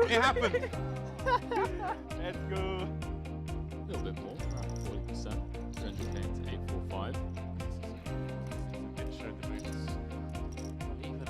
It happened. Let's go. A little bit more, around 40%. Stranger came to 845. Didn't show the boots. Even if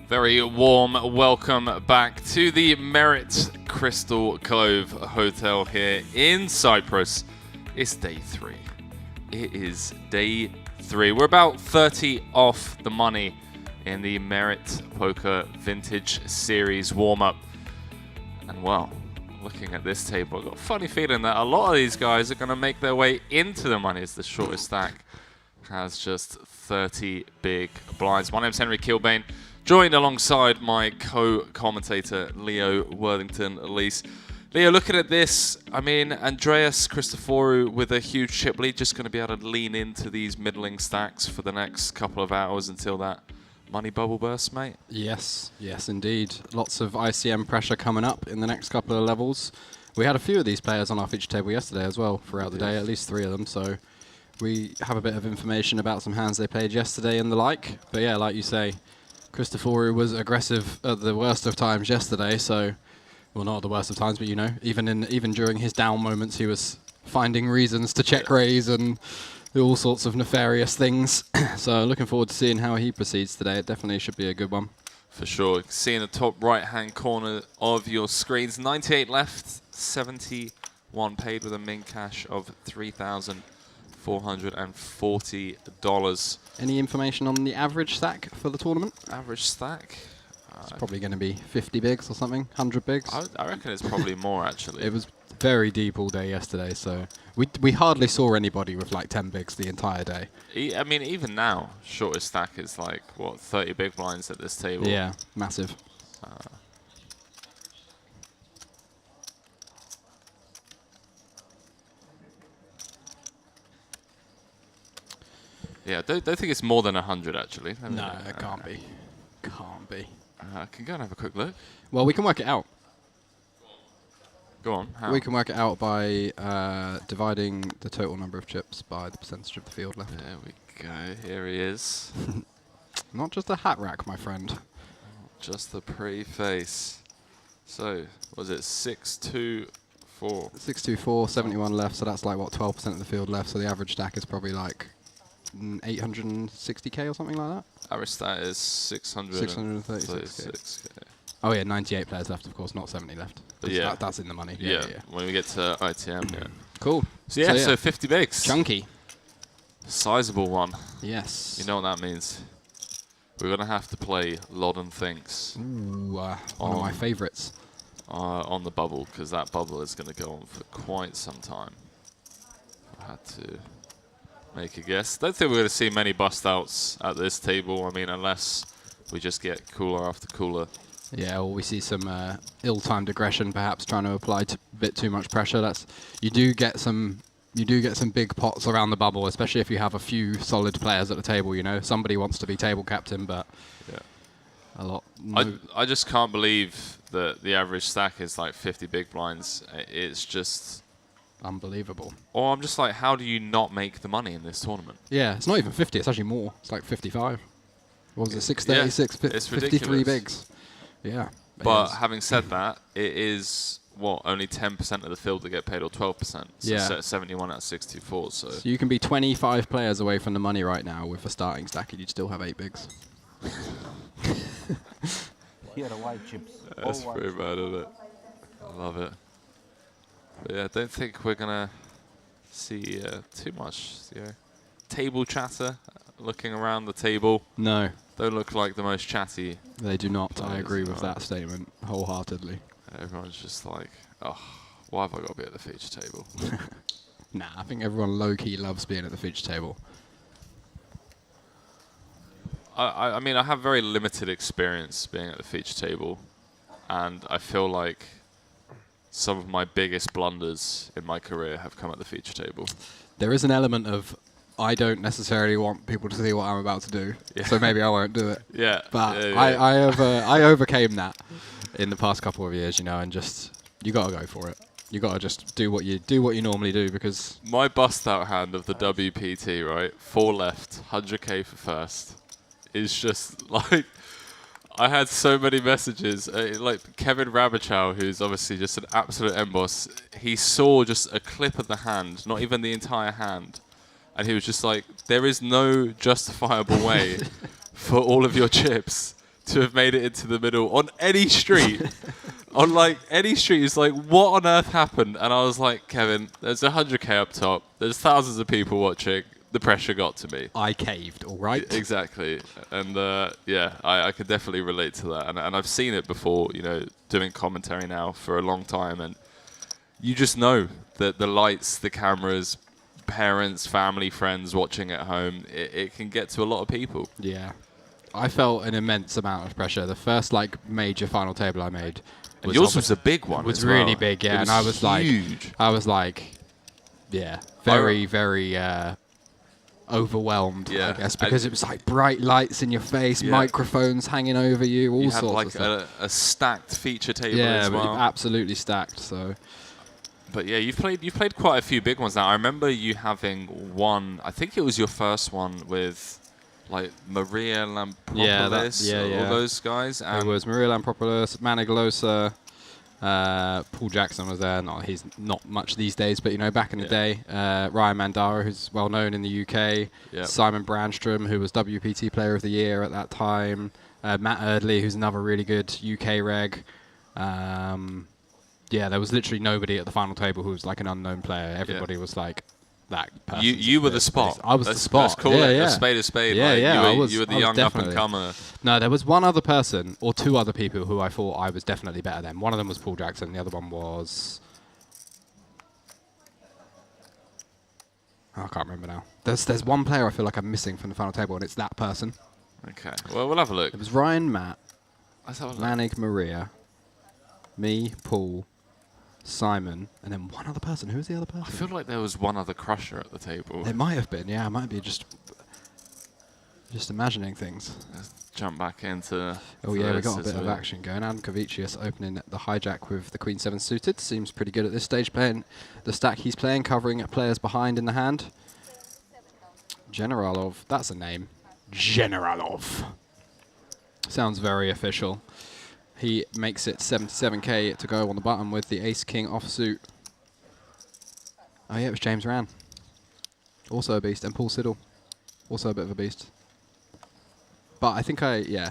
Very warm welcome back to the Merit Crystal Cove Hotel here in Cyprus. It's day 3. It is day 3. We're about 30 off the money in the Merit Poker Vintage Series warm-up. And well, looking at this table, I've got a funny feeling that a lot of these guys are going to make their way into the money as the shortest stack has just 30 big blinds. My name's Henry Kilbane. Joined alongside my co-commentator, Leo Worthington-Elise. Leo, looking at this, I mean, Andreas Christoforou with a huge chip lead, just going to be able to lean into these middling stacks for the next couple of hours until that money bubble bursts, mate? Yes, indeed. Lots of ICM pressure coming up in the next couple of levels. We had a few of these players on our feature table yesterday as well throughout the day, at least 3 of them, so we have a bit of information about some hands they played yesterday and the like. But yeah, like you say, Christoforou was aggressive at the worst of times yesterday, so, well, not at the worst of times, but you know, even during his down moments, he was finding reasons to check raise and do all sorts of nefarious things. So looking forward to seeing how he proceeds today. It definitely should be a good one. For sure. You can see in the top right-hand corner of your screens, 98 left, 71 paid with a min cash of $3,440. Any information on the average stack for the tournament? Average stack? It's probably going to be 50 bigs or something, 100 bigs. I reckon it's probably more, actually. It was very deep all day yesterday, so we hardly saw anybody with like 10 bigs the entire day. I mean, even now, shortest stack is like, what, 30 big blinds at this table? Yeah, massive. Yeah, I don't think it's more than 100, actually. No, it can't be. Can't be. Can go and have a quick look. Well, we can work it out. Go on. How? We can work it out by dividing the total number of chips by the percentage of the field left. There we go. Here he is. Not just a hat rack, my friend. Just the pretty face. So, was it 624? 624, 71 left, so that's like, what, 12% of the field left, so the average stack is probably like 860k or something like that? Average stat is 636k. Oh yeah, 98 players left, of course, not 70 left. Yeah. That's in the money. Yeah, when we get to ITM, yeah. Cool. So 50 bigs. Chunky. Sizable one. Yes. You know what that means? We're going to have to play Loddon Thinks. Ooh, one of my favorites. On the bubble, because that bubble is going to go on for quite some time. I had to make a guess. Don't think we're going to see many bust outs at this table. I mean, unless we just get cooler after cooler. Yeah, or we see some ill-timed aggression, perhaps trying to apply a bit too much pressure. You do get some big pots around the bubble, especially if you have a few solid players at the table. You know, somebody wants to be table captain, but a lot. No. I just can't believe that the average stack is like 50 big blinds. It's just unbelievable. Or I'm just like, how do you not make the money in this tournament? Yeah, it's not even 50. It's actually more. It's like 55. What was it? 636, yeah, it's 53 bigs. Yeah. But having said that, it is, what, only 10% of the field that get paid, or 12%. So yeah. 71 out of 64. So you can be 25 players away from the money right now with a starting stack, and you'd still have 8 bigs. Here are white chips. That's pretty bad, isn't it? I love it. But yeah, I don't think we're going to see too much table chatter looking around the table. No. Don't look like the most chatty. They do not. I agree with that statement wholeheartedly. Everyone's just like, oh, why have I got to be at the feature table? Nah, I think everyone low-key loves being at the feature table. I mean, I have very limited experience being at the feature table, and I feel like some of my biggest blunders in my career have come at the feature table. There is an element of I don't necessarily want people to see what I'm about to do, so maybe I won't do it. Yeah. But yeah, I overcame that in the past couple of years, and just you got to go for it. You got to just do what you normally do because my bust out hand of the WPT, right? 4 left, 100k for first, is just like I had so many messages. Like Kevin Rabichow, who's obviously just an absolute emboss, he saw just a clip of the hand, not even the entire hand. And he was just like, there is no justifiable way for all of your chips to have made it into the middle on any street. On like any street. It's like, what on earth happened? And I was like, Kevin, there's 100k up top. There's thousands of people watching. The pressure got to me. I caved, all right? Exactly. And yeah, I could definitely relate to that. And I've seen it before, doing commentary now for a long time. And you just know that the lights, the cameras, parents, family, friends watching at home, it can get to a lot of people. Yeah. I felt an immense amount of pressure. The first major final table I made and yours was a big one. It was as really well. big, yeah. It was and huge. I was like, yeah, very, very overwhelmed, Yeah. I guess, because it was like bright lights in your face, microphones hanging over you, all you sorts had of stuff. a stacked feature table as well. Absolutely stacked. So, but yeah, you've played quite a few big ones now. I remember you having one. I think it was your first one with like Maria Lampropoulos, all those guys. It was Maria Lampropoulos, Maniglosa. Paul Jackson was there. He's not much these days, but back in the day, Ryan Mandara, who's well known in the UK, Simon Brandstrom, who was WPT Player of the Year at that time, Matt Erdley, who's another really good UK reg. There was literally nobody at the final table who was like an unknown player. Everybody was like that person. You were the spot. I was the spot. Let's call it a spade a spade. You were the young up and comer. No, there was one other person or two other people who I thought I was definitely better than. One of them was Paul Jackson. The other one was I can't remember now. There's one player I feel like I'm missing from the final table, and it's that person. Okay. Well, we'll have a look. It was Ryan, Matt, Let's have a look. Manig, Maria, me, Paul, Simon, and then one other person. Who was the other person? I feel like there was one other crusher at the table. It might have been, yeah. It might be just imagining things. Let's jump back into... Oh yeah, we got a bit of action going. Adam Kavicius opening the hijack with the Queen 7 suited. Seems pretty good at this stage, playing the stack he's playing, covering players behind in the hand. Generalov, that's a name. Generalov. Sounds very official. He makes it 77k to go on the button with the Ace-King offsuit. Oh yeah, it was James Rann. Also a beast. And Paul Siddle. Also a bit of a beast. But I think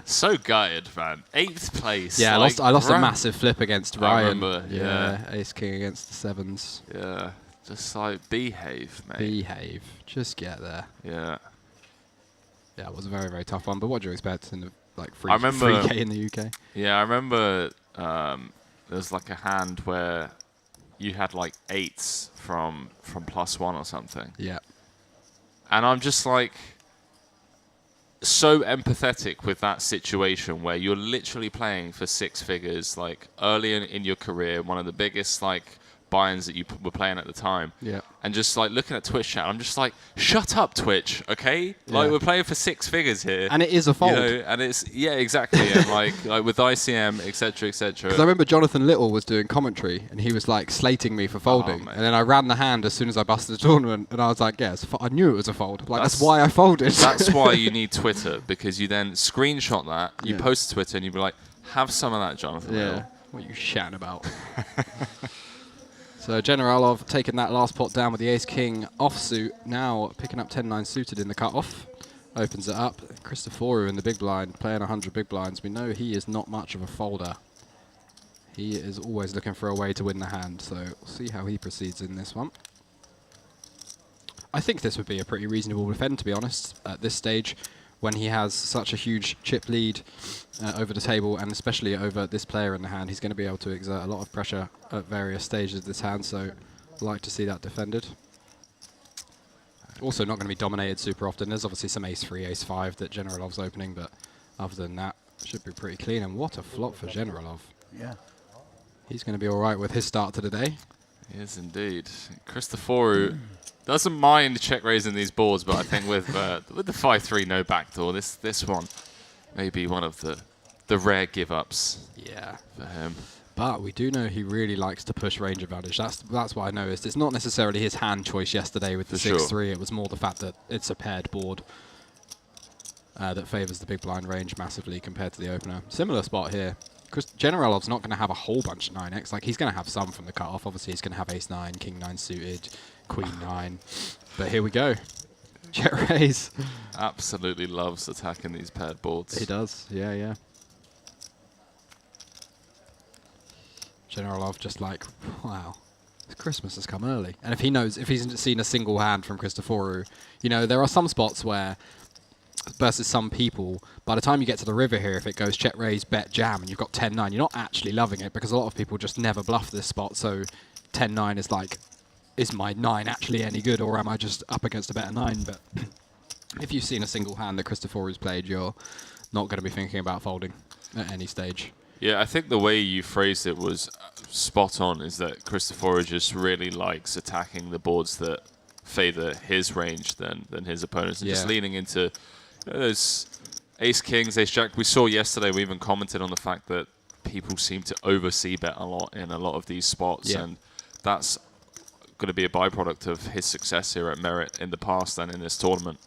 So gutted, man. 8th place. Yeah, like, I lost a massive flip against Ryan. I remember, yeah. Ace-King against the 7s. Yeah, just like behave, mate. Behave. Just get there. Yeah. Yeah, it was a very, very tough one. But what do you expect in the 3K in the UK? Yeah, I remember there was like a hand where you had like 8s from +1 or something. Yeah. And I'm just like so empathetic with that situation where you're literally playing for 6 figures, like early in your career, one of the biggest like buy-ins that you were playing at the time. Yeah. And just like looking at Twitch chat, I'm just like, shut up, Twitch, okay? Like we're playing for 6 figures here. And it is a fold. And it's exactly. And like with ICM, etc., etc. Because I remember Jonathan Little was doing commentary, and he was like slating me for folding. And then I ran the hand as soon as I busted the tournament, and I was like, yes, I knew it was a fold. Like that's why I folded. That's why you need Twitter, because you then screenshot that, you post to Twitter, and you'd be like, have some of that, Jonathan Little. What are you chatting about? So Generalov taking that last pot down with the Ace-King offsuit. Now picking up 10-9 suited in the cutoff. Opens it up. Christoforu in the big blind, playing 100 big blinds. We know he is not much of a folder. He is always looking for a way to win the hand. So we'll see how he proceeds in this one. I think this would be a pretty reasonable defend, to be honest, at this stage, when he has such a huge chip lead over the table, and especially over this player in the hand. He's going to be able to exert a lot of pressure at various stages of this hand, so I'd like to see that defended. Also not going to be dominated super often. There's obviously some ace-3, ace-5 that Generalov's opening, but other than that, should be pretty clean. And what a flop for Generalov. Yeah. He's going to be all right with his start to the day. He is indeed. Christophoru doesn't mind check raising these boards, but I think with the 5-3 no backdoor, this one may be one of the rare give-ups. Yeah. For him. But we do know he really likes to push range advantage. That's what I noticed. It's not necessarily his hand choice yesterday with the 6-3. It was more the fact that it's a paired board that favours the big blind range massively compared to the opener. Similar spot here. Because Generalov's not going to have a whole bunch of 9x. Like, he's going to have some from the cutoff. Obviously, he's going to have ace-9, king-9 suited, queen-9. But here we go. Check raise. Absolutely loves attacking these paired boards. He does. Yeah, yeah. Generalov just like, wow, Christmas has come early. And if he's seen a single hand from Christophoru, you know, there are some spots where, versus some people, by the time you get to the river here, if it goes check, raise, bet, jam, and you've got 10-9, you're not actually loving it because a lot of people just never bluff this spot. So 10-9 is like, is my 9 actually any good, or am I just up against a better 9? But if you've seen a single hand that Christophoru's played, you're not going to be thinking about folding at any stage. Yeah, I think the way you phrased it was spot on, is that Christophoru just really likes attacking the boards that favour his range than his opponents, and just leaning into those ace-kings, ace-jack. We saw yesterday, we even commented on the fact that people seem to over-c-bet a lot in a lot of these spots, and that's going to be a byproduct of his success here at Merit in the past and in this tournament.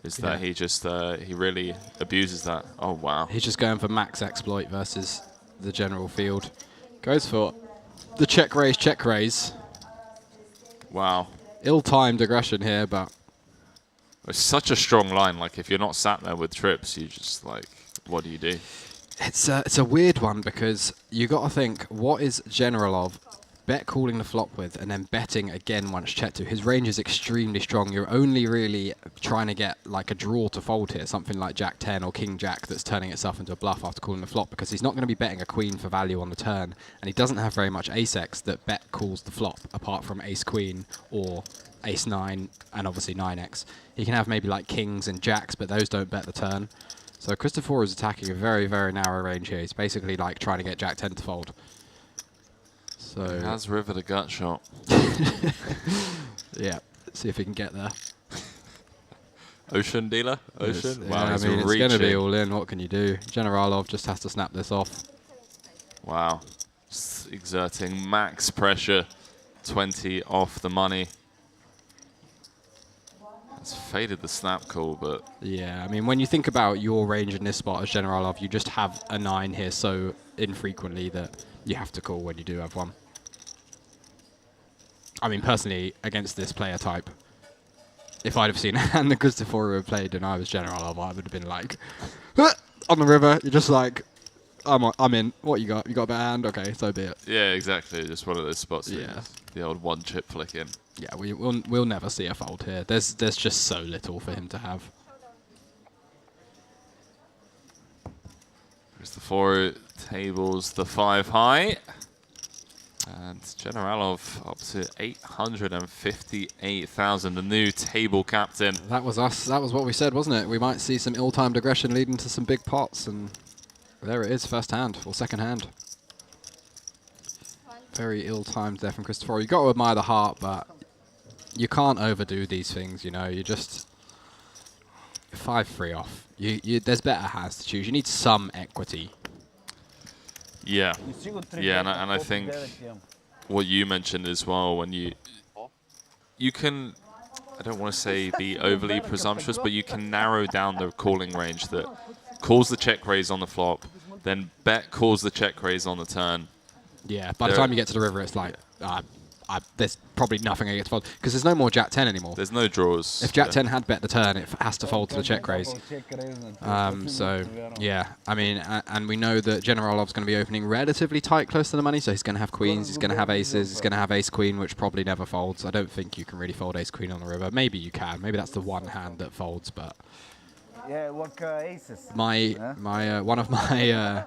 Is that he just, he really abuses that. Oh, wow. He's just going for max exploit versus the general field. Goes for the check raise. Wow. Ill-timed aggression here, but... It's such a strong line. Like, if you're not sat there with trips, you just, like, what do you do? It's a weird one because you got to think, what is Generalov bet calling the flop with and then betting again once checked to? His range is extremely strong. You're only really trying to get like a draw to fold here, something like Jack 10 or King Jack that's turning itself into a bluff after calling the flop, because he's not going to be betting a queen for value on the turn, and he doesn't have very much ace-x that bet calls the flop apart from ace-queen or ace-9 and obviously 9x. He can have maybe like kings and jacks, but those don't bet the turn. So Christopher is attacking a very, very narrow range here. He's basically like trying to get Jack 10 to fold. So He has river the gut shot. yeah, see if he can get there. Ocean dealer? Ocean? Yeah, Wow, I he's mean, it's going to be reaching. all in. What can you do? Generalov just has to snap this off. Wow. Just exerting max pressure. 20 off the money. It's faded the snap call, but... Yeah, I mean, when you think about your range in this spot as Generalov, you just have a 9 here so infrequently that you have to call when you do have one. I mean, personally, against this player type, if I'd have seen a hand that Christopher had played and I was Generalov, I would have been like, on the river, you're just like, I'm in. What you got? You got a bad hand? Okay, so be it. Yeah, exactly. Just one of those spots. Yeah. The old one chip flick in. Yeah, we'll never see a fold here. There's just so little for him to have. Christopher tables the 5 high. And Generalov up to 858,000, the new table captain. That was us. That was what we said, wasn't it? We might see some ill-timed aggression leading to some big pots, and there it is, first hand, or second hand. Very ill-timed there from Christopher. You got to admire the heart, but you can't overdo these things, you know. You just 5-3 off. There's better hands to choose. You need some equity. Yeah, yeah, and I think what you mentioned as well, when you can, I don't want to say be overly presumptuous, but you can narrow down the calling range that calls the check raise on the flop, then bet calls the check raise on the turn. Yeah, by the time you get to the river, it's like, there's probably nothing I get to fold, because there's no more Jack 10 anymore. There's no draws. If Jack 10 had bet the turn, it has to fold to the check raise. So, yeah, I mean, and we know that Generalov's going to be opening relatively tight close to the money, so he's going to have queens, he's going to have aces, he's going to have ace-queen, which probably never folds. I don't think you can really fold ace-queen on the river. Maybe you can. Maybe that's the one hand that folds, but... Yeah, what aces? One of my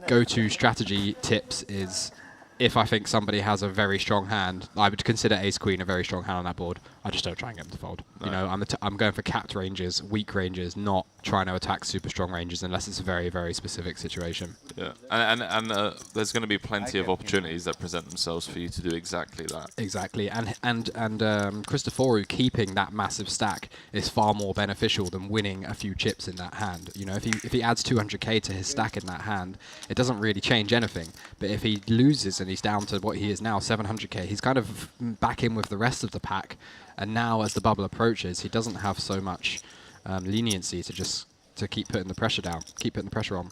go-to strategy tips is, if I think somebody has a very strong hand, I would consider ace-queen a very strong hand on that board. I just don't try and get them to fold. No. You know, I'm going for capped ranges, weak ranges, not trying to attack super strong ranges unless it's a very, very specific situation. Yeah, and there's going to be plenty of opportunities that present themselves for you to do exactly that. Exactly, and Christoforu keeping that massive stack is far more beneficial than winning a few chips in that hand. You know, if he adds 200k to his stack in that hand, it doesn't really change anything. But if he loses and he's down to what he is now, 700k, he's kind of back in with the rest of the pack. And now, as the bubble approaches, he doesn't have so much leniency to keep putting the pressure down, keep putting the pressure on.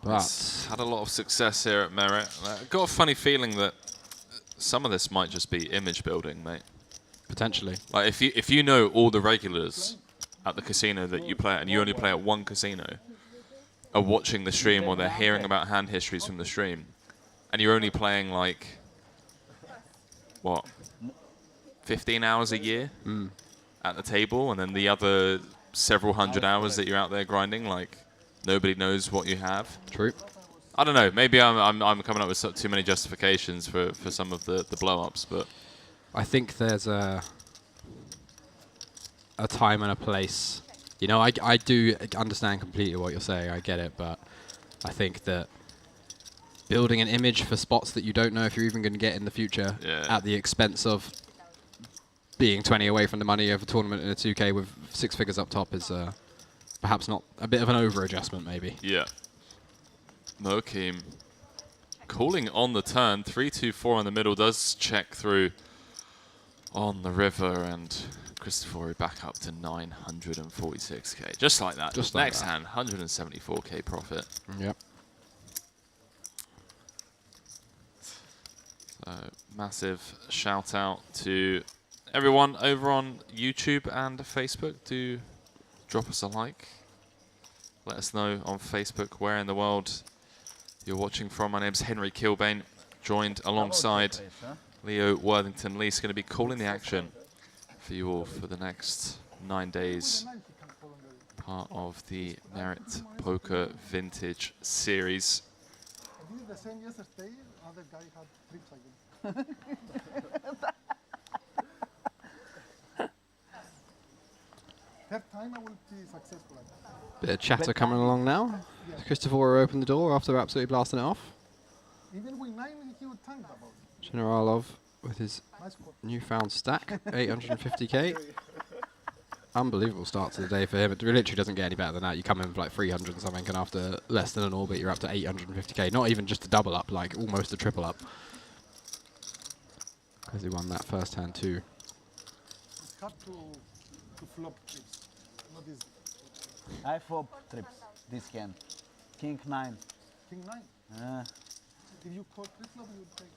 But Had a lot of success here at Merit. I've got a funny feeling that some of this might just be image building, mate. potentially. Like if you know all the regulars at the casino that you play at, and you only play at one casino, are watching the stream or they're hearing about hand histories from the stream, and you're only playing like what, 15 hours a year at the table, and then the other several hundred hours that you're out there grinding, like nobody knows what you have. True. I don't know. Maybe I'm coming up with too many justifications for some of the blow-ups, but I think there's a time and a place. You know, I do understand completely what you're saying. I get it, but I think that building an image for spots that you don't know if you're even going to get in the future at the expense of being 20 away from the money of a tournament in a 2K with 6 figures up top is perhaps not a bit of an over-adjustment, maybe. yeah. Mokeem calling on the turn. 3-2-4 in the middle does check through on the river, and Christoforu back up to 946k. Just like that. Just like Next that. hand, 174k profit. Yep. So massive shout out to everyone over on YouTube and Facebook. Do drop us a like. Let us know on Facebook where in the world you're watching from. My name's Henry Kilbane, joined alongside Leo Worthington. Lee's going to be calling the action for you all for the next 9 days. Part of the Merit Poker Vintage Series. I did the same yesterday. Other guy had trips again. Third time I will be successful. Bit of chatter coming along now. Christoforu opened the door after absolutely blasting it off. Even with 9, he would tank about it. Generalov with his Nice score. newfound stack, 850k. Unbelievable start to the day for him. It literally doesn't get any better than that. You come in with like 300 and something, and after less than an orbit, you're up to 850k. Not even just a double up, like almost a triple up. Because he won that first hand too. It's hard to flop trips. Not easy. I flop trips this hand. King 9. King 9. If you call pre-flop, you would take.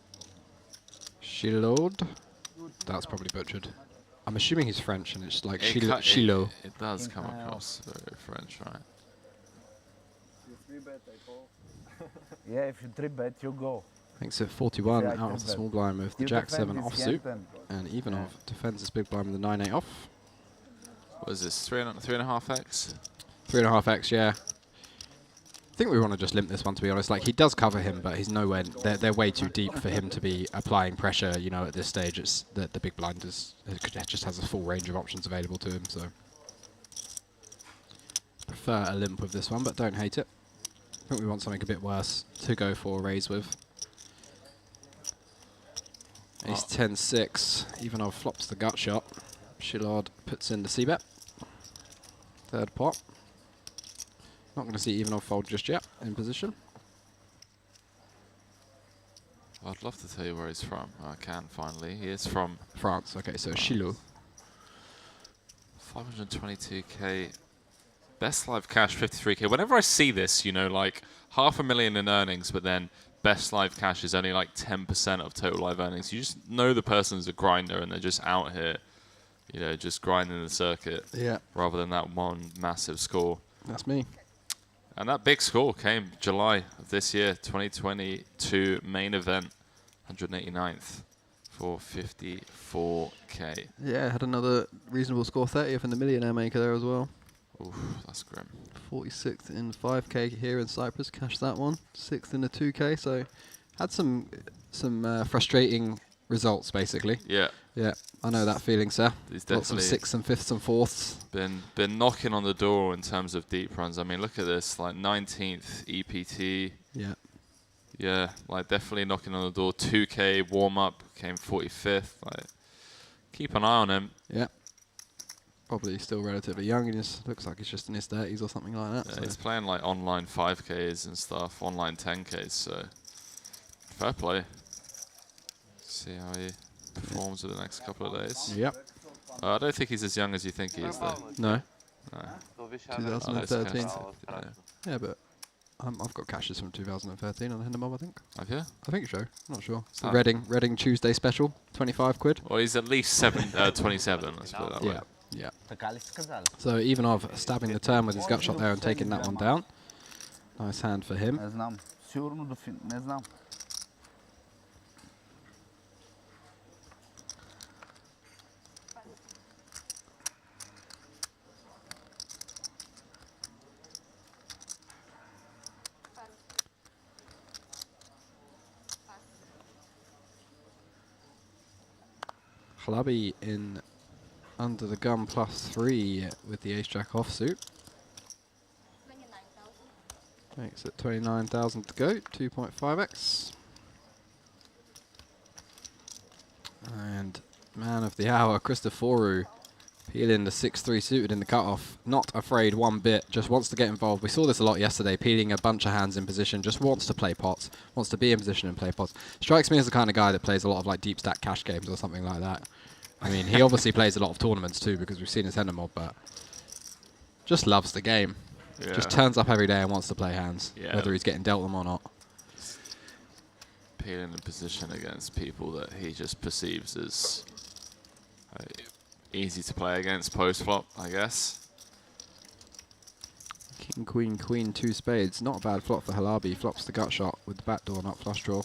Shilod. You would That's probably butchered. I'm assuming he's French, and it's like It Shilo. It does King come high across very French, right? Yeah, if you 3-bet, you go. Thanks at 41 Yeah, I out can of the bet. small blind with the You Jack defend 7 this offsuit. hand And Ivanov defends this big blind with the 9-8 off. What is this, 3.5x? 3.5x, yeah. I think we want to just limp this one, to be honest. Like, he does cover him, but he's nowhere. They're way too deep for him to be applying pressure. You know, at this stage, it's the big blind just has a full range of options available to him. So, prefer a limp with this one, but don't hate it. I think we want something a bit worse to go for a raise with. Ace 10-6. Ivanov flops the gut shot. Shillard puts in the c-bet. Third pot. Not going to see Ivanov fold just yet in position. I'd love to tell you where he's from. I can finally. He is from France. Okay, so Chilo. 522k. Best live cash 53k. Whenever I see this, you know, like 500,000 in earnings, but then best live cash is only like 10% of total live earnings. You just know the person's a grinder and they're just out here, you know, just grinding the circuit. Yeah. Rather than that one massive score. That's me. And that big score came July of this year, 2022 main event, 189th for 54k. Yeah, had another reasonable score, 30th in the millionaire maker there as well. Oof, that's grim. 46th in 5k here in Cyprus, cashed that one. 6th in the 2k, so had some frustrating results basically. Yeah. Yeah, I know that feeling, sir. He's Lots of definitely 6th and 5th and 4ths. been knocking on the door in terms of deep runs. I mean, look at this, like 19th EPT. Yeah. Yeah, like definitely knocking on the door. 2K warm up, came 45th. Like, keep an eye on him. Yeah. Probably still relatively young. He just looks like he's just in his 30s or something like that. Yeah, So. he's playing like online 5Ks and stuff, online 10Ks. So fair play. See how he performs in the next couple of days. Yep. I don't think he's as young as you think he is, though. No. No. 2013. Yeah. Yeah, but I've got caches from 2013 on Hindermob, I think. Have you? I think so. Not sure. It's the Ah. Reading Tuesday special, 25 quid. Well, he's at least 27. Let's put it that way. Yeah. Та кали си казали? So Ivanov stabbing the turn with his gut shot there and taking that one down. Nice hand for him. Не знам. Сигурно до фин... Не знам. Halabi in under the gun +3 with the ace-jack offsuit. Makes it 29,000 to go, 2.5x. And man of the hour, Christoforu, peeling the 6-3 suited in the cutoff. Not afraid one bit, just wants to get involved. We saw this a lot yesterday, peeling a bunch of hands in position, just wants to play pots, wants to be in position and play pots. Strikes me as the kind of guy that plays a lot of like deep stack cash games or something like that. I mean, he obviously plays a lot of tournaments too because we've seen his Hindermob, but just loves the game. Yeah. Just turns up every day and wants to play hands, Yeah. whether he's getting dealt them or not. Peeling the position against people that he just perceives as easy to play against post flop, I guess. King, queen, queen, 2 spades. Not a bad flop for Halabi. Flops the gut shot with the backdoor, not flush draw.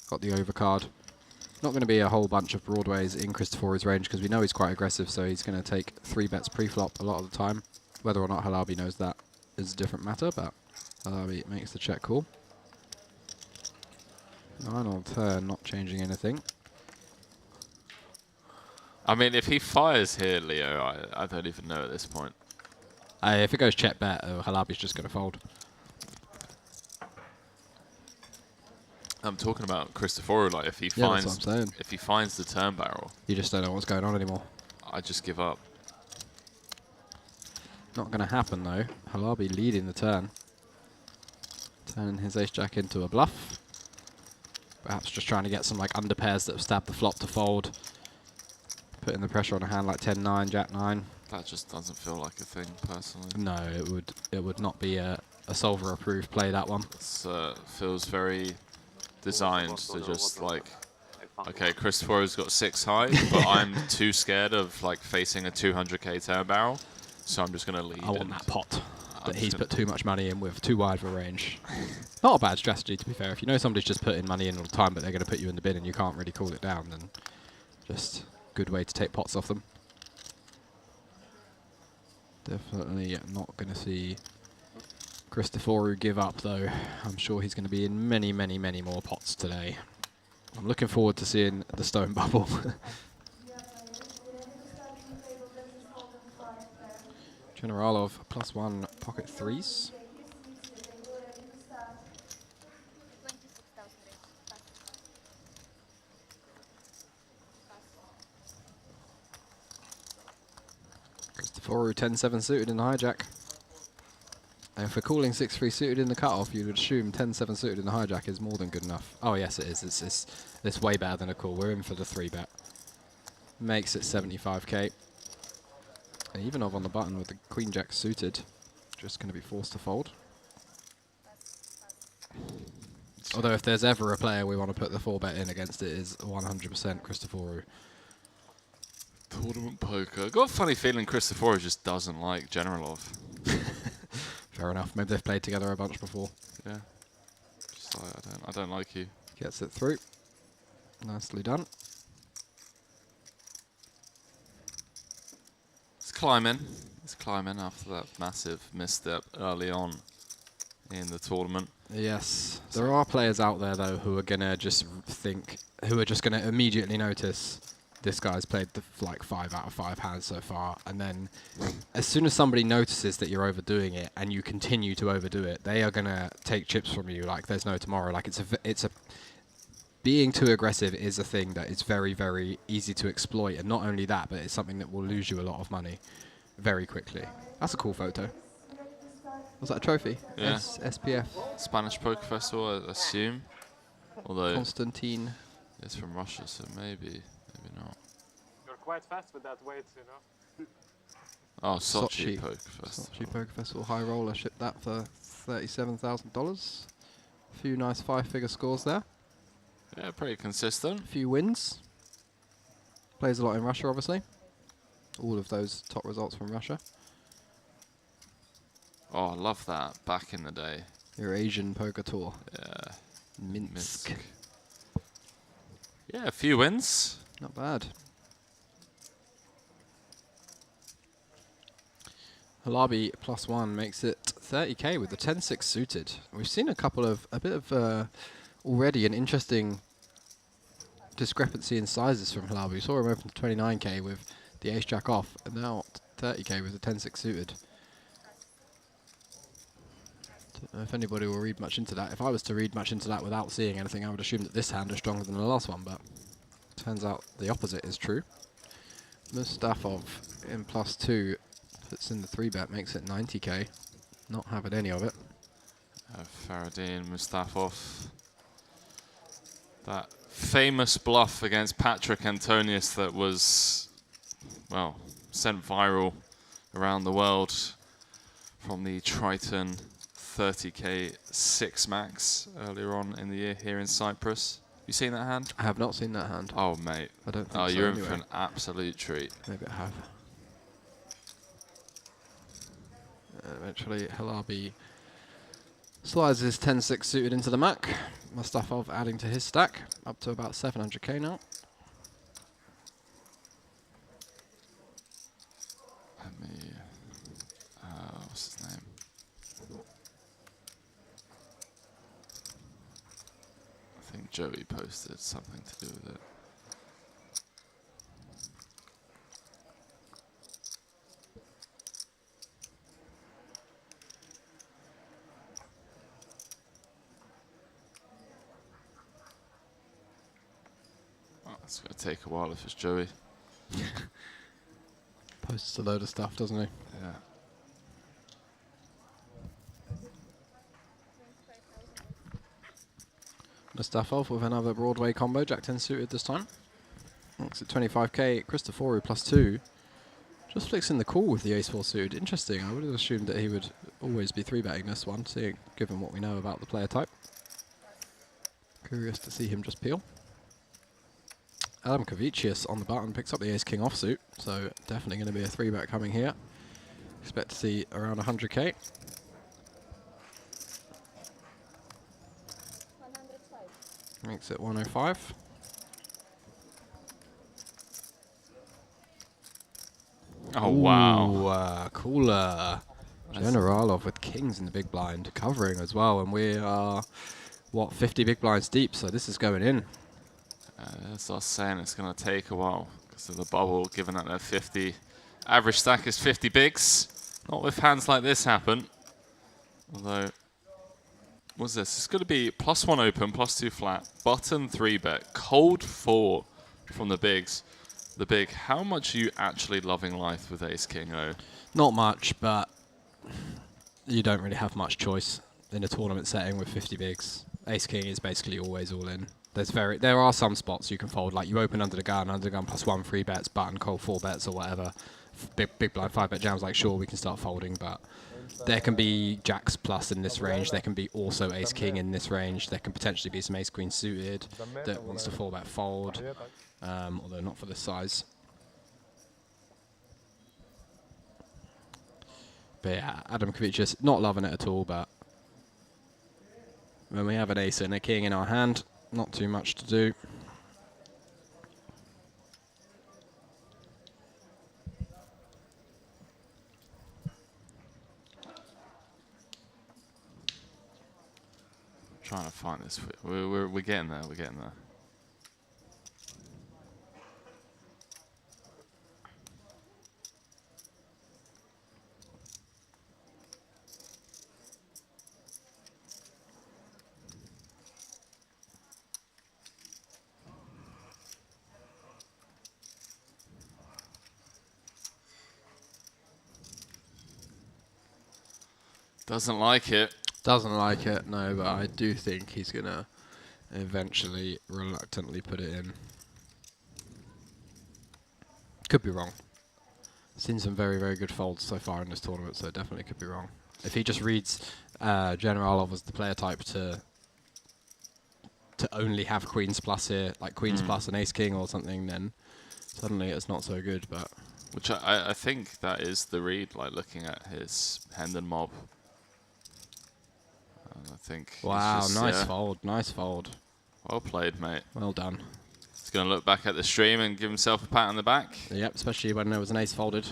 Got the overcard. Not going to be a whole bunch of broadways in Christoforu's range because we know he's quite aggressive, so he's going to take 3 bets pre-flop a lot of the time. Whether or not Halabi knows that is a different matter, but Halabi makes the check call. 9 on turn, not changing anything. I mean, if he fires here, Leo, I don't even know at this point. If it goes check bet, Halabi's just going to fold. I'm talking about Christoforu. Like, if he Yeah, finds, that's what I'm saying. if he finds the turn barrel, You just don't know what's going on anymore. I just give up. Not going to happen though. Halabi leading the turn. Turning his ace-jack into a bluff. Perhaps just trying to get some like underpairs that have stabbed the flop to fold. Putting the pressure on a hand like 10-9, Jack-9. That just doesn't feel like a thing, personally. No, it would not be a solver-approved play, that one. It feels very designed to just like, okay, Christoforu's got 6 high, but I'm too scared of like facing a 200k turn barrel, so I'm just going to lead. I want and that pot that just he's gonna- put too much money in with too wide of a range. Not a bad strategy, to be fair. If you know somebody's just putting money in all the time, but they're going to put you in the bin and you can't really call it down, then just good way to take pots off them. Definitely not going to see Christoforu give up, though. I'm sure he's going to be in many, many, many more pots today. I'm looking forward to seeing the stone bubble. Generalov +1 pocket 3s. Christoforu 10-7 suited in the hijack. And for calling 6-3 suited in the cutoff, you would assume 10-7 suited in the hijack is more than good enough. Oh yes, it is. It's way better than a call. We're in for the 3-bet. Makes it 75k. And Ivanov on the button with the queen jack suited. Just going to be forced to fold. Although if there's ever a player we want to put the 4-bet in against, it is 100% Christoforu. Tournament poker. Got a funny feeling Christoforu just doesn't like Generalov. Fair enough. Maybe they've played together a bunch before. Yeah. Just like, I don't like you. Gets it through. Nicely done. It's climbing. It's climbing after that massive misstep early on in the tournament. Yes. There are players out there, though, who are going to just think, who are just going to immediately notice this guy's played like 5 out of 5 hands so far, and then as soon as somebody notices that you're overdoing it and you continue to overdo it, they are gonna take chips from you like there's no tomorrow. Like it's a being too aggressive is a thing that is very, very easy to exploit, and not only that, but it's something that will lose you a lot of money very quickly. That's a cool photo. Was that a trophy? Yeah. SPF. Spanish Poker Festival, I assume. Although Constantine. it's from Russia, so maybe not. You're quite fast with that weight, you know. Oh, Sochi Poker Festival. Sochi Poker Festival High Roller shipped that for $37,000. A few nice 5-figure scores there. Yeah, pretty consistent. A few wins. Plays a lot in Russia, obviously. All of those top results from Russia. Oh, I love that. Back in the day. Your Asian poker tour. Yeah. Minsk. Yeah, a few wins. Not bad. Halabi +1 makes it 30k with the 10-6 suited. We've seen a bit of already an interesting discrepancy in sizes from Halabi. We saw him open to 29k with the ace-jack off, and now 30k with the 10-6 suited. Don't know if anybody will read much into that. If I was to read much into that without seeing anything, I would assume that this hand is stronger than the last one, but turns out the opposite is true. Mustafov in +2 puts in the 3-bet, makes it 90k. Not having any of it. Faradine Mustafov. That famous bluff against Patrick Antonius that was, well, sent viral around the world from the Triton 30k 6 max earlier on in the year here in Cyprus. You seen that hand? I have not seen that hand. Oh, mate. I don't think Oh, so you're anyway. in for an absolute treat. Maybe I have. Eventually, Halabi slides his 10-6 suited into the Mac. Mustafov adding to his stack, up to about 700k now. Let me, what's his name? I think Joey posted something to do with it. Oh, it's going to take a while if it's Joey. Posts a load of stuff, doesn't he? Yeah. Mustafov with another Broadway combo, Jack 10 suited this time. Looks at 25k, Christoforu +2. Just flicks in the call with the ace-4 suited. Interesting, I would have assumed that he would always be 3-betting this one, given what we know about the player type. Curious to see him just peel. Adam Kavicius on the button picks up the ace-king offsuit, so definitely going to be a 3-bet coming here. Expect to see around 100k. Makes it 105. Oh, wow. Cooler. Generalov with kings in the big blind, covering as well, and we are, what, 50 big blinds deep, so this is going in. As I was saying, it's going to take a while because of the bubble, given that they're 50. Average stack is 50 bigs. Not with hands like this happen. Although, what's this? It's going to be +1 open, +2 flat, button 3-bet, cold 4 from the bigs. The big, how much are you actually loving life with ace-king, O? Not much, but you don't really have much choice in a tournament setting with 50 bigs. Ace-king is basically always all in. There are some spots you can fold, like you open under the gun +1 3-bets, button, cold 4-bets or whatever. Big blind 5-bet jams, like sure we can start folding, but there can be jacks plus in this range. There can be also ace-king in this range. There can potentially be some ace-queen suited that wants to 4-bet fold, although not for this size. But yeah, Adam Kavicius, not loving it at all, but when we have an ace and a king in our hand, not too much to do. Trying to find this. We're getting there. We're getting there. Doesn't like it. Doesn't like it, no, but I do think he's going to eventually reluctantly put it in. Could be wrong. Seen some very, very good folds so far in this tournament, so definitely could be wrong. If he just reads Generalov as the player type to only have queens plus here, like queens plus an ace king or something, then suddenly it's not so good. But Which I think that is the read, like looking at his Hendon mob. And I think he's wow, just, nice fold, nice fold. Well played, mate. Well done. He's going to look back at the stream and give himself a pat on the back. Yep, especially when there was an ace folded.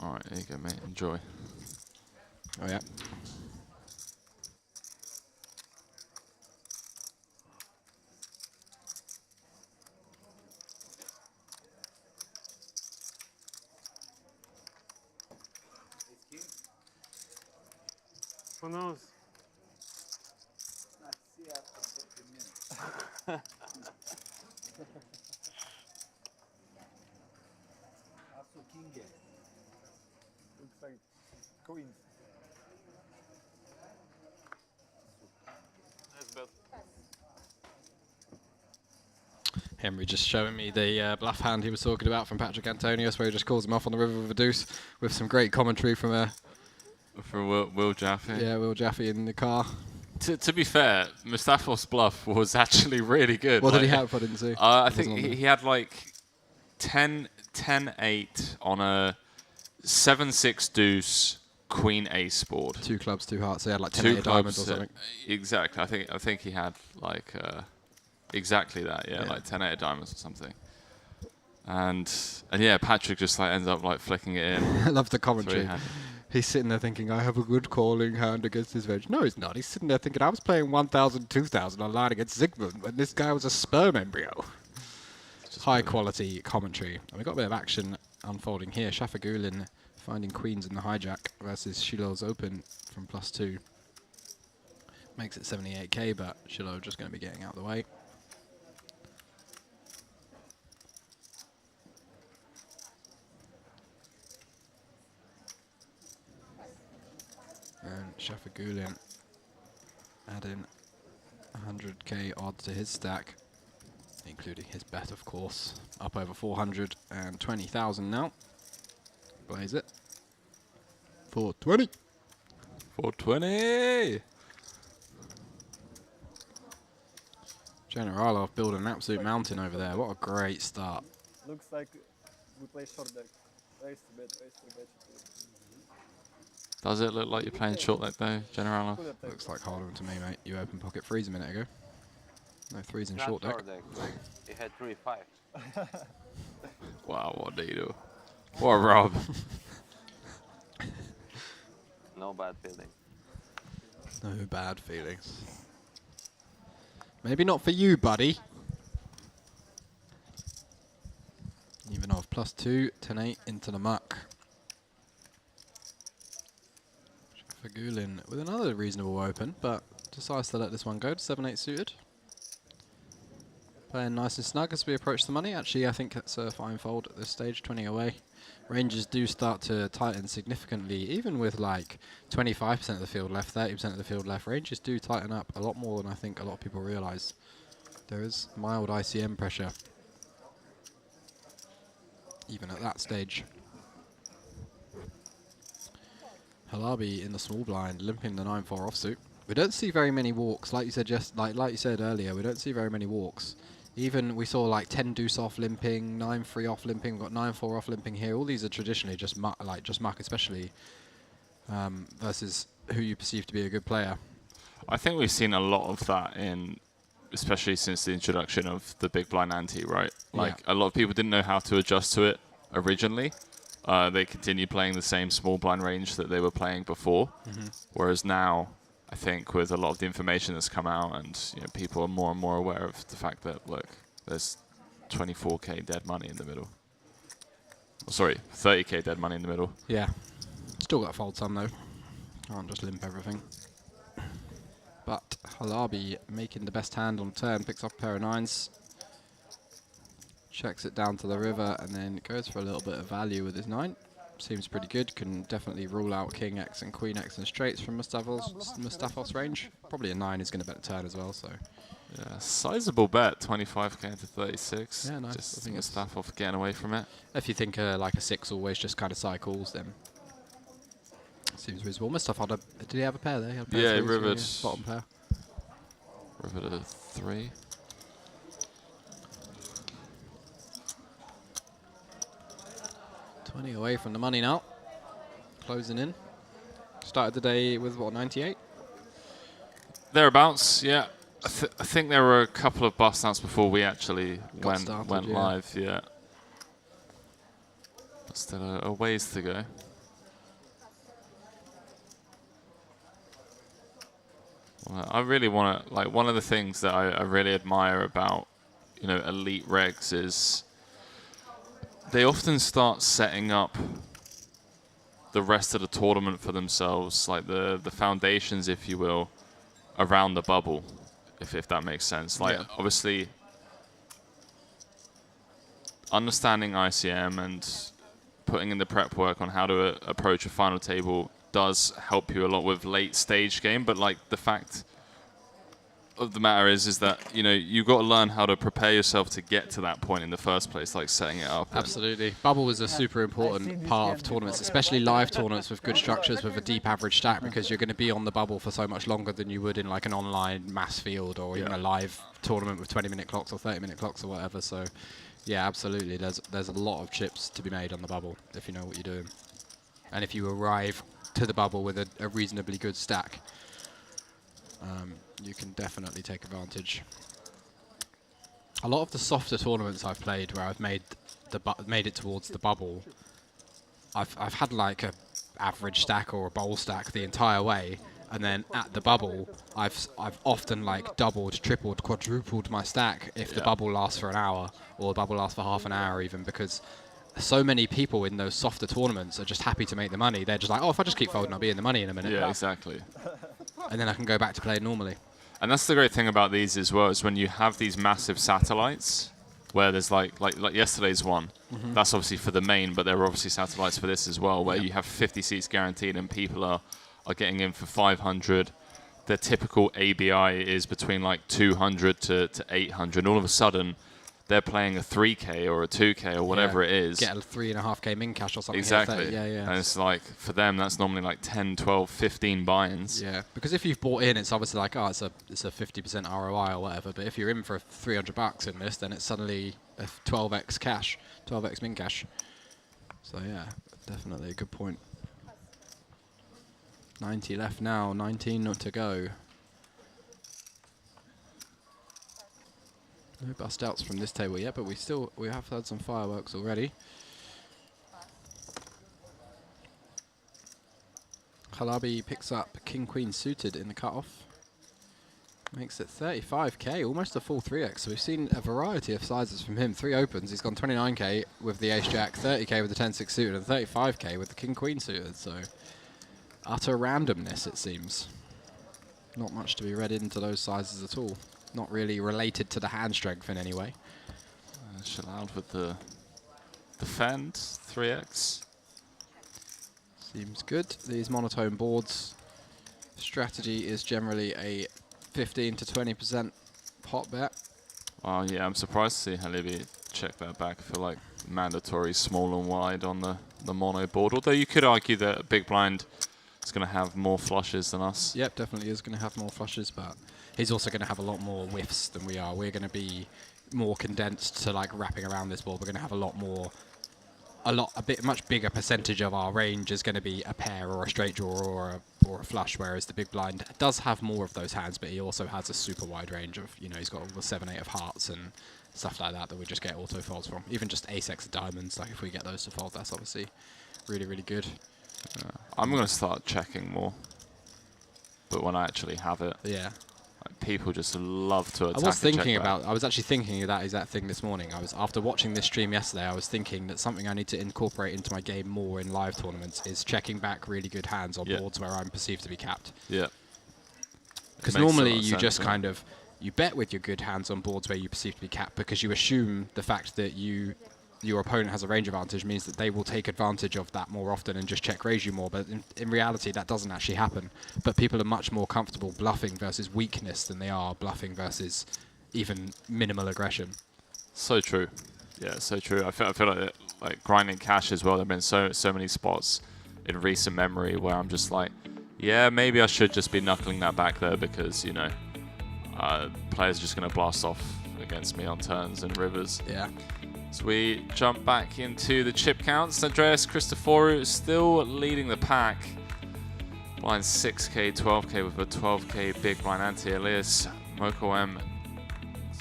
All right, there you go, mate. Enjoy. Oh yeah. Who knows? Looks like queens. Nice bet. Henry just showing me the bluff hand he was talking about from Patrick Antonius, where he just calls him off on the river with a deuce, with some great commentary from For Will Jaffe. yeah, Will Jaffe in the car. To be fair, Mustafos' bluff was actually really good. What did he Like, have? I didn't see. I It think wasn't on there. he had like 10-8 on a 7-6 deuce queen ace board. 2 clubs, 2 hearts. They had like 10 Two eight diamonds or clubs, something. exactly. I think he had like exactly that. Yeah, Yeah. like 10-8 diamonds or something. And yeah, Patrick just like ends up like flicking it in. I love the commentary. Three-handed. He's sitting there thinking, I have a good calling hand against this veg. No, he's not. He's sitting there thinking, I was playing 1,000, 2,000 online against Zygmunt when this guy was a sperm embryo. High quality commentary. And we've got a bit of action unfolding here. Shafagulin finding queens in the hijack versus Shiloh's open from +2. Makes it 78k, but Shiloh just going to be getting out of the way. And Shafagulin adding 100k odds to his stack, including his bet, of course. Up over 420,000 now. Blaze it. 420. 420. Generalov building an absolute mountain over there. What a great start. Looks like we play short deck. Raise to bet, raise to bet. Does it look like you're playing short deck though, Generalov? Good attack. Looks like hold'em to me, mate. You open pocket threes a minute ago. No threes in Not short deck. Like, he had 3-5. Wow, what do you do? What a rub. No bad feeling. No bad feelings. Maybe not for you, buddy. Ivanov +2, 10-8 into the muck. Fagulin with another reasonable open, but decides to let this one go to 7-8 suited. Playing nice and snug as we approach the money. Actually, I think that's a fine fold at this stage, 20 away. Ranges do start to tighten significantly, even with like 25% of the field left, 30% of the field left. Ranges do tighten up a lot more than I think a lot of people realise. There is mild ICM pressure, even at that stage. Halabi in the small blind, limping the 9-4 offsuit. We don't see very many walks, like you said like you said earlier. We don't see very many walks. Even we saw like 10 deuce off limping, 9-3 off limping. We've got 9-4 off limping here. All these are traditionally just muck, especially versus who you perceive to be a good player. I think we've seen a lot of that in, especially since the introduction of the big blind ante, right? Like a lot of people didn't know how to adjust to it originally. They continued playing the same small blind range that they were playing before. Whereas now, I think with a lot of the information that's come out and people are more and more aware of the fact that, look, there's 24k dead money in the middle. Oh, sorry, 30k dead money in the middle. Yeah. Still got to fold some though. Can't just limp everything. But Halabi making the best hand on turn, picks up a pair of 9s. Checks it down to the river and then goes for a little bit of value with his 9. seems pretty good. Can definitely rule out King X and Queen X and straights from Mustafos range. Probably a 9 is going to bet a turn as well, so. Yeah, sizable bet, 25k to 36. Yeah, nice. I Just think it's- Mustafos getting away from it. If you think like a 6 always just kind of cycles, then seems reasonable. Mustafa, did he have a pair there? He had a pair Yeah, of threes, rivered. yeah, bottom pair. Rivet at 3. $20 away from the money now. Closing in. Started the day with what, 98? Thereabouts, yeah. I think there were a couple of bust outs before we actually went started, yeah. live, yeah. But still a ways to go. Well, I really want to, like, one of the things that I really admire about, you know, elite regs is they often start setting up the rest of the tournament for themselves, like the foundations, if you will, around the bubble, if that makes sense. Like, Yeah. obviously, understanding ICM and putting in the prep work on how to approach a final table does help you a lot with late stage game, but like the fact of the matter is that, you know, you've got to learn how to prepare yourself to get to that point in the first place, like setting it up. Absolutely. Bubble is a super important part of tournaments, especially live tournaments with good structures with a deep average stack, because you're going to be on the bubble for so much longer than you would in like an online mass field or even a live tournament with 20-minute clocks or 30-minute clocks or whatever. So yeah, absolutely. There's a lot of chips to be made on the bubble if you know what you're doing. And if you arrive to the bubble with a reasonably good stack, you can definitely take advantage. A lot of the softer tournaments I've played where I've made it towards the bubble, I've had like a average stack or a bowl stack the entire way, and then at the bubble I've often like doubled, tripled, quadrupled my stack if the bubble lasts for an hour or the bubble lasts for half an hour even, because so many people in those softer tournaments are just happy to make the money. They're just like, oh, if I just keep folding, I'll be in the money in a minute. Yeah, exactly. And then I can go back to playing normally. And that's the great thing about these as well, is when you have these massive satellites, where there's like yesterday's one. That's obviously for the main, but there are obviously satellites for this as well, where you have 50 seats guaranteed and people are getting in for 500. Their typical ABI is between like 200 to 800. All of a sudden, they're playing a 3K or a 2K or whatever it is. Get a 3.5K min cash or something. Exactly. Yeah, yeah. And it's like, for them, that's normally like 10, 12, 15 buy-ins. Yeah, because if you've bought in, it's obviously like, oh, it's a 50% ROI or whatever. But if you're in for $300 in this, then it's suddenly a 12x cash, 12x min cash. So yeah, definitely a good point. 90 left now, 19 not to go. No bust outs from this table yet, but we have had some fireworks already. Khalabi picks up King Queen suited in the cutoff. Makes it 35k, almost a full 3x. So we've seen a variety of sizes from him. 3 opens, he's gone 29k with the Ace Jack, 30k with the 10-6 suited, and 35k with the King Queen suited. So utter randomness, it seems. Not much to be read into those sizes at all. Not really related to the hand strength in any way. Chill out with the defend 3x. Seems good. These monotone boards, strategy is generally a 15 to 20% pot bet. Well, yeah, I'm surprised to see Halibi check that back. I feel like mandatory small and wide on the mono board. Although you could argue that a big blind is going to have more flushes than us. Yep, definitely is going to have more flushes, but he's also going to have a lot more whiffs than we are. We're going to be more condensed to like wrapping around this board. We're going to have a much bigger percentage of our range is going to be a pair or a straight draw or a flush, whereas the big blind does have more of those hands, but he also has a super wide range of, you know, he's got all the 7-8 of hearts and stuff like that we just get auto folds from. Even just ace-x of diamonds, like if we get those to fold, that's obviously really, really good. I'm going to start checking more, but when I actually have it, Yeah. like, people just love to attack. I was actually thinking of that exact thing this morning. After watching this stream yesterday, I was thinking that something I need to incorporate into my game more in live tournaments is checking back really good hands on boards where I'm perceived to be capped. Yeah. Because normally you just kind of, you bet with your good hands on boards where you perceive to be capped because you assume the fact that you your opponent has a range advantage means that they will take advantage of that more often and just check raise you more. But in reality, that doesn't actually happen. But people are much more comfortable bluffing versus weakness than they are bluffing versus even minimal aggression. So true. Yeah, so true. I feel like grinding cash as well. There've been so many spots in recent memory where I'm just like, yeah, maybe I should just be knuckling that back there because, you know, players are just going to blast off against me on turns and rivers. Yeah. So we jump back into the chip counts. Andreas Christoforou still leading the pack. Blind 6k, 12k with a 12k big blind anti. Elias Mokoem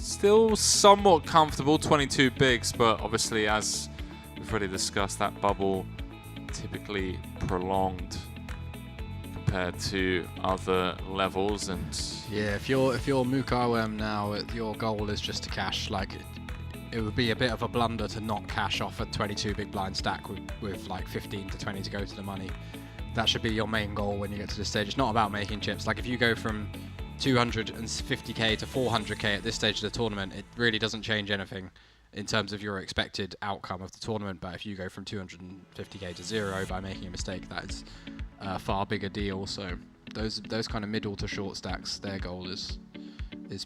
still somewhat comfortable, 22 bigs, but obviously as we've already discussed, that bubble typically prolonged compared to other levels. And yeah, if you're Mukawem now, your goal is just to cash. Like it would be a bit of a blunder to not cash off a 22 big blind stack with like 15 to 20 to go to the money. That should be your main goal when you get to this stage. It's not about making chips. Like if you go from 250k to 400k at this stage of the tournament, it really doesn't change anything in terms of your expected outcome of the tournament. But if you go from 250k to 0 by making a mistake, that is a far bigger deal. So those kind of middle to short stacks, their goal is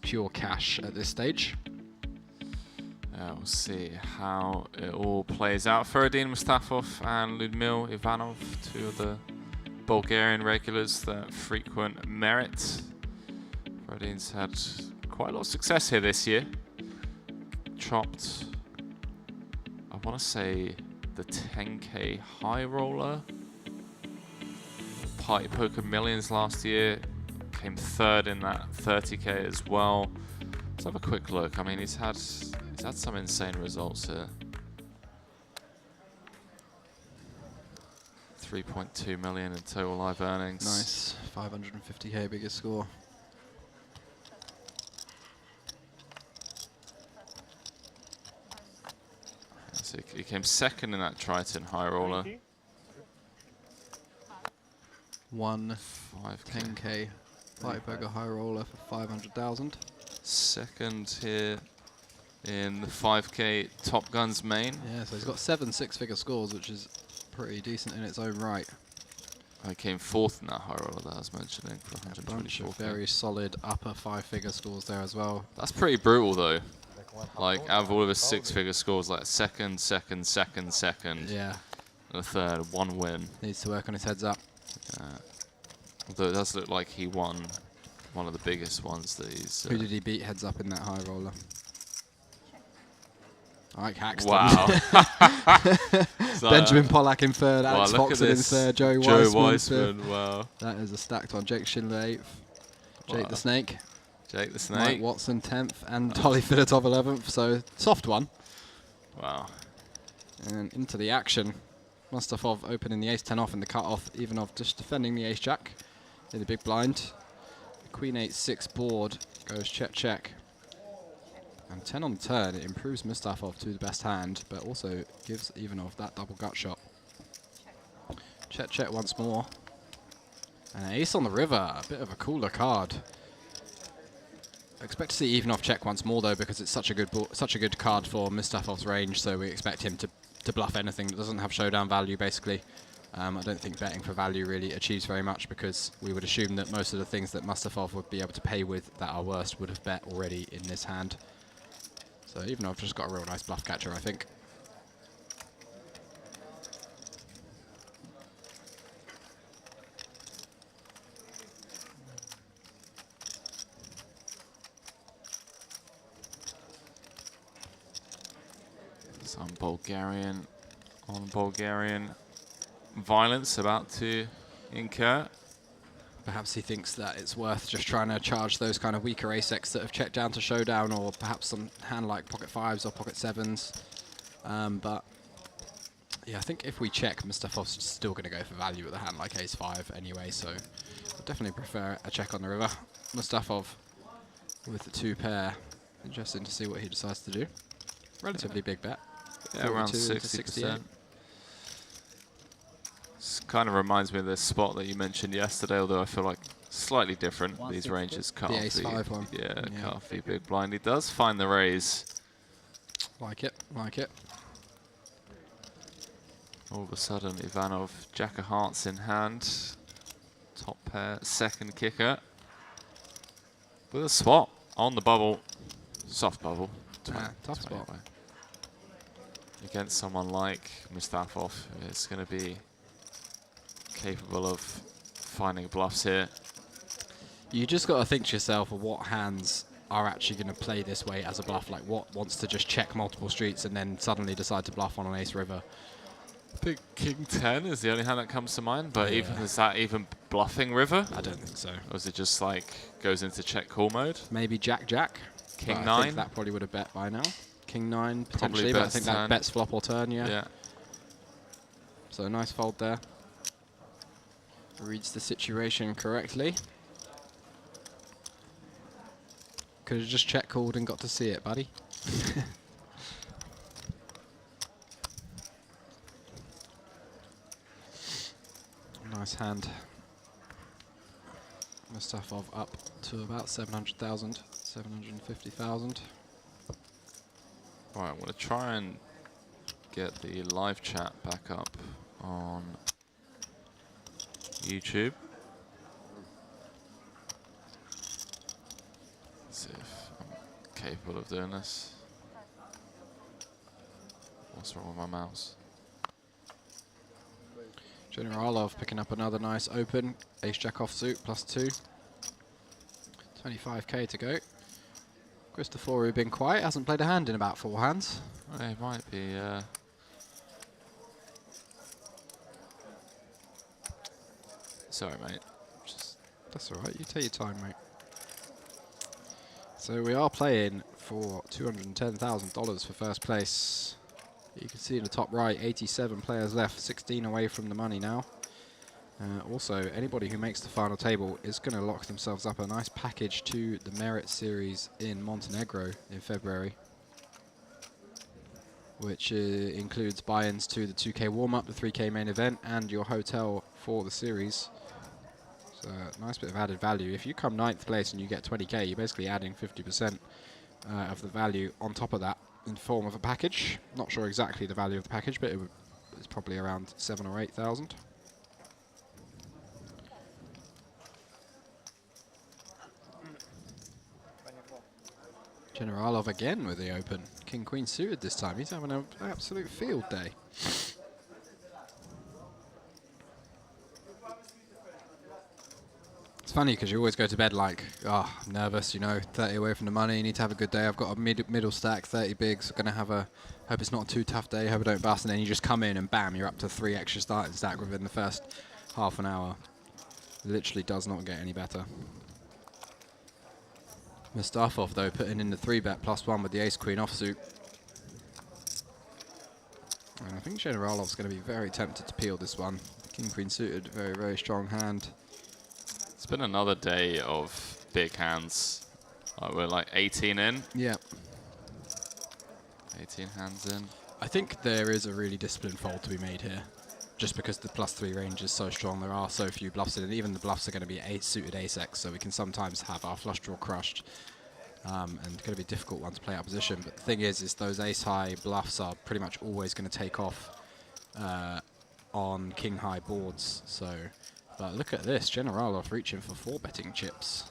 pure cash at this stage. we'll see how it all plays out. Feridin Mustafov and Ludmil Ivanov, two of the Bulgarian regulars that frequent Merit. Feridin's had quite a lot of success here this year. Chopped, I want to say, the 10k high roller. Party Poker Millions last year. Came third in that 30k as well. Let's have a quick look. I mean, he's had some insane results here. 3.2 million in total live earnings. Nice. 550k biggest score. So he came second in that Triton high roller. 10k Party Poker high roller for 500,000. Second here in the 5k Top Guns main. Yeah, so he's got 7 six-figure scores, which is pretty decent in its own right. I came fourth in that high roller that I was mentioning for A bunch 124k. of very solid upper 5-figure scores there as well. That's pretty brutal though. Like out of all of his 6-figure scores, like second, Yeah, and a third, one win. needs to work on his heads up. Although it does look like he won one of the biggest ones that he's... Who did he beat heads up in that high roller? I like Haxton. Wow. So, Benjamin Pollack in third, wow, Alex look at Foxen in this. third, Joey Joe Weissman. Weissman, wow. That is a stacked one. Jake Schindler 8th, Jake Wow. the Snake, Jake the Mike Snake. Watson 10th, and Holly Filatov 11th. So soft one. Wow. And into the action. Mustafov opening the ace-10 off in the cut-off, Ivanov just defending the ace-jack in the big blind. Queen 8-6 board goes check. And 10 on the turn, it improves Mustafov to the best hand, but also gives Ivanov that double gut shot. Check once more. And ace on the river, a bit of a cooler card. I expect to see Ivanov check once more though, because it's such a good card for Mustafov's range, so we expect him to bluff anything that doesn't have showdown value, basically. I don't think betting for value really achieves very much, because we would assume that most of the things that Mustafov would be able to pay with that are worst would have bet already in this hand. So even though I've just got a real nice bluff catcher, I think. Some Bulgarian violence about to incur. Perhaps he thinks that it's worth just trying to charge those kind of weaker ace-X that have checked down to showdown, or perhaps some hand like pocket 5s or pocket 7s. But yeah, I think if we check, Mustafov's still going to go for value with a hand like ace-5 anyway, so I'd definitely prefer a check on the river. Mustafov with the 2 pair. Interesting to see what he decides to do. Relatively big bet. Yeah, around 60%. This kind of reminds me of the spot that you mentioned yesterday, although I feel like slightly different. These ranges cut The off ace-5 one. Yeah, Yeah. cut off the big blind. He does find the raise. Like it, like it. All of a sudden, Ivanov, jack of hearts in hand. Top pair, second kicker. With a swap on the bubble. Soft bubble. Tough spot. Away. Against someone like Mustafov, it's going to be capable of finding bluffs here. You just got to think to yourself of what hands are actually going to play this way as a bluff. Like what wants to just check multiple streets and then suddenly decide to bluff on an ace river. I think King 10 is the only hand that comes to mind, but Yeah. even is that even bluffing river? I don't think so. Or is it just like goes into check call mode? Maybe Jack Jack. King But I 9? think that probably would have bet by now. King 9 Probably potentially, but I bets think turn. that bets flop or turn, yeah. Yeah. So a nice fold there. Reads the situation correctly. Could have just check called and got to see it, buddy. Nice hand. Mustafov up to about 700,000, 750,000. Right, I'm going to try and get the live chat back up on YouTube. Let's see if I'm capable of doing this. What's wrong with my mouse? Generalov picking up another nice open. Ace Jack offsuit +2. 25k to go. Christoforu been quiet, hasn't played a hand in about 4 hands. Well, it might be. Sorry, mate. That's alright, you take your time, mate. So we are playing for $210,000 for first place. You can see in the top right, 87 players left, 16 away from the money now. Also, anybody who makes the final table is going to lock themselves up a nice package to the Merit Series in Montenegro in February, which includes buy-ins to the 2K warm-up, the 3K main event, and your hotel for the series. So, nice bit of added value. If you come 9th place and you get 20k, you're basically adding 50% of the value on top of that in form of a package. Not sure exactly the value of the package, but it's probably around 7,000 or 8,000. Generalov again with the open. King Queen suited this time. He's having an absolute field day. It's funny because you always go to bed like, oh, I'm nervous, you know, 30 away from the money, you need to have a good day. I've got a middle stack, 30 bigs, gonna have a, hope it's not a too tough day, hope I don't bust, and then you just come in and bam, you're up to 3 extra starting stack within the first half an hour. Literally does not get any better. Mustafov though, putting in the 3-bet +1 with the ace-queen offsuit. And I think Generalov's going to be very tempted to peel this one. King-queen suited, very, very strong hand. It's been another day of big hands. We're like 18 in. Yeah. 18 hands in. I think there is a really disciplined fold to be made here. Just because the +3 range is so strong, there are so few bluffs in it. Even the bluffs are going to be suited ace-x, so we can sometimes have our flush draw crushed. And it's going to be a difficult one to play out of position. But the thing is those ace-high bluffs are pretty much always going to take off on king-high boards. So, but look at this, Generalov reaching for 4-betting chips.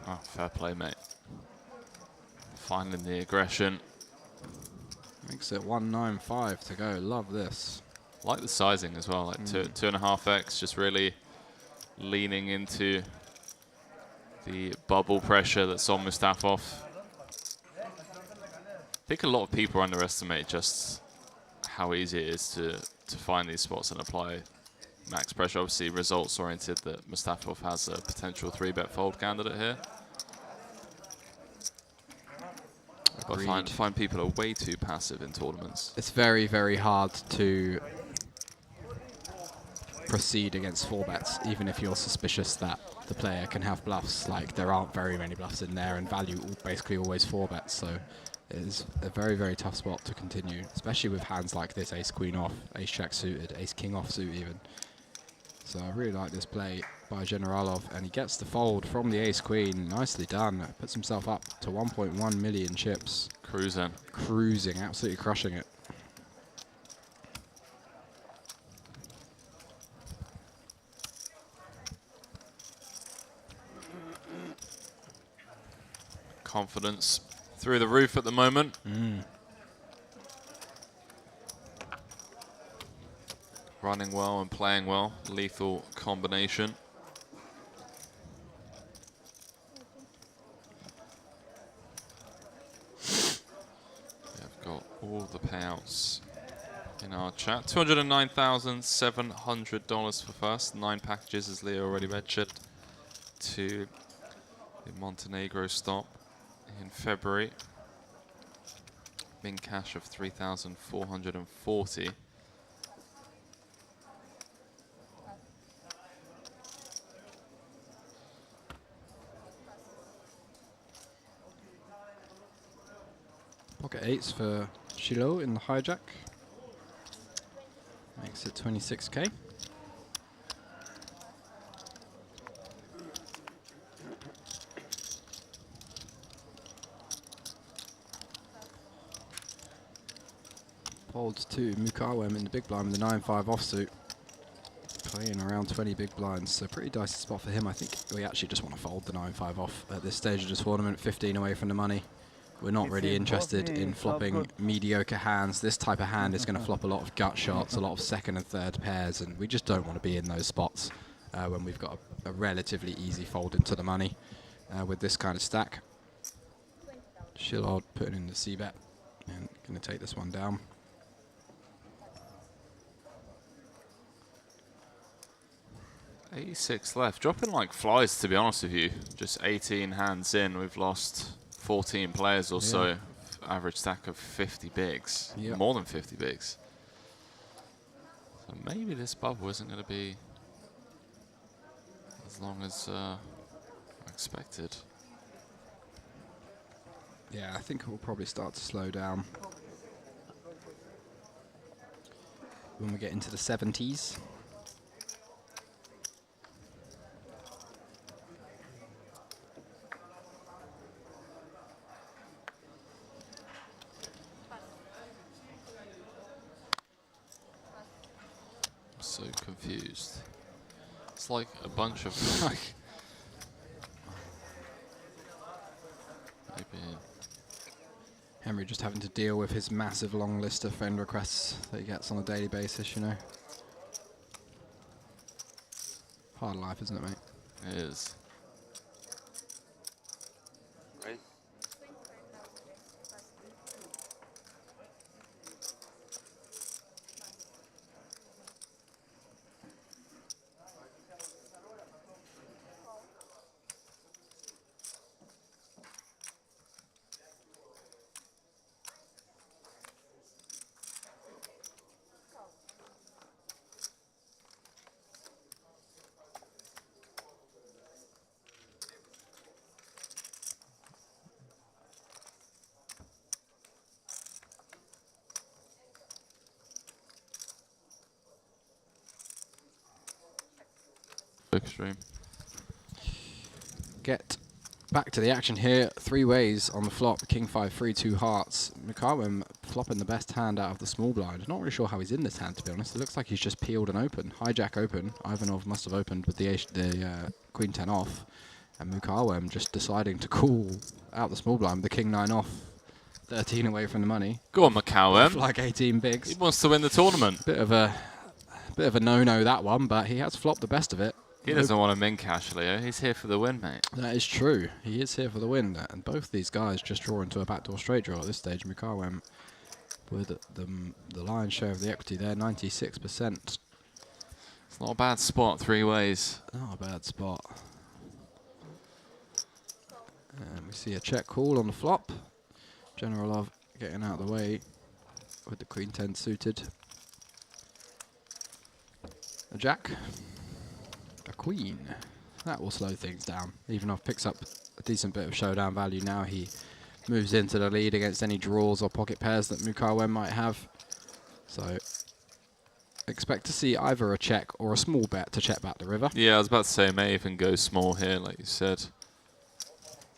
Oh, fair play, mate. Finding the aggression. Makes it 195 to go. Love this. Like the sizing as well, like 2.5x, just really leaning into the bubble pressure that's on Mustafov. I think a lot of people underestimate just how easy it is to find these spots and apply max pressure. Obviously, results oriented that Mustafov has a potential 3-bet fold candidate here. But find people are way too passive in tournaments. It's very, very hard to proceed against 4-bets, even if you're suspicious that the player can have bluffs. Like, there aren't very many bluffs in there, and value basically always 4-bets, so it is a very, very tough spot to continue, especially with hands like this, ace-queen off, ace-jack suited, ace-king off suit even. So I really like this play by Generalov, and he gets the fold from the ace-queen. Nicely done. Puts himself up to 1.1 million chips. Cruising. Cruising, absolutely crushing it. Confidence through the roof at the moment. Running well and playing well. Lethal combination. I've got all the payouts in our chat. $209,700 for first. 9 packages, as Leo already mentioned, to the Montenegro stop in February. Min cash of 3,440. Pocket 8s for Shilo in the hijack. Makes it 26k. Folds to Mukawem in the big blind with the 9-5 offsuit. Playing around 20 big blinds, so pretty dicey spot for him. I think we actually just want to fold the 9-5 off at this stage of the tournament, 15 away from the money. We're not really interested in flopping mediocre hands. This type of hand is going to flop a lot of gut shots, a lot of second and third pairs, and we just don't want to be in those spots when we've got a relatively easy fold into the money with this kind of stack. Shillard putting in the c-bet and going to take this one down. $86 left. Dropping like flies, to be honest with you. Just 18 hands in, we've lost 14 players or so. Average stack of 50 bigs. More than 50 bigs. So maybe this bubble isn't going to be as long as expected. Yeah, I think it will probably start to slow down when we get into the 70s. So confused. It's like a bunch of like maybe Henry just having to deal with his massive long list of friend requests that he gets on a daily basis, you know. Hard life, isn't it, mate? it is. Right? Extreme. Get back to the action here. 3 ways on the flop. King 5, 3, 2 hearts. Mukawem flopping the best hand out of the small blind. Not really sure how he's in this hand, to be honest. It looks like he's just peeled and open. Hijack open. Ivanov must have opened with the Queen 10 off. And Mukawem just deciding to call out the small blind with the King 9 off. 13 away from the money. Go on, Macau. Like 18 bigs. He wants to win the tournament. Bit of a no-no that one, but he has flopped the best of it. He doesn't want to min cash, Leo. He's here for the win, mate. That is true. He is here for the win, and both these guys just draw into a backdoor straight draw at this stage. Mukawem with the lion's share of the equity there, 96%. It's not a bad spot, 3 ways. Not a bad spot. And we see a check call on the flop. Generalov getting out of the way with the Queen 10 suited. A jack. A queen. That will slow things down. Ivanov picks up a decent bit of showdown value now. He moves into the lead against any draws or pocket pairs that Mukawem might have. So expect to see either a check or a small bet to check back the river. Yeah, I was about to say, may even go small here, like you said.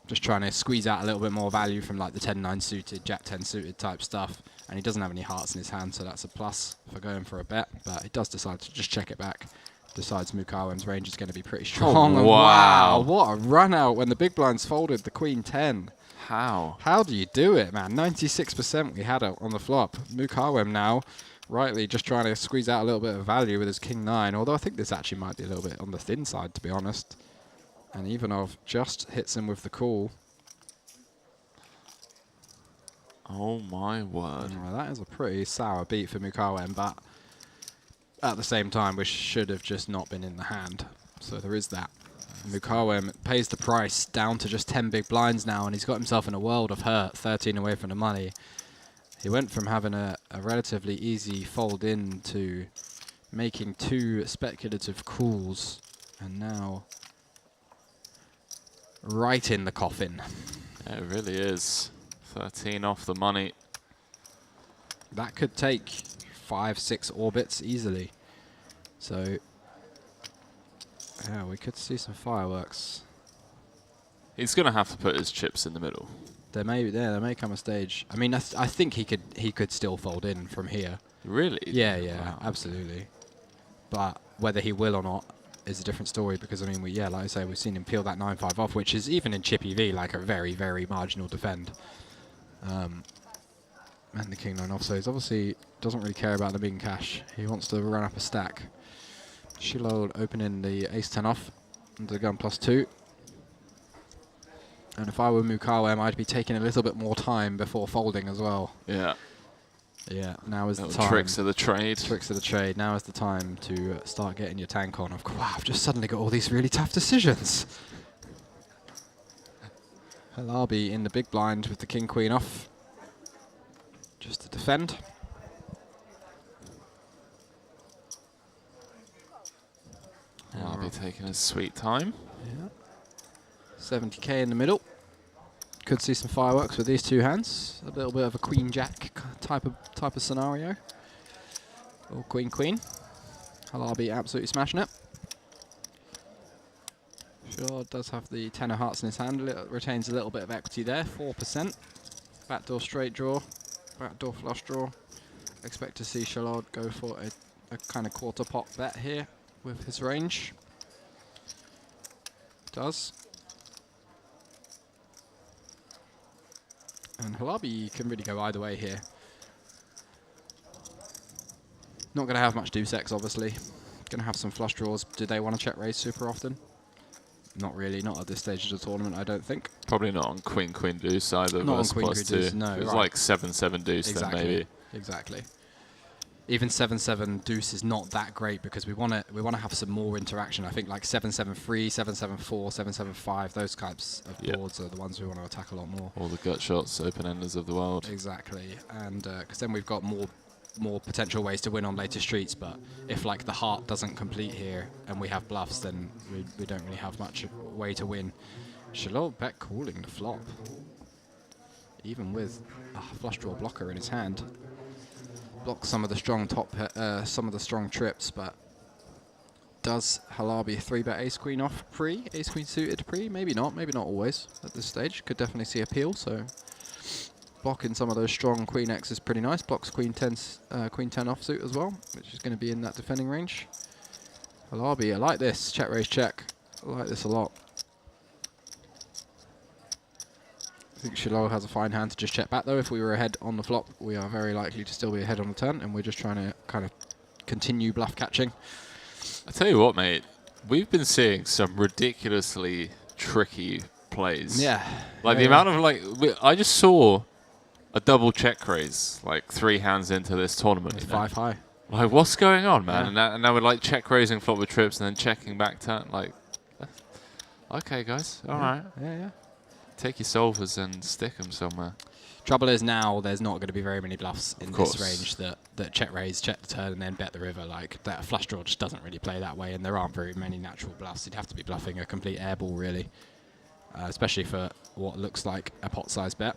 Just trying to squeeze out a little bit more value from like the 10-9 suited, Jack 10 suited type stuff. And he doesn't have any hearts in his hand, so that's a plus for going for a bet. But he does decide to just check it back. Decides Mukawem's range is going to be pretty strong. Oh, And wow. what a run out when the big blind's folded the Queen 10. How? How do you do it, man? 96% we had it on the flop. Mukawem now, rightly just trying to squeeze out a little bit of value with his King 9. Although I think this actually might be a little bit on the thin side, to be honest. And Ivanov just hits him with the call. Oh my word. Well, that is a pretty sour beat for Mukawem, but at the same time, we should have just not been in the hand. So there is that. Mukawem pays the price down to just 10 big blinds now, and he's got himself in a world of hurt, 13 away from the money. He went from having a relatively easy fold in to making 2 speculative calls, and now right in the coffin. Yeah, it really is. 13 off the money. That could take 5-6 orbits easily. So yeah, we could see some fireworks. He's going to have to put his chips in the middle. There may come a stage. I mean, I think he could still fold in from here. Really? Yeah, Wow. absolutely. But whether he will or not is a different story, because I mean, like I say, we've seen him peel that 9-5 off, which is even in chippy V like a very, very marginal defend. And the King 9 off, so he's obviously doesn't really care about the big cash. He wants to run up a stack. Shilol opening the Ace 10 off into the gun +2. And if I were Mukawem, I'd be taking a little bit more time before folding as well. Yeah. Yeah, now is the Little time. tricks of the trade. Tricks of the trade. Now is the time to start getting your tank on. Wow, I've just suddenly got all these really tough decisions. Halabi in the big blind with the King Queen off. Just to defend. I'll be taking his sweet time. Yeah. 70k in the middle. Could see some fireworks with these 2 hands. A little bit of a Queen Jack type of scenario. Or Queen Queen. Halabi absolutely smashing it. Sure does have the 10 of hearts in his hand. Retains a little bit of equity there. 4%. Backdoor straight draw. Backdoor flush draw. Expect to see Shalod go for a kind of quarter pot bet here with his range. Does. And Halabi can really go either way here. Not going to have much deuce X, obviously. Going to have some flush draws. Do they want to check raise super often? Not really. Not at this stage of the tournament, I don't think. Probably not on Queen Queen Deuce either. Not on versus Queen Queen +2. Deuce, no. It was Right. like 7-7 Deuce then maybe. Exactly. Even 7-7 deuce is not that great because we want to have some more interaction. I think like 7-7-3, 7-7-4, 7-7-5, those types of boards are the ones we want to attack a lot more. All the gut shots, open enders of the world. Exactly, and because then we've got more potential ways to win on later streets. But if like the heart doesn't complete here and we have bluffs, then we don't really have much way to win. Shalot bet calling the flop, even with a flush draw blocker in his hand. Blocks some of the strong some of the strong trips, but does Halabi 3-bet ace queen off pre, ace queen suited pre? Maybe not always at this stage. Could definitely see appeal. So blocking some of those strong queen X is pretty nice. Blocks queen 10 offsuit as well, which is going to be in that defending range. Halabi, I like this. Check raise check. I like this a lot. I think Shilol has a fine hand to just check back though. If we were ahead on the flop, we are very likely to still be ahead on the turn, and we're just trying to kind of continue bluff catching. I tell you what, mate, we've been seeing some ridiculously tricky plays. Yeah. Like the amount of I just saw a double check raise like 3 hands into this tournament. It's 5 high. Like, what's going on, man? Yeah. And now we're like check raising flop with trips and then checking back turn. Like, okay, guys, all right. Yeah. Take your solvers and stick them somewhere. Trouble is now there's not going to be very many bluffs in course. this range that check raise, check the turn, and then bet the river. Like that flush draw just doesn't really play that way, and there aren't very many natural bluffs. You'd have to be bluffing a complete airball really, especially for what looks like a pot size bet.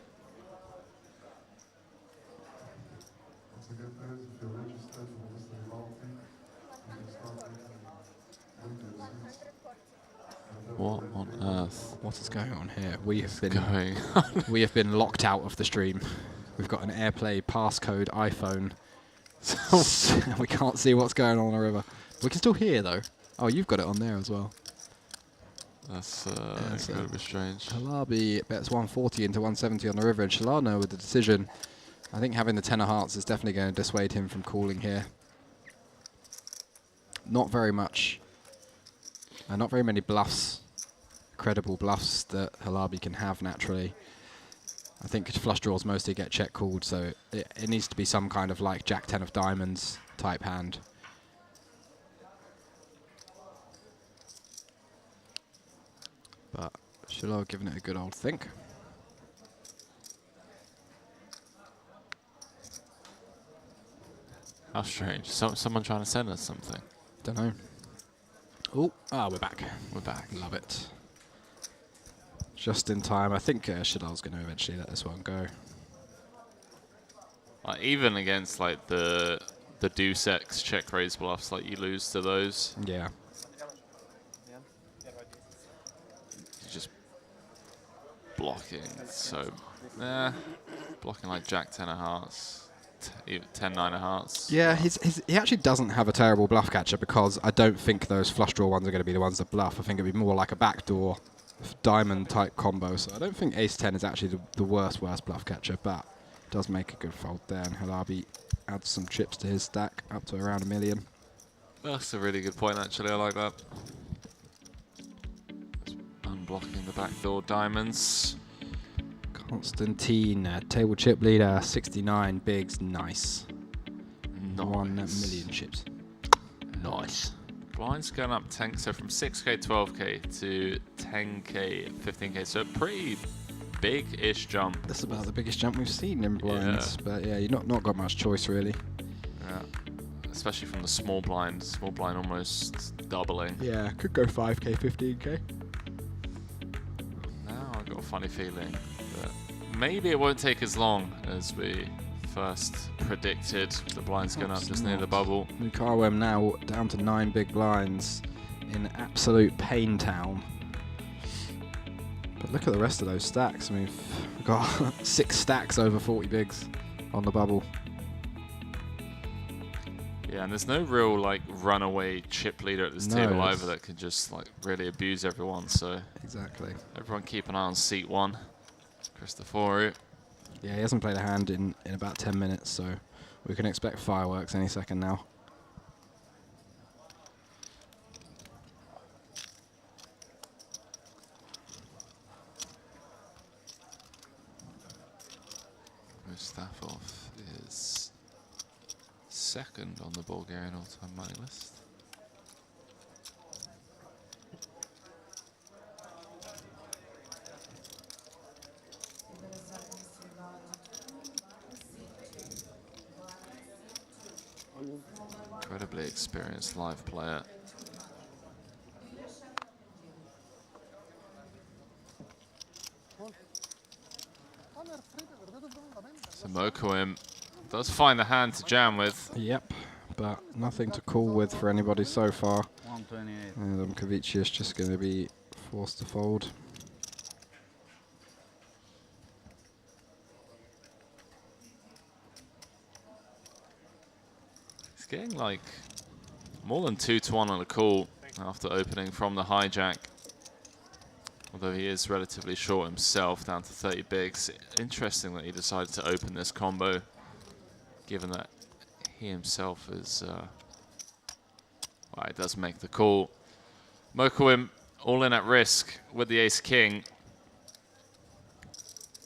What on earth What is going on here? We have been going? we have been locked out of the stream. We've got an AirPlay passcode iPhone. We can't see what's going on the river. We can still hear though. Oh, you've got it on there as well. That's incredibly strange. Halabi bets 140 into 170 on the river, and Shalano with the decision. I think having the 10 of hearts is definitely going to dissuade him from calling here. Not very much. Not very many bluffs, credible bluffs that Halabi can have naturally. I think flush draws mostly get check called, so it needs to be some kind of like Jack 10 of diamonds type hand. But Shilo giving it a good old think. How strange. Someone trying to send us something. Don't know. Oh, we're back. We're back. Love it. Just in time. I think Shadal's going to eventually let this one go. Even against like the deuce X check raise bluffs, like you lose to those. Yeah. You're just blocking. So, blocking like Jack 10 of hearts. 10 9 of hearts. Yeah, he actually doesn't have a terrible bluff catcher, because I don't think those flush draw ones are going to be the ones that bluff. I think it'd be more like a backdoor diamond type combo. So I don't think ace 10 is actually the worst bluff catcher, but does make a good fold there. And Halabi adds some chips to his stack up to around $1 million. That's a really good point, actually. I like that. Just unblocking the backdoor diamonds. Constantine, table chip leader, 69 bigs, nice. 1 million chips. Nice. Blinds going up 10, so from 6k, 12k to 10k, 15k. So a pretty big-ish jump. That's about the biggest jump we've seen in blinds. Yeah. But yeah, you've not got much choice really. Yeah. Especially from the small blind. Small blind almost doubling. Yeah, could go 5k, 15k. Now I've got a funny feeling that maybe it won't take as long as we first predicted. The blinds going up just near the bubble. Mukarwem now down to 9 big blinds in absolute pain town. But look at the rest of those stacks. I mean, we've got 6 stacks over 40 bigs on the bubble. Yeah, and there's no real like runaway chip leader at this table either that can just like really abuse everyone. So exactly. Everyone keep an eye on seat 1. Christophoru. Yeah, he hasn't played a hand in about 10 minutes, so we can expect fireworks any second now. Mustafov is second on the Bulgarian all-time money list. Incredibly experienced live player. So Mokoim does find a hand to jam with. Yep, but nothing to call with for anybody so far. 128. And Kavici is just going to be forced to fold. He's getting like more than 2-1 on a call after opening from the hijack. Although he is relatively short himself, down to 30 bigs. Interesting that he decided to open this combo, given that he himself is... well, it does make the call. Mokoim all in at risk with the ace-king.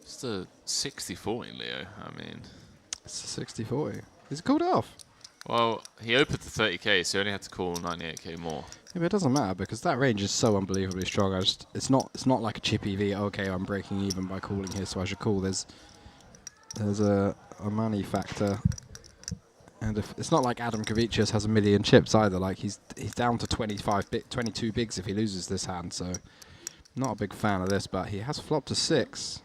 Just a 60-40, Leo, I mean. It's a 60-40. Is it called off? Well, he opened to 30k, so he only had to call 98k more. Yeah, but it doesn't matter because that range is so unbelievably strong. It's not like a chip EV. Okay, I'm breaking even by calling here, so I should call. There's a money factor, and if, it's not like Adam Kavicius has a million chips either. Like he's down to 22 bigs if he loses this hand. So not a big fan of this, but he has flopped to 6.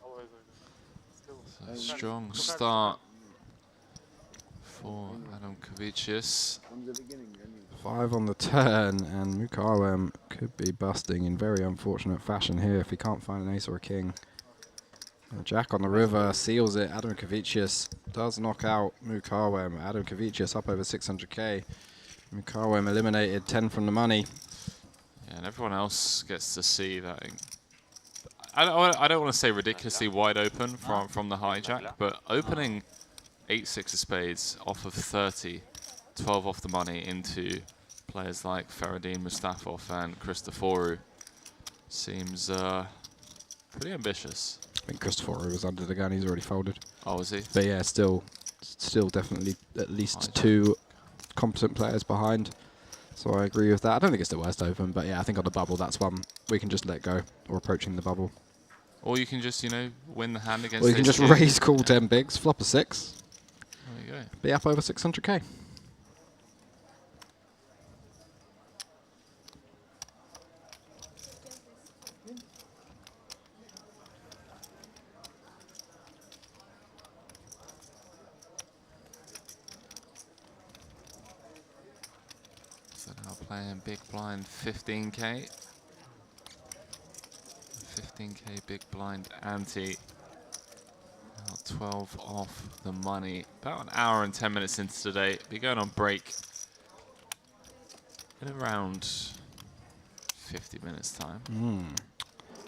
So a strong start for Adam Kavicius. 5 on the turn, and Mukawem could be busting in very unfortunate fashion here if he can't find an ace or a king. Jack on the river seals it. Adam Kavicius does knock out Mukawem. Adam Kavicius up over 600k. Mukawem eliminated 10 from the money. Yeah, and everyone else gets to see that. I don't want to say ridiculously wide open from the hijack, but opening 8-6 of spades off of 30, 12 off the money into players like Faradin Mustafov and Christoforou seems pretty ambitious. I think Christoforou was under the gun. He's already folded. Oh, was he? But yeah, still definitely at least 2 competent players behind. So I agree with that. I don't think it's the worst open, but yeah, I think on the bubble, that's one we can just let go, or approaching the bubble. Or you can just, win the hand against. Or you can just raise, call 10 bigs, flop a 6. There you go. Be up over 600k. So now playing big blind 15k. 15k big blind ante. Now 12 off the money. About an hour and 10 minutes into today. Be going on break in around 50 minutes time.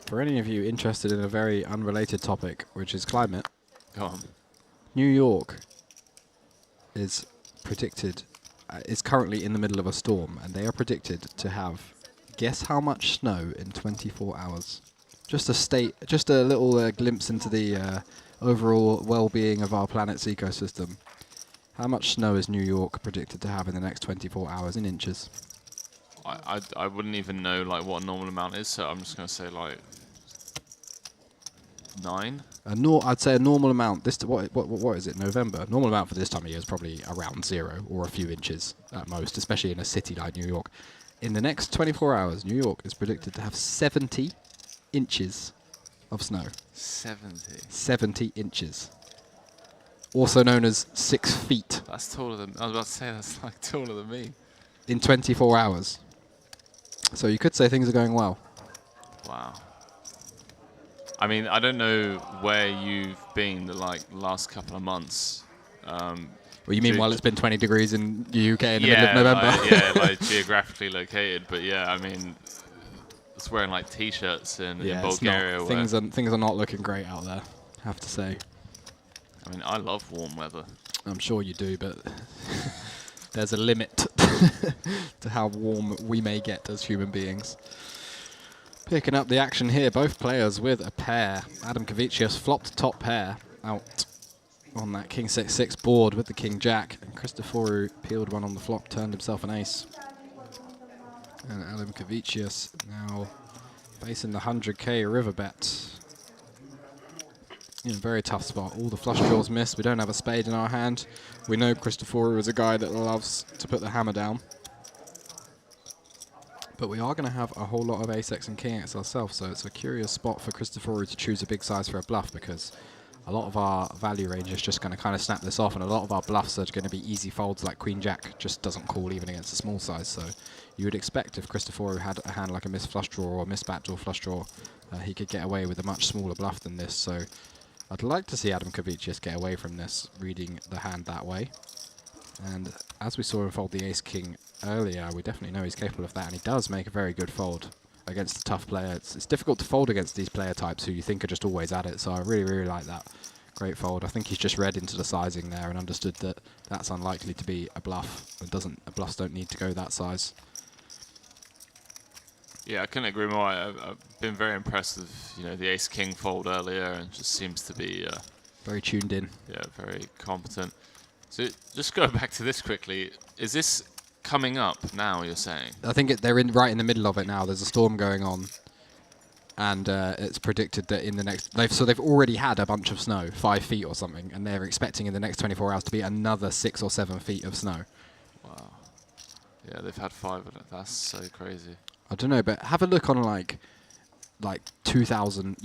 For any of you interested in a very unrelated topic, which is climate, Go on. New York is predicted, is currently in the middle of a storm, and they are predicted to have, guess how much snow in 24 hours? Just a little glimpse into the overall well-being of our planet's ecosystem. How much snow is New York predicted to have in the next 24 hours in inches? I wouldn't even know what a normal amount is, so I'm just going to say 9. I'd say a normal amount. What is it? November. Normal amount for this time of year is probably around 0 or a few inches at most, especially in a city like New York. In the next 24 hours, New York is predicted to have 70 inches of snow. 70. 70 inches. Also known as 6 feet. That's taller than. I was about to say that's taller than me. In 24 hours. So you could say things are going well. Wow. I mean, I don't know where you've been the last couple of months. Well, you mean while it's been 20 degrees in the UK in the middle of November? Geographically located. But yeah, I mean, it's wearing t-shirts in Bulgaria. Things are not looking great out there, I have to say. I mean, I love warm weather. I'm sure you do, but there's a limit to how warm we may get as human beings. Picking up the action here, both players with a pair. Adam Kavicius flopped top pair out on that King 6-6 board with the King Jack, and Christoforou peeled one on the flop, turned himself an ace. And Adam Kavicius now facing the 100k river bet. In a very tough spot. All the flush draws missed. We don't have a spade in our hand. We know Christoforou is a guy that loves to put the hammer down. But we are going to have a whole lot of ace-x and king-x ourselves, so it's a curious spot for Christoforou to choose a big size for a bluff, because a lot of our value range is just going to kind of snap this off, and a lot of our bluffs are going to be easy folds, like Queen-Jack just doesn't call even against a small size. So you would expect if Christoforou had a hand like a missed flush draw or a missed backdoor flush draw, he could get away with a much smaller bluff than this. So I'd like to see Adam Kavicius get away from this, reading the hand that way. And as we saw him fold the ace-king earlier, we definitely know he's capable of that, and he does make a very good fold against a tough player. It's difficult to fold against these player types who you think are just always at it, so I really, really like that. Great fold. I think he's just read into the sizing there and understood that that's unlikely to be a bluff. Bluffs don't need to go that size. Yeah, I couldn't agree more. I've been very impressed with the ace-king fold earlier, and just seems to be very tuned in. Yeah, very competent. So just go back to this quickly. Is this coming up now, you're saying? I think they're right in the middle of it now. There's a storm going on, and it's predicted that in the next... They've already had a bunch of snow, 5 feet or something, and they're expecting in the next 24 hours to be another 6 or 7 feet of snow. Wow. Yeah, they've had 5 of it. That's so crazy. I don't know, but have a look on year 2000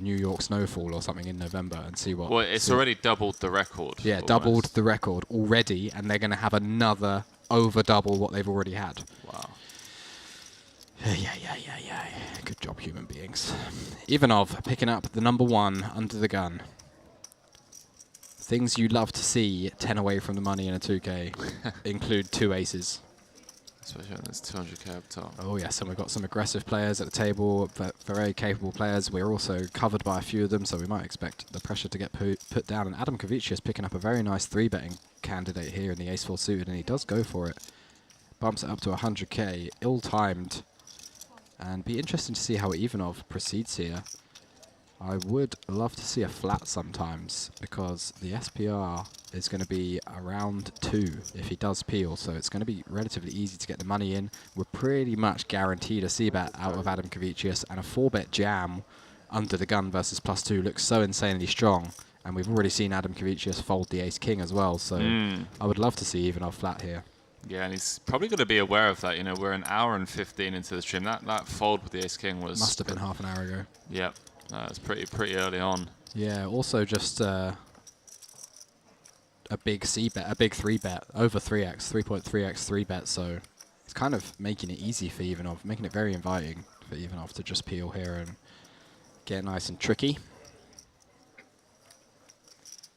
New York snowfall or something in November and see what... Well, it's already doubled the record. Yeah, almost. Doubled the record already, and they're going to have another over double what they've already had. Wow. Yeah. Good job, human beings. Ivanov picking up the number 1 under the gun. Things you love to see 10 away from the money in a 2K include 2 aces. Especially when there's 200k up top. Oh yes, and we've got some aggressive players at the table, very capable players. We're also covered by a few of them, so we might expect the pressure to get put down. And Adam Kavicius picking up a very nice 3-betting candidate here in the ace-4 suited, and he does go for it. Bumps it up to 100k, ill-timed. And be interesting to see how Ivanov proceeds here. I would love to see a flat sometimes, because the SPR is going to be around 2 if he does peel, so it's going to be relatively easy to get the money in. We're pretty much guaranteed a c-bet out of Adam Kavicius, and a 4-bet jam under the gun versus +2 looks so insanely strong, and we've already seen Adam Kavicius fold the ace-king as well, so I would love to see Ivanov flat here. Yeah, and he's probably going to be aware of that. You know, we're an hour and 15 into the stream. That fold with the ace-king was... Must have been half an hour ago. Yeah. It's pretty early on. Yeah, also just a big c-bet, a big 3-bet, over 3x, 3.3x 3-bet, so it's kind of making it easy for Ivanov, making it very inviting for Ivanov to just peel here and get nice and tricky.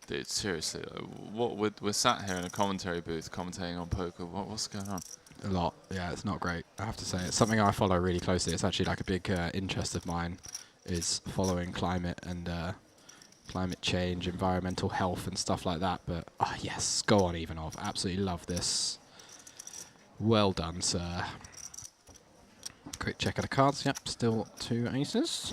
Dude, seriously, we're sat here in a commentary booth commentating on poker. What's going on? A lot, yeah, it's not great, I have to say. It's something I follow really closely. It's actually like a big interest of mine, is following climate and climate change, environmental health and stuff like that. But yes, go on Ivanov, absolutely love this. Well done, sir. Quick check of the cards. Yep, still 2 aces.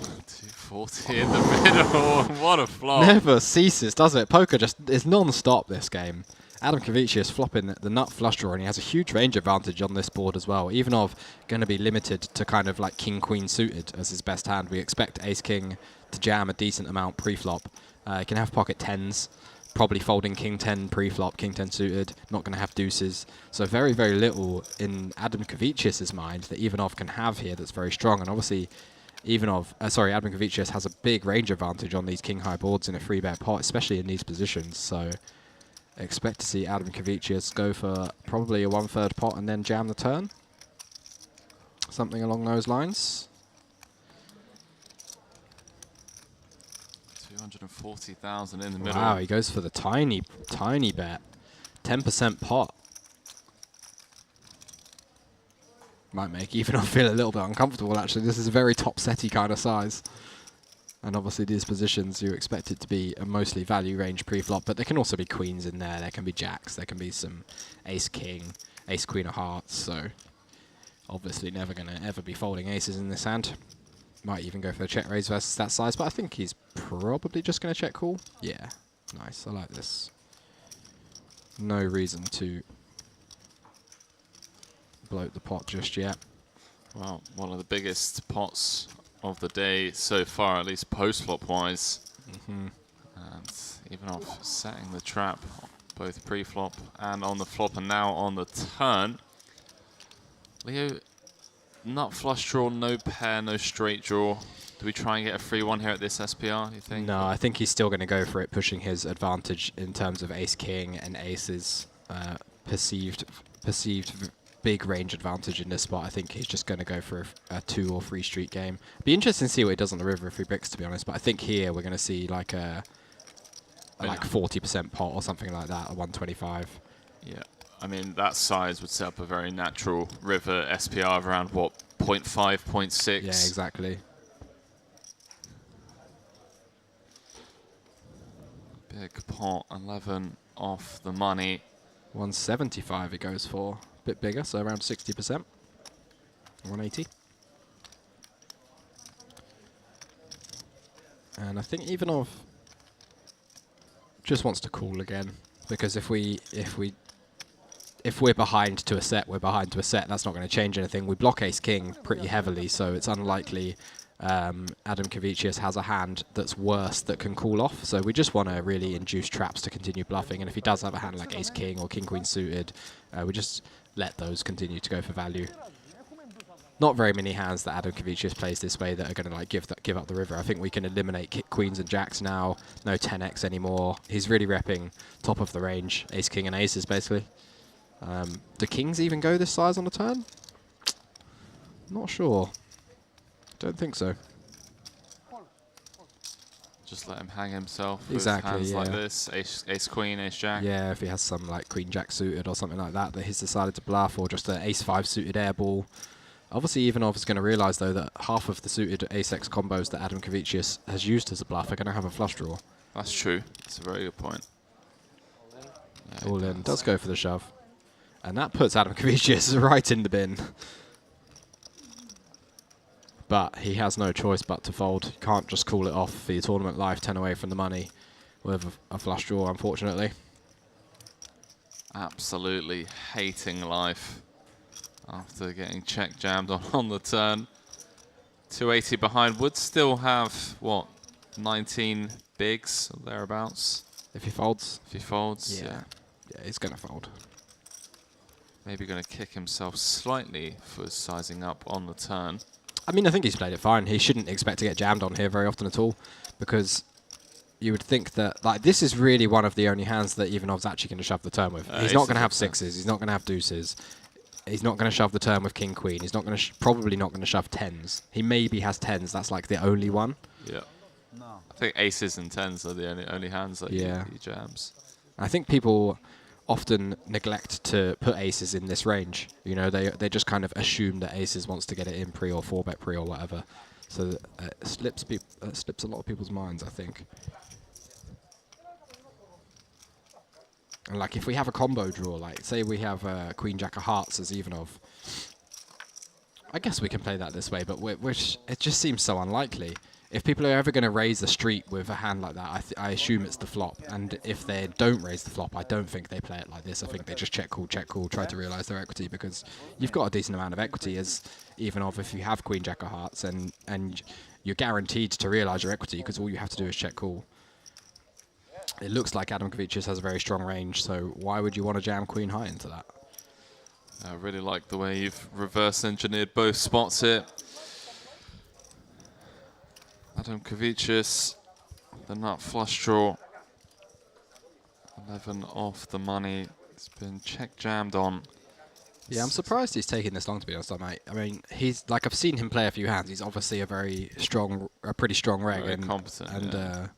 240 in the middle. What a flop. Never ceases, does it? Poker just is non-stop this game. Adam Kavicius flopping the nut flush draw, and he has a huge range advantage on this board as well. Ivanov going to be limited to kind of like king-queen suited as his best hand. We expect ace-king to jam a decent amount pre-flop. He can have pocket 10s, probably folding king-10 pre-flop, king-10 suited, not going to have deuces. So very, very little in Adam Kavicius' mind that Ivanov can have here that's very strong. And obviously Adam Kavicius has a big range advantage on these king-high boards in a 3-bet pot, especially in these positions. So expect to see Adam Kavicius go for probably a 1/3 pot and then jam the turn. Something along those lines. 240,000 in the middle. Wow, he goes for the tiny bet. 10% pot. Might make Ivanov feel a little bit uncomfortable, actually. This is a very top-setty kind of size. And obviously these positions, you expect it to be a mostly value range pre-flop, but there can also be queens in there, there can be jacks, there can be some ace-king, ace-queen of hearts, so obviously never going to ever be folding aces in this hand. Might even go for a check raise versus that size, but I think he's probably just going to check call. Yeah, nice, I like this. No reason to bloat the pot just yet. Well, one of the biggest pots of the day so far, at least post-flop wise. And Ivanov setting the trap, both pre-flop and on the flop, and now on the turn. Leo, nut flush draw, no pair, no straight draw. Do we try and get a free one here at this SPR, you think? No, I think he's still going to go for it, pushing his advantage in terms of ace-king and aces. Perceived big range advantage in this spot. I think he's just going to go for a 2 or 3 street game. Be interesting to see what he does on the river if he bricks, to be honest. But I think here we're going to see like a like 40% pot or something like that, a 125. Yeah, I mean that size would set up a very natural river SPR of around what, 0.5, 0.6. Yeah, exactly. Big pot, 11 off the money. 175 it goes for. Bit bigger, so around 60%. 180. And I think Ivanov just wants to call again, because if we're behind to a set, we're behind to a set. That's not going to change anything. We block ace-king pretty heavily, so it's unlikely Adam Kavicius has a hand that's worse that can call off. So we just want to really induce traps to continue bluffing. And if he does have a hand like ace-king or king-queen suited, we just let those continue to go for value. Not very many hands that Adam Kavicius plays this way that are going to like give up the river. I think we can eliminate queens and jacks now. No 10x anymore. He's really repping top of the range, ace-king and aces basically. Do kings even go this size on a turn? Not sure. Don't think so. Just let him hang himself Exactly, with hands like yeah. this. Ace queen, ace jack. Yeah, if he has some like queen jack suited or something like that he's decided to bluff, or just an ace 5 suited air ball. Obviously, Ivanov is going to realise though that half of the suited ace-x combos that Adam Kavicius has used as a bluff are going to have a flush draw. That's true. That's a very good point. Yeah, All in, does go for the shove. And that puts Adam Kavicius right in the bin. But he has no choice but to fold. Can't just call it off for your tournament life, 10 away from the money with a flush draw, unfortunately. Absolutely hating life after getting check jammed on the turn. 280 behind, would still have, what, 19 bigs or thereabouts? If he folds? If he folds, Yeah, he's going to fold. Maybe going to kick himself slightly for sizing up on the turn. I mean, I think he's played it fine. He shouldn't expect to get jammed on here very often at all, because you would think that, like, this is really one of the only hands that Ivanov's actually going to shove the turn with. He's not going to have sixes. He's not going to have deuces. He's not going to shove the turn with king queen. He's not going to probably not going to shove tens. He maybe has tens. That's like the only one. Yeah. No. I think aces and tens are the only hands that he jams. I think people often neglect to put aces in this range. You know, they just kind of assume that aces wants to get it in pre or 4-bet pre or whatever. So it slips a lot of people's minds, I think. And like if we have a combo draw, like say we have Queen Jack of Hearts as Ivanov, I guess we can play that this way, but which it just seems so unlikely. If people are ever going to raise the street with a hand like that, I assume it's the flop. And if they don't raise the flop, I don't think they play it like this. I think they just check call, try to realise their equity, because you've got a decent amount of equity as Ivanov if you have Queen Jack of Hearts, and you're guaranteed to realise your equity because all you have to do is check call. It looks like Adam Kavicius has a very strong range, so why would you want to jam Queen High into that? I really like the way you've reverse engineered both spots here. Adam Kavicius, the nut flush draw. 11 off the money. It's been check jammed on. Yeah, I'm surprised he's taking this long, to be honest, mate. I mean, he's like, I've seen him play a few hands. He's obviously a pretty strong reg, Very and competent, and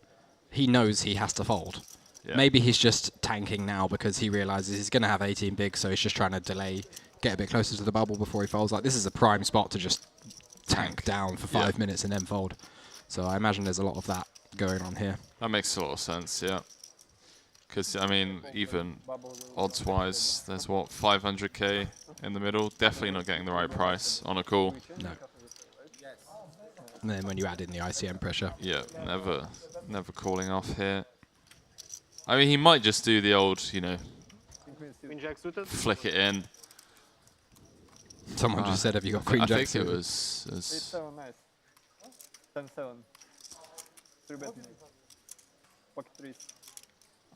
he knows he has to fold. Yeah. Maybe he's just tanking now because he realizes he's going to have 18 bigs, so he's just trying to delay, get a bit closer to the bubble before he folds. Like, this is a prime spot to just tank down for 5 minutes and then fold. So I imagine there's a lot of that going on here. That makes a lot of sense, yeah. Because, I mean, even odds-wise, there's what, 500k in the middle? Definitely not getting the right price on a call. No. And then when you add in the ICM pressure. Yeah, never calling off here. I mean, he might just do the old, you know, flick it in. Someone just said, have you got Queen Jack? I think it was... 8-7, nice. 10-7. 3-bet me. Pocket threes.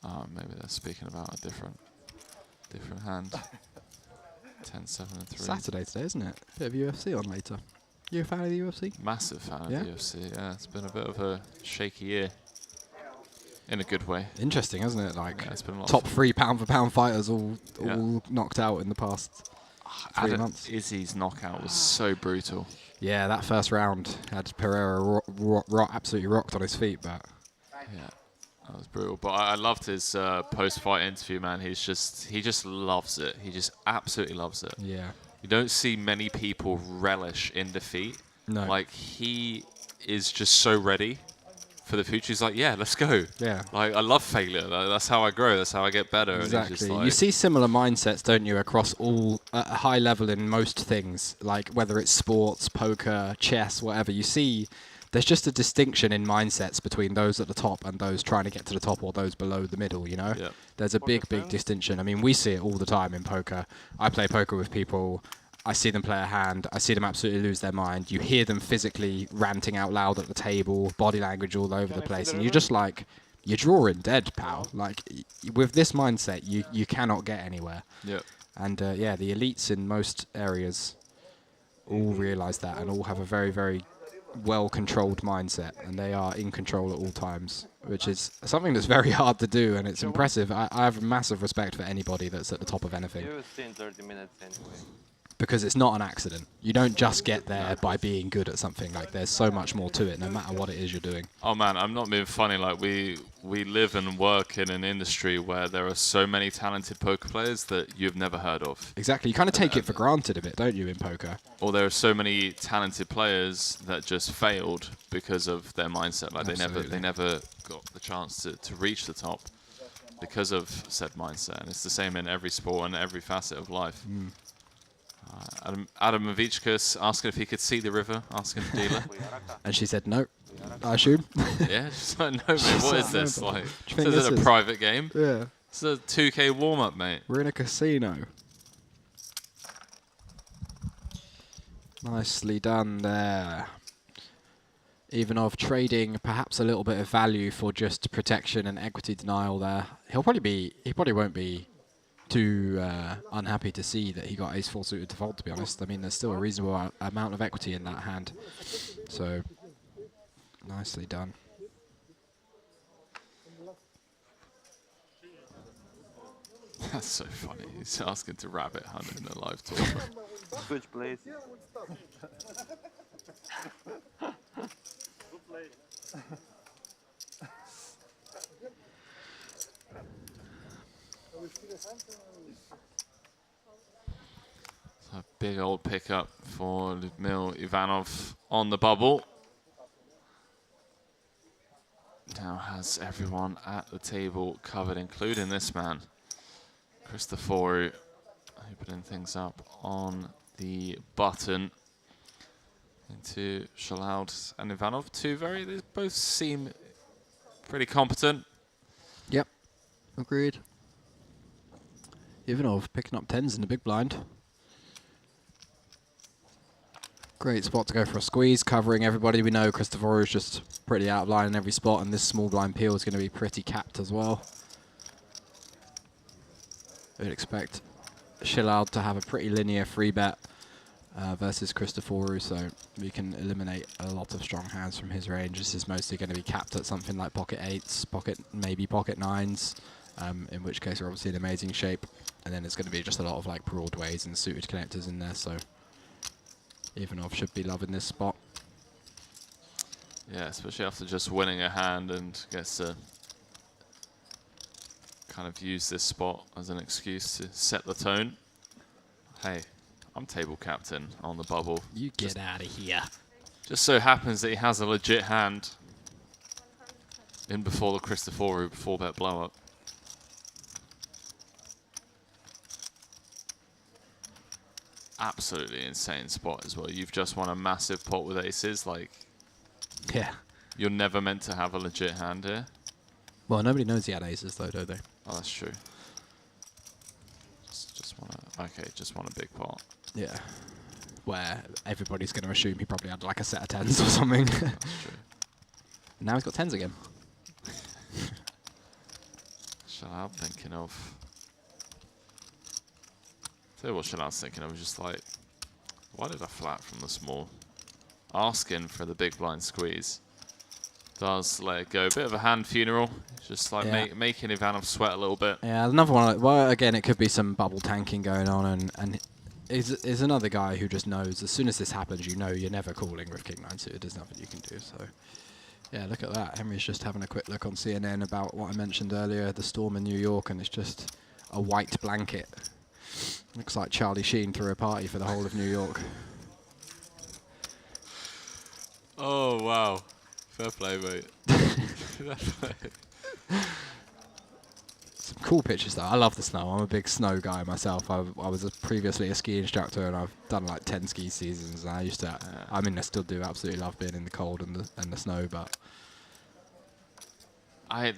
Oh, maybe they're speaking about a different hand. 10-7 and 3. Saturday today, isn't it? Bit of UFC on later. You a fan of the UFC? Massive fan of the UFC, yeah. It's been a bit of a shaky year. In a good way. Interesting, isn't it? Like, yeah, it's been a lot top 3 pound-for-pound fighters all knocked out in the past 3 months. Izzy's knockout was so brutal. Yeah, that first round had Pereira absolutely rocked on his feet, but... Yeah, that was brutal. But I loved his post-fight interview, man. He just loves it. He just absolutely loves it. Yeah. You don't see many people relish in defeat. No. Like, he is just so ready for the future. He's like, yeah, let's go. Yeah. Like, I love failure. That's how I grow. That's how I get better. Exactly. And he's just like, you see similar mindsets, don't you, across all at a high level in most things, like whether it's sports, poker, chess, whatever. You see there's just a distinction in mindsets between those at the top and those trying to get to the top, or those below the middle, you know? Yeah. There's a big distinction. I mean, we see it all the time in poker. I play poker with people. I see them play a hand. I see them absolutely lose their mind. You hear them physically ranting out loud at the table, body language all over the place, and you're just like, you're drawing dead, pal. Like, with this mindset, you cannot get anywhere. Yeah. And the elites in most areas all realise that and all have a very, very well-controlled mindset, and they are in control at all times, which is something that's very hard to do, and it's impressive. I have massive respect for anybody that's at the top of anything, You've seen 30 minutes anyway. because it's not an accident. You don't just get there by being good at something. Like, there's so much more to it, no matter what it is you're doing. Oh man, I'm not being funny. Like we live and work in an industry where there are so many talented poker players that you've never heard of. Exactly. You kind of take it for granted a bit, don't you, in poker? Or there are so many talented players that just failed because of their mindset. Like they never got the chance to reach the top because of said mindset. And it's the same in every sport and every facet of life. Adam Mavichkas asking if he could see the river, asking the dealer. And she said no, I assume. Yeah, she's like, no, mate, what is this? Like, Do you think is this it a is? private game? Yeah. It's a 2K warm-up, mate. We're in a casino. Nicely done there. Ivanov trading perhaps a little bit of value for just protection and equity denial there. He probably won't be too unhappy to see that he got ace-4 suited default, to be honest. I mean, there's still a reasonable amount of equity in that hand. So, nicely done. That's so funny. He's asking to rabbit hunt in a live tournament. Switch place. A big old pickup for Lyudmil Ivanov on the bubble. Now has everyone at the table covered, including this man, Christoforou, opening things up on the button into Shalaud and Ivanov. They both seem pretty competent. Yep, agreed. Ivanov picking up 10s in the big blind. Great spot to go for a squeeze, covering everybody. We know Christoforou is just pretty out of line in every spot, and this small blind peel is going to be pretty capped as well. We'd expect Shalaud to have a pretty linear free bet versus Christoforou, so we can eliminate a lot of strong hands from his range. This is mostly going to be capped at something like pocket 8s, maybe pocket 9s, in which case we're obviously in amazing shape. And then it's going to be just a lot of like broadways and suited connectors in there, so Ivanov should be loving this spot. Yeah, especially after just winning a hand and gets to kind of use this spot as an excuse to set the tone. Hey, I'm table captain on the bubble. You get out of here. Just so happens that he has a legit hand in before the Christoforou 4-bet blow up. Absolutely insane spot as well. You've just won a massive pot with aces. Like, Yeah. you're never meant to have a legit hand here. Well, nobody knows he had aces though, do they? Oh, that's true. Just want a big pot. Yeah. Where everybody's going to assume he probably had like a set of 10s or something. That's true. Now he's got 10s again. Shalaud thinking of. Tell you what Shalaud's thinking of, just like, why did I flat from the small? Asking for the big blind squeeze. Does let it go. A bit of a hand funeral. Just like making Ivanov sweat a little bit. Yeah, another one. Well, again, it could be some bubble tanking going on, and is another guy who just knows as soon as this happens, you know you're never calling with King 9 suited. There's nothing you can do. So, yeah, look at that. Henry's just having a quick look on CNN about what I mentioned earlier, the storm in New York, and it's just a white blanket. Looks like Charlie Sheen threw a party for the whole of New York. Oh, wow. Fair play, mate. Fair play. Some cool pictures though. I love the snow. I'm a big snow guy myself. I was previously a ski instructor, and I've done like 10 ski seasons. And I used to. I mean, I still do absolutely love being in the cold and the snow, but.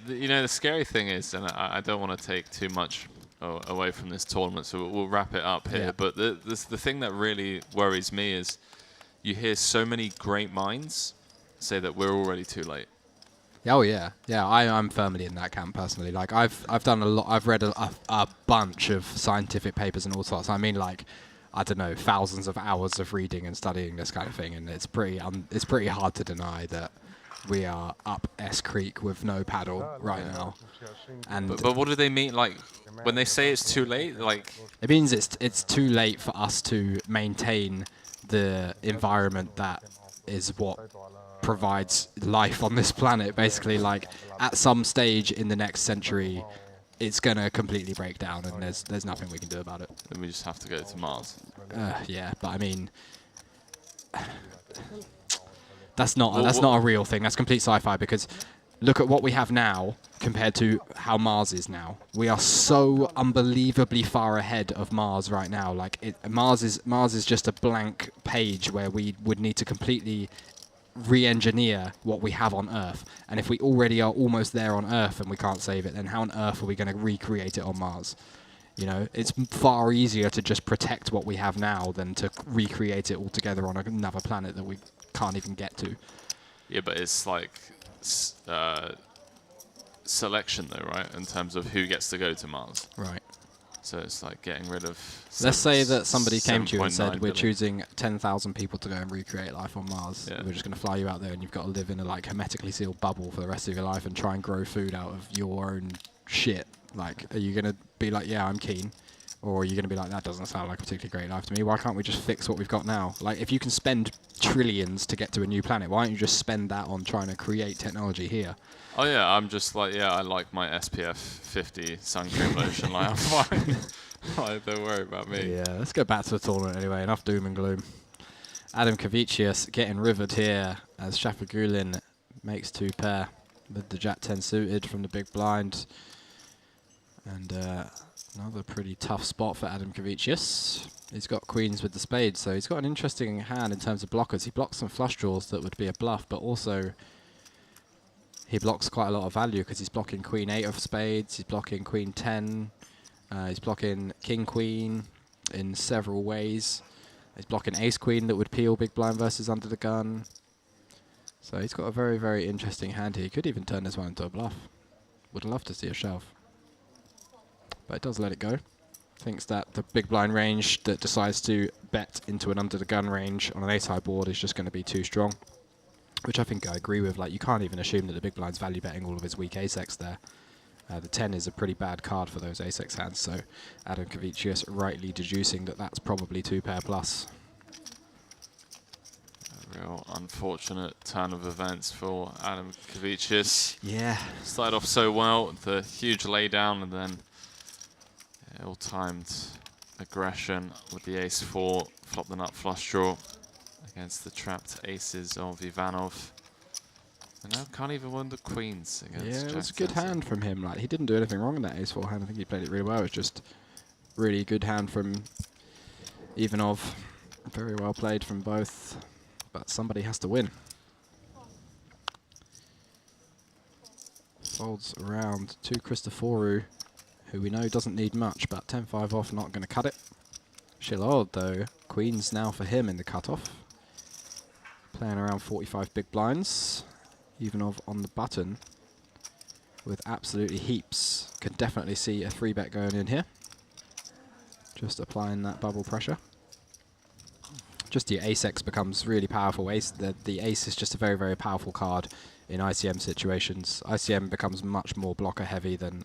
You know, the scary thing is, and I don't want to take too much away from this tournament, so we'll wrap it up here. Yeah. But the thing that really worries me is you hear so many great minds say that we're already too late. Oh yeah, yeah. I'm firmly in that camp personally. Like I've done a lot. I've read a bunch of scientific papers and all sorts. I mean, like, I don't know, thousands of hours of reading and studying this kind of thing, and it's pretty hard to deny that we are up S Creek with no paddle right now. And But what do they mean? Like, when they say it's too late, like... it means it's too late for us to maintain the environment that is what provides life on this planet. Basically, like, at some stage in the next century, it's going to completely break down, and there's nothing we can do about it. Then we just have to go to Mars. Yeah, but I mean... That's not a real thing. That's complete sci-fi, because look at what we have now compared to how Mars is now. We are so unbelievably far ahead of Mars right now. Like Mars is just a blank page where we would need to completely re-engineer what we have on Earth. And if we already are almost there on Earth and we can't save it, then how on earth are we going to recreate it on Mars? You know, it's far easier to just protect what we have now than to recreate it altogether on another planet that we can't even get to. Yeah, but it's like selection, though, right? In terms of who gets to go to Mars. Right. So it's like getting rid of... Let's say that somebody came to you and said, we're billion. choosing 10,000 people to go and recreate life on Mars. Yeah. We're just going to fly you out there, and you've got to live in a like hermetically sealed bubble for the rest of your life and try and grow food out of your own shit. Like, are you going to be like, yeah, I'm keen? Or are you going to be like, that doesn't sound like a particularly great life to me? Why can't we just fix what we've got now? Like, if you can spend trillions to get to a new planet, why don't you just spend that on trying to create technology here? Oh, yeah, I'm just like, yeah, I like my SPF 50 sun cream lotion. Like, I'm fine. Like, don't worry about me. Yeah, let's go back to the tournament anyway. Enough doom and gloom. Adam Kavicius getting rivered here as Shafagulin makes 2 pair with the Jack 10 suited from the big blind. And another pretty tough spot for Adam Kavicius. He's got queens with the spades, so he's got an interesting hand in terms of blockers. He blocks some flush draws that would be a bluff, but also he blocks quite a lot of value because he's blocking queen 8 of spades, he's blocking queen 10, he's blocking king queen in several ways. He's blocking ace queen that would peel big blind versus under the gun. So he's got a very, very interesting hand here. He could even turn this one into a bluff. Would love to see a shove. But it does let it go. Thinks that the big blind range that decides to bet into an under the gun range on an ace-high board is just going to be too strong. Which I think I agree with. Like, you can't even assume that the big blind's value betting all of his weak ace-x there. The 10 is a pretty bad card for those ace-x hands, so Adam Kavicius rightly deducing that that's probably 2 pair plus. A real unfortunate turn of events for Adam Kavicius. Yeah. Started off so well, the huge laydown, and then ill-timed aggression with the ace-4, flop the nut flush draw against the trapped aces of Ivanov. And now can't even win the queens against Yeah, it Jack was a good 10. hand from him. Like, he didn't do anything wrong in that ace-4 hand. I think he played it really well. It was just really good hand from Ivanov. Very well played from both. But somebody has to win. Folds around to Christoforou, who we know doesn't need much, but 10-5 off, not going to cut it. Shilord, though, queens now for him in the cutoff. Playing around 45 big blinds. Ivanov on the button with absolutely heaps. Can definitely see a 3-bet going in here. Just applying that bubble pressure. Just the ace-x becomes really powerful. The ace is just a very, very powerful card in ICM situations. ICM becomes much more blocker heavy than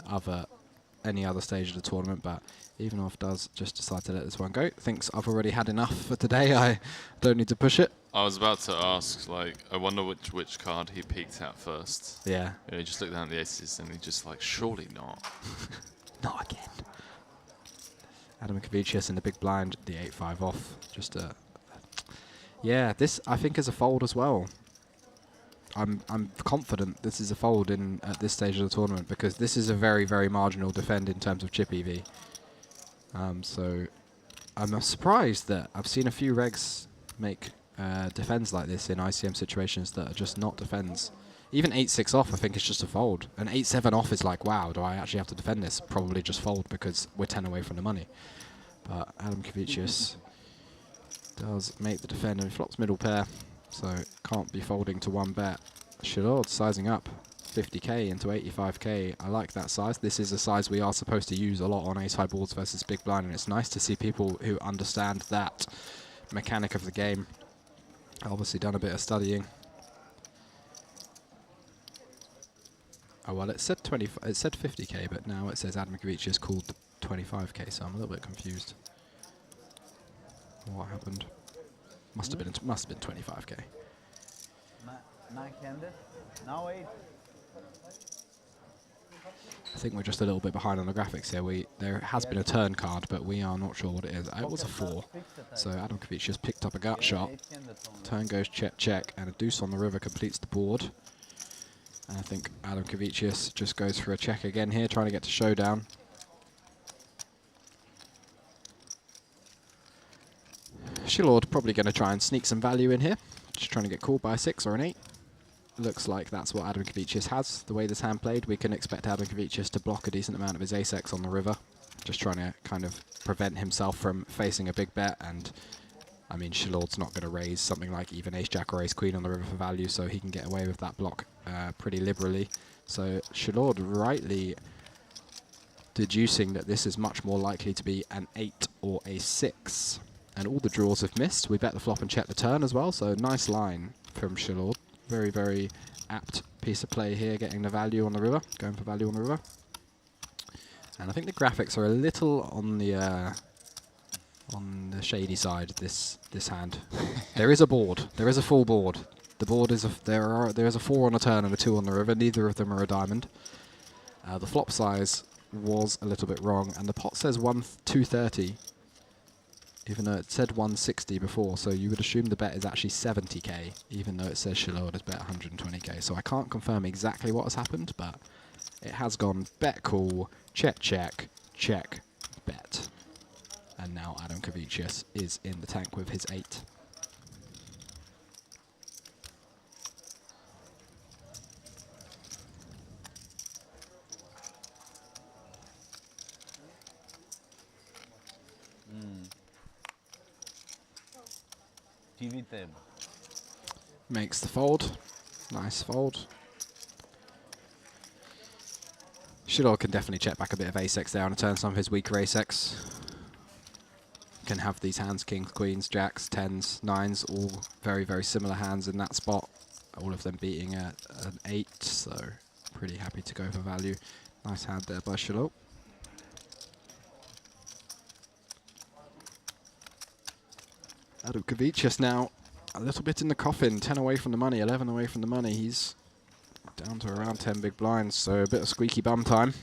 any other stage of the tournament, but Ivanov does just decide to let this one go. Thinks I've already had enough for today. I don't need to push it. I was about to ask, like, I wonder which card he peeked at first. Yeah. You know, he just looked down at the aces and he just like, surely not. Not again. Adam Kavicius in the big blind, the 8-5 off. Just yeah, this I think is a fold as well. I'm confident this is a fold at this stage of the tournament because this is a very, very marginal defend in terms of chip EV. So I'm surprised that I've seen a few regs make defends like this in ICM situations that are just not defends. Even 8-6 off I think is just a fold. And 8-7 off is like, wow, do I actually have to defend this? Probably just fold because we're 10 away from the money. But Adam Kavicius does make the defend and flops middle pair. So can't be folding to 1 bet. Shilord sizing up. 50k into 85k. I like that size. This is a size we are supposed to use a lot on ace high boards versus big blind, and it's nice to see people who understand that mechanic of the game. Obviously done a bit of studying. Oh well, it said 50k, but now it says Adam Kavicius called 25k, so I'm a little bit confused. What happened? Must have been 25k. Nine-handed. Now 8. I think we're just a little bit behind on the graphics here. There has been a turn card, but we are not sure what it is. It was a 4, so Adam Kavicius picked up a gut shot. Turn goes check, check, and a deuce on the river completes the board. And I think Adam Kavicius just goes for a check again here, trying to get to showdown. Shilord probably going to try and sneak some value in here, just trying to get called by a 6 or an 8. Looks like that's what Adam Kavicius has. The way this hand played, we can expect Adam Kavicius to block a decent amount of his ace-X on the river, just trying to kind of prevent himself from facing a big bet. And I mean, Shilord's not going to raise something like even ace-jack or ace-queen on the river for value, so he can get away with that block pretty liberally. So Shilord rightly deducing that this is much more likely to be an 8 or a 6. And all the draws have missed. We bet the flop and check the turn as well, so nice line from Shilord. Very, very apt piece of play here, getting the value on the river, going for value on the river. And I think the graphics are a little on the shady side. This hand. There is a board. There is a full board. The board is there is a 4 on a turn and a 2 on the river. Neither of them are a diamond. The flop size was a little bit wrong, and the pot says 230. Even though it said 160 before, so you would assume the bet is actually 70k, even though it says Shilord has bet 120k. So I can't confirm exactly what has happened, but it has gone bet call, check, check, check, bet. And now Adam Kavicius is in the tank with his 8. TV table. Makes the fold. Nice fold. Shilord can definitely check back a bit of ace-X there on a turn. Some of his weaker ace-X can have these hands, kings, queens, jacks, 10s, 9s, all very, very similar hands in that spot. All of them beating an 8, so pretty happy to go for value. Nice hand there by Shilord. Adam Kavicius now a little bit in the coffin, 10 away from the money, 11 away from the money. He's down to around 10 big blinds, so a bit of squeaky bum time.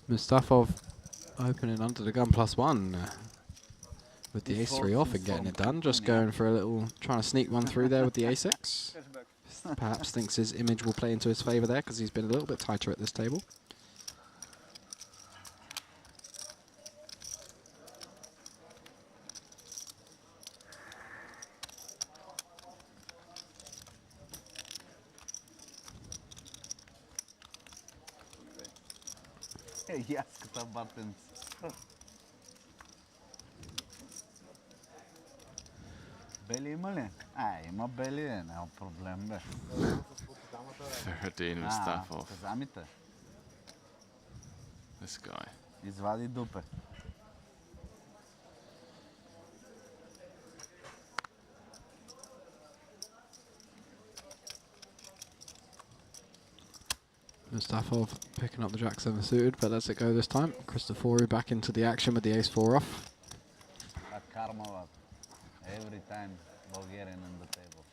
Mustafov opening under the gun +1 with the ace-3 off and getting it done. Just going for a little, trying to sneak one through there with the ace-X. Perhaps thinks his image will play into his favour there because he's been a little bit tighter at this table. Yes, câte buttons. Belly măle? Ai, mă belly, n-au probleme. Ferradine Mustafov. Zamite. This guy. Izvadi dupe. Mustafov picking up the jack 7 suited, but lets it go this time. Christoforu back into the action with the ace-4 off. That karma every time Bulgarian on the table.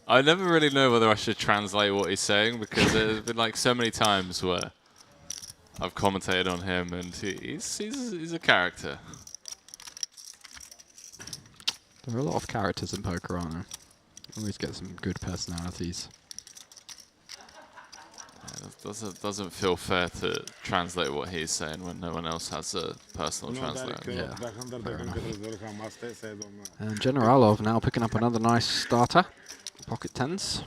I never really know whether I should translate what he's saying because there's been like so many times where I've commentated on him and he's a character. There are a lot of characters in poker, aren't there? Always get some good personalities. Yeah, it doesn't feel fair to translate what he's saying when no one else has a personal translator. Yeah, fair enough. And Generalov now picking up another nice starter. Pocket tens.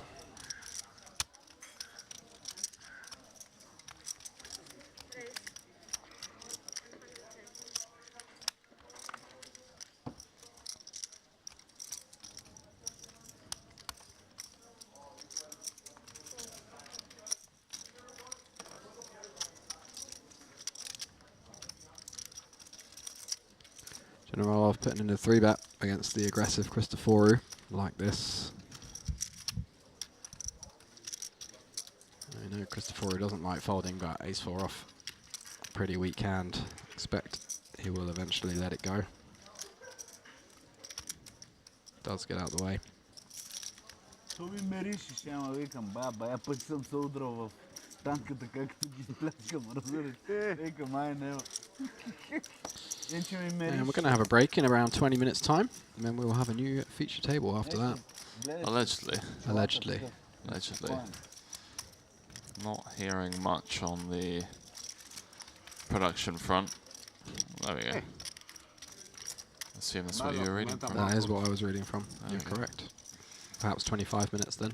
Generalov putting in a 3-bet against the aggressive Christoforu, like this. I know Christoforu doesn't like folding, but ace-4 off, pretty weak hand. Expect he will eventually let it go. Does get out of the way. То ми меришиш, ама викам, баба, я пък съм се удрал в танката, както ги пляскам, разбираш? Викам, ай, няма. And we're going to have a break in around 20 minutes' time, and then we will have a new feature table after that. Allegedly. Allegedly. Allegedly. Not hearing much on the production front. There we go. Assume that's what you were reading from. That is what I was reading from. You're correct. Perhaps 25 minutes then.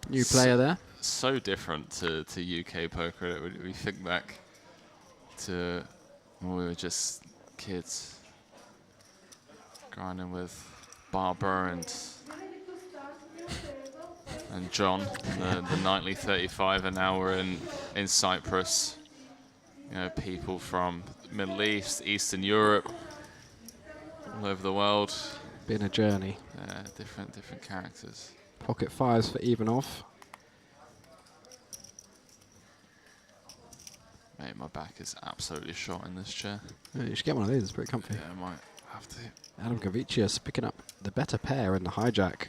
New player there. So different to UK poker. We think back to when we were just kids, grinding with Barbara and John, the nightly 35, and now we're in Cyprus. You know, people from Middle East, Eastern Europe, all over the world. Been a journey. Different characters. Pocket fives for Ivanov. Mate, my back is absolutely shot in this chair. Yeah, you should get one of these, it's pretty comfy. Yeah, I might have to. Adam Gavicius picking up the better pair in the hijack.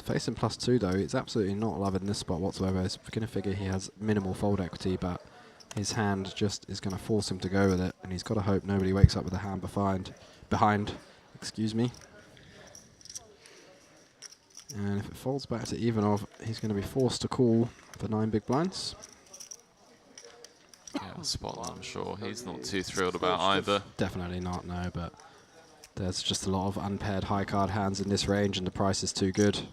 Facing +2 though, it's absolutely not loving this spot whatsoever. He's going to figure he has minimal fold equity, but his hand just is going to force him to go with it, and he's got to hope nobody wakes up with a hand behind. Excuse me. And if it folds back to Ivanov, he's going to be forced to call the 9 big blinds. Yeah, spot that, I'm sure. He's not too thrilled about either. Definitely not, no, but there's just a lot of unpaired high card hands in this range, and the price is too good.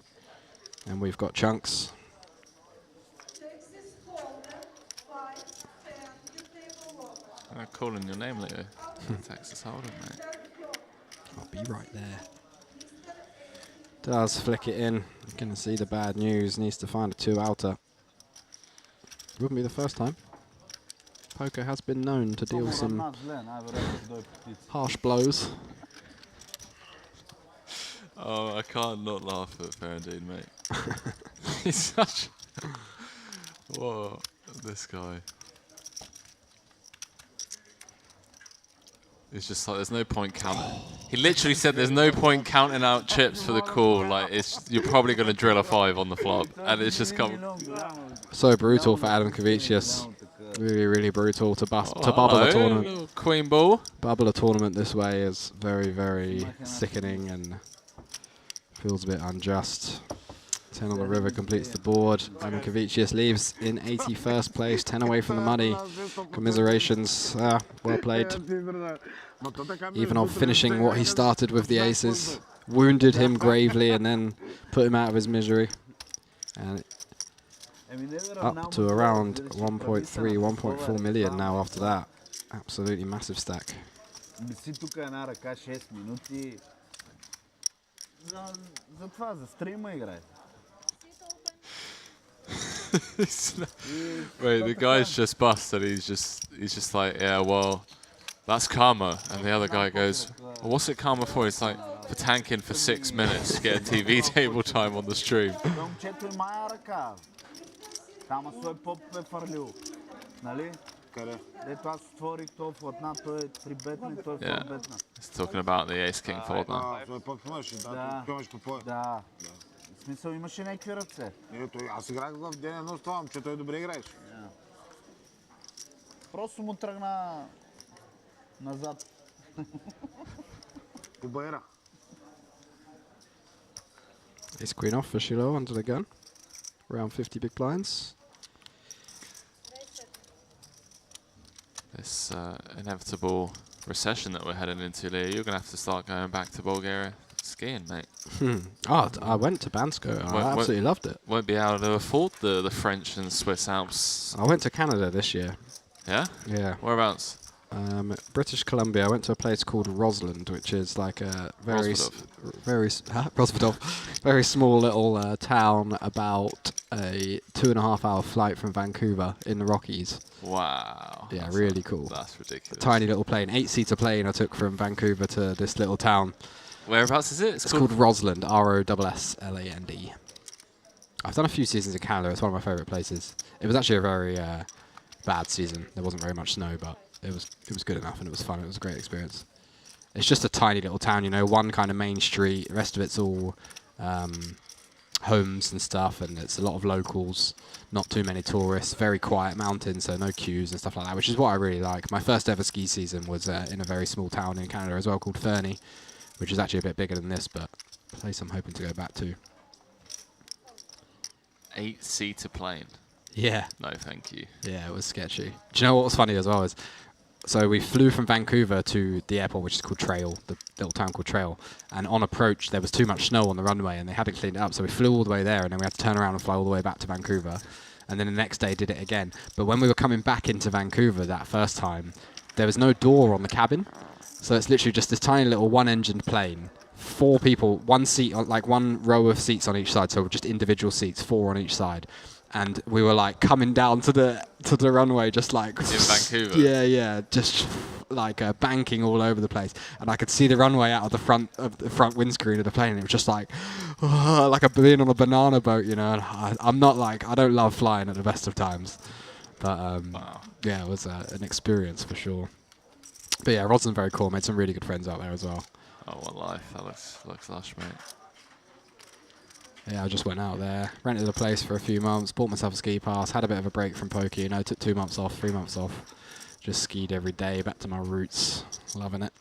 And we've got chunks. I'm calling your name, Leo. Texas Hold'em, mate. I'll be right there. Does flick it in. You're going to see the bad news. Needs to find a 2-outer. Wouldn't be the first time. Poker has been known to deal some harsh blows. Oh, I can't not laugh at Ferrandine, mate. He's such... Whoa, this guy. It's just like, there's no point counting. He literally said there's no point counting out chips for the call. Like, you're probably going to drill a 5 on the flop. And it's just come... So brutal for Adam Kavicius. Really, really brutal to bubble a tournament. Queen ball. Bubble a tournament this way is very, very sickening and feels a bit unjust. 10 on the river completes the board. Adam Kavicius leaves in 81st place, 10 away from the money. Commiserations. Well played. Ivanov finishing what he started with the aces. Wounded him gravely and then put him out of his misery. And up to around 1.3, 1.4 million now after that. Absolutely massive stack. Wait, the guy's just busted. He's just like, yeah, well, that's karma. And the other guy goes, well, what's it karma for? It's like, for tanking for 6 minutes to get a TV table time on the stream. Къде? Дето аз отворих то флотна, той е 3-бетна и той е Yeah. 4-бетна. It's talking about the ace king fold now. Той пък имаше, Да. да, той имаш по поя. Да. В смисъл имаше някакви ръце. Аз играх в ден едно с това, че той добре играеш. Просто му тръгна назад. По байра. Ace queen off for Shiloh under the gun. Around 50 big blinds. This inevitable recession that we're heading into, Leo, you're going to have to start going back to Bulgaria skiing, mate. Oh, I went to Bansko. I absolutely loved it. Won't be able to afford the French and Swiss Alps. I went to Canada this year. Yeah? Yeah. Whereabouts? British Columbia. I went to a place called Roseland, which is like a Rosvedov, very small little town about a 2.5-hour flight from Vancouver in the Rockies. Wow. Yeah, really cool. That's ridiculous. Tiny little plane, 8-seater plane I took from Vancouver to this little town. Whereabouts is it? It's called Roseland, Rossland. I've done a few seasons in Canada. It's one of my favourite places. It was actually a very bad season. There wasn't very much snow, but it was good enough and it was fun. It was a great experience. It's just a tiny little town, you know, one kind of main street. The rest of it's all homes and stuff, and it's a lot of locals, not too many tourists, very quiet mountains, so no queues and stuff like that, which is what I really like. My first ever ski season was in a very small town in Canada as well called Fernie, which is actually a bit bigger than this, but a place I'm hoping to go back to. 8-seater plane. Yeah. No, thank you. Yeah, it was sketchy. Do you know what was funny as well is, so we flew from Vancouver to the airport, which is called Trail, the little town called Trail, and on approach there was too much snow on the runway and they hadn't cleaned it up, so we flew all the way there and then we had to turn around and fly all the way back to Vancouver, and then the next day did it again. But when we were coming back into Vancouver that first time, there was no door on the cabin, so it's literally just this tiny little one-engined plane, 4 people, one seat, like one row of seats on each side, so just individual seats, 4 on each side. And we were like coming down to the runway, just like in Vancouver. Yeah, just like banking all over the place, and I could see the runway out of the front windscreen of the plane. And it was just like being on a banana boat, you know. And I don't love flying at the best of times, but Wow. yeah, it was an experience for sure. But yeah, Rodson's very cool. Made some really good friends out there as well. Oh, what life. That looks lush, mate. Yeah, I just went out there, rented a place for a few months, bought myself a ski pass, had a bit of a break from poker, you know, took 2 months off, 3 months off, just skied every day, back to my roots, loving it.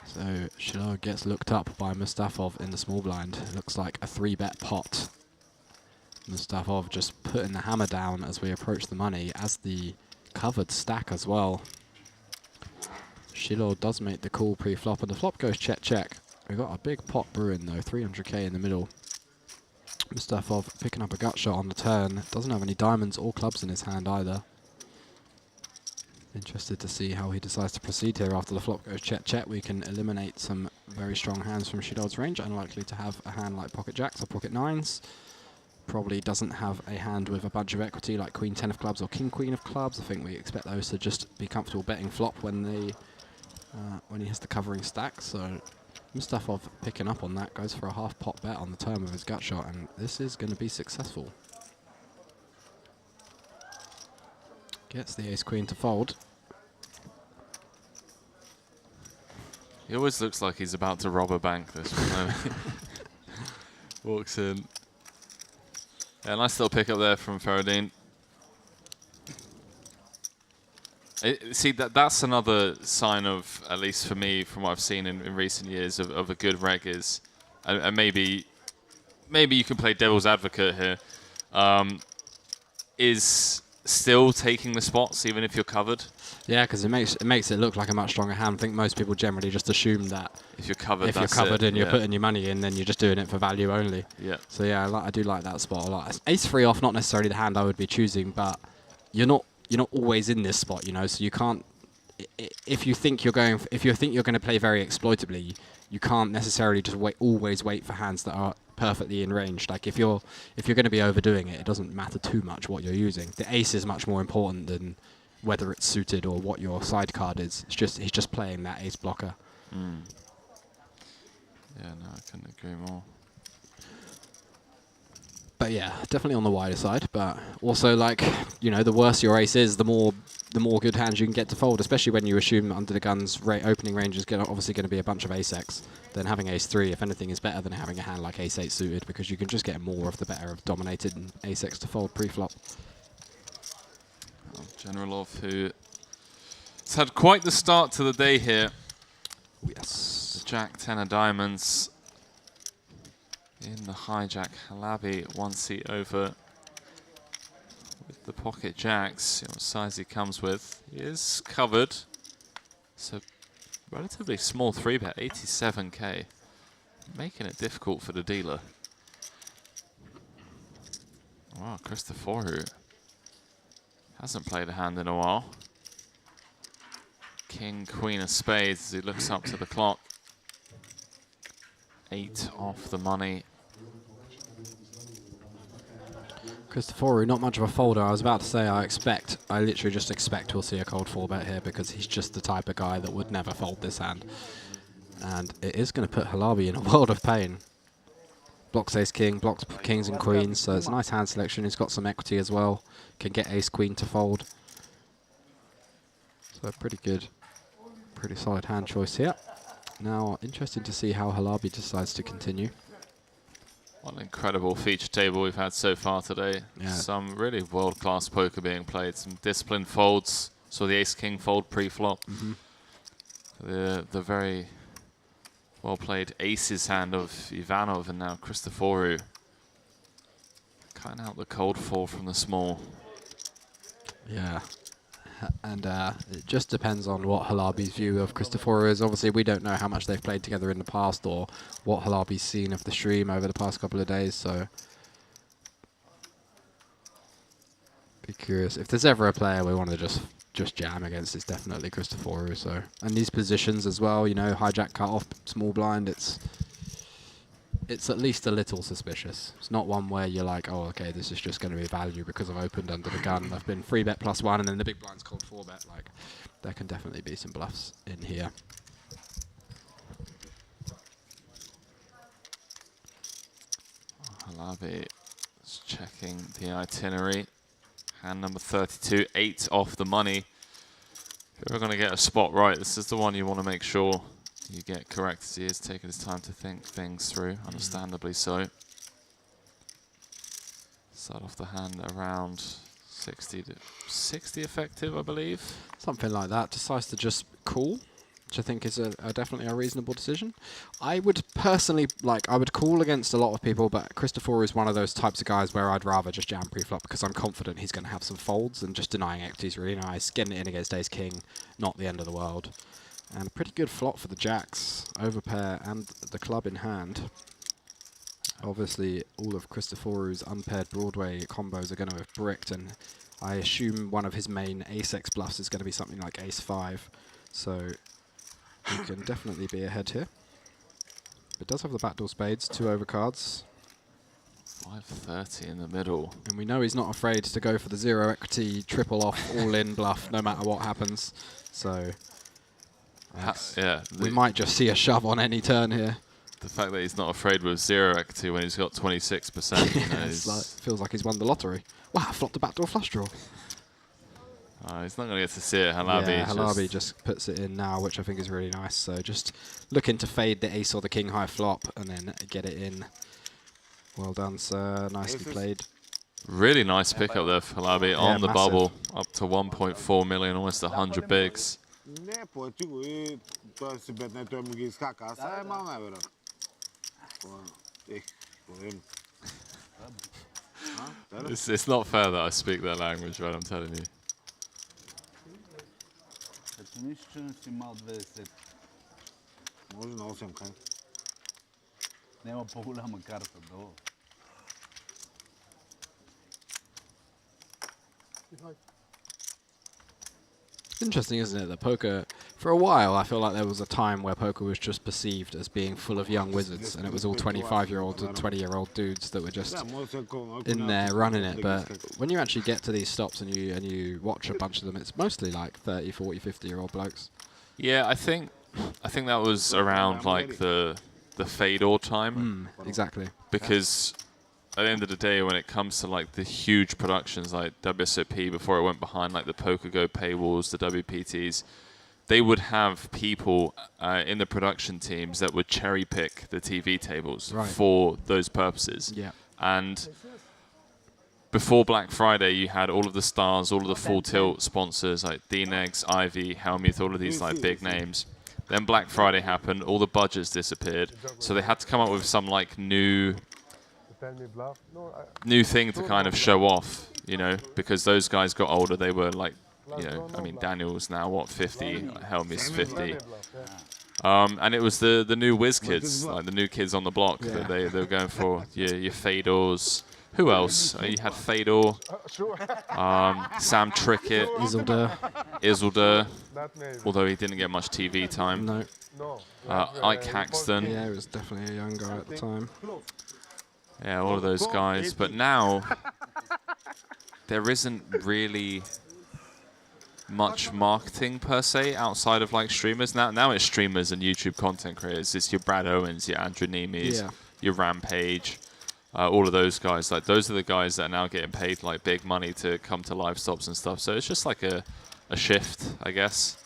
So Shiloh gets looked up by Mustafov in the small blind. It looks like a 3-bet pot. Mustafov just putting the hammer down as we approach the money, as the covered stack as well. Shiloh does make the call pre-flop, and the flop goes check. We've got a big pot brewing though, 300k in the middle. Mustafov picking up a gut shot on the turn. Doesn't have any diamonds or clubs in his hand either. Interested to see how he decides to proceed here after the flop goes check. We can eliminate some very strong hands from Shiloh's range. Unlikely to have a hand like pocket jacks or pocket nines. Probably doesn't have a hand with a bunch of equity like queen 10 of clubs or king queen of clubs. I think we expect those to just be comfortable betting flop when he has the covering stack. So Mustafov picking up on that, goes for a half pot bet on the turn with his gut shot, and this is going to be successful. Gets the ace-queen to fold. He always looks like he's about to rob a bank, this one. Walks in. Yeah, nice little pick up there from Faradine. See, that's another sign of, at least for me, from what I've seen in recent years, of a good reg is, and maybe you can play devil's advocate here, is still taking the spots even if you're covered. Yeah, because it makes it look like a much stronger hand. I think most people generally just assume that if you're covered, and you're putting your money in, then you're just doing it for value only. Yeah. So yeah, I do like that spot a lot. Ace-3 off, not necessarily the hand I would be choosing, but you're not always in this spot, you know. So you can't. If you think you're going to play very exploitably, you can't necessarily just always wait for hands that are perfectly in range. Like if you're going to be overdoing it, it doesn't matter too much what you're using. The ace is much more important than whether it's suited or what your side card is. He's just playing that ace blocker. Mm. Yeah, no, I couldn't agree more. But yeah, definitely on the wider side. But also, like, you know, the worse your ace is, the more good hands you can get to fold. Especially when you assume under the gun's opening range is obviously going to be a bunch of ace-x. Then having ace-3, if anything, is better than having a hand like ace-8 suited, because you can just get more of the better of dominated and ace-x to fold pre-flop. Well, Generalov, who has had quite the start to the day here. Yes. The Jack 10 of diamonds in the hijack. Halabi 1 seat over with the pocket jacks. See what size he comes with. He is covered. So relatively small 3-bet, 87k. Making it difficult for the dealer. Wow, Christopher hasn't played a hand in a while. King, Queen of Spades as he looks up to the clock. 8 off the money. Christopher, not much of a folder. I was about to say I literally just expect we'll see a cold 4-bet here, because he's just the type of guy that would never fold this hand. And it is going to put Halabi in a world of pain. Blocks ace-king, blocks kings and queens, so it's a nice hand selection. He's got some equity as well. Can get ace-queen to fold. So pretty good. Pretty solid hand choice here. Now, interesting to see how Halabi decides to continue. What an incredible feature table we've had so far today. Yeah. Some really world-class poker being played. Some disciplined folds. So the ace-king fold pre-flop. The very well-played aces hand of Ivanov, and now Christoforou cutting out the cold 4 from the small. Yeah. And it just depends on what Halabi's view of Christopher is. Obviously, we don't know how much they've played together in the past or what Halabi's seen of the stream over the past couple of days. So, be curious. If there's ever a player we want to just jam against, it's definitely Christopher. So, and these positions as well, you know, hijack, cut off, small blind. It's at least a little suspicious. It's not one where you're like, oh, okay, this is just going to be value because I've opened under the gun. I've been 3-bet +1, and then the big blind's called 4-bet. Like, there can definitely be some bluffs in here. Halabi is checking the itinerary. Hand number 32, 8 off the money. If you're going to get a spot right, this is the one you want to make sure you get correct, as he is taking his time to think things through, understandably so. Start off the hand around 60 effective, I believe. Something like that. Decides to just call, which I think is definitely a reasonable decision. I would personally, I would call against a lot of people, but Christopher is one of those types of guys where I'd rather just jam pre-flop, because I'm confident he's going to have some folds, and just denying equity is really nice. Getting it in against ace-king, not the end of the world. And a pretty good flop for the jacks, overpair and the club in hand. Obviously, all of Christopher's unpaired Broadway combos are going to have bricked, and I assume one of his main ace-x bluffs is going to be something like ace-5. So he can definitely be ahead here. But does have the backdoor spades, 2 overcards. 530 in the middle. And we know he's not afraid to go for the 0 equity, triple off, all-in bluff, no matter what happens. So Yeah, we might just see a shove on any turn here. The fact that he's not afraid with 0 equity when he's got 26%. You know, feels like he's won the lottery. Wow, flopped the backdoor flush draw. He's not going to get to see it. Halabi, yeah, Halabi just puts it in now, which I think is really nice. So just looking to fade the ace or the king high flop and then get it in. Well done, sir. Nicely played. Really nice pickup there for Halabi on the massive. bubble. Up to 1.4 million, almost 100 bigs. Ναι, πω, τι τώρα στην πέτνα το μου γυρίσει κάκασα, μάνα έβερα. It's not fair that I speak their language, right? I'm telling you. Може много съм кай. Няма по-голяма карта долу. Interesting, isn't it, that poker, for a while, I feel like there was a time where poker was just perceived as being full of young wizards, and it was all 25-year-olds and 20-year-old dudes that were just in there running it. But when you actually get to these stops and you watch a bunch of them, it's mostly like 30, 40, 50-year-old blokes. Yeah, I think that was around like the Fedor time. Exactly. Because at the end of the day, when it comes to like the huge productions like WSOP before it went behind like the PokerGo paywalls, the WPTs, they would have people in the production teams that would cherry pick the TV tables for those purposes. Yeah. And before Black Friday, you had all of the stars, all of the Full Tilt sponsors like D-Negs, Ivy, Helmuth, all of these like big names. Then Black Friday happened, all the budgets disappeared, so they had to come up with some like new thing to kind of show off, you know, because those guys got older. They were like, you know, I mean, Daniel's now what, 50, Helmuth's 50. And it was the new whiz kids, like the new kids on the block that they were going for. Your Fedors. Who else? You had Fedor, Sam Trickett, Isildur, although he didn't get much TV time. No. Ike Haxton. Yeah, he was definitely a young guy at the time. Yeah, all of those guys. But now, there isn't really much marketing per se outside of like streamers. Now it's streamers and YouTube content creators. It's your Brad Owens, your Andrew Nemes, your Rampage. All of those guys, like those are the guys that are now getting paid like big money to come to live stops and stuff. So it's just like a shift, I guess.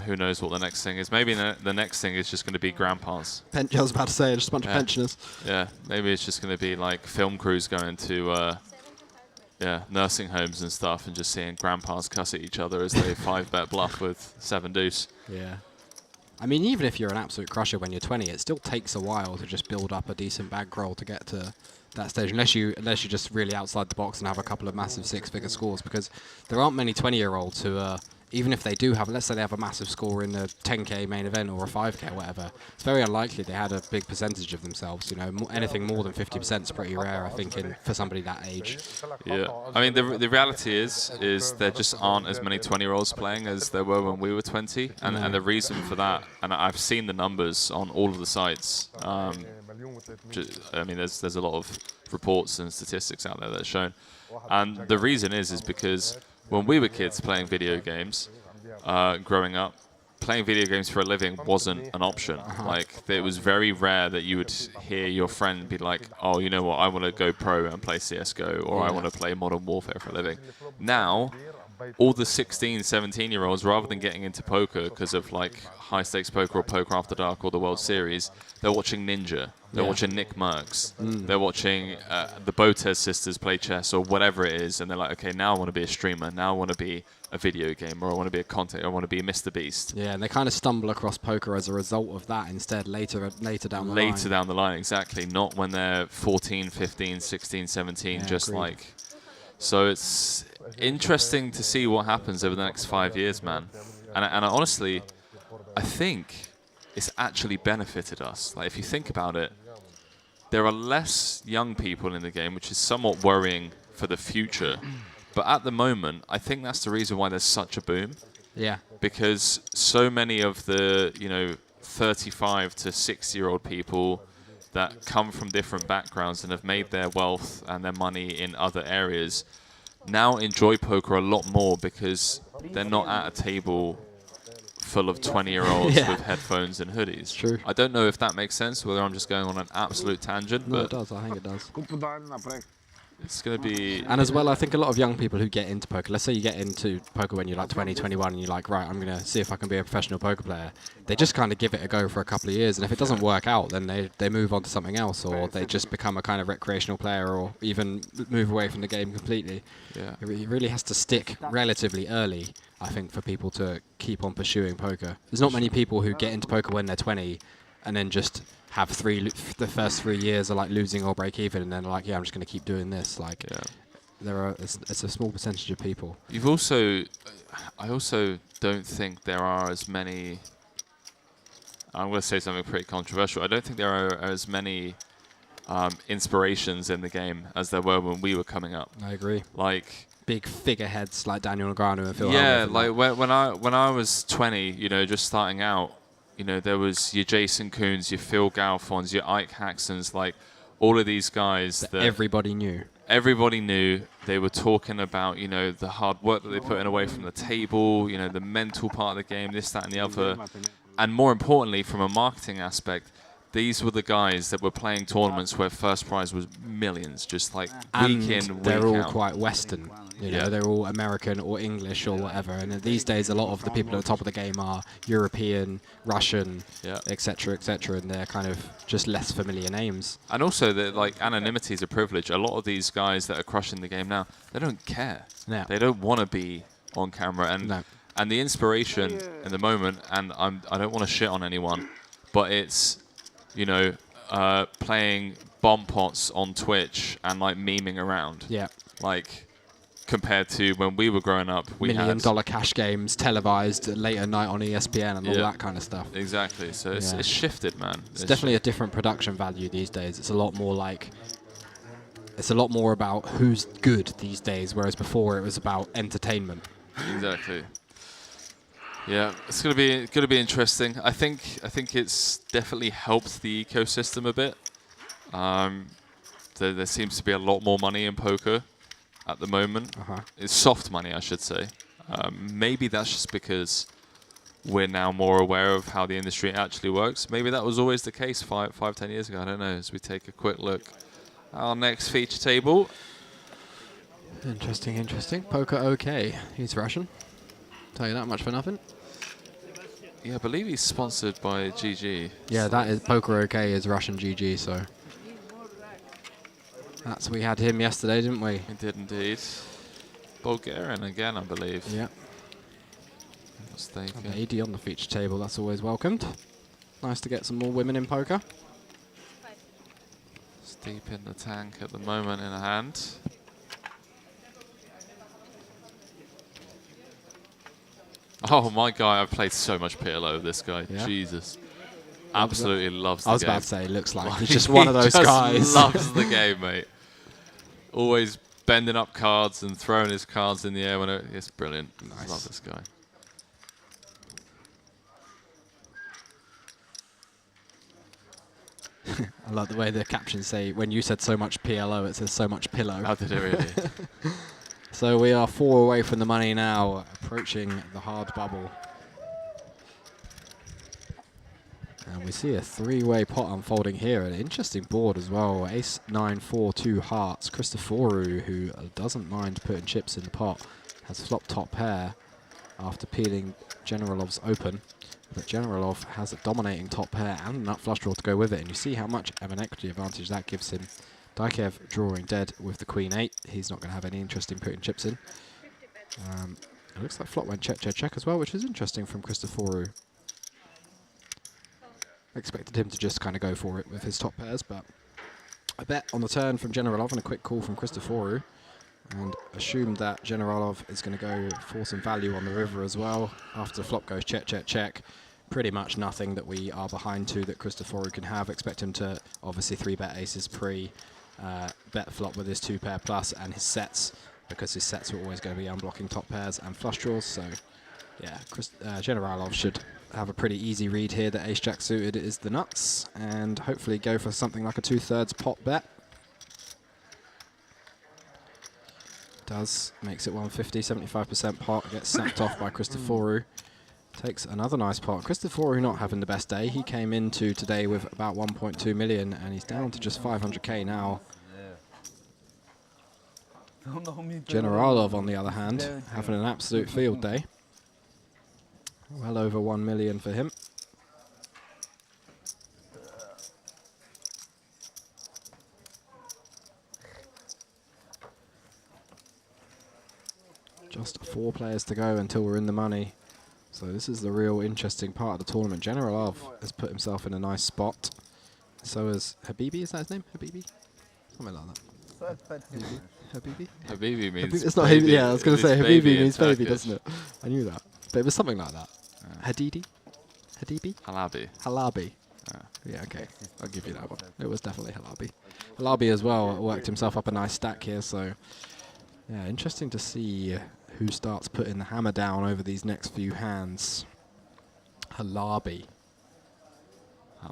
Who knows what the next thing is? Maybe the next thing is just going to be grandpas. I was about to say, just a bunch of pensioners. Yeah, maybe it's just going to be like film crews going to nursing homes and stuff and just seeing grandpas cuss at each other as they 5-bet bluff with 7 deuce. Yeah. I mean, even if you're an absolute crusher when you're 20, it still takes a while to just build up a decent bankroll to get to that stage, unless you're just really outside the box and have a couple of massive 6-figure scores, because there aren't many 20-year-olds who even if they do have, let's say they have a massive score in the 10K main event or a 5K or whatever, it's very unlikely they had a big percentage of themselves. You know, anything more than 50% is pretty rare, I think, for somebody that age. Yeah, I mean, the reality is there just aren't as many 20-year-olds playing as there were when we were 20, and the reason for that, and I've seen the numbers on all of the sites. I mean, there's a lot of reports and statistics out there that are shown, and the reason is because when we were kids playing video games, growing up, playing video games for a living wasn't an option. Like, it was very rare that you would hear your friend be like, oh, you know what, I want to go pro and play CSGO, or I want to play Modern Warfare for a living. Now, all the 16, 17-year-olds, rather than getting into poker because of like high-stakes poker or Poker After Dark or the World Series, they're watching Ninja. They're watching Nick Merckx. They're watching the Botez sisters play chess or whatever it is, and they're like, okay, now I want to be a streamer. Now I want to be a video gamer. I want to be a content. I want to be Mr. Beast. Yeah, and they kind of stumble across poker as a result of that instead later down the line. Later down the line, exactly. Not when they're 14, 15, 16, 17, just agreed. like... So it's interesting to see what happens over the next 5 years, man. And I honestly, I think it's actually benefited us. Like, if you think about it, there are less young people in the game, which is somewhat worrying for the future. But at the moment, I think that's the reason why there's such a boom. Yeah. Because so many of the, 35 to 60-year-old people that come from different backgrounds and have made their wealth and their money in other areas now enjoy poker a lot more because they're not at a table full of 20-year-olds with headphones and hoodies. True. I don't know if that makes sense, whether I'm just going on an absolute tangent, No, but it does. I think it does. it's going to be... And as well, I think a lot of young people who get into poker, let's say you get into poker when you're like 20, 21, and you're like, right, I'm going to see if I can be a professional poker player. They just kind of give it a go for a couple of years, and if it doesn't work out, then they move on to something else, or they just become a kind of recreational player, or even move away from the game completely. Yeah. It really has to stick relatively early, I think, for people to keep on pursuing poker. There's not many people who get into poker when they're 20 and then just have the first 3 years are like losing or break even, and then like, yeah, I'm just going to keep doing this. Like, it's a small percentage of people. I also don't think there are as many... I'm going to say something pretty controversial. I don't think there are as many inspirations in the game as there were when we were coming up. I agree. Like... big figureheads like Daniel Negreanu and Phil. Yeah, Hellmuth like when I was 20, just starting out, there was your Jason Coons, your Phil Galfons, your Ike Haxtons, like all of these guys that everybody knew. Everybody knew. They were talking about, the hard work that they put in away from the table, the mental part of the game, this, that, and the other. And more importantly, from a marketing aspect, these were the guys that were playing tournaments where first prize was millions, just like And week in, they're week all out. quite Western. You know, they're all American or English or whatever. And these days, a lot of the people at the top of the game are European, Russian, etc., etc., and they're kind of just less familiar names. And also, like anonymity is a privilege. A lot of these guys that are crushing the game now, they don't care. Yeah. They don't want to be on camera, and the inspiration in the moment. And I don't want to shit on anyone, but it's, you know, playing bomb pots on Twitch and like memeing around. Yeah. Like, compared to when we were growing up, we $1 million had cash games televised late at night on ESPN and all that kind of stuff. Exactly. So it's shifted, man. It's definitely a different production value these days. It's a lot more like, it's a lot more about who's good these days, whereas before it was about entertainment. Exactly. Yeah, it's gonna be interesting. I think it's definitely helped the ecosystem a bit. There seems to be a lot more money in poker at the moment. It's soft money, I should say. Maybe that's just because we're now more aware of how the industry actually works. Maybe that was always the case 5-10 years ago. I don't know. As we take a quick look at our next feature table. Interesting, interesting. Poker OK. He's Russian. Tell you that much for nothing. Yeah, I believe he's sponsored by GG. Yeah, that is Poker OK is Russian GG, so we had him yesterday, didn't we? We did indeed. Bulgarian again, I believe. Yeah. Mistaken. An AD on the feature table, that's always welcomed. Nice to get some more women in poker. It's deep in the tank at the moment in a hand. Oh my god, I've played so much PLO with this guy. Yeah. Jesus. Absolutely loves the game. I was about to say, it looks like he's just one of those guys. Loves the game, mate. Always bending up cards and throwing his cards in the air. It's brilliant. Nice. Love this guy. I love the way the captions say, when you said so much PLO, it says so much pillow. How did it really? So we are 4 away from the money now, approaching the hard bubble. And we see a 3-way pot unfolding here. An interesting board as well. Ace, 9, 4, 2 hearts. Christoforu, who doesn't mind putting chips in the pot, has flopped top pair after peeling Generalov's open. But Generalov has a dominating top pair and a nut flush draw to go with it. And you see how much of an equity advantage that gives him. Daikev drawing dead with the Queen 8. He's not going to have any interest in putting chips in. It looks like flop went check, check, check as well, which is interesting from Christoforu. I expected him to just kind of go for it with his top pairs, but a bet on the turn from Generalov and a quick call from Christoforu. And assumed that Generalov is going to go for some value on the river as well. After the flop goes check, check, check. Pretty much nothing that we are behind to that Christoforu can have. Expect him to obviously 3-bet aces pre, bet flop with his 2-pair plus and his sets, because his sets were always going to be unblocking top pairs and flush draws. So yeah, Generalov should have a pretty easy read here that ace-jack suited is the nuts, and hopefully go for something like a 2/3 pot bet. Does, makes it 150, 75% pot, gets snapped off by Christoforu. Takes another nice pot. Christoforu not having the best day. He came into today with about 1.2 million, and he's down to just 500k now. Generalov, on the other hand, having an absolute field day. Well over 1 million for him. Just 4 players to go until we're in the money. So this is the real interesting part of the tournament. Generalov has put himself in a nice spot. So has Habibi, is that his name? Habibi? Something like that. Habibi? Habibi means it's not baby. Habibi, yeah, I was going to say Habibi means baby, Turkish. doesn't it? I knew that. But it was something like that. Hadidi? Hadibi? Halabi. Halabi. Yeah, okay. I'll give you that one. It was definitely Halabi. Halabi as well worked himself up a nice stack here, so yeah, interesting to see who starts putting the hammer down over these next few hands. Halabi.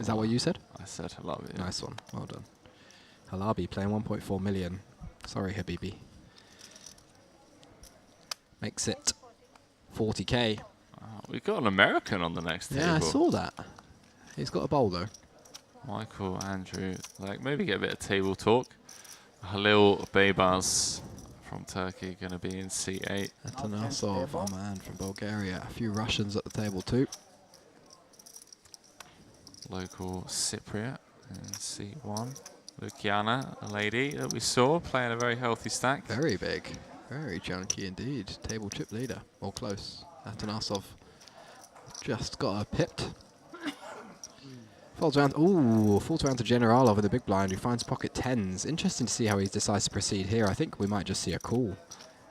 Is that what you said? I said Halabi. Yeah. Nice one. Well done. Halabi playing 1.4 million. Sorry, Habibi. Makes it 40k. We got an American on the next table. Yeah, I saw that. He's got a bowl though. Michael, Andrew, like maybe get a bit of table talk. Halil Beybaz from Turkey going to be in C8. Atanasov, our man from Bulgaria. A few Russians at the table too. Local Cypriot in C1. Luciana, a lady that we saw playing a very healthy stack. Very big. Very chunky indeed. Table chip leader. Or close. Atanasov just got her pipped. Folds around. Ooh, folds around to Generalov in the big blind, who finds pocket tens. Interesting to see how he decides to proceed here. I think we might just see a call.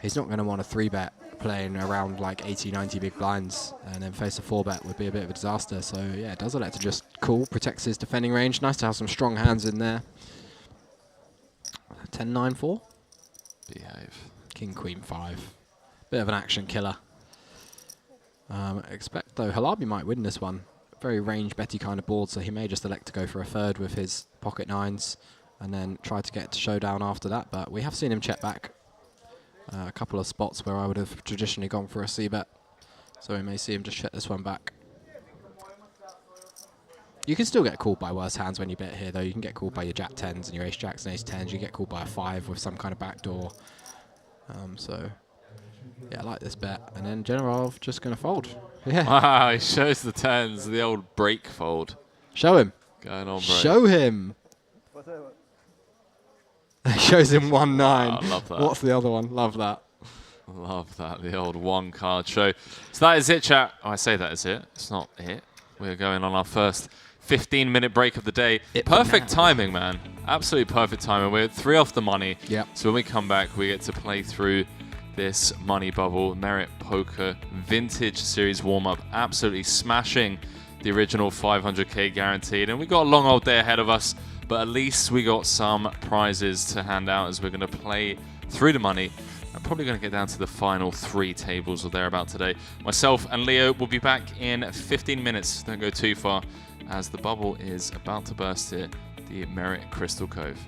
He's not going to want a 3-bet playing around like 80, 90 big blinds, and then face a 4-bet would be a bit of a disaster. So yeah, does elect to just call, protects his defending range. Nice to have some strong hands in there. 10-9-4. Behave. King, Queen, 5. Bit of an action killer. Expect though Halabi might win this one. Very range betty kind of board, so he may just elect to go for a third with his pocket 9s and then try to get to showdown after that. But we have seen him check back a couple of spots where I would have traditionally gone for a c-bet, so we may see him just check this one back. You can still get called by worse hands when you bet here, though. You can get called by your jack 10s and your ace jacks and ace 10s. You get called by a 5 with some kind of backdoor. So yeah, I like this bet. And then Generalov just going to fold. Yeah. Wow, he shows the 10s, the old break fold. Show him. Going on break. Show him. Whatever. Shows him 1-9. Wow, love that. What's the other one? Love that. Love that, the old 1-card show. So that is it, chat. Oh, I say that is it. It's not it. We're going on our first 15-minute break of the day. Perfect timing, man. Absolutely perfect timing. We're 3 off the money. Yep. So when we come back, we get to play through this money bubble Merit Poker Vintage Series warm-up. Absolutely smashing the original 500k guaranteed. And we got a long old day ahead of us, but at least we got some prizes to hand out as we're going to play through the money. I'm probably going to get down to the final 3 tables or thereabout today. Myself and Leo will be back in 15 minutes. Don't go too far, as the bubble is about to burst here, the Merit Crystal Cove.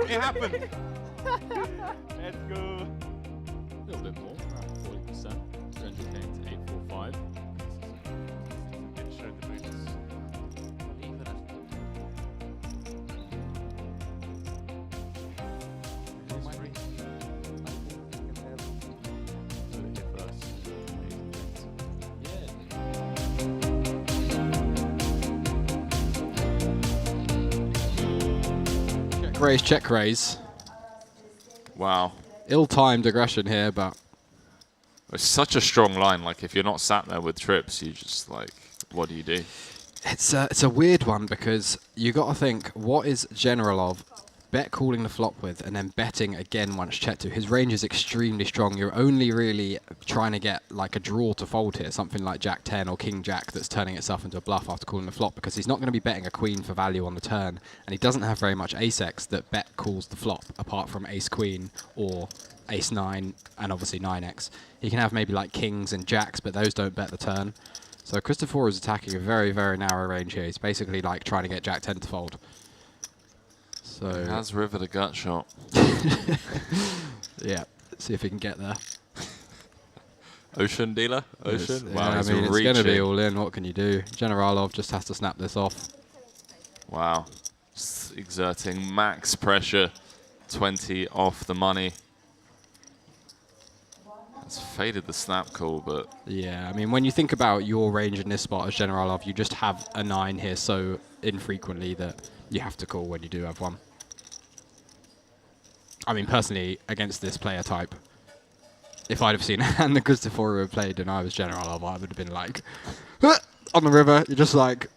It happened! Let's go! A little bit more, around 40%. 300k to 845. It showed the boots. Even Check raise. Wow. Ill-timed aggression here, but It's such a strong line. Like, if you're not sat there with trips, you just, like, what do you do? it's a weird one because you got to think, what is Generalov bet calling the flop with and then betting again once checked to? His range is extremely strong. You're only really trying to get like a draw to fold here, something like Jack 10 or King Jack that's turning itself into a bluff after calling the flop, because he's not going to be betting a queen for value on the turn, and he doesn't have very much ace-x that bet calls the flop apart from ace queen or ace 9 and obviously 9x. He can have maybe like kings and jacks, but those don't bet the turn. So Christopher is attacking a very, very narrow range here. He's basically like trying to get Jack 10 to fold. So He has River the gut shot. yeah, see if he can get there. Ocean dealer? Ocean? Yeah, Wow, I he's mean, it's going to be reaching. all in. What can you do? Generalov just has to snap this off. Wow. Just exerting max pressure. 20 off the money. It's faded the snap call, but... Yeah, I mean, when you think about your range in this spot as Generalov, you just have a 9 here so infrequently that you have to call when you do have one. I mean, personally, against this player type, if I'd have seen and the Christopher had played and I was Generalov, I would have been like, on the river, you're just like,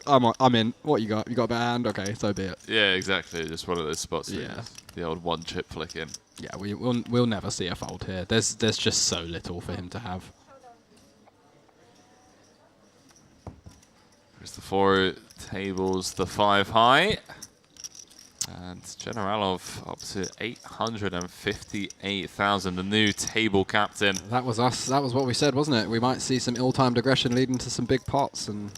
I'm in. What you got? You got a bad hand? Okay, so be it. Yeah, exactly. Just one of those spots. Yeah. Yeah. The old one chip flick in. Yeah, we'll never see a fold here. There's just so little for him to have. There's the 4 tables, the 5 high. And Generalov up to 858,000, the new table captain. That was us. That was what we said, wasn't it? We might see some ill-timed aggression leading to some big pots, and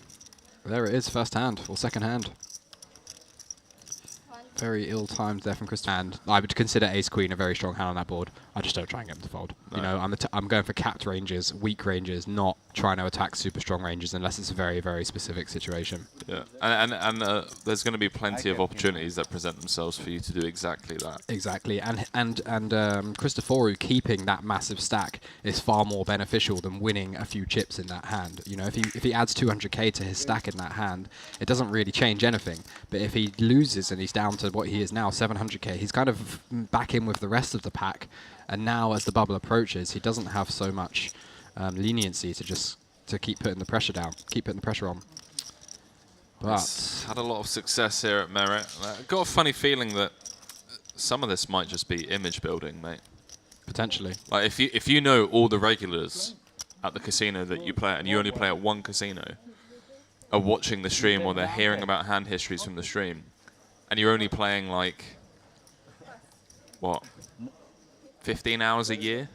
there it is, first hand or second hand. very ill-timed there from Crystal. And I would consider Ace-Queen a very strong hand on that board. I just don't try and get them to fold. No. You know, I'm going for capped ranges, weak ranges, not trying to attack super strong ranges unless it's a very, very specific situation. Yeah, and there's going to be plenty of opportunities that present themselves for you to do exactly that. Exactly, and Christophoru keeping that massive stack is far more beneficial than winning a few chips in that hand. You know, if he adds 200k to his stack in that hand, it doesn't really change anything. But if he loses and he's down to what he is now, 700k, he's kind of back in with the rest of the pack. And now, as the bubble approaches, he doesn't have so much leniency to keep putting the pressure down, keep putting the pressure on. But He's had a lot of success here at Merit. I've got a funny feeling that some of this might just be image building, mate. potentially, Like if you know all the regulars at the casino that you play at, and you only play at one casino, are watching the stream or they're hearing about hand histories from the stream, and you're only playing like, what, 15 hours a year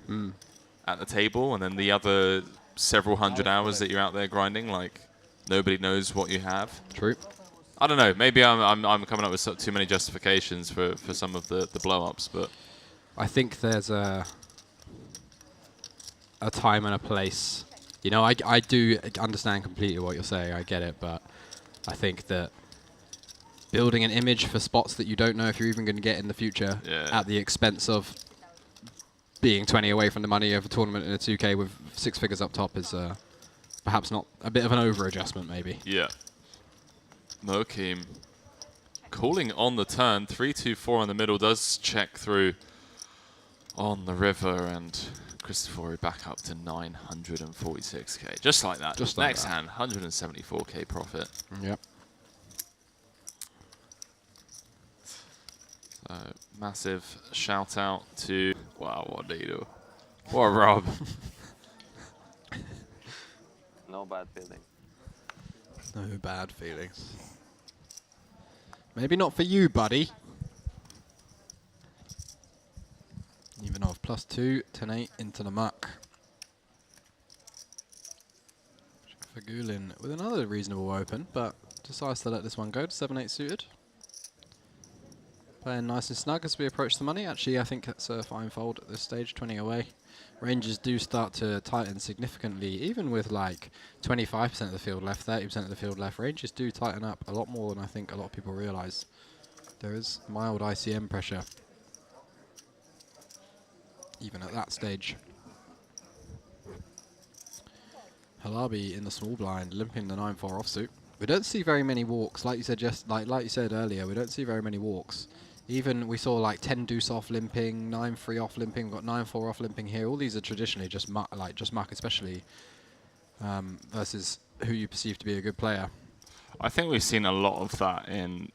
at the table, and then the other several hundred hours that you're out there grinding, like, nobody knows what you have. true. I don't know, maybe I'm coming up with too many justifications for some of the blow-ups, but I think there's a time and a place. You know, I do understand completely what you're saying. I get it, but I think that building an image for spots that you don't know if you're even going to get in the future at the expense of being 20 away from the money of a tournament in a 2K with 6 figures up top is perhaps not a bit of an over-adjustment, maybe. yeah. Mokeem calling on the turn. 3-2-4 in the middle does check through on the river, and Christopher back up to 946k. Just like that. Just like Next that. hand, 174k profit. Yep. So massive shout out to, wow, what do you do? What a rub. No bad feeling. No bad feelings. Maybe not for you, buddy. Even off +2, 10-8 into the muck. Fagulin with another reasonable open, but decides to let this one go to 7-8 suited. Playing nice and snug as we approach the money. Actually, I think that's a fine fold at this stage, 20 away. Ranges do start to tighten significantly, even with like 25% of the field left, 30% of the field left. Ranges do tighten up a lot more than I think a lot of people realise. There is mild ICM pressure, even at that stage. Halabi in the small blind, limping the 9-4 offsuit. We don't see very many walks, like you said like you said earlier. We don't see very many walks. Even we saw like 10 deuce off limping, 9-3 off limping. We've got 9-4 off limping here. All these are traditionally just muck, especially versus who you perceive to be a good player. I think we've seen a lot of that in,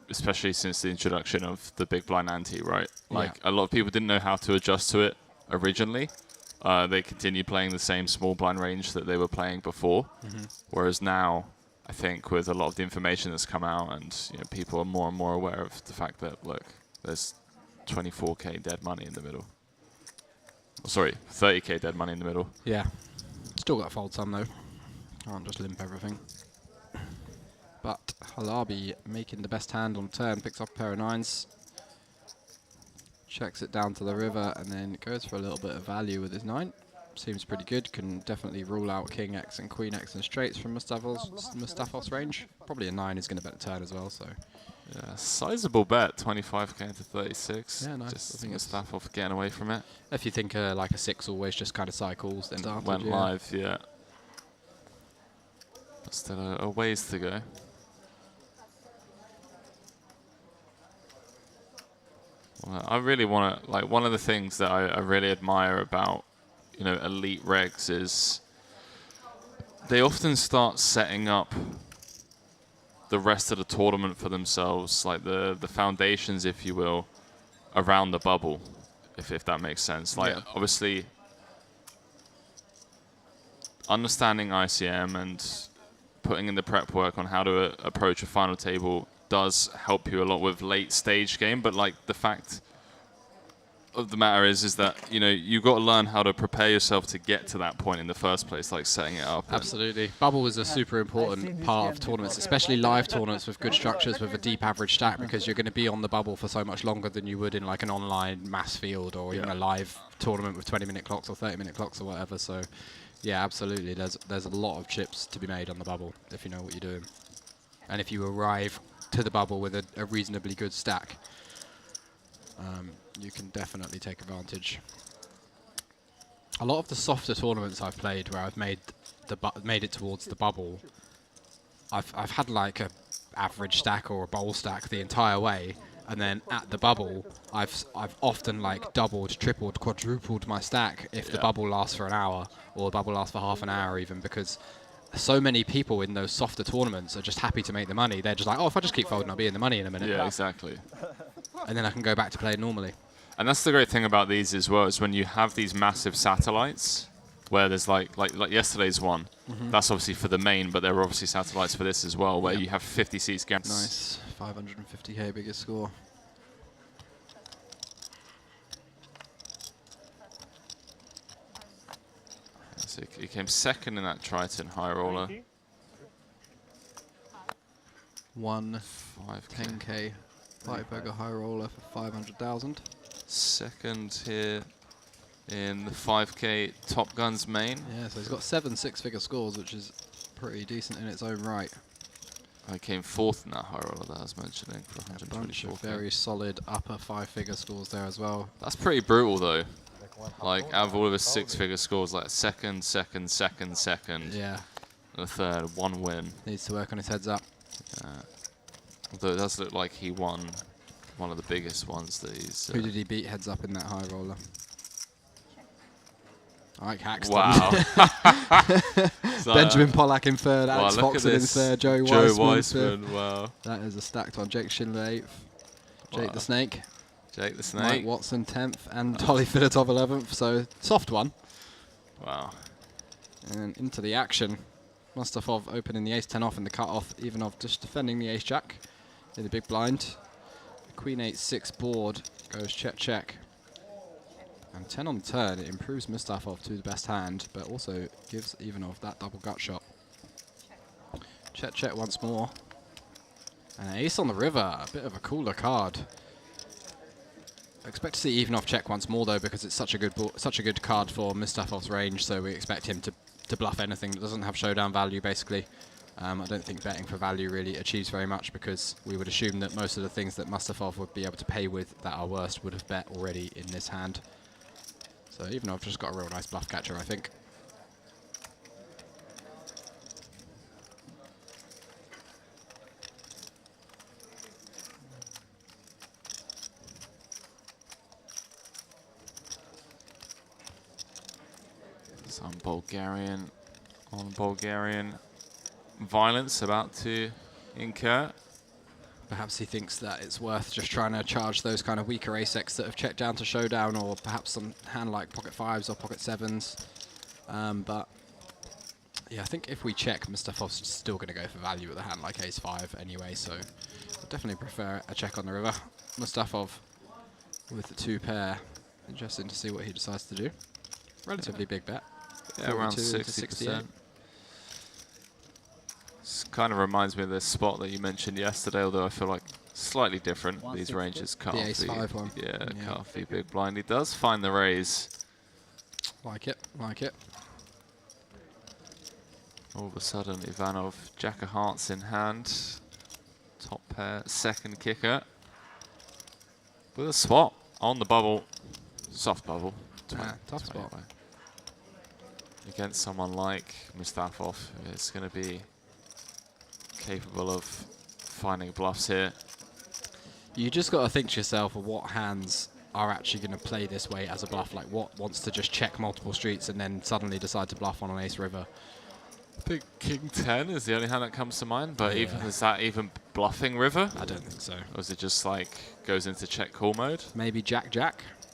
especially since the introduction of the big blind ante, right? Like a lot of people didn't know how to adjust to it originally. They continued playing the same small blind range that they were playing before. Whereas now, I think with a lot of the information that's come out, and people are more and more aware of the fact that, look, there's 24k dead money in the middle. Oh, sorry, 30k dead money in the middle. Yeah. Still got to fold some though. Can't just limp everything. But Halabi making the best hand on turn, picks up a pair of 9s. Checks it down to the river and then goes for a little bit of value with his 9. Seems pretty good. Can definitely rule out King X and Queen X and straights from Mustafos range. Probably a 9 is going to bet a turn as well. So yeah, sizable bet, 25k to 36. Yeah, nice. Just I think Mustafos getting away from it. if you think like a 6 always just kind of cycles, then Went live, yeah. But still a ways to go. Well, I really want to, like, one of the things that I really admire about elite regs is they often start setting up the rest of the tournament for themselves, like the foundations, if you will, around the bubble, if that makes sense. Like, obviously, understanding ICM and putting in the prep work on how to approach a final table does help you a lot with late stage game, but like the fact of the matter is that, you know, you've got to learn how to prepare yourself to get to that point in the first place, like setting it up. Absolutely. Bubble is a super important part of tournaments, especially live tournaments with good structures with a deep average stack, because you're going to be on the bubble for so much longer than you would in like an online mass field or even a live tournament with 20-minute clocks or 30-minute clocks or whatever. So, yeah, absolutely. There's a lot of chips to be made on the bubble if you know what you're doing. And if you arrive to the bubble with a reasonably good stack, you can definitely take advantage. A lot of the softer tournaments I've played where I've made it towards the bubble, I've had like a average stack or a bowl stack the entire way, and then at the bubble I've often like doubled, tripled, quadrupled my stack if the bubble lasts for an hour or the bubble lasts for half an hour even, because so many people in those softer tournaments are just happy to make the money. They're just like, oh, if I just keep folding, I'll be in the money in a minute. Yeah, exactly. And then I can go back to playing normally. And that's the great thing about these as well, is when you have these massive satellites, where there's like yesterday's one. That's obviously for the main, but there are obviously satellites for this as well, where you have 50 seats guaranteed. Nice. 550k biggest score. So he came second in that Triton high roller. 10k 5-burger high roller for 500,000. Second here in the 5k Top Guns main. Yeah, so he's got 7 six-figure scores, which is pretty decent in its own right. I came fourth in that high roller that I was mentioning for A bunch 124k. of very solid upper 5-figure scores there as well. That's pretty brutal though. Like out of all of his 6-figure scores, like second, Yeah, and a third, one win. needs to work on his heads up. Although it does look like he won one of the biggest ones that he's... Who did he beat heads up in that high roller? I like Haxton. Wow. Benjamin Pollack in third, Wow, Alex look at Foxen in this. third, Joey Joe Weissman. Weissman, wow. That is a stacked one. Jake Schindler 8th, Jake Wow. the Snake, Jake the Mike Snake. Watson 10th, and Holly Filatov 11th, so soft one. Wow. And into the action. Mustafov opening the ace-10 off in the cut-off, Ivanov just defending the ace-jack in the big blind. Queen 8-6 board goes check. And 10 on the turn, it improves Mustafov to the best hand, but also gives Ivanov that double gut shot. Check once more. And an ace on the river, a bit of a cooler card. I expect to see Ivanov check once more though, because it's such a good card for Mustafov's range, so we expect him to bluff anything that doesn't have showdown value basically. I don't think betting for value really achieves very much, because we would assume that most of the things that Mustafov would be able to pay with that are worst would have bet already in this hand. So Ivanov just got a real nice bluff catcher, I think. Some Bulgarian violence about to incur. Perhaps he thinks that it's worth just trying to charge those kind of weaker ace-X that have checked down to showdown, or perhaps some hand like pocket 5s or pocket 7s. But yeah, I think if we check, Mustafov's still going to go for value with a hand like ace-5 anyway, so I'd definitely prefer a check on the river. Mustafov with the 2 pair. Interesting to see what he decides to do. Relatively big bet. Yeah, around 42 to 68. 60%. This kind of reminds me of the spot that you mentioned yesterday, although I feel like slightly different. These ranges can't The ace-5 one. Yeah, Yeah. can't be big blind. He does find the raise. Like it, like it. All of a sudden, Ivanov, Jack of Hearts in hand. Top pair, second kicker. With a swap on the bubble. Soft bubble. Tough spot. Against someone like Mustafov, it's going to be capable of finding bluffs here. You just got to think to yourself of what hands are actually going to play this way as a bluff. Like what wants to just check multiple streets and then suddenly decide to bluff on an ace river. I think King 10 is the only hand that comes to mind, but Yeah. even is that even bluffing river? I don't think so. Or is it just like goes into check call mode? Maybe Jack.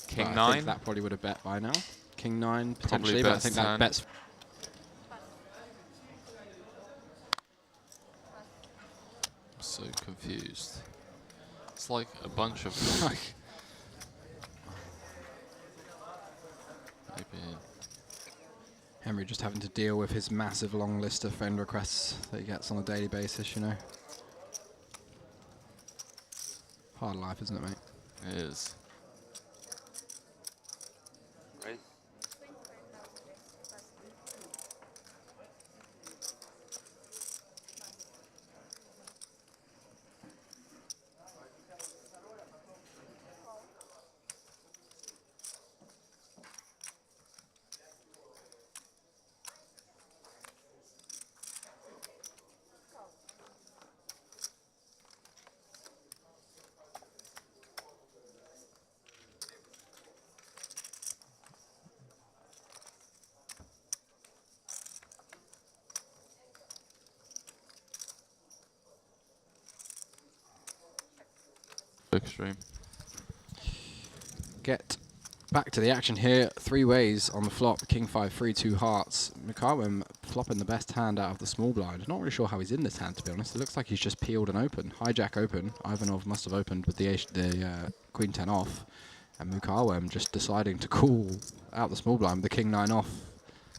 King but 9? I think that probably would have bet by now. King 9 potentially, Probably but I bets think 10. that bets. I'm so confused. It's like a bunch of like Maybe. Henry just having to deal with his massive long list of friend requests that he gets on a daily basis, you know. Hard life, isn't it, mate? It is. Right? Extreme. Get back to the action here. 3 ways on the flop. King 5, 3, 2 hearts. Mukawem flopping the best hand out of the small blind. Not really sure how he's in this hand, to be honest. It looks like he's just peeled and open. Hijack open. Ivanov must have opened with the Queen 10 off. And Mukawem just deciding to call out the small blind with the King 9 off.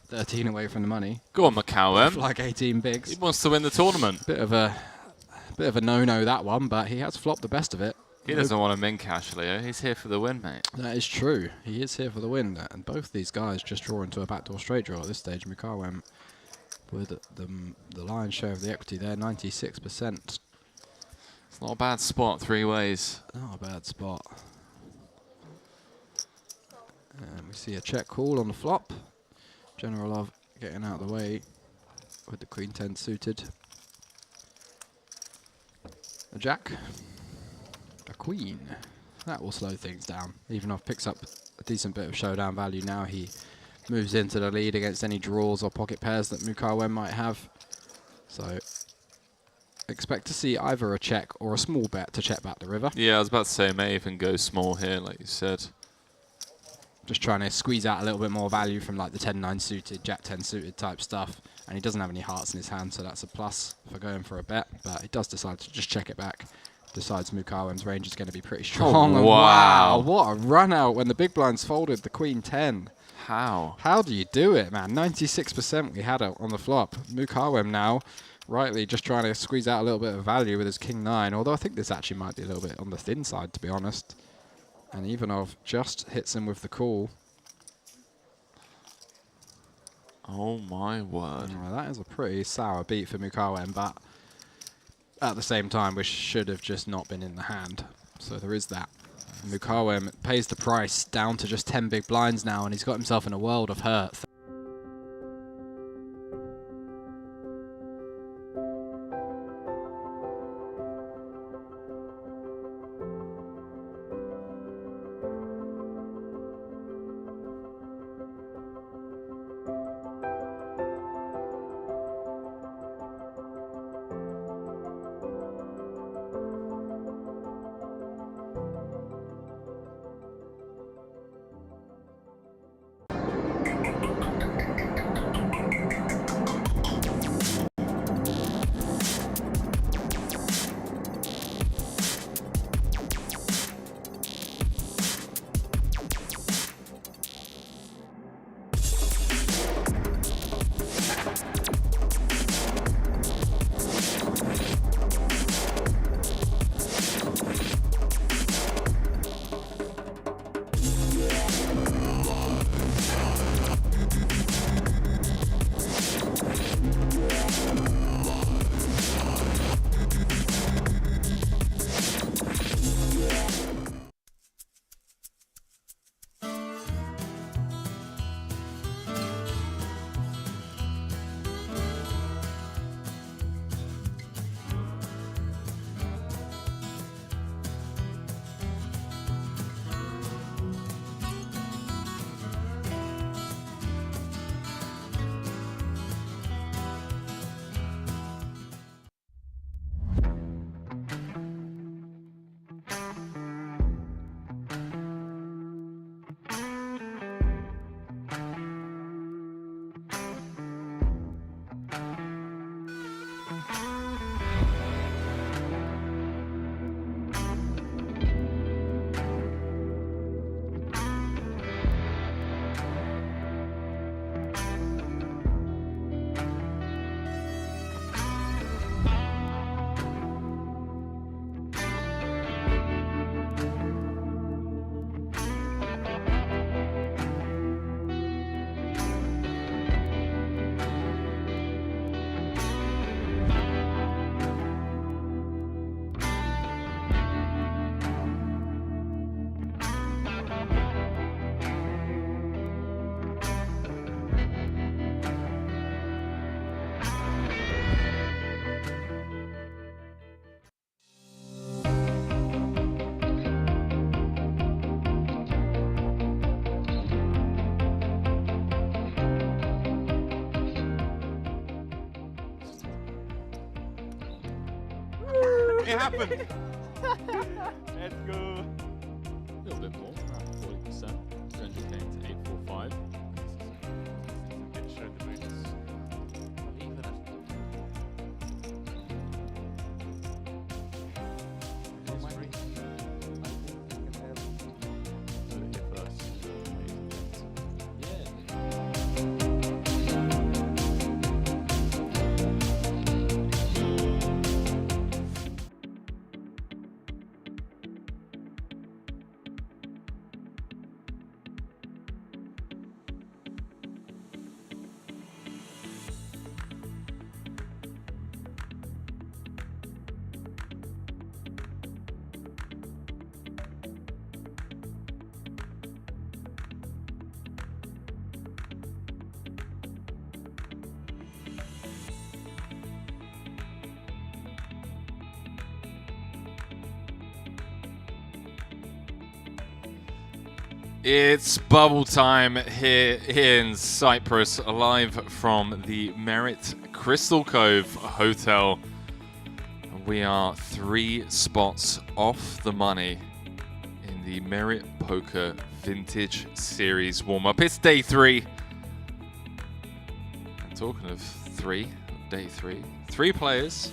13 away from the money. Go on, Macau. Like 18 bigs. He wants to win the tournament. Bit of a no-no, that one, but he has flopped the best of it. He doesn't want to min cash, Leo. He's here for the win, mate. That is true. He is here for the win. And both these guys just draw into a backdoor straight draw at this stage. Mukawem with the lion's share of the equity there, 96%. It's not a bad spot, 3 ways. Not a bad spot. And we see a check call on the flop. Generalov getting out of the way with the Queen 10 suited. A jack. A queen. That will slow things down. Ivanov picks up a decent bit of showdown value now. He moves into the lead against any draws or pocket pairs that Mukawem might have. So expect to see either a check or a small bet to check back the river. Yeah, I was about to say, may even go small here, like you said. Just trying to squeeze out a little bit more value from like the 10-9 suited, Jack 10 suited type stuff. And he doesn't have any hearts in his hand, so that's a plus for going for a bet. But he does decide to just check it back. Decides Mukawem's range is going to be pretty strong. Oh, And wow. what a run out when the big blind's folded the Queen 10. How? How do you do it, man? 96% we had on the flop. Mukawem now, rightly just trying to squeeze out a little bit of value with his King 9. Although I think this actually might be a little bit on the thin side, to be honest. And Ivanov just hits him with the call. Oh, my word. Well, that is a pretty sour beat for Mukawem, but at the same time, we should have just not been in the hand. So there is that. Mukawem pays the price down to just 10 big blinds now, and he's got himself in a world of hurt. It happened. Let's go. A little bit more, around 40%. 300k into 845. It showed the boots. Even at It's bubble time here in Cyprus, live from the Merit Crystal Cove Hotel. We are 3 spots off the money in the Merit Poker Vintage Series warm-up. It's day 3. And talking of day 3, 3 players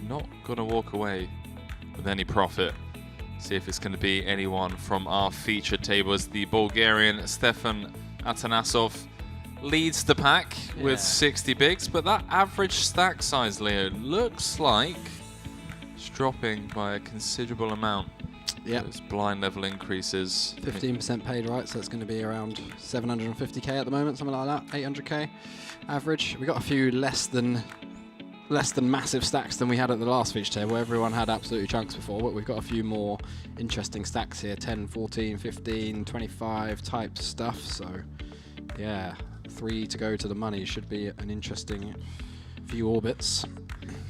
not gonna walk away with any profit. See if it's going to be anyone from our featured table as the Bulgarian Stefan Atanasov leads the pack with 60 bigs, but that average stack size, Leo, looks like it's dropping by a considerable amount. Yeah. Those blind level increases. 15% paid, right? So it's going to be around 750k at the moment, something like that, 800k average. We got a few less than massive stacks than we had at the last feature table. Everyone had absolutely chunks before, but we've got a few more interesting stacks here, 10, 14, 15, 25 type stuff. So yeah, 3 to go to the money should be an interesting few orbits.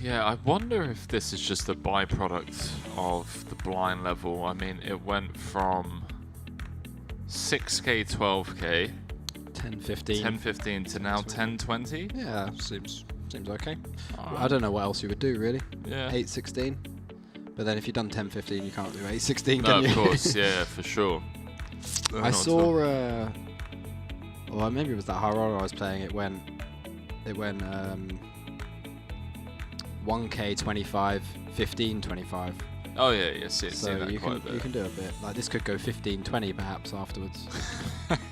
Yeah, I wonder if this is just a byproduct of the blind level. I mean, it went from 6k, 12k, 10, 15. 10, 15 to now 10, 20. Yeah, seems okay. I don't know what else you would do, really. Yeah. 8, 16. But then if you've done 10, 15, you can't do 8, 16, No, can you? of course, yeah, for sure. I saw, well, maybe it was that high roller I was playing. It went 1k 25, 15 25. Oh yeah, yes, yes. So that you quite can a you bit. can do a bit. Like this could go 15 20 perhaps afterwards.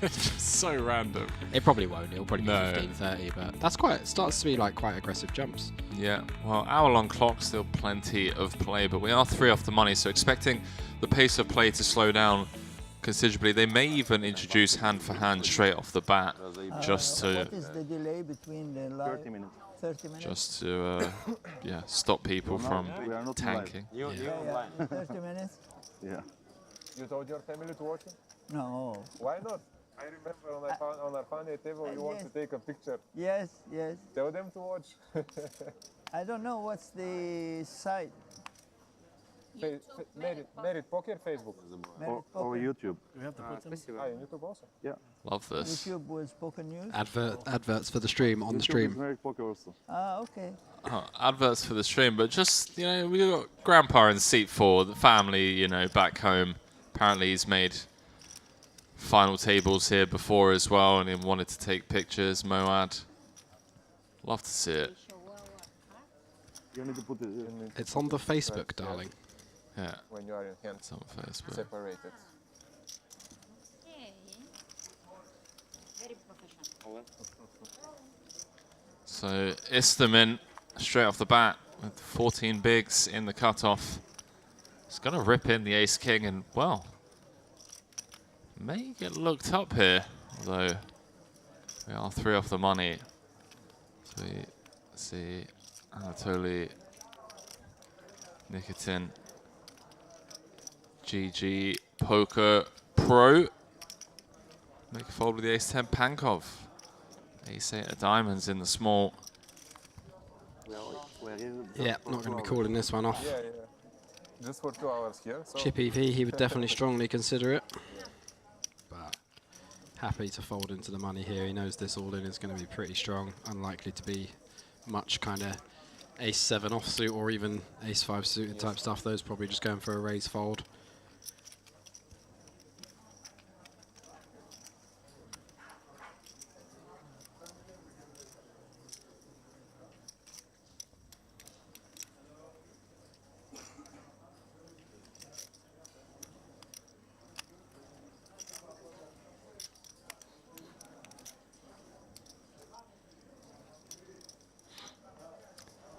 It's just so random. It probably won't. It'll probably No. be 15 30, but that's quite. It starts to be like quite aggressive jumps. Yeah. Well, hour-long clock, still plenty of play, but we are 3 off the money, so expecting the pace of play to slow down considerably. They may even introduce hand for hand straight off the bat, just to What is the delay between the live? 30 minutes. 30 minutes? just to stop people from tanking. You Yeah, online. 30 minutes? Yeah. You told your family to watch it? No. Why not? I remember on our funny table you want to take a picture. Yes, yes. Tell them to watch. I don't know what's the site. Merit Poker Facebook. Merit Or Poker. YouTube. YouTube also? Yeah. Love this. YouTube was Poker News. Adverts for the stream on the YouTube stream. is Merit Poker also. Ah, okay. Adverts for the stream, but just, we got Grandpa in seat 4, the family, back home. Apparently he's made final tables here before as well, and he wanted to take pictures. Moad, love to see it. You need to put it It's on the Facebook, darling. Yeah, When you are in hand it's on Facebook. separated. So Isterman, straight off the bat, with 14 bigs in the cutoff. It's going to rip in the ace-king, and, well, may get looked up here, although we are 3 off the money. So we see Anatoly Nikitin, GG Poker Pro. Make a fold with the ace-10 Pankov. Ace-8 of diamonds in the small. Yeah, not going to be calling this one off. Yeah. Just for 2 hours here. So Chip EV, he would definitely strongly consider it. But happy to fold into the money here. He knows this all-in is going to be pretty strong. Unlikely to be much kind of ace-7 offsuit or even ace-5 suited type stuff, those probably just going for a raise fold.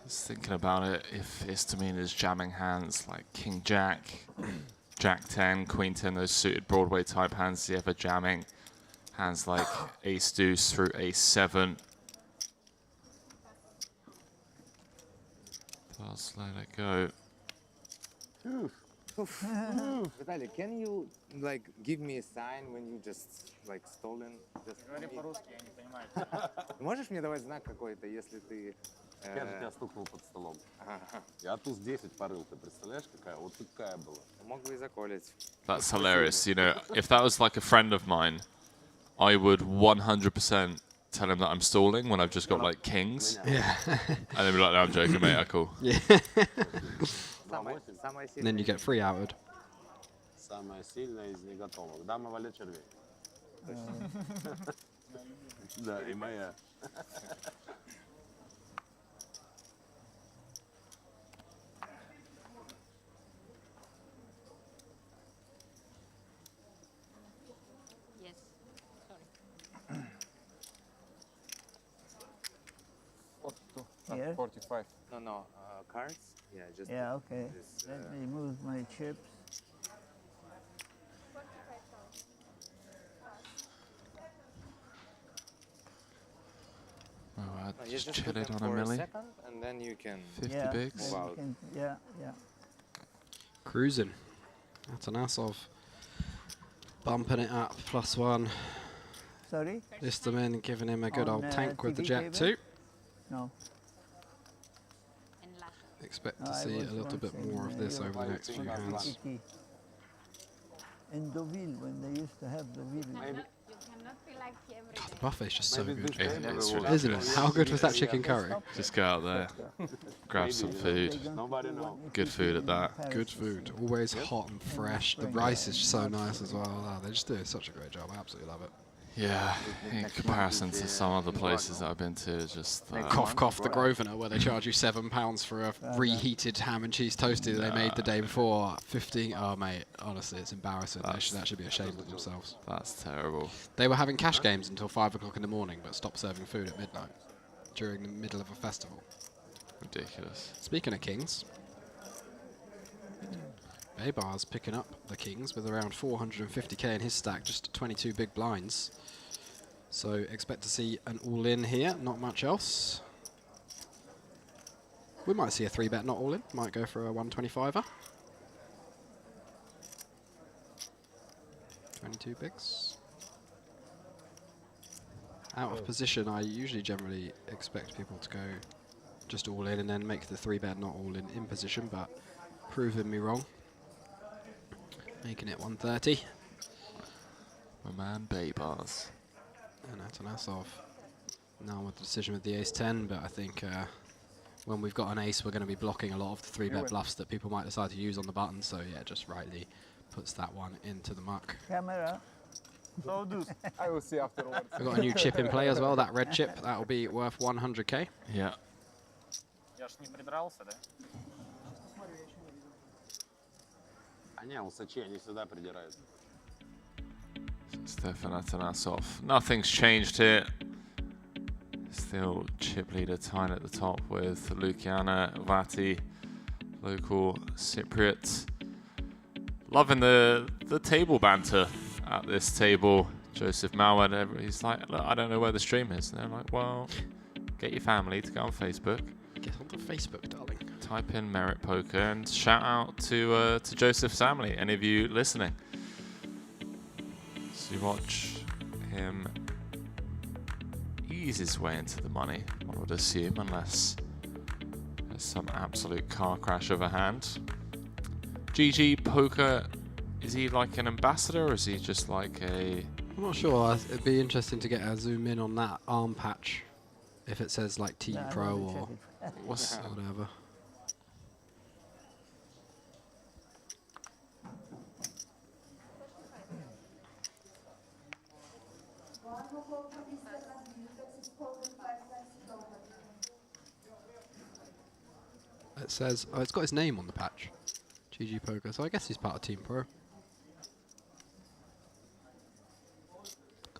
Just thinking about it, if Istamina's jamming hands like King Jack, Jack 10, Queen 10, those suited Broadway type hands, is he ever jamming hands like Ace Deuce through Ace 7? Just let it go. Vitaly, can you like give me a sign when you just like stolen? Говори по-русски, я не понимаю. Можешь мне давать знак какой-то, если ты... Я же тебя стукнул под столом. Я туз 10 порыл, ты представляешь, какая? Вот такая была. Мог бы и заколить. That's hilarious. You know, if that was like a friend of mine, I would 100% tell him that I'm stalling when I've just got like kings. Yeah. And they'd be like, no, I'm joking, mate, cool. Yeah. And then you get free outed. Самая сильная из неготовых. Дама валет червей. Да, и моя. Here? 45. No, cards. Yeah, just. Yeah, okay. This, Let me move my chips. Alright, You just just chill put it them on a for milli. second, and then you can. 50 Yeah, bigs. then you can- yeah, yeah. Cruising. Atanasov bumping it up, +1. Sorry? Istamin giving him a good On, old tank with the TV Jack cable? 2. No. Expect No, to I see a was little bit once more in, of this over the Europe next few hands. TT. In Deauville, when they used to have Deauville. God, the buffet's just so Maybe good, this It's isn't it? ridiculous. How good was that chicken curry? Just go out there, grab some food. Nobody knows. Good food at that. Good food, always hot and fresh. The rice is so nice as well. Oh, they just do such a great job. I absolutely love it. Yeah, in comparison to some other places that I've been to, it's just Cough, cough, the Grosvenor, where they charge you £7 for a reheated ham and cheese toasty that they made the day before. 15. Oh, mate, honestly, it's embarrassing. They should be ashamed of themselves. that's terrible. They were having cash games until 5 o'clock in the morning, but stopped serving food at midnight during the middle of a festival. Ridiculous. Speaking of kings, Baybar's picking up the kings with around 450k in his stack, just 22 big blinds. So expect to see an all-in here, not much else. We might see a 3-bet not all-in, might go for a 125er. 22 bigs. Out of position, I usually generally expect people to go just all in and then make the 3-bet not all in position, but proving me wrong. Making it 130. My man Baybars. And Atanasov now with the decision with the ace-10, but I think when we've got an ace, we're going to be blocking a lot of the 3-bet bluffs that people might decide to use on the button, so yeah, just rightly puts that one into the muck. Camera. So do. I will see afterwards. We've got a new chip in play as well, that red chip, that'll be worth 100k. Yeah. Я ж не придрался, да? А не, усачи, они всегда придираются. Stefan Atanasov. Nothing's changed here. Still chip leader tied at the top with Luciana Vati, local Cypriot. Loving the table banter at this table. Joseph Malward, he's like, look, I don't know where the stream is. And they're like, well, get your family to go on Facebook. Get onto Facebook, darling. Type in Merit Poker and shout out to Joseph's family, any of you listening. So you watch him ease his way into the money, one would assume, unless there's some absolute car crash of a hand. GG Poker, is he like an ambassador or is he just like a... I'm not sure, it'd be interesting to get a zoom in on that arm patch, if it says like Team Pro or What's Whatever. It says, oh, it's got his name on the patch. GG Poker, so I guess he's part of Team Pro.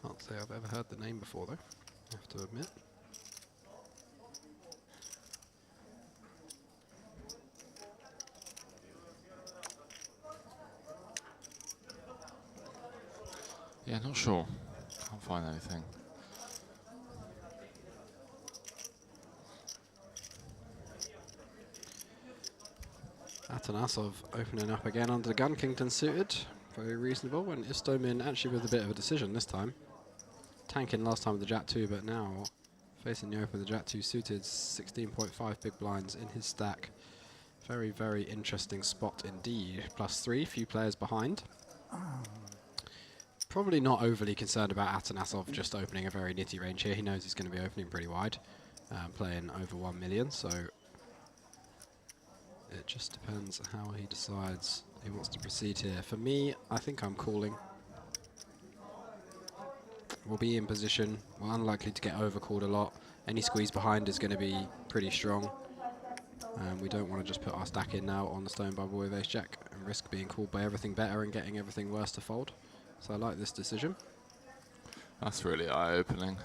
Can't say I've ever heard the name before though, I have to admit. Yeah, not sure. Can't find anything. Atanasov opening up again under the gun, Kington suited. Very reasonable, and Istomin actually with a bit of a decision this time. Tanking last time with the Jack 2, but now facing the open, the Jack 2 suited, 16.5 big blinds in his stack. Very, very interesting spot indeed. +3, few players behind. Probably not overly concerned about Atanasov just opening a very nitty range here. He knows he's going to be opening pretty wide, playing over 1 million, so it just depends how he decides he wants to proceed here. For me, I think I'm calling. We'll be in position. We're unlikely to get overcalled a lot. Any squeeze behind is going to be pretty strong. We don't want to just put our stack in now on the stone bubble with ace-jack and risk being called by everything better and getting everything worse to fold. So I like this decision. That's really eye-opening.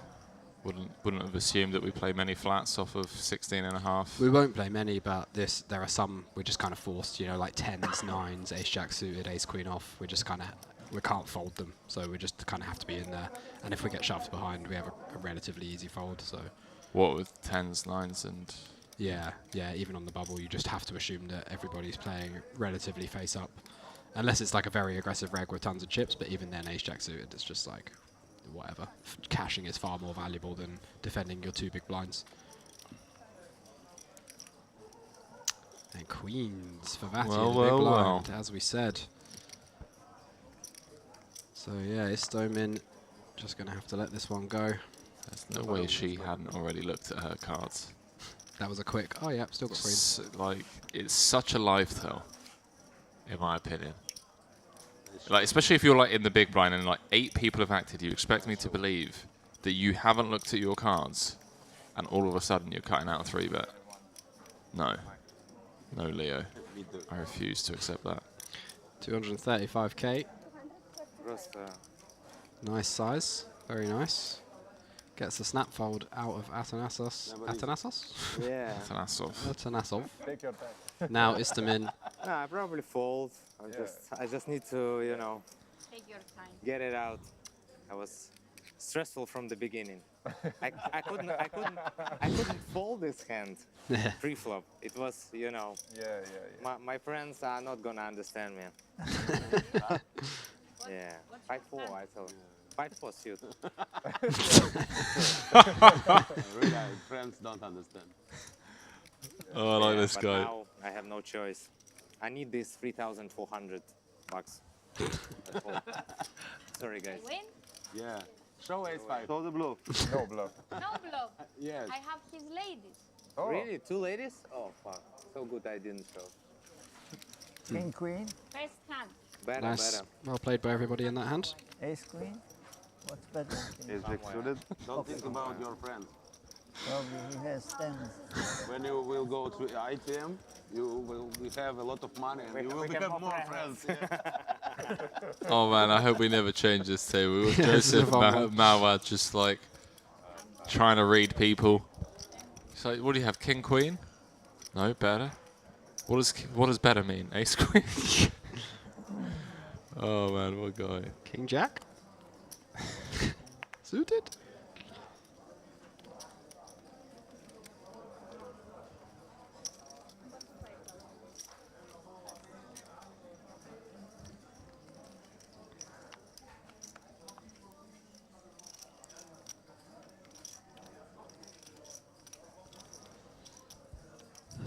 Wouldn't have assumed that we play many flats off of 16.5. We won't play many, but there are some we're just kind of forced, you know, like 10s, 9s, ace-jack suited, ace-queen off. We just kind of, we can't fold them, so we just kind of have to be in there. And if we get shoved behind, we have a relatively easy fold. So what with 10s, 9s, and yeah, even on the bubble, you just have to assume that everybody's playing relatively face up, unless it's like a very aggressive reg with tons of chips. But even then, ace-jack suited, it's just like whatever. Cashing is far more valuable than defending your 2 big blinds. And queens for Vati in the big blind, as we said. So yeah, Istomin just going to have to let this one go. There's no way she hadn't already looked at her cards. That was a quick, oh yeah, still got queens. Like, it's such a live tell, in my opinion. Like, especially if you're like in the big blind and like 8 people have acted, you expect me to believe that you haven't looked at your cards and all of a sudden you're cutting out a 3-bet. No. No, Leo. I refuse to accept that. 235k. Просто Nice size, very nice. Gets the snap fold out of Atanasos. Atanasos? yeah. Atanasov. Atanasov. Take your time. Now Istomin. No, I probably fold. I just need to, you know, Take your time. get it out. I was stressful from the beginning. I couldn't fold this hand pre-flop. It was, you know, my friends are not gonna understand me. Yeah, 5-4, I thought. 5-4 suit. Really, friends don't understand. Oh, I like this but guy. Now I have no choice. I need this 3,400 bucks. Sorry, guys. Win? Yeah. Show ace-5. Show the bluff. No bluff. No bluff. Yes. I have his ladies. Oh. Really? 2 ladies? Oh, fuck. So good I didn't show. King, queen, First hand. Better, Nice. better. Well played by everybody in that hand. ace, queen. What's better? Ace-jack suited. Don't think about your friends. Probably he has tens. When you will go to ITM, you will have a lot of money and you will become more friends. Oh man, I hope we never change this table. Joseph Mawa just like trying to read people. So what do you have? King Queen? No, better. What does better mean? Ace Queen? Oh man, what a guy. King Jack. Suited.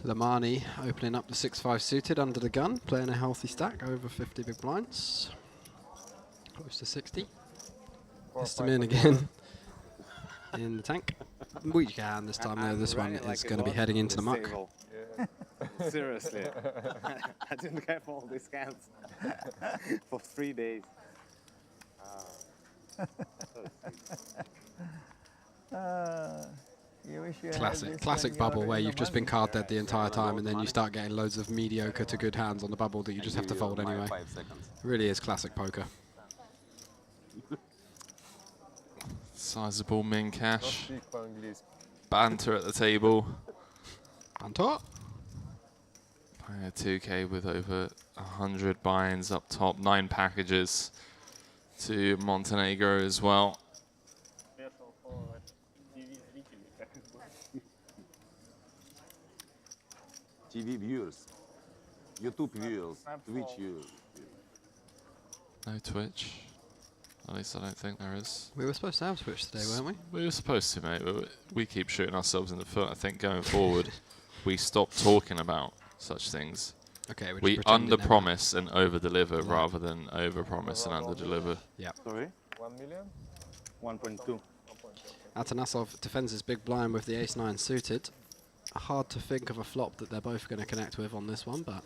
Lamani opening up the 6-5 suited under the gun, playing a healthy stack over 50 big blinds. Close to 60. Istomin again in the tank. We can this time though. This one is going to be heading into the muck. Seriously. I didn't have all these hands for 3 days. You wish you had this Classic when bubble you're where in you've the just been money. card dead the entire time and then you start getting loads of mediocre to good hands on the bubble that you just have to fold anyway. 5 seconds. It really is classic poker. Sizable min cash. Speak по-английски. Banter at the table. Banter. Playing a 2K with over 100 buy-ins up top. 9 packages to Montenegro as well. Special for TV зрителей, как их было. TV viewers. YouTube viewers. Twitch viewers. No Twitch. At least I don't think there is. We were supposed to have Twitch today, weren't we? We were supposed to, mate, but we keep shooting ourselves in the foot. I think going forward, we stop talking about such things. Okay, we under-promise and over-deliver rather than over-promise and under-deliver. Yeah. Sorry? 1 million? 1.2. Atanasov defends his big blind with the ace-9 suited. Hard to think of a flop that they're both going to connect with on this one, but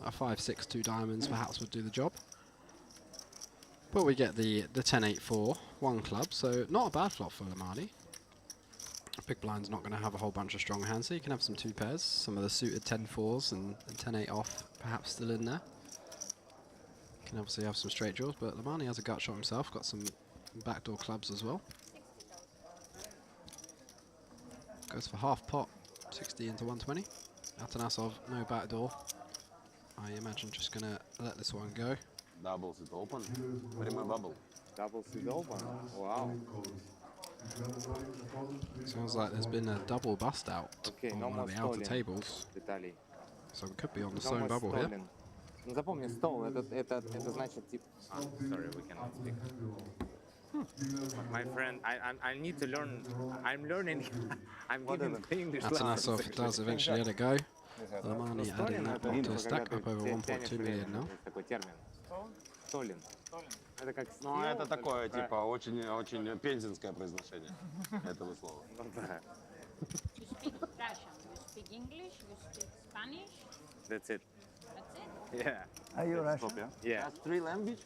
a 5-6 2 diamonds perhaps would do the job. But we get the 10-8-4, 1 club, so not a bad flop for Lamani. Big blind's not going to have a whole bunch of strong hands, so you can have some 2 pairs, some of the suited 10-4s and 10-8 off perhaps still in there. You can obviously have some straight draws, but Lamani has a gut shot himself, got some backdoor clubs as well. Goes for half pot, 60 into 120. Atanasov, no backdoor. I imagine just going to let this one go. Doubles it open. Where my bubble? Doubles it open. Wow. Sounds like there's been a double bust out Okay, on no one more of the outer stalling, tables. Vitaly. So we could be on the No stone more bubble here. stalling. Ну запомни, стол, это значит тип... Sorry, we cannot speak. My friend, I need to learn. I'm learning. I'm giving the English lessons. Atanasov does eventually let it go. Lamani adding that pot to his stack, up over 1.2 million now. Такой термин. Столин. Это как Ну, это такое, типа, очень пензенское произношение этого слова. You speak Russian, you speak English, you speak Spanish. That's it. That's it? Yeah. Are you Russian? Yeah. That's 3 language?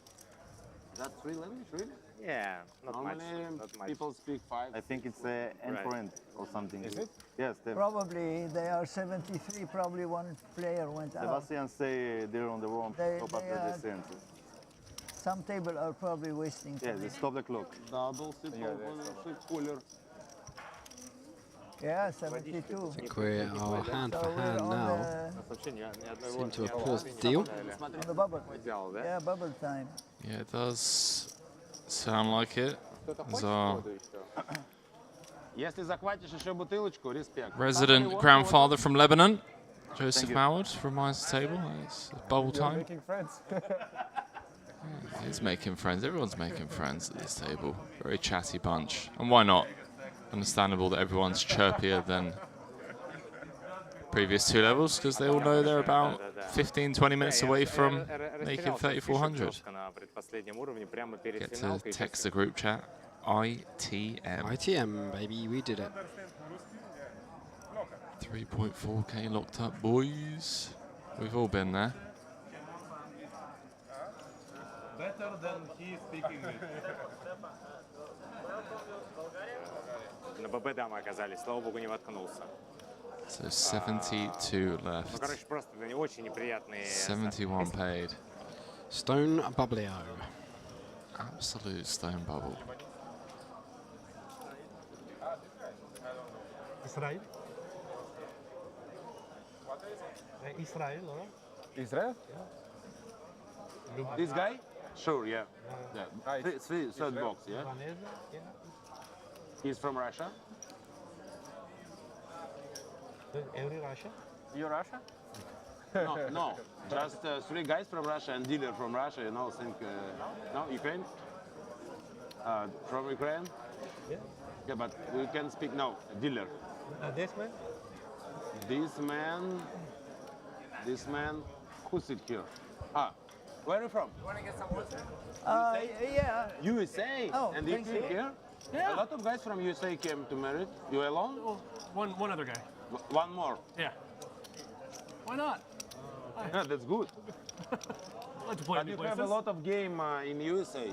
That's 3 language, really? Yeah, not much. Normally, Not much. people speak 5. I think it's end for end or something. Is it? Yes, Probably they are 73. Probably one player went out. Sebastian say they're on the wrong They- top they after are- the center. Some table are probably wasting Yeah, time. they stop the clock. Doubles it open, shift cooler. Yeah, 72. I think we are hand So for we're hand on now. Seem to have paused the deal. on the bubble. Yeah, bubble time. Yeah, it does sound like it. There's our Если захватишь еще бутылочку, респект. resident grandfather from Lebanon, Joseph Moward, reminds the table. It's bubble time. Making friends. He's making friends. Everyone's making friends at this table. Very chatty bunch. And why not? Understandable that everyone's chirpier than previous 2 levels because they all know they're about 15-20 minutes away from making 3,400. Get to text the group chat. ITM. ITM, baby, we did it. 3.4k locked up, boys. We've all been there. Better than he speaking English. На ББ дамы оказались, слава богу, не воткнулся. So 72 Ну, left. короче, просто не очень неприятные... 71 paid. Stone Bubblio. Absolute stone bubble. Israel? Israel, or? Israel? This guy? Sure, yeah. Third box, yeah? He's from Russia? Every Russia? You Russia? No. Just 3 guys from Russia and dealer from Russia, you know, think... no, Ukraine? From Ukraine? Yeah. Yeah, but we can speak now. Dealer. This man? This man, who's it here? Where are you from? Yeah. USA? Oh, And you thank you. here? A lot of guys from USA came to Merit. You alone? Well, one other guy. One more. Yeah. Why not? Yeah, that's good. I like to play But new you places. have a lot of game in USA.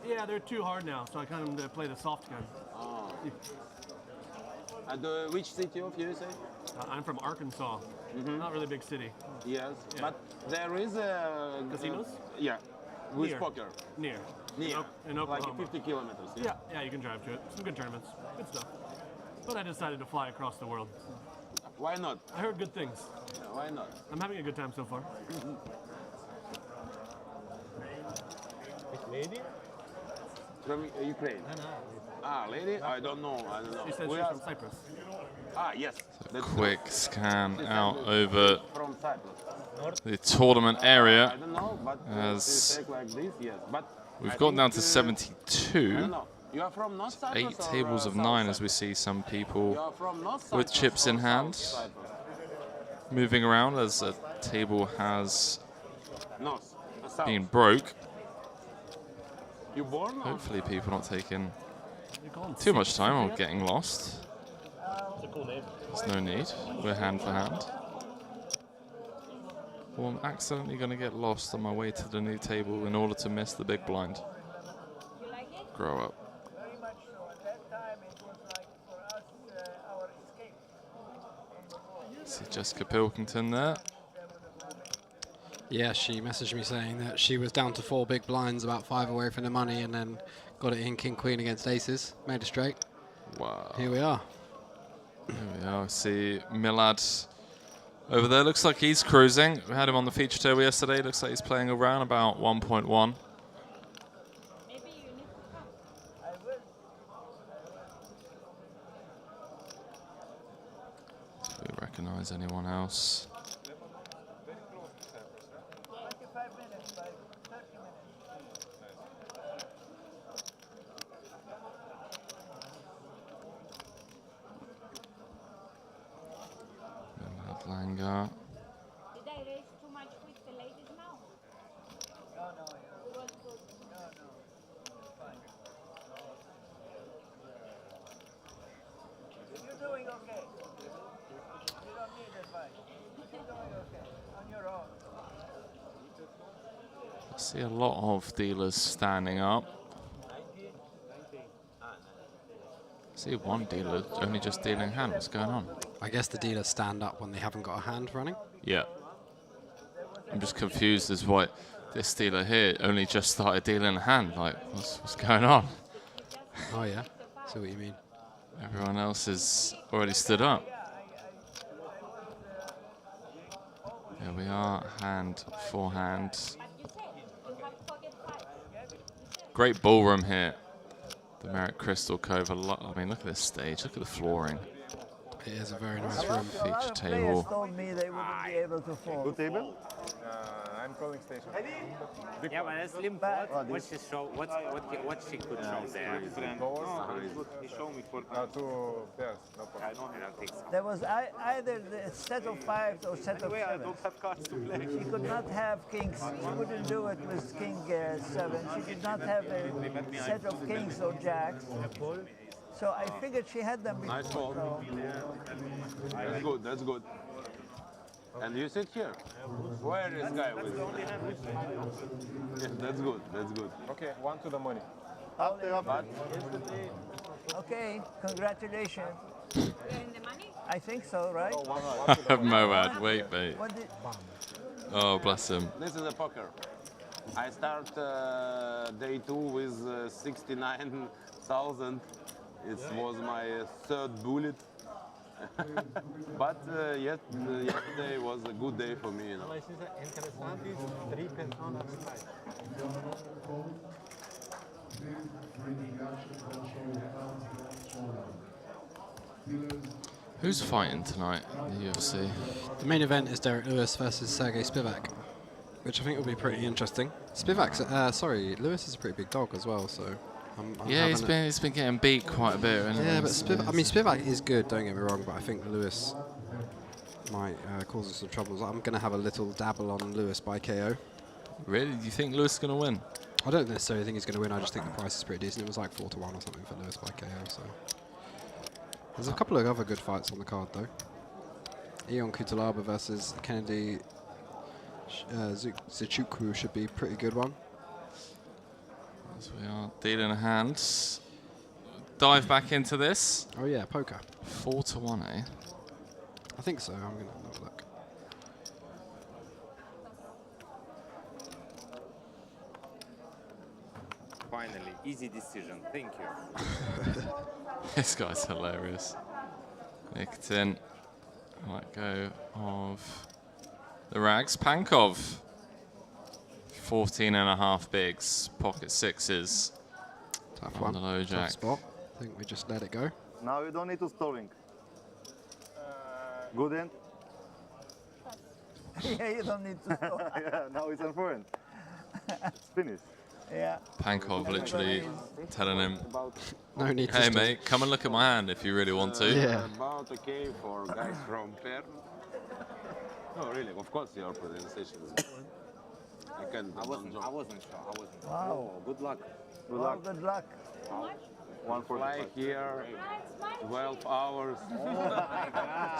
Yeah, they're too hard now, so I kind of play the soft gun. Oh. And which city of USA? I'm from Arkansas. Not really big city. Yes, Yeah. but there is a... Casinos? Yeah, with Near. poker. Near. Near. In Oklahoma. Like 50 kilometers. Yeah, yeah, you can drive to it. Some good tournaments. Good stuff. But I decided to fly across the world. Why not? I heard good things. Yeah, why not? I'm having a good time so far. Lady? From Ukraine? Ah, lady? I don't know. I don't know. She said We she's are- from Cyprus. Ah, yes. That's Quick true. scan She said out it's over from Cyprus. the tournament I area. don't know, but as take like this, yes. But we've I gotten down think, to I 72. don't know. You are from North Cyprus 8 or, tables of South 9 as Cyprus? we see some You people are from North with Cyprus chips in or hand South Cyprus? moving around as a table has North. South. been broke. You born or? Hopefully people not taking You call them too much Cyprus time or yet? getting lost. It's a cool name. There's no need. We're hand for hand. Well, I'm accidentally going to get lost on my way to the new table in order to miss the big blind. You like it? Grow up. Very much so. At that time, it was like for us our escape. See Jessica Pilkington there. Yeah, she messaged me saying that she was down to 4 big blinds, about 5 away from the money, and then got it in King Queen against aces, made it straight. Wow. Here we are. Here we are. See Milad over there. Looks like he's cruising. We had him on the feature table yesterday. Looks like he's playing around about 1.1. Maybe you need to come. I will. Do we recognize anyone else? 25 minutes, by 30 minutes. Milad Langer. Did I raise too much with the ladies now? No, no, It was good. no, no. Fine. You're doing okay. You don't need advice. You're doing okay on your own. I see a lot of dealers standing up. See one dealer only just dealing hand. What's going on? I guess the dealers stand up when they haven't got a hand running. Yeah. I'm just confused as why this dealer here only just started dealing a hand. Like, what's going on? Oh yeah, see what you mean. Everyone else has already stood up. There we are, hand for hand. But you said you have pocket five. Great ballroom here. The Merit Crystal Cove. I mean, look at this stage. Look at the flooring. It is a very nice A lot, room. a lot Feature of table. players told me they wouldn't be able to fall. Good table? I'm calling station. Yeah, but that's Slim. What she show? What she could show there? He showed me 4 No, 2 pairs. No problem. I don't think so. There was either the set of 5s or set of 7s. have cards to play. She could not have kings. She wouldn't do it with king 7. She did not have a set of kings or jacks. So I figured she had them before. Nice call. So That's good, that's good. And you sit here. Where is guy with you? Yeah, that's good, that's good. Okay, 1 to the money. But okay, congratulations. You're in the money? I think so, right? Moad, wait, mate. What did, Oh, bless him. this is a poker. I start day 2 with 69,000. It was my 3rd bullet. But yesterday was a good day for me, you know. Who's fighting tonight in the UFC? The main event is Derek Lewis versus Sergey Spivak, which I think will be pretty interesting. Spivak's, Lewis is a pretty big dog as well, so I'm Yeah, he's been getting beat quite a bit. Yeah, but Spivak is good, don't get me wrong, but I think Lewis might cause us some troubles. I'm going to have a little dabble on Lewis by KO. Really? Do you think Lewis is going to win? I don't necessarily think he's going to win. I just think the price is pretty decent. It was like 4 to 1 or something for Lewis by KO. So there's a couple of other good fights on the card though. Ion Kutalaba versus Kennedy Zichukwu should be a pretty good one. As we are dealing hands. Dive back into this. Oh yeah, poker. 4 to 1, eh? I think so. I'm going to have a look. Finally, easy decision. Thank you. This guy's hilarious. Nikitin. Let go of the rags. Pankov. 14.5 bigs. Pocket sixes. Tough on one. the low Tough jack. spot. I think we just let it go. Now you don't need to stalling. Good end? Yeah, you don't need to stop. Yeah, now it's on forehand. It's finished. Yeah. Pankov literally telling him, no need to hey stop. mate, come and look at my hand if you really want to. Yeah. About okay for guys from Perm. No, really, of course your pronunciation is good. I wasn't sure. Wow. Oh, good luck. Good Well, luck. good luck. 145. Fly here, 12 hours.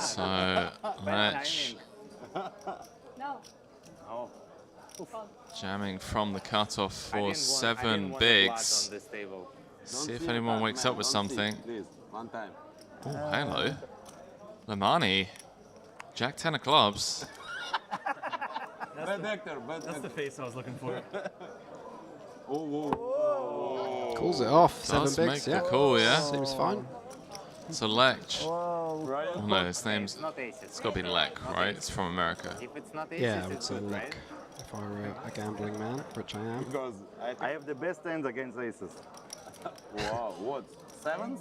So, Lech No. Oh. jamming from the cutoff I for didn't 7 want a lot bigs. on this table. See if anyone wakes up with something. Please, one time. Oh, hello. Lamani. Jack 10 of clubs. Bad actor, bad That's actor. the face I was looking for. Oh, whoa. Calls it off. 7 Does bigs. make Yeah. the call, yeah. Seems fine. So Lech. Whoa. Oh no, his name's. It's not aces. It's got to be Lech, right? It's from America. If it's not aces, Yeah, I would it's say good, luck. right? If I were a gambling man, which I am. Because I have the best hands against aces. wow, what? Sevens?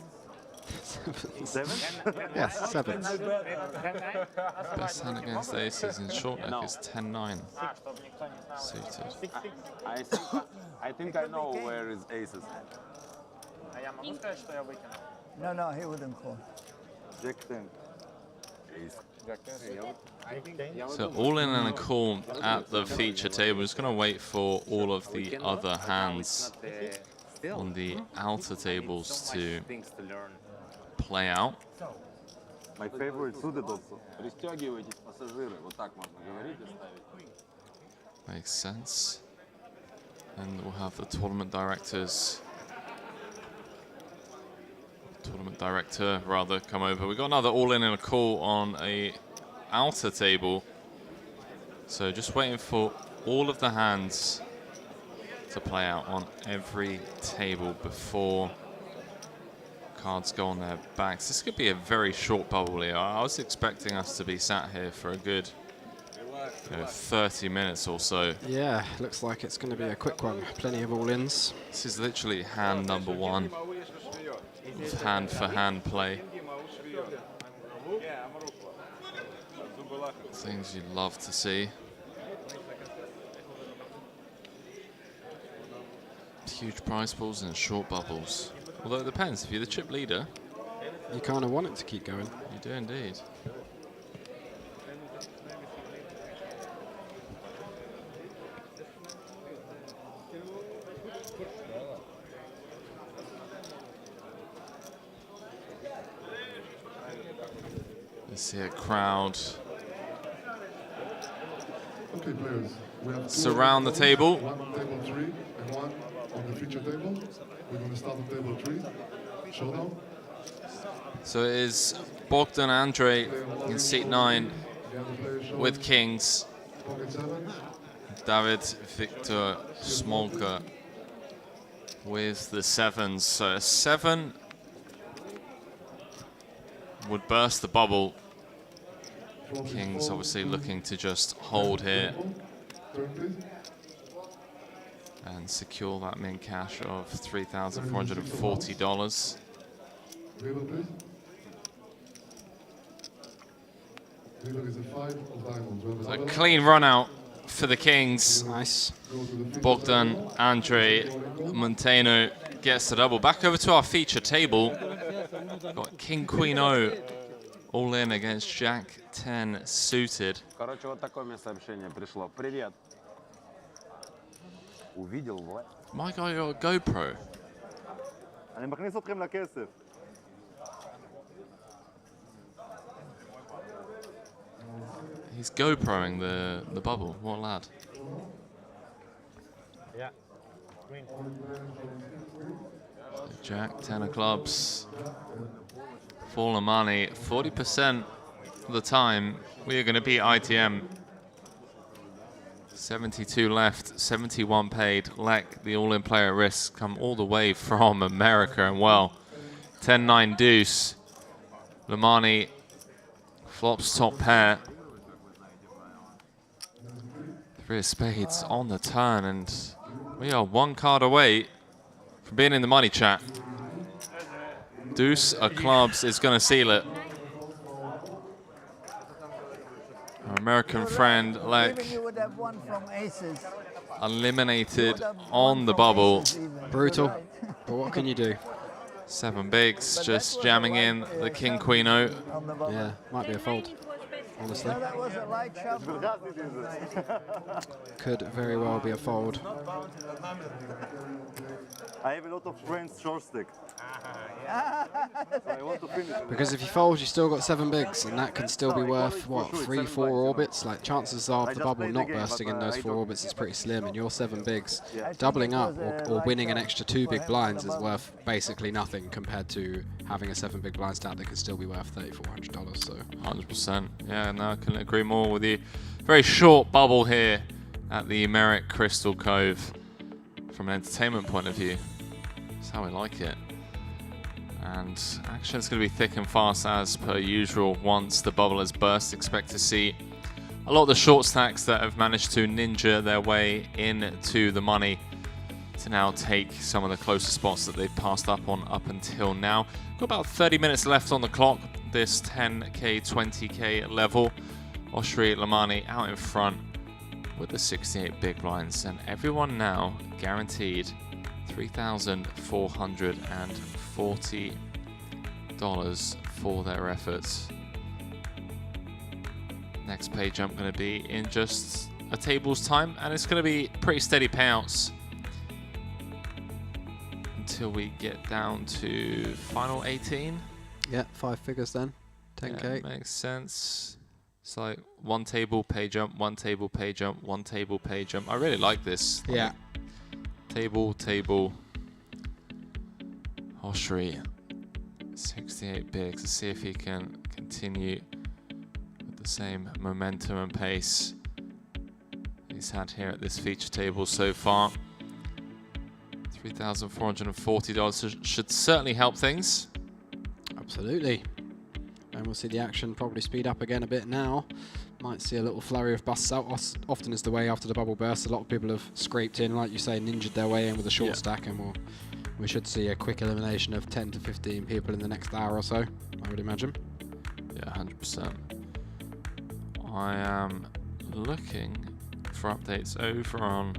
7? Yes, 7. Best hand against aces in short neck No. is 10-9 А, чтобы никто не знал. suited. I think I know where is aces. А я могу сказать, что я выкину? No, no, he wouldn't call. Jack 10. So all in and a call at the feature table. Just going to wait for all of the other hands on the outer tables to Things to learn. play out. My favorite suited also. Пристегивайтесь, пассажиры. Вот так можно говорить и ставить. Makes sense. And we'll have the tournament director rather come over. We've got another all in and a call on a outer table. So just waiting for all of the hands to play out on every table before cards go on their backs. This could be a very short bubble here. I was expecting us to be sat here for a good 30 minutes or so. Yeah, looks like it's going to be a quick one. Plenty of all-ins. This is literally hand number 1 of hand-for-hand play. Things you'd love to see. Huge prize pools and short bubbles. Although it depends, if you're the chip leader, You kind of want it to keep going. you do indeed. Let's see a crowd Okay, players. We have surround the table. One on table 3 and one on the feature table. We're going to start on table 3. Showdown. So it is Bogdan Andrei in seat 9 with kings. Pocket 7. David Victor Smolka with the sevens. So a 7 would burst the bubble. Kings obviously looking to just hold here and secure that min cash of $3,440. River, please. River is a 5 of diamonds. So a clean run out for the Kings. Nice. Bogdan Andrei Montano gets the double. Back over to our feature table. Got King Queen O all in against Jack 10 suited. Короче, вот такое мне сообщение пришло. Привет. My guy got a GoPro. אני מכניס אתכם לכסף. He's GoProing the bubble. What a lad. Yeah. Green. Jack, 10 of clubs. Full of money. 40% of the time, we are going to beat ITM. 72 left, 71 paid. Lek, the all-in player at risk, come all the way from America. And well, 10-9 deuce. Lamani flops top pair. 3 of spades on the turn, and we are 1 card away from being in the money chat. Deuce of clubs is going to seal it. Our American friend, Lek, Even you would have won from aces. eliminated on the bubble. Brutal, but what can you do? 7 bigs, just jamming in the king-queen O. Yeah, might be a fold, honestly. No, that was a light shuffle. Could very well be a fold. I have a lot of friends short stick. So I want to finish it. Because if you fold, you still got 7 bigs, and that can still be worth, what, 3, 4 orbits? Like, chances are of the bubble not bursting in those 4 orbits is pretty slim, and your 7 bigs, doubling up or winning an extra 2 big blinds is worth basically nothing compared to having a 7 big blind stack that can still be worth $3,400, so. 100%. Yeah, no, I couldn't agree more with you. Very short bubble here at the Merritt Crystal Cove from an entertainment point of view. That's how we like it. And action's going to be thick and fast as per usual once the bubble has burst. Expect to see a lot of the short stacks that have managed to ninja their way into the money to now take some of the closer spots that they've passed up on up until now. Got about 30 minutes left on the clock, this 10k, 20k level. Oshri Lamani out in front with the 68 big blinds, and everyone now guaranteed $3,440 for their efforts. Next pay jump going to be in just a table's time, and it's going to be pretty steady payouts until we get down to final 18. Yeah, 5 figures then, 10k. Yeah, makes sense. It's like 1 table, pay jump, 1 table, pay jump, 1 table, pay jump. I really like this. Yeah. Like, table, table. Oshri, 68 bigs. Let's see if he can continue with the same momentum and pace he's had here at this feature table so far. $3,440 should certainly help things. Absolutely. And we'll see the action probably speed up again a bit now. Might see a little flurry of busts out. Often is the way after the bubble burst. A lot of people have scraped in, like you say, ninjaed their way in with a short stack, and we should see a quick elimination of 10 to 15 people in the next hour or so, I would imagine. Yeah, 100%. I am looking for updates over on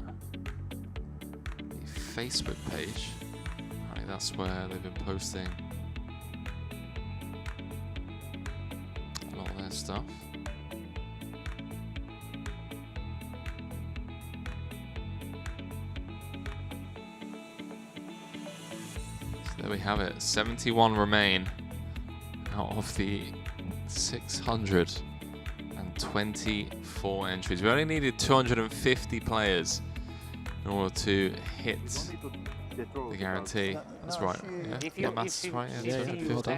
the Facebook page. I think that's where they've been posting a lot of their stuff. So there we have it. 71 remain out of the 624 entries. We only needed 250 players in order to hit the guarantee. That's right. Yeah, my maths is right. Yeah, 250.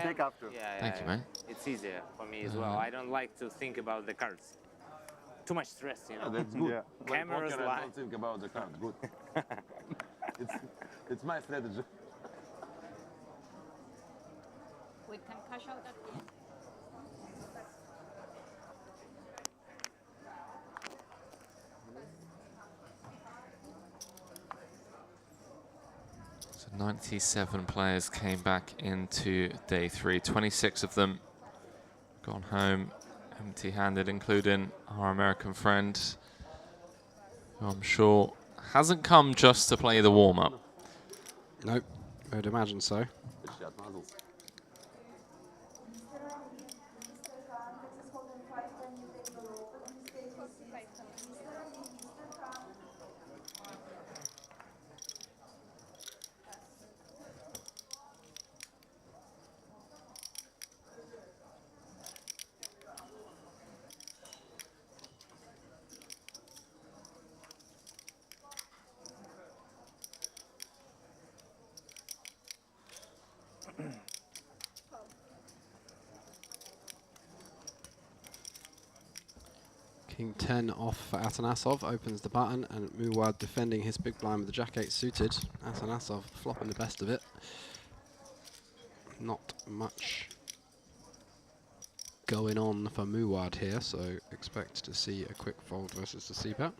Thank you, mate. It's easier for me as well. I don't like to think about the cards. Too much stress, you know. That's good. Cameras I live. don't think about the card. Good. it's my strategy. We can cash out at the end. So 97 players came back into day 3. 26 of them gone home empty-handed, including our American friend, who I'm sure hasn't come just to play the warm-up. Nope, I would imagine so. Taking 10 off for Atanasov, opens the button, and Muwad defending his big blind with the jack-8 suited. Atanasov flopping the best of it. Not much going on for Muwad here, so expect to see a quick fold versus the C-bet.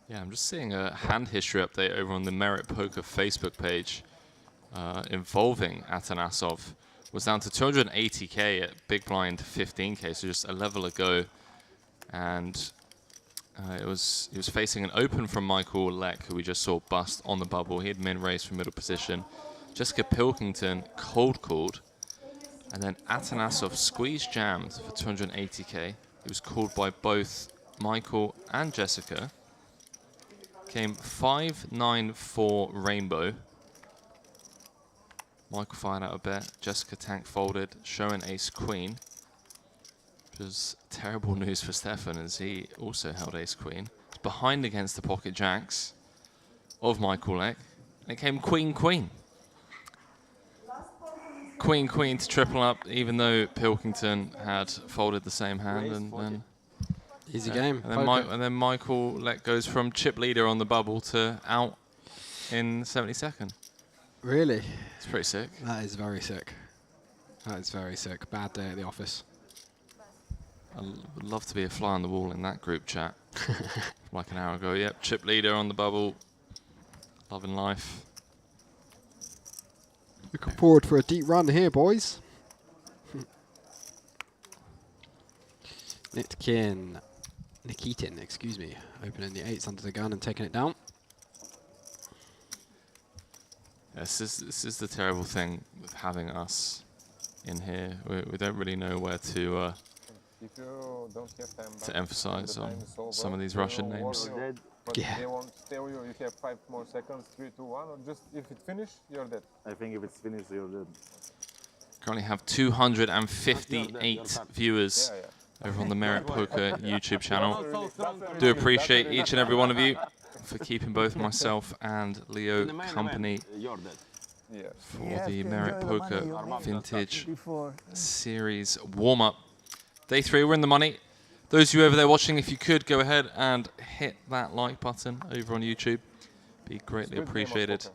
Yeah, I'm just seeing a hand history update over on the Merit Poker Facebook page involving Atanasov. Was down to 280k at big blind 15k, so just a level ago. And he was facing an open from Michael Leck, who we just saw bust on the bubble. He had min raised from middle position. Jessica Pilkington cold called. And then Atanasov squeeze jammed for 280k. He was called by both Michael and Jessica. Came 5-9-4 rainbow. Michael fired out a bet. Jessica tank folded, showing ace queen. Which was terrible news for Stefan as he also held ace queen. It's behind against the pocket jacks of Michael Leck. And it came queen queen. Queen queen to triple up, even though Pilkington had folded the same hand. And then easy game. And then Michael Leck goes from chip leader on the bubble to out in 72nd. Really? It's pretty sick. That is very sick. That is very sick. Bad day at the office. I would love to be a fly on the wall in that group chat. Like an hour ago. Yep, chip leader on the bubble. Loving life. Looking forward for a deep run here, boys. Nikitin, excuse me. Opening the 8s under the gun and taking it down. Yes, this is the terrible thing with having us in here. We don't really know where to If you don't have time to emphasize on some of these Russian names. But Yeah. they won't tell you have 5 more seconds, 3, 2, 1, or just if it finish, you're dead. I think if it's finished, you're dead. Currently have 258 viewers over on the Merit Poker YouTube channel. Do appreciate each and every one of you for keeping both myself and Leo company for the Merit Poker Vintage Series warm-up. Day 3, we're in the money. Those of you over there watching, if you could go ahead and hit that like button over on YouTube, be greatly appreciated.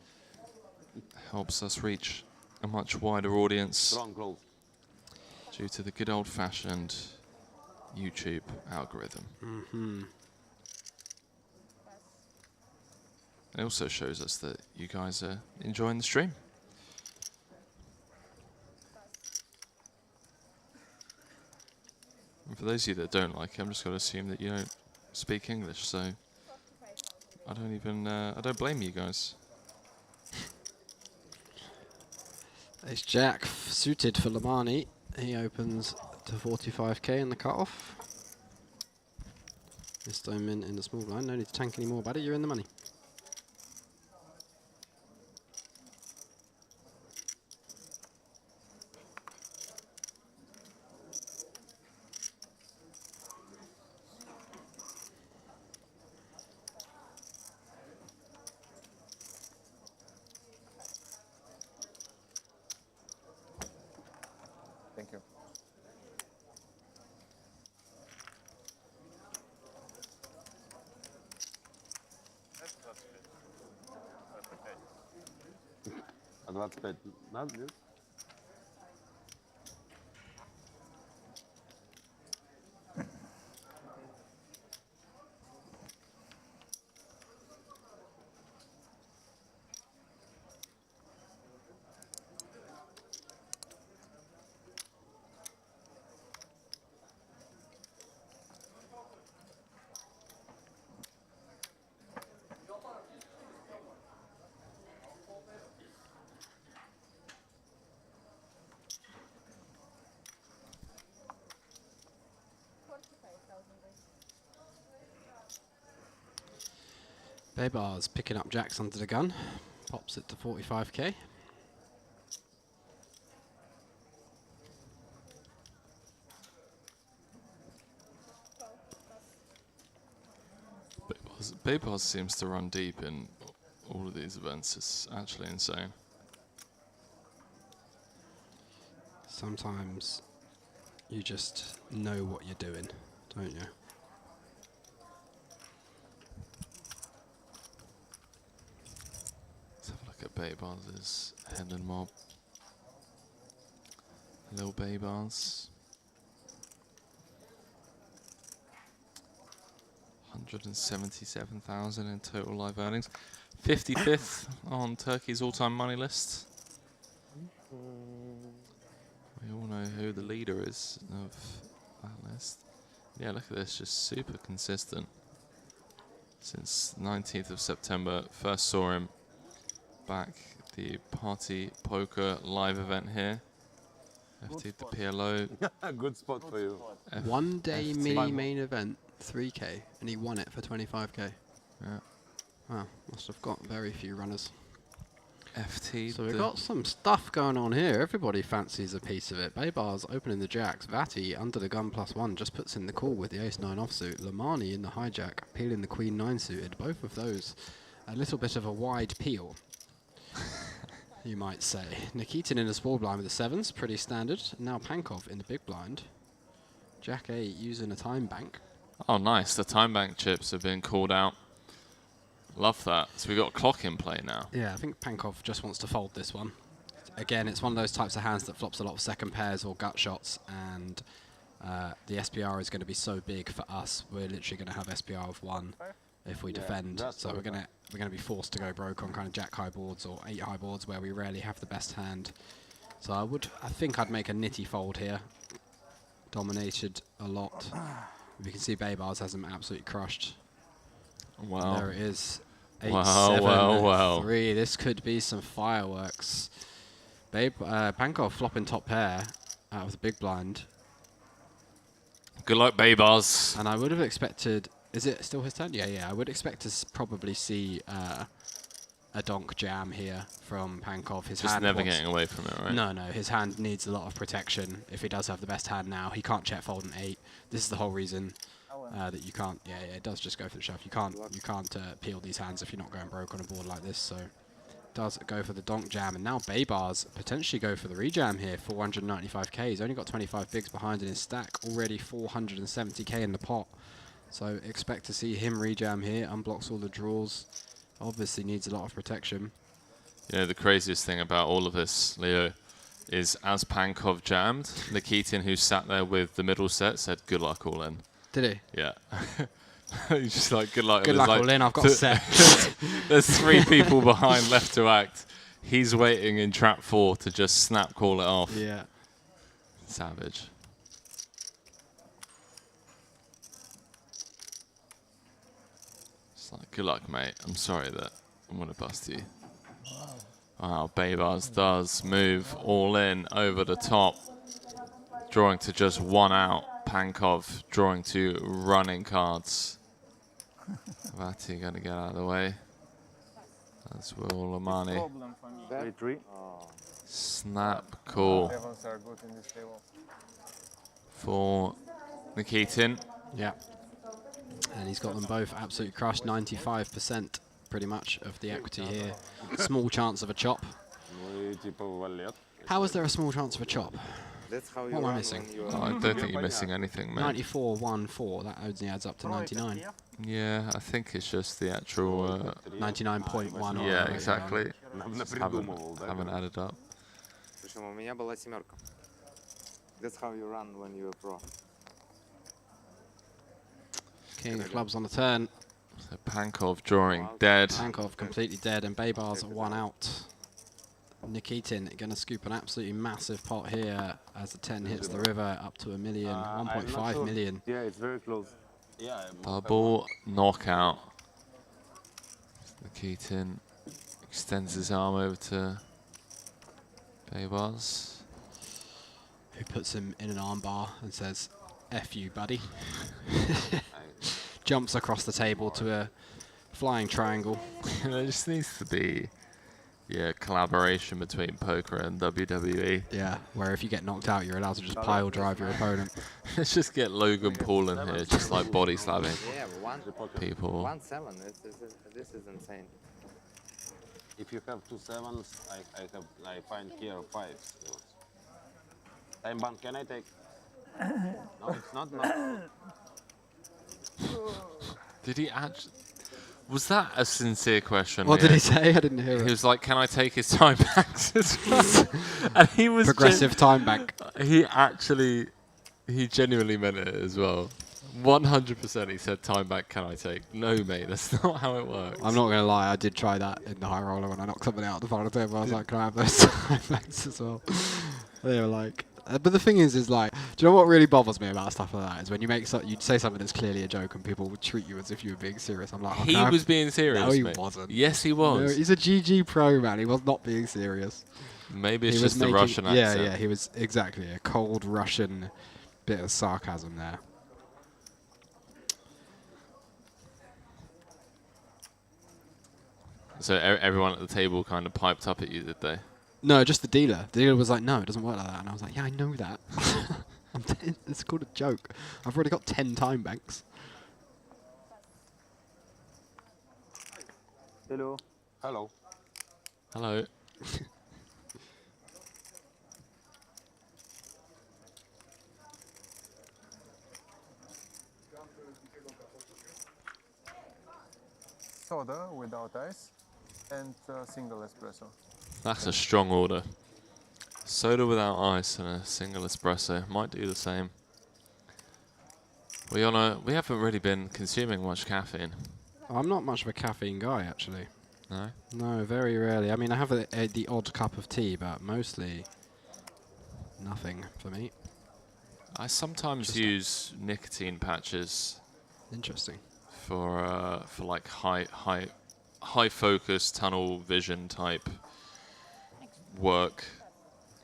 Helps us reach a much wider audience due to the good old-fashioned YouTube algorithm. It also shows us that you guys are enjoying the stream. And for those of you that don't like it, I'm just going to assume that you don't speak English, so I don't blame you guys. Ace Jack suited for Lamani. He opens to 45k in the cutoff. This diamond in the small blind. No need to tank anymore, buddy. You're in the money. Thank you. А 25 надо, нет? Bebar's picking up jacks under the gun. Pops it to 45k. Bebar's seems to run deep in all of these events. It's actually insane. Sometimes you just know what you're doing, don't you? Baybars' head and mob. Little Baybars. 177,000 in total live earnings. 55th on Turkey's all-time money list. We all know who the leader is of that list. Yeah, look at this, just super consistent. Since 19th of September, first saw him back at the Party Poker live event here. FT the PLO. Good spot for you. One day mini main event, 3K, and he won it for 25K. Yeah. Wow, must have got very few runners. FT. So we've got some stuff going on here. Everybody fancies a piece of it. Baybar's opening the jacks. Vati under the gun +1 just puts in the call with the ace-9 offsuit. Lamani in the hijack, peeling the queen-9 suited. Both of those a little bit of a wide peel, you might say. Nikitin in the small blind with the 7s, pretty standard. Now Pankov in the big blind. Jack 8 using a time bank. Oh, nice. The time bank chips have been called out. Love that. So we got a clock in play now. Yeah, I think Pankov just wants to fold this one. Again, it's one of those types of hands that flops a lot of second pairs or gut shots, and the SPR is going to be so big for us. We're literally going to have SPR of 1 if we defend. So we're going to be forced to go broke on kind of jack high boards or 8 high boards where we rarely have the best hand. So I think I'd make a nitty fold here. Dominated a lot. You can see Baybars has him absolutely crushed. Wow. There it is. 8, Wow. 7, 3. This could be some fireworks. Pankov flopping top pair out of the big blind. Good luck, Baybars. And I would have expected... Is it still his turn? Yeah. I would expect to probably see a donk jam here from Pankov. His Just hand never getting away from it, right? No. His hand needs a lot of protection. If he does have the best hand now, he can't check fold an 8. This is the whole reason that you can't. Yeah, it does just go for the shove. You can't peel these hands if you're not going broke on a board like this. So does go for the donk jam, and now Baybars potentially go for the rejam here. 495k. He's only got 25 bigs behind in his stack. Already 470k in the pot. So expect to see him rejam here. Unblocks all the draws. Obviously needs a lot of protection. You know, the craziest thing about all of this, Leo, is as Pankov jammed, Nikitin, who sat there with the middle set, said, "Good luck all in." Did he? Yeah. He's just like, good luck. Good luck all in, I've got a set. There's 3 people behind left to act. He's waiting in trap 4 to just snap call it off. Yeah. Savage. It's like, good luck, mate. I'm sorry that I'm going to bust you. Wow, Baybars does move all in over the top. Drawing to just 1 out. Pankov drawing to running cards. Vati going to get out of the way. That's Will Lamani. 3-3. Snap call for Nikitin. Yeah. And he's got them both absolutely crushed. 95% pretty much of the equity here. Small chance of a chop. How is there a small chance of a chop? That's how you what am I missing? Oh, I don't think you're missing anything, mate. 94, 1, 4. That only adds up to 99. Yeah, I think it's just the actual... 99.1. Yeah, exactly. Haven't added up. Причем у меня была 7. That's how you run when you're pro. King of clubs on the turn. So Pankov drawing dead. Pankov completely dead, and Baybars 1 out. Nikitin going to scoop an absolutely massive pot here as the 10 hits the river up to $1 million, 1.5 million. Yeah, it's very close. Yeah. Double knockout. Nikitin extends his arm over to Baybars. Who puts him in an armbar and says, "F you, buddy." Jumps across the table to a flying triangle. There just needs to be collaboration between poker and WWE. Yeah, where if you get knocked out, you're allowed to just pile drive your opponent. Let's just get Logan Paul in here, just like body slamming people. 1-7. This is insane. If you have 2 7s, I find here 5s. Time ban, can I take? No, it's not. Did he actually? Was that a sincere question? What did he say? I didn't hear it. He was like, "Can I take his time banks as well?" And he was progressive time bank. He genuinely meant it as well. 100%. He said, "Time bank, can I take?" No, mate, that's not how it works. I'm not gonna lie. I did try that in the high roller when I knocked somebody out the final table. I was like, "Can I have those time banks as well?" They were like. But the thing is like, do you know what really bothers me about stuff like that? Is when you say something that's clearly a joke and people would treat you as if you were being serious. I'm like, he was being serious. No, he mate. wasn't. Yes, he was. No, he's a GG pro, man. He was not being serious. Maybe it's just the Russian accent. Yeah, he was exactly a cold Russian bit of sarcasm there. So everyone at the table kind of piped up at you, did they? No, just the dealer. The dealer was like, "No, it doesn't work like that." And I was like, "Yeah, I know that. It's called a joke. I've already got 10 time banks." Hello. Hello. Hello. Soda without ice and single espresso. That's a strong order. Soda without ice and a single espresso. Might do the same. We haven't really been consuming much caffeine. I'm not much of a caffeine guy, actually. No? No, very rarely. I mean, I have the odd cup of tea, but mostly nothing for me. I sometimes use nicotine patches. Interesting. For like high focus tunnel vision type work,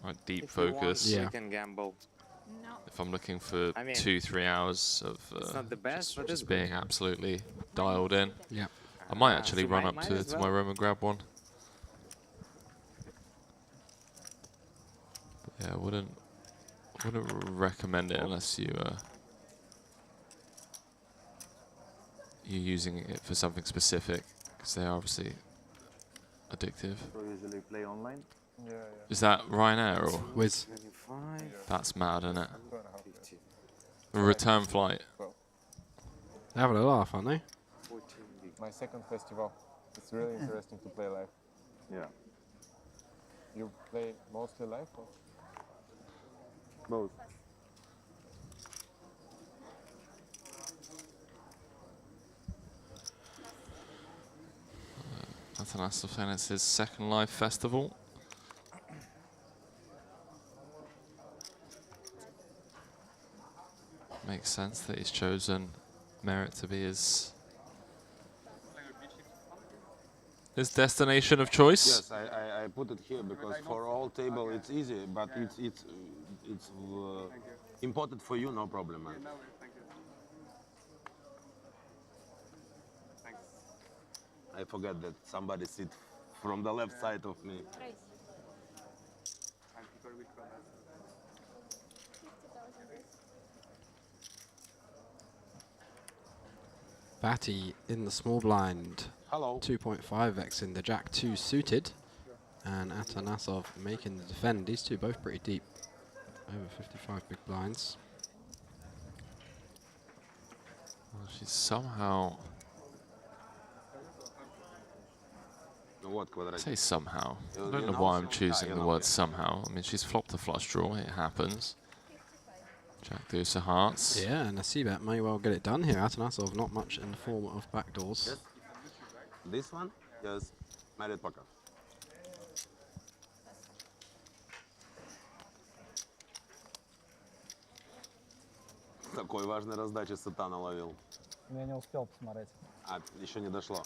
like deep focus. You can gamble. No. If I'm looking for I mean, 2-3 hours of it's not the best, but just it's being good. absolutely dialed in. Yeah. I might actually so run up might to as my well. room and grab one. But yeah, I wouldn't recommend it unless you're using it for something specific, because they are obviously addictive. So you usually play online? Yeah. Is that Ryanair or? Wiz. That's mad, isn't it? A return flight. They're having a laugh, aren't they? My second festival. It's really interesting to play live. Yeah. You play mostly live? Or? Both. Atanasov saying it's his second live festival. Makes sense that he's chosen Merit to be his destination of choice. Yes, I put it here because for all table it's easy, but it's important for you, no problem, man. I forget that somebody sit from the left side of me. Batty in the small blind. Hello. 2.5x in the Jack 2 suited. And Atanasov making the defend. These two both pretty deep. Over 55 big blinds. Well, she's somehow... I say somehow. I don't know why I'm choosing the word somehow. I mean, she's flopped a flush draw. It happens. Jack deuce of hearts. Yeah, and Nasibet may well get it done here. Atanasov not much in the form of backdoors. Yes. This one? Yes. Merit poker. Такой важной раздачи сатана ловил. Я не успел посмотреть. А, еще не дошло.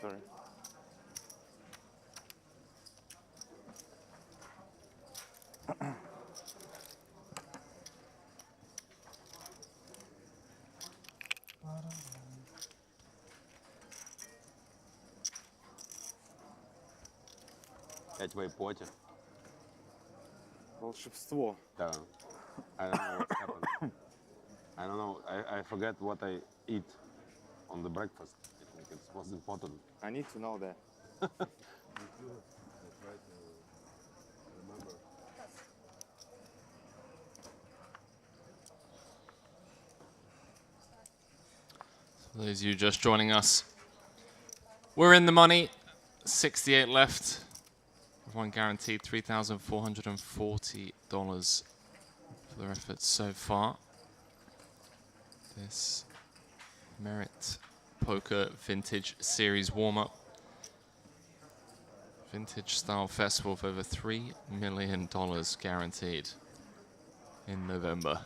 Sorry. Опять в айпоте. Волшебство. Да. I don't know what happened. I don't know. I forget what I eat on the breakfast. I think it was important. I need to know that. For those of you just joining us, we're in the money. 68 left. Everyone guaranteed $3,440 for their efforts so far. This Merit Poker Vintage Series warm-up. Vintage style festival of over $3 million guaranteed in November.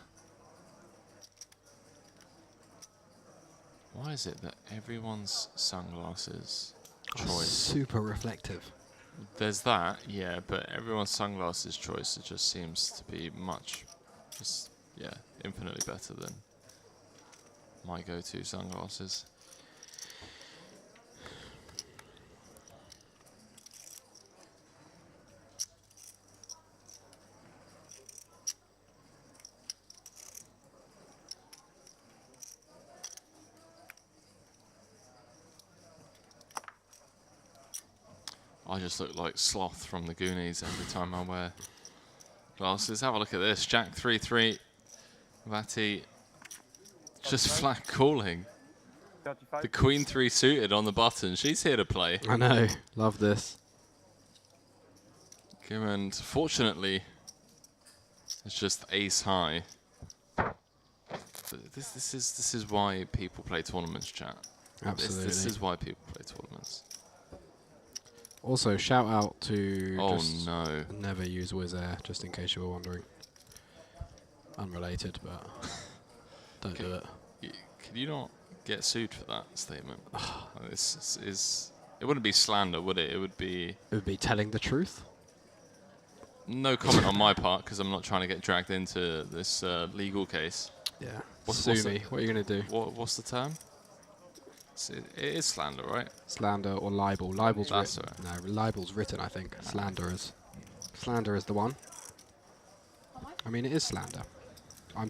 Why is it that everyone's sunglasses choice? Super reflective. There's that, yeah, but everyone's sunglasses choice, it just seems to be infinitely better than my go-to sunglasses. I just look like Sloth from the Goonies every time I wear glasses. Have a look at this. Jack 3-3. Vati just flat calling. The Queen 3 suited on the button. She's here to play. I know. Love this. And fortunately, it's just ace high. But this is why people play tournaments, chat. Absolutely. This is why people play tournaments. Also, shout out to no. Never use Wizz Air, just in case you were wondering. Unrelated, but don't do it. Could you not get sued for that statement? This is. It wouldn't be slander, would it? It would be. It would be telling the truth. No comment on my part, because I'm not trying to get dragged into this legal case. Yeah. Sue me. What are you going to do? What's the term? It is slander, right? Slander or libel. Libel's That's written. No, libel's written, I think. Slander is. Slander is the one. I mean, it is slander. I'm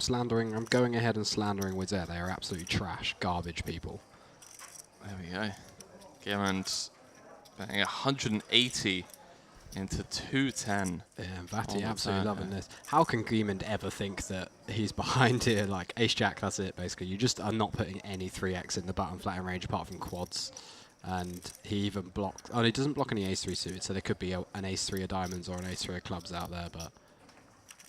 going ahead and slandering Wizz Air. They are absolutely trash, garbage people. There we go. Gammond betting 180 into 210. Yeah, Vati absolutely loving this. How can Giemond ever think that he's behind here? Like, ace-jack, that's it, basically. You just are not putting any 3x in the button flat range apart from quads. And he even blocks... Oh, he doesn't block any ace-3 suited, so there could be an ace-3 of diamonds or an ace-3 of clubs out there, but...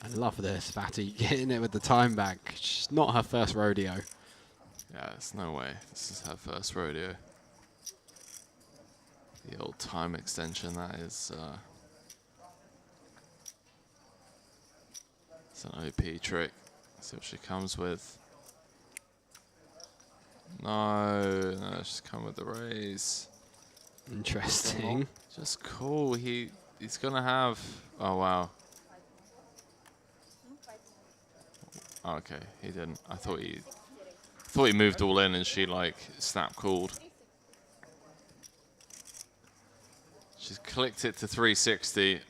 I love this. Vati getting it with the time back. It's not her first rodeo. Yeah, there's no way. This is her first rodeo. The old time extension, that is... it's an OP trick. Let's see what she comes with. No, she's come with the raise. Interesting. Just cool. He's gonna have... Oh, wow. Oh, okay, he didn't. I thought he moved all in and she like snap called. She's clicked it to 360.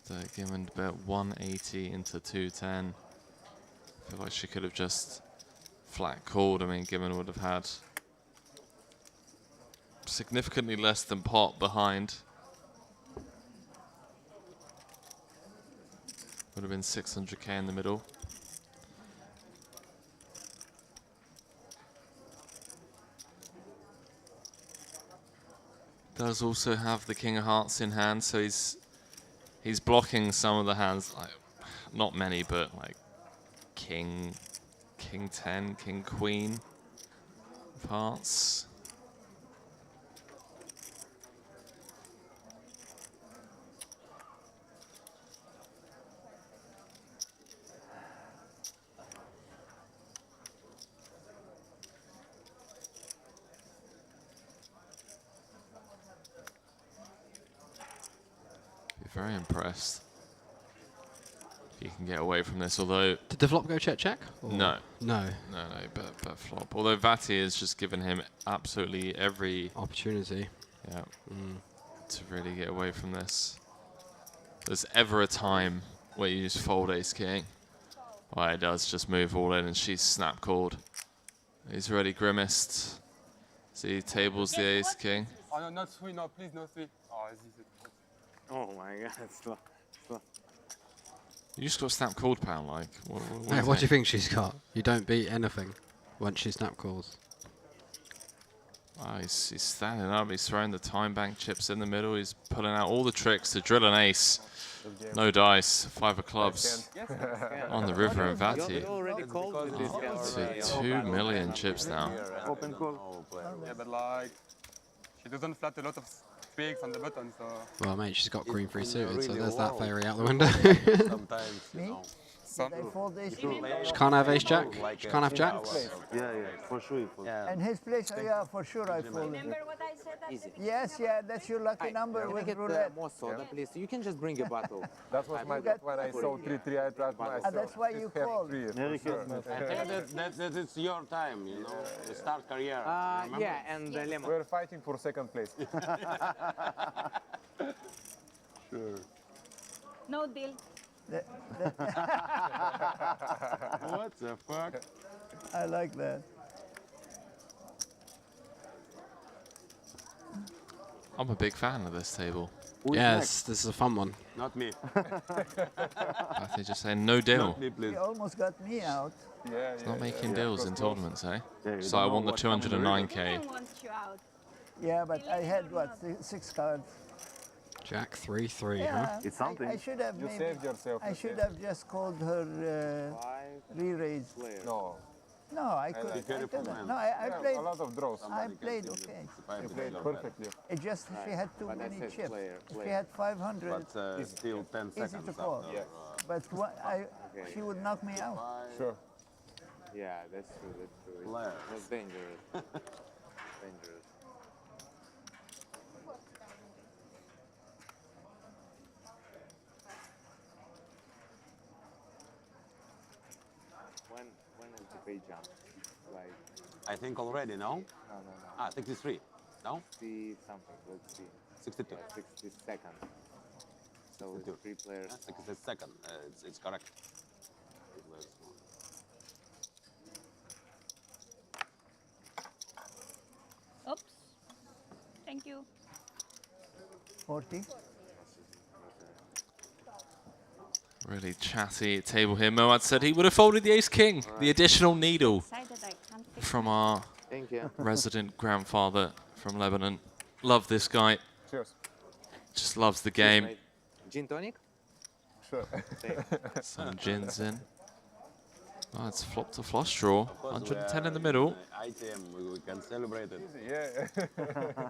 So Gimmond bet 180 into 210. I feel like she could have just flat called. I mean, Gimmond would have had significantly less than pot behind. Would have been 600k in the middle. Does also have the King of Hearts in hand, so he's blocking some of the hands, like not many, but like King 10, King Queen of Hearts. Very impressed if you can get away from this, although... Did the flop go check? No. No. No, bet flop. Although Vati has just given him absolutely every... opportunity. Yeah. To really get away from this. If there's ever a time where you just fold ace-king, well, it does just move all in and she's snap called. He's already grimaced. See, tables the ace-king. Oh, no, not three, no, please, no three. Oh, this is it. Oh my god, slow. You just got snap called, pal. Like, What do you think she's got? You don't beat anything once she snap calls. Oh, he's standing up. He's throwing the time bank chips in the middle. He's pulling out all the tricks to drill an ace. No dice. 5 of clubs on the river and Vati. To 2 million chips now. Open call. Yeah, but like, she doesn't flat a lot of pigs on the button, so. Well, mate, she's got green 3 suited, so there's that theory out the window. Sometimes, you know. She can't have ace jack. She can't have jacks. Yeah, for sure. And his place, yeah, for sure I folded. Remember what I said at the beginning? Yes, yeah, that's your lucky number with roulette. More soda, please. You can just bring a bottle. That was my bet when I saw 3-3. I tried myself. That's why you called. I think that it's your time, you know, to start career. Yeah, and lemon. We're fighting for second place. Sure. No deal. What the fuck? I like that. I'm a big fan of this table. Yes, this is a fun one. Not me. Vati just saying no deal. Not me, please. He almost got me out. It's not making deals in tournaments, eh? Yeah, So I won the 209k. I want you out. Yeah, but I had what, 6 cards. Jack 3-3, huh? Yeah, It's something. I should have You maybe. saved yourself. I should have just called her re-raise. No. No, I couldn't. No, I played. A lot of draws. I played okay. You played perfectly. It just she had too many chips. If she had 500, But still 10 easy seconds. to call. after, But she would knock me out. Sure. Yeah, that's true. Player. That's dangerous. Dangerous. When is the pay jump? Like, I think already, no? no. Ah, 63. No? 60 something. Let's see. 62. 60 seconds. So it's 3 players. 60 second. It's correct. Oops. Thank you. 40. Really chatty table here. Moad said he would have folded the ace-king. The additional needle Decided I can't fix from our Thank you. resident grandfather from Lebanon. Love this guy. Cheers. Just loves the game. Gin tonic? Sure. Some gins in. Oh, it's flopped a flush draw. 110 in the middle. ITM, we can celebrate it. Yeah.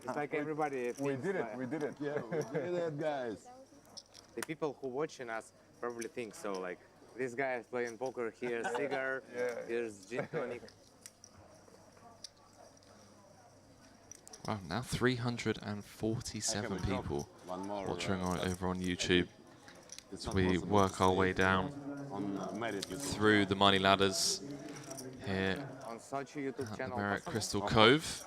It's like everybody We thinks did it. like- We did it. Yeah, we did it, guys. The people who watching us probably think so. Like, this guy is playing poker. Here's cigar. Here's gin tonic. Wow, now 347 people One more, watching over on YouTube It's as not we possible work to our say way it down on Merit YouTube. through the money ladders here On Sochi YouTube at the channel. Merit possible? Crystal Cove.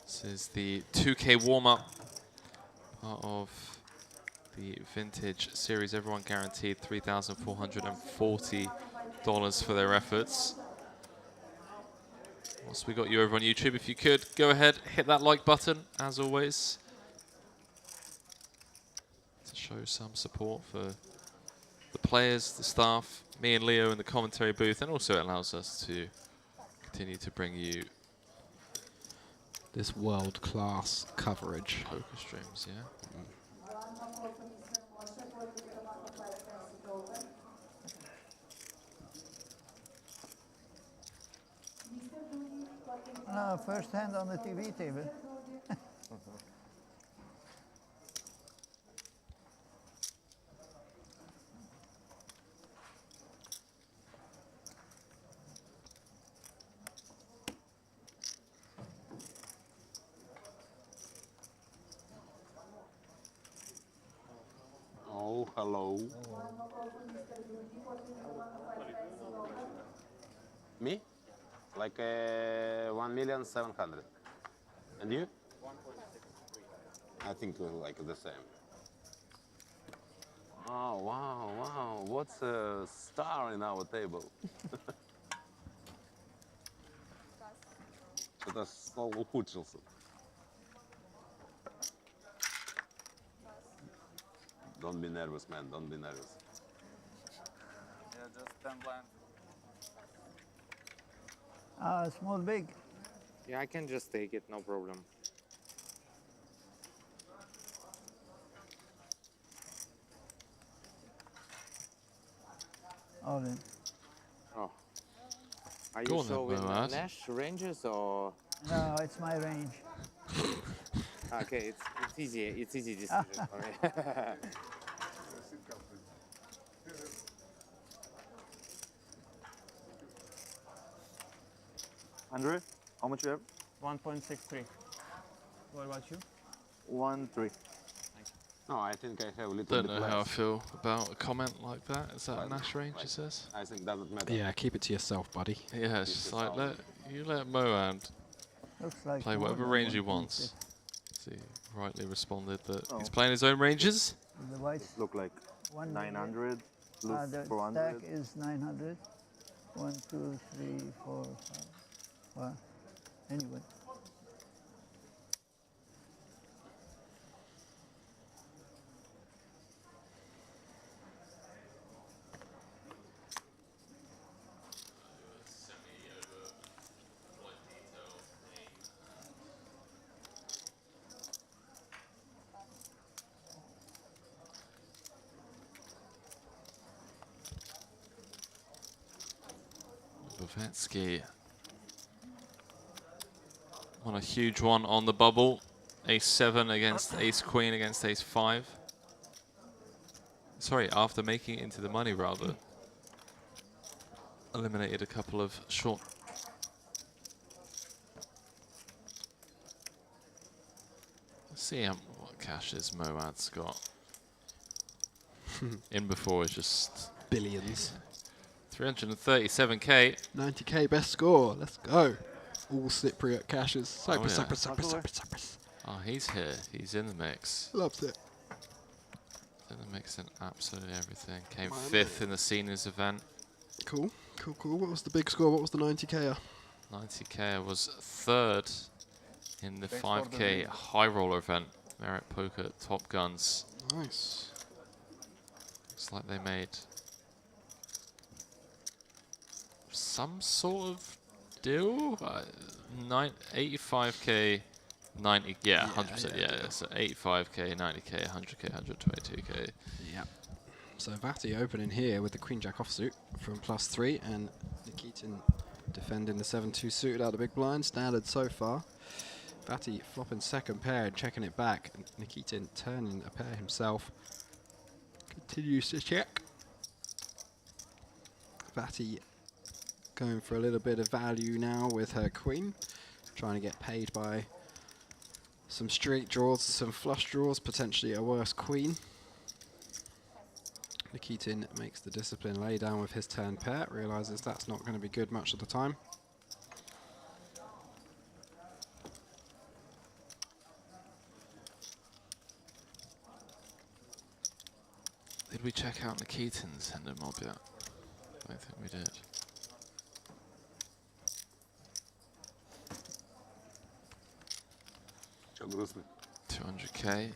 This is the 2K warm-up, part of the Vintage Series. Everyone guaranteed $3,440 for their efforts. Once we got you over on YouTube, if you could, go ahead, hit that like button, as always, to show some support for the players, the staff, me and Leo in the commentary booth, and also it allows us to continue to bring you This world-class coverage. poker streams, yeah. No, first hand on the TV table. Oh, hello. Me? Like 1,700,000. And you? I think like the same. Oh, wow, wow. What's a star in our table? Что-то стол ухудшился. Don't be nervous, man. Don't be nervous. Yeah, just 10 blind. Small big. Yeah, I can just take it, no problem. All in. Oh. Are Go you on then, showing Moad. Nash ranges or? No, it's my range. Okay, it's easy. It's easy decision for me. Andre, how much you have? 1.63. What about you? 1-3. No, I think I have a little Don't bit know less. how I feel about a comment like that. Is that a Well, Nash range, like, it says? I think doesn't matter. Yeah, keep it to yourself, buddy. Yeah, it's just like, let Moad Looks like play more whatever than range he 1.6. wants. So he rightly responded that Oh. he's playing his own ranges. The white Look like 900 plus the 400. stack is 900. 1, 2, 3, 4, 5. Well, anyway. Bovetsky won a huge one on the bubble. Ace-7 against Ace-Queen against Ace-5. Sorry, after making it into the money, rather. Eliminated a couple of short. Let's see what cashes Moad's got. In before is just Billions. 337k. 90k best score. Let's go. All Cypriot cashes. Cyprus, yeah. Cyprus, Cyprus, Cyprus, Cyprus. Oh, he's here. He's in the mix. Loves it. In the mix in absolutely everything. Came 5th in the seniors event. Cool, cool, cool. What was the big score? What was the 90k? 90k was 3rd in the 5k high roller event. Merit Poker Top Guns. Nice. Looks like they made some sort of deal. 85k, 90. Yeah, 100%. Yeah. So 85k, 90k, 100k, 122k. Yeah. So Vati opening here with the Queen Jack offsuit from +3, and Nikitin defending the 7-2 suited out of the big blind. Standard so far. Vati flopping second pair and checking it back. And Nikitin turning a pair himself. Continues to check. Vati going for a little bit of value now with her queen. Trying to get paid by some straight draws, some flush draws, potentially a worse queen. Nikitin makes the discipline lay down with his turn pair, realizes that's not going to be good much of the time. Did we check out Nikitin's Hendo mob yet? I don't think we did. Чё грустно? 200k.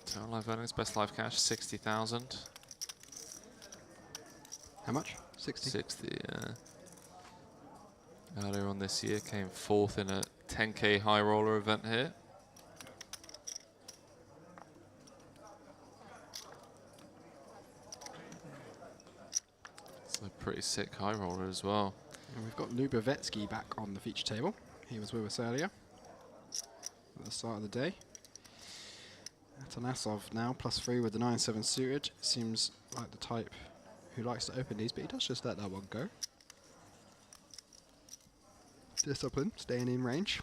Total live earnings, best live cash, 60,000. How much? 60? 60, yeah. Earlier on this year, came 4th in a 10k high roller event here. So pretty sick high roller as well. And we've got Lubavetsky back on the feature table. He was with us earlier at the start of the day. Atanasov now +3 with the 9-7 suited. Seems like the type who likes to open these, but he does just let that one go. Discipline, staying in range.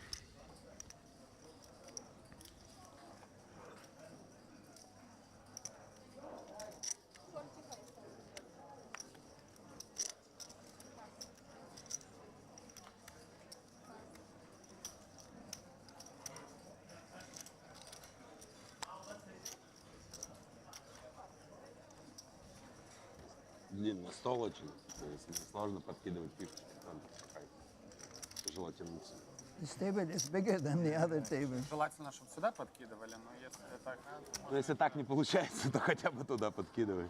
Длинный стол очень, то есть сложно подкидывать фишечки, там желательно This table is bigger than the other table. Желательно, чтобы сюда подкидывали, но если так... Но если так не получается, то хотя бы туда подкидывай.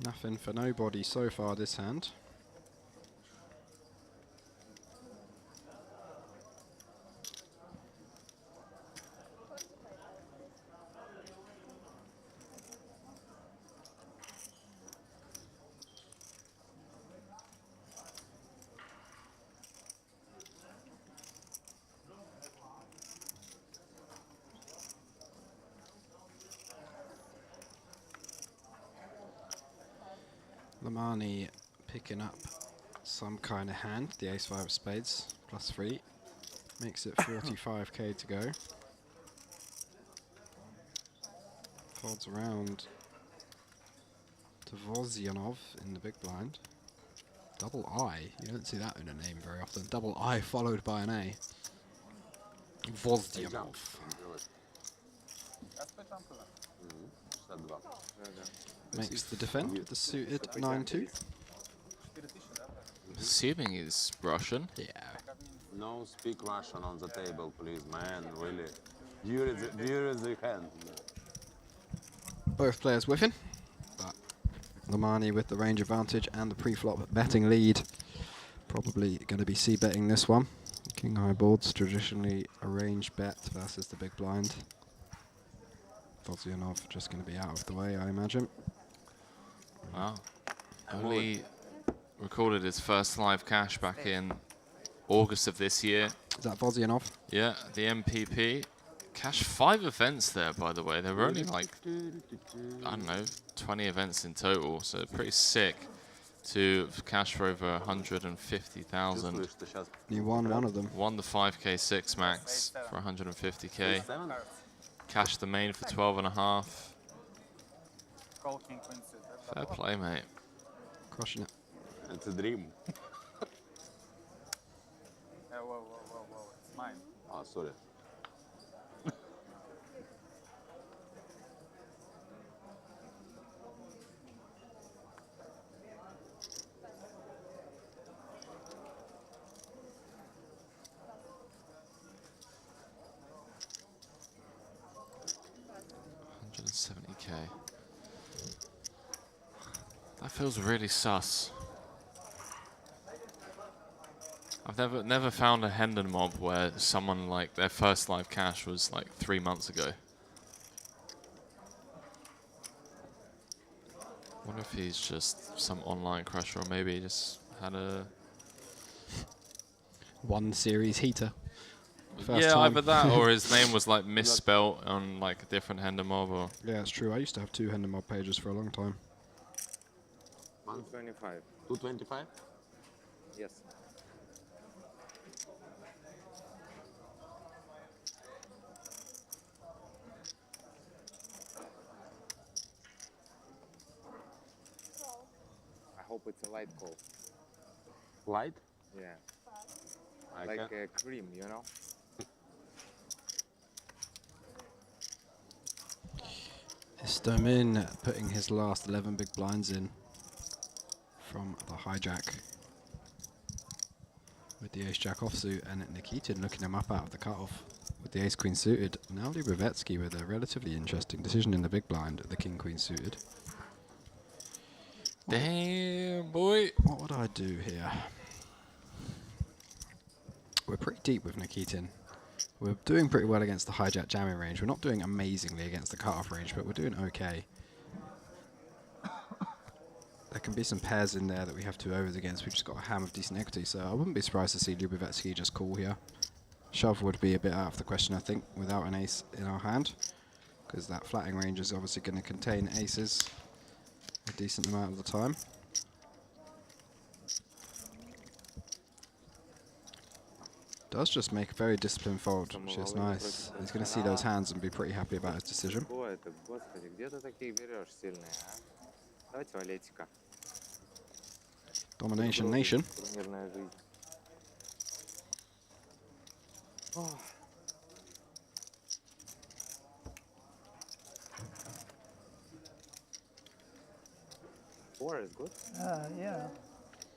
Nothing for nobody so far this hand. Lamani picking up some kind of hand. The ace-5 of spades, +3. Makes it 45k to go. Folds around to Vozyanov in the big blind. Double I. You don't see that in a name very often. Double I followed by an A. Vozyanov. Makes the defend with the suited 9-2. Assuming he's Russian. Yeah. No speak Russian on the table, please, man. Really. View the hand. Both players whiffing, but Lamani with the range advantage and the pre-flop betting lead. Probably going to be c-betting this one. King high boards, traditionally a range bet versus the big blind. Vozyanov just going to be out of the way, I imagine. Wow. Only recorded his first live cash back in August of this year. Is that Vozyanov? Yeah, the MPP. Cashed 5 events there, by the way. There were only like, I don't know, 20 events in total. So pretty sick to cash for over 150,000. You won one of them. Won the 5k 6 max for 150k. Cashed the main for 12.5. Fair play, mate. Crushing it. It's a dream. Whoa, it's mine. Oh, sorry. $170k. That feels really sus. I've never found a Hendon mob where someone like their first live cash was like 3 months ago. Wonder if he's just some online crusher, or maybe he just had a one series heater. First yeah, time. either that or his name was like misspelt on like a different Hendon mob. Or yeah, it's true. I used to have 2 Hendon mob pages for a long time. 125. 225? Yes. I hope it's a light call. Light? Yeah. I Like can- a cream, you know? Istomin putting his last 11 big blinds in from the hijack with the ace-jack offsuit, and Nikitin looking him up out of the cutoff with the ace-queen suited. Now Lubovetsky with a relatively interesting decision in the big blind, the king-queen suited. damn, boy. What would I do here? We're pretty deep with Nikitin. We're doing pretty well against the hijack jamming range. We're not doing amazingly against the cutoff range, but we're doing okay. There can be some pairs in there that we have 2 overs against. We've just got a ham of decent equity, so I wouldn't be surprised to see Lubovetsky just call here. Shove would be a bit out of the question, I think, without an ace in our hand, because that flatting range is obviously going to contain aces a decent amount of the time. Does just make a very disciplined fold, which is nice. He's going to see those hands and be pretty happy about his decision. Domination Nation. Four is good. Yeah.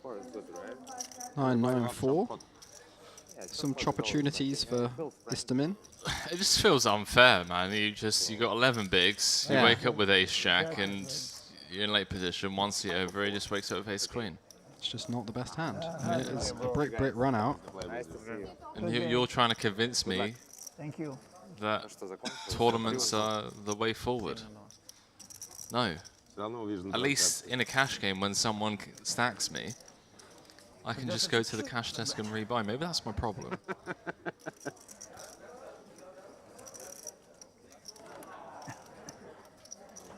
4 is good, right? 9-9-4. Some opportunities for Istamin. It just feels unfair, man. You got 11 bigs. You Yeah. wake up with ace jack, and you're in late position. One seat over, he just wakes up with ace queen. It's just not the best hand. I mean, it's a brick run out. Nice to see you. And you're trying to convince me Thank you. that tournaments are the way forward. No. At least in a cash game, when someone stacks me, I can just go to the cash desk and rebuy. Maybe that's my problem.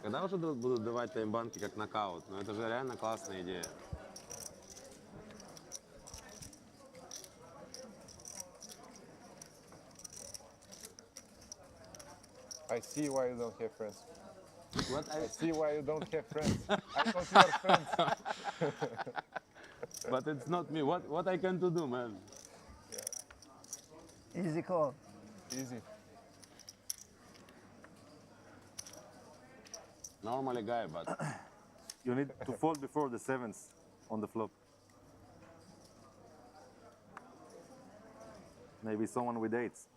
Когда уже будут давать таймбанки как нокаут? Ну это же реально классная идея. I see why you don't have friends. What? I see why you don't have friends. I thought you were friends. But it's not me. What I can to do, man? Easy call. Easy. Normally guy, but You need to fold before the sevens on the flop. Maybe someone with eights.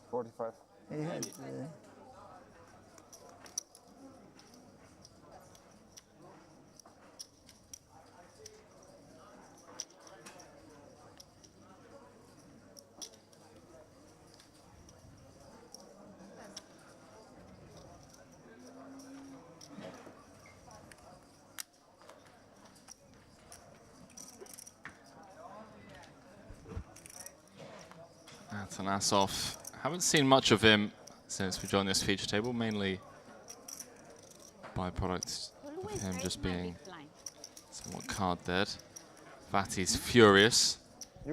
45. He had, Atanasov. Haven't seen much of him since we joined this feature table, mainly byproduct of him just being somewhat card dead. Vati's furious.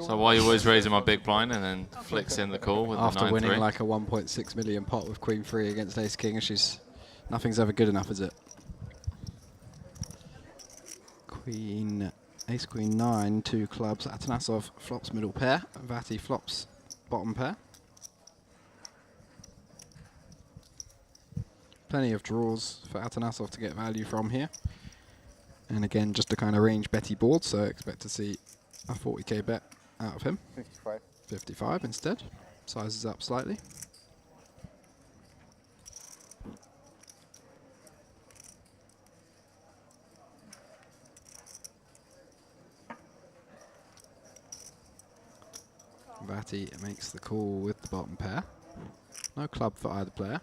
So why are you always raising my big blind and then flicks in the call with After the 9-3? winning like a 1.6 million pot with Queen 3 against Ace King, nothing's ever good enough, is it? Ace Queen 9, 2 clubs. Atanasov flops middle pair. Vati flops bottom pair. Plenty of draws for Atanasov to get value from here. And again, just a kind of range betty board, so expect to see a 40k bet out of him. 55. 55 instead. Sizes up slightly. Vati makes the call with the bottom pair. No club for either player.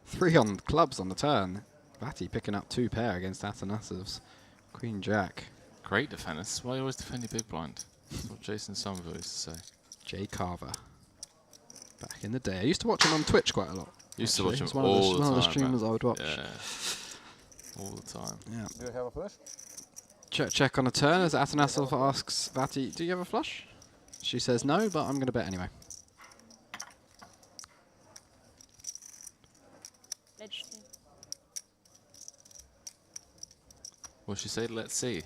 3 on clubs on the turn. Vati picking up 2 pair against Atanasov's Queen Jack. Great defenders. Why you always defend your big blind? That's what Jason Somerville used to say. Jay Carver. Back in the day. I used to watch him on Twitch quite a lot. Used to watch him He's one all the one of the time, streamers man. I would watch. Yeah. All the time. Yeah. Do you have a flush? Check on a turn as Atanasov asks Vati, do you have a flush? She says no, but I'm going to bet anyway. Let's see. What'd she say? Let's see.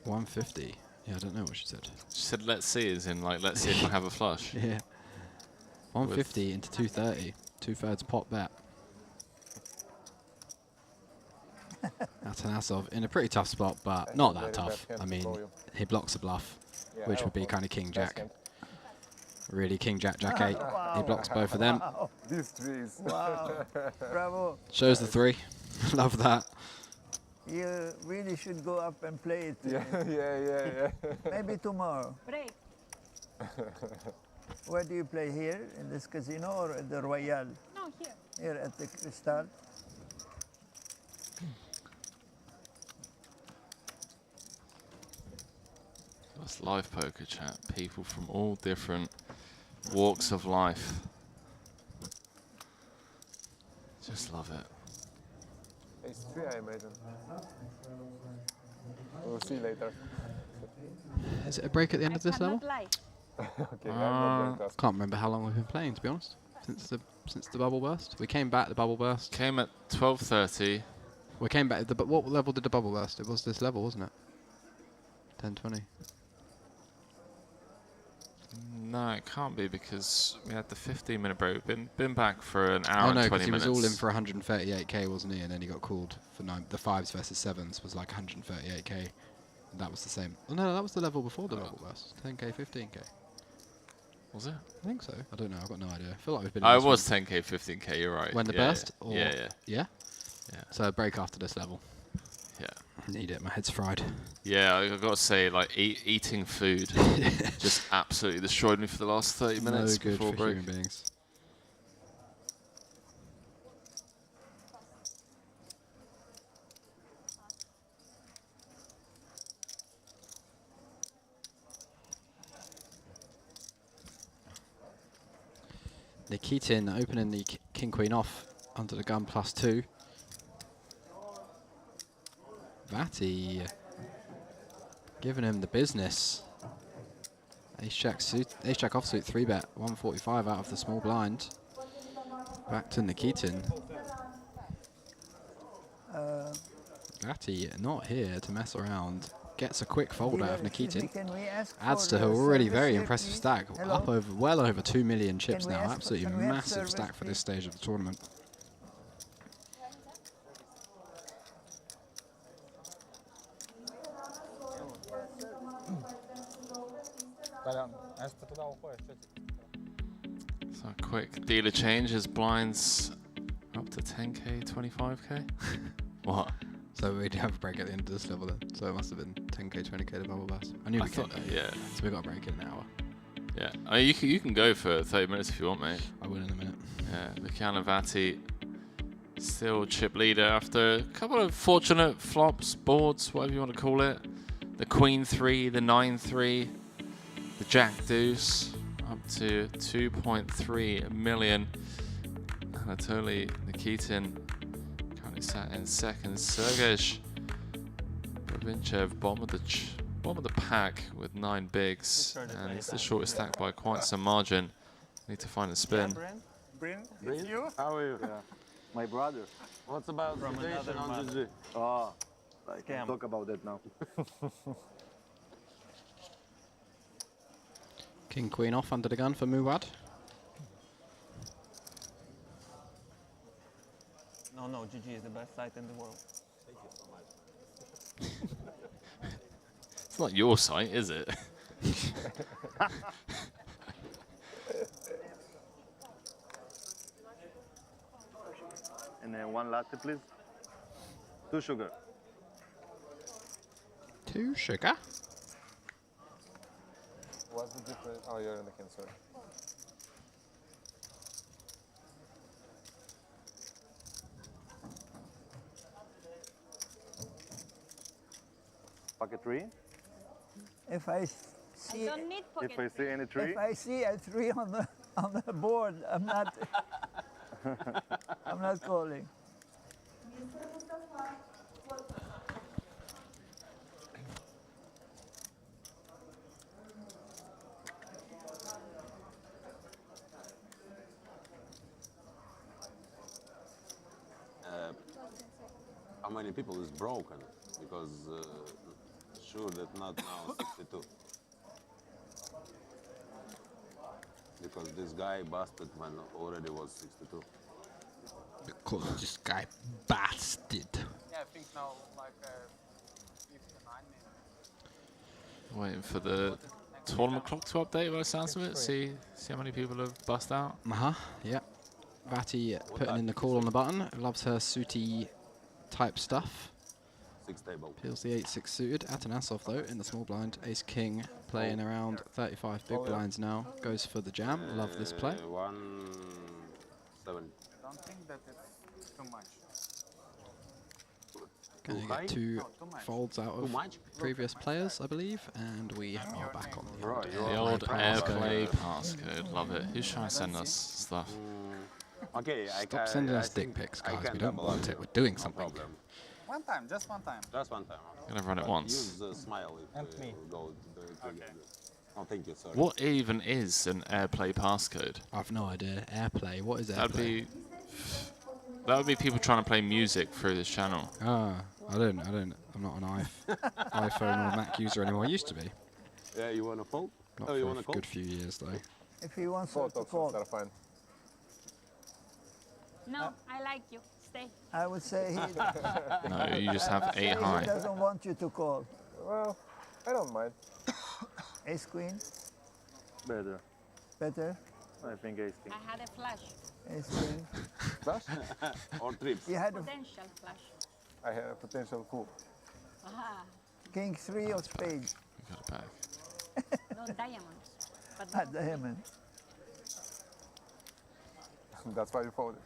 150. Yeah, I don't know what she said. She said let's see as in like let's see if I have a flush. Yeah. 150 into 230. 2/3 pot bet. Atanasov in a pretty tough spot, but not that tough. I mean, he blocks a bluff, which would be kind of King Jack. Really, King Jack, Jack 8. He blocks both of them. These trees. Wow. Bravo. Shows the 3. Love that. You really should go up and play it. Yeah. Maybe tomorrow. Break. Where do you play here? In this casino or at the Royale? No, here. Here at the Cristal? That's live poker chat. People from all different walks of life. Just love it. It's 3, I imagine. We'll see later. Is it a break at the end of this level? Okay, I'm not going to ask. Can't remember how long we've been playing, to be honest. Since the bubble burst. We came back. The bubble burst. Came at 12:30. We came back. But what level did the bubble burst? It was this level, wasn't it? 10:20. No, it can't be because we had the 15-minute break. We've been back for an hour and 20 minutes. Oh no, because he was all in for 138k, wasn't he? And then he got called for the 5s versus 7s was like 138k. And that was the same. Oh no, that was the level before the bubble burst. 10k, 15k. Was it? I think so. I don't know. I've got no idea. I feel like we've been. Oh, it was 10k, 15k. You're right. When the burst? Or Yeah. Yeah. So a break after this level. Yeah. I need it. My head's fried. Yeah, I've got to say, like eating food just absolutely destroyed me for the last 30 minutes No good before for break. human beings. Nikitin opening the King Queen off under the gun +2. Vati giving him the business. Ace jack offsuit 3-bet 145 out of the small blind. Back to Nikitin. Vati not here to mess around. Gets a quick fold out of Nikitin. Adds to her already very impressive stack. Up over well over 2 million chips now. Absolutely massive stack for this stage of the tournament. So quick dealer change as blinds up to 10k, 25k. What? So we do have a break at the end of this level then. So it must have been 10k, 20k to bubble burst. I knew we could. Yeah. So we got a break in an hour. Yeah. I mean, you can go for 30 minutes if you want, mate. I will in a minute. Yeah. Luciano Vati still chip leader after a couple of fortunate flops, boards, whatever you want to call it. The Queen 3, the 9-3, the Jack Deuce, up to 2.3 million. Anatoly Nikitin currently sat in second. Sergej Provinchev, bottom of the pack with 9 bigs, and he's the shortest stack by quite some margin. Need to find a spin. Bryn, it's you? How are you? Yeah. My brother. What's about From situation another on mother. GG? Oh, I can't talk about that now. King Queen off under the gun for Muwad. No, GG is the best site in the world. It's not your site, is it? And then 1 latte, please. 2 sugar. 2 sugar? What's the difference? Oh, you're in the can, sorry. Pocket 3. If I see, don't need pocket If I see any 3. if I see a 3 on the board, I'm not I'm not calling. How many people is broken? Because sure that not now 62. Because this guy busted when already was 62. Because this guy bastard. Yeah, I think now like 59 maybe. Waiting for the tournament clock to update by the sounds of it. See how many people have bust out. Yeah. Vati putting in the call on the button. Loves her suity type stuff. 6 table. Peels the 8-6 suited. Atanasov though in the small blind. Ace King playing around 35 big blinds now. Goes for the jam. Love this play. 1-7. I don't think that it's too much. Going to get 2 folds out of previous players, I believe, and we are back on The old airplay passcode. Love it. Who's trying to send us stuff? Okay, Stop sending us dick pics, guys. We don't want it. We're doing something. One time, just one time. Just one time. Gonna run it once. Use the smile if And me. go together. Oh, thank you, sorry. What even is an airplay passcode? I've no idea. Airplay. What is That airplay? would be people trying to play music through this channel. Ah, I'm not an iPhone or Mac user anymore. I used to be. Yeah, you want to fold? Not you for want a to call? good few years though. If he wants her to call, are fine. No, I like you. Stay. I would say he. No, you just have say 8 high. He doesn't want you to call. Well, I don't mind. Ace queen. Better. Better. I think ace king. I had a flash. Ace queen. Flash? Or trips? You had a Potential flash. I have a potential coup. Aha. king 3 of spades. We got it back. No diamonds. But Not no diamond. That's why you folded.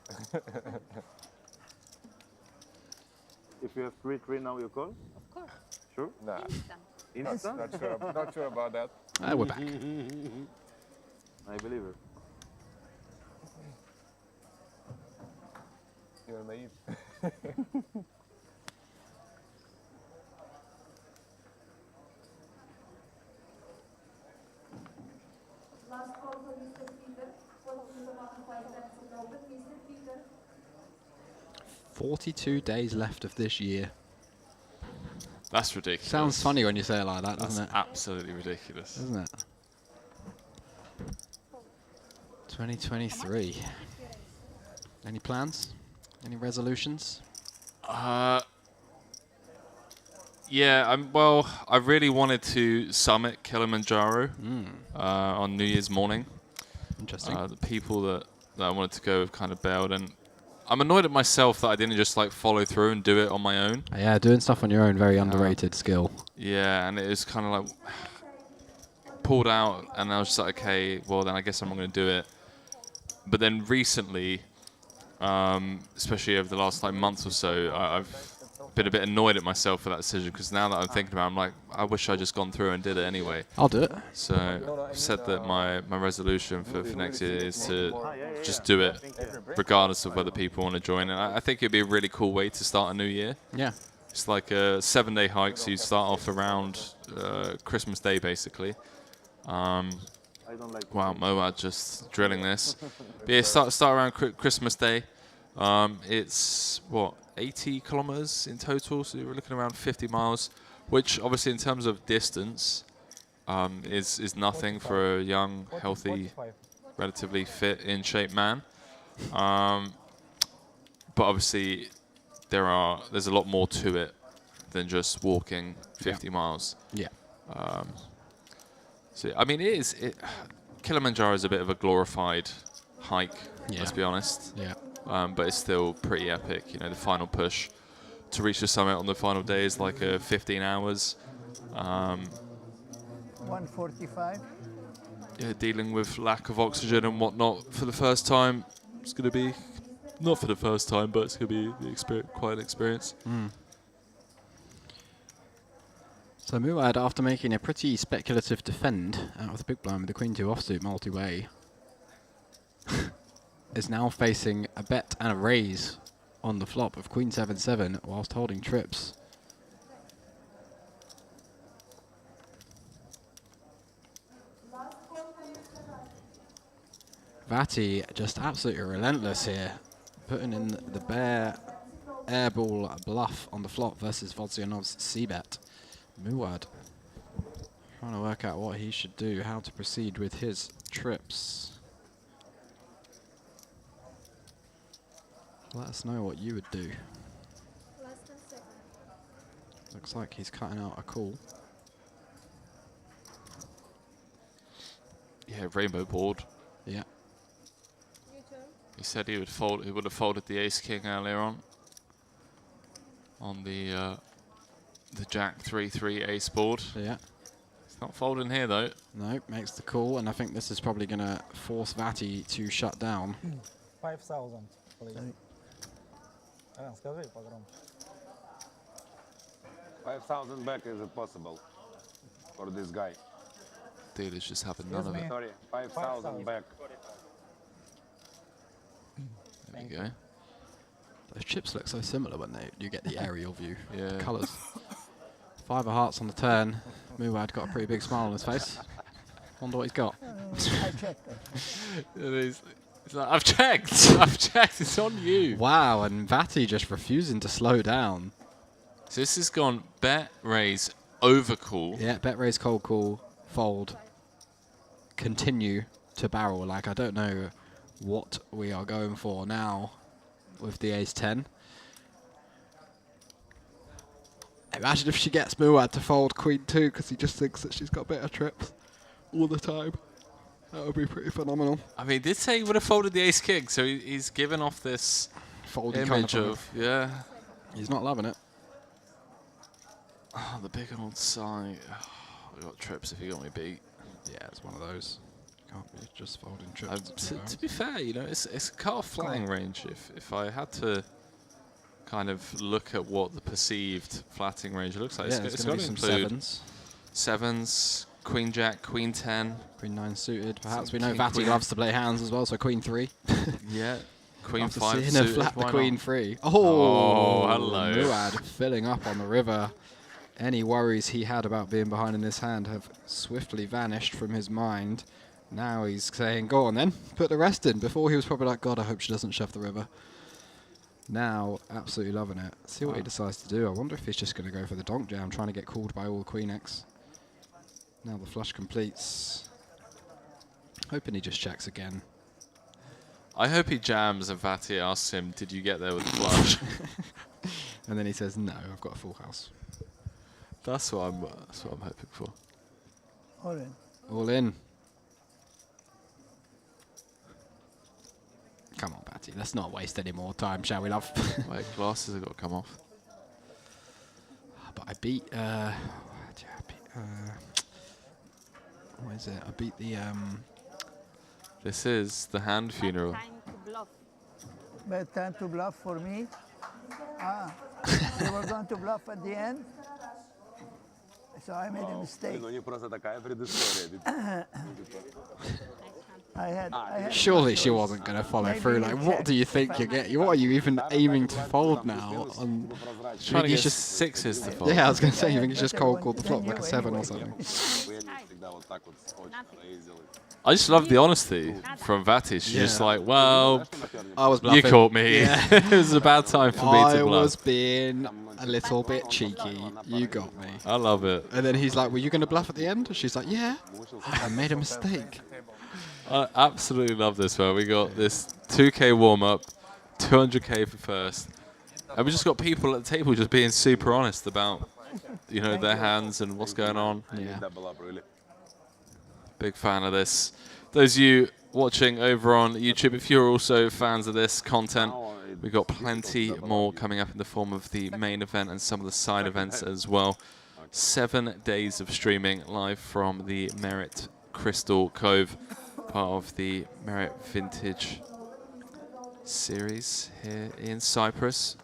If you have 3-3 now, you call? Of course. Sure? Nah, Instant? not sure about that. We're back. I believe it. You're naive. Last call for Mr. Peter. What is the amount of five that's open, Mr. Peter? 42 days left of this year. That's ridiculous. Sounds funny when you say it like that, That's doesn't it? absolutely ridiculous. Isn't it? 2023. Any plans? Any resolutions? Yeah, well, I really wanted to summit Kilimanjaro on New Year's morning. Interesting. The people that I wanted to go have kind of bailed, and I'm annoyed at myself that I didn't just like follow through and do it on my own. Yeah, doing stuff on your own, very underrated skill. Yeah, and it was kind of like pulled out, and I was just like, okay, well then I guess I'm not going to do it. But then recently, especially over the last like month or so, I've been a bit annoyed at myself for that decision, because now that I'm thinking about it, I'm like, I wish I'd just gone through and did it anyway. I'll do it. So I've said that my resolution for next year is to just do it, regardless of whether people want to join. And I think it'd be a really cool way to start a new year. Yeah. It's like a 7-day hike, so you start off around Christmas Day, basically. Wow, Moad just drilling this. But yeah, start around Christmas Day. It's, what, 80 kilometers in total, so we're looking around 50 miles, which obviously in terms of distance is nothing for a young, healthy, relatively fit, in shape man. But obviously there's a lot more to it than just walking 50 miles. Yeah. So I mean, Kilimanjaro is a bit of a glorified hike, let's be honest. Yeah. But it's still pretty epic. You know, the final push to reach the summit on the final day is like 15 hours. 145. Yeah, dealing with lack of oxygen and whatnot for the first time. It's going to be, not for the first time, but it's going to be quite an experience. So Muad, after making a pretty speculative defend out of the big blind with the Queen 2 offsuit multi-way, is now facing a bet and a raise on the flop of Queen 7-7 whilst holding trips. Vati just absolutely relentless here, putting in the bare airball bluff on the flop versus Vodzianov's c-bet. Muad trying to work out what he should do, how to proceed with his trips. Let us know what you would do. Looks like he's cutting out a call. Yeah, rainbow board. Yeah. He said he would fold. He would have folded the ace king earlier on the jack 3-3 ace board. Yeah. It's not folding here though. No, makes the call, and I think this is probably going to force Vati to shut down. 5,000, please. Скажи погромче. 5,000 back is it possible for this guy? Dealer's just having none of it. Sorry, 5,000 back. There we go. Those chips look so similar when you get the aerial view. Yeah. The colours. 5 of hearts on the turn. Muad got a pretty big smile on his face. Wonder what he's got. I checked it. It's like, I've checked. I've checked. It's on you. Wow, and Vati just refusing to slow down. So this has gone bet, raise, overcall. Yeah, bet, raise, cold call, fold, continue to barrel. Like, I don't know what we are going for now with the ace-10. Imagine if she gets Muad to fold queen 2 because he just thinks that she's got better trips all the time. That would be pretty phenomenal. I mean, he did say he would have folded the ace king, so he's given off this Folding image kind of, yeah. He's not loving it. Oh, the big old side. Oh, we got trips if you got me beat. Yeah, it's one of those. Can't be just folding trips. To be fair, you know, it's a cut-off flatting range. If I had to kind of look at what the perceived flatting range looks like, Yeah, it's going got to to be some include sevens. Sevens, queen jack, queen 10. Queen 9 suited. Perhaps Some we know king, Vati queen. loves to play hands as well, so queen 3. Yeah. Queen After 5 seeing her suited, flat the why queen not? 3. Oh, hello. Muad filling up on the river. Any worries he had about being behind in this hand have swiftly vanished from his mind. Now he's saying, go on then, put the rest in. Before he was probably like, God, I hope she doesn't shove the river. Now, absolutely loving it. See what he decides to do. I wonder if he's just going to go for the donk jam, trying to get called by all the queen X. Now the flush completes. Hoping he just checks again. I hope he jams and Vati asks him, did you get there with the flush? And then he says, no, I've got a full house. That's what I'm hoping for. All in. All in. Come on, Patty. Let's not waste any more time, shall we, love? Wait, glasses have got to come off. But I beat. What is it? I beat the. This is the hand funeral. Time to bluff. Bad time to bluff for me. Ah, they were going to bluff at the end. So I made a mistake. I had Surely she wasn't going to follow through. Like, what do you think you're getting? What are you even aiming to fold now? Trying to get just sixes to fold. Yeah, I was going to say, you think it's just cold called the flop like a 7 or something? I just love the honesty from Vati. She's just like, well, I was you bluffing. caught me. Yeah. It was a bad time for me to I bluff. was being a little bit cheeky. You got me. I love it. And then he's like, were you going to bluff at the end? And she's like, yeah. I made a mistake. I absolutely love this one. We got this 2K warm-up, 200K for first. And we just got people at the table just being super honest about, you know, their hands and what's going on. Yeah. Big fan of this. Those of you watching over on YouTube, if you're also fans of this content, we've got plenty more coming up in the form of the main event and some of the side events as well. 7 days of streaming live from the Merit Crystal Cove, part of the Merit Vintage series here in Cyprus.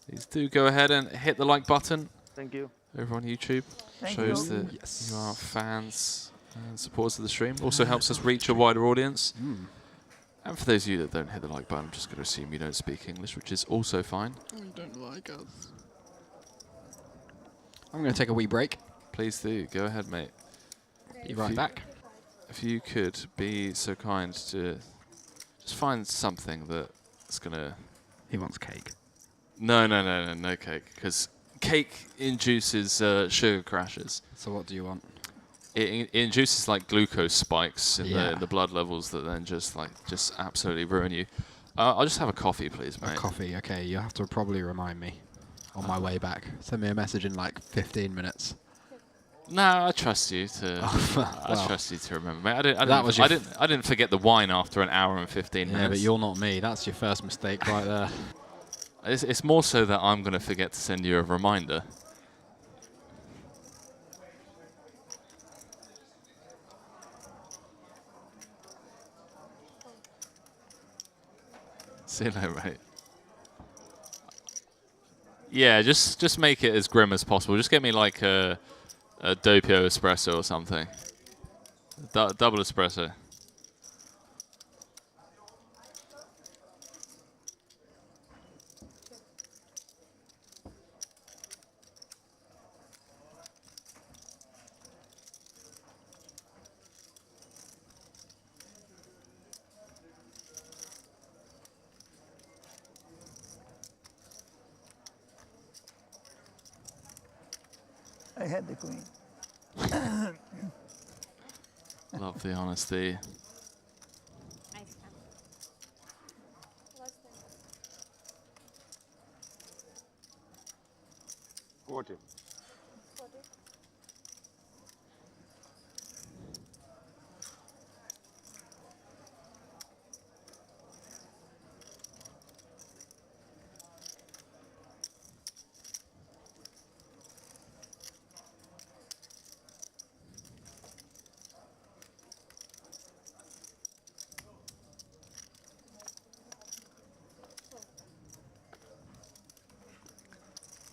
Please do go ahead and hit the like button. Thank you. Over on YouTube. Shows that you are fans and supporters of the stream. Also helps us reach a wider audience. And for those of you that don't hit the like button, I'm just going to assume you don't speak English, which is also fine. You don't like us. I'm going to take a wee break. Please do. Go ahead, mate. Be right back. If you could be so kind to just find something that's going to... He wants cake. No cake. Because cake induces sugar crashes. So what do you want? It induces like glucose spikes in the blood levels that then just absolutely ruin you. I'll just have a coffee, please, mate. A coffee, okay. You have to probably remind me on my way back. Send me a message in like 15 minutes. No, I trust you to. I trust you to remember, mate. I didn't forget the wine after an hour and 15 minutes. Yeah, but you're not me. That's your first mistake right there. It's more so that I'm going to forget to send you a reminder. See you later, mate. Yeah, just make it as grim as possible. Just get me like a doppio espresso or something. Double espresso. I had the queen. Love the honesty. Nice hand. 40. 40.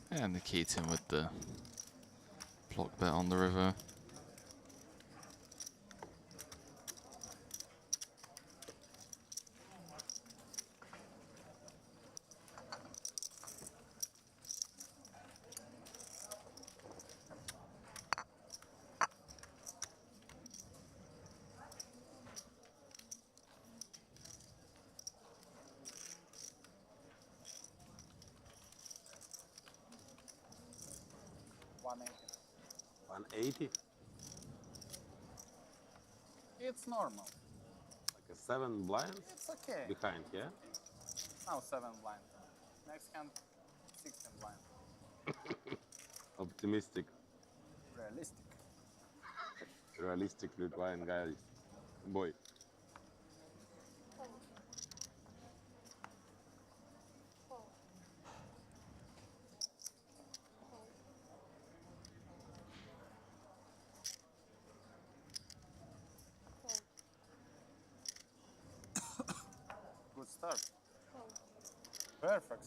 And the Keaton with the block bet on the river. $180? It's normal. Like a 7 blinds? It's okay. Behind, yeah? Now 7 blind. Next hand, 16 blind. Optimistic. Realistic. Realistic Lithuanian guys. Boy. Good start. Perfect.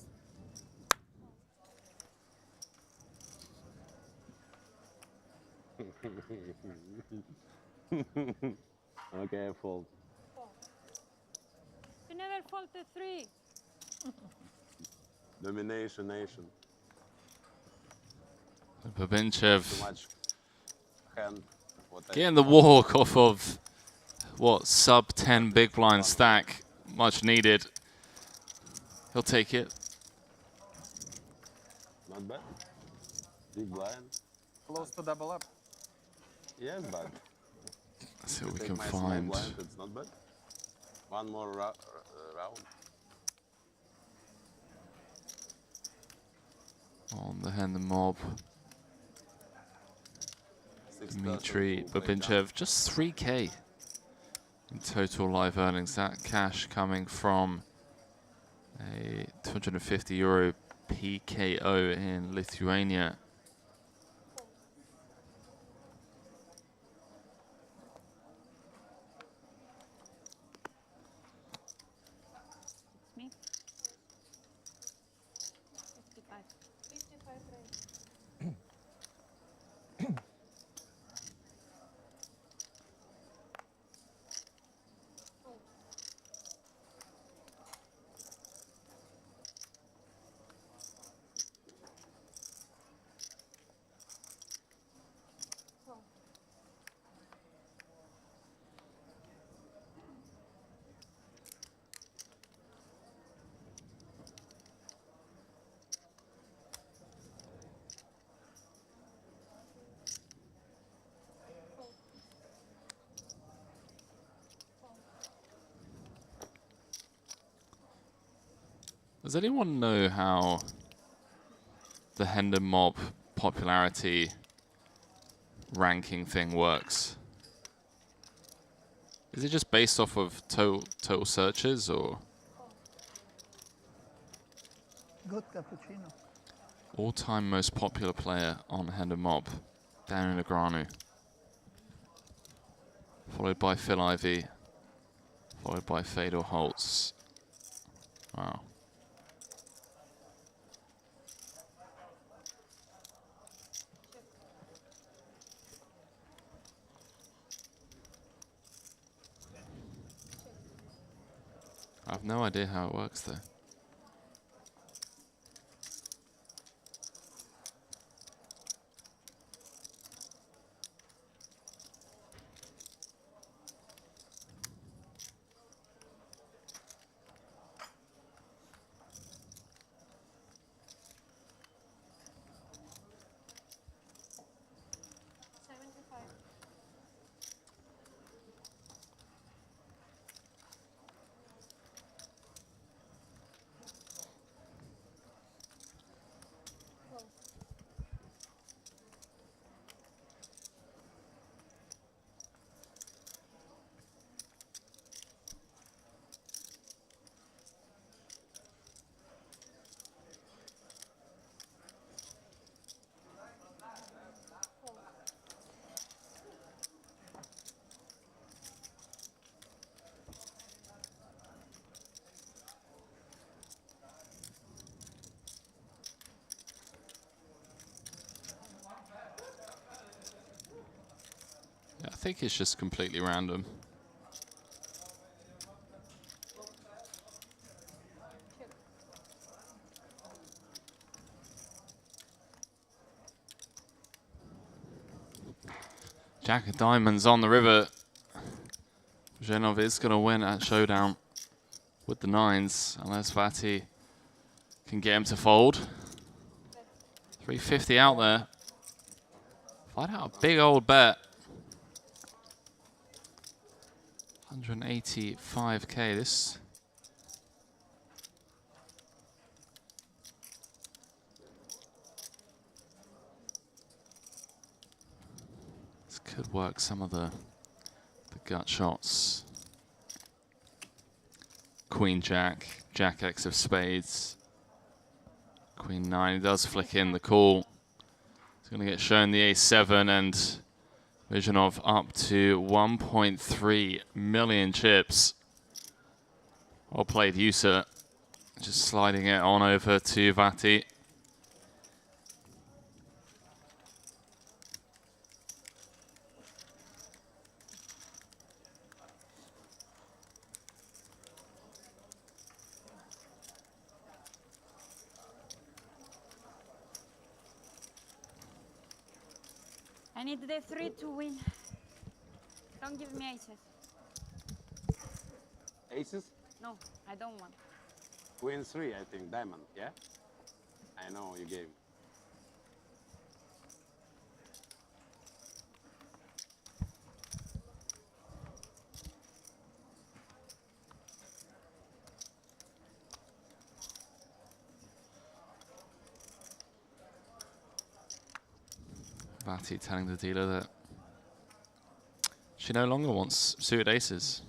Okay, I fold. You never fold the 3. Domination nation. Babinchev Too much hand. getting the walk off of what, sub 10 big blind stack. Much needed. He'll take it. Not bad. Big blind. Close to double up. Yes, but. Let's see what we Take can my small find. blind, it's not bad. One more round. On the hand and mob. Dmitry Babinchev, just 3K in total live earnings. That cash coming from a €250 PKO in Lithuania. It's me. 55. 55 range. Does anyone know how the Hendon Mob popularity ranking thing works? Is it just based off of total searches, or Good cappuccino. all-time most popular player on Hendon Mob? Daniel Negreanu, followed by Phil Ivey, followed by Fedor Holtz. Wow. I have no idea how it works though. Yeah, I think it's just completely random. Jack of diamonds on the river. Zhenov is going to win at showdown with the nines, unless Vati can get him to fold. 350 out there. Find out a big old bet. 185k. This could work some of the gut shots. Queen Jack, Jack X of spades. Queen 9, he does flick in the call. He's going to get shown the A7 and Vizhanov up to 1.3 million chips. Well played, Yusa. Just sliding it on over to Vati. I need the 3 to win. Don't give me aces. Aces? No, I don't want. Queen 3, I think. Diamond, yeah? I know you gave. Vati telling the dealer that she no longer wants suited aces.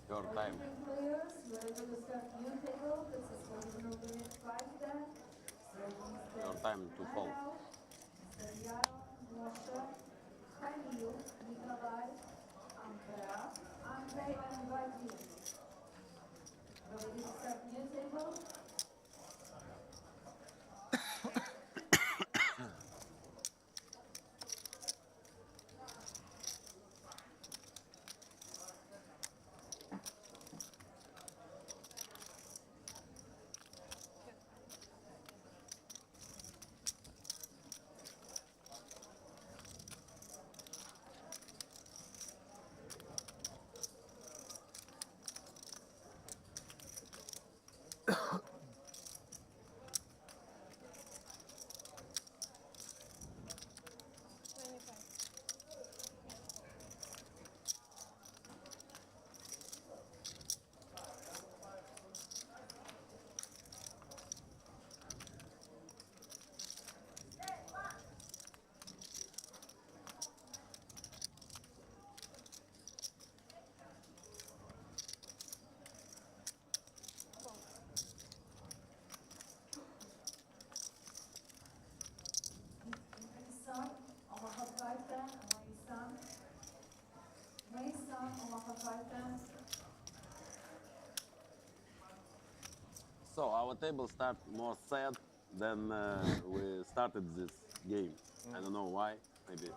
Your time. Your time to fold. So our table start more sad than we started this game. I don't know why. Maybe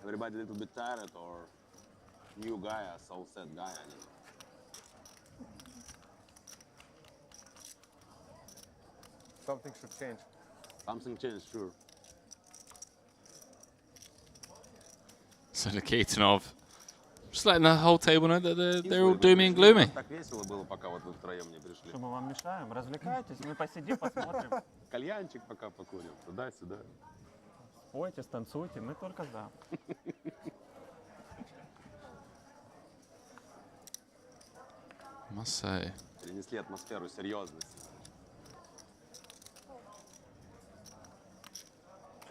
everybody a little bit tired or new guy, a so sad guy. I don't know. Something should change. Something changed, sure. So Nikitinov just letting the whole table know that they're all doomy and gloomy. Так весело было, пока вот вы втроем не пришли. Что мы вам мешаем? Развлекайтесь, мы посидим, посмотрим. Кальянчик пока покурим, туда-сюда. Спойте, станцуйте, мы только за. Must say. Перенесли атмосферу серьезности.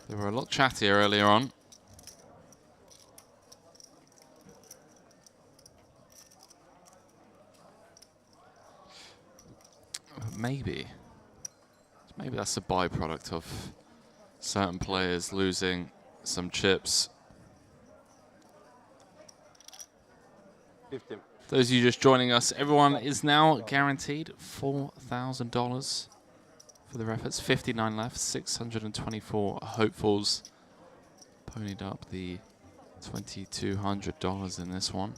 They were a lot chattier earlier on. Maybe that's a byproduct of certain players losing some chips. 50. Those of you just joining us, everyone is now guaranteed $4,000 for their efforts. 59 left, 624 hopefuls ponied up the $2,200 in this one.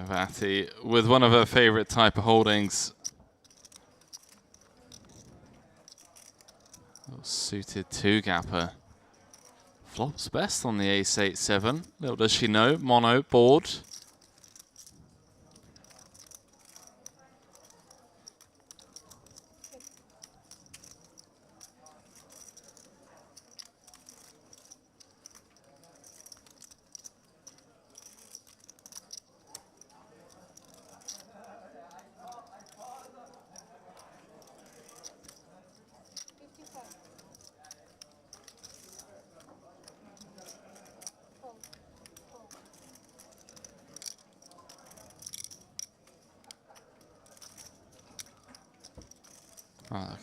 Vati with one of her favorite type of holdings. Suited two-gapper. Flops best on the ace-8-7. Little does she know, mono board.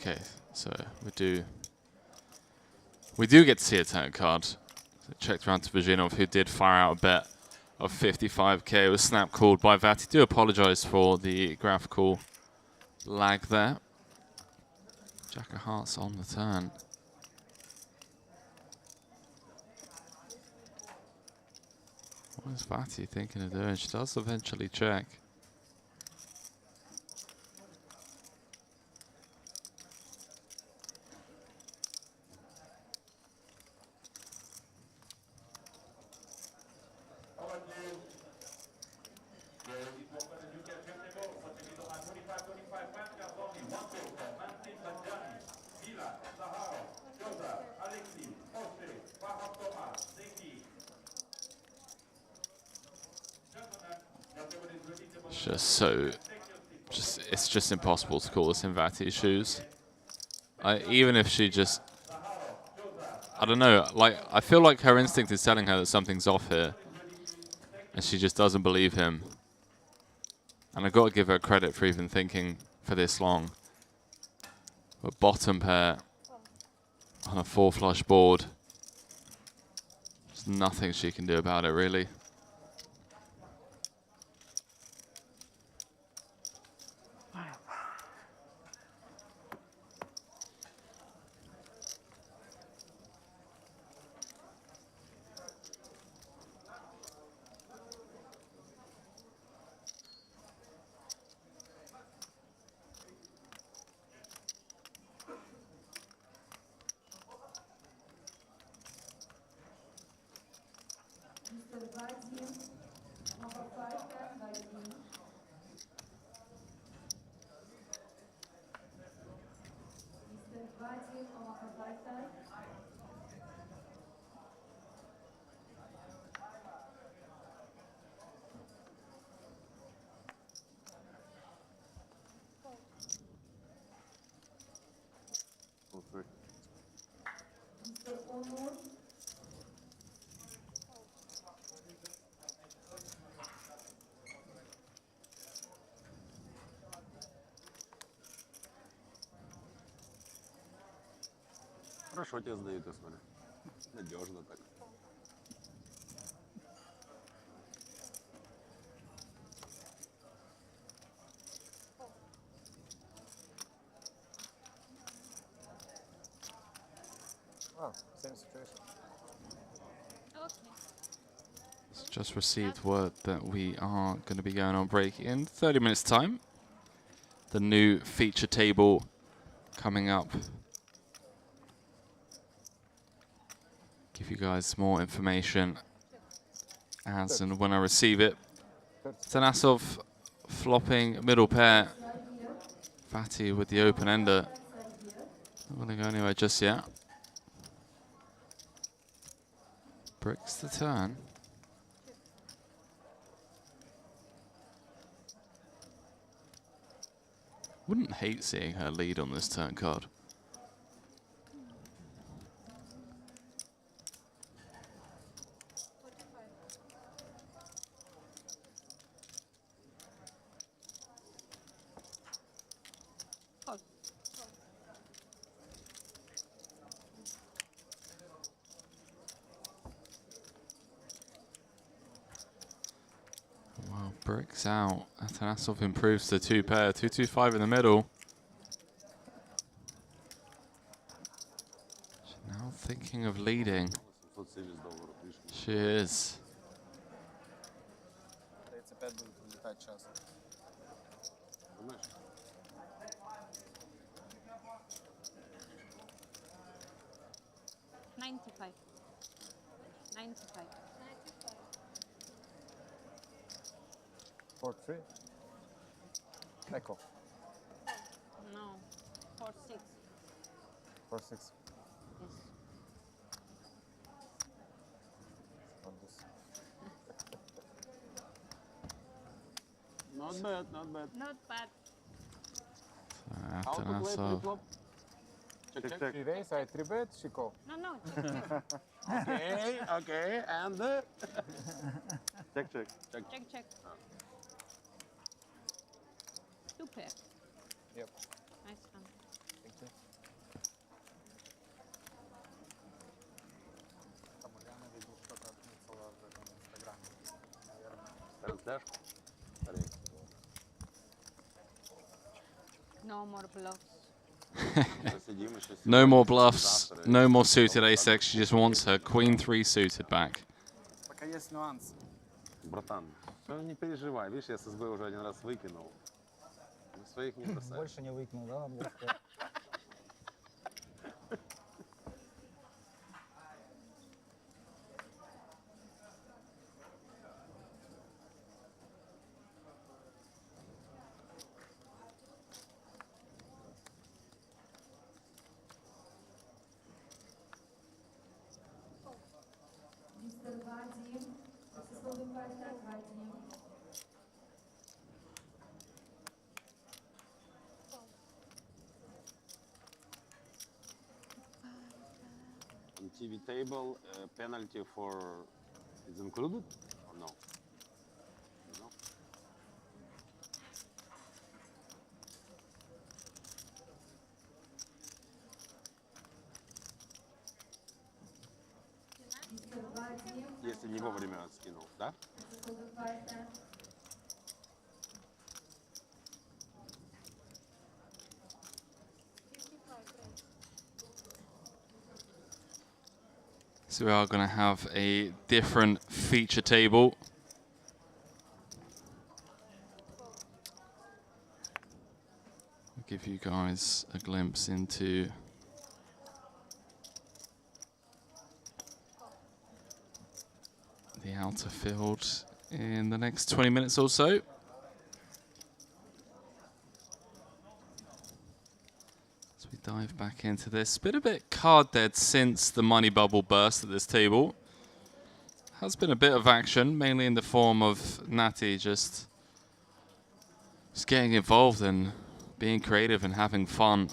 Okay, so we do get to see a turn card. So checked around to Virginov, who did fire out a bet of 55k. It was snap called by Vati. Do apologise for the graphical lag there. Jack of Hearts on the turn. What is Vati thinking of doing? She does eventually check. It's just impossible to call this in Vati's shoes. Even if she just, I don't know, like, I feel like her instinct is telling her that something's off here, and she just doesn't believe him. And I've got to give her credit for even thinking for this long. But bottom pair on a 4-flush board, there's nothing she can do about it, really. Хорошо тебе сдают, я смотрю. Надежно так. Oh, same situation. Just received word that we are going to be going on break in 30 minutes time. The new feature table coming up. Give you guys more information as and when I receive it. Tanasov flopping middle pair. Fatty with the open ender. Not going to go anywhere just yet. Bricks the turn. Wouldn't hate seeing her lead on this turn card. Well, bricks out. Atanasov improves to 2 pair. 2-2-5 in the middle. She's now thinking of leading. She is. 35 будет улетать сейчас. 95. 95. 4-3. Echo. No. 4-6. 4-6. Yes. On this. Not bad, not bad. Not bad. How to play Atanasov. flip-flop? Check, check. She raise, I 3-bet, she call. No, no. Check, check. Okay, okay, and check, check, check. Check, check. 2 pair. Yep. Nice one. Thank you. Там Ульяна видел, что-то отметила в этом инстаграме. Наверное. Трансляшку? No more bluffs. No more bluffs, no more suited ace-x. She just wants her queen 3 suited back. Пока есть нюанс. Братан, все, не переживай. Видишь, я ССБ уже один раз выкинул. Мы своих не бросаем. Больше не выкинул, да? Мистер Вадим, со словом «Вадим». On TV table, penalty for is included or no? No. Мистер Вадим. Если не вовремя скинул, да? Со словом «Вадим». So we are going to have a different feature table. I'll give you guys a glimpse into the outer field in the next 20 minutes or so. As we dive back into this. Been a bit card dead since the money bubble burst at this table. Has been a bit of action, mainly in the form of Natty just getting involved and being creative and having fun.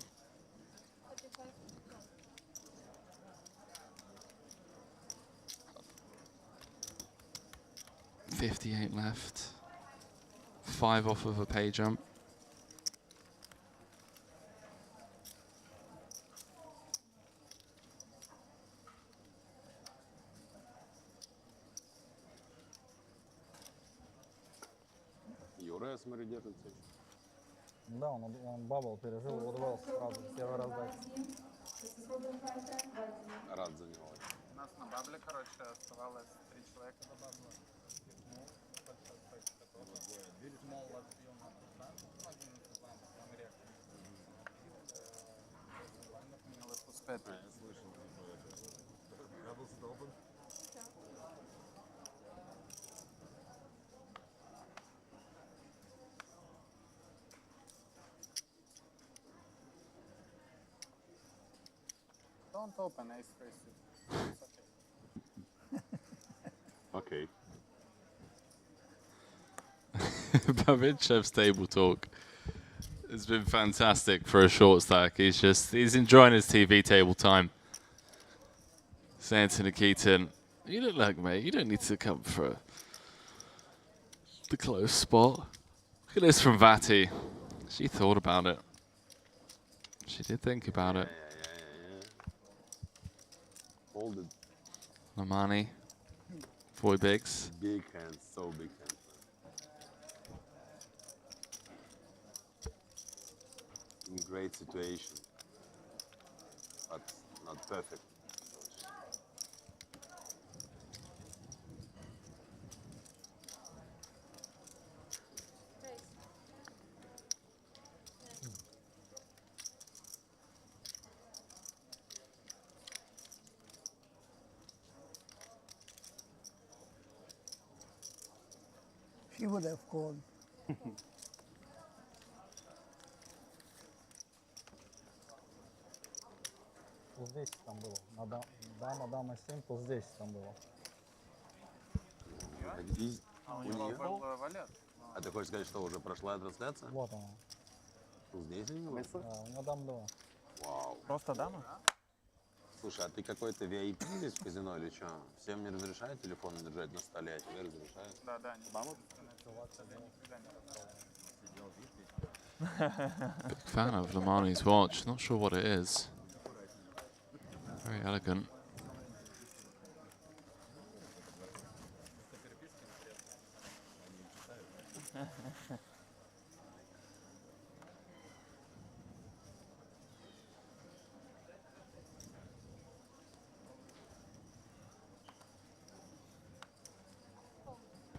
$58 left. 5 off of a pay jump. Уре, смотри, держится еще. Да, он бабл пережил, урвал сразу, первый раз дать. Рад за него. У нас на бабле, короче, оставалось 3 человека до бабла. Смол отбил на процент, 11 лампов, он рек. Принял их успеть. Я слышал, Doubles open. Don't open ace face suit. It's okay. Okay. Babinchev's table talk has been fantastic for a short stack. He's enjoying his TV table time. Saying to Nikitin, you look like, mate, you don't need to come for the close spot. Look at this from Vati. She thought about it. She did think about it. Hold it. Lamani, Boy Biggs. Big hands, so big hands. In great situation, but not perfect. She would have called. Вот здесь там было. Дама 7, вот здесь там было. У нее? А ты хочешь сказать, что уже прошла трансляция? Вот она. Здесь у нее? Да, у нее дам 2. Вау. Просто дама? Слушай, а ты какой-то VIP здесь в казино или что? Всем не разрешают телефон держать на столе, а тебе разрешают? Да, не бамут. Big fan of Lamani's watch. Not sure what it is. Very elegant.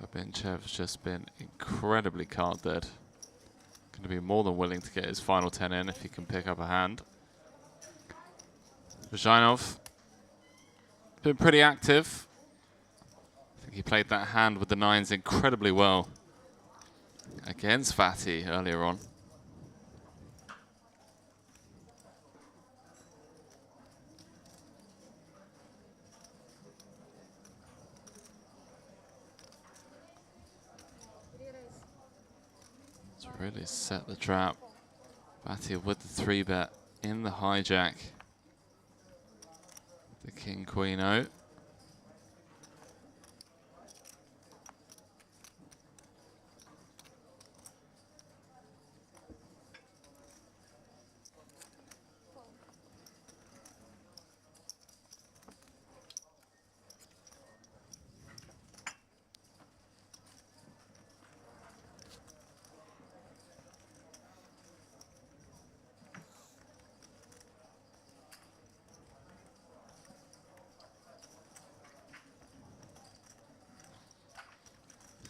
Babinchev's just been incredibly card dead. Going to be more than willing to get his final 10 in if he can pick up a hand. Vazhinov been pretty active. I think he played that hand with the 9s incredibly well against Vati earlier on. To really set the trap. Vati with the 3-bet in the hijack. The King Queen out.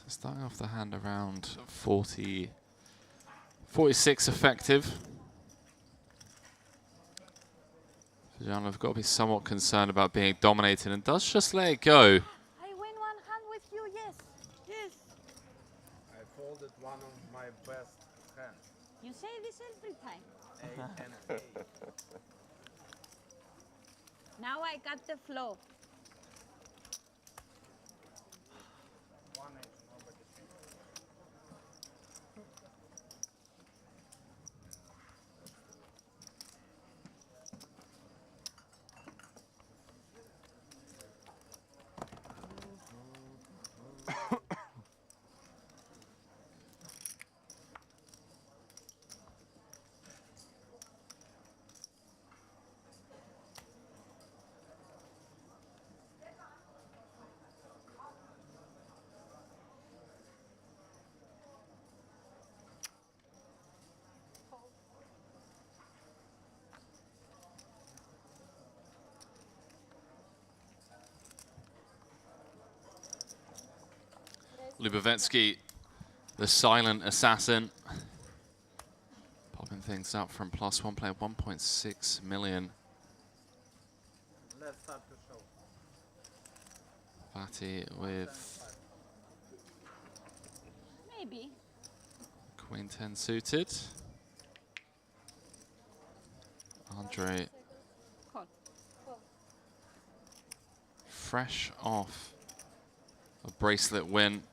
Starting off the hand around 46 effective. Vazhinov got to be somewhat concerned about being dominated and does just let it go. I win one hand with you, yes. Yes. I folded one of my best hands. You say this every time. 8 and 8. Now I got the flow. Lubovetsky, the silent assassin. Popping things up from +1 player, 1.6 million. Let's start the show. Vati with Maybe. Queen 10 suited. Andre Call. fresh off a bracelet win.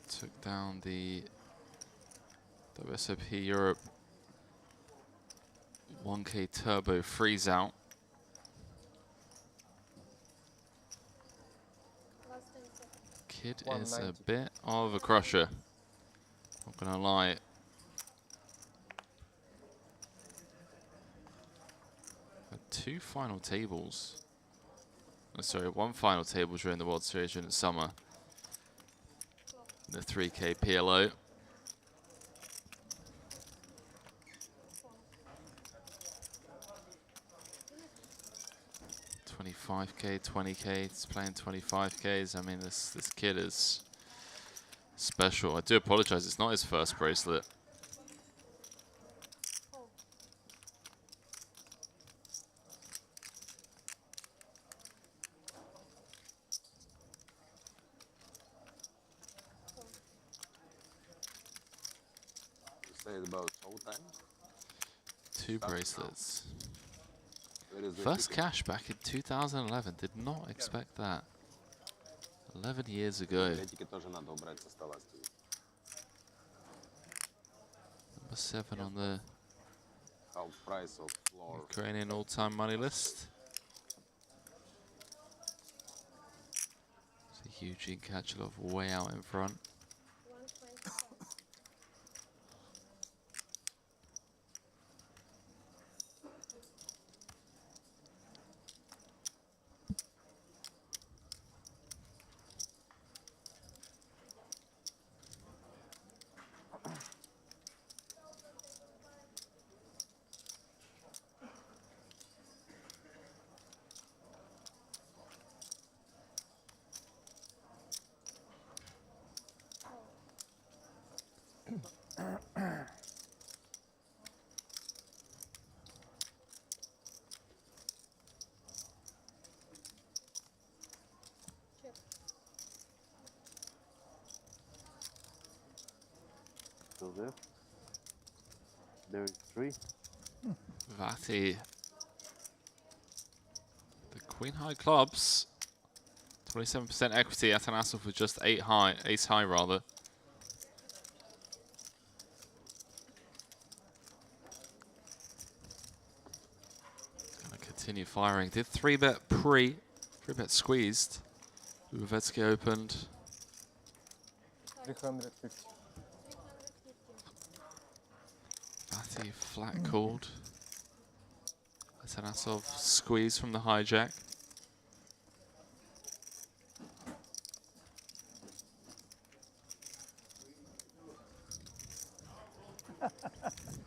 Took down the WSOP Europe 1K Turbo freeze out. Kid is a bit of a crusher, not gonna lie. Had two final tables. Oh, sorry, one final table during the World Series during the summer. The 3K PLO. $25K, 20K, he's playing 25Ks. I mean, this kid is special. I do apologize, it's not his first bracelet. You say it's about showtime? Two bracelets. Where is the First ticket? cash back in 2011. Did not expect that. 11 years ago. Билетики тоже надо убрать со стола, Стив. Number 7 on the Half price of floor. Ukrainian all-time money list. See Eugene Kachalov way out in front. Still there? There is 3. Vati. The Queen High clubs. 27% equity. Atanasov with just ace high rather. Gonna continue firing. Did 3-bet 3-bet squeezed. Lubovetsky opened. 350. Vati flat called. Atanasov squeeze from the hijack.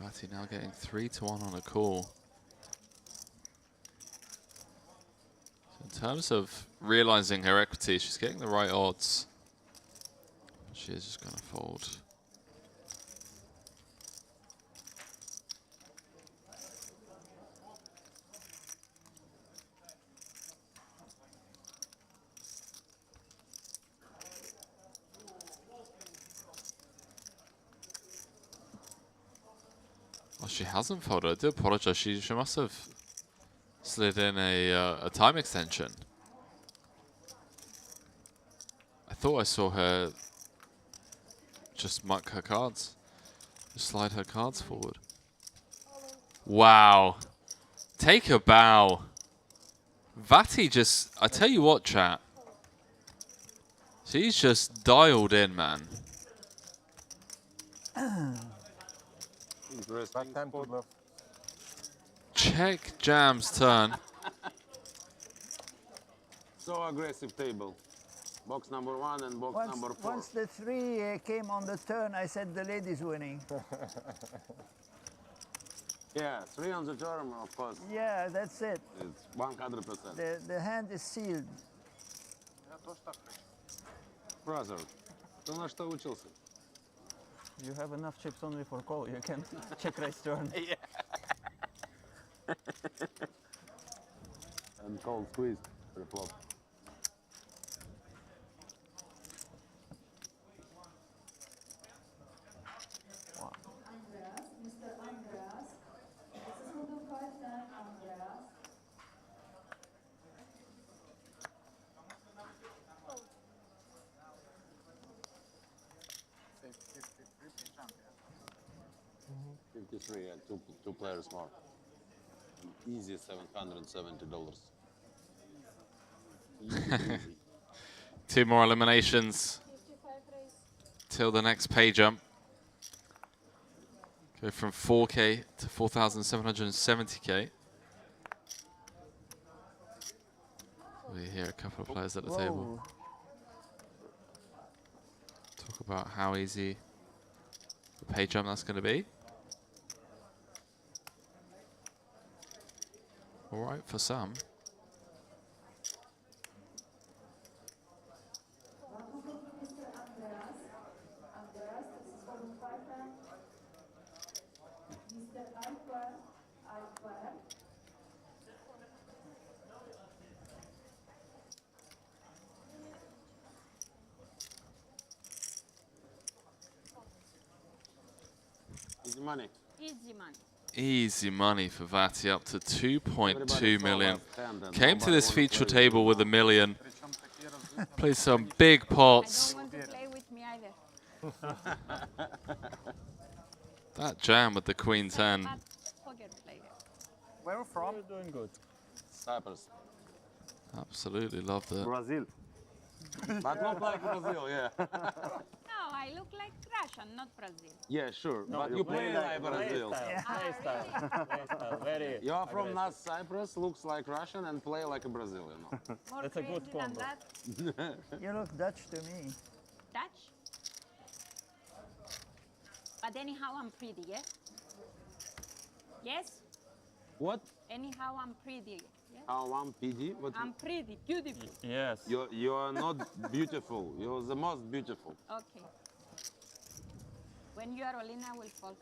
Vati now getting 3-1 on a call. So in terms of realizing her equity, she's getting the right odds. She is just going to fold. Well, she hasn't folded. I do apologize. She must have slid in a time extension. I thought I saw her just muck her cards. Just slide her cards forward. Wow. Take a bow. Vati just... I tell you what, chat. She's just dialed in, man. Interesting spot. Check jam's turn. So aggressive table. Box number 1 and box number 4. Once the 3 came on the turn, I said the lady's winning. Yeah, 3 on the turn, of course. Yeah, that's it. It's 100%. The hand is sealed. Brother, ты на что учился? You have enough chips only for call. You can check raise turn. Yeah. And call squeeze flop. Andreas, Mr. Andreas. This is Hotel 510, Andreas. Say 53 jump, yeah? 53, yeah, two players more. Easy $770. Easy. 2 more eliminations till the next pay jump. Go from 4K to 4,770K. We hear a couple of players at the table talk about how easy the pay jump that's going to be. All right for some. Mr. Andreas. Andreas, this is Hotel 510. Mr. Alper. Alper. Easy money. Easy money. Easy money for Vati, up to 2.2 million. Came to this feature table with $1 million. Played some big pots. I don't want to play with me either. That jam with the Queen 10. Poker player. Where are you from? You're doing good. Cyprus. Absolutely loved it. Brazil. But not like Brazil, yeah. No, I look like Russian, not Brazil. Yeah, sure. No, but you play like Brazil. Very. You are from not Cyprus, looks like Russian, and play like a Brazil, you know. More That's a good crazy than combo. that. You look Dutch to me. Dutch. But anyhow, I'm pretty, yes? Yes? What? Anyhow, I'm pretty. Yes? I'm PD? What? I'm pretty, beautiful. Yes. You are not beautiful. You're the most beautiful. Okay. When you are Olina, I will fall.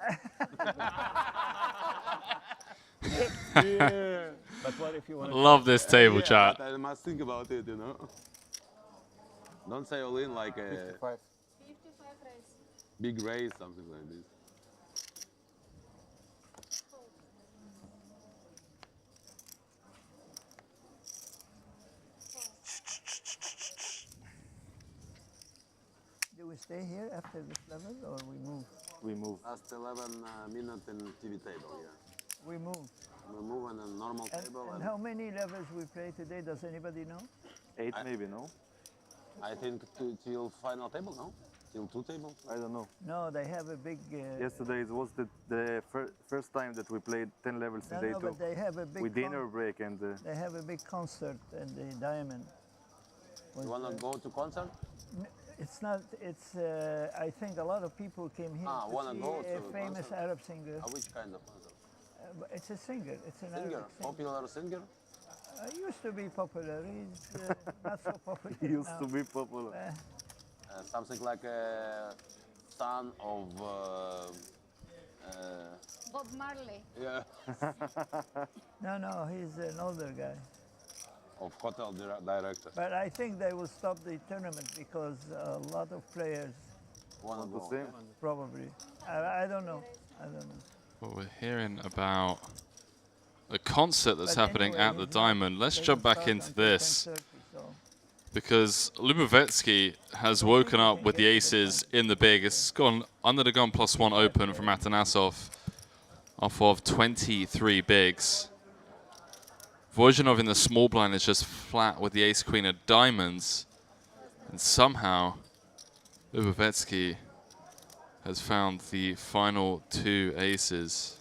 Yeah. But what if you want to... Love this table Yeah, chat. but I must think about it, you know. Don't say all in like a 55 raise. big race, something like this. Do we stay here after this level or we move? We move. Last 11 minutes in TV table, yeah. We move. We move on a normal table. And how many levels we play today? Does anybody know? 8 maybe, no? I think till final table, no? Till 2 tables? I don't know. No, they have a big. Yesterday it was the first time that we played 10 levels in day 2. But they have a big. With dinner break and. They have a big concert in the Diamond. You wanna go to concert? It's not. It's. I think a lot of people came here to wanna see go a to famous concert? Arab singer. Which kind of concert? It's a singer. It's an Singer, Arabic singer. popular singer? Used to be popular. He's not so popular He used now. to be popular. Something like a son of. Bob Marley. Yeah. No, he's an older guy. Of hotel director. But I think they will stop the tournament because a lot of players. Want the same? Probably. I don't know. I don't know. Well, we're hearing about a concert that's But happening anyway, at the he's not- Diamond. Let's doesn't jump back start into until this 10:30, so. because Lubovetsky has woken up with the aces in the big. It's gone under the gun +1 open from Atanasov off of 23 bigs. Vojinov in the small blind is just flat with the ace queen of diamonds, and somehow Lubovetsky has found the final 2 aces.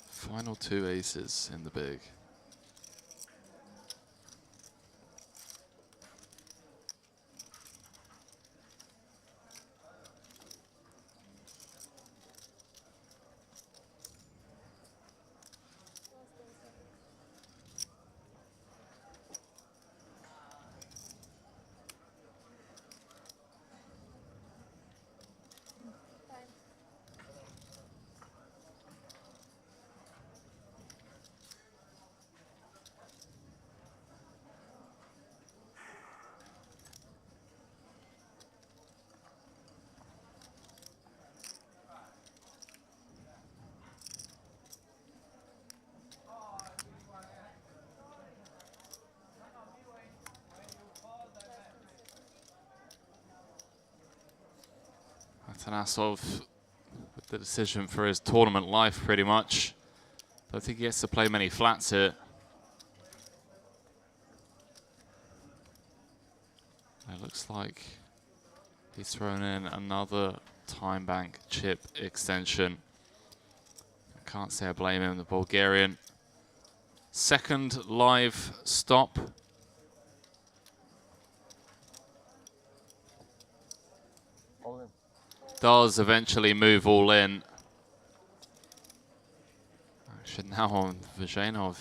Final 2 aces in the big. Atanasov with the decision for his tournament life, pretty much. Don't think he gets to play many flats here. It looks like he's thrown in another time bank chip extension. I can't say I blame him, the Bulgarian. Second live stop. Does eventually move all in. Actually now on Vizhenov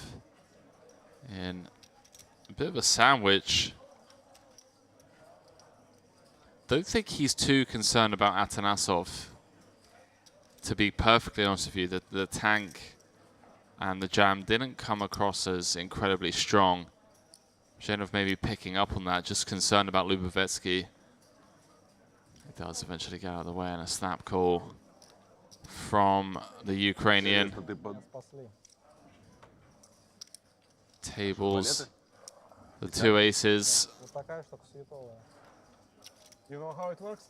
in a bit of a sandwich. Don't think he's too concerned about Atanasov. To be perfectly honest with you, the tank and the jam didn't come across as incredibly strong. Vizhenov maybe picking up on that, just concerned about Lubovetsky. He does eventually get out of the way, and a snap call from the Ukrainian. Tables, the two aces. You know how it works?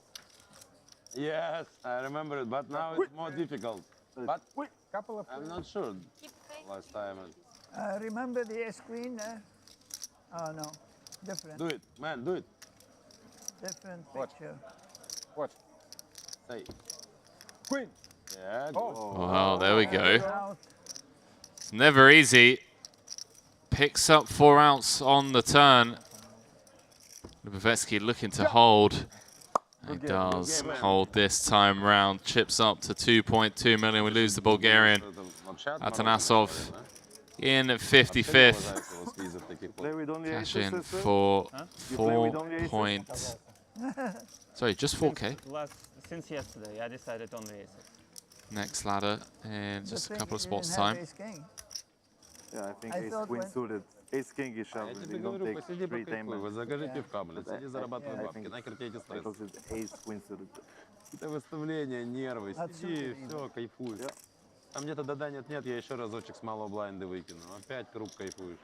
Yes, I remember it, but now it's more difficult. But I'm not sure. Last time. Remember the ace queen? Oh no, different. Do it, man, do it. Different picture. Watch. Say. Queen. Yeah. Oh, well, there we go. It's never easy. Picks up 4 outs on the turn. Lubovetsky looking to hold. He does hold this time round. Chips up to 2.2 million. We lose the Bulgarian. Atanasov in 55th. Cash in for 4 point. Sorry, just 4K. Since yesterday, I decided only aces. Next ladder in just a couple of spots time. Yeah, I think ace queen suited. Ace king is shove. They don't take free time. Вы загорите пивками, сиди зарабатывай бабки, нахер тебе эти стрессы. Ace queen suited. Это выставление, нервы, сиди, все, кайфуешь. Там где-то да-да, нет-нет, я еще разочек с малого блайнда выкину. Опять круг кайфуешь.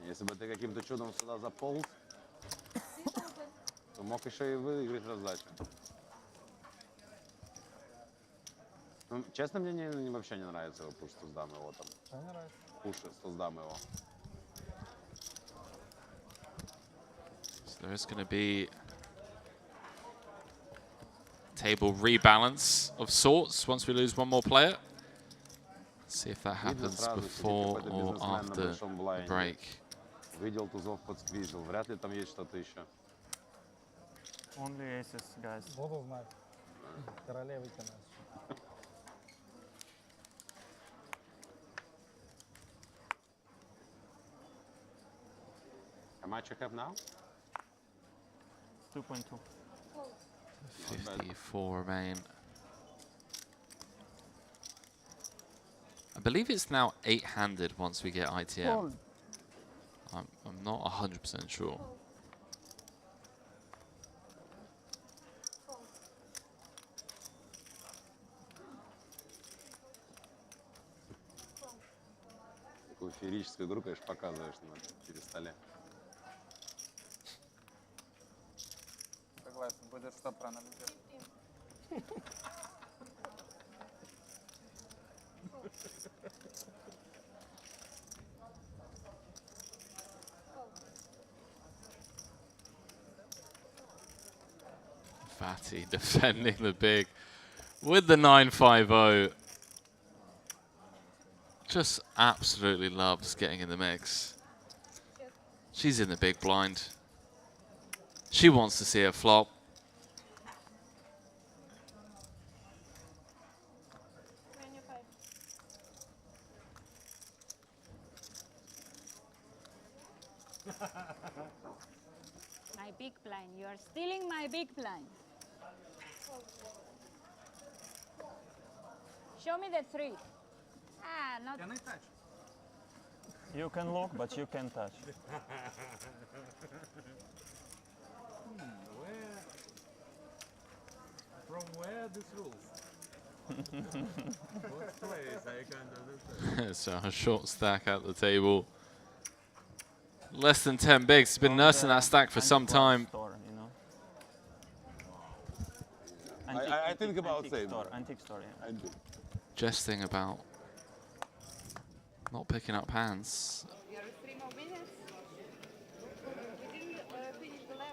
Если бы ты каким-то чудом сюда заполз, то мог еще и выиграть раздачу. Ну, честно, мне вообще не нравится его пуш, что сдам его там. Пуш, что сдам его. So there is going to be table rebalance of sorts once we lose one more player. See if that happens before or after the break. Видел тузов, подсквизил. Вряд ли там есть что-то еще. Only aces, guys. Буду знать. Королевы кинешь. How much you have now? 2.2. 54 remain. I believe it's now 8-handed once we get ITM. I'm not 100% sure. Такую феерическую игру, конечно, показываешь на перестоле. Согласен, будет что проанализировать. Fatty defending the big with the 950. Just absolutely loves getting in the mix. She's in the big blind. She wants to see a flop. My big blind. You are stealing my big blind. Show me the 3. Ah, not. Can I touch? You can look, but you can't touch. From where this rules? So a short stack at the table. Less than 10 bigs. He's been nursing that stack for some time. Store, you know. I think about same. Antique store, yeah. I do. Jesting about not picking up hands.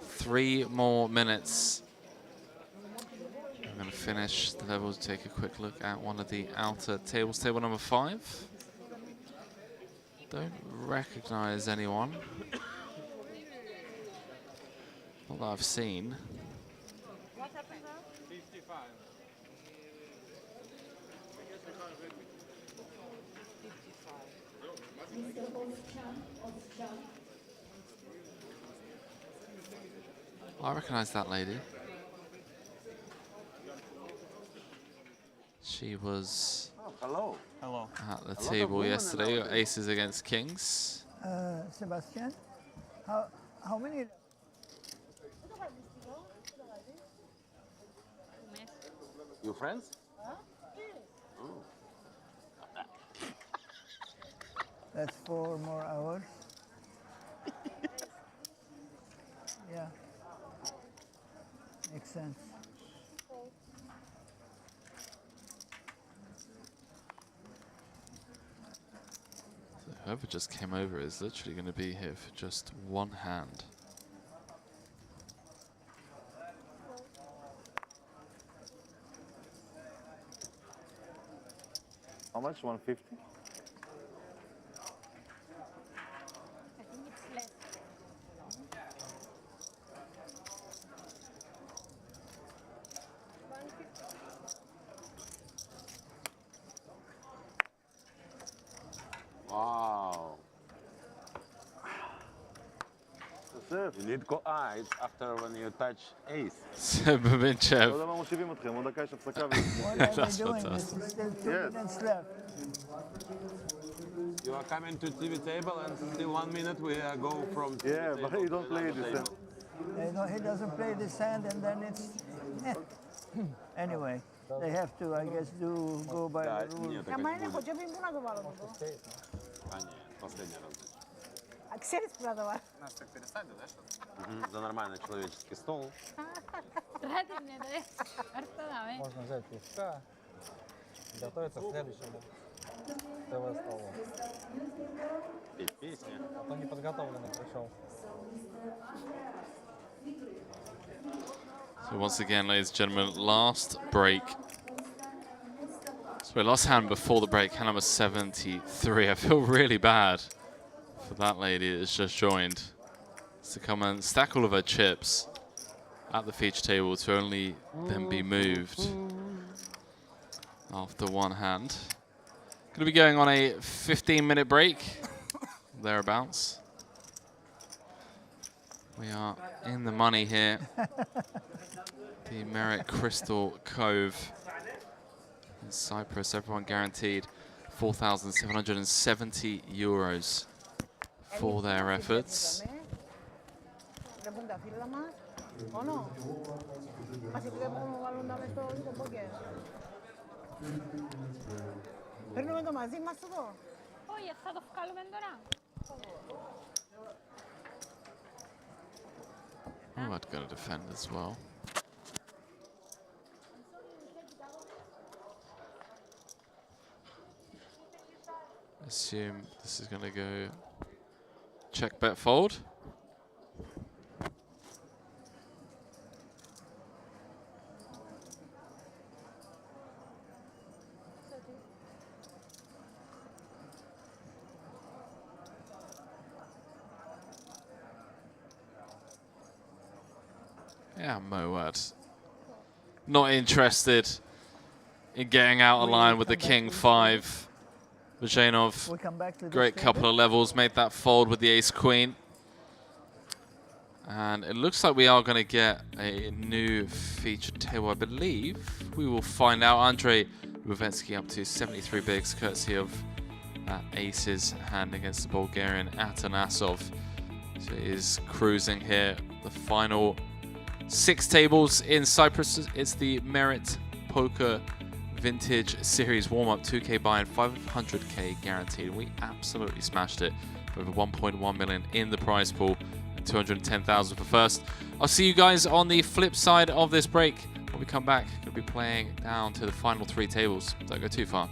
3 more minutes. I'm going to finish the levels, take a quick look at one of the outer tables. Table number 5. Don't recognize anyone. Not that I've seen. What happened now? 55. I recognize that lady. She was Hello. at the table yesterday. Got aces against kings. Sebastian, how many? You friends? That's 4 more hours. Yeah, makes sense. Whoever just came over is literally going to be here for just one hand. How much? 150? I think it's less. Wow. You need it's after when you touch ace. Sebabinchev. What are they That's doing? fantastic. There's still 2 minutes left. You are coming to TV table and still 1 minute we go from TV Yeah, but table he don't to play another this. table. He doesn't play this hand, and then it's anyway. They have to, I guess, go by the rules. Άμα είναι χοντζόπιν, πού να το βάλω αυτό. Последний раз. Α, ξέρεις που να το βάλω. Нас так перестанет, да, что-то? За нормальный человеческий стол. Ради мне, да? Артанаме. Можно взять пивка, готовиться к следующему ТВ-столу. Петь песни. А то неподготовленный пришел. So once again, ladies and gentlemen, last break. Sorry, last hand before the break, hand number 73. I feel really bad for that lady that's just joined. To come and stack all of her chips at the feature table to only then be moved after one hand. Going to be going on a 15-minute break, thereabouts. We are in the money here. The Merit Crystal Cove in Cyprus, everyone guaranteed €4,770 for their efforts. Βλέπουν τα φύλλα μας. Μόνο. Μας επιτρέπουν να βάλουν τα μες στο πόκερ. Παίρνουμε το μαζί μας εδώ. Όχι, θα το βγάλουμε τώρα. Oh, I'd go to defend as well. Assume this is going to go check, bet, fold. Yeah, my word. Not interested in getting out of line with the King 5. Vajanov, great couple of levels, made that fold with the Ace-Queen. And it looks like we are going to get a new featured table, I believe. We will find out. Andrei Ruvetsky up to 73 bigs, courtesy of that Aces hand against the Bulgarian Atanasov. So he is cruising here. The final 6 tables in Cyprus. It's the Merit Poker Vintage Series warm-up 2K buy-in, 500k guaranteed. We absolutely smashed it. Over 1.1 million in the prize pool and 210,000 for first. I'll see you guys on the flip side of this break. When we come back, we'll be playing down to the final 3 tables. Don't go too far.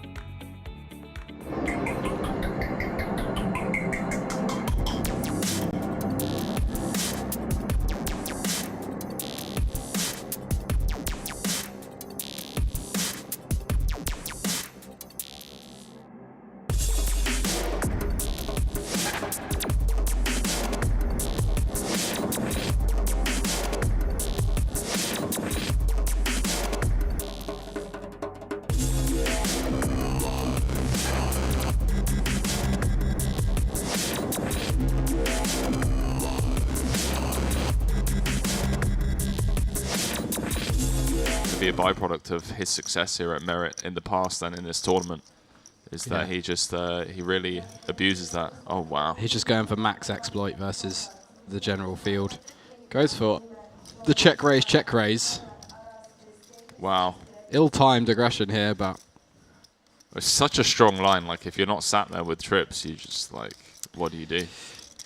Be a byproduct of his success here at Merit in the past and in this tournament is that he just he really abuses that. Oh wow, he's just going for max exploit versus the general field. Goes for the check raise. Wow, ill-timed aggression here, but it's such a strong line. Like if you're not sat there with trips, you just like, what do you do?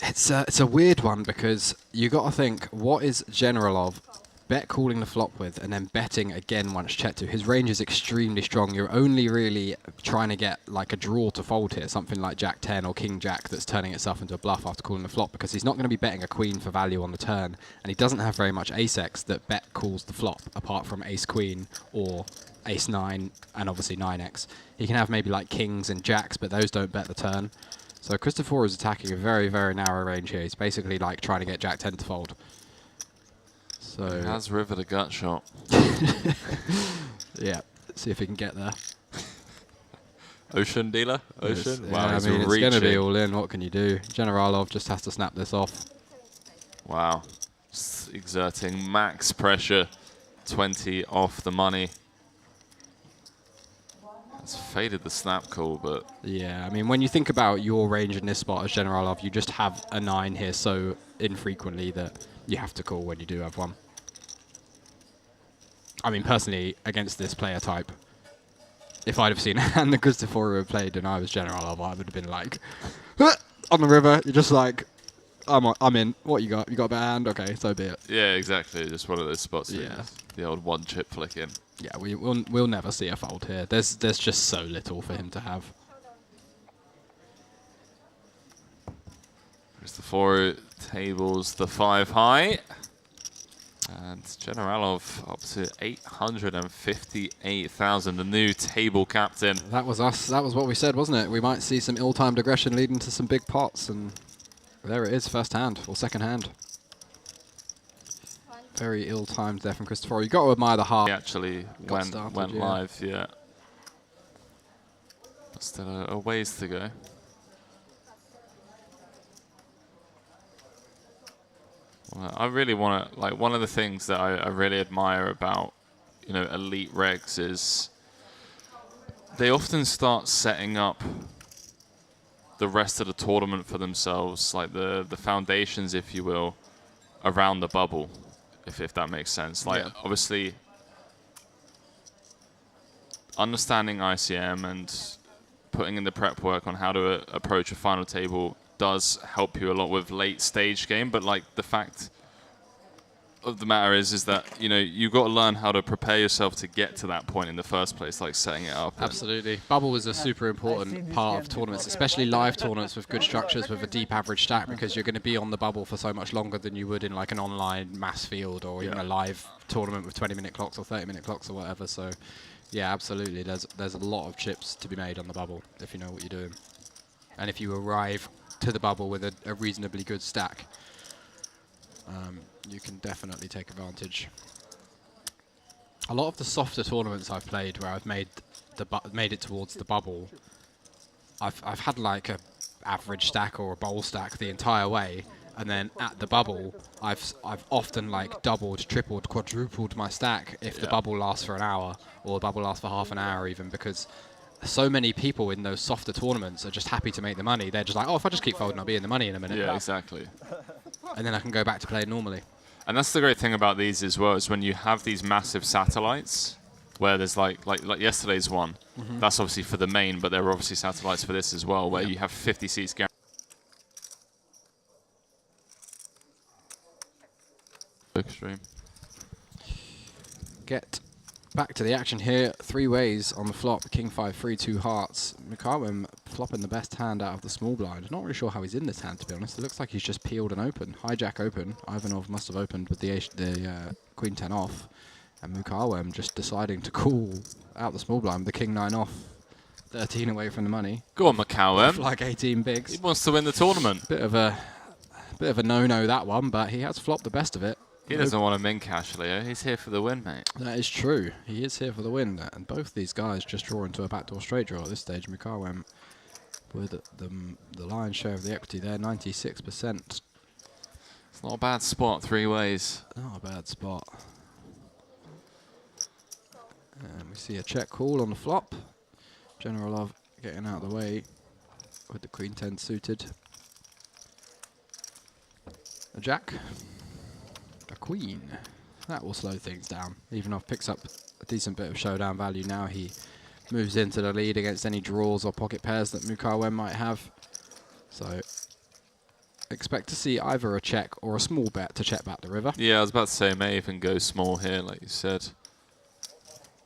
It's a weird one because you got to think, what is Generalov bet calling the flop with and then betting again once checked to? His range is extremely strong. You're only really trying to get like a draw to fold here, something like Jack 10 or King Jack that's turning itself into a bluff after calling the flop, because he's not going to be betting a queen for value on the turn, and he doesn't have very much ace-x that bet calls the flop apart from ace queen or ace 9 and obviously 9x. He can have maybe like kings and jacks, but those don't bet the turn. So Christopher is attacking a very, very narrow range here. He's basically like trying to get Jack 10 to fold. So he has rivered a gut shot. Yeah, see if he can get there. Ocean dealer? Ocean? Yes. Wow, Yeah, he's I mean, it's reaching. going to be all in. What can you do? Generalov just has to snap this off. Wow. Just exerting max pressure. 20 off the money. It's faded the snap call, but... Yeah, I mean, when you think about your range in this spot as Generalov, you just have a 9 here so infrequently that you have to call when you do have one. I mean, personally, against this player type, if I'd have seen and the Christopher had played and I was Generalov, I would have been like, on the river, you're just like, I'm in. What you got? You got a bad hand? Okay, so be it. Yeah, exactly. Just one of those spots. Yeah. The old one chip flick in. Yeah, we'll never see a fold here. There's just so little for him to have. There's the 4 tables, the 5 high. And Generalov up to 858,000, the new table captain. That was us. That was what we said, wasn't it? We might see some ill-timed aggression leading to some big pots, and there it is, first hand, or second hand. Very ill-timed there from Christopher. You got to admire the heart. He actually went live, yeah. Still a ways to go. Well, I really want to, like, one of the things that I really admire about, you know, elite regs is they often start setting up the rest of the tournament for themselves, like the foundations, if you will, around the bubble, if that makes sense. Like, obviously, understanding ICM and putting in the prep work on how to approach a final table does help you a lot with late stage game, but like the fact of the matter is that, you know, you've got to learn how to prepare yourself to get to that point in the first place, like setting it up. Absolutely. Bubble is a super important part of tournaments, especially live tournaments with good structures with a deep average stack, because you're going to be on the bubble for so much longer than you would in like an online mass field or even a live tournament with 20-minute clocks or 30-minute clocks or whatever. So yeah, absolutely. There's a lot of chips to be made on the bubble if you know what you're doing. And if you arrive to the bubble with a reasonably good stack, you can definitely take advantage. A lot of the softer tournaments I've played where I've made it towards the bubble, I've had like a average stack or a bowl stack the entire way, and then at the bubble I've often like doubled, tripled, quadrupled my stack if the bubble lasts for an hour or the bubble lasts for half an hour even, because so many people in those softer tournaments are just happy to make the money. They're just like, oh, if I just keep folding, I'll be in the money in a minute. Yeah, exactly. And then I can go back to playing normally. And that's the great thing about these as well, is when you have these massive satellites where there's like yesterday's one. Mhm. That's obviously for the main, but there are obviously satellites for this as well, where you have 50 seats guaranteed. Extreme. Get back to the action here. 3 ways on the flop. King 5, 3, 2 hearts. Mukawem flopping the best hand out of the small blind. Not really sure how he's in this hand, to be honest. It looks like he's just peeled and open. Hijack open. Ivanov must have opened with the Queen 10 off. And Mukawem just deciding to call out the small blind with the King 9 off. 13 away from the money. Go on, Mukawem. Like 18 bigs. He wants to win the tournament. Bit of a no-no, that one, but he has flopped the best of it. He doesn't want to min cash, Leo. He's here for the win, mate. That is true. He is here for the win. And both these guys just draw into a backdoor straight draw at this stage. Mukawem with the lion's share of the equity there, 96%. It's not a bad spot, 3 ways. Not a bad spot. And we see a check call on the flop. Generalov getting out of the way with the Queen 10 suited. A jack. A queen. That will slow things down. Ivanov picks up a decent bit of showdown value now. He moves into the lead against any draws or pocket pairs that Mukawem might have. So expect to see either a check or a small bet to check back the river. Yeah, I was about to say, may even go small here, like you said.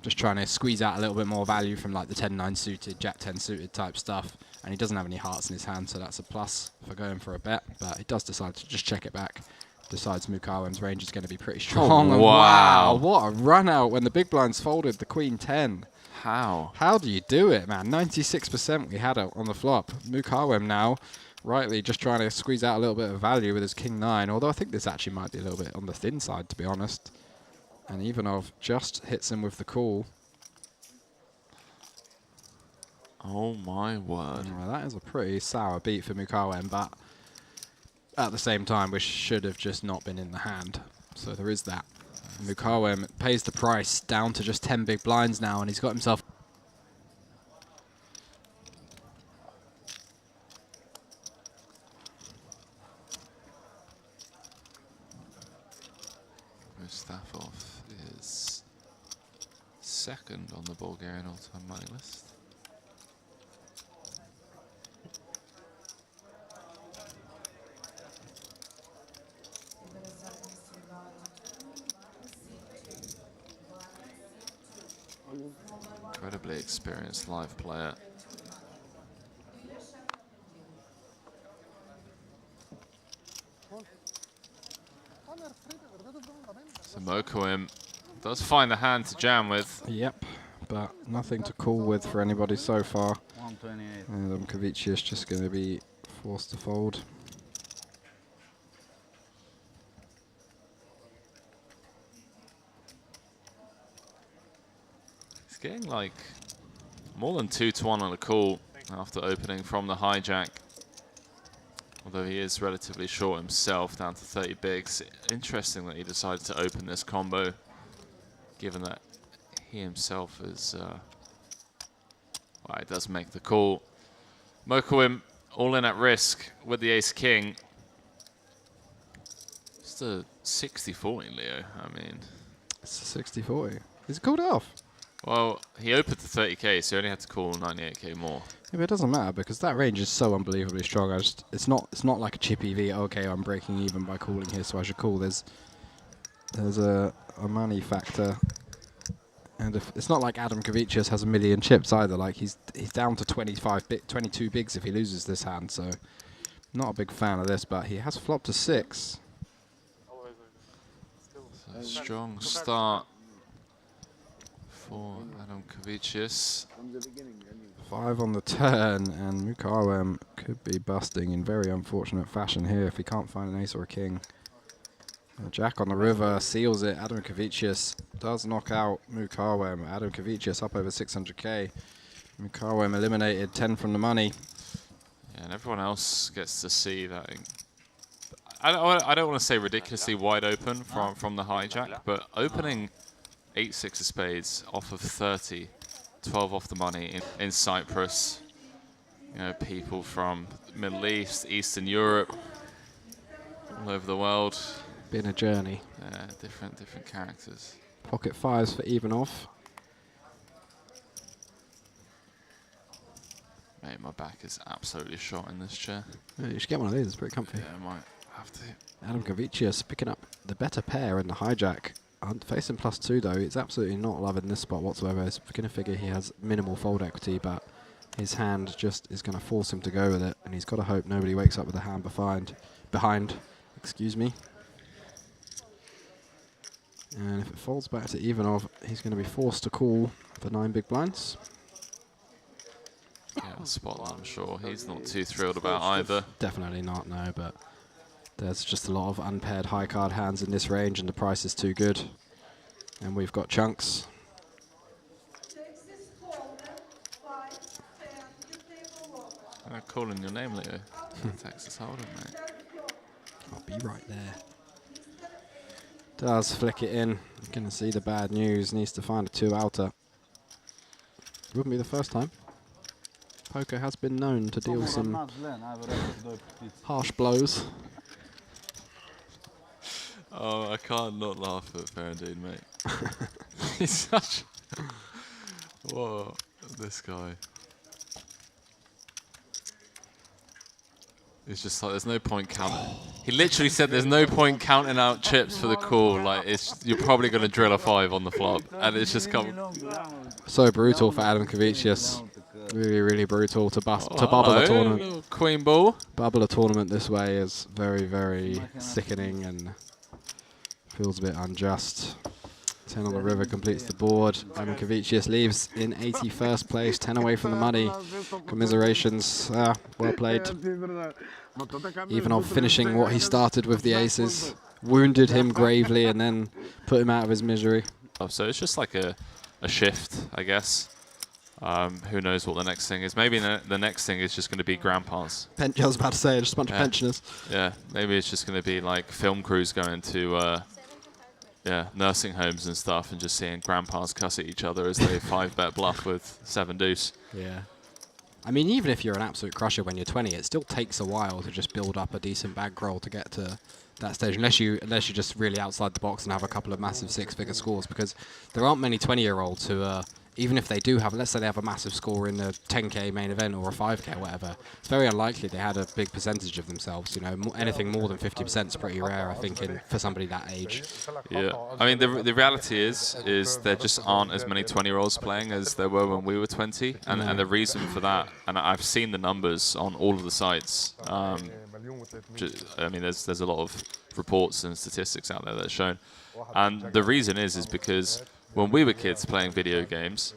Just trying to squeeze out a little bit more value from like the 10-9 suited, Jack 10 suited type stuff. And he doesn't have any hearts in his hand, so that's a plus for going for a bet. But he does decide to just check it back. Decides Mukawem's range is going to be pretty strong. Oh, wow. What a run out when the big blinds folded the Queen 10. How? How do you do it, man? 96% we had on the flop. Mukawem now, rightly just trying to squeeze out a little bit of value with his King 9. Although I think this actually might be a little bit on the thin side, to be honest. And Ivanov just hits him with the call. Oh my word. Well, that is a pretty sour beat for Mukawem, but at the same time, we should have just not been in the hand. So there is that. Mukawem pays the price down to just 10 big blinds now, and he's got himself... Mustafov is second on the Bulgarian all-time money list. Incredibly experienced live player. So Mukawem does find a hand to jam with. Yep, but nothing to call with for anybody so far. 128. And Kavici is just going to be forced to fold. He's getting like more than 2-1 on a call after opening from the hijack. Although he is relatively short himself, down to 30 bigs. Interesting that he decided to open this combo, given that he himself is, well, he does make the call. Mukawem all in at risk with the ace-king. Just a 60-40, Leo, I mean. It's a 60-40. He's called off. Well, he opened to 30k, so he only had to call 98k more. Yeah, but it doesn't matter because that range is so unbelievably strong. It's not like a chip EV. Okay, I'm breaking even by calling here, so I should call. There's a money factor, and if it's not like Adam Kavicius has a million chips either. Like he's down to 22 bigs if he loses this hand. So not a big fan of this, but he has flopped to 6. So strong start for Adam Kavicius. 5 on the turn, and Mukawem could be busting in very unfortunate fashion here if he can't find an ace or a king. Jack on the river seals it. Adam Kavicius does knock out Mukawem. Adam Kavicius up over 600k. Mukawem eliminated 10 from the money. Yeah, and everyone else gets to see that. I don't want to say ridiculously wide open from the hijack, but opening 8-6 of spades off of 30, 12 off the money in Cyprus. You know, people from Middle East, Eastern Europe, all over the world. Been a journey. Yeah, different characters. Pocket 5s for Ivanov. Mate, my back is absolutely shot in this chair. Yeah, you should get one of these. It's pretty comfy. Yeah, I might have to. Adam Kavicius picking up the better pair in the hijack. Facing +2 though, it's absolutely not loving this spot whatsoever. It's going to figure he has minimal fold equity, but his hand just is going to force him to go with it, and he's got to hope nobody wakes up with a hand behind. Excuse me. And if it folds back to Ivanov, he's going to be forced to call for 9 big blinds. Yeah, spot, I'm sure. He's not too thrilled about either. Definitely not, no, but there's just a lot of unpaired high card hands in this range, and the price is too good. And we've got chunks. I'm calling your name, Leo. Texas Hold'em, mate. I'll be right there. Does flick it in. Gonna see the bad news. Needs to find a 2-outer. Wouldn't be the first time. Poker has been known to deal some harsh blows. Oh, I can't not laugh at Ferrandine, mate. He's such... Whoa, this guy. It's just like, there's no point counting. He literally said there's no point counting out chips for the call. Like, you're probably going to drill a 5 on the flop. And it's just come... So brutal for Adam Kavicius. Really, really brutal to bubble a tournament. Queen ball. Bubble a tournament this way is very, very sickening and feels a bit unjust. 10 on the river completes the board. Adam Kavicius leaves in 81st place, 10 away from the money. Commiserations. Well played. Ivanov finishing what he started with the aces. Wounded him gravely and then put him out of his misery. Oh, so it's just like a shift, I guess. Who knows what the next thing is. Maybe the next thing is just going to be grandpas. I was about to say, just a bunch of pensioners. Yeah, maybe it's just going to be like film crews going to nursing homes and stuff and just seeing grandpas cuss at each other as they 5-bet bluff with 7 deuce. Yeah. I mean, even if you're an absolute crusher when you're 20, it still takes a while to just build up a decent bankroll to get to that stage, unless you're just really outside the box and have a couple of massive 6-figure scores, because there aren't many 20-year-olds who are, even if they do have, let's say they have a massive score in the 10K main event or a 5K or whatever, it's very unlikely they had a big percentage of themselves. You know, anything more than 50% is pretty rare, I think, for somebody that age. Yeah, I mean, the reality is there just aren't as many 20-year-olds playing as there were when we were 20, and the reason for that, and I've seen the numbers on all of the sites. I mean, there's a lot of reports and statistics out there that are shown, and the reason is because when we were kids playing video games,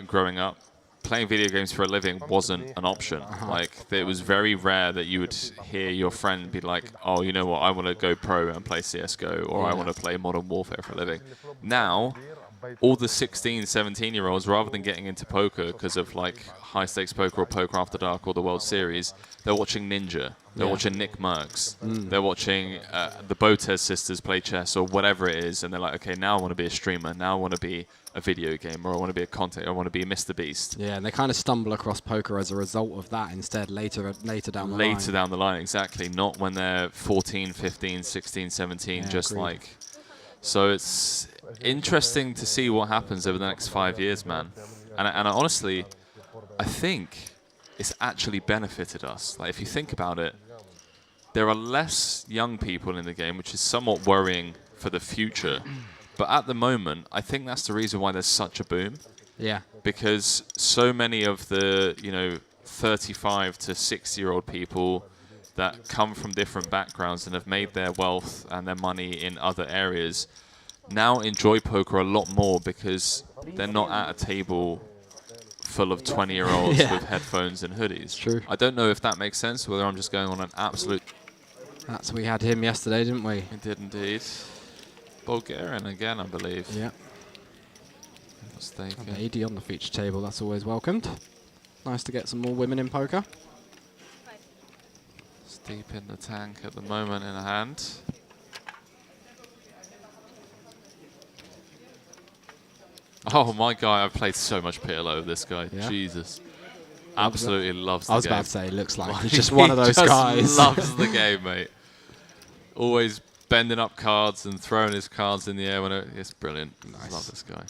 growing up, playing video games for a living wasn't an option. Like, it was very rare that you would hear your friend be like, oh, you know what, I want to go pro and play CSGO, or I want to play Modern Warfare for a living. Now, all the 16, 17-year-olds, rather than getting into poker because of like high-stakes poker or Poker After Dark or the World Series, they're watching Ninja. They're watching Nick Merckx. They're watching the Botez sisters play chess or whatever it is, and they're like, okay, now I want to be a streamer. Now I want to be a video gamer, or I want to be a content, or I want to be Mr. Beast. Yeah, and they kind of stumble across poker as a result of that instead later down the line. Later down the line, exactly. Not when they're 14, 15, 16, 17, Yeah, just agreed. like... So it's interesting to see what happens over the next 5 years, man. And honestly, I think it's actually benefited us. Like, if you think about it, there are less young people in the game, which is somewhat worrying for the future. But at the moment, I think that's the reason why there's such a boom. Yeah. Because so many of the, 35 to 60-year-old people that come from different backgrounds and have made their wealth and their money in other areas now enjoy poker a lot more because they're not at a table full of 20-year-olds with headphones and hoodies. True. I don't know if that makes sense, whether I'm just going on an absolute... We had him yesterday, didn't we? We did indeed. Bulgarian again, I believe. Yeah. Mistaken. And AD on the feature table, that's always welcomed. Nice to get some more women in poker. It's deep in the tank at the moment in a hand. Oh my god, I've played so much PLO with this guy. Yeah. Jesus. Absolutely loves the game. I was about to say, looks like he's just one of those guys. Loves the game, mate. Always bending up cards and throwing his cards in the air. It's brilliant. Nice. Love this guy.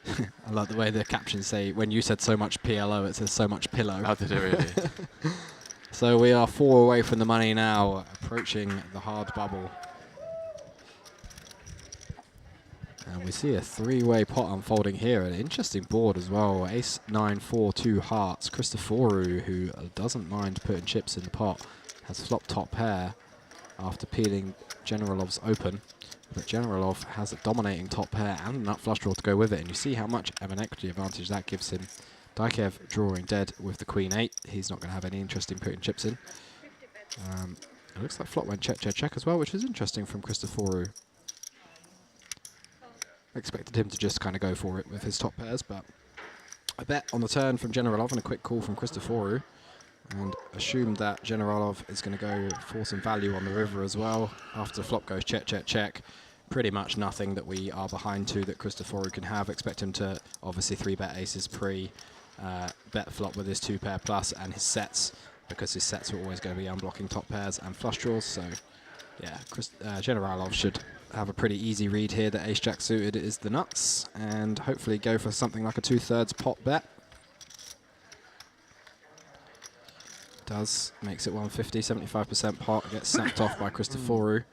I like the way the captions say, when you said so much PLO, it says so much pillow. How did it really? So we are 4 away from the money now, approaching the hard bubble. And we see a 3-way pot unfolding here. An interesting board as well. Ace, 9, 4, 2 hearts. Christoforu, who doesn't mind putting chips in the pot, has flopped top pair after peeling Generalov's open. But Generalov has a dominating top pair and a nut flush draw to go with it. And you see how much of an equity advantage that gives him. Daikev drawing dead with the Queen 8. He's not going to have any interest in putting chips in. It looks like flop went check, check, check as well, which is interesting from Christoforu. Expected him to just kind of go for it with his top pairs, but a bet on the turn from Generalov and a quick call from Christoforu, and assumed that Generalov is going to go for some value on the river as well. After the flop goes check, check, check, pretty much nothing that we are behind to that Christoforu can have. Expect him to obviously 3-bet aces pre, bet flop with his 2-pair plus and his sets, because his sets are always going to be unblocking top pairs and flush draws. So yeah, Generalov should have a pretty easy read here that ace-jack suited is the nuts, and hopefully go for something like a 2/3 pot bet. Does, makes it 150, 75% pot, gets snapped off by Christoforu.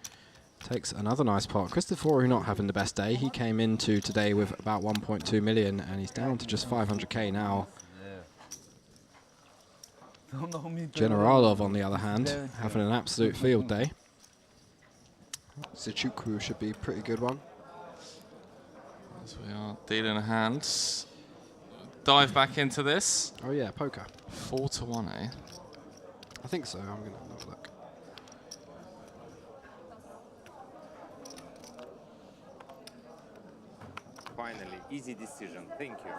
Takes another nice pot. Christoforu not having the best day. He came into today with about 1.2 million, and he's down to just 500k now. Generalov, on the other hand, having an absolute field day. Zichukwu should be a pretty good one. As we are dealing hands. Dive back into this. Oh yeah, poker. 4-1, eh? I think so. I'm going to have a look. Finally, easy decision. Thank you.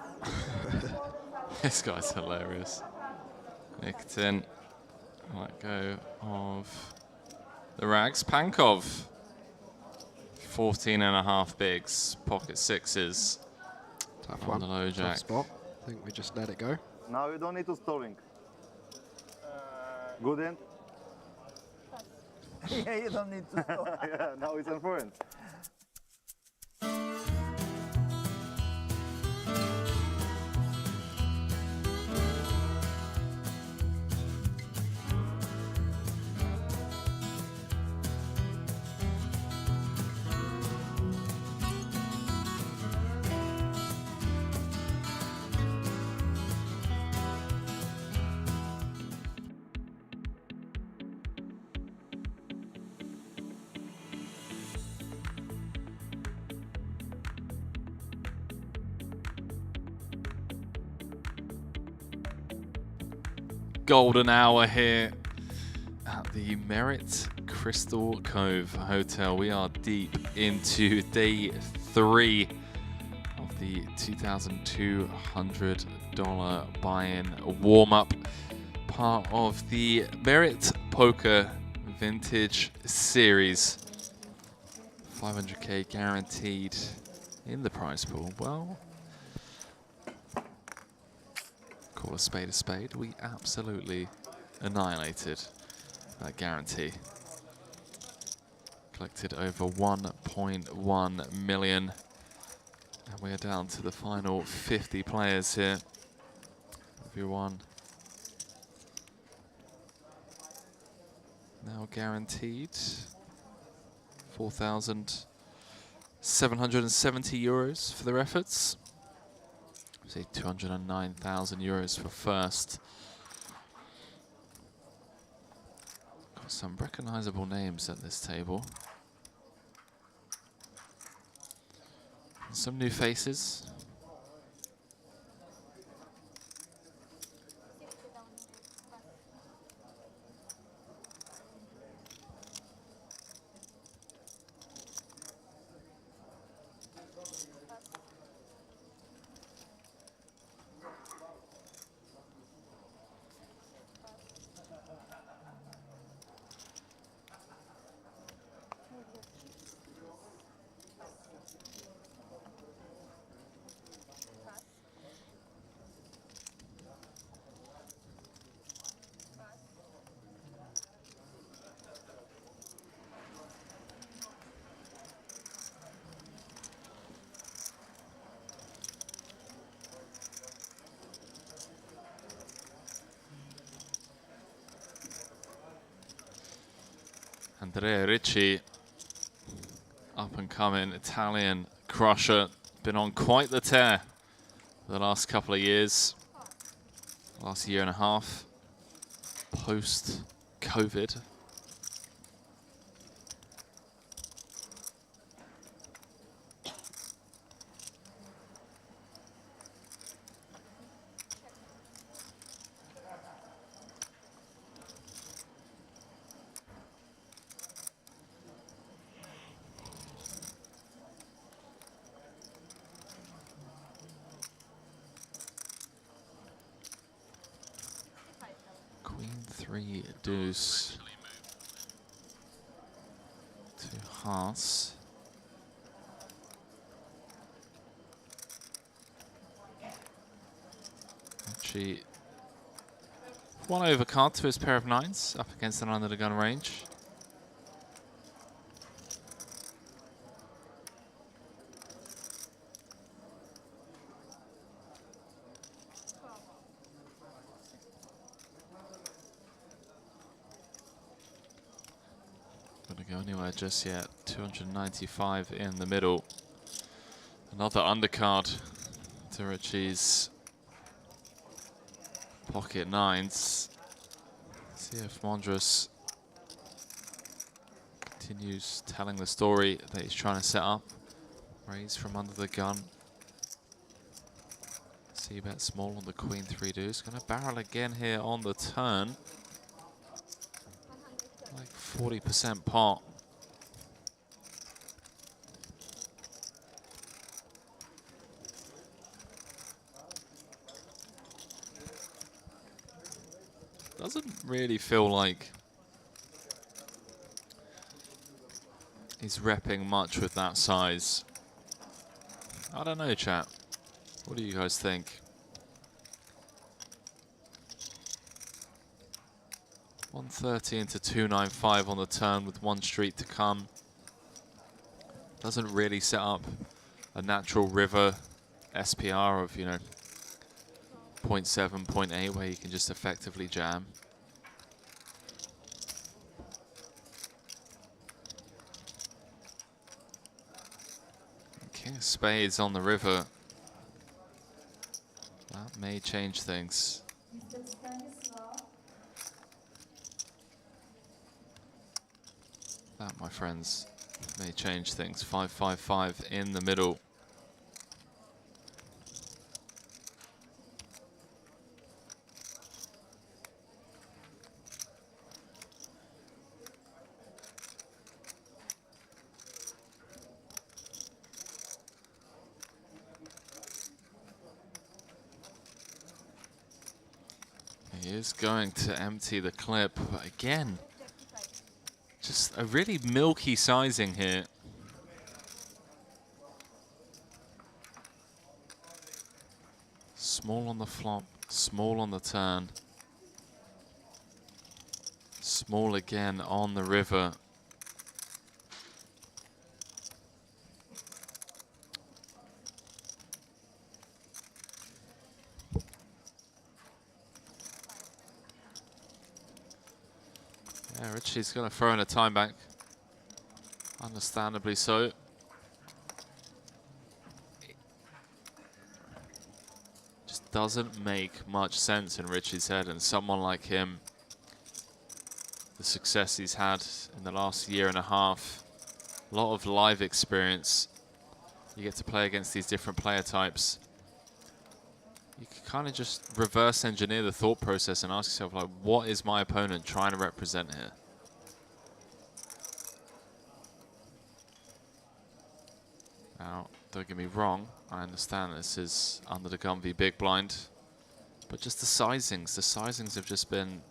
This guy's hilarious. Nicked in. Let go of the rags. Pankov. 14.5 bigs. Pocket sixes. Tough on one. the low Tough jack. spot. I think we just let it go. Now you don't need to stalling. Good end? Yeah, you don't need to stop. Yeah, now it's on foreign. Golden hour here at the Merit Crystal Cove Hotel. We are deep into day 3 of the $2,200 buy-in warm-up, part of the Merit Poker Vintage Series. 500k guaranteed in the prize pool. Well, call a spade, we absolutely annihilated that guarantee. Collected over 1.1 million. And we are down to the final 50 players here. Everyone now guaranteed 4,770 euros for their efforts. Say 209,000 euros for first. Got some recognizable names at this table. Some new faces. Andrea Ricci, up and coming Italian crusher, been on quite the tear the last couple of years, last year and a half, post-COVID. Queen 3 deuce to hearts. Actually, one overcard to his pair of nines up against an under the gun range. Gonna go anywhere just yet. 295 in the middle. Another undercard to Ricci's pocket nines. See if Mondros continues telling the story that he's trying to set up. Raise from under the gun. See bet small on the Queen 3 deuce. Gonna barrel again here on the turn. Like 40% pot. Doesn't really feel like he's repping much with that size. I don't know, chat. What do you guys think? 130 into 295 on the turn with one street to come. Doesn't really set up a natural river SPR of, you know, 0.7, 0.8 where you can just effectively jam. King of Spades on the river. That may change things. That, my friends, may change things. 555 in the middle. He is going to empty the clip, but again, just a really milky sizing here. Small on the flop, small on the turn. Small again on the river. Yeah, Richie's going to throw in a time bank. Understandably so. Just doesn't make much sense in Richie's head, and someone like him, the success he's had in the last year and a half, a lot of live experience. You get to play against these different player types. You can kind of just reverse engineer the thought process and ask yourself, like, what is my opponent trying to represent here? Now, don't get me wrong, I understand this is under the gun v big blind, but just the sizings have just been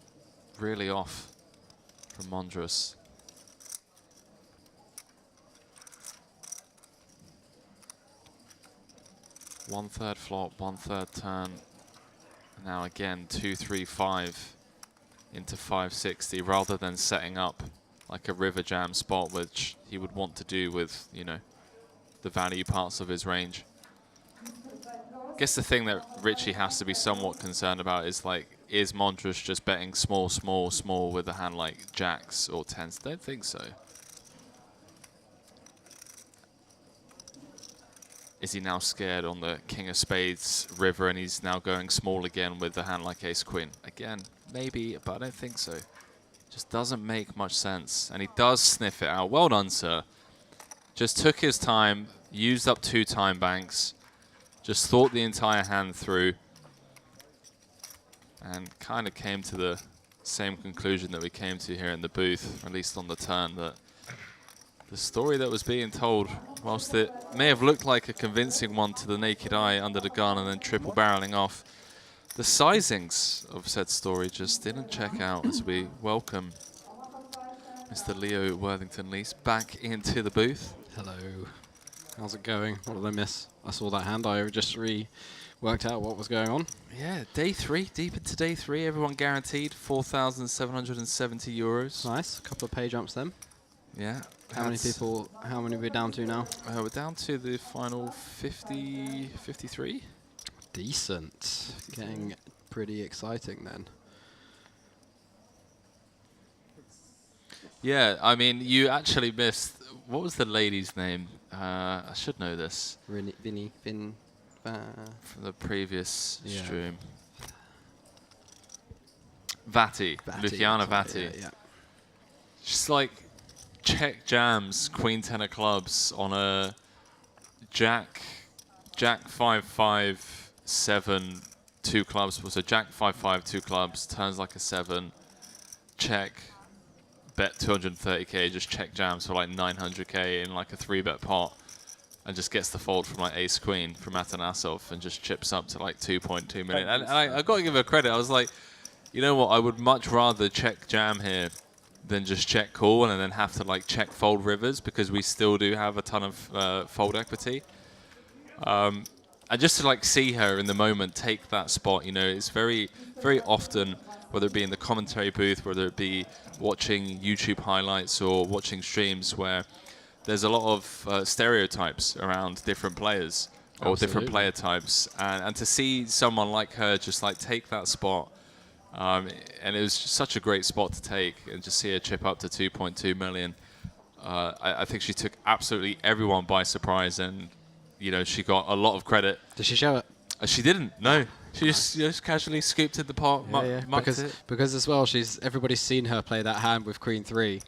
really off from Mondros. One third flop, one third turn. Now again, 235 into 560 rather than setting up like a river jam spot, which he would want to do with, you know, the value parts of his range. I guess the thing that Richie has to be somewhat concerned about is like is Montrose just betting small, small, small with a hand like jacks or tens? Don't think so. Is he now scared on the king of spades river and he's now going small again with a hand like ace queen? Again, maybe, but I don't think so. Just doesn't make much sense. And he does sniff it out. Well done, sir. Just took his time, used up 2 time banks, just thought the entire hand through, and kind of came to the same conclusion that we came to here in the booth, at least on the turn, that the story that was being told, whilst it may have looked like a convincing one to the naked eye under the gun and then triple barreling off, the sizings of said story just didn't check out as we welcome Mr. Leo Worthington-Lees back into the booth. Hello. How's it going? What did I miss? I saw that hand. I just worked out what was going on. Yeah, day 3, deep into day 3. Everyone guaranteed 4,770 euros. Nice. A couple of pay jumps then. Yeah. How many people, how many are we down to now? We're down to the final 50, 53. Decent. Getting pretty exciting then. Yeah, I mean, you actually missed, what was the lady's name? I should know this. Vin. From the previous stream. Vatti. Luciana Vatti. Yeah. Just like check jams queen 10 of clubs on a jack 5-5 7 2 clubs. So jack 5-5 2 clubs turns like a 7. Check. Bet 230k. Just check jams for like 900k in like a 3-bet pot. And just gets the fold from like ace queen from Atanasov and just chips up to like 2.2 million. And I got to give her credit. I was like, you know what? I would much rather check jam here than just check call and then have to like check fold rivers, because we still do have a ton of fold equity. And just to like see her in the moment take that spot, you know, it's very, very often, whether it be in the commentary booth, whether it be watching YouTube highlights or watching streams, where there's a lot of stereotypes around different players or different player types, and to see someone like her just like take that spot, and it was just such a great spot to take, and just see her chip up to 2.2 million. I think she took absolutely everyone by surprise, and you know, she got a lot of credit. Did she show it? She didn't. No, she just casually scooped in the pot. Because as well, everybody's seen her play that hand with queen 3.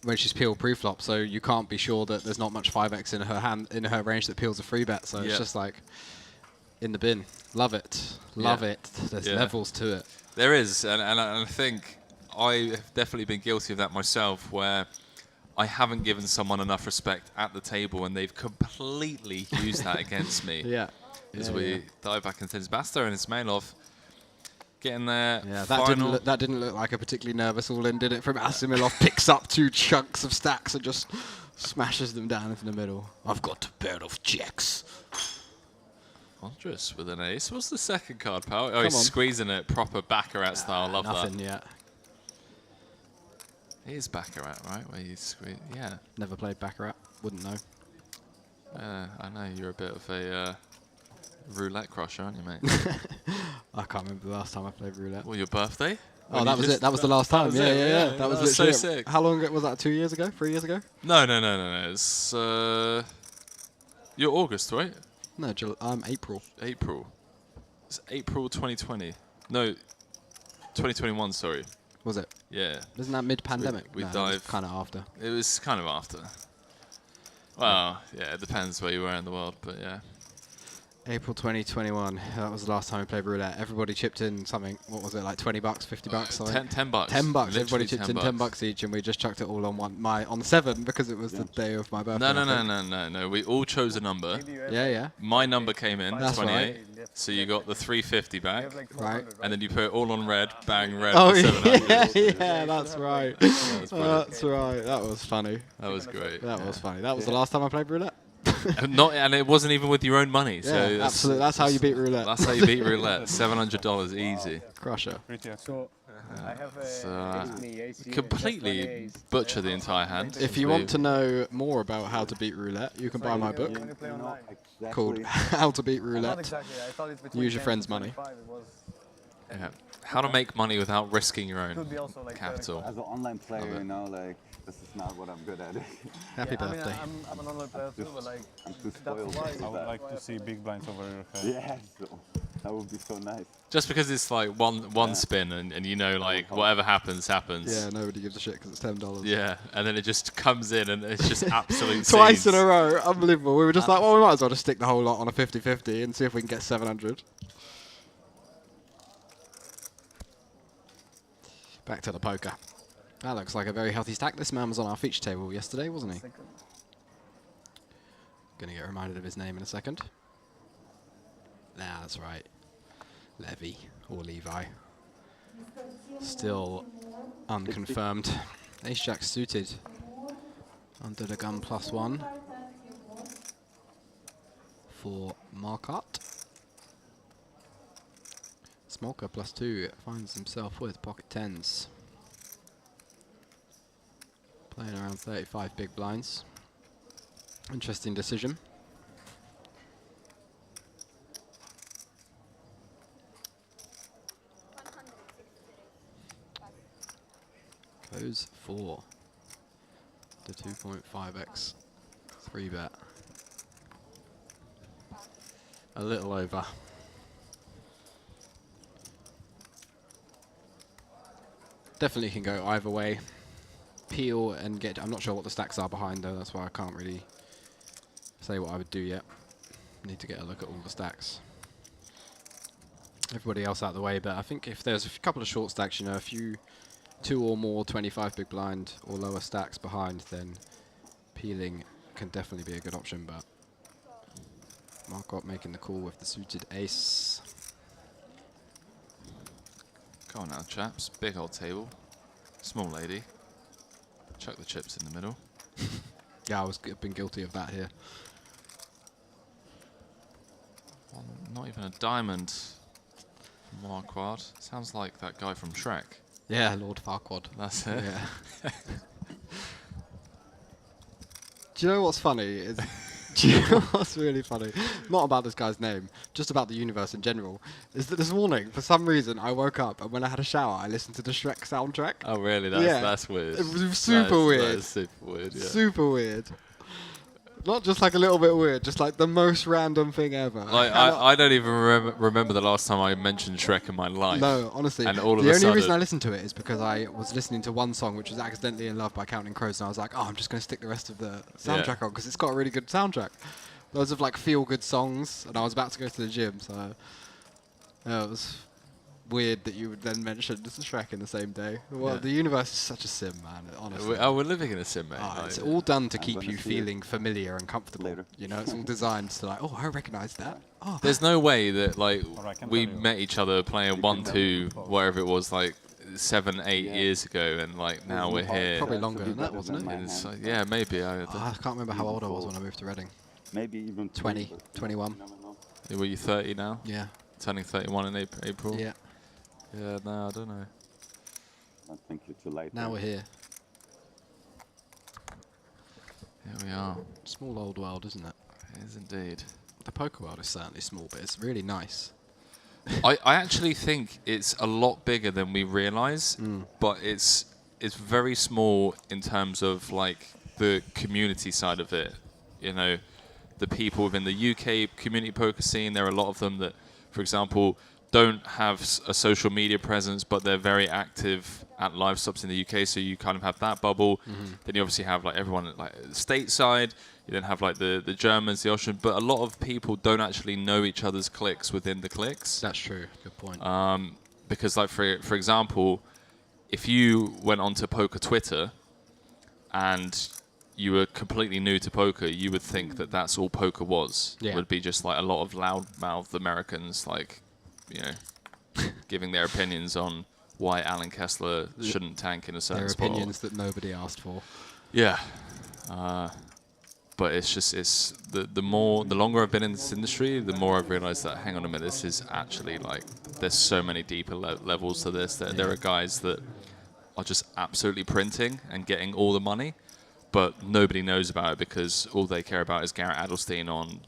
When she's peeled pre-flop, so you can't be sure that there's not much 5x in her hand, in her range, that peels a free bet. So it's just like in the bin. Love it, love it. There's levels to it. There is, and I think I have definitely been guilty of that myself, where I haven't given someone enough respect at the table, and they've completely used that against me. As we dive back into this Basta and Ismailov. Getting there. Yeah, that didn't look like a particularly nervous all-in, did it? From Asimilov picks up 2 chunks of stacks and just smashes them down into the middle. I've got a pair of jacks. Andres with an ace. What's the second card, pal? Oh, he's squeezing it proper Baccarat style. Love nothing that. Yet. It is Baccarat, right? Where you squeeze. Yeah. Never played Baccarat. Wouldn't know. I know you're a bit of a roulette crusher, aren't you, mate? I can't remember the last time I played roulette. Well, your birthday? Oh, that was it. That was the last time. Yeah. That was literally so sick. How long ago was that? 2 years ago? 3 years ago? No. It's you're August, right? No, I'm April. April. It's April 2020. No, 2021. Sorry. Was it? Yeah. Isn't that mid-pandemic? We no, dived. Kind of after. It was kind of after. Well, yeah, it depends where you were in the world, but yeah. April 2021. That was the last time we played roulette. Everybody chipped in something. What was it, like 20 bucks, 50 bucks? $10. $10. Literally Everybody chipped in 10 bucks each, and we just chucked it all on 7 because it was the day of my birthday. No. We all chose a number. Yeah. My number came in, that's 28. Right. So you got the 350 back. Right. And then you put it all on red, bang, red. Oh, for 700. yeah, that's right. That's right. That was funny. That was great. That was funny. That was the last time I played roulette. And it wasn't even with your own money. So absolutely. That's how you beat roulette. That's how you beat roulette. $700 easy. Crusher. So I have completely butcher the entire hand. If you want to know more about how to beat roulette, you can buy my book called How to Beat Roulette. Use your friend's money. Yeah. how to make money without risking your own Could be also like capital. As an online player, you know, like this is not what I'm good at. Happy I birthday. mean, I'm an online player too, but like I'm too that's spoiled. why. I would like to see big blinds over your head. Yeah, so that would be so nice. Just because it's like one spin and you know like whatever happens. Yeah, nobody gives a shit because it's $10. Yeah, and then it just comes in and it's just absolute Twice scenes. in a row. Unbelievable. We were just like, well, we might as well just stick the whole lot on a 50-50 and see if we can get 700. Back to the poker. That looks like a very healthy stack. This man was on our feature table yesterday, wasn't he? Gonna get reminded of his name in a second. Nah, that's right. Levy or Levi. Still unconfirmed. Ace-Jack suited. Under the gun +1 for Marcotte. Smolka +2 finds himself with pocket tens. Playing around 35 big blinds. Interesting decision. Goes for the 2.5x 3-bet. A little over. Definitely can go either way. Peel and get... I'm not sure what the stacks are behind though, that's why I can't really say what I would do yet. Need to get a look at all the stacks. Everybody else out of the way, but I think if there's a couple of short stacks, you know, a few 2 or more 25 big blind or lower stacks behind, then peeling can definitely be a good option, but Marcotte making the call with the suited ace. Go on now, chaps. Big old table. Small lady. Chuck the chips in the middle. Yeah, I've been guilty of that here. Not even a diamond. Marquardt. Sounds like that guy from Shrek. Yeah, Lord Farquaad. That's it. Yeah. Do you know what's funny? Do you know what's really funny? Not about this guy's name, just about the universe in general. Is that this morning, for some reason, I woke up and when I had a shower, I listened to the Shrek soundtrack. Oh, really? That's weird. It was super weird. That is super weird, yeah. Super weird. Not just like a little bit weird, just like the most random thing ever. Like, I don't even remember the last time I mentioned Shrek in my life. No, honestly. And all of the a only sudden reason I listened to it is because I was listening to one song which was Accidentally in Love by Counting Crows, and I was like, oh, I'm just going to stick the rest of the soundtrack on because it's got a really good soundtrack. Loads of like feel-good songs, and I was about to go to the gym, so it was weird that you would then mention this is Shrek in the same day. Well, the universe is such a sim, man, honestly. We're living in a sim, mate. It's all done to keep you feeling familiar and comfortable. You know, it's all designed to like, oh, I recognise that. Oh. There's no way that like we met each other playing 1-2, whatever it was, like 7, 8 years ago, and like now we're here. Probably longer than that, wasn't it? Yeah, maybe. I can't remember how old I was when I moved to Reading. Maybe even 20, 21. Were you 30 now? Yeah. Turning 31 in April? Yeah. Yeah, no, I don't know. I think you're too late. Now we're here. Here we are. Small old world, isn't it? It is indeed. The poker world is certainly small, but it's really nice. I actually think it's a lot bigger than we realise, but it's very small in terms of like the community side of it. You know, the people within the UK community poker scene, there are a lot of them that, for example, don't have a social media presence, but they're very active at live stops in the UK, so you kind of have that bubble. Then you obviously have like everyone like stateside. You then have like the Germans, the Austrians, but a lot of people don't actually know each other's cliques within the cliques. That's true. Good point. Because like for example, if you went onto poker Twitter and you were completely new to poker, you would think that that's all poker was. Yeah. It would be just like a lot of loudmouth Americans, like, you know, giving their opinions on why Alan Kessler shouldn't tank in a certain spot. Their opinions that nobody asked for. Yeah. But it's just, the longer I've been in this industry, the more I've realized that, hang on a minute, this is actually like, there's so many deeper levels to this. There are guys that are just absolutely printing and getting all the money. but nobody knows about it because all they care about is Garrett Adelstein on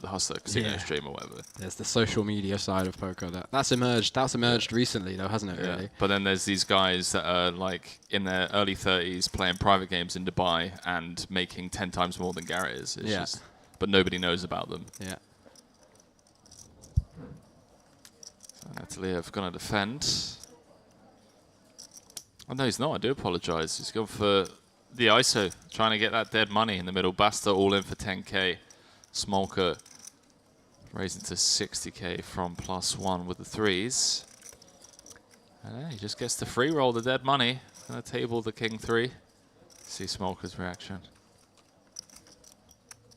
the Hustler Casino stream or whatever. There's the social media side of poker that's emerged. That's emerged recently, though, hasn't it? Yeah. Really. But then there's these guys that are like in their early 30s playing private games in Dubai and making 10 times more than Garrett is. It's just, but nobody knows about them. Yeah. So Nataliev going to defend. Oh, no, he's not. I do apologise. He's gone for the ISO, trying to get that dead money in the middle. Basta all in for 10k. Smolka raising to 60k from +1 with the threes. And he just gets to free roll the dead money. Gonna table the king 3. See Smolka's reaction.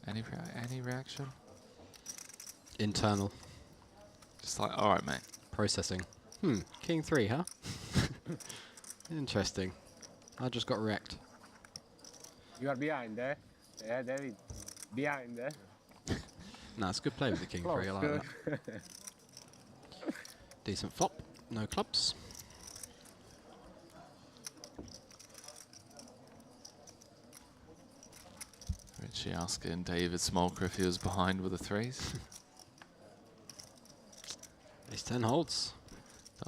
Any reaction? Internal. Just like, all right, mate. Processing. King 3, huh? Interesting. I just got wrecked. You are behind there. Yeah, David. Behind there. No, it's a good play with the king 3. I like that. Decent flop. No clubs. Richie asking David Smolka if he was behind with the threes. Ace 10 holds.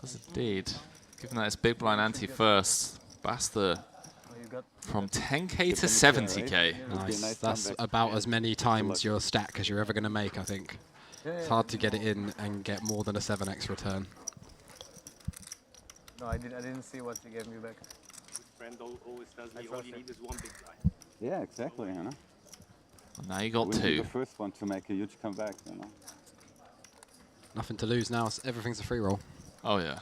Does indeed. Given that it's big blind ante first, Basta from 10k to 70k. Nice. That's about as many times your stack as you're ever going to make, I think. It's hard to get it in and get more than a 7x return. No, I didn't see what you gave me back. Friend always tells me all you need is one big blind. Yeah, exactly, you know. And now you got We need 2. the first one to make a huge comeback, you know. Nothing to lose now. Everything's a free roll. Oh, yeah.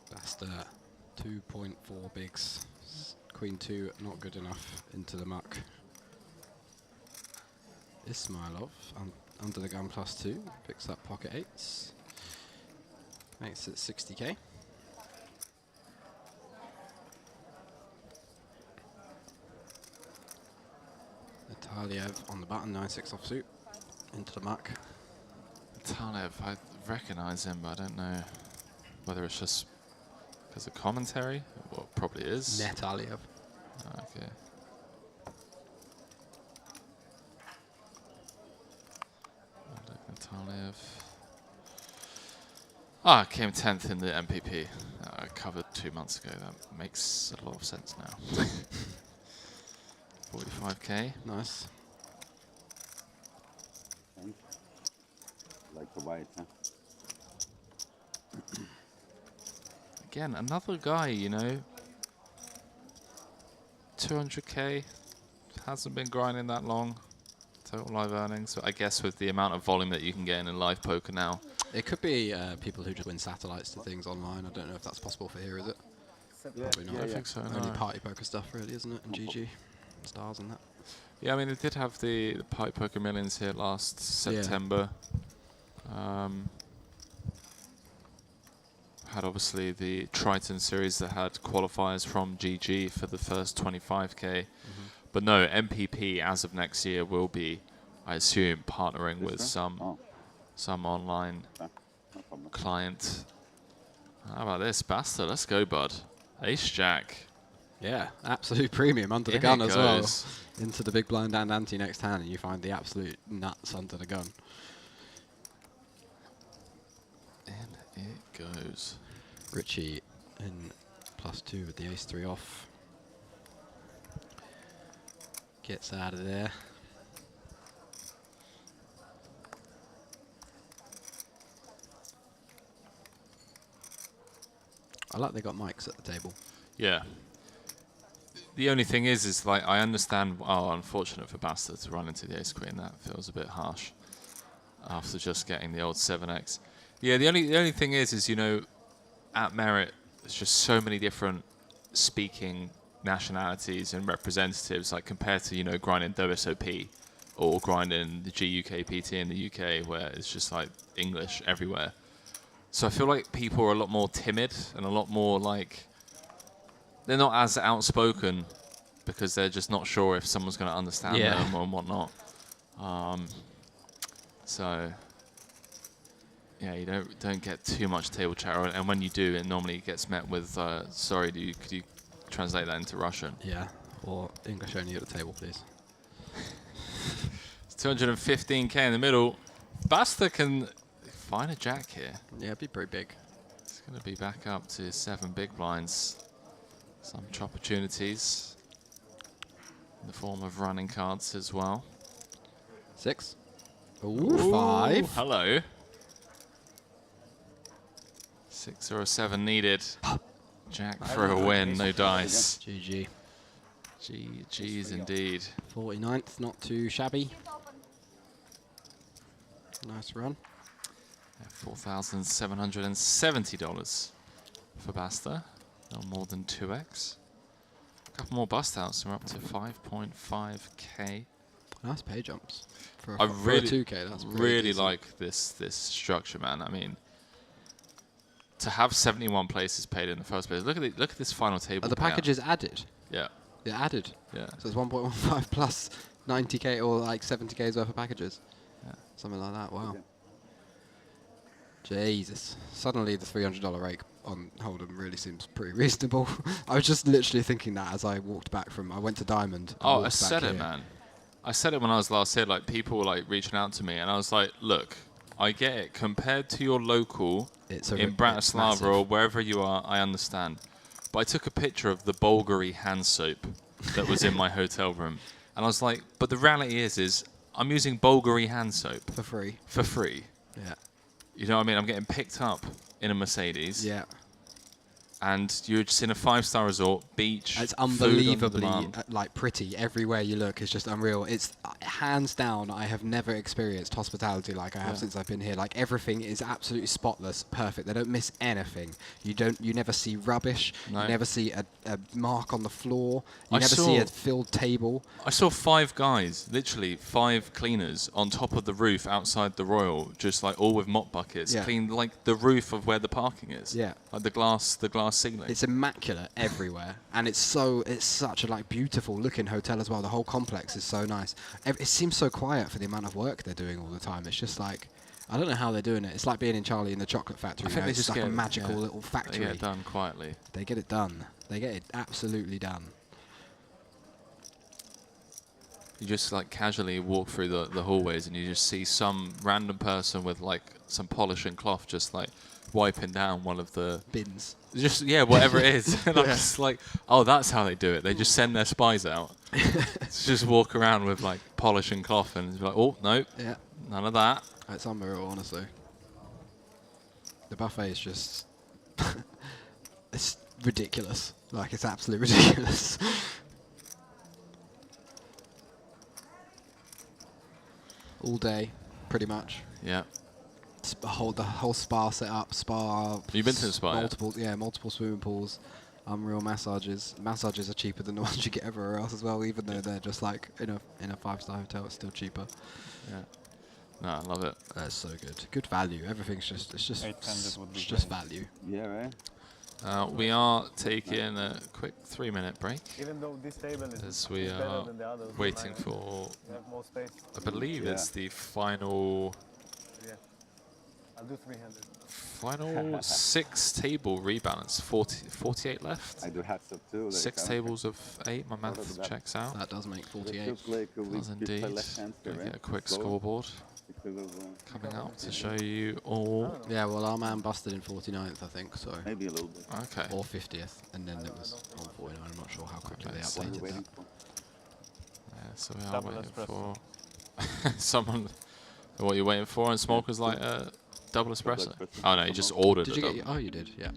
Basta 2.4 bigs. Queen 2 not good enough into the muck. Ismailov under the gun +2 picks up pocket 8s. Makes it 60k. Nataliev on the button, 9-6 offsuit into the muck. Nataliev, I recognise him, but I don't know whether it's just because of commentary. Well, it probably is. Nataliev. Okay. Nataliev. Came 10th in the MPP. I covered 2 months ago. That makes a lot of sense now. 45k. Nice. Like the white, huh? Again, another guy, you know. 200k. Hasn't been grinding that long. Total live earnings. So I guess with the amount of volume that you can get in live poker now. It could be people who just win satellites to things online. I don't know if that's possible for here, is it? Probably not. I think so. Only No. party poker stuff, really, isn't it? And GG stars and that. Yeah, I mean, it did have the Pipe Poker Millions here last September. Had obviously the Triton series that had qualifiers from GG for the first 25k. But no, MPP as of next year will be, I assume, partnering with some online client. How about this? Basta, let's go, bud. Ace Jack. Yeah, absolute premium under the In gun it as well. goes. Into the big blind and ante next hand, and you find the absolute nuts under the gun. In it goes. Richie in +2 with the ace 3 off. Gets out of there. I like they got mics at the table. Yeah. The only thing is like I understand. Oh, unfortunate for Basta to run into the ace queen. That feels a bit harsh after just getting the old 7x. Yeah. The only thing is you know, at Merit, there's just so many different speaking nationalities and representatives. Like compared to grinding WSOP or grinding the GUKPT in the UK, where it's just like English everywhere. So I feel like people are a lot more timid and a lot more like they're not as outspoken because they're just not sure if someone's going to understand them or whatnot. So yeah, you don't get too much table chat, and when you do, it normally gets met with sorry, could you translate that into Russian? Yeah, or English only at the table, please. It's 215k in the middle. Basta can find a jack here. Yeah, it'd be pretty big. It's going to be back up to 7 big blinds. Some opportunities in the form of running cards as well. 6. Ooh, 5. Hello. 6 or a 7 needed. Jack for a win, no dice. GG. GG's indeed. 49th, not too shabby. Nice run. $4,770 for Basta. No more than 2x. A couple more bust outs, and we're up to 5.5k. Nice pay jumps. For I a 2k, that's really decent. like this structure, man. I mean, to have 71 places paid in the first place. Look at this final table. Are the packages added? Yeah. They're added? Yeah. So it's 1.15 plus 90k or like 70k's worth of packages? Yeah. Something like that, wow. Jesus. Suddenly the $300 rake on Hold'em really seems pretty reasonable. I was just literally thinking that as I walked back from, I went to Diamond. Oh, I said it, man. I said it when I was last here, like people were like reaching out to me and I was like, look, I get it. Compared to your local in Bratislava or wherever you are, I understand. But I took a picture of the Bulgari hand soap that was in my hotel room. And I was like, but the reality is I'm using Bulgari hand soap. For free. For free. Yeah. You know what I mean? I'm getting picked up in a Mercedes. Yeah. And you're just in a 5-star resort, beach. It's unbelievably like pretty everywhere you look. It's just unreal. It's hands down. I have never experienced hospitality like I have since I've been here. Like everything is absolutely spotless, perfect. They don't miss anything. You never see rubbish. No. You never see a mark on the floor. You never see a filled table. I saw 5 guys, literally 5 cleaners on top of the roof outside the Royal, just like all with mop buckets, clean like the roof of where the parking is. Yeah. Like the glass ceiling. It's immaculate everywhere, and it's such a like beautiful looking hotel as well. The whole complex is so nice. It seems so quiet for the amount of work they're doing all the time. It's just like, I don't know how they're doing it. It's like being in Charlie in the Chocolate Factory. I think it's like a magical little factory. They get it done quietly. They get it done. They get it absolutely done. You just like casually walk through the hallways and you just see some random person with like some polishing cloth just like wiping down one of the bins. Just whatever it is. And I'm just like, oh, that's how they do it. They just send their spies out. Just walk around with like polishing cloth and it's like, oh no, none of that. It's unreal, honestly. The buffet is just it's ridiculous. Like it's absolutely ridiculous. All day, pretty much. Yeah. The whole spa setup, You've been to the spa? Multiple swimming pools, unreal massages. Massages are cheaper than the ones you get everywhere else as well. Even though they're just like in a 5-star hotel, it's still cheaper. Yeah. No, I love it. That's so good. Good value. Everything's just it's just 800 would be just great. value. Yeah, right. We are taking a quick 3-minute break. Even though this table is as we better are than the others, waiting for, we have more space. I believe it's the final. Yeah, I'll do 300. Final 6 table rebalance. 48 left. I do hats up too. 6 tables of 8. My math checks out. That does make 48. Does indeed. Gonna get a quick scoreboard coming up to show you all. Yeah, well, our man busted in 49th, I think. So maybe a little bit. Okay. Or 50th, and then it was on 49. I'm not sure how quickly they updated that. Yeah, so we are waiting for someone. What you're waiting for? And Smoker's like double espresso. Oh no, you just ordered. Did you get? Oh, you did. Yeah.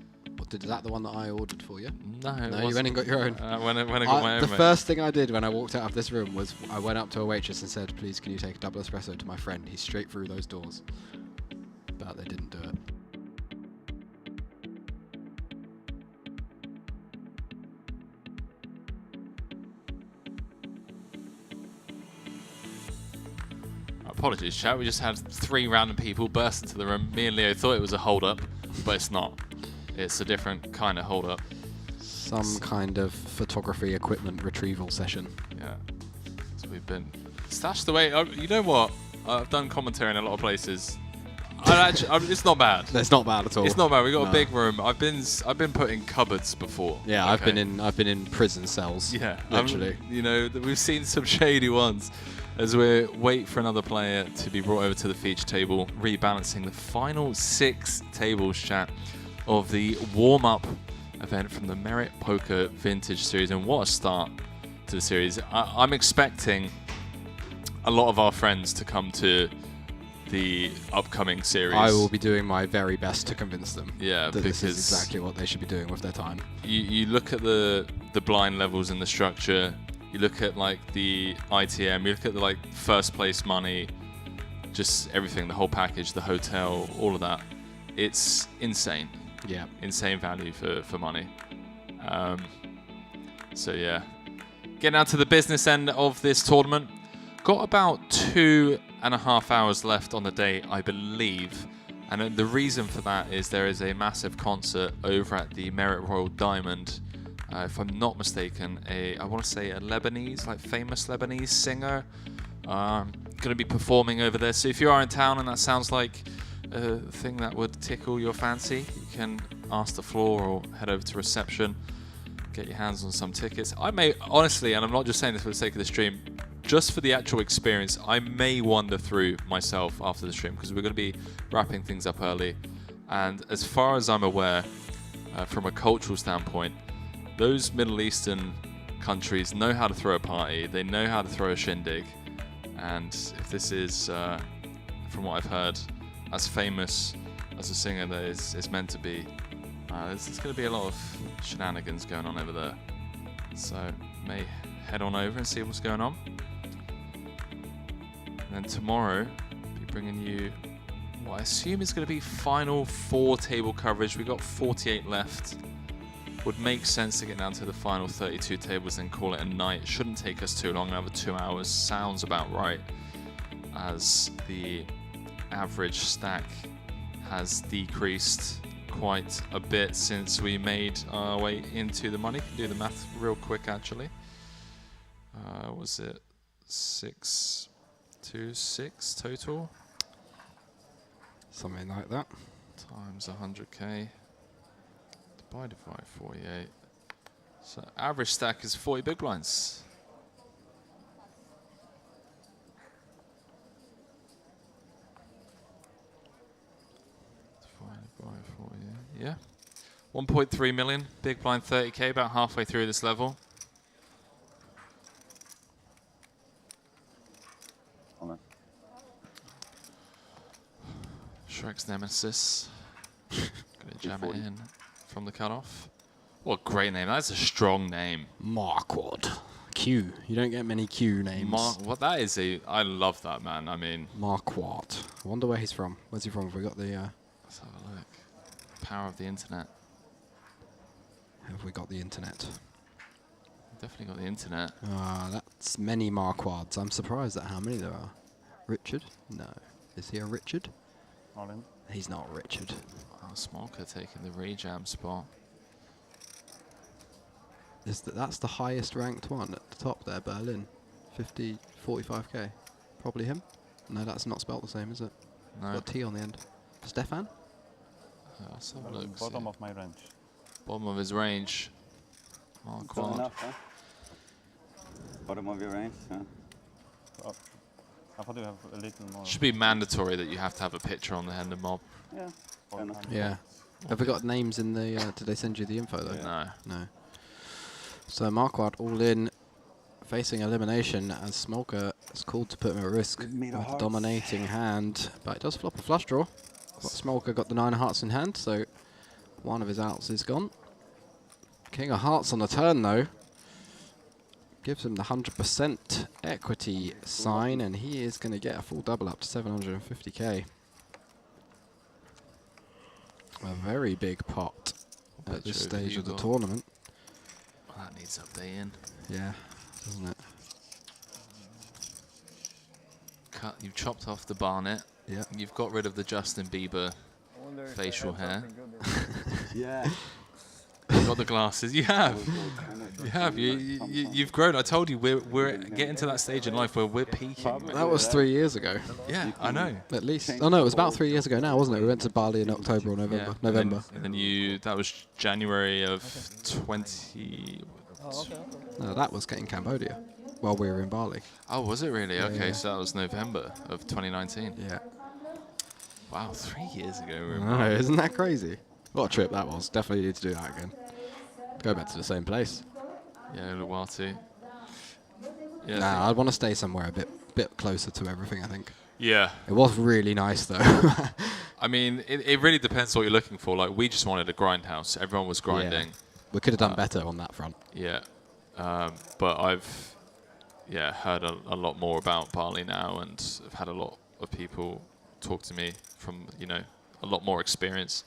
Is that the one that I ordered for you? No, you went and got your own. When I got my own. The first thing I did when I walked out of this room was I went up to a waitress and said, "Please, can you take a double espresso to my friend? He's straight through those doors." But they didn't do it. Apologies, chat. We just had 3 random people burst into the room. Me and Leo thought it was a hold-up, but it's not. It's a different kind of hold-up. Some kind of photography equipment retrieval session. Yeah. So we've been stashed away. You know what? I've done commentary in a lot of places. It's not bad. It's not bad at all. It's not bad. We got a big room. I've been put in cupboards before. Yeah, okay? I've been in prison cells. Yeah, literally. You know, we've seen some shady ones as we wait for another player to be brought over to the feature table, rebalancing the final 6 tables, chat, of the warm-up event from the Merit Poker Vintage Series. And what a start to the series. I'm expecting a lot of our friends to come to the upcoming series. I will be doing my very best to convince them. Yeah, that because this is exactly what they should be doing with their time. You look at the blind levels in the structure. You look at like the ITM. You look at the like first place money, just everything, the whole package, the hotel, all of that. It's insane. Yeah, insane value for money. So yeah, getting out to the business end of this tournament. Got about 2.5 hours left on the day, I believe. And the reason for that is there is a massive concert over at the Merit Royal Diamond. If I'm not mistaken, I want to say a Lebanese, like famous Lebanese singer, going to be performing over there. So if you are in town and that sounds like a thing that would tickle your fancy, you can ask the floor or head over to reception, get your hands on some tickets. I may, honestly, and I'm not just saying this for the sake of the stream, just for the actual experience, I may wander through myself after the stream because we're going to be wrapping things up early. And as far as I'm aware, from a cultural standpoint, those Middle Eastern countries know how to throw a party. They know how to throw a shindig. And if this is, from what I've heard, as famous as a singer that is meant to be, there's going to be a lot of shenanigans going on over there. So may head on over and see what's going on. And then tomorrow, I'll be bringing you what I assume is going to be final 4 table coverage. We've got 48 left. Would make sense to get down to the final 32 tables and call it a night. It shouldn't take us too long, another 2 hours. Sounds about right, as the average stack has decreased quite a bit since we made our way into the money. Can do the math real quick actually. Was it 626 total? Something like that. Times 100k. Divided by 48. So average stack is 40 big blinds. Divided by 48. Yeah. 1.3 million. Big blind 30k, about halfway through this level. Shrek's Nemesis. Gonna jam it in from the cutoff. What a great name. That's a strong name. Marquardt. Q. You don't get many Q names. What that is I love that, man. I mean, Marquardt. I wonder where he's from. Where's he from? Have we got the let's have a look. Power of the internet. Have we got the internet? Definitely got the internet. That's many Marquardts. I'm surprised at how many there are. Richard? No. Is he a Richard? He's not Richard. Oh, Smolka taking the rejam spot. That's the highest ranked one at the top there, Berlin. 45k. Probably him? No, that's not spelled the same, is it? No. Got a T on the end. Stefan? Let's have a look. Bottom of my range. Bottom of his range. Good enough, huh? Bottom of your range, huh? Oh, I thought you have a little more. Should be mandatory that you have to have a picture on the hand of mob. Yeah. Yeah. Have we got names in the... did they send you the info, though? No. No. So Marquardt all in, facing elimination, as Smolka is called to put him at risk with a dominating hand. But it does flop a flush draw. But Smolka got the 9 of hearts in hand, so one of his outs is gone. King of hearts on the turn, though. Gives him the 100% equity sign, and he is going to get a full double up to 750k. A very big pot at this stage of the tournament. Well, that needs updating. Yeah, doesn't it? You've chopped off the Barnet. Yeah. You've got rid of the Justin Bieber facial hair. Yeah. got the glasses. You have. You have. You've grown. I told you we're getting to that stage in life where we're peaking. That was 3 years ago. Yeah, I know. At least. Oh no, it was about 3 years ago now, wasn't it? We went to Bali in October or November. Yeah. November. And then that was January of 20. No, that was in Cambodia while we were in Bali. Oh, was it really? Yeah, Okay, yeah. so that was November of 2019. Yeah. Wow, 3 years ago. We were in I know, Bali. isn't that crazy? What a trip that was. Definitely need to do that again. Go back to the same place. Yeah, Uluwatu. Yeah, Nah, I'd want to stay somewhere a bit closer to everything, I think. Yeah. It was really nice, though. I mean, it really depends what you're looking for. Like, we just wanted a grindhouse. Everyone was grinding. Yeah. We could have done better on that front. Yeah. But I've, heard a lot more about Bali now, and I've had a lot of people talk to me from, a lot more experience.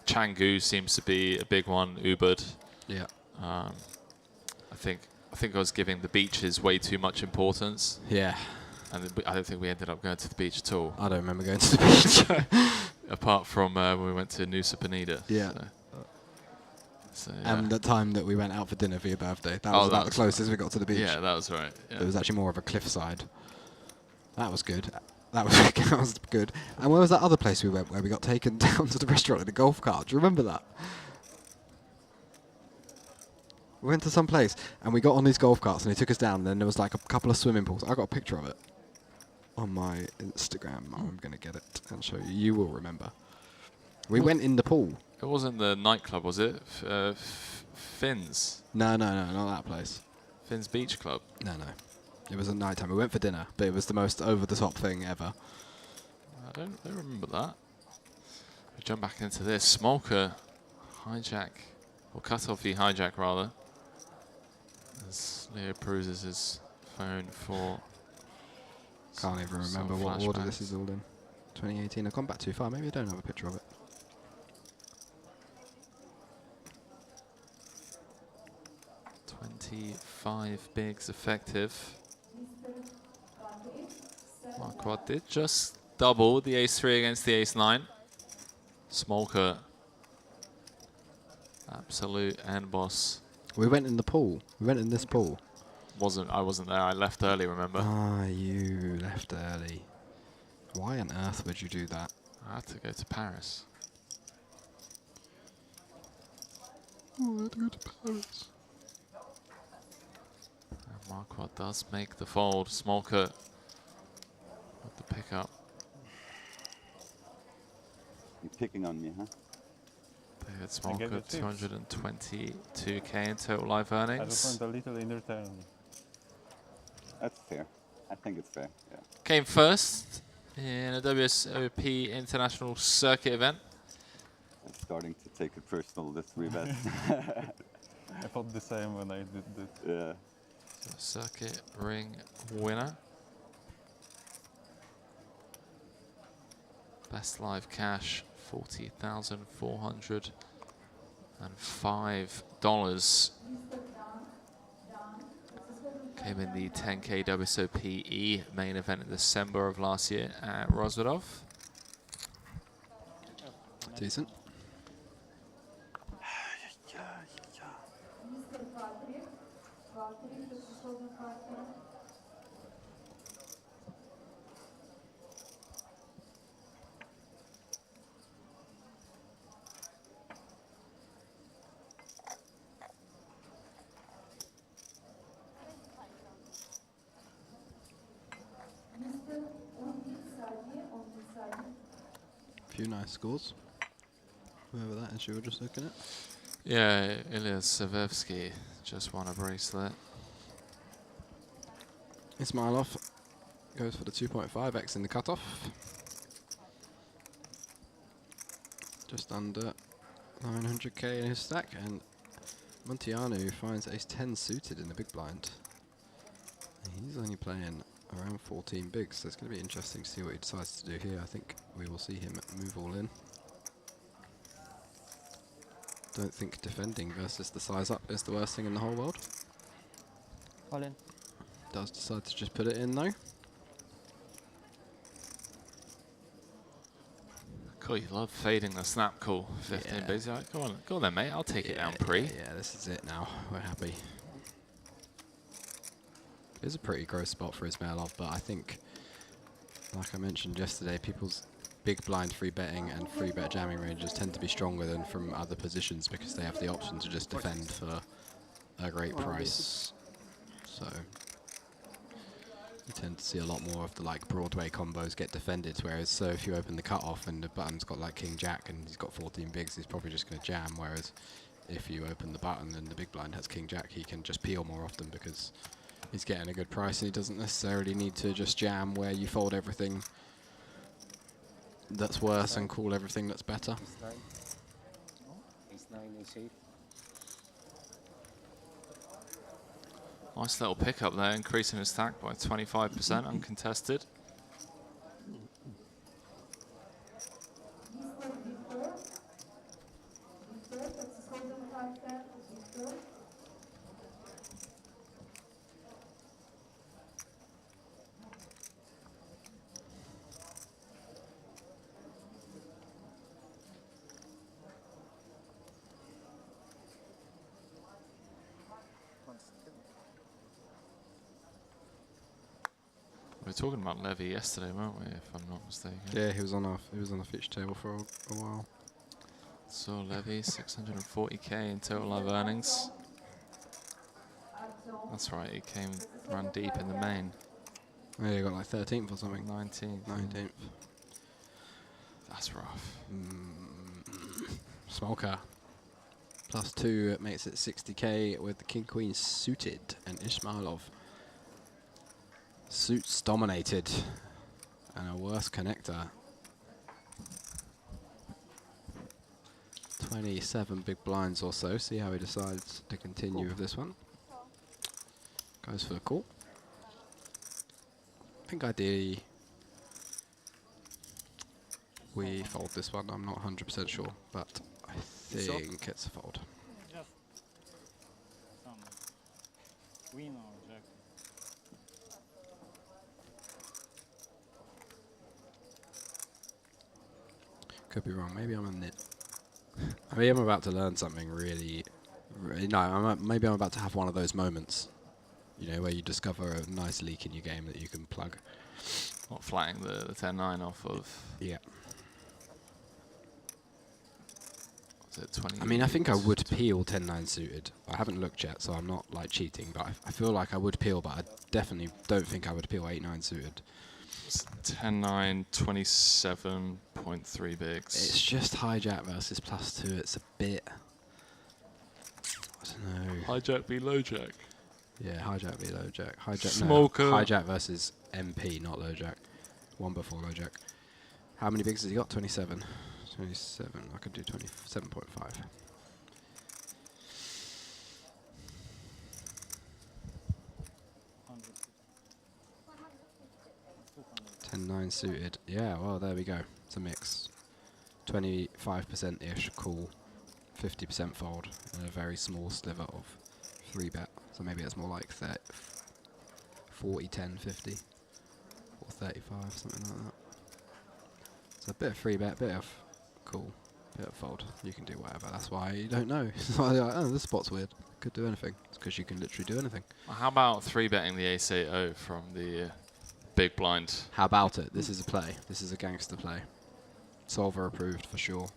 Canggu seems to be a big one. Ubud. Yeah. I think I was giving the beaches way too much importance. Yeah. And I don't think we ended up going to the beach at all. I don't remember going to the beach. Apart from when we went to Nusa Penida. Yeah. So, yeah. And the time that we went out for dinner for your birthday. That was about the closest we got to the beach. Yeah, that was right. Yeah. It was actually more of a cliffside. That was good. That was good. And where was that other place we went where we got taken down to the restaurant in a golf cart? Do you remember that? We went to some place and we got on these golf carts and he took us down and then there was like a couple of swimming pools. I got a picture of it on my Instagram. I'm going to get it and show you. You will remember. We went in the pool. It wasn't the nightclub, was it? Finn's? No, not that place. Finn's Beach Club? No. It was at night time. We went for dinner, but it was the most over-the-top thing ever. I don't remember that. We jump back into this. Smolker hijack, or cut off the hijack rather. As Leo peruses his phone for... Can't even remember what order this is all in. 2018. I've gone back too far. Maybe I don't have a picture of it. $25 bigs effective. Marquardt did just double the ace-3 against the ace-9. Smolker. Absolute end boss. We went in the pool. We went in this pool. I wasn't there. I left early, remember? Ah, you left early. Why on earth would you do that? I had to go to Paris. Oh, I had to go to Paris. And Marquardt does make the fold. Smolker with the pickup. You're picking on me, huh? David Smolker, 222k in total live earnings. I just went a little in return. That's fair. I think it's fair, yeah. Came first in a WSOP International Circuit event. I'm starting to take it personal, this rebet. I thought the same when I did it. Yeah. So circuit ring winner. Best live cash, $40,405. Came in the 10K WSOPE main event in December of last year at Rozvadov. Decent. Few nice scores. Whoever that is you were just looking at. Yeah, Ilya Savevsky just won a bracelet. Ismailov goes for the 2.5x in the cutoff. Just under 900k in his stack, and Montiano finds ace 10 suited in the big blind. He's only playing around 14 bigs, so it's going to be interesting to see what he decides to do here. I think we will see him move all in. Don't think defending versus the size up is the worst thing in the whole world. All in. Does decide to just put it in though. God, you love fading the snap call. 15 bigs. Like, go on then, mate. I'll take it down pre. Yeah, this is it now. We're happy. It's a pretty gross spot for Ismailov, but I think, like I mentioned yesterday, people's big blind free betting and free bet jamming ranges tend to be stronger than from other positions because they have the option to just defend for a great price. So you tend to see a lot more of the like Broadway combos get defended, whereas so if you open the cutoff and the button's got like King Jack and he's got 14 bigs, he's probably just going to jam, whereas if you open the button and the big blind has King Jack, he can just peel more often because he's getting a good price and he doesn't necessarily need to just jam where you fold everything that's worse and call everything that's better. Ace 9, Ace 8. Nice little pickup there, increasing his stack by 25%, uncontested. We were talking about Levy yesterday, weren't we? If I'm not mistaken. Yeah, he was on the fitch table for a while. So Levy, 640k in total live earnings. That's right, he came run deep in the main. Yeah, he got like 13th or something. 19th. 19th. That's rough. Smoker. +2 it makes it 60k with the King Queen suited and Ismailov. Suits dominated and a worse connector. 27 big blinds or so. See how he decides to continue with this one. Goes for the call. I think ideally we fold this one. I'm not 100% sure, but I think it's a fold. Just some queen or jack. Could be wrong. Maybe I'm a nit. Maybe I'm about to learn something really. No, maybe I'm about to have one of those moments, you know, where you discover a nice leak in your game that you can plug. Not flatting the 10-9 off of. Yeah. Was it 20? I mean, I think I would peel 10-9 suited. I haven't looked yet, so I'm not like cheating, but I feel like I would peel, but I definitely don't think I would peel 8-9 suited. 10-9, 27.3 bigs. It's just hijack versus +2. It's a bit. I don't know. Hijack v low jack. Yeah, hijack v low jack. Hijack. Smoker. No, hijack versus MP, not low jack. One before low jack. How many bigs has he got? 27. 27. I could do 27.5. 10-9 suited. Yeah, well, there we go. It's a mix. 25%-ish call, 50% fold, and a very small sliver of 3-bet. So maybe it's more like 40, 10, 50, or 35, something like that. So a bit of 3-bet, bit of call, bit of fold. You can do whatever. That's why you don't know. It's like, oh, this spot's weird. Could do anything. It's because you can literally do anything. How about 3-betting the ace-8-0 from the big blind? How about it? This is a play. This is a gangster play. Solver approved for sure.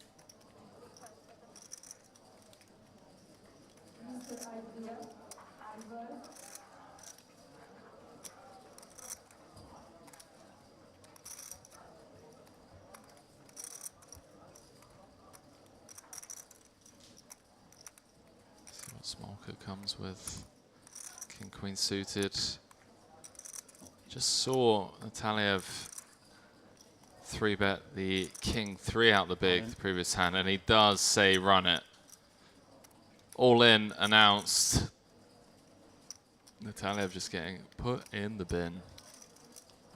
See what Smolka comes with. King Queen suited. Just saw Nataliev 3-bet the King 3 out the big the previous hand, and he does say run it. All in announced. Nataliev just getting put in the bin.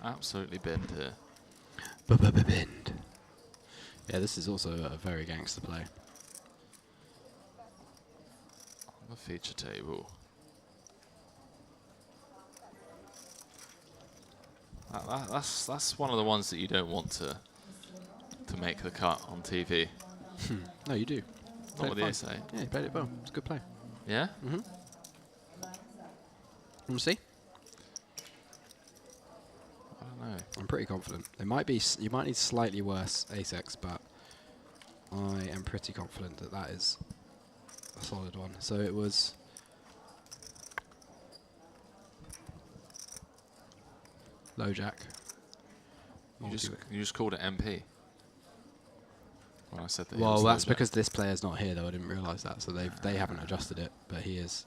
Absolutely binned here. Binned. Yeah, this is also a very gangster play. On the feature table. That's one of the ones that you don't want to to make the cut on TV. No, you do. Not with the ace 8. Yeah, you played it well. It's a good play. Yeah? Mm-hmm. We'll see. I don't know. I'm pretty confident. It might be. You might need slightly worse ace-x, but I am pretty confident that that is a solid one. So it was low jack. You just called it MP. When I said that. Well, that's because this player's not here, though. I didn't realise that, so they haven't adjusted it, but he is.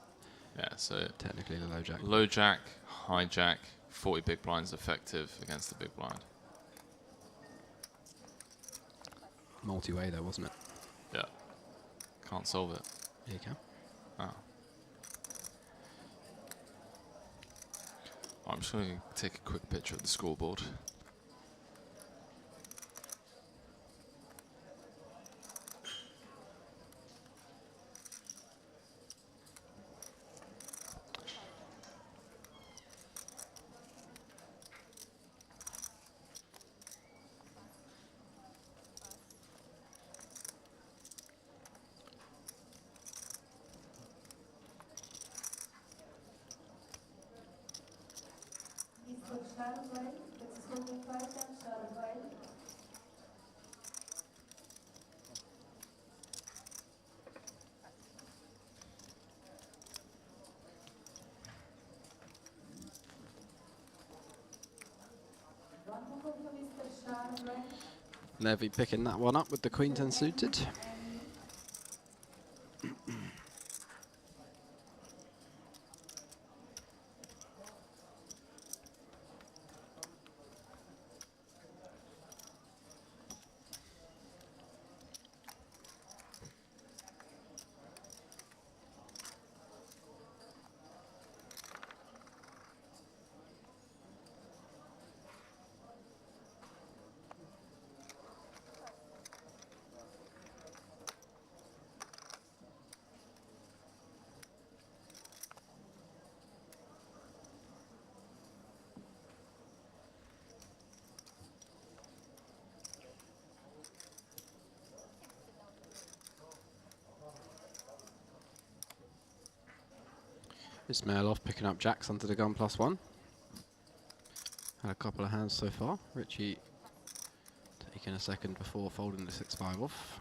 Yeah, so technically the low jack. Low jack, high jack, 40 big blinds effective against the big blind. Multi-way though, wasn't it? Yeah. Can't solve it. Yeah, you can. Oh. I'm just going to take a quick picture of the scoreboard. Levy picking that one up with the queen 10 suited. Ismailov picking up jacks under the gun +1. Had a couple of hands so far. Richie taking a second before folding the 6-5 off.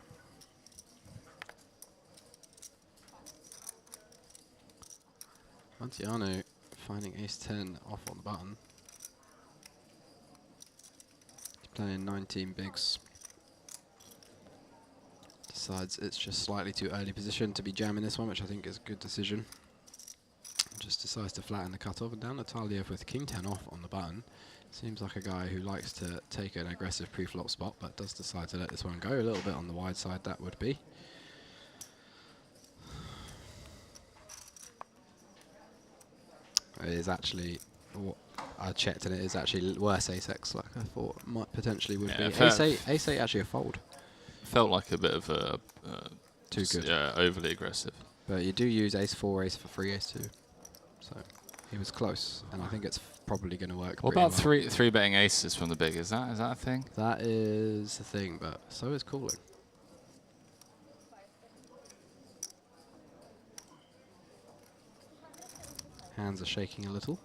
Montiano finding ace-10 off on the button. He's playing 19 bigs. Decides it's just slightly too early position to be jamming this one, which I think is a good decision. Just decides to flatten the cutoff, and down Nataliev with king 10 off on the button. Seems like a guy who likes to take an aggressive pre-flop spot, but does decide to let this one go a little bit on the wide side. That would be. It is actually, I checked, and it is actually worse ace-x, like I thought might potentially would be. Ace-8 actually a fold. Felt like a bit of a too good. Yeah, overly aggressive. But you do use ace-4, ace for free, ace-2. So he was close, and I think it's probably going to work. What about three betting aces from the big? Is that a thing? That is a thing, but so is calling. Hands are shaking a little.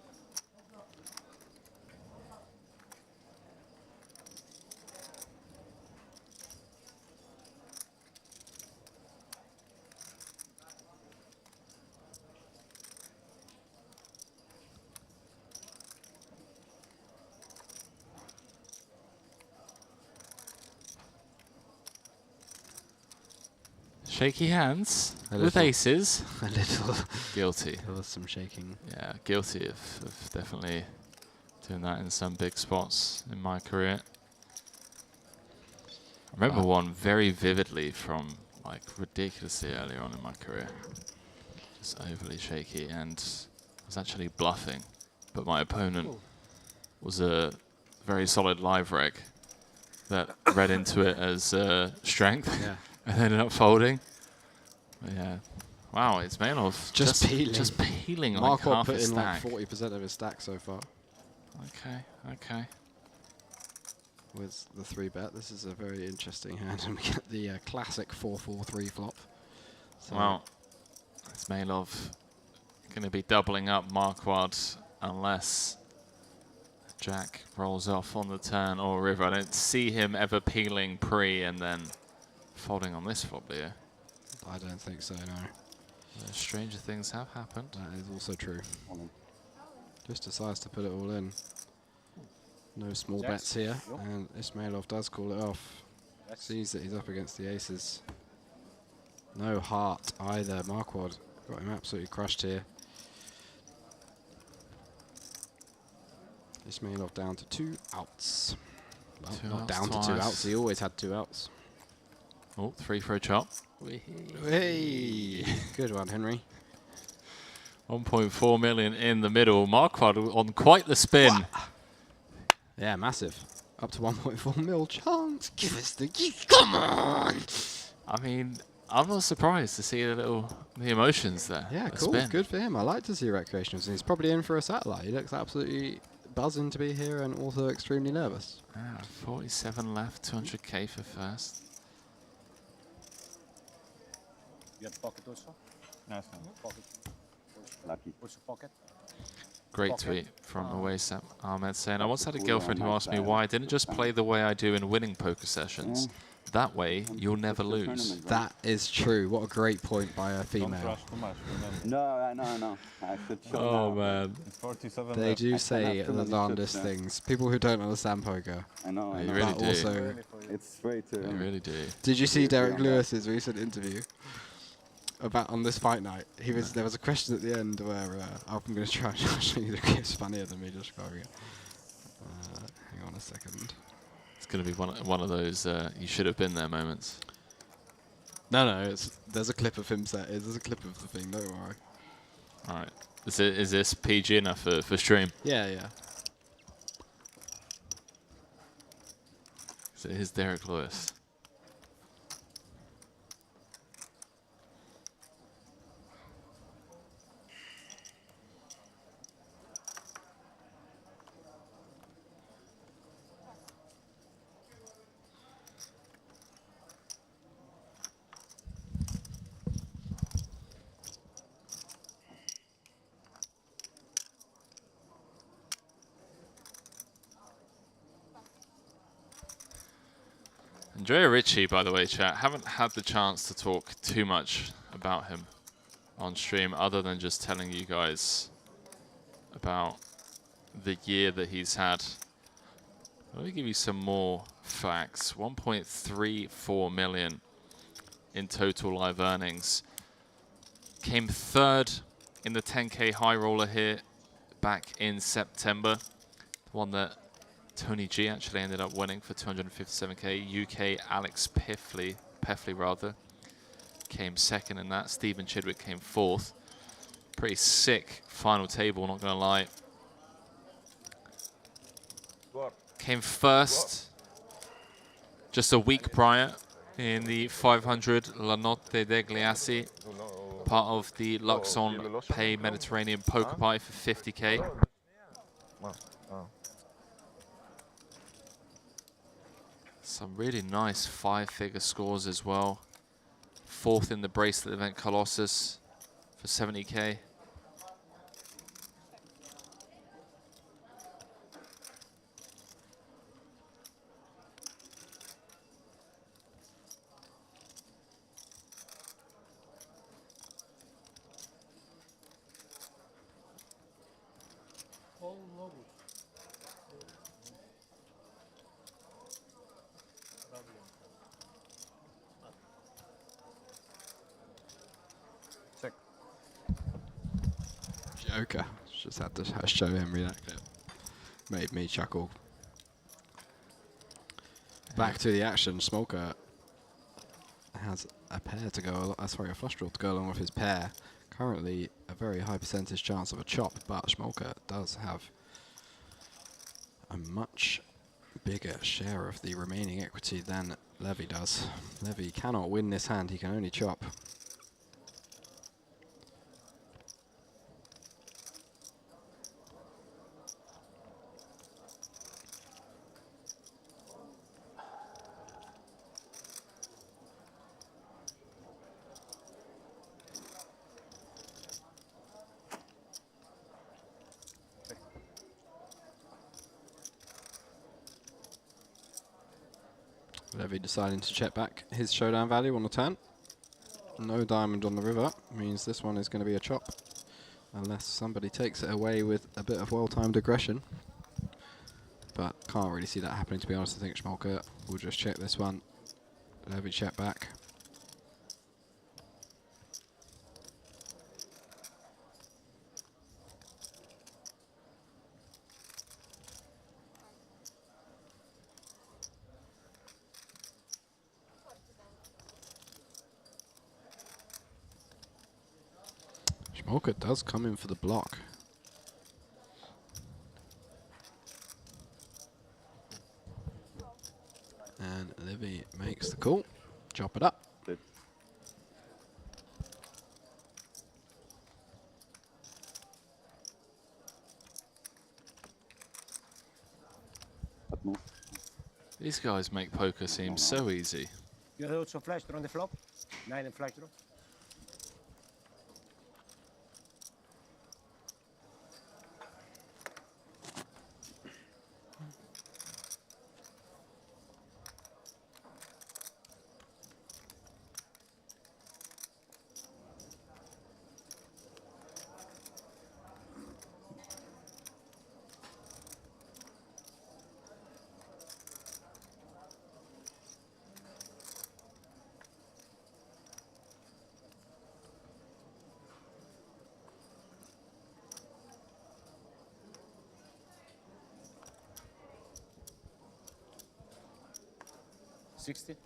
Shaky hands with aces. A little. Guilty. There was some shaking. Yeah, guilty of definitely doing that in some big spots in my career. I remember one very vividly from like ridiculously early on in my career. Just overly shaky, and I was actually bluffing, but my opponent was a very solid live reg that read into it as strength. Yeah. And ended up folding. But yeah. Wow, it's Ismailov just peeling. Just peeling like Markov half put his in stack. like 40% of his stack so far. Okay, okay. with the 3-bet. This is a very interesting hand, and we get the classic 4-4-3 flop. So Well, Ismailov going to be doubling up Marquardt unless Jack rolls off on the turn or river. I don't see him ever peeling pre and then folding on this flop, do you? I don't think so, no. Stranger things have happened. That is also true. Just decides to put it all in. No small bets here, and Ismailov does call it off. Sees that he's up against the aces. No heart either. Marquardt got him absolutely crushed here. Ismailov down to 2 outs. Well, not down to 2 outs, he always had 2 outs. Oh, 3 for a chop. Hey! Good one, Henry. 1.4 million in the middle. Marquardt on quite the spin. Wow. Yeah, massive. Up to 1.4 mil chance. Give us the come on! I mean, I'm not surprised to see the emotions there. Yeah, the cool. Spin. Good for him. I like to see recreationals. He's probably in for a satellite. He looks absolutely buzzing to be here and also extremely nervous. 47 left, 200k for first. You have pocket also? Yes. Pocket. Lucky. Also pocket? Great Pocket. tweet from Awasap Ahmed saying, I once had a girlfriend who asked me why I didn't just play the way I do in winning poker sessions. That way, you'll never lose. That is true. What a great point by a female. No, I know. I should show Oh, now. man. It's 47 They left. do I say cannot the too many darndest chips, yeah. things. People who don't understand poker. I know. You really do. Also, it's way too. You really do. did you see Derek on that. Lewis's recent interview about on this fight night? There was a question at the end where I'm going to try and show you the clips funnier than me describing it. Hang on a second. It's going to be one of those you should have been there moments. No, there's a clip of him set. There's a clip of the thing. Don't worry. All right. Is this PG enough for stream? Yeah. So here's Derek Lewis. Andrea Ritchie, by the way, chat, haven't had the chance to talk too much about him on stream other than just telling you guys about the year that he's had. Let me give you some more facts. 1.34 million in total live earnings. Came third in the 10K high roller here back in September. The one that Tony G actually ended up winning for 257k. UK Alex Peffley rather, came second in that. Stephen Chidwick came fourth. Pretty sick final table, not gonna lie. Came first just a week prior in the 500 La Notte degli Assi, part of the Luxon Pay Mediterranean Poker Pie for 50k. Some really nice 5-figure scores as well. Fourth in the bracelet event Colossus for 70k. Joker. Just had to show Henry that clip. Made me chuckle. Back to the action. Smolka has a pair to go, sorry, a flush draw to go along with his pair. Currently a very high percentage chance of a chop, but Smolka does have a much bigger share of the remaining equity than Levy does. Levy cannot win this hand, he can only chop. Levy deciding to check back his showdown value on the turn. No diamond on the river means this one is going to be a chop, unless somebody takes it away with a bit of well-timed aggression. But can't really see that happening, to be honest. I think Schmolka will just check this one. Levy check back. Schmolka does come in for the block. And Levy makes the call. Chop it up. These guys make poker seem so easy. You have also flash draw on the flop? 9 and flash draw? $60.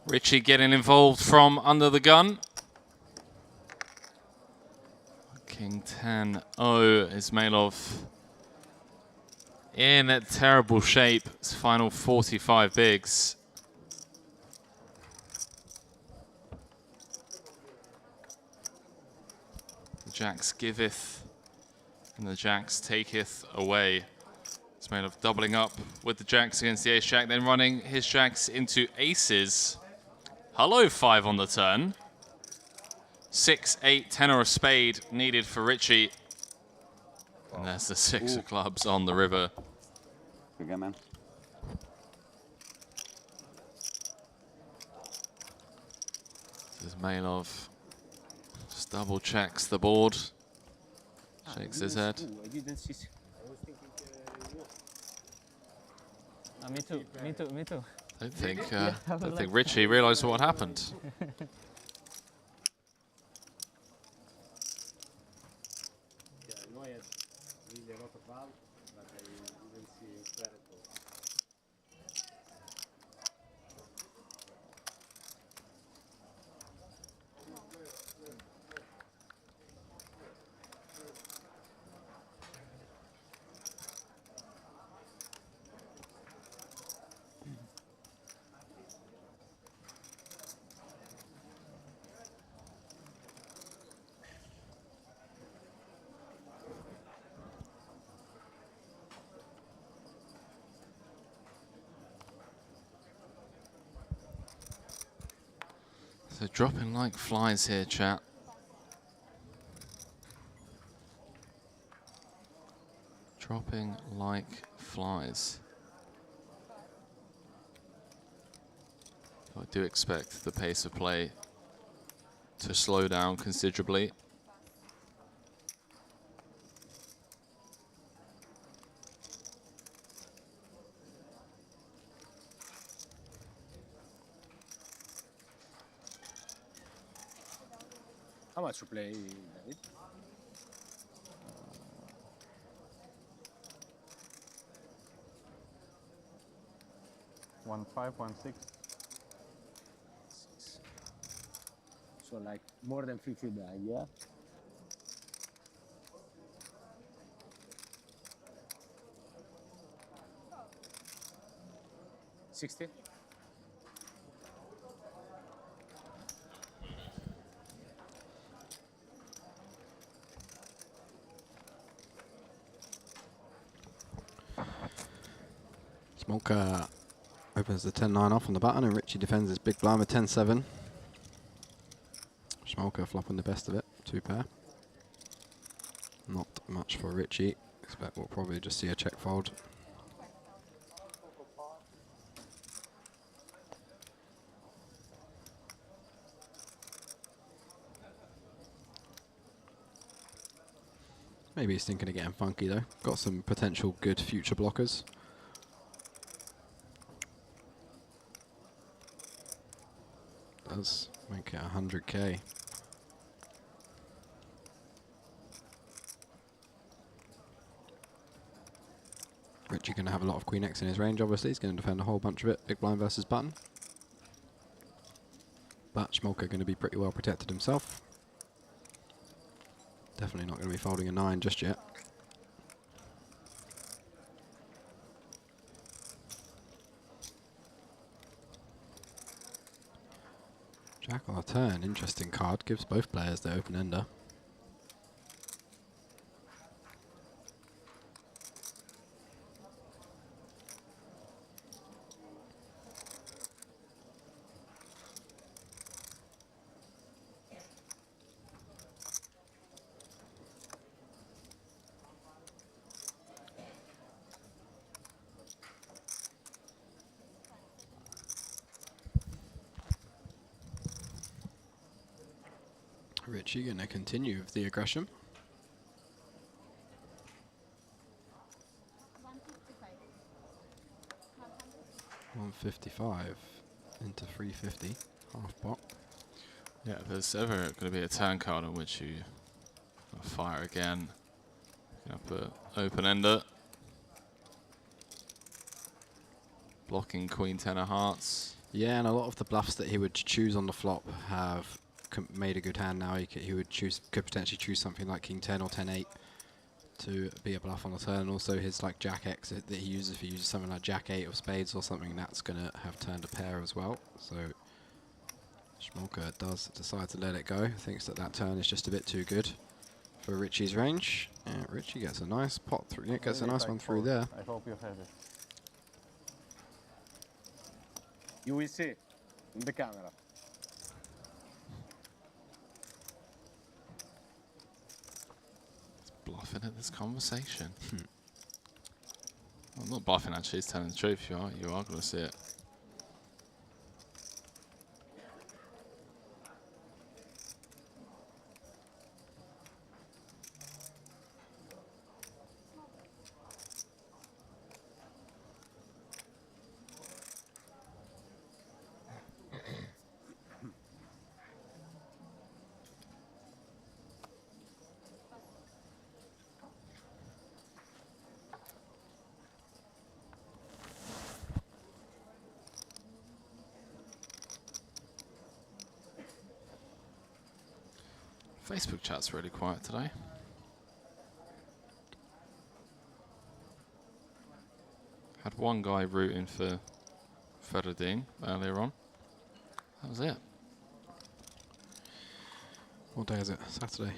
Richie getting involved from under the gun. King 10-0 is Mailov in terrible shape. It's final 45 bigs. The jacks giveth and the jacks taketh away. It's Mailov doubling up with the jacks against the ace jack, then running his jacks into aces. Hello, 5 on the turn. 6, 8, 10 or a spade needed for Richie. And there's the 6 of clubs on the river. Good game, man. This is Mailov. Just double checks the board. Shakes his head. I didn't see. I was thinking Me too. I don't think Richie realised what happened. So dropping like flies here, chat. Dropping like flies. I do expect the pace of play to slow down considerably. how much to play, David? 1.5, 1.6. So like more than 50 died, yeah? $60? Smolka opens the 10-9 off on the button, and Richie defends his big blind with 10-7. Smolka flopping the best of it, 2 pair. Not much for Richie. Expect we'll probably just see a check fold. Maybe he's thinking of getting funky though. Got some potential good future blockers. Does make it 100k. Richie going to have a lot of Queen X in his range, obviously. He's going to defend a whole bunch of it. Big blind versus button. But Smolka going to be pretty well protected himself. Definitely not going to be folding a 9 just yet. Jack on the turn, interesting card. Gives both players the open ender. Richie going to continue with the aggression. 155 into 350, half pot. Yeah, if there's ever going to be a turn card on which you fire again, you know, put open ender, blocking Queen 10 of hearts. Yeah, and a lot of the bluffs that he would choose on the flop have made a good hand now. He would could potentially choose something like King 10 or 10-8 to be a bluff on the turn. And also his like Jack X that he uses, if he uses something like Jack 8 of spades or something, that's going to have turned a pair as well. So Smolka does decide to let it go. Thinks that that turn is just a bit too good for Richie's range. Yeah, Richie gets a nice pot through. Yeah, gets a nice one through there. I hope you have it. You will see in the camera. Bluffing at this conversation. I'm not bluffing actually, it's telling the truth. You are going to see it. Facebook chat's really quiet today. Had one guy rooting for Ferdinand earlier on. That was it. What day is it? Saturday.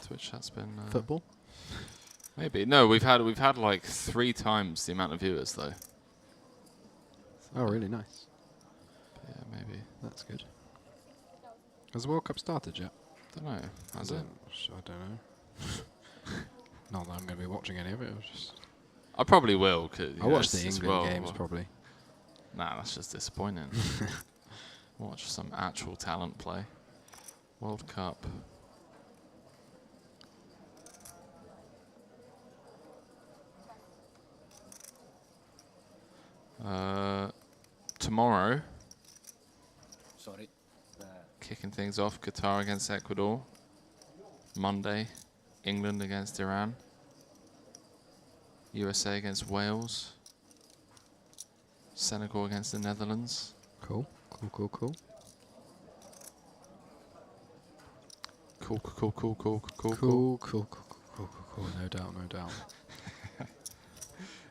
Twitch chat's been football. Maybe no. We've had like 3 times the amount of viewers though. Oh, really nice. But yeah, maybe that's good. Has the World Cup started yet? Don't know. Has it? I don't know. Not that I'm going to be watching any of it. I probably will. I'll watch the England games probably. Nah, that's just disappointing. Watch some actual talent play. World Cup. Tomorrow. Sorry. Kicking things off, Qatar against Ecuador. Monday, England against Iran. USA against Wales. Senegal against the Netherlands. Cool. Cool, cool, cool. Cool, cool, cool, cool, cool, Cool, cool, cool, cool, cool, cool. No doubt, no doubt.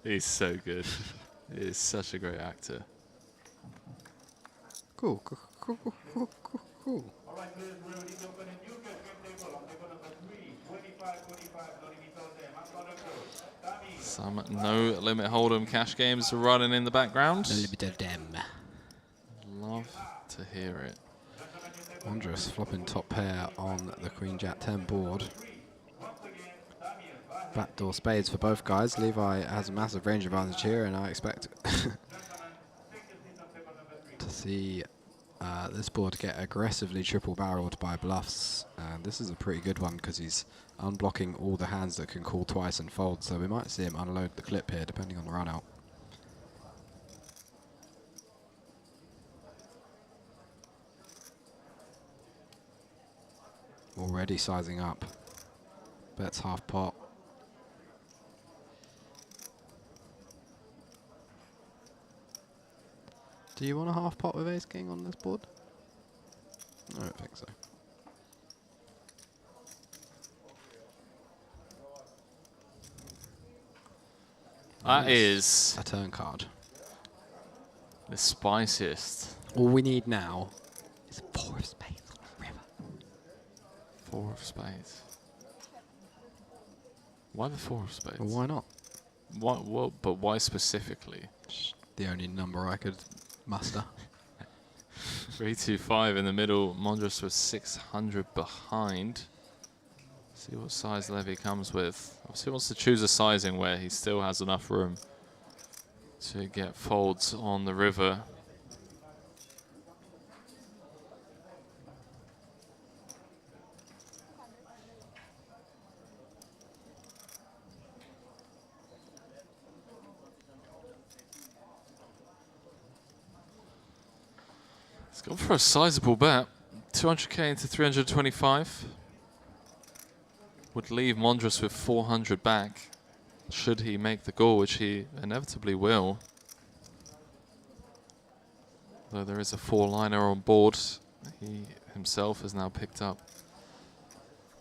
He's so good. He is such a great actor. Cool, cool, cool, cool, cool, cool, cool. Some no limit hold'em cash games running in the background. A little bit of them. Love to hear it. Wondrous flopping top pair on the Queen Jack 10 board. Backdoor spades for both guys. Levi has a massive range advantage here, and I expect to see this board get aggressively triple barreled by bluffs. And this is a pretty good one because he's unblocking all the hands that can call twice and fold, so we might see him unload the clip here depending on the run out. Already sizing up. Bets half pot. Do you want a half pot with ace king on this board? I don't think so. That is a turn card. The spiciest. All we need now is 4 of spades on the river. 4 of spades. Why the 4 of spades? Well, why not? What? But why specifically? The only number I could muster. 325 in the middle. Mondros was 600 behind. See what size Levy comes with. Obviously he wants to choose a sizing where he still has enough room to get folds on the river. He's gone for a sizable bet. 200k into 325. Would leave Mondros with 400 back, should he make the goal, which he inevitably will. Though there is a 4-liner on board, he himself has now picked up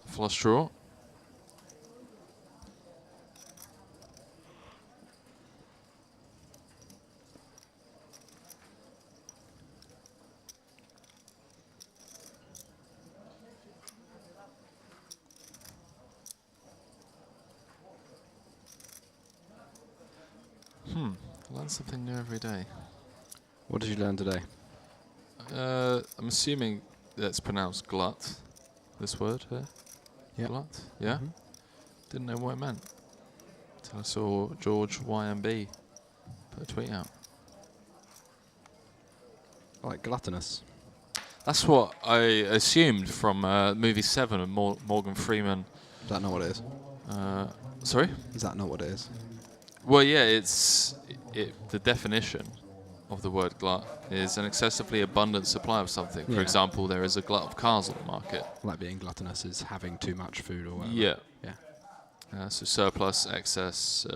a flush draw. Learn something new every day. What did you learn today? I'm assuming that's pronounced glut, this word here. Yeah. Glut, yeah? Didn't know what it meant until I saw George YMB put a tweet out. Like gluttonous. That's what I assumed from movie 7 of Morgan Freeman. Is that not what it is? Sorry? Is that not what it is? Well, yeah, it's the definition of the word glut is an excessively abundant supply of something. For example, there is a glut of cars on the market. Like being gluttonous is having too much food or whatever. Yeah. Yeah. So surplus, excess,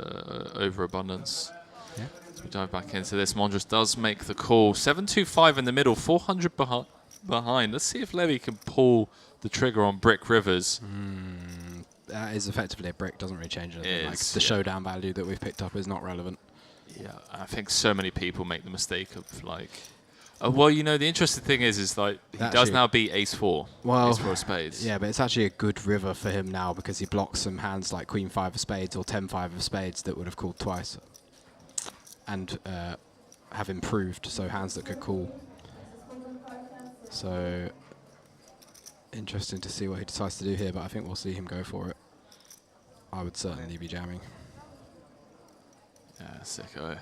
overabundance. Yeah. As we dive back into this, Mondros does make the call. 725 in the middle, 400 behind. Let's see if Levy can pull the trigger on Brick Rivers. That is effectively a brick, doesn't really change anything. Like Is, the showdown value that we've picked up is not relevant. Yeah, I think so many people make the mistake of like, well, you know, the interesting thing is like he does now beat Ace-4. Well, Ace-4 of spades. Yeah, but it's actually a good river for him now because he blocks some hands like Queen-5 of spades or 10-5 of spades that would have called twice, and have improved. So hands that could call. So interesting to see what he decides to do here, but I think we'll see him go for it. I would certainly be jamming. Yeah, sicko.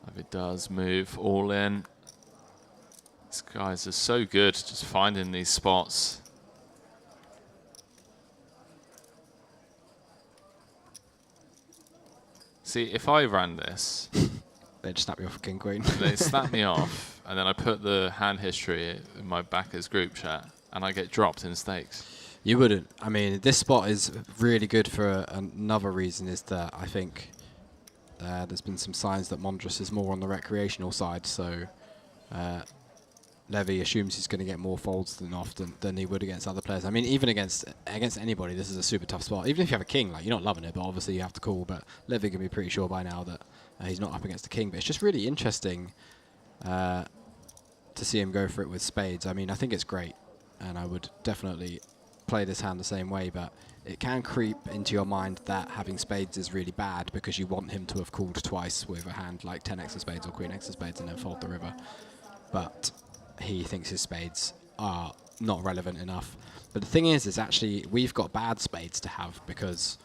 If it does move all in. These guys are so good just finding these spots. See, if I ran this... They'd snap you off King Queen. They'd snap me off, and then I put the hand history in my backers group chat, and I get dropped in stakes. You wouldn't. I mean, this spot is really good for another reason, is that I think there. There's been some signs that Mondros is more on the recreational side, so Levy assumes he's going to get more folds than he would against other players. I mean, even against anybody, this is a super tough spot. Even if you have a king, like, you're not loving it, but obviously you have to call. But Levy can be pretty sure by now that he's not up against a king. But it's just really interesting to see him go for it with spades. I mean, I think it's great, and I would definitely play this hand the same way, but it can creep into your mind that having spades is really bad because you want him to have called twice with a hand like 10x of spades or queen x of spades and then fold the river. But he thinks his spades are not relevant enough. But the thing is actually we've got bad spades to have because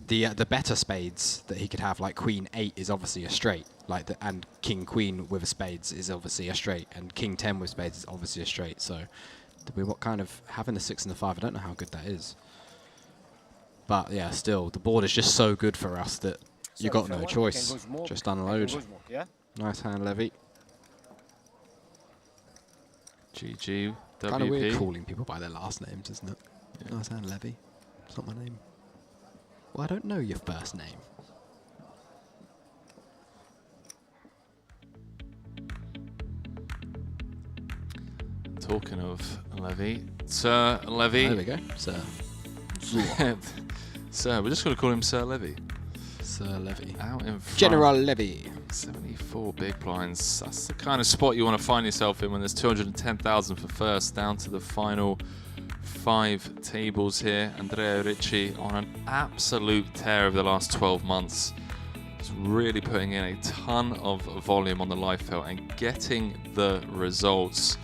the better spades that he could have, like queen 8 is obviously a straight, and king queen with a spades is obviously a straight, and king 10 with spades is obviously a straight. So what kind of having the 6 and the 5, I don't know how good that is. But yeah, still the board is just so good for us that you got no choice. Just unload. Yeah. Nice hand, Levy. GG. Kind of weird calling people by their last names, isn't it? Yeah. Nice hand, Levy. It's not my name. Well, I don't know your first name. Talking of Levy, Sir Levy. There we go, Sir. Sir, we're just going to call him Sir Levy. Sir Levy. Out in front. General Levy. 74 big blinds. That's the kind of spot you want to find yourself in when there's 210,000 for first, down to the final 5 tables here. Andrea Ricci on an absolute tear over the last 12 months. He's really putting in a ton of volume on the live field and getting the results.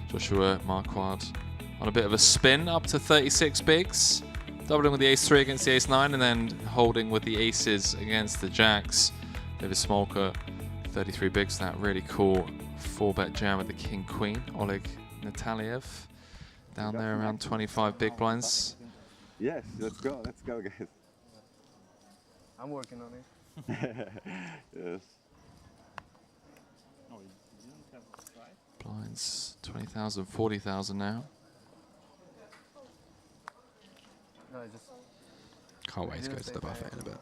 Joshua Marquardt on a bit of a spin up to 36 bigs. Doubling with the ace-3 against the ace-9 and then holding with the aces against the jacks. David Smolka, 33 bigs, that really cool 4-bet jam with the king-queen. Oleg Nataliev down there around 25 big blinds. Yes, let's go guys. I'm working on it. Yes. Blinds, 20,000, 40,000 now. No, I just can't wait to go to the buffet in a bit.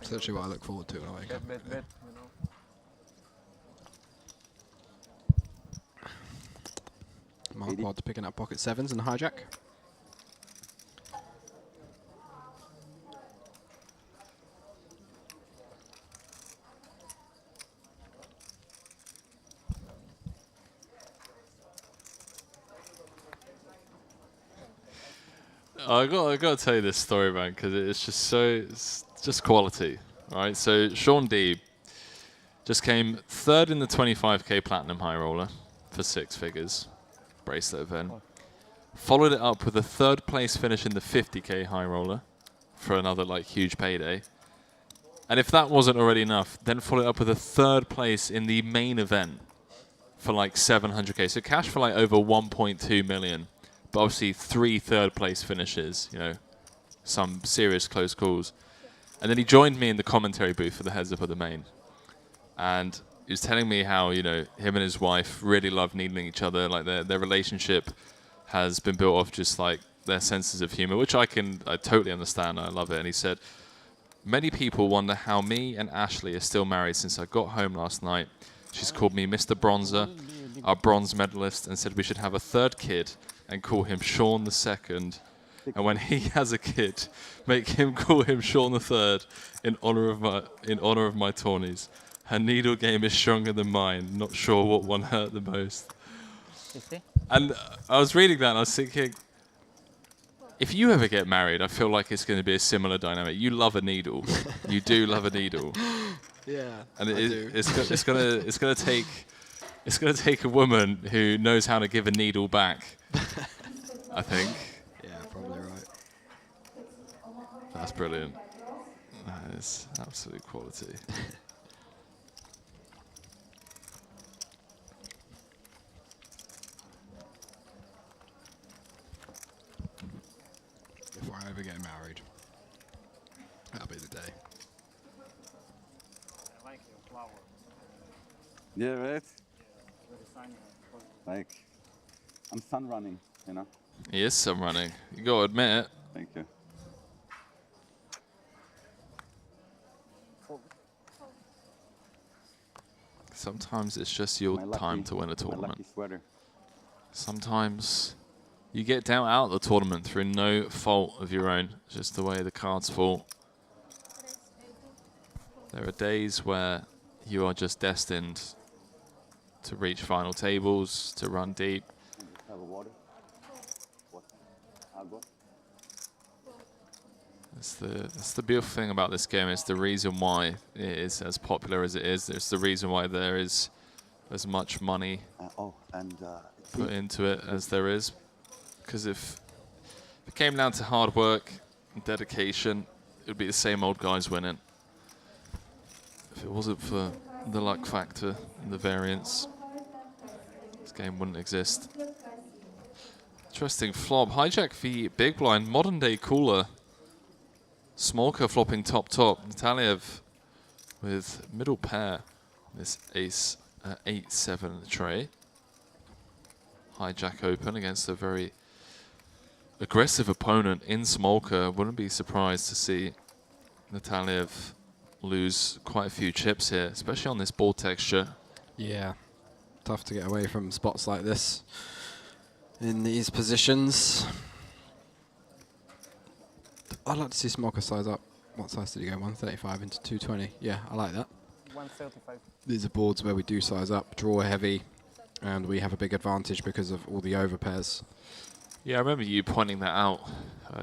That's actually what I look forward to when I wake up. Bet, you know. Marquardt picking up pocket 7s and hijack. I got to tell you this story, man, because it's just quality. All right, so Sean D just came 3rd in the 25k platinum high roller for 6 figures, bracelet event. Followed it up with a 3rd place finish in the 50k high roller for another huge payday. And if that wasn't already enough, then followed up with a 3rd place in the main event for 700k. So cash for over 1.2 million. But obviously 3 3rd place finishes, some serious close calls. And then he joined me in the commentary booth for the heads up of the main. And he was telling me how, him and his wife really love needling each other. Their relationship has been built off just their senses of humor, which I totally understand. I love it. And he said, many people wonder how me and Ashley are still married since I got home last night. She's called me Mr. Bronzer, our bronze medalist, and said we should have a 3rd kid and call him Sean the 2nd. And when he has a kid, make him call him Sean the 3rd in honor of my Tawnies. Her needle game is stronger than mine. Not sure what one hurt the most. And I was reading that and I was thinking, if you ever get married, I feel like it's going to be a similar dynamic. You love a needle. You do love a needle. Yeah. And it's gonna take a woman who knows how to give a needle back. I think. Yeah, probably right. That's brilliant. That is absolute quality. If I ever get married, that'll be the day. I like your flower. Yeah, right? Very shiny. I'm sun running, He is sun running. You got to admit it. Thank you. sometimes it's just your time to win a tournament. Sometimes you get down out of the tournament through no fault of your own, just the way the cards fall. There are days where you are just destined to reach final tables, to run deep. That's the beautiful thing about this game. It's the reason why it is as popular as it is. It's the reason why there is as much money put into it as there is. Because if it came down to hard work and dedication, it would be the same old guys winning. If it wasn't for the luck factor and the variance, this game wouldn't exist. Interesting flop. Hijack v big blind, modern day cooler. Smolka flopping top. Nataliev with middle pair. This ace 8-7 tray. Hijack open against a very aggressive opponent in Smolka. Wouldn't be surprised to see Nataliev lose quite a few chips here, especially on this board texture. Yeah, tough to get away from spots like this in these positions. I'd like to see Smolka size up. What size did he go? 135 into 220. Yeah, I like that. 135. These are boards where we do size up, draw heavy, and we have a big advantage because of all the overpairs. Yeah, I remember you pointing that out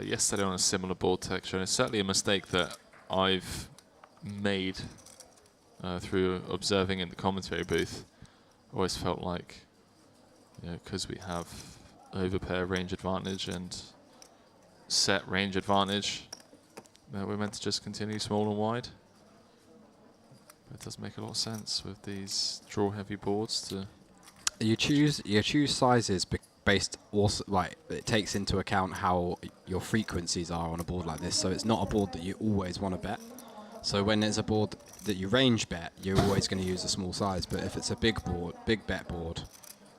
yesterday on a similar board texture, and it's certainly a mistake that I've made through observing in the commentary booth. Always felt like, you know, because we have overpair range advantage and set range advantage, we're meant to just continue small and wide. But it does make a lot of sense with these draw heavy boards to. You choose sizes based also, like, it takes into account how your frequencies are on a board like this. So it's not a board that you always want to bet. So when it's a board that you range bet, you're always going to use a small size. But if it's a big bet board,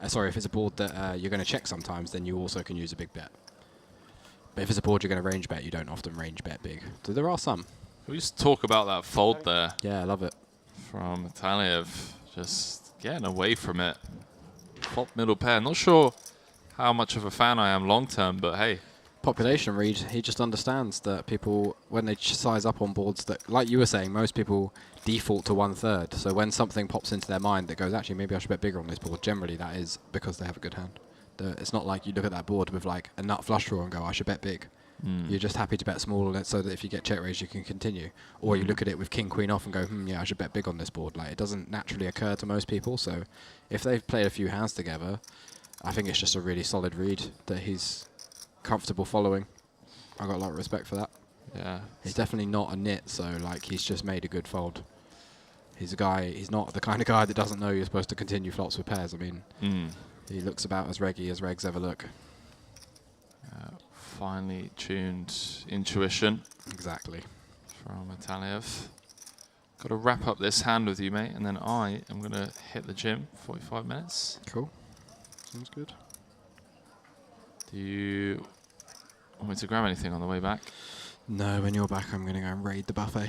if it's a board that you're going to check sometimes, then you also can use a big bet. But if it's a board you're going to range bet, you don't often range bet big. So there are some. Can we just talk about that fold there? Yeah, I love it. From Nataliev, just getting away from it. Flop middle pair. Not sure how much of a fan I am long term, but hey. Population read, he just understands that people, when they size up on boards, that, like you were saying, most people default to 1/3. So when something pops into their mind that goes, actually, maybe I should bet bigger on this board, generally that is because they have a good hand. It's not like you look at that board with like a nut flush draw and go, I should bet big. You're just happy to bet small so that if you get check raised, you can continue. Or you look at it with king, queen off and go, yeah, I should bet big on this board. Like, it doesn't naturally occur to most people. So if they've played a few hands together, I think it's just a really solid read that he's comfortable following. I got a lot of respect for that. Yeah. He's definitely not a nit, so like he's just made a good fold. He's a guy, he's not the kind of guy that doesn't know you're supposed to continue flops with pairs. I mean, he looks about as reggy as regs ever look. Finely tuned intuition. Exactly. From Nataliev. Got to wrap up this hand with you, mate, and then I am going to hit the gym. 45 minutes. Cool. Sounds good. Do you want me to grab anything on the way back? No, when you're back, I'm going to go and raid the buffet.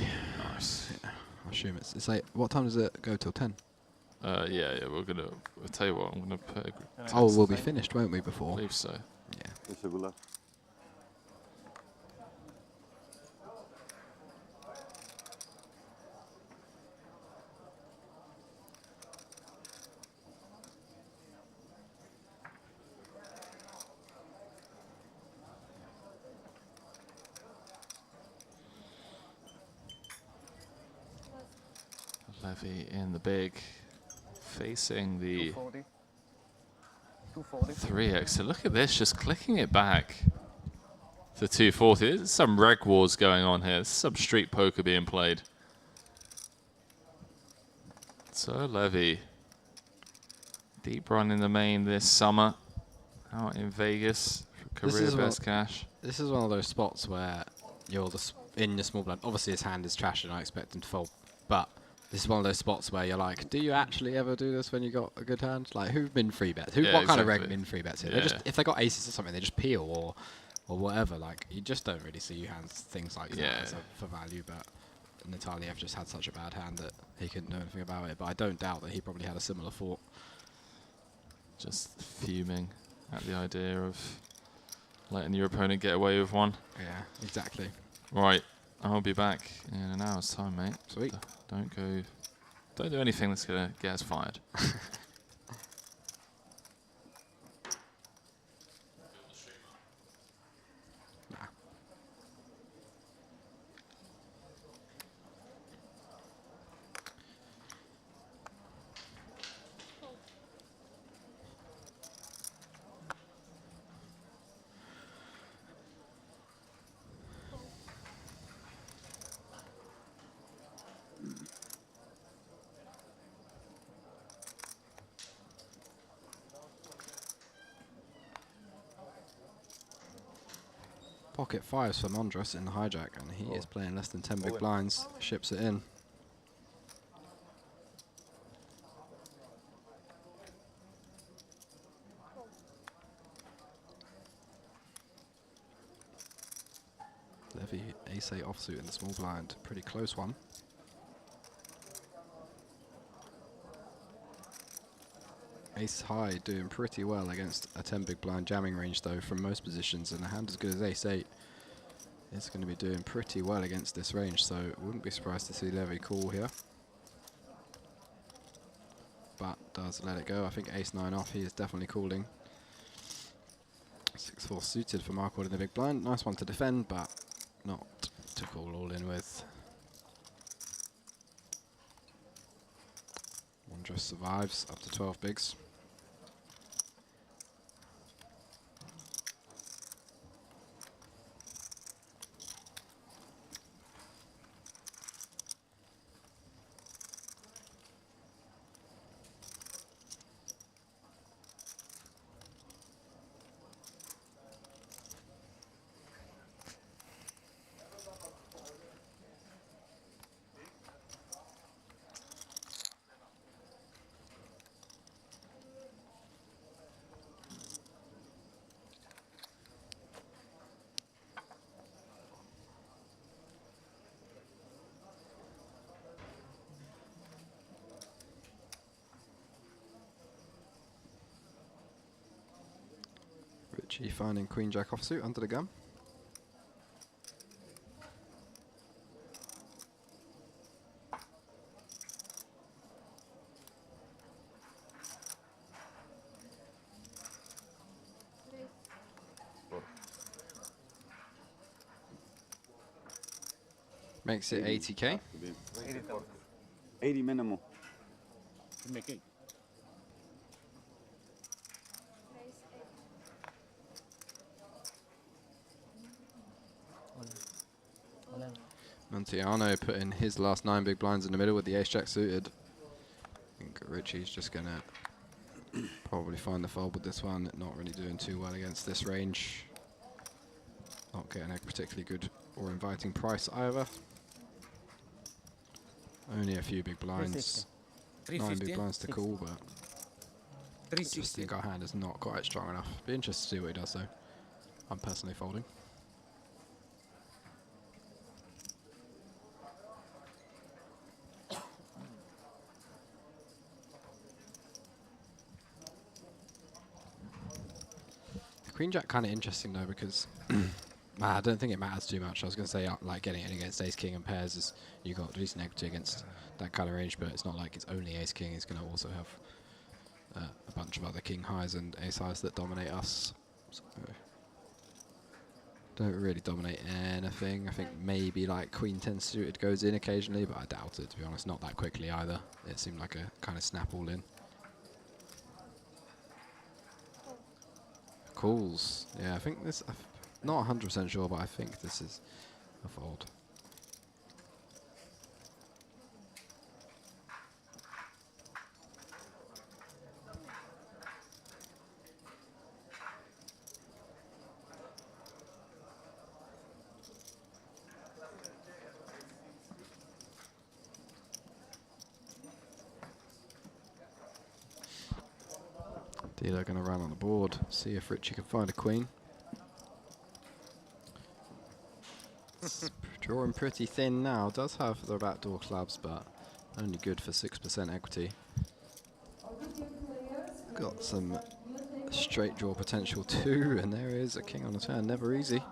Nice. Yeah, I assume it's like, what time does it go till? 10? Yeah, we're going to, I'll tell you what, I'm going to put a we'll be finished, won't we, before? I believe so. Yeah. Levy in the big, facing the 3x. So look at this, just clicking it back to 240. There's some reg wars going on here. There's some street poker being played. So Levy, deep run in the main this summer, out in Vegas for career best cash. This is one of those spots where you're in the small blind. Obviously his hand is trash and I expect him to fold, but this is one of those spots where you're like, do you actually ever do this when you got a good hand? Like, who min free bets? What kind of reg min free bets here? Yeah. If they got aces or something, they just peel or whatever. Like, you just don't really see hands things like that for value. But Nataliev just had such a bad hand that he couldn't know anything about it. But I don't doubt that he probably had a similar thought. Just fuming at the idea of letting your opponent get away with one. Yeah, exactly. Right, I'll be back in an hour's time, mate. Sweet. Don't do anything that's gonna get us fired. Pocket fives for Mondros in the hijack, and he is playing less than 10 big blinds. Ships it in. Levy ace-8 offsuit in the small blind. Pretty close one. Ace high doing pretty well against a 10 big blind jamming range though from most positions, and a hand as good as ace-8 is going to be doing pretty well against this range, so wouldn't be surprised to see Levy call here. But does let it go. I think ace-9 off, he is definitely calling. 6-4 suited for Marquardt in the big blind. Nice one to defend, but not to call all in with. Mondros survives up to 12 bigs. Richie finding Queen Jack offsuit under the gun. Makes it 80k. 80 minimum. Make it. Montiano putting his last 9 big blinds in the middle with the ace-jack suited. I think Richie's just going to probably find the fold with this one. Not really doing too well against this range. Not getting a particularly good or inviting price either. Only a few big blinds. 9 big blinds to call, but I just think our hand is not quite strong enough. Be interested to see what he does though. I'm personally folding. Queen Jack kind of interesting though, because I don't think it matters too much. I was going to say like getting it against Ace King and pairs is you got decent equity against that kind of range, but it's not like it's only Ace King. It's going to also have a bunch of other King highs and Ace highs that dominate us. So don't really dominate anything. I think maybe like Queen 10 suited goes in occasionally, but I doubt it, to be honest. Not that quickly either. It seemed like a kind of snap all in. Calls. Yeah, I think this, I'm not 100% sure, but I think this is a fold. Dealer going to run on the board, see if Richie can find a queen. Drawing pretty thin now. Does have the backdoor clubs, but only good for 6% equity. Got some straight draw potential too, and there is a king on the turn. Never easy.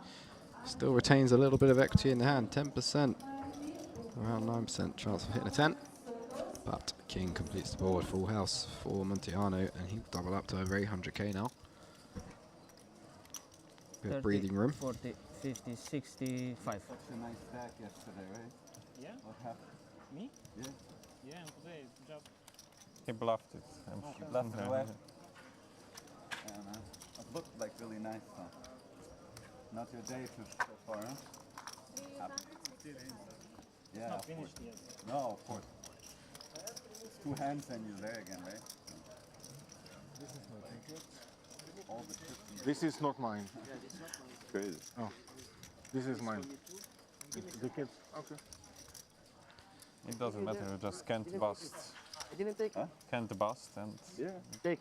Still retains a little bit of equity in the hand, 10%. Around 9% chance of hitting a 10. But king completes the board, full house for Montiano, and he'll double up to over 800k now. Bit of breathing room. 40, 50, 65. Such a nice stack yesterday, right? Yeah? What happened? Me? Yeah. Yeah, and today, good job. He bluffed it. He bluffed it away. Yeah, man. It looked like really nice, though. Not your day so far, huh? Yeah, not of finished course. yet. No, of course. It's 2 hands and you're there again, right? This is my ticket. All the chips. This is not mine. Crazy. Oh, this is mine. The kid. Okay. It doesn't matter, you just can't bust. I didn't take it. Can't bust and Take.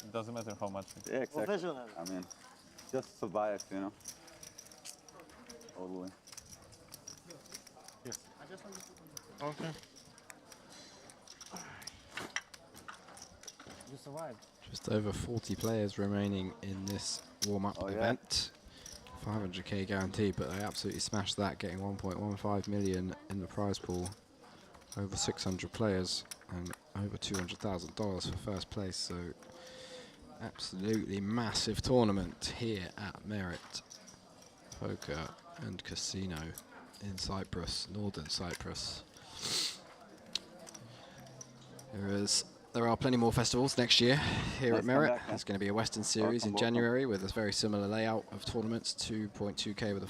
it doesn't matter how much. Yeah, exactly. Professional. I mean, just survive, you know? Totally. Yes. Okay. You survived. Just over 40 players remaining in this warm-up event. 500k guaranteed, but they absolutely smashed that, getting 1.15 million in the prize pool. Over 600 players and over $200,000 for first place. So absolutely massive tournament here at Merit Poker and Casino in Cyprus, Northern Cyprus. There are plenty more festivals next year here at Merit. There's going to be a Western Series in January with a very similar layout of tournaments, 2.2k with a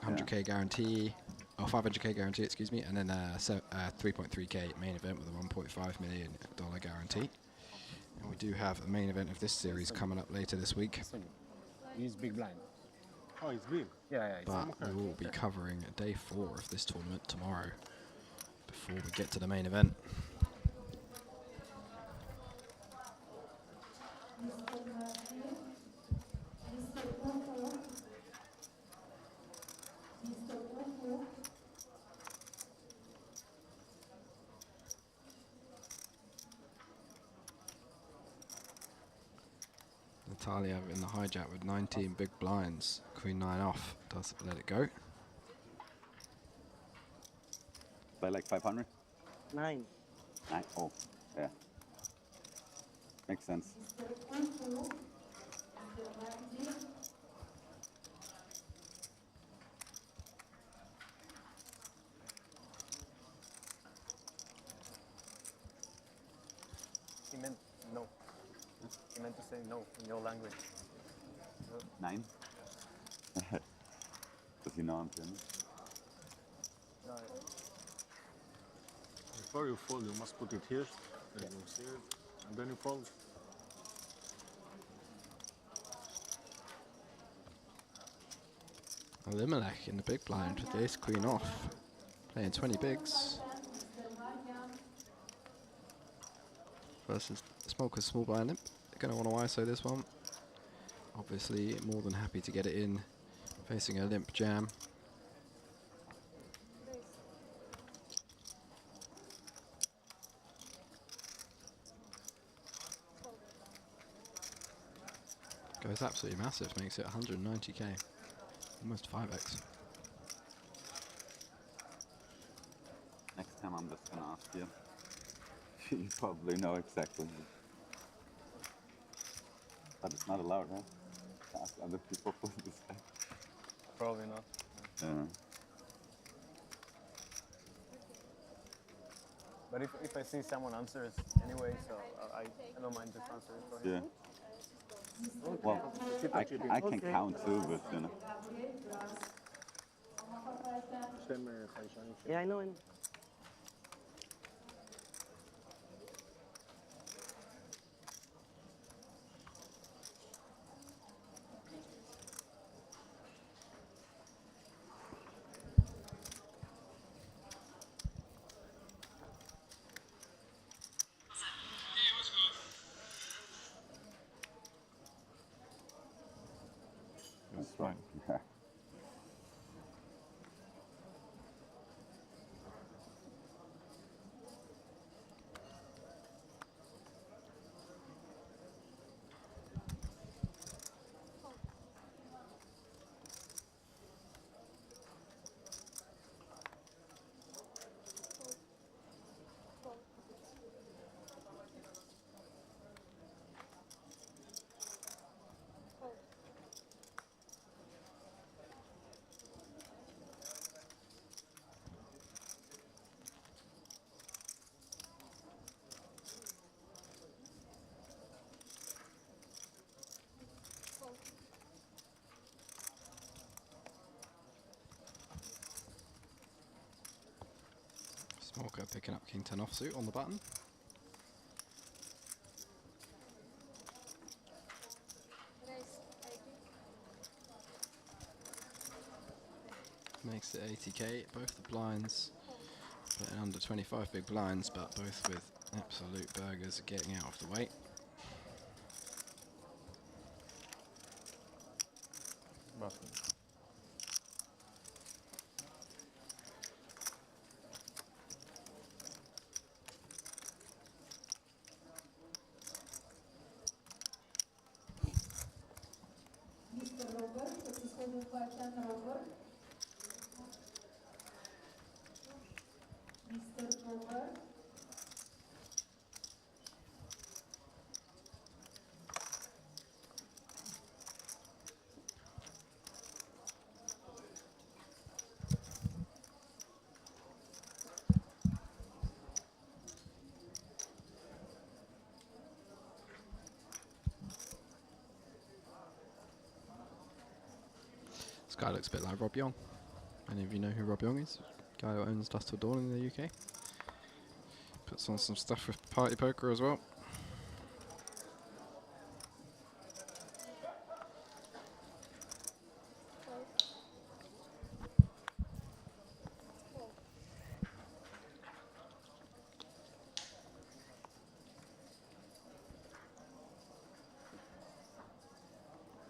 400k guarantee, or 500k guarantee, excuse me, and then a 3.3k main event with a $1.5 million guarantee. And we do have a main event of this series coming up later this week. He's big blind. Oh, it's big. Yeah, yeah. But we will be covering day 4 of this tournament tomorrow before we get to the main event. Natalia in the hijack with 19 big blinds. Queen 9 off. Does let it go. Play like 500? 9. 9? Oh, yeah. Makes sense. He meant no. He meant to say no in your language. 9? Does he know I'm playing? No. Before you fold, you must put it here, and you see it, and then you fold. Elimelech in the big blind with the ace queen off, playing 20 bigs. Versus Smoker's small blind limp. They're going to want to ISO this one. Obviously, more than happy to get it in, facing a limp jam. Goes absolutely massive, makes it 190k, almost 5x. Next time I'm just gonna ask you. You probably know exactly. But it's not allowed, huh? To ask other people for this guy. Probably not. Yeah. But if I see someone answers anyway, so I don't mind just answering for him. Yeah. Well, I can count too, but you know. Yeah, I know. That's right. Yeah. Smoker picking up King 10 offsuit on the button. Makes it 80k. Both the blinds putting under 25 big blinds, but both with absolute burgers getting out of the way. Mr. Robert, what is headed by 10 Robert? Mr. Robert. This guy looks a bit like Rob Young. Any of you know who Rob Young is? Guy who owns Dust Till Dawn in the UK. Puts on some stuff with Party Poker as well.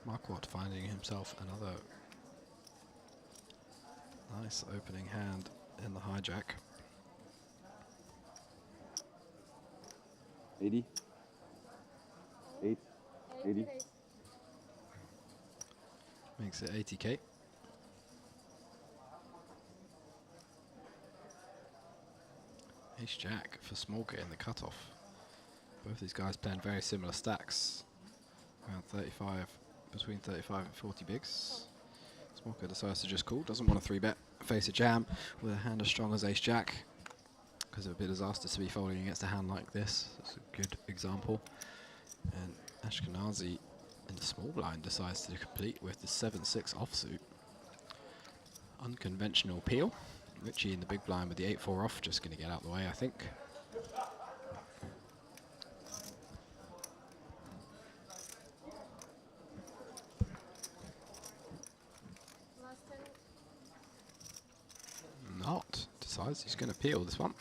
Marquardt finding himself another nice opening hand in the hijack. 80. 8. 80. Makes it 80k. Ace Jack for Smolka in the cutoff. Both these guys playing very similar stacks. Around 35, between 35 and 40 bigs. Smolka decides to just call, doesn't want a 3-bet, face a jam with a hand as strong as Ace Jack. Because it would be a disaster to be folding against a hand like this. That's a good example. And Ashkenazi in the small blind decides to complete with the 7-6 offsuit. Unconventional peel. Richie in the big blind with the 8-4 off, just going to get out the way, I think. Not. Decides he's going to peel this one.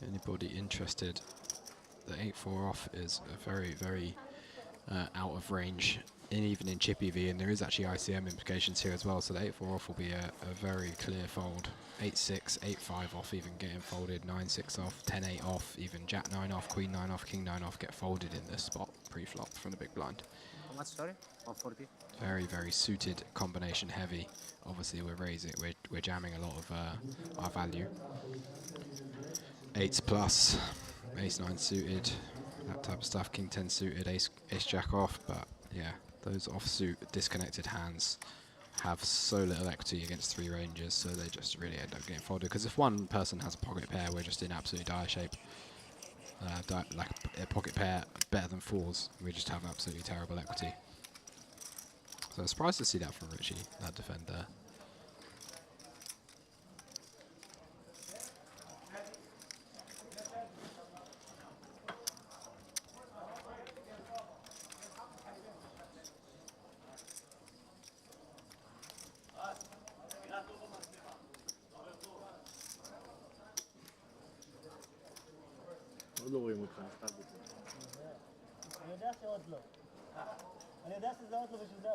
Anybody interested, the 8-4 off is a very, very out of range, and even in chip EV, and there is actually ICM implications here as well, so the 8-4 off will be a very clear fold. 8-6, 8-5 off even getting folded, 9-6 off, 10-8 off, even Jack 9 off, Queen 9 off, King 9 off get folded in this spot pre-flop from the big blind. How much, sorry? 140? Very, very suited, combination heavy. Obviously we're raising, we're jamming a lot of our value. 8s plus, Ace 9 suited, that type of stuff, King 10 suited, Ace Jack off, but yeah, those offsuit disconnected hands have so little equity against 3 ranges, so they just really end up getting folded. Because if one person has a pocket pair, we're just in absolute dire shape. Like a pocket pair better than 4s, we just have absolutely terrible equity. So I'm surprised to see that from Richie, that defender. אני יודע שעוד לא. אני יודע שזה עוד לא בשביל זה.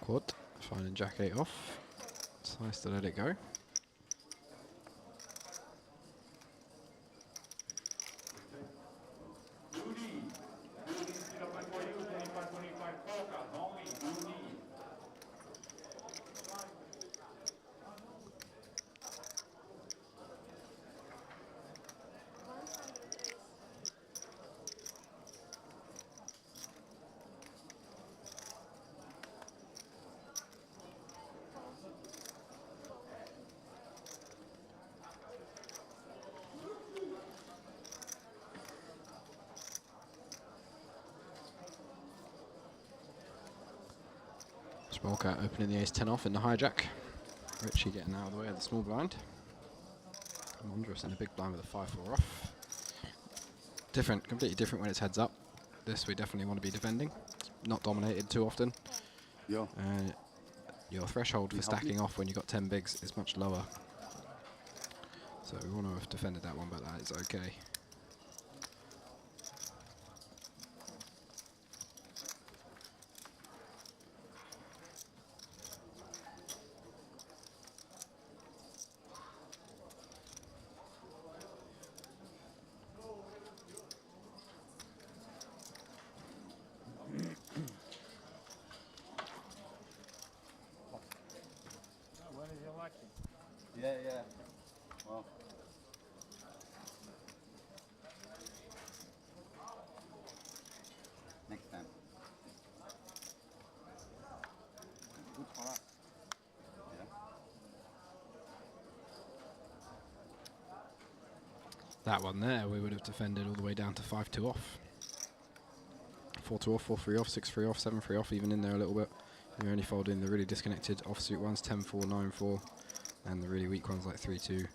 quad, finding Jack 8 off. It's nice to let it go. Smolka opening the ace-10 off in the hijack. Richie getting out of the way of the small blind. Wondrous in a big blind with a 5-4 off. Different, completely different when it's heads up. This we definitely want to be defending. It's not dominated too often. Yeah. Your threshold for stacking off when you've got 10 bigs is much lower. So we want to have defended that one, but that is okay. When is your lucky? Yeah, yeah. Well. Next time. Good for us. Yeah. That one there, we would have defended all the way down to 5-2 off. 4-2 off, 4-3 off, 6-3 off, 7-3 off, even in there a little bit. You're only folding the really disconnected offsuit ones, 10-4, 9-4, and the really weak ones like 3-2,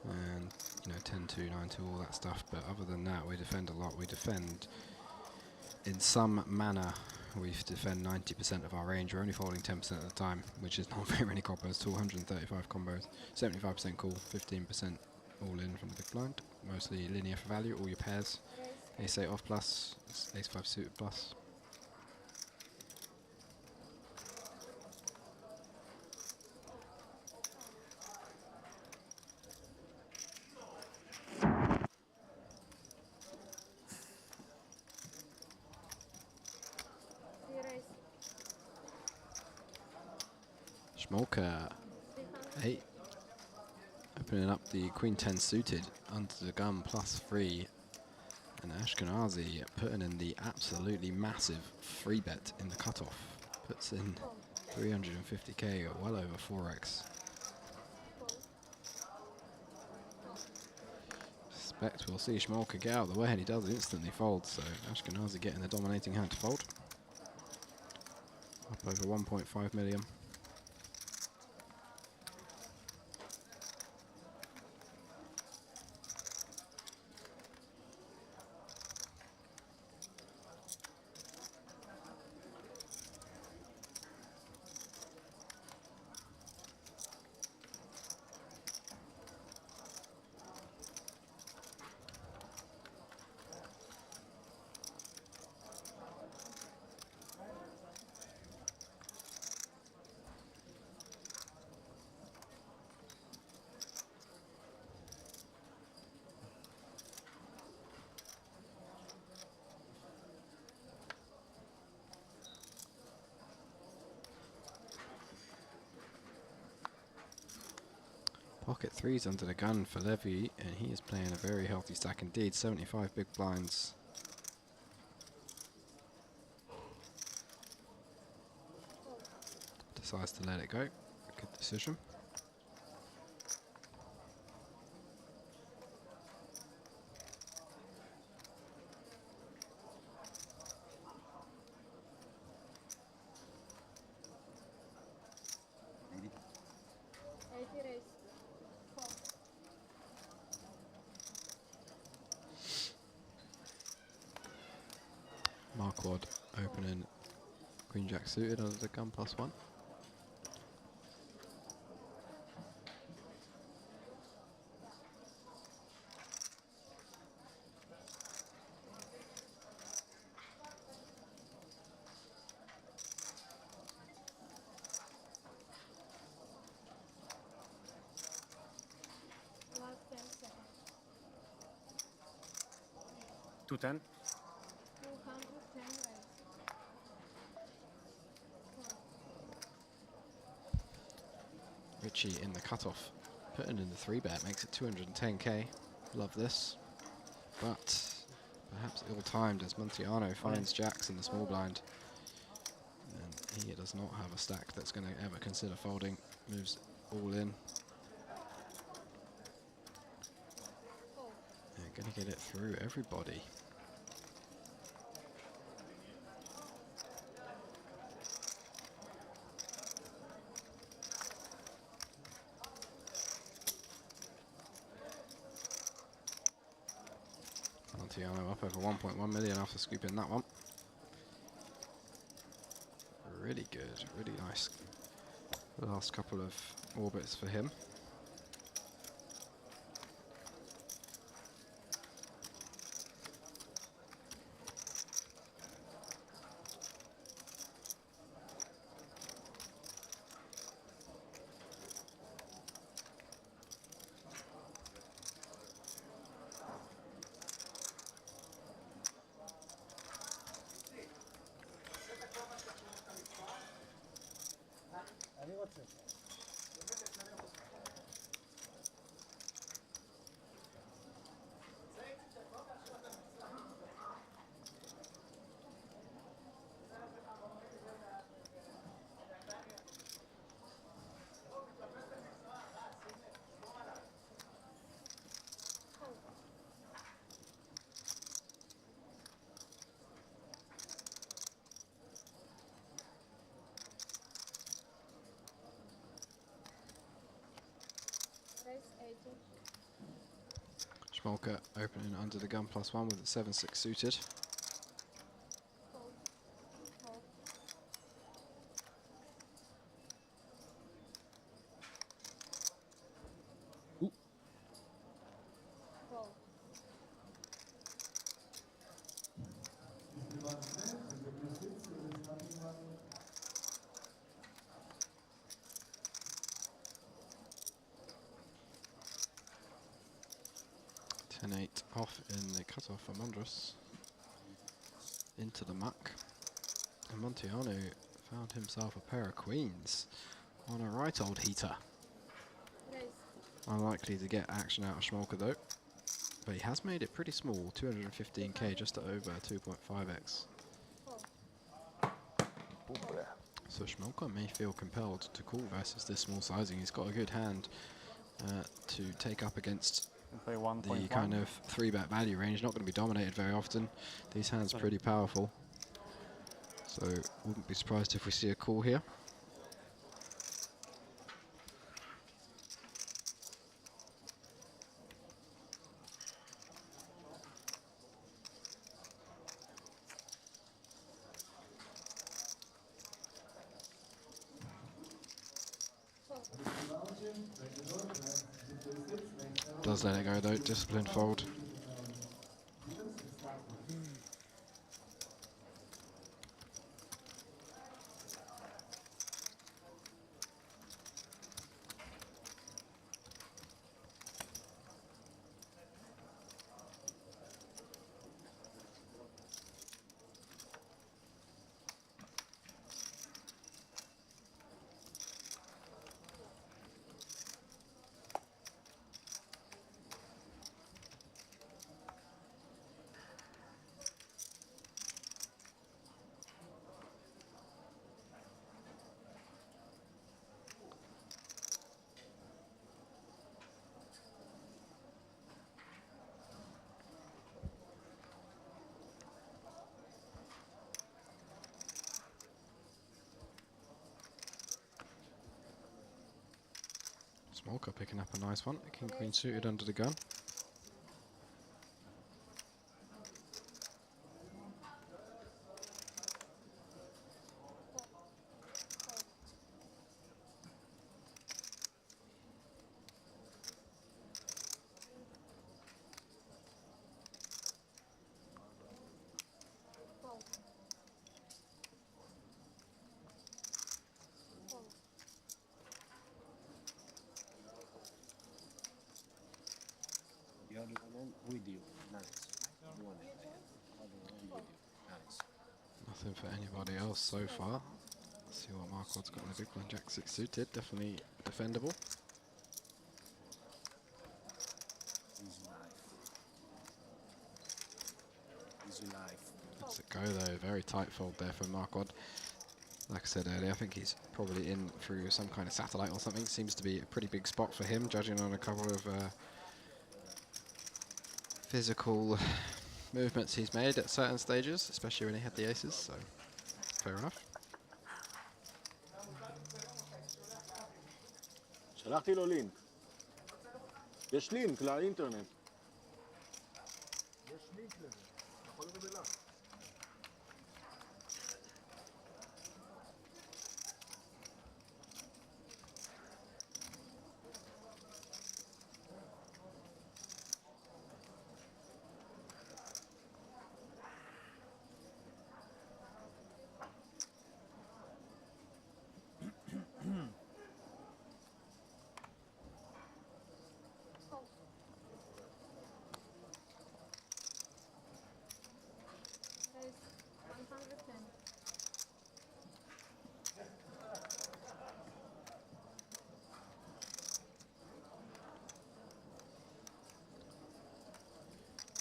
and 10-2, 9-2, all that stuff. But other than that, we defend a lot. We defend in some manner. We defend 90% of our range. We're only folding 10% of the time, which is not very many combos. 235 combos, 75% call, 15% all in from the big blind. Mostly linear for value, all your pairs. Ace 8 off plus, ace 5 suited plus. Smolka 8. Opening up the Queen 10 suited under the gun +3. And Ashkenazi putting in the absolutely massive free bet in the cutoff. Puts in 350k, well over 4x. Suspect we'll see Smolka get out of the way, and he does instantly fold, so Ashkenazi getting the dominating hand to fold. Up over 1.5 million. Pocket threes under the gun for Levy, and he is playing a very healthy stack indeed. 75 big blinds. Decides to let it go. Good decision. Marquard opening Queen Jack suited under the gun +1. 210. 210 raise. Richie in the cutoff, putting in the 3-bet makes it 210k. Love this, but perhaps ill-timed as Montiano finds jacks in the small blind, and he does not have a stack that's going to ever consider folding. Moves all in. They're going to get it through everybody. Montiano up over 1.1 million after scooping that one. Really good, really nice. The last couple of orbits for him. Arrivederci. 80. Schmolka opening under the gun +1 with the 7-6 suited. Fold. 10-8 off in the cutoff for Mondros. Into the muck. And Montiano found himself a pair of queens on a right old heater. Raise. Unlikely to get action out of Schmolka though. But he has made it pretty small, 215k, just over 2.5x. So Schmolka may feel compelled to call versus this small sizing. He's got a good hand to take up against the kind of 3-bet value range. Not going to be dominated very often. These hands are pretty powerful. So wouldn't be surprised if we see a call here. Does let it go though, disciplined fold. Smolka picking up a nice one. King Queen suited under the gun. The other one with you. Nice. You want it. Nothing for anybody else so far. Let's see what Marquard's got in the big blind. Jack 6 suited, definitely defendable. Easy life. Lets it go though, very tight fold there for Marquard. Like I said earlier, I think he's probably in through some kind of satellite or something. Seems to be a pretty big spot for him, judging on a couple of physical movements he's made at certain stages, especially when he had the aces, so fair enough. שלחתי לו לינק. יש לינק לאינטרנט. יש לינק לזה, יכול לראות אליו.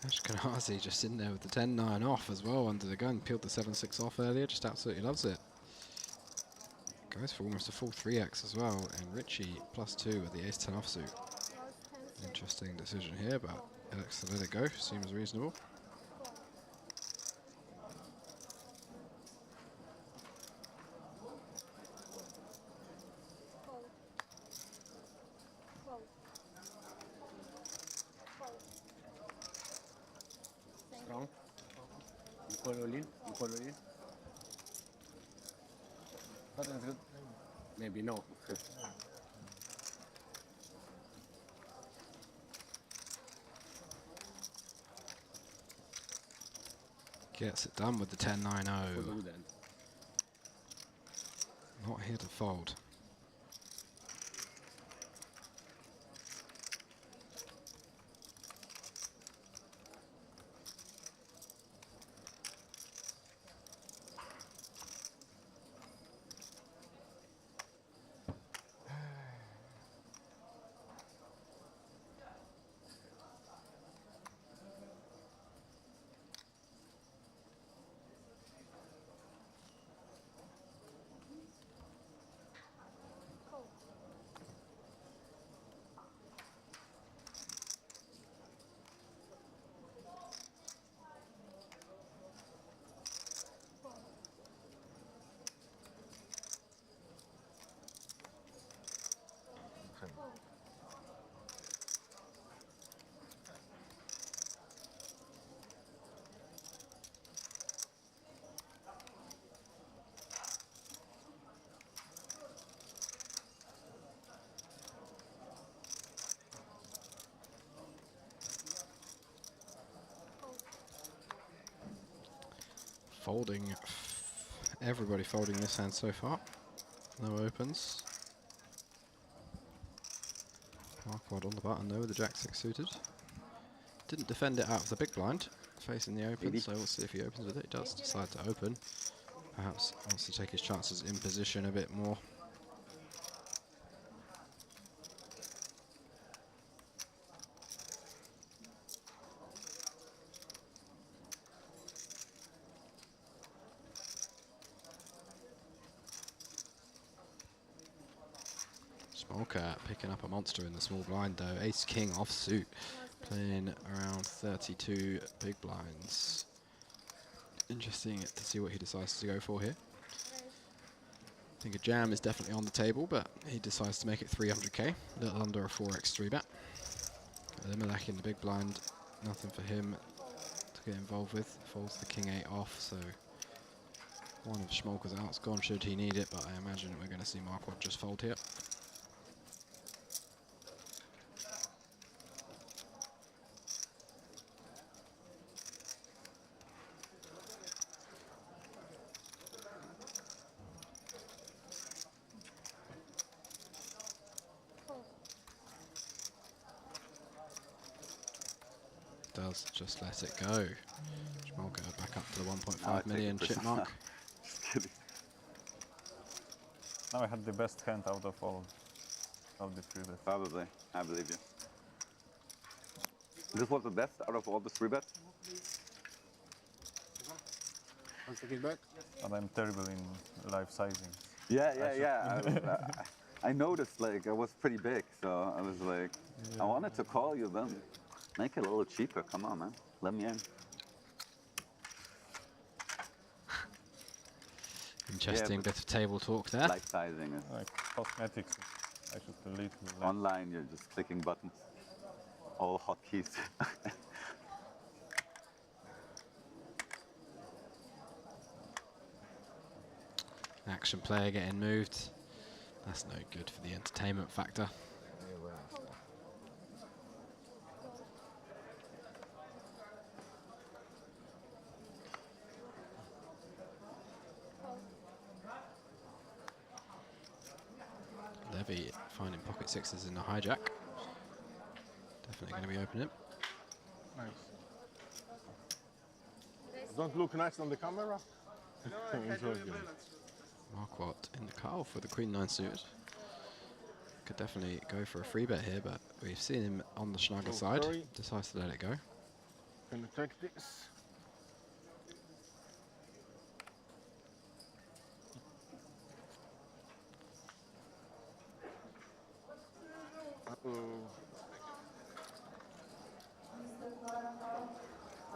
Ashkenazi just in there with the 10-9 off as well under the gun. Peeled the 7-6 off earlier, just absolutely loves it. Goes for almost a full 3x as well, and Richie +2 with the ace-10 offsuit. Interesting decision here, but Alex to let it go, seems reasonable. Strong. You follow in. You follow in. Nothing's good. Maybe no. Gets it done with the 10-9-0. Not here to fold. Folding, everybody folding this hand so far. No opens. Marquard on the button though with the Jack 6 suited. Didn't defend it out of the big blind, facing the open, so we'll see if he opens with it. He does decide to open. Perhaps wants to take his chances in position a bit more. Smolka picking up a monster in the small blind though. Ace King offsuit, playing around 32 big blinds. Interesting to see what he decides to go for here. I think a jam is definitely on the table, but he decides to make it 300k, a little under a 4x 3-bet. Elimelech in the big blind, nothing for him to get involved with. Folds the King 8 off, so one of Smolka's outs gone should he need it, but I imagine we're going to see Marquard just fold here. Does just let it go. Smolka back up to the 1.5 million chip mark. Now I had the best hand out of all of the 3 bets. Probably, I believe you. This was the best out of all the 3 bets? Want to get back? But I'm terrible in live sizing. Yeah. I noticed, like, it was pretty big, so I was like, I wanted to call you then. Make it a little cheaper, come on, man. Let me in. Interesting bit of table talk there. Live sizing is like cosmetics. I should delete the online, you're just clicking buttons. All hotkeys. Action player getting moved. That's no good for the entertainment factor. Levy finding pocket sixes in the hijack. Definitely going to be opening. Nice. Don't look nice on the camera. Marquardt in the cutoff for the Queen 9 suited. Could definitely go for a free bet here, but we've seen him on the Schneider side. Decides to let it go. Can I take this?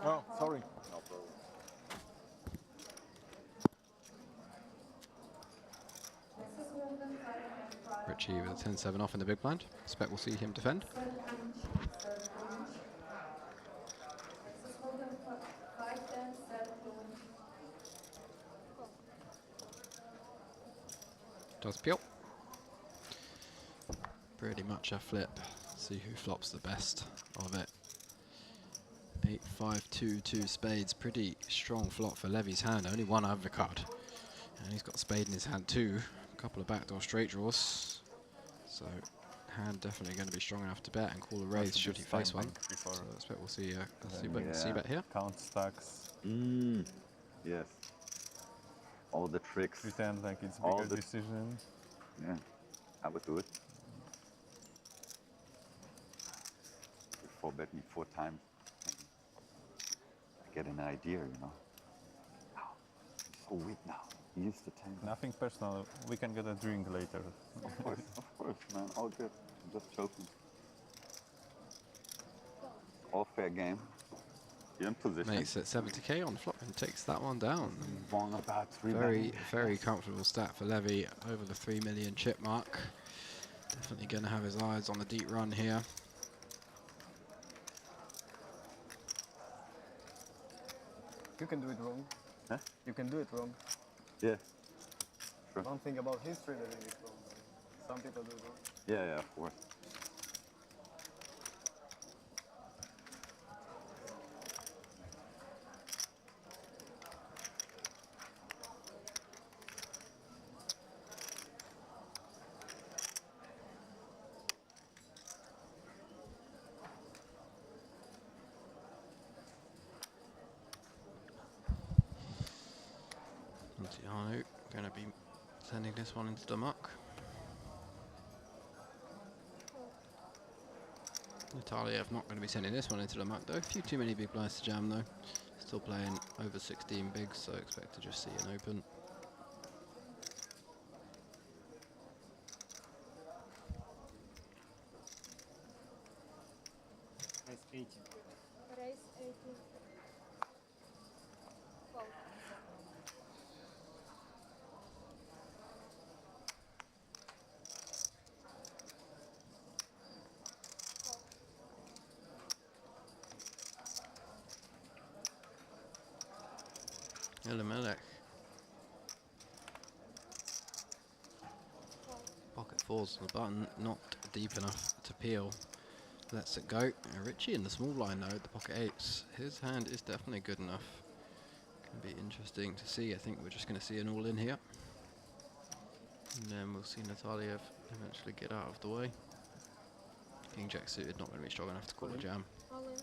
Oh, sorry. No problem. Richie with a 10-7 off in the big blind. Expect we'll see him defend. Does peel. Pretty much a flip. See who flops the best of it. 8-5-2-2 spades. Pretty strong flop for Levy's hand. Only one overcard. And he's got spade in his hand too. A couple of backdoor straight draws. So hand definitely going to be strong enough to bet and call a raise should he face one. So I expect we'll see a c-bet here. Count stacks. Yes. All the tricks. Pretend like it's all bigger the decision. Yeah, I would do it. You 4-bet me 4 times. I get an idea, you know. Oh, I'm so weak now. He used to tank. Nothing personal. We can get a drink later. Of course, man. All good. I'm just joking. All fair game. You're in position. Makes it 70k on flop and takes that one down. Wrong about 3 Very comfortable stat for Levy over the 3 million chip mark. Definitely going to have his eyes on the deep run here. You can do it wrong. Huh? You can do it wrong. Yeah. Sure. Don't think about history that it is wrong. Some people do it wrong. Yeah, of course. Tiano going to be sending this one into the muck. Nataliev not going to be sending this one into the muck though. A few too many big blinds to jam though. Still playing over 16 bigs, so expect to just see an open. Raise 18. Raise 18. Call. Elimelech. Pocket fours on the button, not deep enough to peel. Lets it go. Richie in the small line though, the pocket eights. His hand is definitely good enough. Can be interesting to see. I think we're just going to see an all in here. And then we'll see Nataliev eventually get out of the way. King Jack suited, not going to be strong enough to call a jam. All in.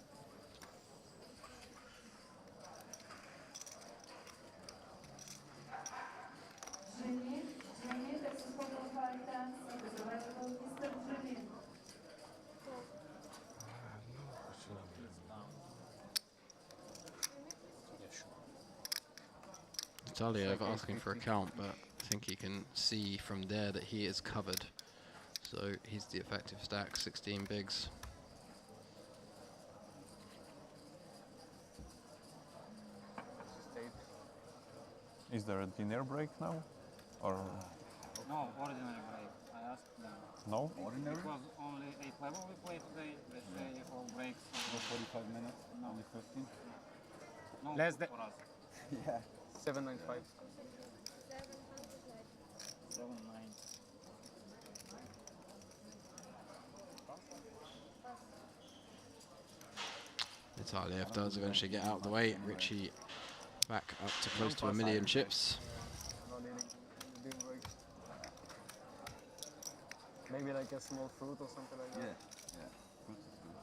Жене, это сколько Vitaliev asking for a count, but I think he can see from there that he is covered. So he's the effective stack, 16 bigs. Is there a dinner break now? Or No, ordinary break. I asked them. no? It was only 8 level we played today. They say all breaks. No 45 minutes? No. Only 15? No, Less for than- us. Yeah. 795. 7-9. Vitaliev does eventually get out of the way. Richie back up to close to 1 million chips. Not eating big break. Maybe like a small fruit or something like that. Yeah. Fruit is good.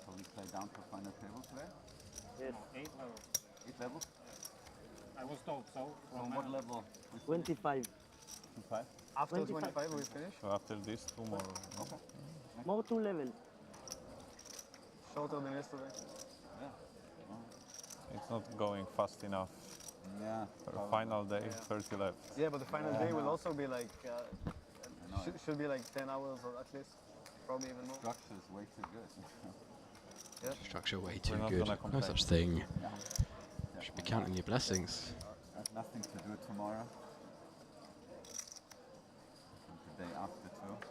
So we play down to final table today? Yes. 8 levels. 8 levels? I was told so. From what level? 25. 25? After 25. 25 we finish? So after this, 2 more. Okay. More 2 levels. Shorter than yesterday. It's not going fast enough. Yeah. For a final day, 30 left. Yeah, but the final day will also be like, know should be like 10 hours or at least, probably even more. Structure is way too good. Yeah. Structure way too not good. gonna No complain. such thing. Yeah. Should be counting your blessings. I have nothing to do tomorrow. And the day after too.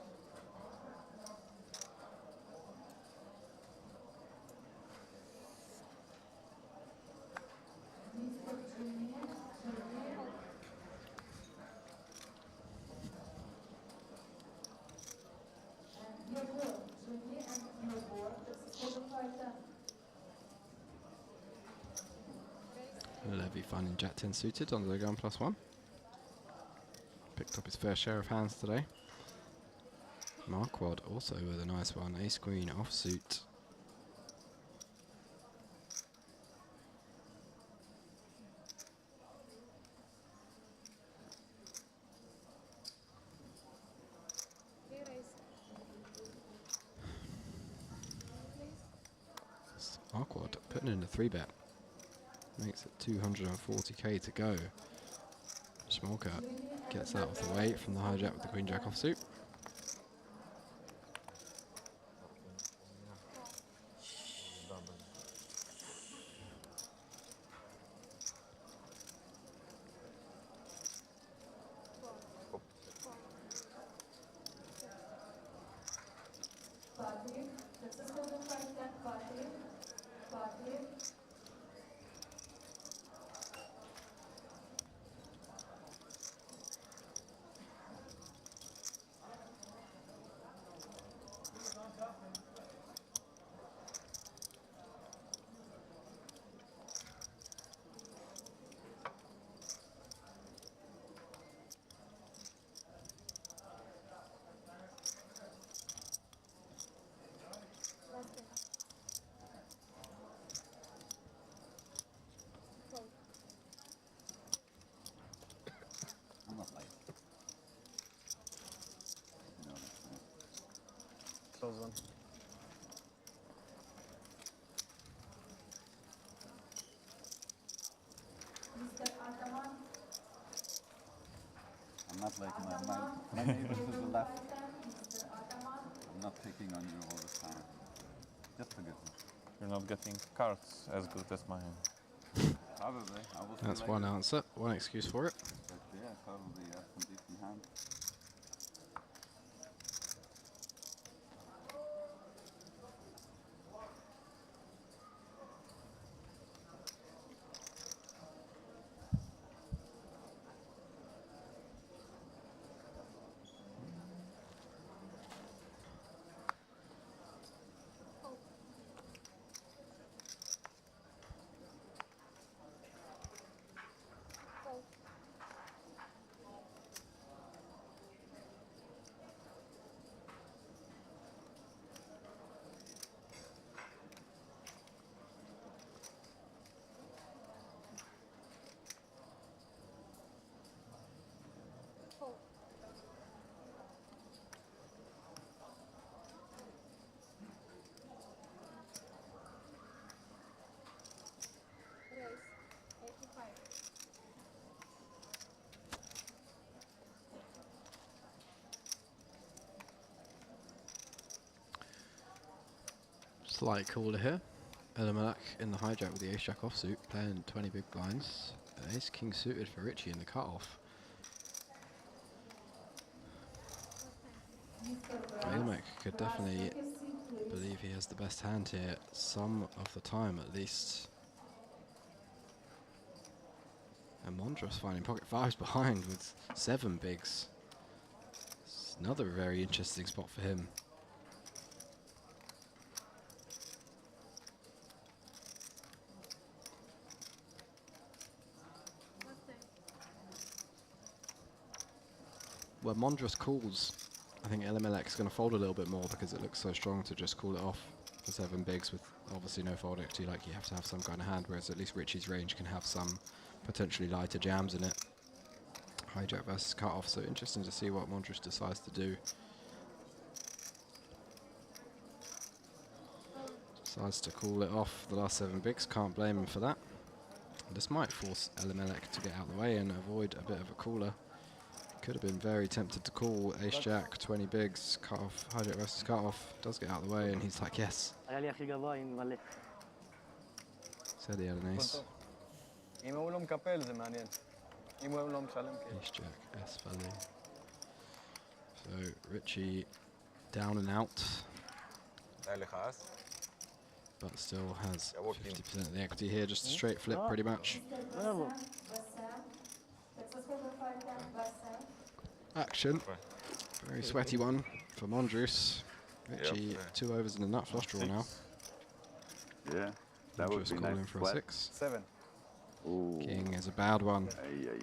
Levy finding Jack 10 suited on the gun +1. Picked up his fair share of hands today. Marquardt also with a nice one. Ace Queen offsuit. Marquardt putting in a 3-bet. Makes it 240k to go. Smolka gets out of the way from the hijack with the Queen Jack offsuit. I'm not late. No, Close one. I'm not like my neighbor to the left. I'm not picking on you all the time. Just forget it. You're not getting cards as good as mine. Probably. I will That's feel one like answer, one excuse for it. But yeah, probably have some decent hands. Slight caller here. Elimelech in the hijack with the ace-jack offsuit, playing 20 big blinds. Ace-king suited for Richie in the cutoff. Elimelech could definitely believe he has the best hand here, some of the time at least. And Mondros finding pocket fives behind with 7 bigs. It's another very interesting spot for him. When Mondros calls, I think Elimelech is going to fold a little bit more because it looks so strong to just call it off for 7 bigs with obviously no fold equity. Like, you have to have some kind of hand, whereas at least Richie's range can have some potentially lighter jams in it. Hijack versus cut off, so interesting to see what Mondros decides to do. Decides to call it off the last 7 bigs, can't blame him for that. This might force Elimelech to get out of the way and avoid a bit of a caller. Could have been very tempted to call ace-jack, 20 bigs, cut off, hijack versus cut off, does get out of the way, and he's like, yes. Said he had an ace. Ace-jack, S-valley. So Richie down and out, but still has 50% of the equity here, just a straight flip pretty much. Action. Very sweaty one for Mondros. Richie, 2 overs and a nut flush draw now. Yeah, that would be calling nice. for a 6. 7. Ooh. King is a bad one.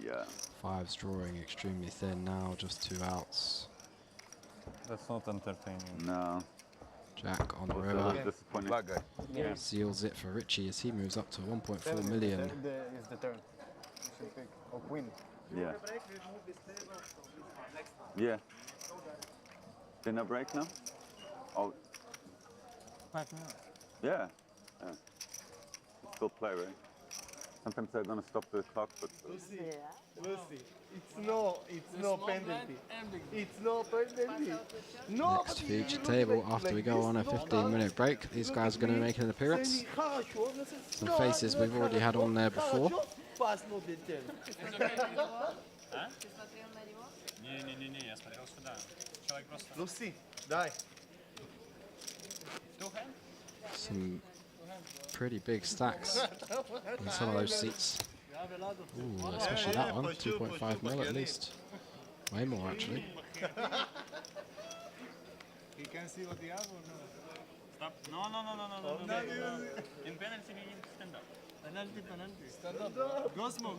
Yeah. 5's drawing extremely thin now, just 2 outs. That's not entertaining. No. Jack on the river. Seals it for Richie as he moves up to 1.4 million. Is the turn. Should pick. Or queen. Yeah. Yeah. Dinner break now? Oh. 5 minutes. Yeah. Still play, right? Sometimes they're gonna stop the clock, but Lucy, it's no penalty. It's no penalty. No. Next feature table after we go on a 15-minute break. These guys are going to make an appearance. Some faces we've already had on there before. Lucy, дай. Some pretty big stacks in some of those seats. Ooh, especially that one, 2.5 mil at least. Way more actually. You can see what the other one. Stop. No. In penalty, we need to stand up. Penalty. Stand up. Go small.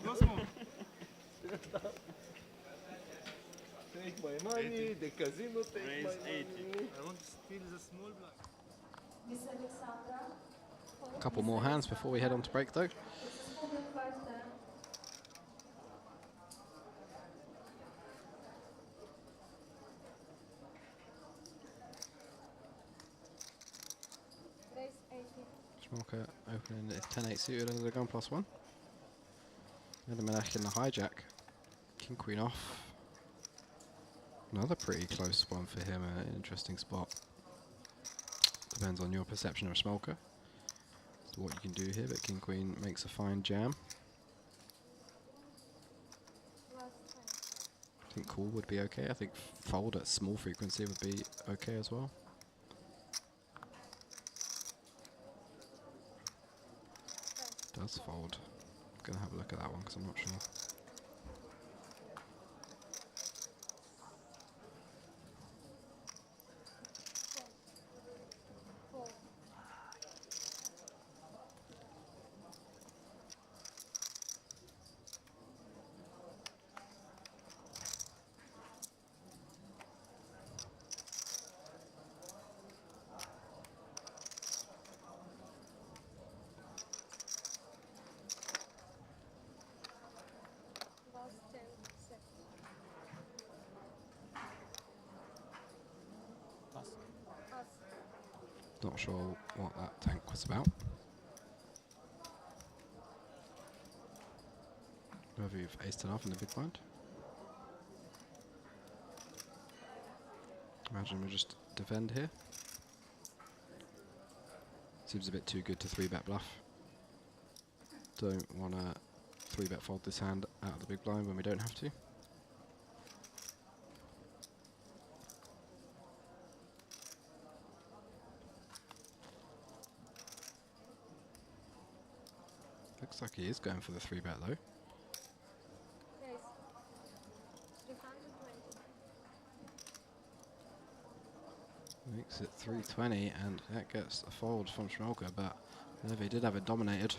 Take my money, the casino take my money. I want to steal the small block. A couple more hands before we head on to break though. Smoker opening it 10-8 suited under the gun +1. Elimelech in the hijack. King Queen off. Another pretty close one for him, an interesting spot. Depends on your perception of Smolka. So what you can do here, but King Queen makes a fine jam. I think call would be okay. I think fold at small frequency would be okay as well. Does fold. I'm gonna have a look at that one because I'm not sure. Not sure what that tank was about. Whether you've aced enough in the big blind. Imagine we just defend here. Seems a bit too good to 3-bet bluff. Don't want to 3-bet fold this hand out of the big blind when we don't have to. Looks like he is going for the 3-bet though. Makes it 320, and that gets a fold from Schmelke, but Levy did have it dominated.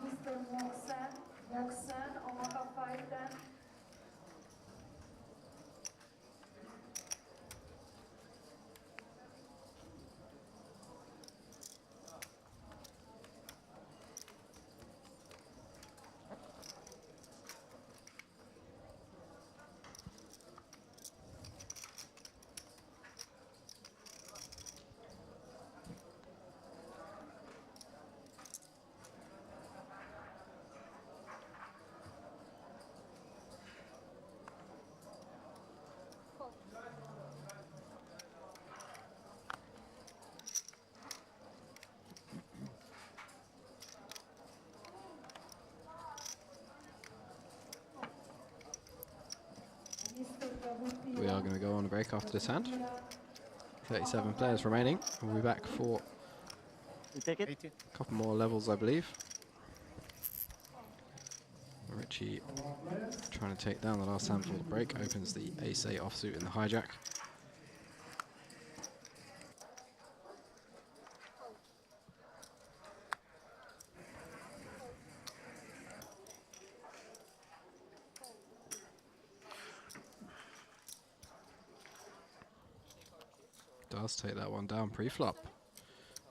Mr. Moxen, Omaha 510. We are going to go on a break after this hand. 37 players remaining. We'll be back for a couple more levels, I believe. Richie trying to take down the last hand for the break. Opens the ace-8 offsuit in the hijack. Does take that one down pre-flop.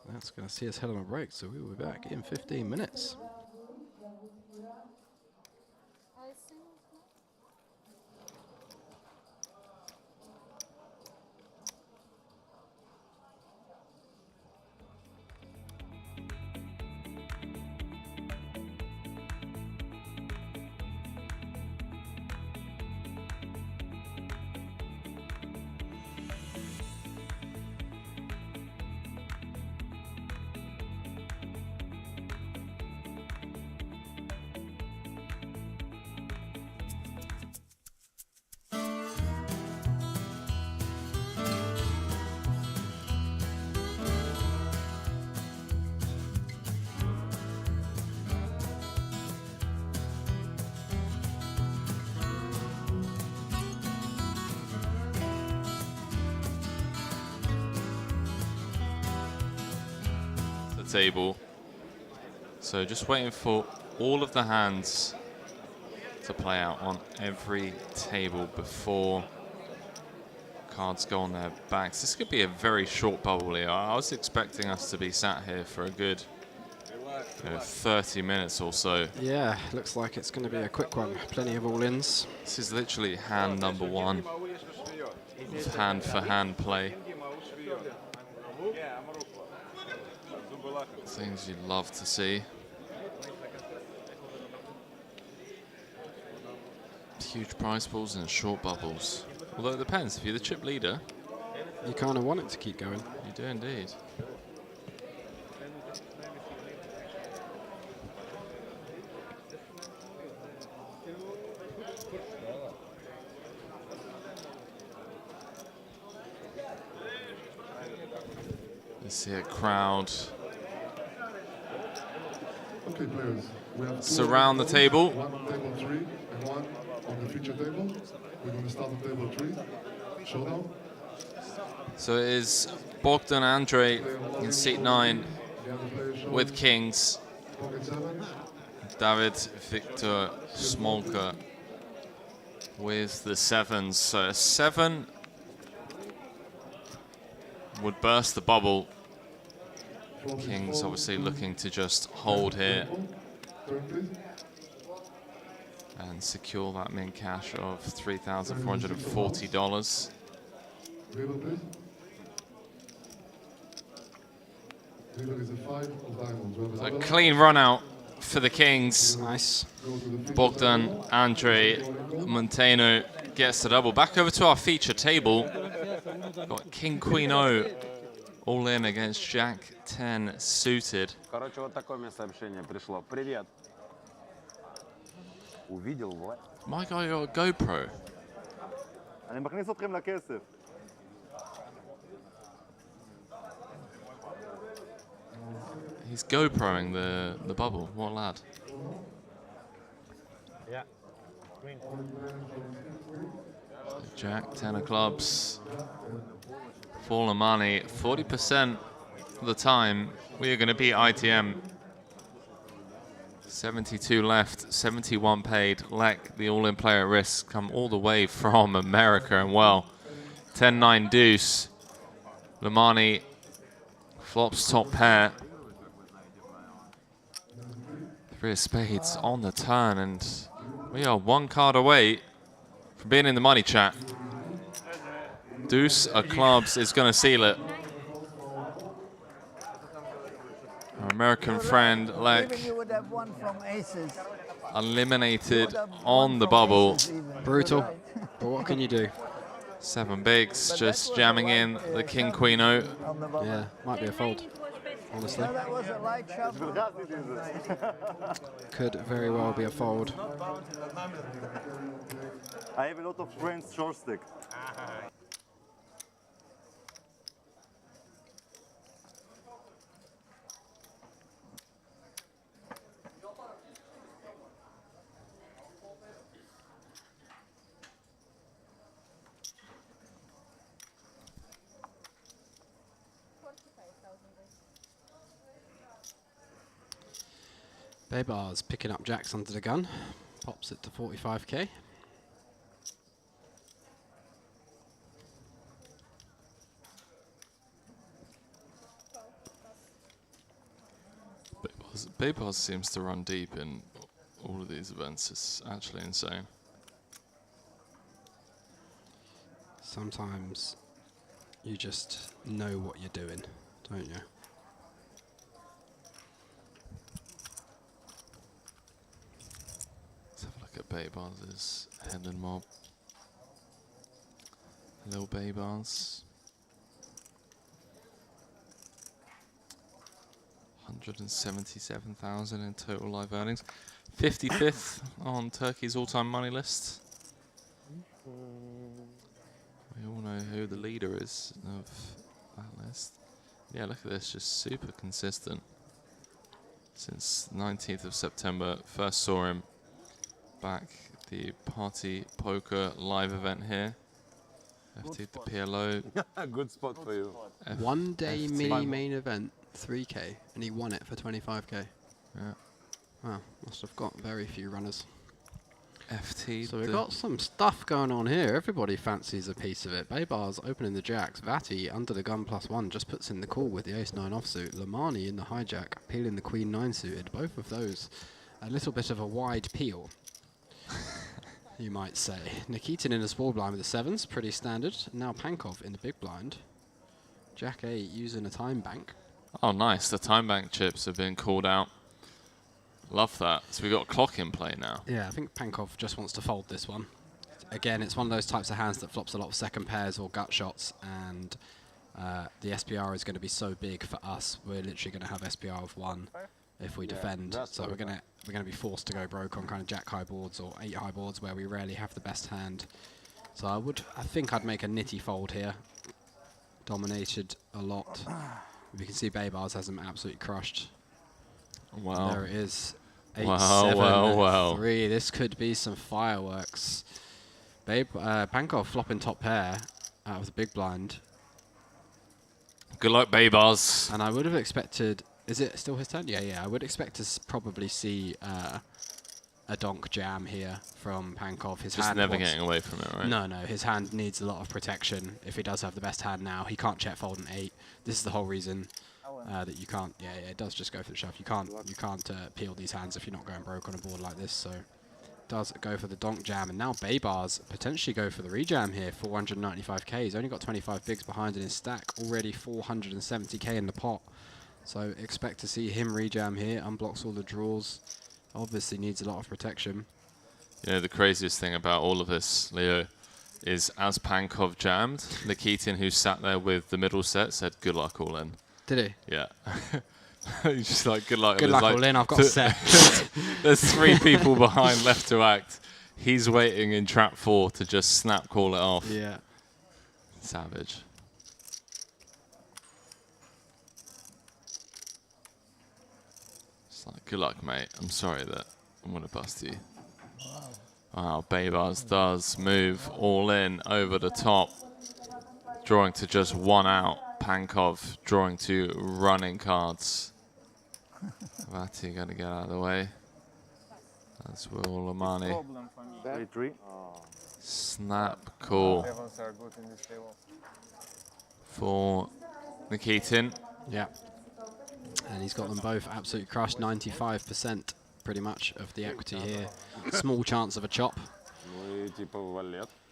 That's going to see us head on a break, so we will be back in 15 minutes. Table. So just waiting for all of the hands to play out on every table before cards go on their backs. This could be a very short bubble here. I was expecting us to be sat here for a good 30 minutes or so. Yeah, looks like it's going to be a quick one. Plenty of all-ins. This is literally hand number one of hand-for-hand play. Things you'd love to see. Huge prize pools and short bubbles. Although it depends, if you're the chip leader, you kind of want it to keep going. You do indeed. You see a crowd surround the table. One on table 3 and one on the feature table. We're going to start on table 3. Showdown. So it is Bogdan Andrei in seat 9 with kings. David Victor Smolka with the 7s. So a 7 would burst the bubble. Kings obviously looking to just hold here and secure that min cash of $3,440. Is a 5 of diamonds. So a clean run out for the Kings. Nice. Bogdan, Andre, Montano gets the double. Back over to our feature table. Got King, Queen, O all in against Jack 10 suited. Короче, вот такое мне сообщение пришло. Привет. Увидел, Влад? My guy got a GoPro. אני מכניס אתכם לכסף. He's GoProing the bubble. What a lad. Yeah. Green. Jack, 10 of clubs. Full of money. 40% of the time, we are going to beat ITM. 72 left, 71 paid. Lek, the all-in player at risk, come all the way from America. And well, 10-9 deuce. Lamani flops top pair. 3 of spades on the turn, and we are 1 card away from being in the money chat. Deuce of clubs is going to seal it. Our American friend, Lek, Even you would have won from aces. eliminated on the bubble. Brutal, but what can you do? 7 bigs, just jamming in the King, Queen, O. Yeah, might be a fold, honestly. No, that was a light shuffle. Could very well be a fold. I have a lot of friends short stick. Baybar's picking up jacks under the gun. Pops it to 45k. Baybar's seems to run deep in all of these events. It's actually insane. Sometimes you just know what you're doing, don't you? Let's have a look at Baybar's Headland mob. Little Baybar's. 177,000 in total live earnings. 55th on Turkey's all-time money list. We all know who the leader is of that list. Yeah, look at this, just super consistent. Since 19th of September, first saw him back at the Party Poker live event here. FT the PLO. Good spot for you. One day mini main event, 3k, and he won it for 25k. Yeah. Wow, must have got very few runners. FT. So we've got some stuff going on here. Everybody fancies a piece of it. Baybar's opening the jacks. Vati under the gun +1 just puts in the call with the ace-9 offsuit. Lamani in the hijack, peeling the queen-9 suited. Both of those a little bit of a wide peel, you might say. Nikitin in a small blind with the 7s, pretty standard. Now Pankov in the big blind. Jack 8 using a time bank. Oh, nice. The time bank chips have been called out. Love that. So we've got a clock in play now. Yeah, I think Pankov just wants to fold this one. Again, it's one of those types of hands that flops a lot of second pairs or gut shots, and the SPR is going to be so big for us. We're literally going to have SPR of 1 if we defend. So we're going to be forced to go broke on kind of jack high boards or 8 high boards where we rarely have the best hand. So I think I'd make a nitty fold here. Dominated a lot. You can see Baybar's has him absolutely crushed. Wow. There it is. 8, Wow, 7, wow. 3. This could be some fireworks. Pankov flopping top pair out of the big blind. Good luck, Baybar's. And I would have expected... Is it still his turn? Yeah. I would expect to probably see a donk jam here from Pankov. His Just hand never getting away from it, right? No. His hand needs a lot of protection. If he does have the best hand now, he can't check fold an 8. This is the whole reason that you can't. Yeah, it does just go for the shove. You can't peel these hands if you're not going broke on a board like this. So does go for the donk jam, and now Baybar's potentially go for the rejam here. 495k. He's only got 25 bigs behind in his stack. Already 470k in the pot. So expect to see him rejam here, unblocks all the draws. Obviously needs a lot of protection. You know, the craziest thing about all of this, Leo, is as Pankov jammed, Nikitin, who sat there with the middle set, said, good luck all in. Did he? Yeah. He's just like, good luck. Good luck all in, I've got set. There's 3 people behind left to act. He's waiting in trap 4 to just snap call it off. Yeah. Savage. It's like, good luck, mate. I'm sorry that I'm going to bust you. Wow, Bebas does move all in over the top. Drawing to just 1 out. Pankov drawing to running cards. Vati going to get out of the way. That's Will Lamani. 3-3. Snap call Evans are good in this table. for Nikitin. Yeah. And he's got them both absolutely crushed, 95% pretty much of the equity here. Small chance of a chop.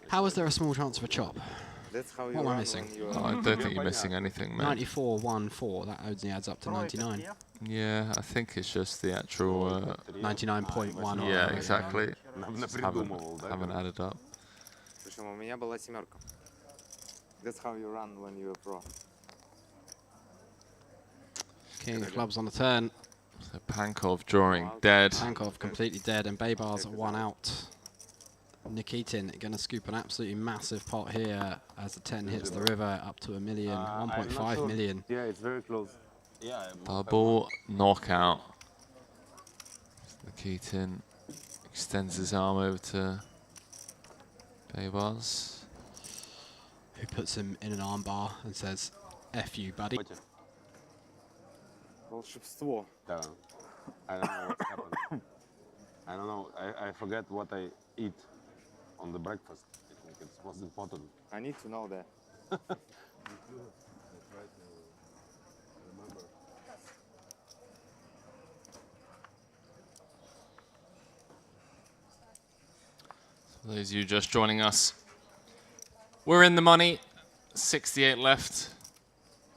How is there a small chance of a chop? That's how What you am I run missing? when you Oh, I don't think you're missing anything, mate. 94, 1, 4. That only adds up to 99. Yeah, I think it's just the actual 99.1. Yeah, exactly. Haven't added up. Причем у меня была 7. That's how you run when you're a pro. King of clubs on the turn. So Pankov drawing dead. Pankov completely dead, and Bebas 1 out. Nikitin going to scoop an absolutely massive pot here as the 10 hits the river, up to $1 million, 1.5 million. Yeah, it's very close. Yeah. Double knockout. Nikitin extends his arm over to Bebas, who puts him in an armbar and says, F you, buddy. Волшебство. Yeah. I don't know what happened. I don't know. I forget what I eat on the breakfast. I think it's most important. I need to know that. For those of you just joining us, we're in the money. 68 left.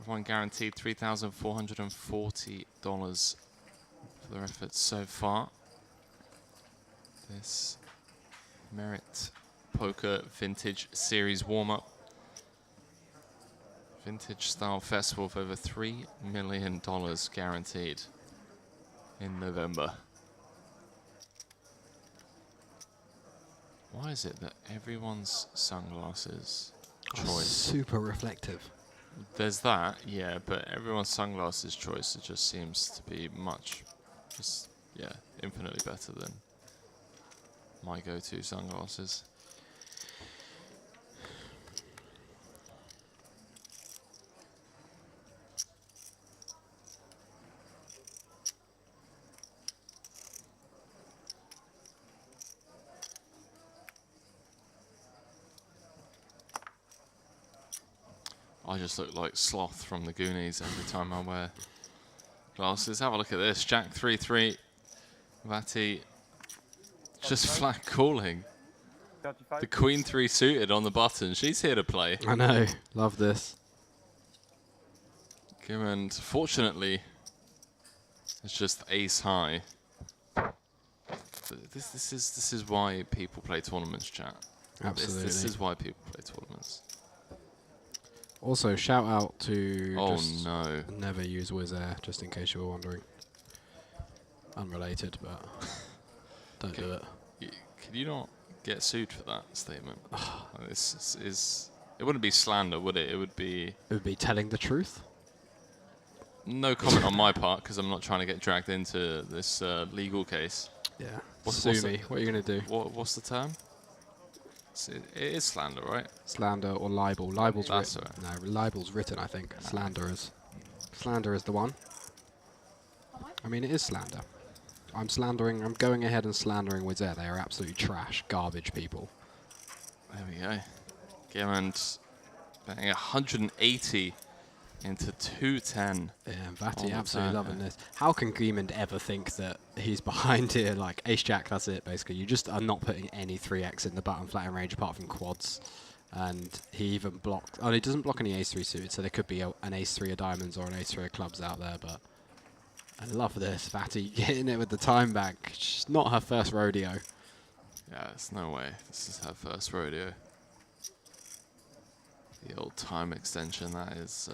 Everyone guaranteed $3,440 for their efforts so far. This Merit Poker Vintage Series warm-up. Vintage style festival with over $3 million guaranteed in November. Why is it that everyone's sunglasses choice super reflective? There's that, yeah, but everyone's sunglasses choice, it just seems to be infinitely better than my go-to sunglasses. I just look like Sloth from the Goonies every time I wear glasses. Have a look at this. Jack 3-3. Vati just flat calling. The Queen 3 suited on the button. She's here to play. I know. Love this. And fortunately, it's just ace high. This is why people play tournaments, chat. Absolutely. This is why people play tournaments. Also, shout out to just never use Wizz Air, just in case you were wondering. Unrelated, but don't do it. Could you not get sued for that statement? This is. It wouldn't be slander, would it? It would be. It would be telling the truth. No comment on my part, because I'm not trying to get dragged into this legal case. Yeah. Sue me. What are you going to do? What's the term? It is slander, right? Slander or libel. Libel's That's written. No, libel's written, I think. Slander is. Slander is the one. I mean, it is slander. I'm going ahead and slandering Wizz Air. They are absolutely trash, garbage people. There we go. Gemmond betting 180 into 210. Yeah, Vati absolutely loving this. How can Giemond ever think that he's behind here? Like, ace-jack, that's it, basically. You just are not putting any 3x in the button flatting range apart from quads. And he even blocked. Oh, he doesn't block any ace-3 suited, so there could be an ace-3 of diamonds or an ace-3 of clubs out there. But I love this. Fatty getting it with the time bank. She's not her first rodeo. Yeah, there's no way. This is her first rodeo. The old time extension, that is...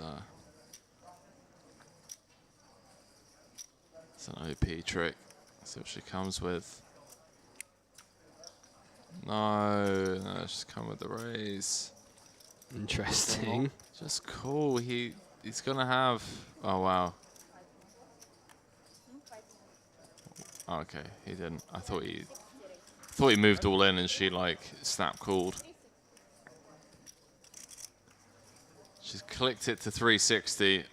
it's an OP trick. Let's see what she comes with. No, she's come with the raise. Interesting. Just cool. He's gonna have... Oh, wow. Oh, okay, he didn't. I thought he moved all in and she like snap called. She's clicked it to 360.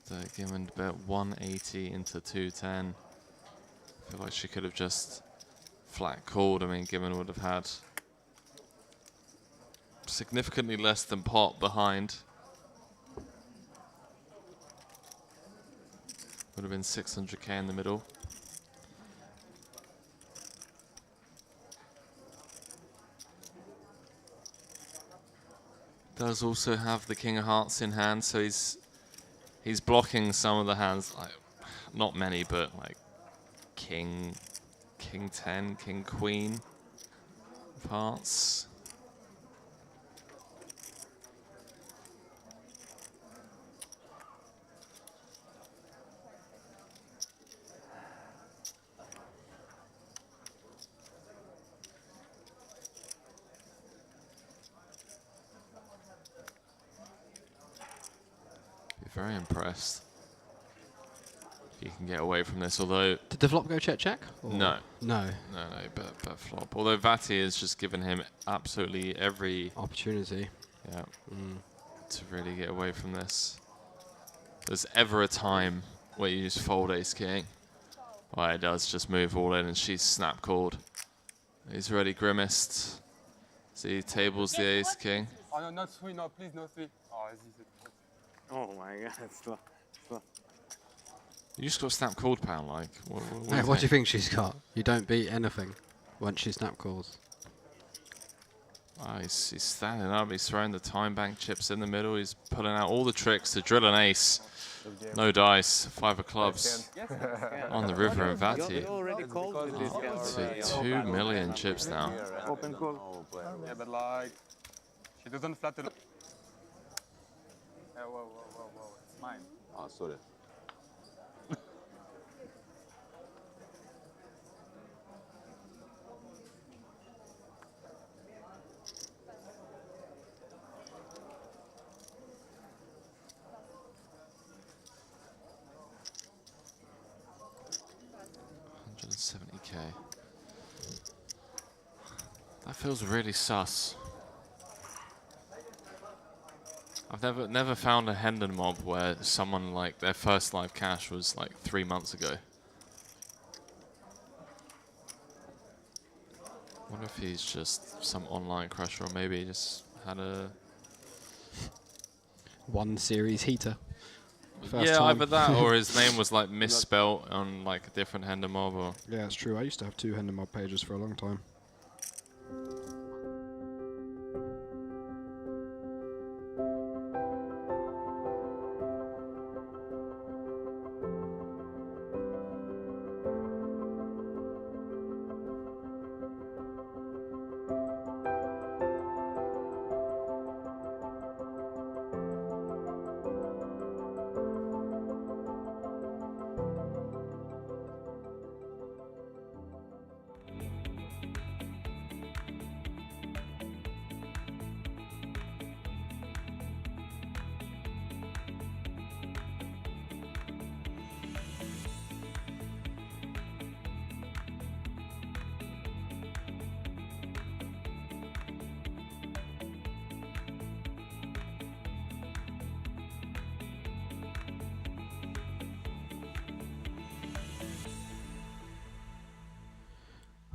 So given about 180 into 210. I feel like she could have just flat called. I mean, Gibbon would have had significantly less than pot behind. Would have been 600k in the middle. Does also have the King of Hearts in hand, so he's blocking some of the hands, like not many, but like King 10, King Queen of Hearts. Very impressed. You can get away from this, although... Did the flop go check? No. No. No, bet flop. Although Vati has just given him absolutely every... opportunity. Yeah. To really get away from this. There's ever a time where you just fold ace king. Well, it does just move all in and she's snap called. He's already grimaced. See, tables the ace king. Oh, no, not three, no, please, no three. Oh, Oh my god, stop. You just got snap called, pal, like. What do you think she's got? You don't beat anything once she snap calls. Oh, he's standing up, he's throwing the time bank chips in the middle, he's pulling out all the tricks to drill an ace. No dice, 5 of clubs on the river and Vati. To 2 million chips now. Open call. Yeah, but like, she doesn't flatter. Whoa, it's mine. Oh, sorry. $170k. That feels really sus. I've never found a Hendon mob where someone like their first live cash was like 3 months ago. Wonder if he's just some online crusher or maybe he just had a 1 series heater. First yeah, time. either that or his name was like misspelt on like a different Hendon mob or yeah, it's true. I used to have 2 Hendon mob pages for a long time.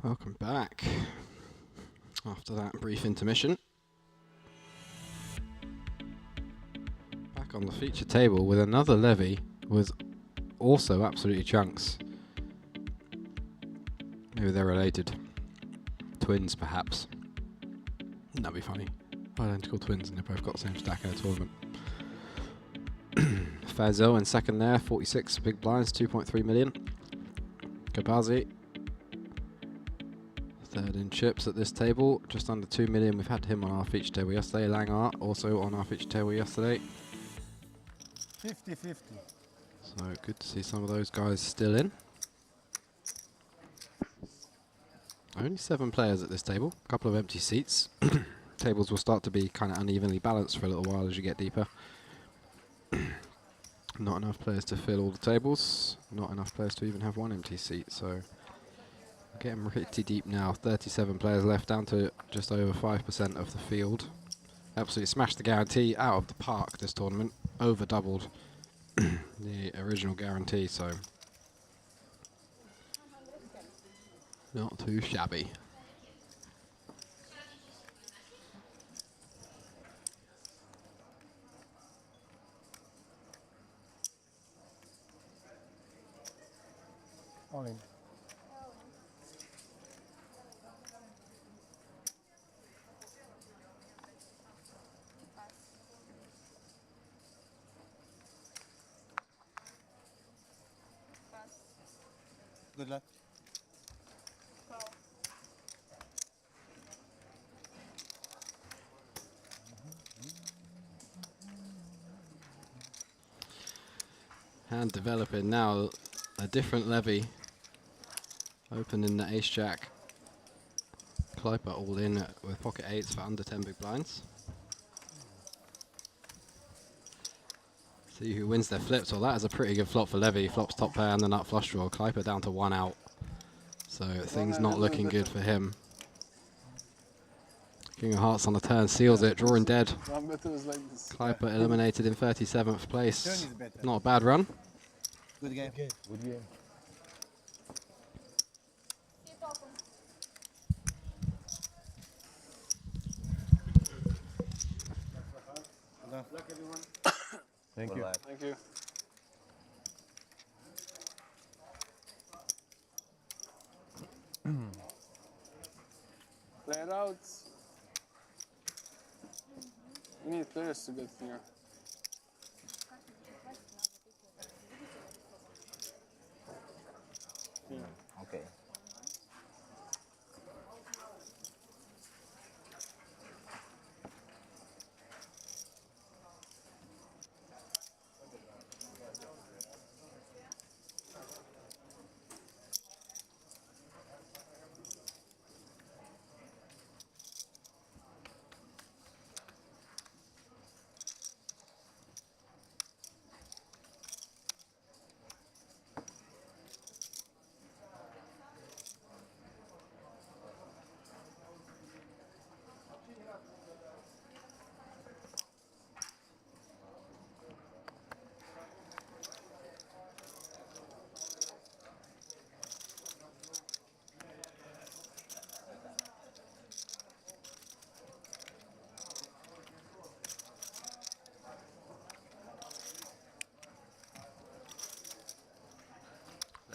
Welcome back after that brief intermission. Back on the feature table with another levy with also absolutely chunks. Maybe they're related. Twins, perhaps. That'd be funny. Identical twins, and they both got the same stack in a tournament. Fazel in second there, 46 big blinds, 2.3 million. Gabazi, third in chips at this table, just under 2 million. We've had him on our feature table yesterday. Langart also on our feature table yesterday. 50-50. So good to see some of those guys still in. Only 7 players at this table, a couple of empty seats. Tables will start to be kind of unevenly balanced for a little while as you get deeper. Not enough players to fill all the tables, not enough players to even have one empty seat, so we're getting pretty deep now. 37 players left, down to just over 5% of the field. Absolutely smashed the guarantee out of the park this tournament, over doubled the original guarantee, so not too shabby. All in. Good luck. And developing now a different levy. Opening the ace jack. Kleiper all in with pocket 8s for under 10 big blinds. See who wins their flips. Well, that is a pretty good flop for Levy. Flops top pair and the nut flush draw. Kleiper down to 1 out. So things not looking good for him. King of Hearts on the turn, seals it, drawing dead. Kleiper eliminated in 37th place. Not a bad run. Good game. Good game. Good luck, everyone. Thank you. Thank you. Play it out. We need players to get here. Okay.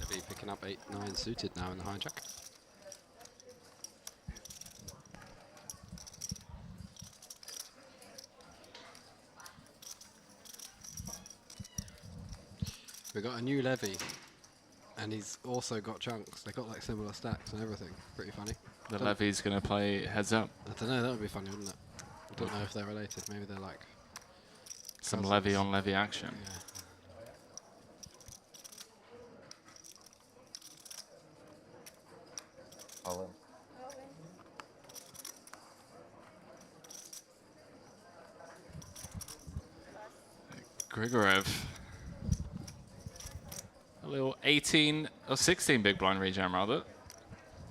Levy picking up 8-9 suited now in the hijack. We got a new Levy, and he's also got chunks. They got like similar stacks and everything. Pretty funny. The Levy's going to play heads up. I don't know, that would be funny, wouldn't it? I don't know if they're related. Maybe they're like some cousins. Levy on Levy action. Yeah. Grigorev. A little 18 or 16 big blind rejam rather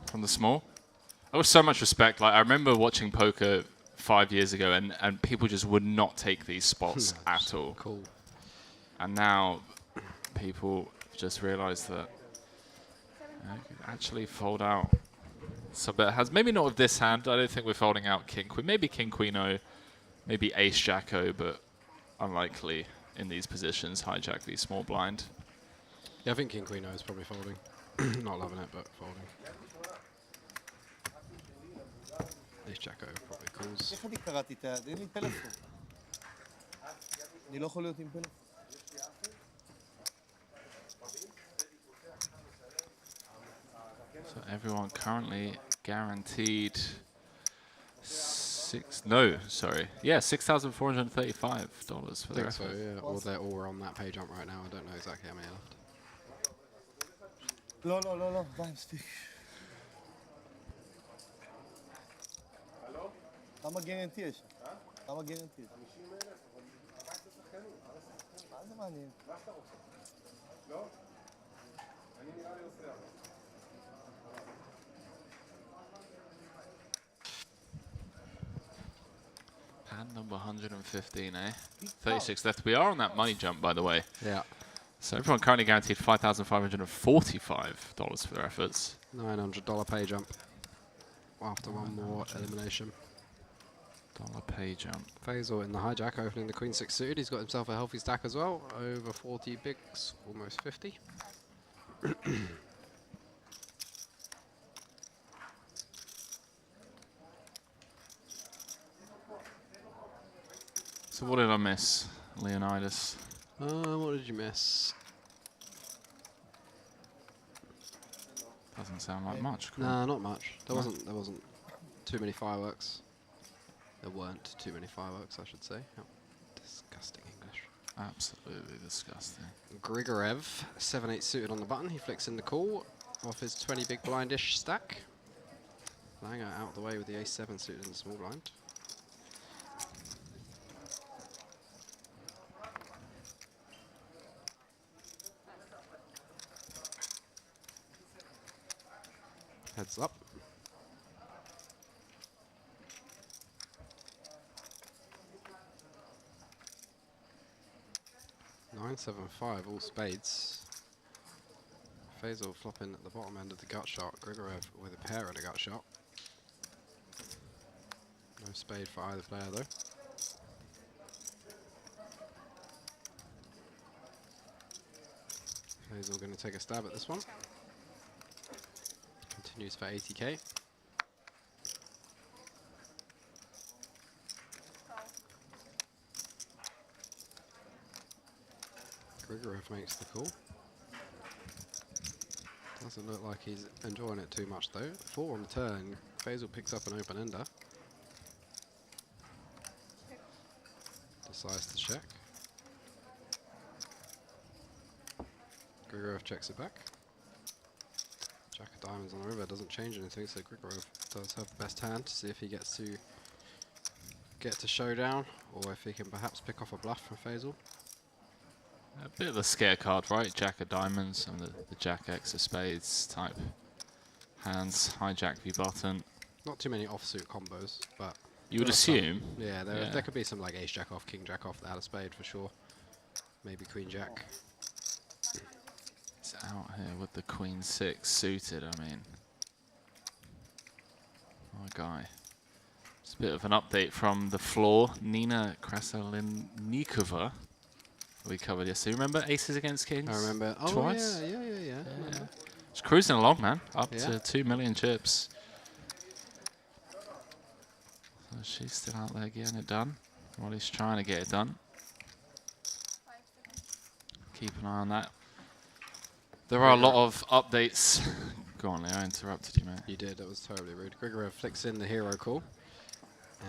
from the small. There was so much respect. Like I remember watching poker 5 years ago and people just would not take these spots at all. Cool. And now people just realized that you can actually fold out. So it has maybe not with this hand. I don't think we're folding out King Queen. Maybe King Queen O, maybe Ace Jack O, but unlikely in these positions. Hijack v small blind. Yeah, I think King Queen O is probably folding. Not loving it, but folding. Ace Jack O probably calls. איך אני קראתי את היד? אין לי פלאפון. אני לא יכול להיות עם פלאפון. So everyone currently guaranteed $6,435 for their effort. So, yeah, or they're all on that pay jump right now. I don't know exactly how many left. לא, לא, לא, לא, די, מספיק. כמה גרנטי יש? כמה גרנטי יש? 50,000, אבל 14 שחקנים. מה זה מעניין? מה שאתה רוצה? לא? אני נראה לי עושה. Hand number 115, eh? 36 left. We are on that money jump, by the way. Yeah. So everyone currently guaranteed $5,545 for their efforts. $900 pay jump. After one more elimination. Dollar pay jump. Faisal in the hijack, opening the Queen 6 suited. He's got himself a healthy stack as well. Over 40 bigs, almost 50. So what did I miss, Leonidas? What did you miss? Doesn't sound like much. Nah, not much. There wasn't too many fireworks. There weren't too many fireworks, I should say. Oh, disgusting English. Absolutely disgusting. Grigorev, 7-8 suited on the button. He flicks in the call off his 20 big blindish stack. Langer out the way with the ace-7 suited in the small blind. Heads up. 9-7-5, all spades. Faisal flopping at the bottom end of the gut shot. Grigorev with a pair at a gut shot. No spade for either player though. Faisal going to take a stab at this one. Continues for 80k. Grigorev makes the call. Doesn't look like he's enjoying it too much though. 4 on the turn. Faisal picks up an open ender. Decides to check. Grigorev checks it back. Jack of diamonds on the river doesn't change anything, so Grigorev does have the best hand to see if he gets to get to showdown, or if he can perhaps pick off a bluff from Faisal. A bit of a scare card, right? Jack of diamonds and the Jack X of spades type hands. Hijack v button. Not too many offsuit combos, but you would assume. Yeah, there could be some like ace jack off, king jack off, out of spade for sure. Maybe queen jack. He's out here with the queen 6 suited. I mean, my guy. It's a bit of an update from the floor. Nina Krasalinikova. We covered yesterday. Remember aces against kings? I remember. Oh, twice? Yeah. It's cruising along, man. Up Yeah. to 2 million chips. So she's still out there getting it done. Well, he's trying to get it done. Keep an eye on that. There are a lot of updates. Go on, Leo. I interrupted you, mate. You did. That was terribly rude. Grigorev flicks in the hero call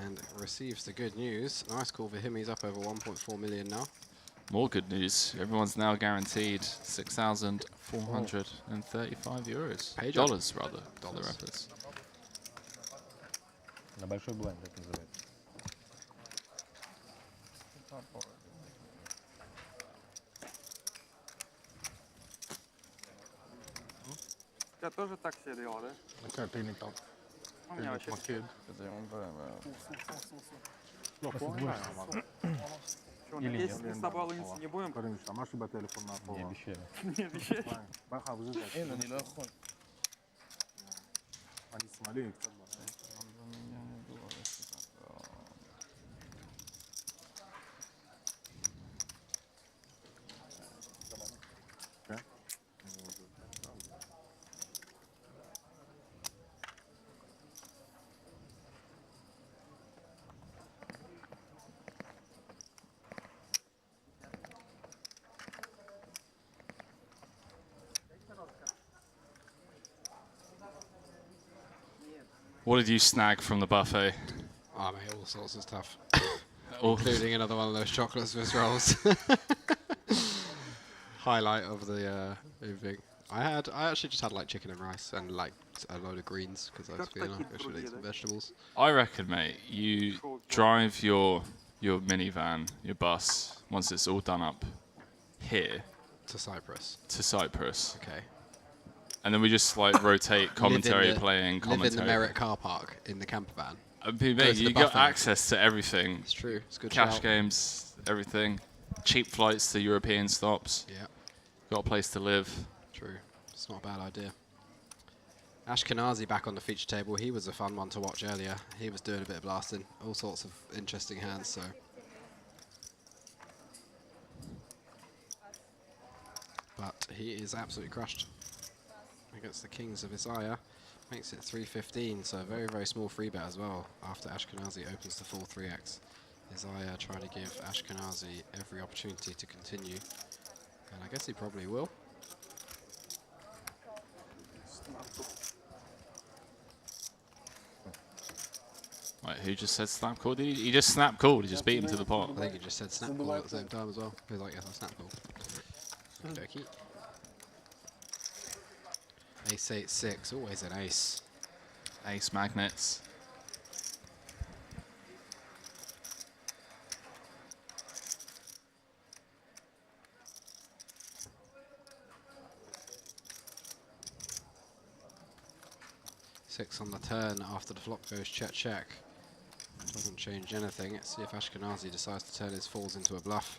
and receives the good news. Nice call for him. He's up over 1.4 million now. More good news. Everyone's now guaranteed 6,435 euros. Dollars, rather. Dollar efforts. На большой блайнд это называется. Я тоже так себе делал, да? Какая ты не так? У меня вообще... Если с тобой лыниться не будем... Не обещаю. Не обещаешь? אין, אני לא יכול. אני שמאלי קצת. What did you snag from the buffet? Oh, mate, all sorts of stuff. Including another one of those chocolate Swiss rolls. Highlight of the evening. I actually just had like chicken and rice and like a load of greens because I was feeling like I should eat some vegetables. I reckon, mate, you drive your minivan, your bus, once it's all done up here. To Cyprus. To Cyprus. Okay. And then we just like rotate commentary playing, commentary. Live in the Merit car park in the camper van. Mate, you got access to everything. It's true. It's good. Cash games, everything. Cheap flights to European stops. Yeah. Got a place to live. True. It's not a bad idea. Ashkenazi back on the feature table. He was a fun one to watch earlier. He was doing a bit of blasting. All sorts of interesting hands, so. But he is absolutely crushed against the Kings of Isaiah. Makes it 3-15, so a very, very small free bet as well after Ashkenazi opens the full 3x. Isaiah trying to give Ashkenazi every opportunity to continue. And I guess he probably will. Wait, who just said snap call? He just snap called. He just beat him to the pot. I think he just said snap call at the same time as well. He was like, yes, I snap call. Okey-dokey. Ace 8-6, always an ace. Ace magnets. Six on the turn after the flop goes check. Doesn't change anything. Let's see if Ashkenazi decides to turn his falls into a bluff.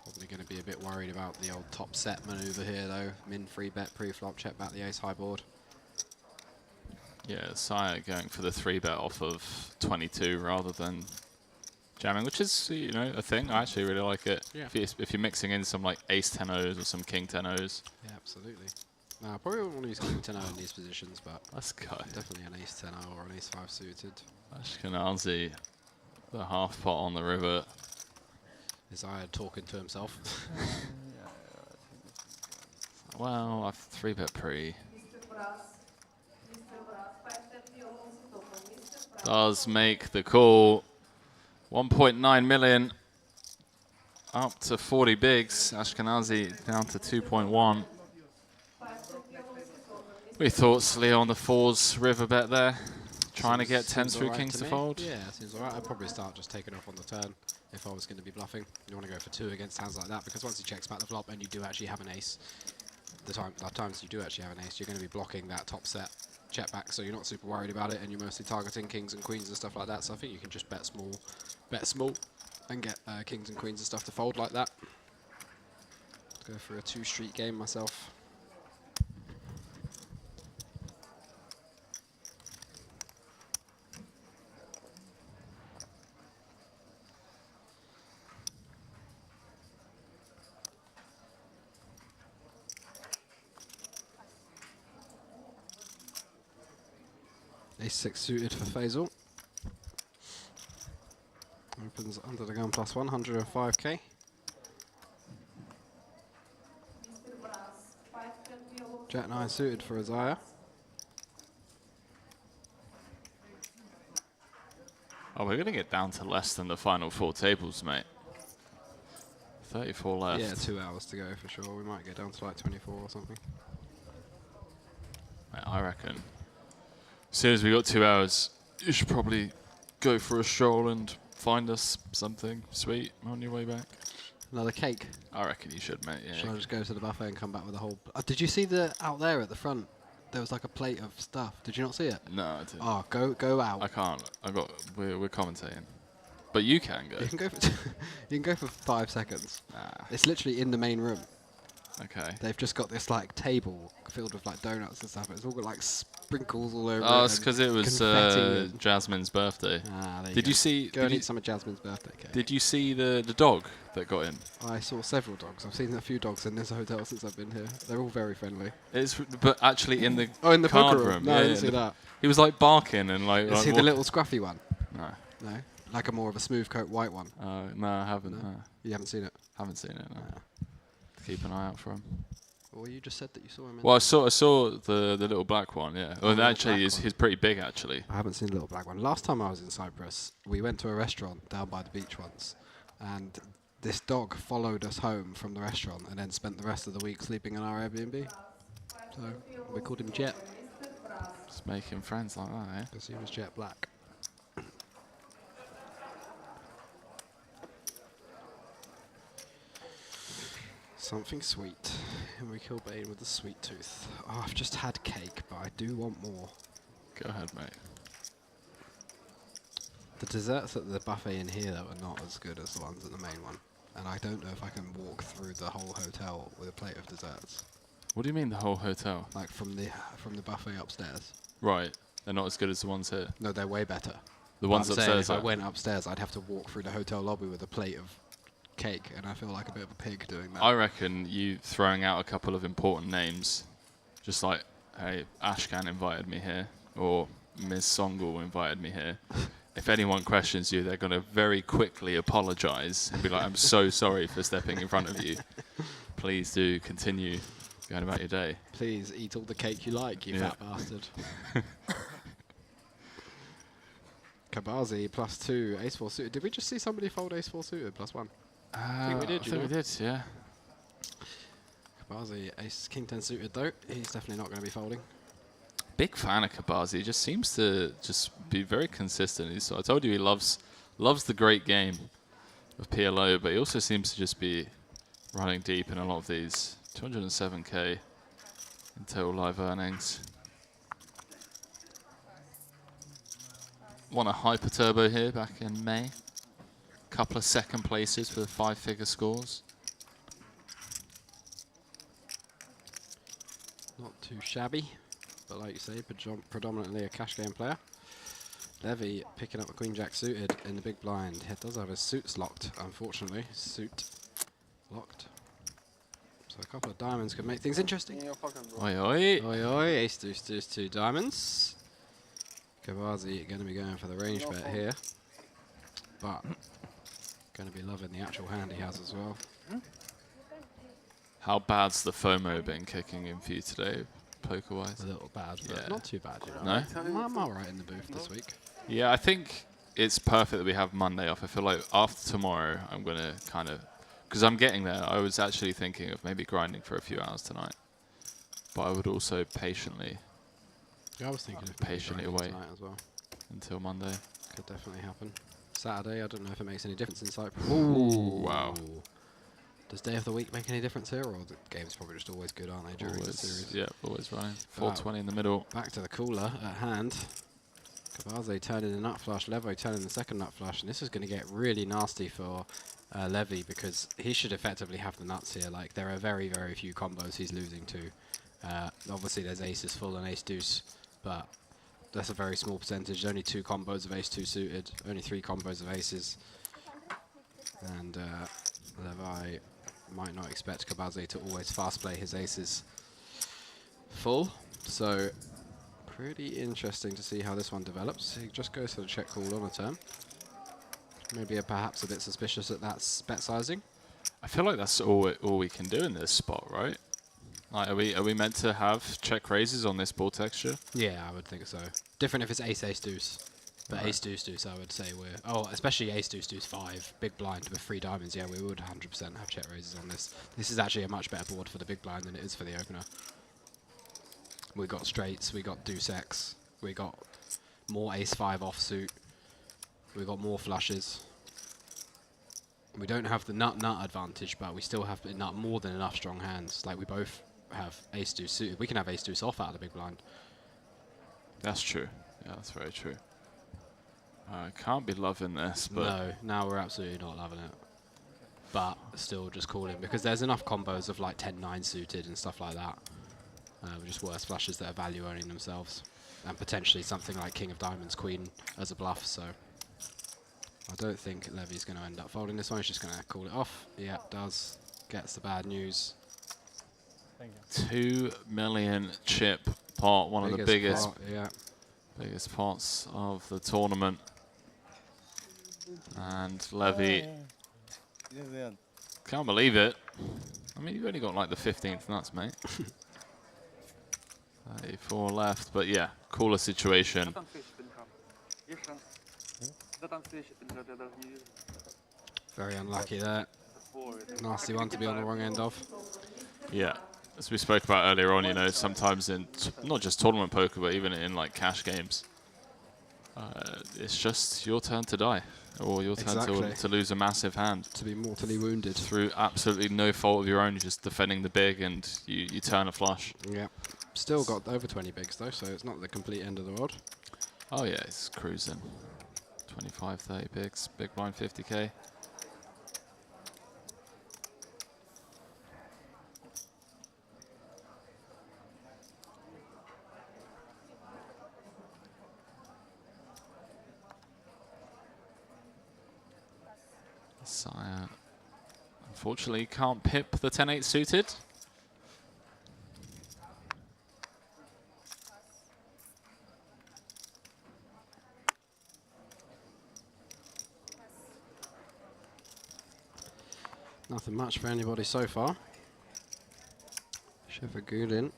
Probably going to be a bit worried about the old top set maneuver here though. Min free bet pre-flop, check back the ace high board. Yeah, Sire going for the 3-bet off of 22 rather than jamming, which is, you know, a thing. I actually really like it. Yeah. If you're mixing in some like ace 10-Os or some king 10-Os. Yeah, absolutely. No, I probably wouldn't want to use king 10-0 in these positions, but let's go. Definitely an ace 10-0 or an ace 5 suited. Ashkenazi, the half pot on the river. Isaiah talking to himself. Well, I've 3-bet pre. Does make the call. 1.9 million. Up to 40 bigs. Ashkenazi down to 2.1. We thought Slee on the 4s river bet there. Trying to get 10s through kings to fold. Yeah, seems alright. I'd probably start just taking off on the turn if I was going to be bluffing. You want to go for 2 against hands like that, because once he checks back the flop and you do actually have an ace, the times you do actually have an ace, you're going to be blocking that top set check back, so you're not super worried about it, and you're mostly targeting kings and queens and stuff like that. So I think you can just bet small, and get kings and queens and stuff to fold like that. Go for a 2-street game myself. Ace-6 suited for Faisal. Opens under the gun plus 105k. Jack-9 suited for Isaiah. Oh, we're going to get down to less than the final 4 tables, mate. 34 left. Yeah, 2 hours to go for sure. We might get down to like 24 or something. Mate, I reckon. As soon as we got 2 hours, you should probably go for a stroll and find us something sweet on your way back. Another cake? I reckon you should, mate. Yeah. Should I just go to the buffet and come back with a whole... did you see out there at the front? There was like a plate of stuff. Did you not see it? No, I didn't. Oh, go out. I can't. We're commentating. But you can go. You can go for you can go for 5 seconds. It's literally in the main room. Okay. They've just got this like table filled with like donuts and stuff. It's all got like sprinkles all over it. Oh, it's because it was Jasmine's birthday. Did you see? Go and eat some of Jasmine's birthday cake. Did you see the dog that got in? I saw several dogs. I've seen a few dogs in this hotel since I've been here. They're all very friendly. But actually in the in the card poker room. No, I didn't see that. He was like barking and like. You see the little scruffy one? No. No. Like a more of a smooth coat white one. No, I haven't. No. You haven't seen it? Haven't seen it. No. Keep an eye out for him. Well, you just said that you saw him. Well, I saw the little black one. Yeah. Well, actually, he's pretty big actually. I haven't seen the little black one. Last time I was in Cyprus, we went to a restaurant down by the beach once, and this dog followed us home from the restaurant and then spent the rest of the week sleeping in our Airbnb. So we called him Jet. Just making friends like that, eh? Because he was jet black. Something sweet. Henry Kilbane with the sweet tooth. Oh, I've just had cake, but I do want more. Go ahead, mate. The desserts at the buffet in here, though, are not as good as the ones at the main one. And I don't know if I can walk through the whole hotel with a plate of desserts. What do you mean the whole hotel? Like from the buffet upstairs. Right. They're not as good as the ones here. No, they're way better. The ones I'm saying upstairs. if I went upstairs, I'd have to walk through the hotel lobby with a plate of cake, and I feel like a bit of a pig doing that. I reckon you throwing out a couple of important names, just like, hey, Ashkan invited me here, or Ms. Songul invited me here. If anyone questions you, they're going to very quickly apologize and be like, I'm so sorry for stepping in front of you. Please do continue going about your day. Please eat all the cake you like, you fat bastard. Kabazi +2, ace-4 suited. Did we just see somebody fold ace-4 suited +1? I think we did, I think we did, yeah. Kabazi, ace king 10 suited though. He's definitely not going to be folding. Big fan of Kabazi. He just seems to just be very consistent. I told you he loves the great game of PLO, but he also seems to just be running deep in a lot of these. 207k in total live earnings. Won a hyper turbo here back in May. Couple of second places with 5-figure scores. Not too shabby, but like you say, predominantly a cash game player. Levy picking up a queen jack suited in the big blind. He does have his suits locked, unfortunately. Suit locked. So a couple of diamonds could make things interesting. Oi, oi. Oi, oi. Ace deuce deuce 2 diamonds. Kabazi going to be going for the range bet here, but going to be loving the actual hand he has as well. How bad's the FOMO been kicking in for you today, poker-wise? A little bad, but not too bad, you know. No? I'm alright in the booth this week. Yeah, I think it's perfect that we have Monday off. I feel like after tomorrow, I'm going to kind of... Because I'm getting there. I was actually thinking of maybe grinding for a few hours tonight. But I would also patiently... Yeah, I was thinking of patiently wait as well. Until Monday. Could definitely happen. Saturday, I don't know if it makes any difference in Cyprus. Ooh, wow. Does day of the week make any difference here, or the game's probably just always good, aren't they, during the series? Yeah, always running. 420 in the middle. Back to the cooler at hand. Kabaze turning the nut flush, Levo turning the second nut flush, and this is going to get really nasty for Levy, because he should effectively have the nuts here. Like, there are very, very few combos he's losing to. Obviously, there's aces full and ace deuce, but that's a very small percentage. Only 2 combos of ace-2 suited, only 3 combos of aces. And Levi might not expect Kabaze to always fast play his aces full. So pretty interesting to see how this one develops. He just goes for the check call on a turn. Maybe perhaps a bit suspicious at that bet sizing. I feel like that's all we can do in this spot, right? Like, are we meant to have check raises on this ball texture? Yeah, I would think so. Different if it's ace deuce. But right. Ace deuce deuce, I would say we're... Oh, especially ace deuce deuce 5, big blind with 3 diamonds. Yeah, we would 100% have check raises on this. This is actually a much better board for the big blind than it is for the opener. We got straights, we got deuce X, we got more ace 5 offsuit, we got more flushes. We don't have the nut advantage, but we still have more than enough strong hands. Like, we both have ace deuce suited. We can have ace deuce off out of the big blind. That's true. Yeah, that's very true. I can't be loving this, but... No, now we're absolutely not loving it. But still just calling, because there's enough combos of like 10-9 suited and stuff like that. Just worse flushes that are value owning themselves. And potentially something like King of Diamonds, Queen as a bluff, so... I don't think Levy's going to end up folding this one. He's just going to call it off. Yeah, does. Gets the bad news. Thank you. 2 million chip pot, one of the biggest, biggest pots of the tournament. And Levy can't believe it. I mean, you've only got like the 15th nuts, mate. 34 left, but yeah, cooler situation. Very unlucky there. Nasty one to be on the wrong end of. Yeah, as we spoke about earlier on, you know, sometimes in not just tournament poker, but even in like cash games, it's just your turn to die, or your turn to lose a massive hand. To be mortally wounded. Through absolutely no fault of your own, you're just defending the big and you turn a flush. Yeah. Still got over 20 bigs though, so it's not the complete end of the world. Oh yeah, it's cruising. 25, 30 bigs, big blind 50k. Sire, unfortunately, can't pip the 10-8 suited. Nothing much for anybody so far. Shefagulin.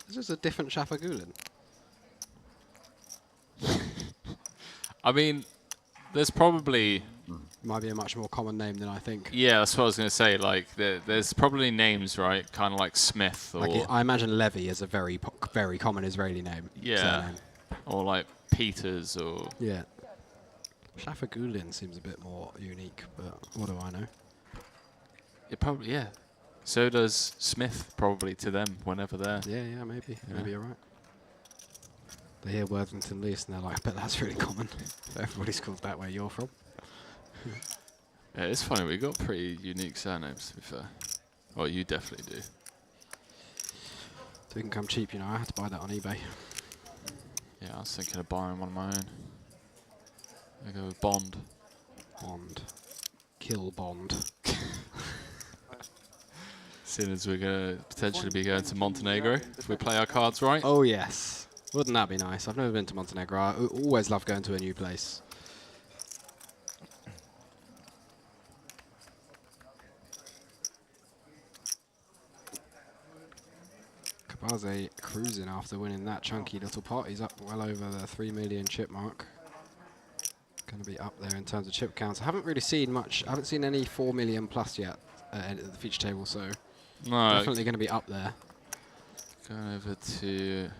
Is this a different Shefagulin? I mean, there's probably... Might be a much more common name than I think. Yeah, that's what I was going to say. Like, there's probably names, right? Kind of like Smith or... Like I imagine Levy is a very common Israeli name. Yeah. Surname. Or like Peters or... Yeah. Shafagulin seems a bit more unique, but what do I know? It probably, yeah. So does Smith probably to them whenever they're... Yeah, maybe. Yeah. Maybe you're right. They hear Worthington Lease and they're like, I bet that's really common. Everybody's called that where you're from. Yeah, it's funny. We got pretty unique surnames, to be fair. Well, you definitely do. So we can come cheap, you know. I had to buy that on eBay. Yeah, I was thinking of buying one of my own. I go with Bond. Bond. Kill Bond. Seeing as we're going to potentially be going to Montenegro if we play our cards right. Oh, yes. Wouldn't that be nice? I've never been to Montenegro. I always love going to a new place. Kabaze cruising after winning that chunky little pot. He's up well over the 3 million chip mark. Going to be up there in terms of chip counts. I haven't really seen much. I haven't seen any 4 million plus yet at the feature table, so definitely going to be up there. Going over to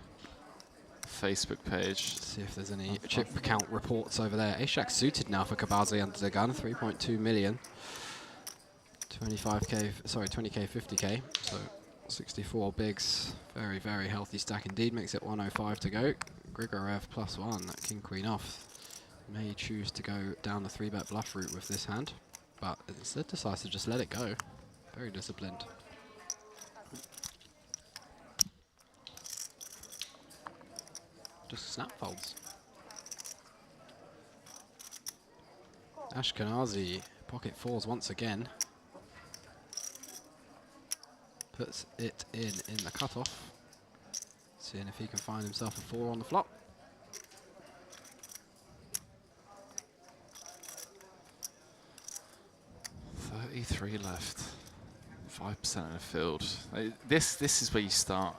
Facebook page. See if there's any chip count reports over there. Ashak suited now for Kabaze under the gun. 3.2 million. 25k, sorry, 20k, 50k. So 64 bigs. Very, very healthy stack indeed. Makes it 105 to go. Grigorev +1. That king queen off. May choose to go down the 3-bet bluff route with this hand, but instead decides to just let it go. Very disciplined. Just snap folds. Ashkenazi pocket fours once again. Puts it in the cutoff. Seeing if he can find himself a 4 on the flop. Three left, 5% in the field. This is where you start.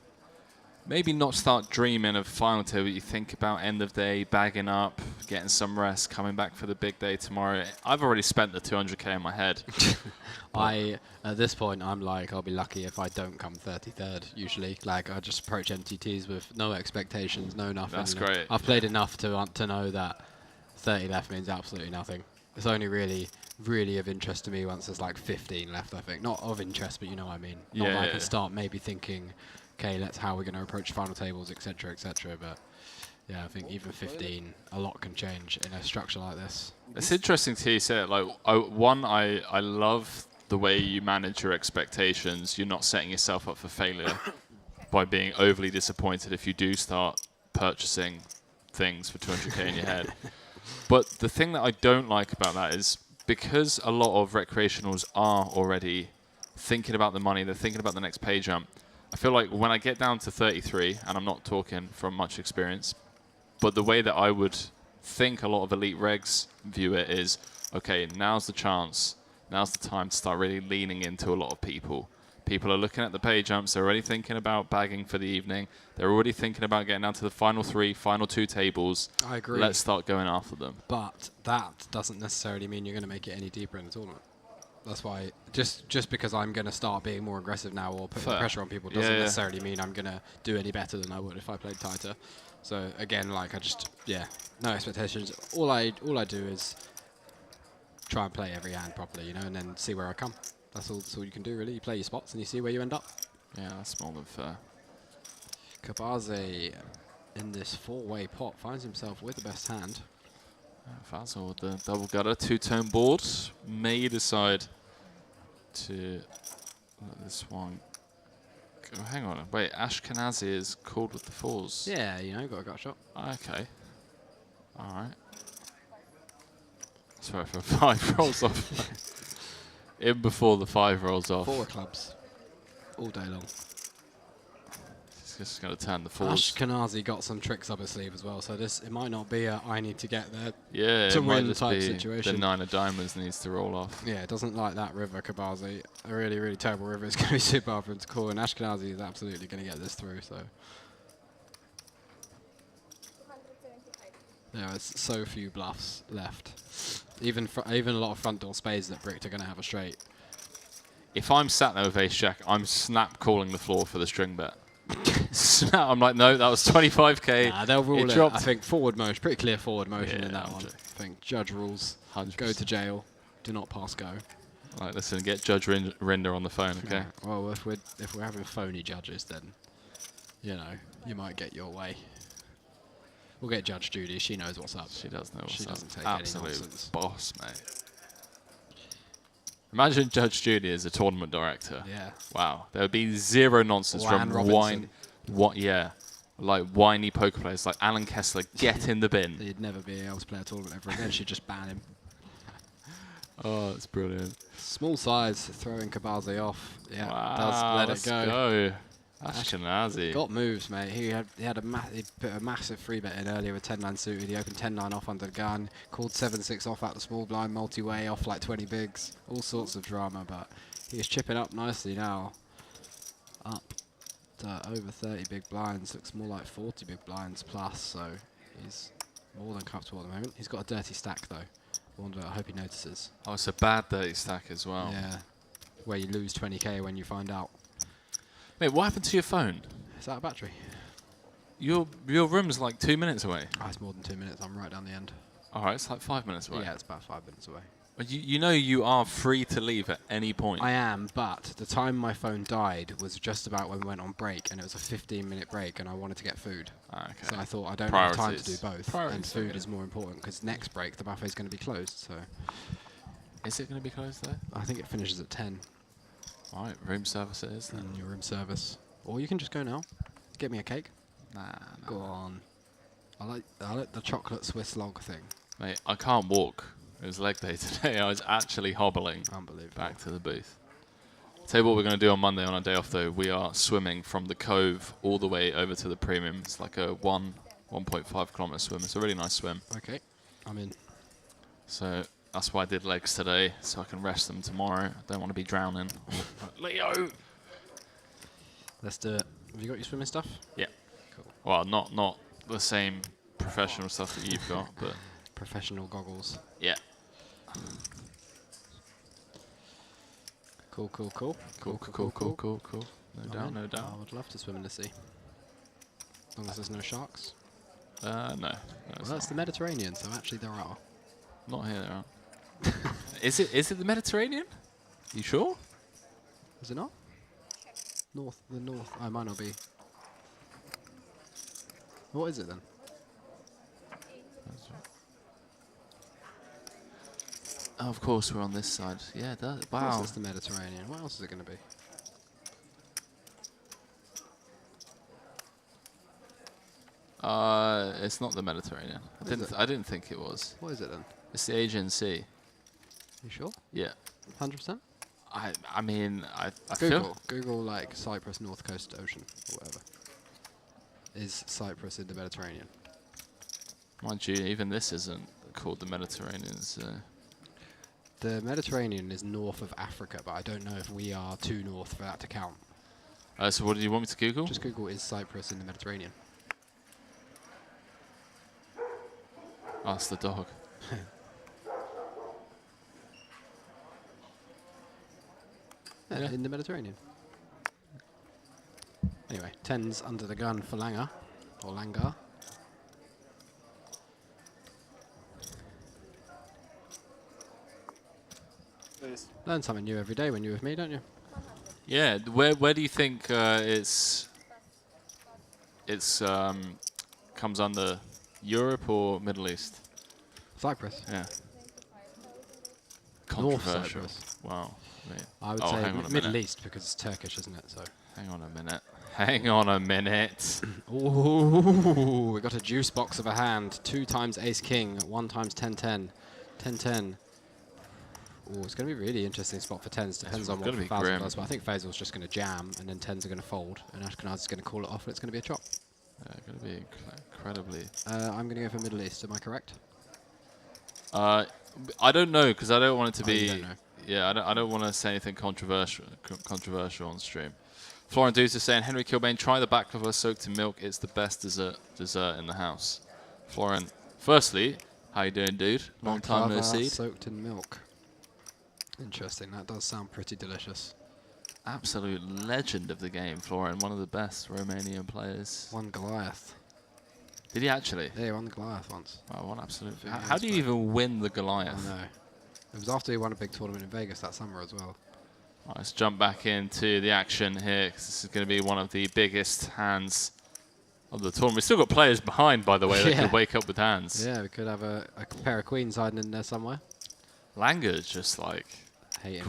Maybe not start dreaming of final table. You think about end of day, bagging up, getting some rest, coming back for the big day tomorrow. I've already spent the 200k in my head. At this point, I'm like, I'll be lucky if I don't come 33rd. Usually, like I just approach MTTs with no expectations, no nothing. That's great. I've played enough to know that 30 left means absolutely nothing. It's only really of interest to me once there's like 15 left, I think. Not of interest, but you know what I mean. Not that I can start maybe thinking, okay, how we're going to approach final tables, etc., etc. But yeah, I think even 15, a lot can change in a structure like this. It's interesting to hear you say it. Like, I love the way you manage your expectations. You're not setting yourself up for failure by being overly disappointed if you do start purchasing things for 200k in your head. But the thing that I don't like about that is because a lot of recreationals are already thinking about the money, they're thinking about the next pay jump. I feel like when I get down to 33, and I'm not talking from much experience, but the way that I would think a lot of elite regs view it is, okay, now's the chance. Now's the time to start really leaning into a lot of people. People are looking at the pay jumps. They're already thinking about bagging for the evening. They're already thinking about getting down to the final 3, final 2 tables. I agree. Let's start going after them. But that doesn't necessarily mean you're going to make it any deeper in the tournament. That's why, just because I'm going to start being more aggressive now or putting pressure on people doesn't necessarily mean I'm going to do any better than I would if I played tighter. So again, like no expectations. All I do is try and play every hand properly, and then see where I come. That's all you can do, really. You play your spots and you see where you end up. Yeah, that's more than fair. Kabaze, in this 4-way pot, finds himself with the best hand. Fazel with the double gutter, 2-tone board. May decide to let this one go. Hang on. Wait, Ashkenazi is called with the 4s. Yeah, got a gut shot. Okay. All right. Sorry for 5 rolls off. In before the 5 rolls off. 4 clubs. All day long. He's just going to turn the 4s. Ashkenazi got some tricks up his sleeve as well, so it might not be a I need to get there to win just type be situation. The 9 of diamonds needs to roll off. Yeah, it doesn't like that river, Kabazi. A really, really terrible river is going to be super hard for him to call, and Ashkenazi is absolutely going to get this through, so. There are so few bluffs left. Even a lot of front door spades that bricked are going to have a straight. If I'm sat there with ace jack, I'm snap calling the floor for the string bet. Snap, I'm like, no, that was 25k. Nah, they'll rule it. Dropped. I think forward motion, pretty clear forward motion in that one. I think judge rules. 100%. Go to jail. Do not pass go. Right, listen, get Judge Rinder on the phone, okay? Right. Well, if we're having phony judges, then you might get your way. We'll get Judge Judy. She knows what's up. She does know what's up. She doesn't take Absolute any nonsense. Boss, mate. Imagine Judge Judy as a tournament director. Yeah. Wow. There would be zero nonsense from like whiny poker players like Alan Kessler. Get in the bin. He'd never be able to play a tournament ever again. She'd just ban him. Oh, that's brilliant. Small size, throwing Kabaze off. Yeah, wow, does let let's it go. go. Ashkenazi. Got moves, mate. He put a massive free bet in earlier with 10-9 suited. He opened 10-9 off under the gun, called 7-6 off out the small blind, multi-way off like 20 bigs. All sorts of drama, but he is chipping up nicely now. Up to over 30 big blinds. Looks more like 40 big blinds plus, so he's more than comfortable at the moment. He's got a dirty stack, though. I hope he notices. Oh, it's a bad dirty stack as well. Yeah, where you lose 20k when you find out. Mate, what happened to your phone? It's out of battery. Your room's like 2 minutes away. Oh, it's more than 2 minutes. I'm right down the end. All right, it's like 5 minutes away. Yeah, it's about 5 minutes away. But you know you are free to leave at any point. I am, but the time my phone died was just about when we went on break, and it was a 15-minute break, and I wanted to get food. Okay. So I thought I don't have time to do both, and food is more important because next break the buffet's going to be closed. So, is it going to be closed there? I think it finishes at 10. All right, room service it is then. Your room service, or you can just go now. Get me a cake. Nah, go on. I like the chocolate Swiss log thing. Mate, I can't walk. It was leg day today. I was actually hobbling back to the booth. Tell you what we're going to do on Monday on our day off, though. We are swimming from the Cove all the way over to the Premium. It's like a 1.5 kilometer swim. It's a really nice swim. Okay, I'm in. So that's why I did legs today, so I can rest them tomorrow. I don't want to be drowning. Leo! Let's do it. Have you got your swimming stuff? Yeah. Cool. Well, not the same professional stuff that you've got, but... Professional goggles. Yeah. Cool. Cool. No doubt. I would love to swim in the sea. As long as there's no sharks. No. Well, that's the Mediterranean, so actually there are. Not here, there aren't. Is it the Mediterranean? You sure? Is it not? The north. I might not be. What is it then? Oh, of course, we're on this side. Yeah, it does. Wow. Wow. That's the Mediterranean. What else is it going to be? It's not the Mediterranean. I didn't think it was. What is it then? It's the Aegean Sea. You sure? Yeah. 100%? I mean, I Google like Cyprus North Coast Ocean or whatever. Is Cyprus in the Mediterranean? Mind you, even this isn't called the Mediterranean. It's The Mediterranean is north of Africa, but I don't know if we are too north for that to count. So what do you want me to Google? Just Google, is Cyprus in the Mediterranean? Ask the dog. Yeah, in the Mediterranean. Anyway, 10's under the gun for Langer, or Langar. Learn something new every day when you're with me, don't you? Yeah, where do you think it's comes under, Europe or Middle East? Cyprus. Yeah. North Controversial. Cyprus. Wow. Mate. I would Oh, say hang on a Middle minute. East because it's Turkish, isn't it? So. Hang on a minute. Hang on a minute. Ooh, we got a juice box of a hand. 2 times ace king, 1 times 10-10. 10-10. Oh, it's going to be a really interesting spot for 10s. Depends on what Faisal does, but I think Faisal's just going to jam, and then 10s are going to fold, and Ashkenaz is going to call it off, and it's going to be a chop. Going to be incredibly... I'm going to go for Middle East, am I correct? I don't know, because I don't want it to You be... don't know. Yeah, I don't want to say anything controversial on stream. Florian Deuce is saying, Henry Kilbane, try the baklava soaked in milk. It's the best dessert in the house. Florian, firstly, how you doing, dude? Long time no see. Soaked in milk. Interesting. That does sound pretty delicious. Absolute legend of the game, Florian. One of the best Romanian players. Won Goliath. Did he actually? Yeah, he won the Goliath once. Oh, one absolute. How do you even win the Goliath? I know. It was after he won a big tournament in Vegas that summer as well. Right, let's jump back into the action here, 'cause this is going to be one of the biggest hands of the tournament. We've still got players behind, by the way, that could wake up with hands. Yeah, we could have a pair of queens hiding in there somewhere. Langer's just like Hating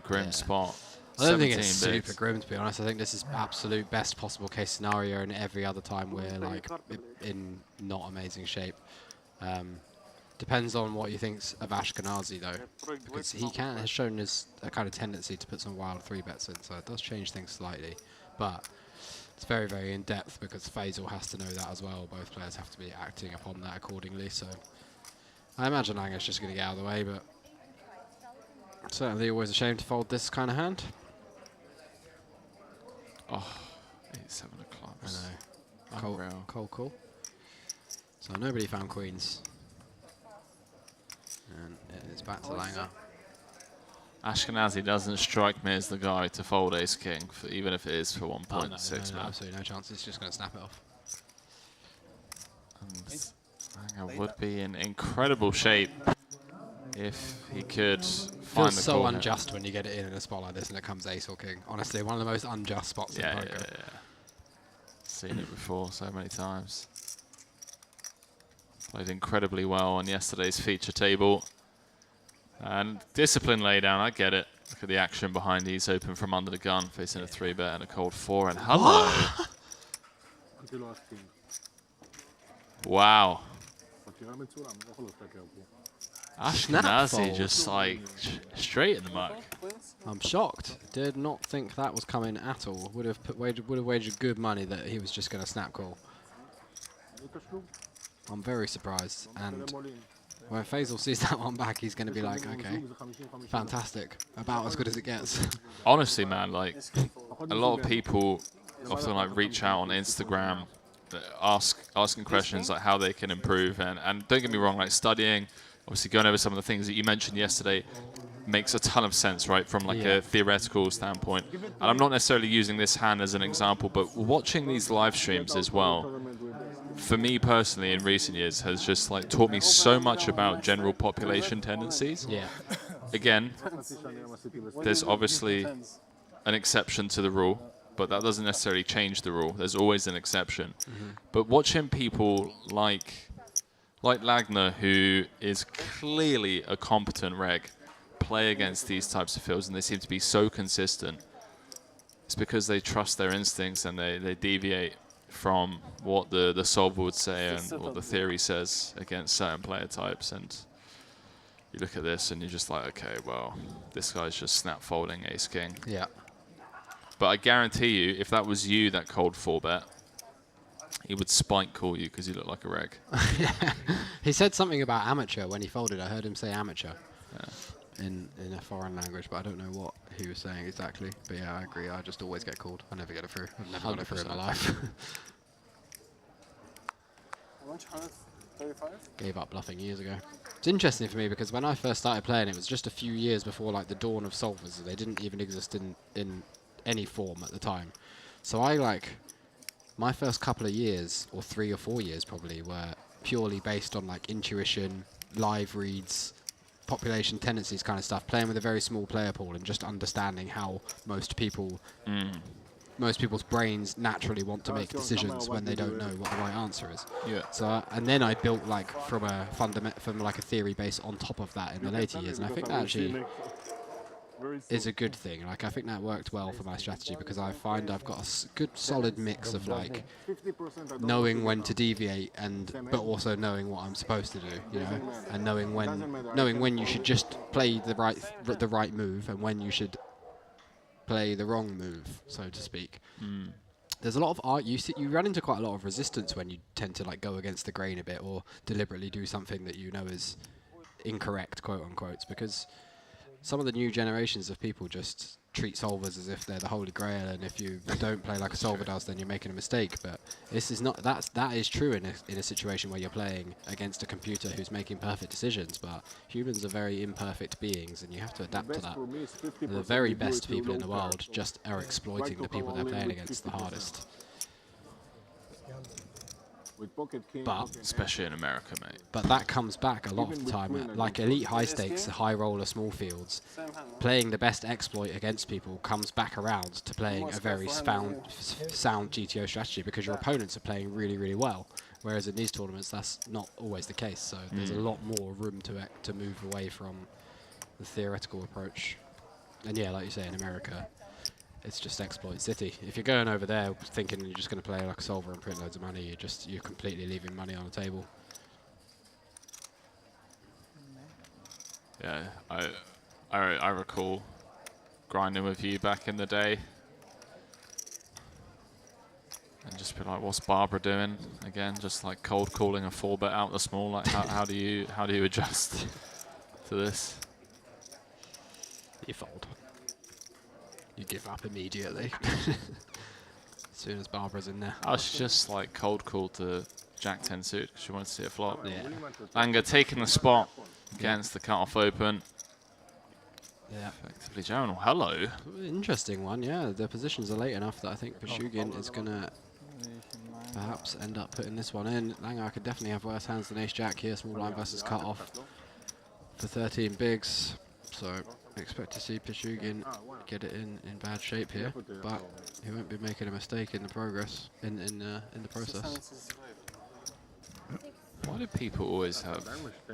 grim spot. I don't think it's 17 super grim, to be honest. I think this is absolute best possible case scenario, and every other time we're like in not amazing shape. Depends on what you think of Ashkenazi though, because he has shown his a kind of tendency to put some wild 3-bets in, so it does change things slightly. But it's very, very in depth because Faisal has to know that as well. Both players have to be acting upon that accordingly. So I imagine Langer's just going to get out of the way, but certainly always a shame to fold this kind of hand. Oh, 7 of clubs. I know. Cool. So nobody found queens. And it's back to Langer. Ashkenazi doesn't strike me as the guy to fold ace king, even if it is for 1.6. No, absolutely no chance. He's just going to snap it off. And Langer would be in incredible shape if he could find Feels the so corner. unjust when you get it in a spot like this and it comes ace or king. Honestly, one of the most unjust spots in poker. Yeah. Seen it before so many times. Played incredibly well on yesterday's feature table. And discipline laydown, I get it. Look at the action behind. He's open from under the gun, facing a 3-bet and a cold 4. And hello! Wow. Ashkenazi just like straight in the muck. I'm shocked. Did not think that was coming at all. Would have wagered good money that he was just going to snap call. I'm very surprised. And when Faisal sees that one back, he's going to be like, okay, fantastic. About as good as it gets. Honestly, man, like a lot of people often like reach out on Instagram, asking questions like how they can improve, and don't get me wrong, like studying, obviously going over some of the things that you mentioned yesterday makes a ton of sense, right, from like a theoretical standpoint. And I'm not necessarily using this hand as an example, but watching these live streams as well, for me personally in recent years, has just like taught me so much about general population tendencies. Yeah. Again, there's obviously an exception to the rule, but that doesn't necessarily change the rule. There's always an exception. But watching people like Lagner, who is clearly a competent reg, play against these types of fields, and they seem to be so consistent, it's because they trust their instincts and they deviate from what the solver would say and what the theory says against certain player types. And you look at this and you're just like, okay, well, this guy's just snap folding ace king. Yeah. But I guarantee you, if that was you that cold 4-bet, he would spike call you because you look like a reg. He said something about amateur when he folded. I heard him say amateur. Yeah. in a foreign language, but I don't know what he was saying exactly. But yeah, I agree. I just always get called. I never get it through. I've never got it through in my life. How much? 135? Gave up bluffing years ago. It's interesting for me because when I first started playing, it was just a few years before like the dawn of solvers. They didn't even exist in any form at the time. So my first couple of years, or 3 or 4 years probably, were purely based on like intuition, live reads, population tendencies kind of stuff, playing with a very small player pool and just understanding how most people's brains naturally want to make decisions when they don't know what the right answer is. Yeah. So and then I built like from a theory base on top of that in the later years, and I think that actually is a good thing. Like I think that worked well for my strategy because I find I've got a good solid mix of like knowing when to deviate but also knowing what I'm supposed to do, you know, and knowing when you should just play the right move and when you should play the wrong move, so to speak. There's a lot of art. You run into quite a lot of resistance when you tend to like go against the grain a bit or deliberately do something that you know is incorrect, quote unquote, because some of the new generations of people just treat solvers as if they're the holy grail, and if you don't play like a solver does, then you're making a mistake. But this is not. That is true in a situation where you're playing against a computer who's making perfect decisions. But humans are very imperfect beings, and you have to adapt to that. The very best people in the world just are exploiting the people they're playing against the hardest. But especially in America, mate. But that comes back a lot of the time. Like elite high stakes, high roller small fields, playing the best exploit against people comes back around to playing a very sound GTO strategy because your opponents are playing really, really well. Whereas in these tournaments, that's not always the case. So there's a lot more room to move away from the theoretical approach. And yeah, like you say, in America, it's just exploit city. If you're going over there thinking you're just going to play like a solver and print loads of money, you're completely leaving money on the table. Yeah, I recall grinding with you back in the day, and just be like, "What's Barbara doing again?" Just like cold calling a 4-bet out the small. Like, how do you adjust to this? You fold. You give up immediately. As soon as Barbara's in there. I was just like cold called to Jack 10 suit because she wanted to see a flop. Yeah. Langer taking the spot against the cut-off open. Yeah. Effectively jamming. Hello. Interesting one, yeah. The positions are late enough that I think Pashugin is going to perhaps end up putting this one in. Langer could definitely have worse hands than Ace-Jack here. Small blind versus cut-off for 13 bigs. So expect to see Pashugin get it in bad shape here, but he won't be making a mistake in the progress in the process. Why do people always have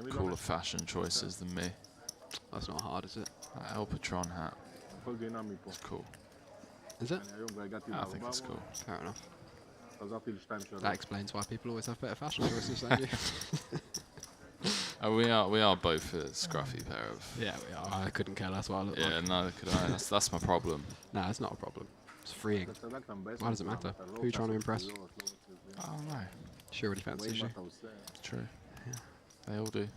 cooler fashion choices than me? That's not hard, is it? That El Patron hat. It's cool. Is it? I think it's cool. Fair enough. That explains why people always have better fashion choices than you. We are both a scruffy pair of. Yeah, we are. I couldn't care less what I look like. Yeah, neither could I. That's my problem. No, it's not a problem. It's freeing. Why does it matter? Who are you trying to impress? I don't know. She already fancies you. True. Yeah. They all do.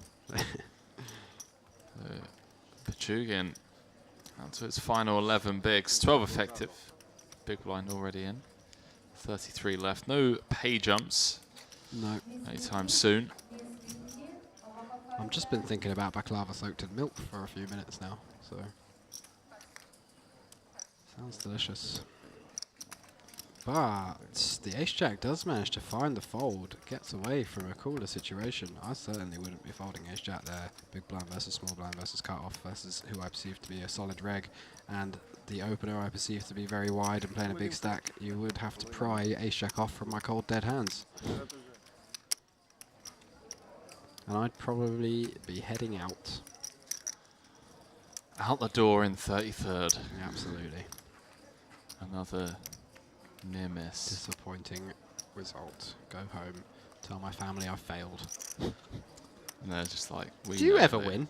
Pachugin down to its final 11 bigs. 12 effective. Big blind already in. 33 left. No pay jumps. No. Anytime soon. I've just been thinking about baklava soaked in milk for a few minutes now, so sounds delicious. But the Ace-Jack does manage to find the fold, gets away from a cooler situation. I certainly wouldn't be folding Ace-Jack there. Big blind versus small blind versus cut-off versus who I perceive to be a solid reg, and the opener I perceive to be very wide and playing a big stack. You would have to pry Ace-Jack off from my cold dead hands. And I'd probably be heading out. Out the door in 33rd. Yeah, absolutely. Another near miss. Disappointing result. Go home. Tell my family I failed. And they're just like, do you ever win?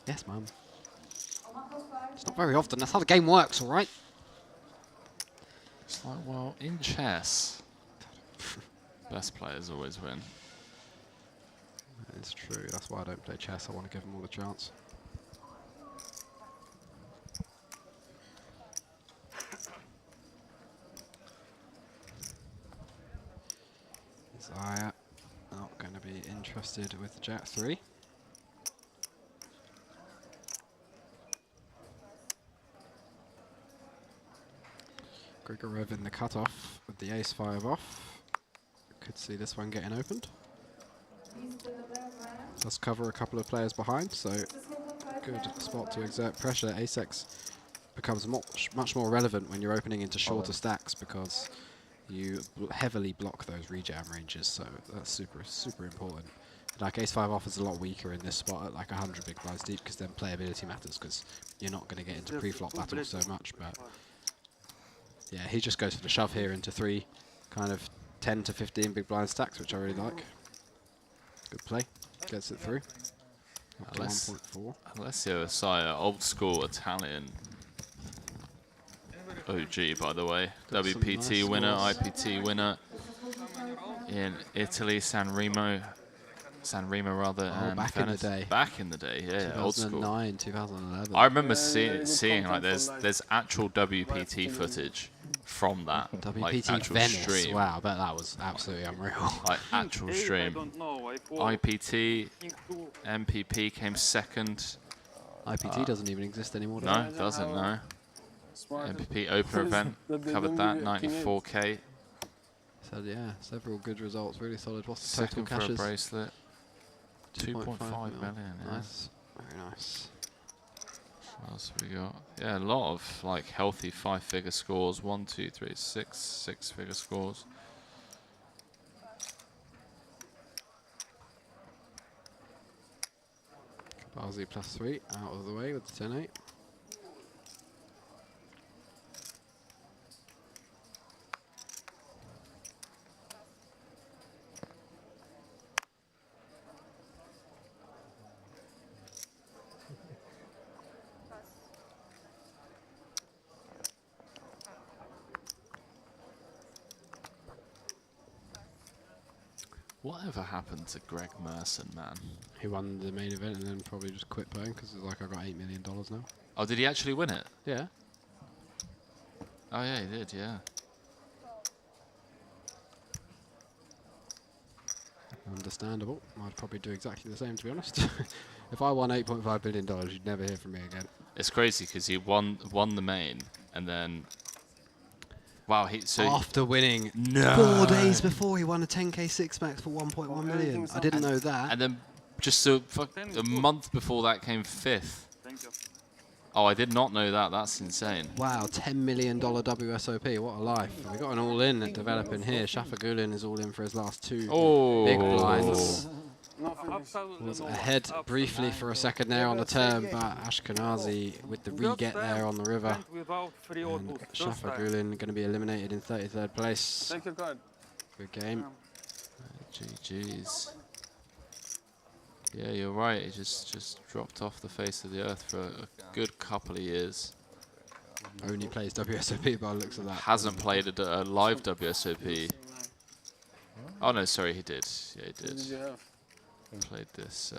Yes, Mum. It's not very often. That's how the game works, all right? It's like, well, in chess, best players always win. It's true. That's why I don't play chess. I want to give them all a chance. Zaya not going to be interested with Jack 3. Grigorov in the cutoff with the ace-5 off. Could see this one getting opened. Does cover a couple of players behind, so good spot to exert pressure. Ace-X becomes much more relevant when you're opening into shorter stacks because you heavily block those rejam ranges, so that's super important. Like ace-5 off is a lot weaker in this spot at like 100 big blinds deep because then playability matters because you're not going to get into pre-flop battles so much, but yeah, he just goes for the shove here into 3 kind of 10 to 15 big blind stacks, which I really like. Good play. Gets it through. Up to 1.4. Alessio Asaya, old school Italian OG, by the way. Got WPT nice winner, scores. IPT winner in Italy, San Remo rather. Oh, and back in the Venice. day. Back in the day, yeah, old school. 2009, 2011. I remember seeing like there's actual WPT footage from that, like WPT actual Venice. stream. Wow, I bet that was absolutely unreal. Like actual stream. IPT, MPP came second. IPT doesn't even exist anymore. No, it doesn't. No. MPP opener event covered that 94k. So yeah, several good results. Really solid. What's the Second total for a cashes? bracelet. 2.5 million. Yeah. Nice. Very nice. What else have we got? Yeah, a lot of like healthy 5-figure scores. 1, 2, 3, 6 6-figure scores. Barzi +3 out of the way with the 10-8. Whatever happened to Greg Merson, man? He won the main event and then probably just quit playing because it's like I got $8 million now. Oh, did he actually win it? Yeah. Oh yeah, he did. Yeah. Understandable. I'd probably do exactly the same, to be honest. If I won $8.5 billion, you'd never hear from me again. It's crazy because he won the main and then. Wow, After winning 4 days before he won a 10k 6-max for 1.1 million. I didn't know that. And then just a month before that came 5th. Thank you. Oh, I did not know that. That's insane. Wow, $10 million WSOP. What a life. We got an all-in at developing here. Shafagulin is all in for his last 2 big blinds. Was ahead briefly for a second there on the turn, but Ashkenazi with the re-get there on the river. And Shafagulin going to be eliminated in 33rd place. Thank you, God. Good game. GG's. Yeah, you're right. He just dropped off the face of the earth for a good couple of years. Only plays WSOP by the looks of that. Hasn't played a live WSOP. Oh no, sorry, he did. Yeah, he did. What did you have? Played this.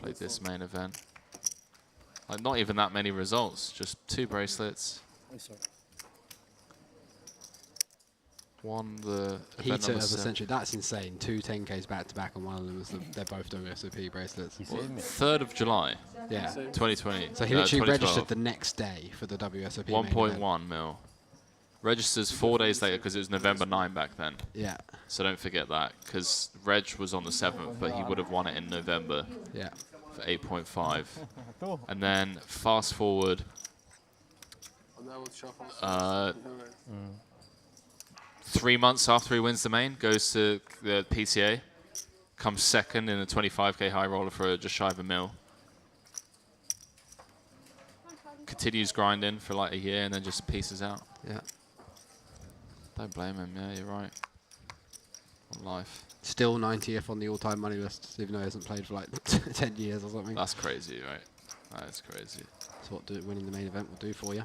Played this main event. Like not even that many results. Just 2 bracelets. Won the event Heater of essentially. That's insane. 2 10Ks back to back, and one of them was they're both WSOP bracelets. Well, 3rd of July. Yeah. 2020. So he literally registered the next day for the WSOP. 1.1 mil. Registers 4 days later because it was November 9 back then. Yeah. So don't forget that because Reg was on the 7th, but he would have won it in November. Yeah. For 8.5. And then fast forward. 3 months after he wins the main, goes to the PCA, comes second in a 25k high roller for just shy of $1 mil. Continues grinding for like a year and then just pieces out. Yeah. Don't blame him. Yeah, you're right. On life. Still 90th on the all-time money list, even though he hasn't played for like 10 years or something. That's crazy, right? That's crazy. That's what winning the main event will do for you.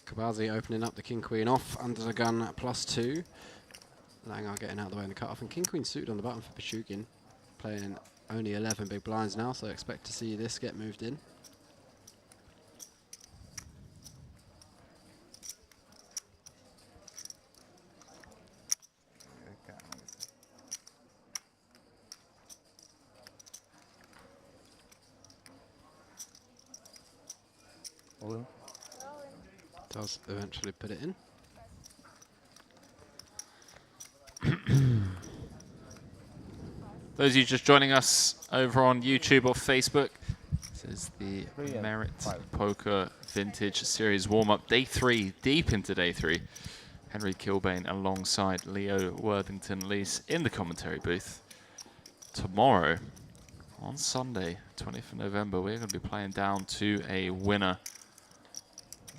Kabazi opening up the King-Queen off, under the gun +2. Langar getting out of the way in the cut-off, and King-Queen suited on the button for Pichugin. playing only 11 big blinds now, so expect to see this get moved in. Does eventually put it in. Those of you just joining us over on YouTube or Facebook, this is the Merit Poker Vintage Series warm-up. Day 3, deep into Day 3. Henry Kilbane alongside Leo Worthington-Lees in the commentary booth. Tomorrow, on Sunday, 20th of November, we're going to be playing down to a winner.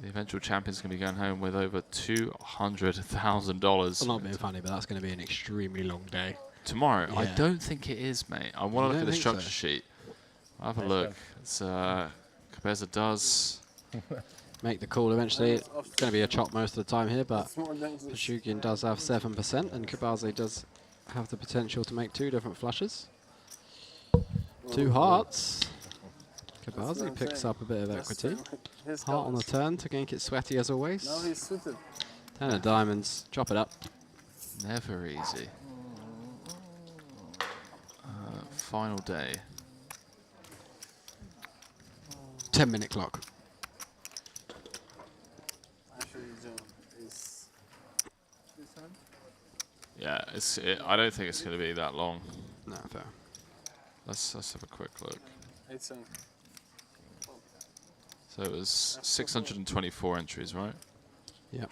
The eventual champion's going to be going home with over $200,000. I'm not being funny, but that's going to be an extremely long day. Tomorrow? Yeah. I don't think it is, mate. I want to look at the structure sheet. I'll have a look. It's Cabeza does make the call eventually. It's going to be a chop most of the time here, but Pashugin does have 7%, and Kabaze does have the potential to make 2 different flushes. 2 hearts. Kabaze picks up a bit of equity. Heart on the turn to make it sweaty as always. Now he's suited. 10 of diamonds. Chop it up. never easy. Final day. 10-minute clock. Yeah, I don't think it's going to be that long. No, fair. Let's have a quick look. It's So it was 624 entries, right? Yep.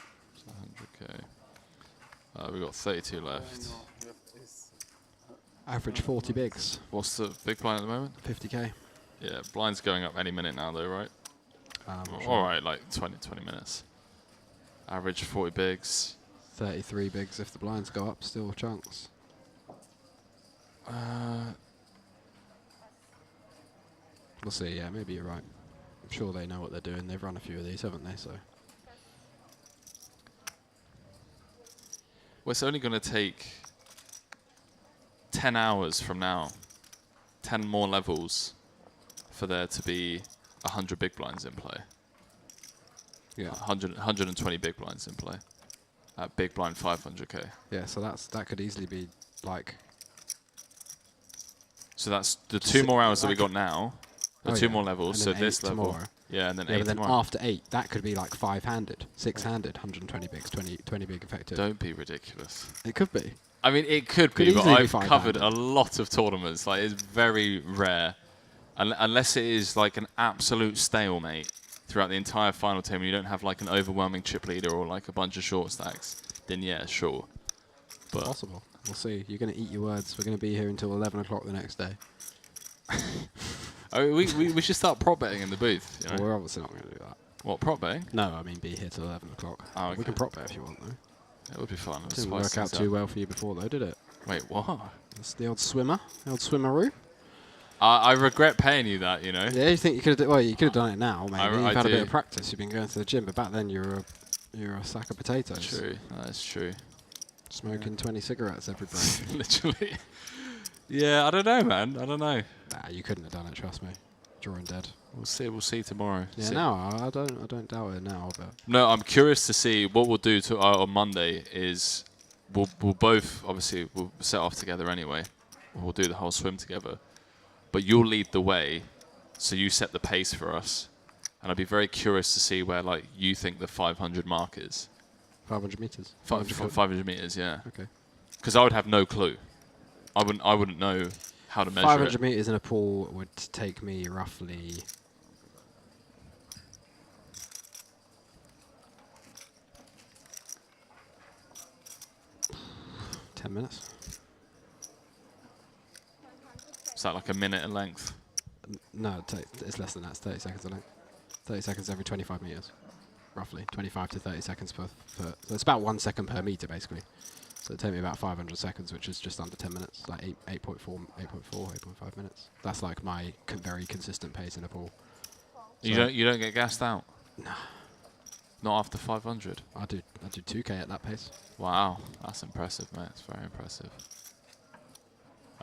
100k. We've got 32 left. Average 40 bigs. What's the big blind at the moment? 50k. Yeah, blind's going up any minute now though, right? Sure. All right, like 20 minutes. Average 40 bigs. 33 bigs if the blinds go up, still chunks. We'll see, yeah, maybe you're right. I'm sure they know what they're doing. They've run a few of these, haven't they? So. Well, it's only going to take 10 hours from now, 10 more levels, for there to be 100 big blinds in play. Yeah. 120 big blinds in play. At big blind 500k. Yeah, so that could easily be like. So that's the 2 more hours that we got now. The 2 more levels. So this level. Tomorrow. Yeah, and then yeah, 8 but then tomorrow. after 8, that could be like 5-handed, 6-handed, 120 bigs, 20 big effective. Don't be ridiculous. It could be. I mean, it could be, but easily be I've 5-handed. covered a lot of tournaments. Like, it's very rare. Unless it is like an absolute stalemate throughout the entire final team, you don't have like an overwhelming chip leader or like a bunch of short stacks, then yeah, sure. But possible. We'll see. You're going to eat your words. We're going to be here until 11 o'clock the next day. I mean, we should start prop betting in the booth. You know? Well, we're obviously not going to do that. What, prop betting? No, I mean be here till 11 o'clock. Oh, okay. We can prop bet if you want, though. It would be fun. It didn't work out too well for you before, though, did it? Wait, what? That's the old swimmer, the old swimmeroo. I regret paying you that, you know. Yeah, you think you could have? Well, you could have done it now, maybe. You've had a do. bit of practice. You've been going to the gym, but back then you're a sack of potatoes. True, that's true. Smoking 20 cigarettes every break. Literally. Yeah, I don't know, man. I don't know. Nah, you couldn't have done it. Trust me. Drawing dead. We'll see. We'll see tomorrow. Yeah, see. no, I don't doubt it now. But no, I'm curious to see what we'll do to on Monday. Is we'll both obviously we'll set off together anyway. We'll do the whole swim together. But you'll lead the way, so you set the pace for us. And I'd be very curious to see where like you think the 500 mark is. 500 meters. 500 meters, yeah. Okay. Because I would have no clue. I wouldn't know how to measure 500 it. meters in a pool would take me roughly 10 minutes. Is that like a minute in length? No, it's less than that. It's 30 seconds in length. 30 seconds every 25 meters, roughly 25 to 30 seconds per. So it's about 1 second per meter, basically. So it'd take me about 500 seconds, which is just under 10 minutes, like 8.5 minutes. That's like my very consistent pace in a pool. You don't get gassed out? No. Not after 500? I do 2K at that pace. Wow, that's impressive, mate. It's very impressive.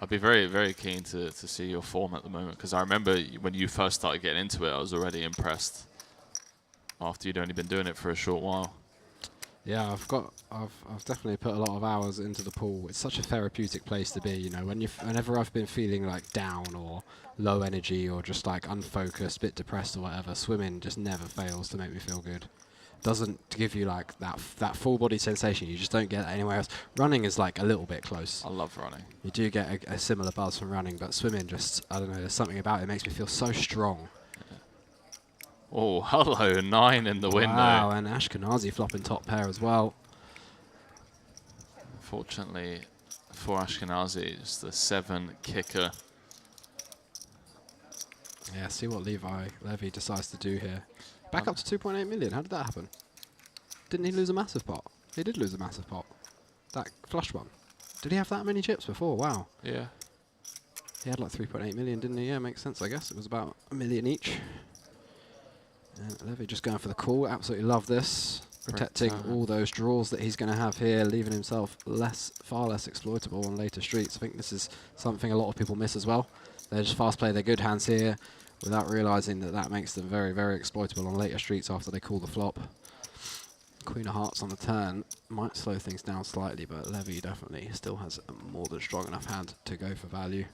I'd be very, very keen to see your form at the moment, because I remember when you first started getting into it, I was already impressed after you'd only been doing it for a short while. Yeah, I've definitely put a lot of hours into the pool. It's such a therapeutic place to be, you know. Whenever I've been feeling like down or low energy or just like unfocused, bit depressed or whatever, swimming just never fails to make me feel good. Doesn't give you like that full body sensation. You just don't get that anywhere else. Running is like a little bit close. I love running. You do get a similar buzz from running, but swimming just, I don't know, there's something about it that makes me feel so strong. Oh, hello, 9 in the window. Wow, and Ashkenazi flopping top pair as well. Fortunately for Ashkenazi, it's the 7 kicker. Yeah, see what Levy decides to do here. Back up to 2.8 million. How did that happen? Didn't he lose a massive pot? He did lose a massive pot. That flush one. Did he have that many chips before? Wow. Yeah. He had like 3.8 million, didn't he? Yeah, makes sense, I guess. It was about $1 million each. And Levy just going for the call. Absolutely love this. Protecting all those draws that he's going to have here, leaving himself far less exploitable on later streets. I think this is something a lot of people miss as well. They just fast play their good hands here without realising that that makes them very, very exploitable on later streets after they call the flop. Queen of Hearts on the turn might slow things down slightly, but Levy definitely still has a more than strong enough hand to go for value,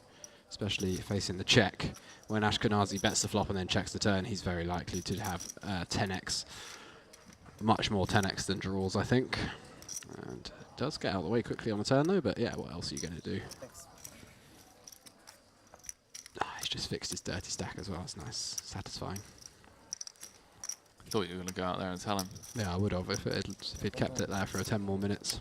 especially facing the check. When Ashkenazi bets the flop and then checks the turn, he's very likely to have 10x. Much more 10x than draws, I think. And does get out of the way quickly on the turn, though, but yeah, what else are you going to do? He's just fixed his dirty stack as well. It's nice, satisfying. Thought you were going to go out there and tell him. Yeah, I would have if he'd kept it there for 10 more minutes.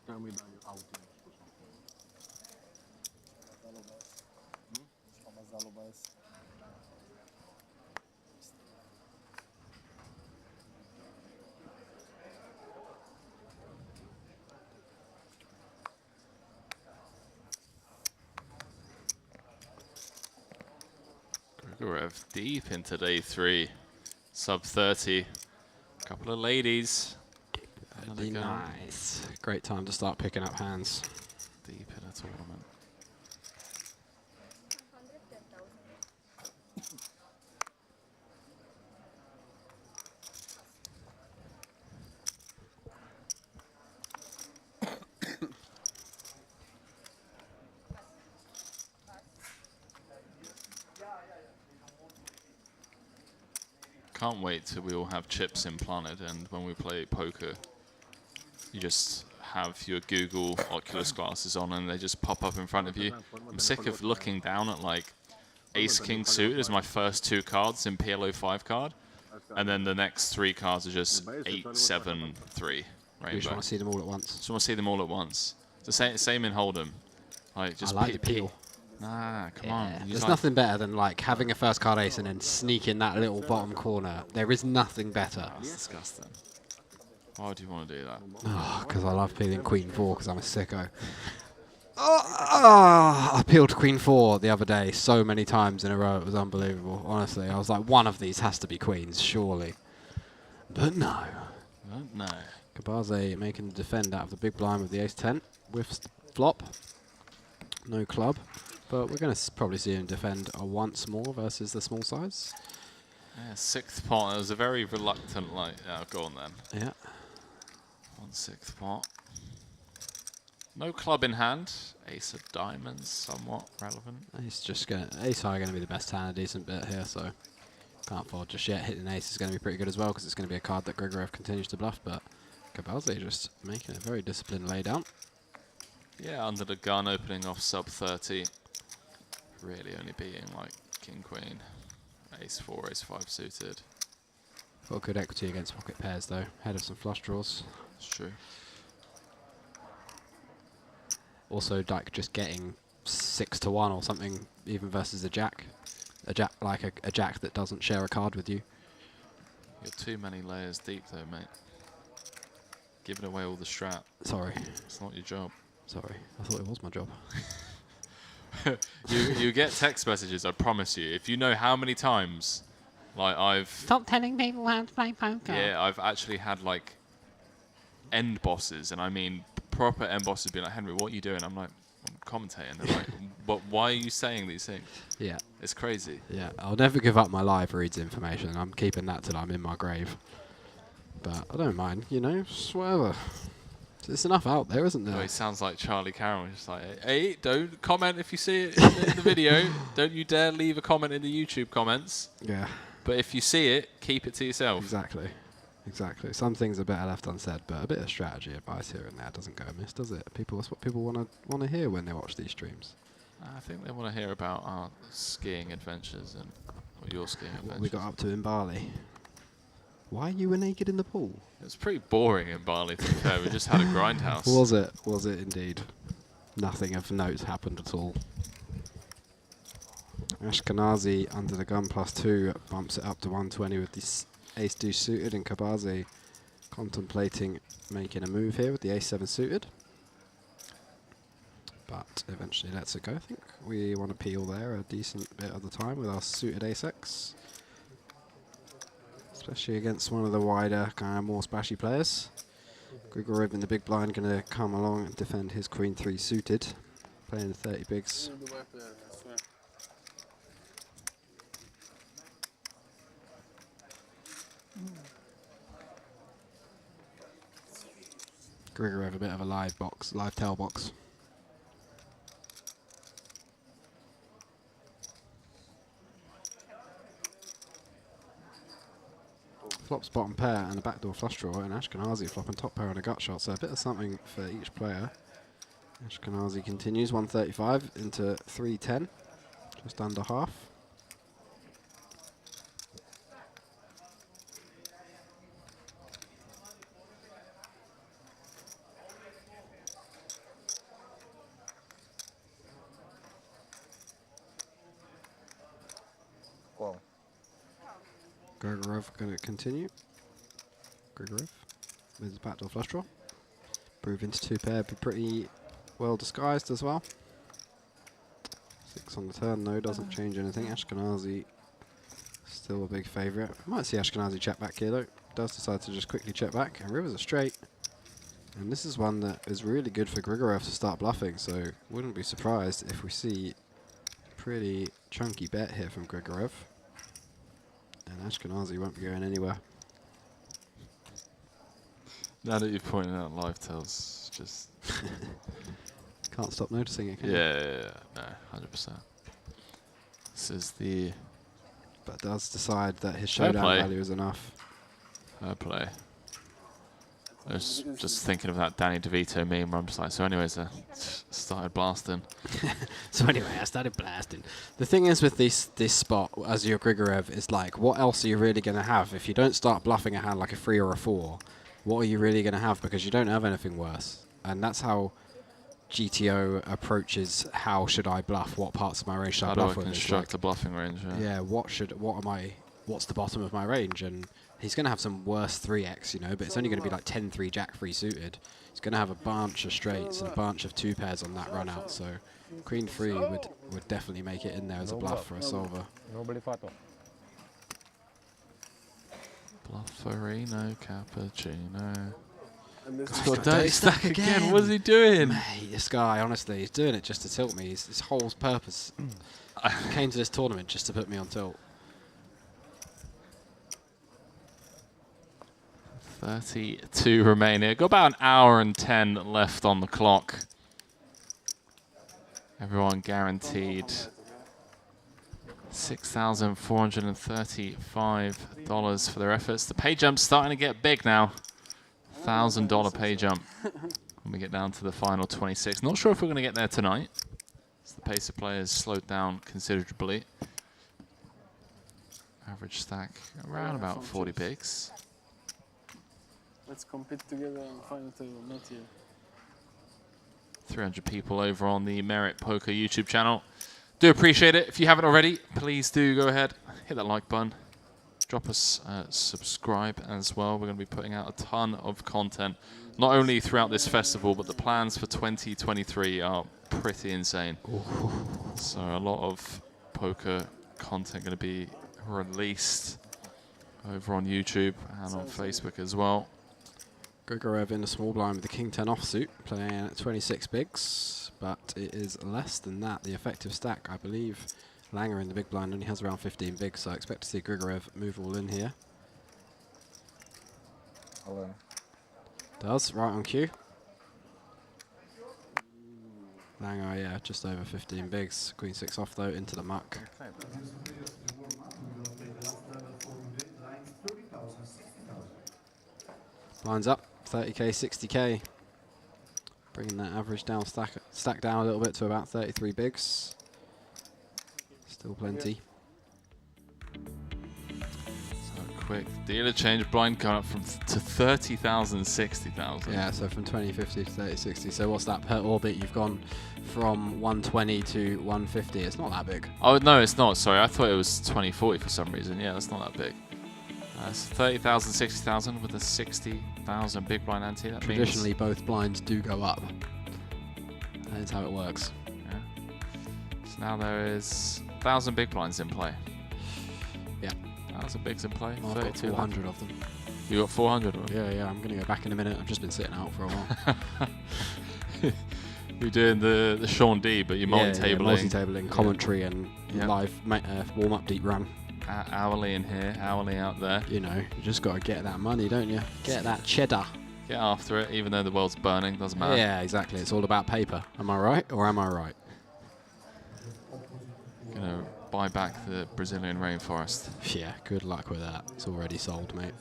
Tell me that you're out. Grigorev deep into day 3. Sub 30. Couple of ladies. Really nice. Great time to start picking up hands. Deep in a tournament. Can't wait till we all have chips implanted, and when we play poker, you just have your Google Oculus glasses on and they just pop up in front of you. I'm sick of looking down at like Ace King suited as my first 2 cards in PLO5 card, and then the next 3 cards are just 8, 7, 3. Rainbow. You just want to see them all at once. Just want to see them all at once. It's the same in Hold'em. Like just I like the peel. Nah, come on. There's nothing better than like having a first card ace and then sneaking that little bottom corner. There is nothing better. That's disgusting. Why would you want to do that? Oh, because I love peeling Queen 4 because I'm a sicko. I peeled Queen 4 the other day so many times in a row. It was unbelievable. Honestly, I was like, one of these has to be queens, surely. But no. But no. Kabaze making the defend out of the big blind with the ace-10. Whiffs flop. No club. But we're going to probably see him defend once more versus the small size. Yeah, 6th pot. It was a very reluctant, like, yeah, go on then. Yeah. 1/6 pot. No club in hand. Ace of diamonds, somewhat relevant. Ace high going to be the best hand, a decent bit here, so can't afford just yet. Hitting ace is going to be pretty good as well because it's going to be a card that Grigorev continues to bluff, but Kabalze just making a very disciplined laydown. Yeah, under the gun, opening off sub 30. Really only beating like king, queen, ace 4, ace 5 suited. Got good equity against pocket pairs though, ahead of some flush draws. It's true. Also, like just getting 6-1 or something, even versus a jack. A jack that doesn't share a card with you. You're too many layers deep though, mate. Giving away all the strat. Sorry. It's not your job. Sorry, I thought it was my job. you get text messages, I promise you. If you know how many times, like I've... Stop telling people how to play poker. Yeah, I've actually had like end bosses, and I mean proper end bosses being like, Henry, what are you doing? I'm like, I'm commentating. They're like, but why are you saying these things? Yeah. It's crazy. Yeah, I'll never give up my live reads information. I'm keeping that till I'm in my grave. But I don't mind, you know, just whatever. There's enough out there, isn't there? Oh, he sounds like Charlie Cameron, just like, hey, don't comment if you see it in the video. Don't you dare leave a comment in the YouTube comments. Yeah. But if you see it, keep it to yourself. Exactly. Exactly. Some things are better left unsaid, but a bit of strategy advice here and there doesn't go amiss, does it? That's what people want to hear when they watch these streams. I think they want to hear about our skiing adventures and your skiing adventures. What we got up to in Bali. Why you were naked in the pool? It was pretty boring in Bali, to be fair. We just had a grindhouse. Was it? Was it indeed? Nothing of note happened at all. Ashkenazi under the gun +2 bumps it up to 120 with the ace-deuce suited, and Kabazi contemplating making a move here with the ace-7 suited. But eventually lets it go, I think. We want to peel there a decent bit of the time with our suited ace-x. Especially against one of the wider, kind of more splashy players. Grigorov in the big blind going to come along and defend his queen 3 suited. Playing the 30 bigs. Grigorov a bit of a live tail box. Flops bottom pair and a backdoor flush draw, and Ashkenazi flopping top pair and a gut shot, so a bit of something for each player. Ashkenazi continues 135 into 310, just under half. Grigorov going to continue. Grigorov with his backdoor flush draw. Prove into 2 pair, be pretty well disguised as well. 6 on the turn though, doesn't change anything. Ashkenazi still a big favourite. Might see Ashkenazi check back here though. Does decide to just quickly check back, and rivers are straight. And this is one that is really good for Grigorov to start bluffing, so wouldn't be surprised if we see a pretty chunky bet here from Grigorov. And Ashkenazi won't be going anywhere. Now that you've pointed out live tails, just... Can't stop noticing it, can yeah, no, 100%. This is the... But does decide that his showdown value is enough. Fair play. I was just thinking of that Danny DeVito meme where I'm just like, so anyways, I started blasting. So anyway, I started blasting. The thing is with this spot, as your Grigorov, is like, what else are you really going to have? If you don't start bluffing a hand like a 3 or a 4, what are you really going to have? Because you don't have anything worse. And that's how GTO approaches how should I bluff, what parts of my range should I bluff with. How do I construct a bluffing range? Yeah, what's the bottom of my range? And he's going to have some worse 3x, you know, but it's only going to be like 10-3 Jack-3 suited. He's going to have a bunch of straights and a bunch of 2 pairs on that run out, so Queen 3 would definitely make it in there as a bluff for a solver. Blufferino, cappuccino. He's got dirty stack again. What is he doing? Mate, this guy, honestly, he's doing it just to tilt me. His whole purpose came to this tournament just to put me on tilt. 32 remaining. Got about an hour and 10 left on the clock. Everyone guaranteed $6,435 for their efforts. The pay jump's starting to get big now. $1,000 pay jump when we get down to the final 26. Not sure if we're going to get there tonight, as the pace of play has slowed down considerably. Average stack around about 40 bigs. Let's compete together on final table, not here. 300 people over on the Merit Poker YouTube channel. Do appreciate it. If you haven't already, please do go ahead, hit that like button. drop us a subscribe as well. We're going to be putting out a ton of content, not only throughout this festival, but the plans for 2023 are pretty insane. So a lot of poker content going to be released over on YouTube and on Facebook as well. Grigorev in the small blind with the King 10 offsuit, playing at 26 bigs, but it is less than that. The effective stack, I believe, Langer in the big blind only has around 15 bigs, so I expect to see Grigorev move all in here. Hello. Does, right on cue. Langer, yeah, just over 15 bigs. Queen 6 off though, into the muck. Blinds up, 30k, 60k. Bringing that average down, stack down a little bit to about 33 bigs. Still plenty. So quick dealer change, blind going up from to 30,000, 60,000. Yeah, so from 2050 to 3060. So what's that per orbit? You've gone from 120 to 150. It's not that big. Oh no, it's not. Sorry, I thought it was 2040 for some reason. Yeah, that's not that big. It's 30,000, 60,000 with a 60,000 big blind ante. That Traditionally, both blinds do go up. That's how it works. Yeah. So now there is 1,000 big blinds in play. Yeah. 1,000 bigs in play. I've got 400 of them. You got 400 of them? Yeah. I'm going to go back in a minute. I've just been sitting out for a while. You're doing the Sean D, but you're multi-tabling. Multi-tabling, commentary and live warm-up deep run. Hourly in here, hourly out there. You know, you just got to get that money, don't you? Get that cheddar. Get after it, even though the world's burning, doesn't matter. Yeah, exactly. It's all about paper. Am I right or am I right? Gonna buy back the Brazilian rainforest. Yeah, good luck with that. It's already sold, mate.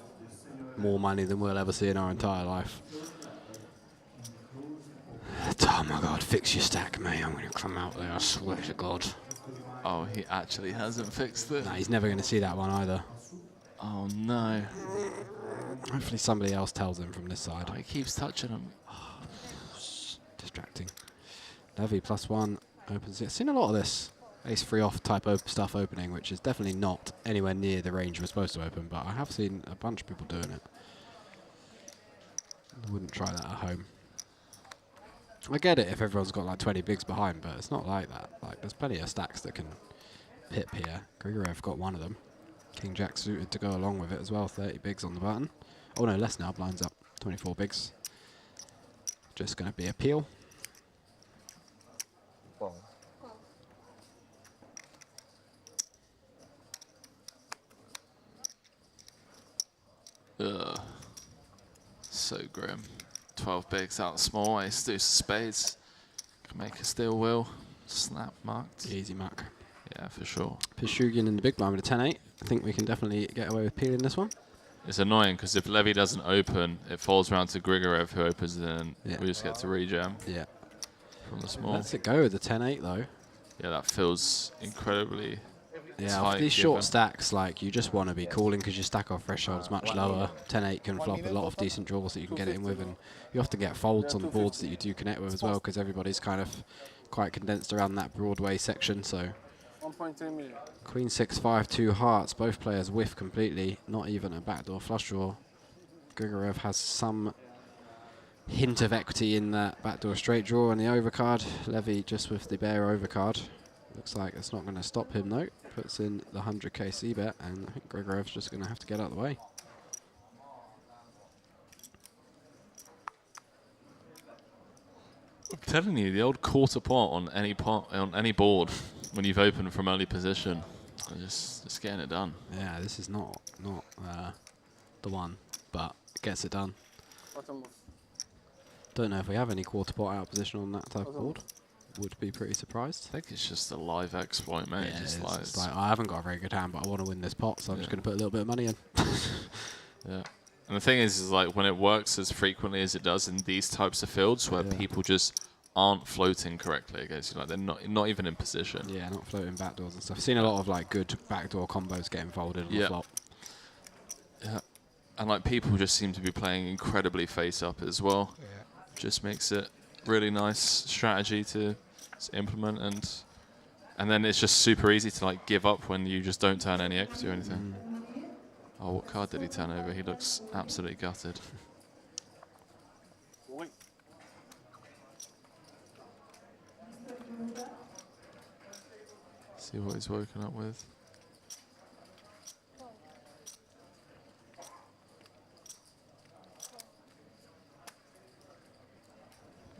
More money than we'll ever see in our entire life. Oh my God, fix your stack, mate. I'm going to come out there, I swear to God. Oh, he actually hasn't fixed it. Nah, he's never going to see that one either. Oh no. Hopefully somebody else tells him from this side. Oh, he keeps touching him. Distracting. Levy +1 opens it. I've seen a lot of this ace-3 off type stuff opening, which is definitely not anywhere near the range we're supposed to open, but I have seen a bunch of people doing it. I wouldn't try that at home. I get it if everyone's got like 20 bigs behind, but it's not like that. Like, there's plenty of stacks that can pip here. Grigorev got one of them. King Jack suited to go along with it as well. 30 bigs on the button. Oh no, less now. Blinds up. 24 bigs. Just going to be a peel. Ugh. So grim. 12 bigs out small, ace deuce of spades. Can make a steel wheel. Snap marked. Easy mark. Yeah, for sure. Pishugian in the big blind with a 10-8. I think we can definitely get away with peeling this one. It's annoying because if Levy doesn't open, it falls around to Grigorev who opens it and we just get to rejam. Yeah. From the small. Let's it go with the 10-8 though. Yeah, that feels incredibly Yeah, off these short stacks, like, you just want to be calling because your stack off threshold is much lower. 10-8 can flop a lot of decent draws that you can get it in with, and you often get folds on the boards that you do connect with as well because everybody's kind of quite condensed around that Broadway section, so... 1.2 million. Queen 6-5, 2 hearts. Both players whiff completely. Not even a backdoor flush draw. Grigorev has some hint of equity in that backdoor straight draw and the overcard. Levy just with the bare overcard. Looks like it's not going to stop him though. Puts in the 100k c-bet, and I think Grigorev's just going to have to get out of the way. I'm telling you, the old quarter pot on any board when you've opened from early position, just getting it done. Yeah, this is not the one, but it gets it done. Don't know if we have any quarter pot out of position on that type of board. Would be pretty surprised. I think it's just a live exploit, mate. Yeah, just it's like, I haven't got a very good hand, but I want to win this pot, so I'm just going to put a little bit of money in. Yeah. And the thing is like when it works as frequently as it does in these types of fields where people just aren't floating correctly against you, like they're not even in position. Yeah, not floating backdoors and stuff. I've seen a lot of like good backdoor combos getting folded on the flop. Yeah. And like people just seem to be playing incredibly face up as well. Yeah. Just makes it really nice strategy to implement, and then it's just super easy to like give up when you just don't turn any equity or anything. Oh, what card did he turn over? He looks absolutely gutted. See what he's woken up with.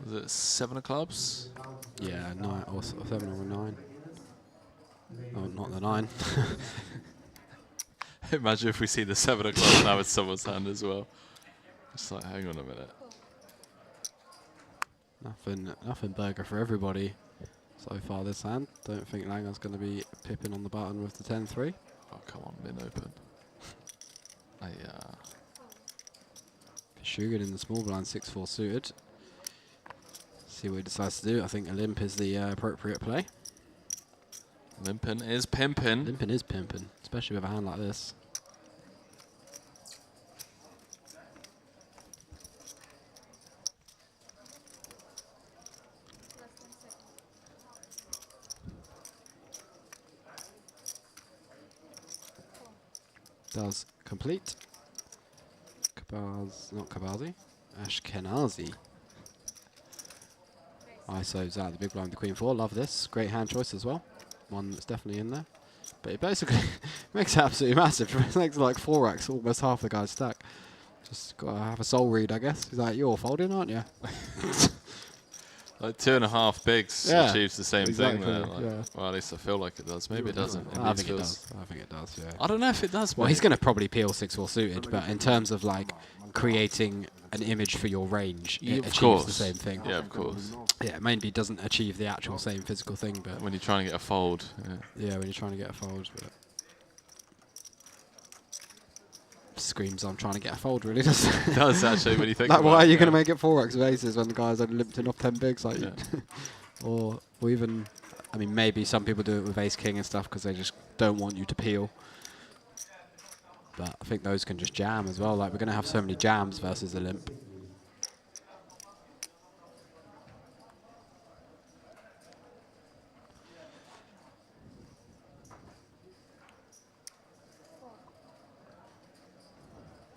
Was it 7 of clubs? Yeah, 9 or 7 or 9. Oh, not the 9. Imagine if we see the 7 of clubs now with someone's hand as well. Just like, hang on a minute. Nothing burger for everybody so far this hand. Don't think Langer's going to be pipping on the button with the 10-3. Oh, come on, min open. Shugan in the small blind, 6-4 suited. See what he decides to do. I think a limp is the appropriate play. Limpin is pimpin'. Limpin is pimpin', especially with a hand like this. Does complete. Not Kabazi. Ashkenazi. ISO's out the big blind, the Queen 4. Love this. Great hand choice as well. One that's definitely in there. But it basically makes it absolutely massive. It makes like 4 racks, almost half the guy's stack. Just got to have a soul read, I guess. He's like, you're folding, aren't you? Like 2.5 bigs achieves the same thing there. Like, yeah. well, at least I feel like it does. Maybe it doesn't. I think it does. I think it does, yeah. I don't know if it does. Well, mate. he's going to probably peel 6-4 suited, but in terms of like creating an image for your range, it achieves the same thing. Yeah, of course. Yeah, maybe doesn't achieve the actual same physical thing, but when you're trying to get a fold. Yeah, when you're trying to get a fold. But screams, I'm trying to get a fold, really, doesn't it? It does, actually, when you think like, about why are it, you going to make it 4x with aces when the guy's only limped off 10 bigs? Like, or even, I mean, maybe some people do it with ace-king and stuff because they just don't want you to peel. But I think those can just jam as well. Like, we're going to have so many jams versus the limp.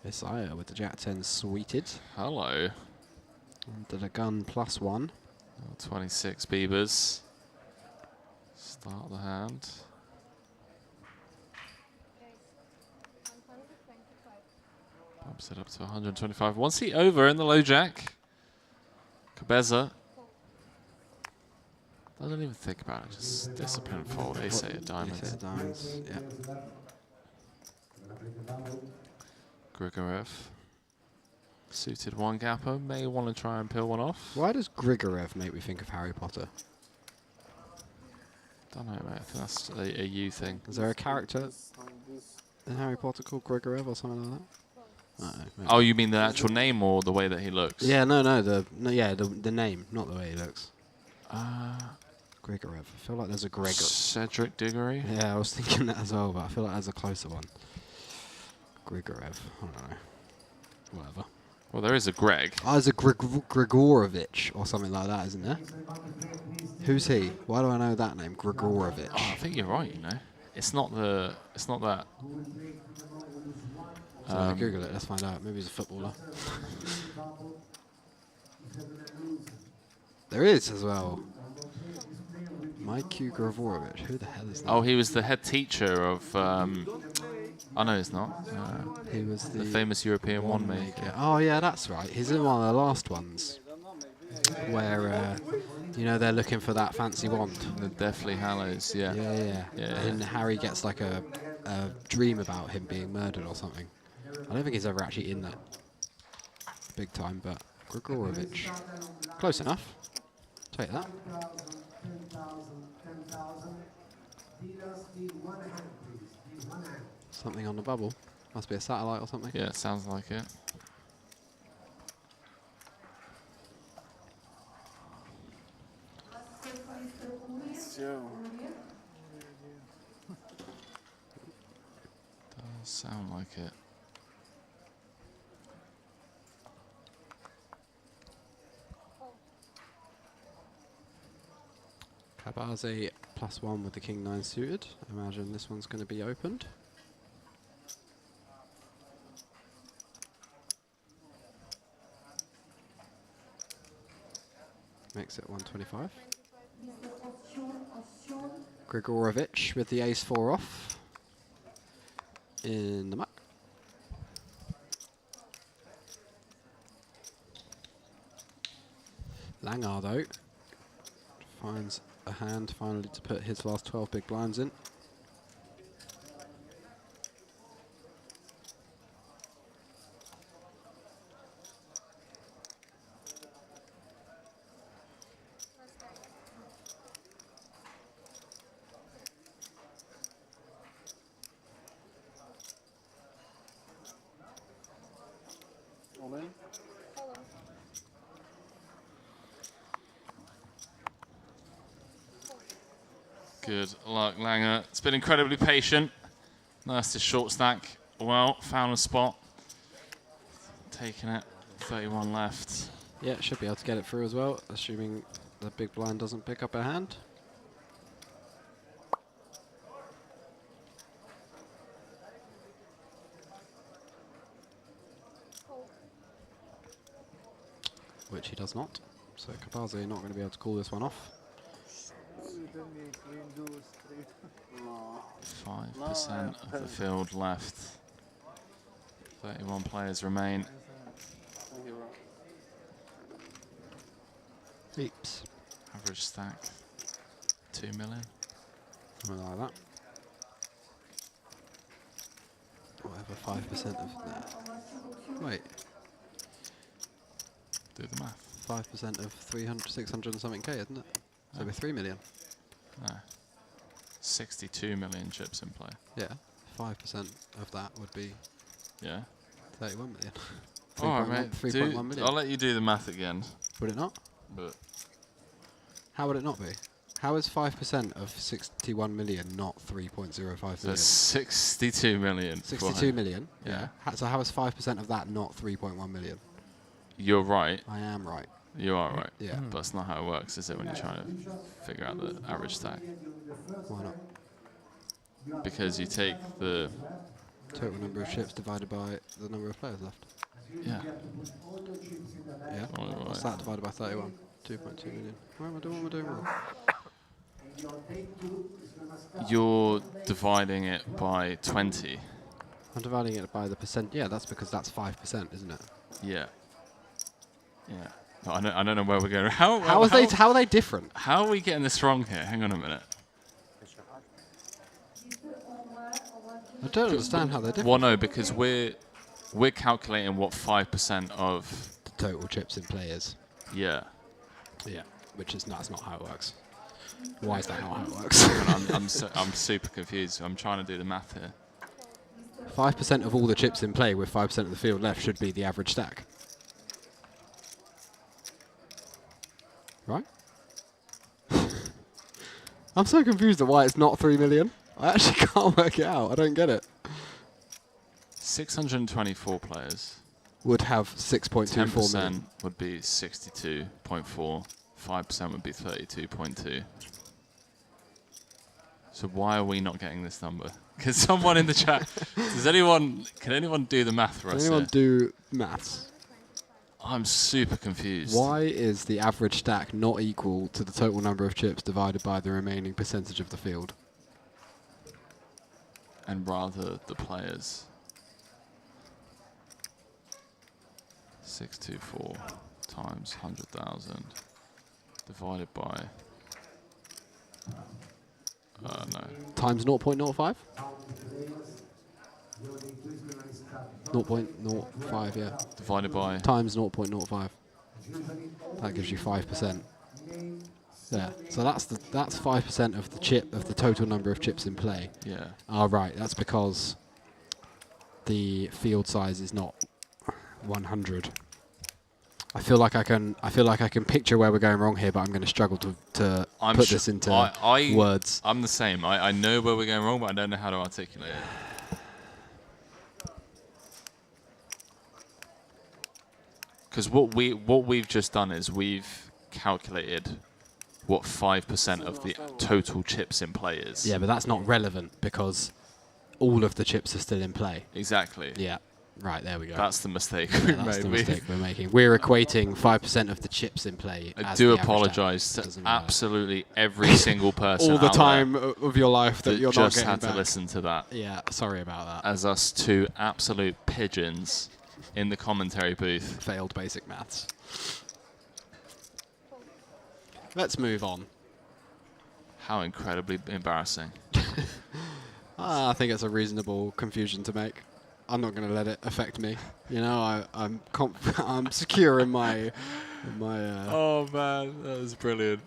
Isaiah with the Jack-10 suited. Hello. Under the gun +1. 26 beavers. Start the hand. Bumps it up to 125. 1 seat over in the low jack. Cabeza. Doesn't even think about it. Just discipline fold. Ace 8 of diamonds. Ace 8 of diamonds, yeah. Grigorev. Suited 1 gapper. May want to try and peel one off. Why does Grigorev make me think of Harry Potter? Don't know, mate. I think that's a you thing. Is there a character in Harry Potter called Grigorev or something like that? Oh, you mean the actual name or the way that he looks? Yeah, no, the name, not the way he looks. Grigorev. I feel like there's a Gregor. Cedric Diggory? Yeah, I was thinking that as well, but I feel like there's a closer one. Grigorev. I don't know. Whatever. Well, there is a Greg. Oh, there's a Grigorovich or something like that, isn't there? Who's he? Why do I know that name? Grigorovich. Oh, I think you're right, you know. It's not the... It's not that... So Google it, let's find out. Maybe he's a footballer. There is as well. Mikey Grigorovich. Who the hell is that? Oh, he was the head teacher of... oh, no, he's not. He was the famous European one maker. Oh, yeah, that's right. He's in one of the last ones. Where, you know, they're looking for that fancy wand. The Deathly Hallows, yeah. Yeah. And Harry gets like a dream about him being murdered or something. I don't think he's ever actually in that big time, but Grigorovich. Close enough. Take that. Something on the bubble. Must be a satellite or something. Yeah, it sounds like it. Does sound like it. Kabaze +1 with the King 9 suited. I imagine this one's going to be opened. Makes it 125. Grigorovich with the ace-4 off. In the muck. Langar, though, finds a hand finally to put his last 12 big blinds in. All in? Good luck, Langer. It's been incredibly patient. Nice to short stack. Well, found a spot. Taking it. 31 left. Yeah, should be able to get it through as well, assuming the big blind doesn't pick up a hand. Which he does not. So Kapaze not going to be able to call this one off. 5% of the field left. 31 players remain. Oops. Average stack 2 million. Something like that. Whatever 5% of that. Wait. Do the math. 5% of 300, 600 and something K, isn't it? So it'd be 3 million. No. 62 million chips in play. Yeah. 5% of that would be. Yeah. 31 million. All right, mate. 3.1 million. I'll let you do the math again. Would it not? But how would it not be? How is 5% of 61 million not 3.05 million? That's 62 million. 62 million? Yeah. So how is 5% of that not 3.1 million? You're right. I am right. You are right. Yeah. But that's not how it works, is it, when you're trying to figure out the average stack? Why not? Because you take the total number of chips divided by the number of players left. Yeah. Yeah. What's that divided by 31? 2.2 million. What am I doing wrong? You're dividing it by 20. I'm dividing it by the percent. Yeah, that's because that's 5%, isn't it? Yeah. Yeah. No, I don't know where we're going. How are they different? How are we getting this wrong here? Hang on a minute. I don't understand how they're different. Well, no, because we're calculating what 5% of the total chips in play is. Yeah. Yeah. Which is that's not how it works. Why is that not how it works? I'm super confused. I'm trying to do the math here. 5% of all the chips in play with 5% of the field left should be the average stack. Right? I'm so confused at why it's not 3 million. I actually can't work it out. I don't get it. 624 players. Would have 6.24 million. 10% would be 62.4. 5% would be 32.2. So why are we not getting this number? Because someone in the chat, can anyone do the math for us? Can anyone do maths? I'm super confused. Why is the average stack not equal to the total number of chips divided by the remaining percentage of the field? And rather the players. 624 times 100,000 divided by no. Times 0.05? 0.05, yeah. Divided by? Times 0.05. That gives you 5%. Yeah. So that's 5% of the total number of chips in play. Yeah. Oh, right. That's because the field size is not 100. I feel like I can picture where we're going wrong here, but I'm going to struggle to put this into words. I'm the same. I know where we're going wrong, but I don't know how to articulate it. Because what we've just done is we've calculated what 5% of the total chips in play is. Yeah, but that's not relevant because all of the chips are still in play. Exactly. Yeah. Right, there we go. That's the mistake Yeah, we that's made. the mistake we're making. We're equating 5% of the chips in play. I as do the average apologise damage. to Doesn't matter. absolutely every single person all the out time there of your life that you're not just getting had back. to listen to that. Yeah, sorry about that. As us two absolute pigeons in the commentary booth. Failed basic maths. Let's move on. How incredibly embarrassing. I think it's a reasonable confusion to make. I'm not going to let it affect me. You know, I'm secure in my. Oh man, that was brilliant.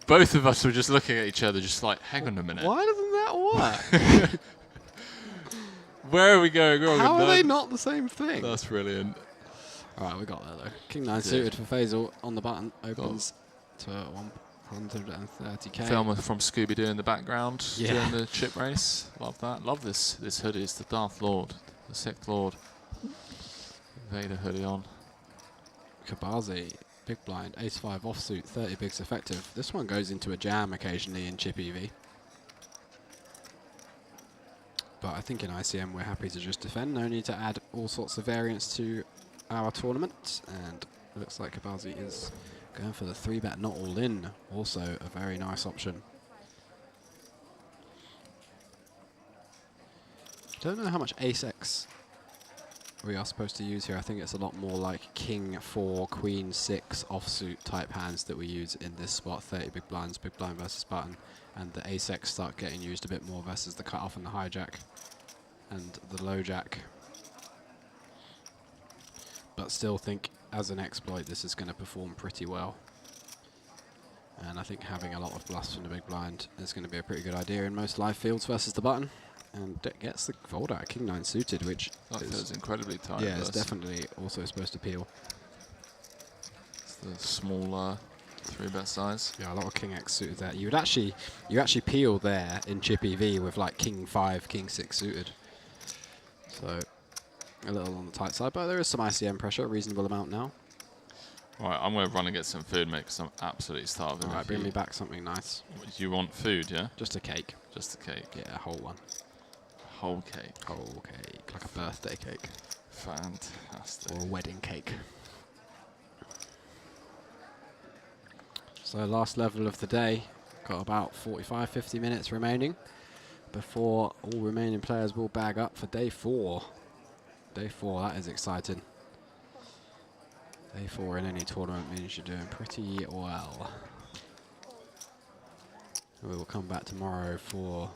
Both of us were just looking at each other, just like, hang on a minute. Why doesn't that work? Where are we going wrong? How are they not the same thing? That's brilliant. All right, we got there though. King 9 suited for Faisal on the button opens to 130k. Thelma from Scooby-Doo in the background Yeah. during the chip race. Love that. Love this hoodie. It's the Darth Lord, the Sixth Lord. Vader hoodie on. Kabazi, big blind, ace-5 offsuit, 30 bigs effective. This one goes into a jam occasionally in chip EV. But I think in ICM we're happy to just defend. No need to add all sorts of variants to our tournament. And it looks like Kabazi is going for the 3-bet not all in. Also a very nice option. Don't know how much ace-x we are supposed to use here. I think it's a lot more like king 4, queen 6 offsuit type hands that we use in this spot. 30 big blinds, big blind versus button. And the ace-x start getting used a bit more versus the cut-off and the hijack and the low jack. But still think as an exploit this is going to perform pretty well. And I think having a lot of bluffs from the big blind is going to be a pretty good idea in most live fields versus the button. And it gets the fold out, king 9 suited, which that feels incredibly tight. Yeah, it's definitely also supposed to peel. It's the smaller 3-bet size. Yeah, a lot of king x suited there. You actually peel there in chip EV with like king 5, king 6 suited. So a little on the tight side, but there is some ICM pressure, a reasonable amount now. All right, I'm going to run and get some food, mate, because I'm absolutely starving. All right, bring me back something nice. Do you want food, yeah? Just a cake. Just a cake. Yeah, a whole one. Whole cake. Whole cake, like a birthday cake. Fantastic. Or a wedding cake. So last level of the day. Got about 45, 50 minutes remaining before all remaining players will bag up for day 4. Day 4, that is exciting. Day 4 in any tournament means you're doing pretty well. We will come back tomorrow for,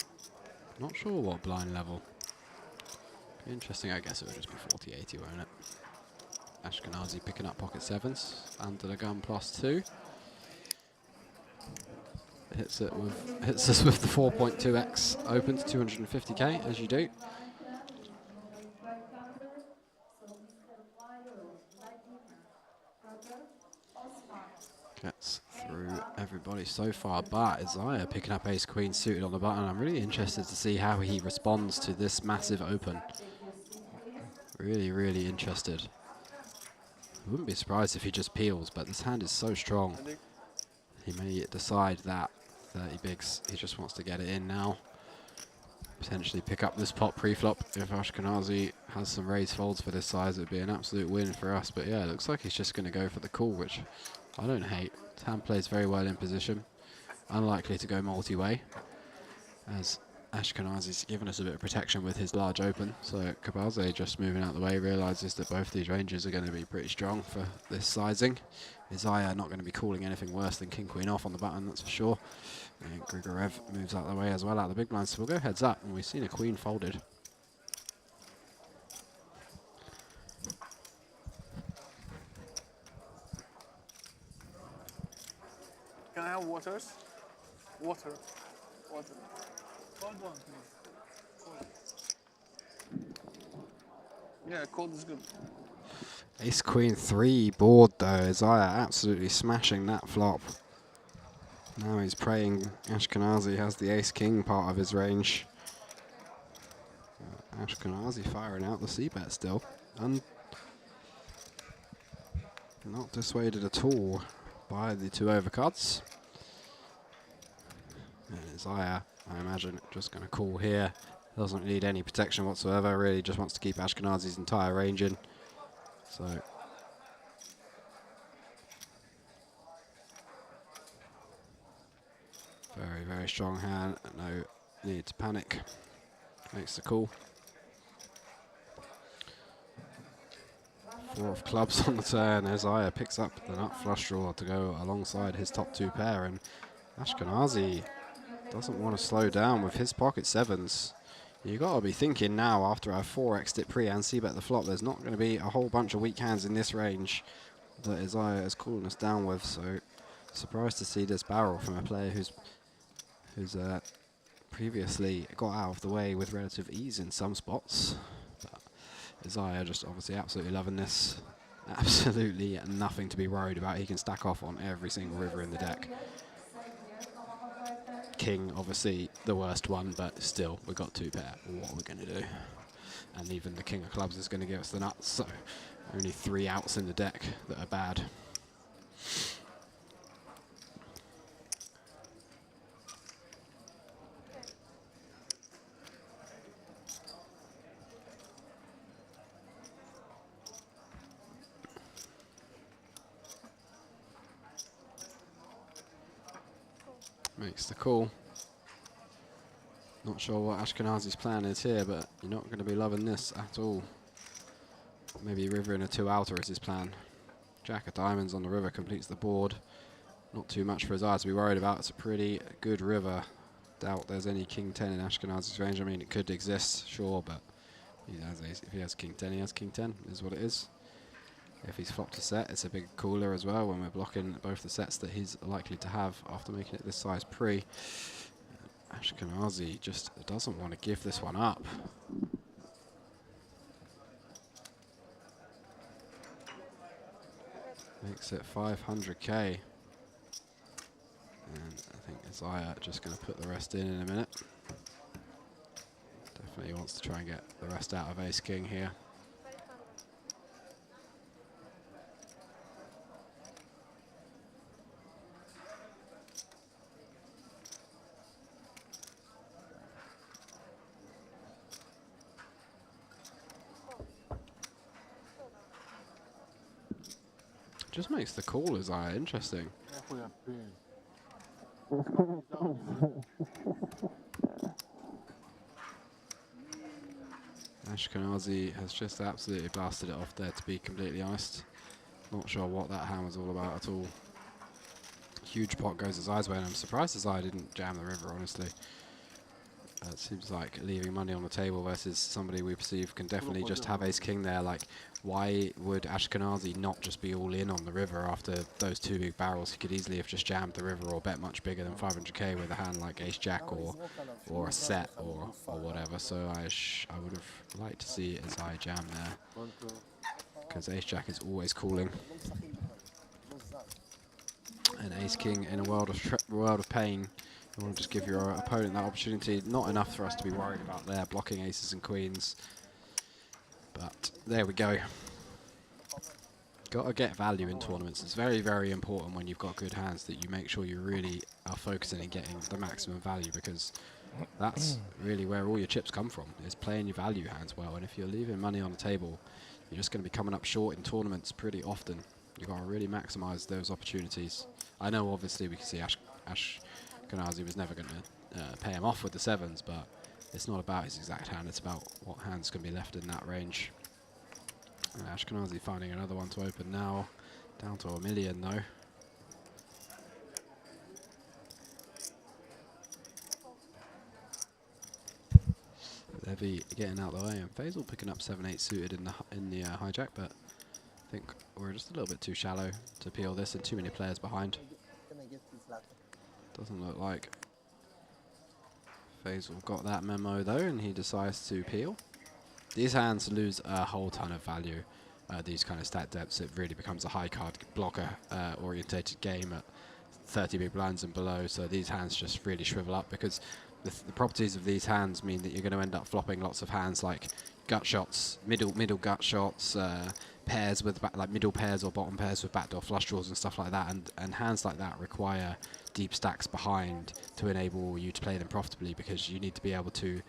not sure what blind level. Be interesting, I guess it would just be 40-80, won't it? Ashkenazi picking up pocket 7s, under the gun +2. Hits us with the 4.2x open to 250k, as you do. Gets through everybody so far, but Isaiah picking up ace queen suited on the button. I'm really interested to see how he responds to this massive open. Really, really interested. Wouldn't be surprised if he just peels, but this hand is so strong. He may decide that 30 bigs, he just wants to get it in now. Potentially pick up this pot pre-flop. If Ashkenazi has some raise folds for this size, it would be an absolute win for us. But yeah, it looks like he's just going to go for the call, which I don't hate. This hand plays very well in position. Unlikely to go multi-way, as Ashkenazi's given us a bit of protection with his large open. So Kabaze just moving out the way realizes that both these ranges are going to be pretty strong for this sizing. Isaiah not going to be calling anything worse than king queen off on the button, that's for sure. And Grigorev moves out of the way as well, out of the big blind. So we'll go heads up, and we've seen a queen folded. Can I have waters? Water. Cold one, please. Yeah, cold is good. Ace queen 3 board though. Isaiah absolutely smashing that flop. Now he's praying Ashkenazi has the ace king part of his range. Ashkenazi firing out the c-bet still. Not dissuaded at all by the 2 overcards. And Isaiah, I imagine, just going to call here. Doesn't need any protection whatsoever, really just wants to keep Ashkenazi's entire range in. So very, very strong hand, no need to panic. Makes the call. 4 of clubs on the turn. Isaiah picks up the nut flush draw to go alongside his top 2 pair, and Ashkenazi doesn't want to slow down with his pocket sevens. You got to be thinking now, after our 4x it pre and c-bet the flop, there's not going to be a whole bunch of weak hands in this range that Isaiah is calling us down with. So surprised to see this barrel from a player who's previously got out of the way with relative ease in some spots. But Isaiah just obviously absolutely loving this. Absolutely nothing to be worried about. He can stack off on every single river in the deck. King, obviously the worst one, but still, we've got 2 pair. What are we going to do? And even the king of clubs is going to give us the nuts, so only 3 outs in the deck that are bad. Makes the call. Not sure what Ashkenazi's plan is here, but you're not going to be loving this at all. Maybe river in a 2-outer is his plan. Jack of diamonds on the river completes the board. Not too much for his eyes to be worried about. It's a pretty good river. Doubt there's any king 10 in Ashkenazi's range. I mean, it could exist, sure, but if he has king 10, he has king 10, is what it is. If he's flopped a set, it's a big cooler as well when we're blocking both the sets that he's likely to have after making it this size pre. Ashkenazi just doesn't want to give this one up. Makes it 500k. And I think Isaiah just going to put the rest in a minute. Definitely wants to try and get the rest out of ace king here. Just makes the call as interesting. Ashkenazi has just absolutely blasted it off there, to be completely honest. Not sure what that hand was all about at all. Huge pot goes his eyes way, and I'm surprised his eye didn't jam the river, honestly. It seems like leaving money on the table versus somebody we perceive can definitely just have ace king there. Like, why would Ashkenazi not just be all in on the river after those 2 big barrels? He could easily have just jammed the river or bet much bigger than 500k with a hand like ace jack or a set or whatever. So I would have liked to see his eye jam there, because ace jack is always calling. And ace king in a world of pain. You want to just give your opponent that opportunity. Not enough for us to be worried about there, blocking aces and queens. But there we go. Got to get value in tournaments. It's very, very important when you've got good hands that you make sure you really are focusing and getting the maximum value, because that's really where all your chips come from, is playing your value hands well. And if you're leaving money on the table, you're just going to be coming up short in tournaments pretty often. You've got to really maximize those opportunities. I know obviously we can see Ashkenazi was never going to pay him off with the 7s, but it's not about his exact hand, it's about what hands can be left in that range. Ashkenazi finding another one to open now. Down to 1 million though. Levy getting out of the way, and Faisal picking up 7-8 suited in the hijack, but I think we're just a little bit too shallow to peel this and too many players behind. Doesn't look like Faisal got that memo though, and he decides to peel. These hands lose a whole ton of value. These kind of stat depths, it really becomes a high card blocker orientated game at 30 big blinds and below, so these hands just really shrivel up, because the properties of these hands mean that you're going to end up flopping lots of hands like gut shots, middle gut shots, pairs with like middle pairs or bottom pairs with backdoor flush draws and stuff like that, and hands like that require deep stacks behind to enable you to play them profitably, because you need to be able to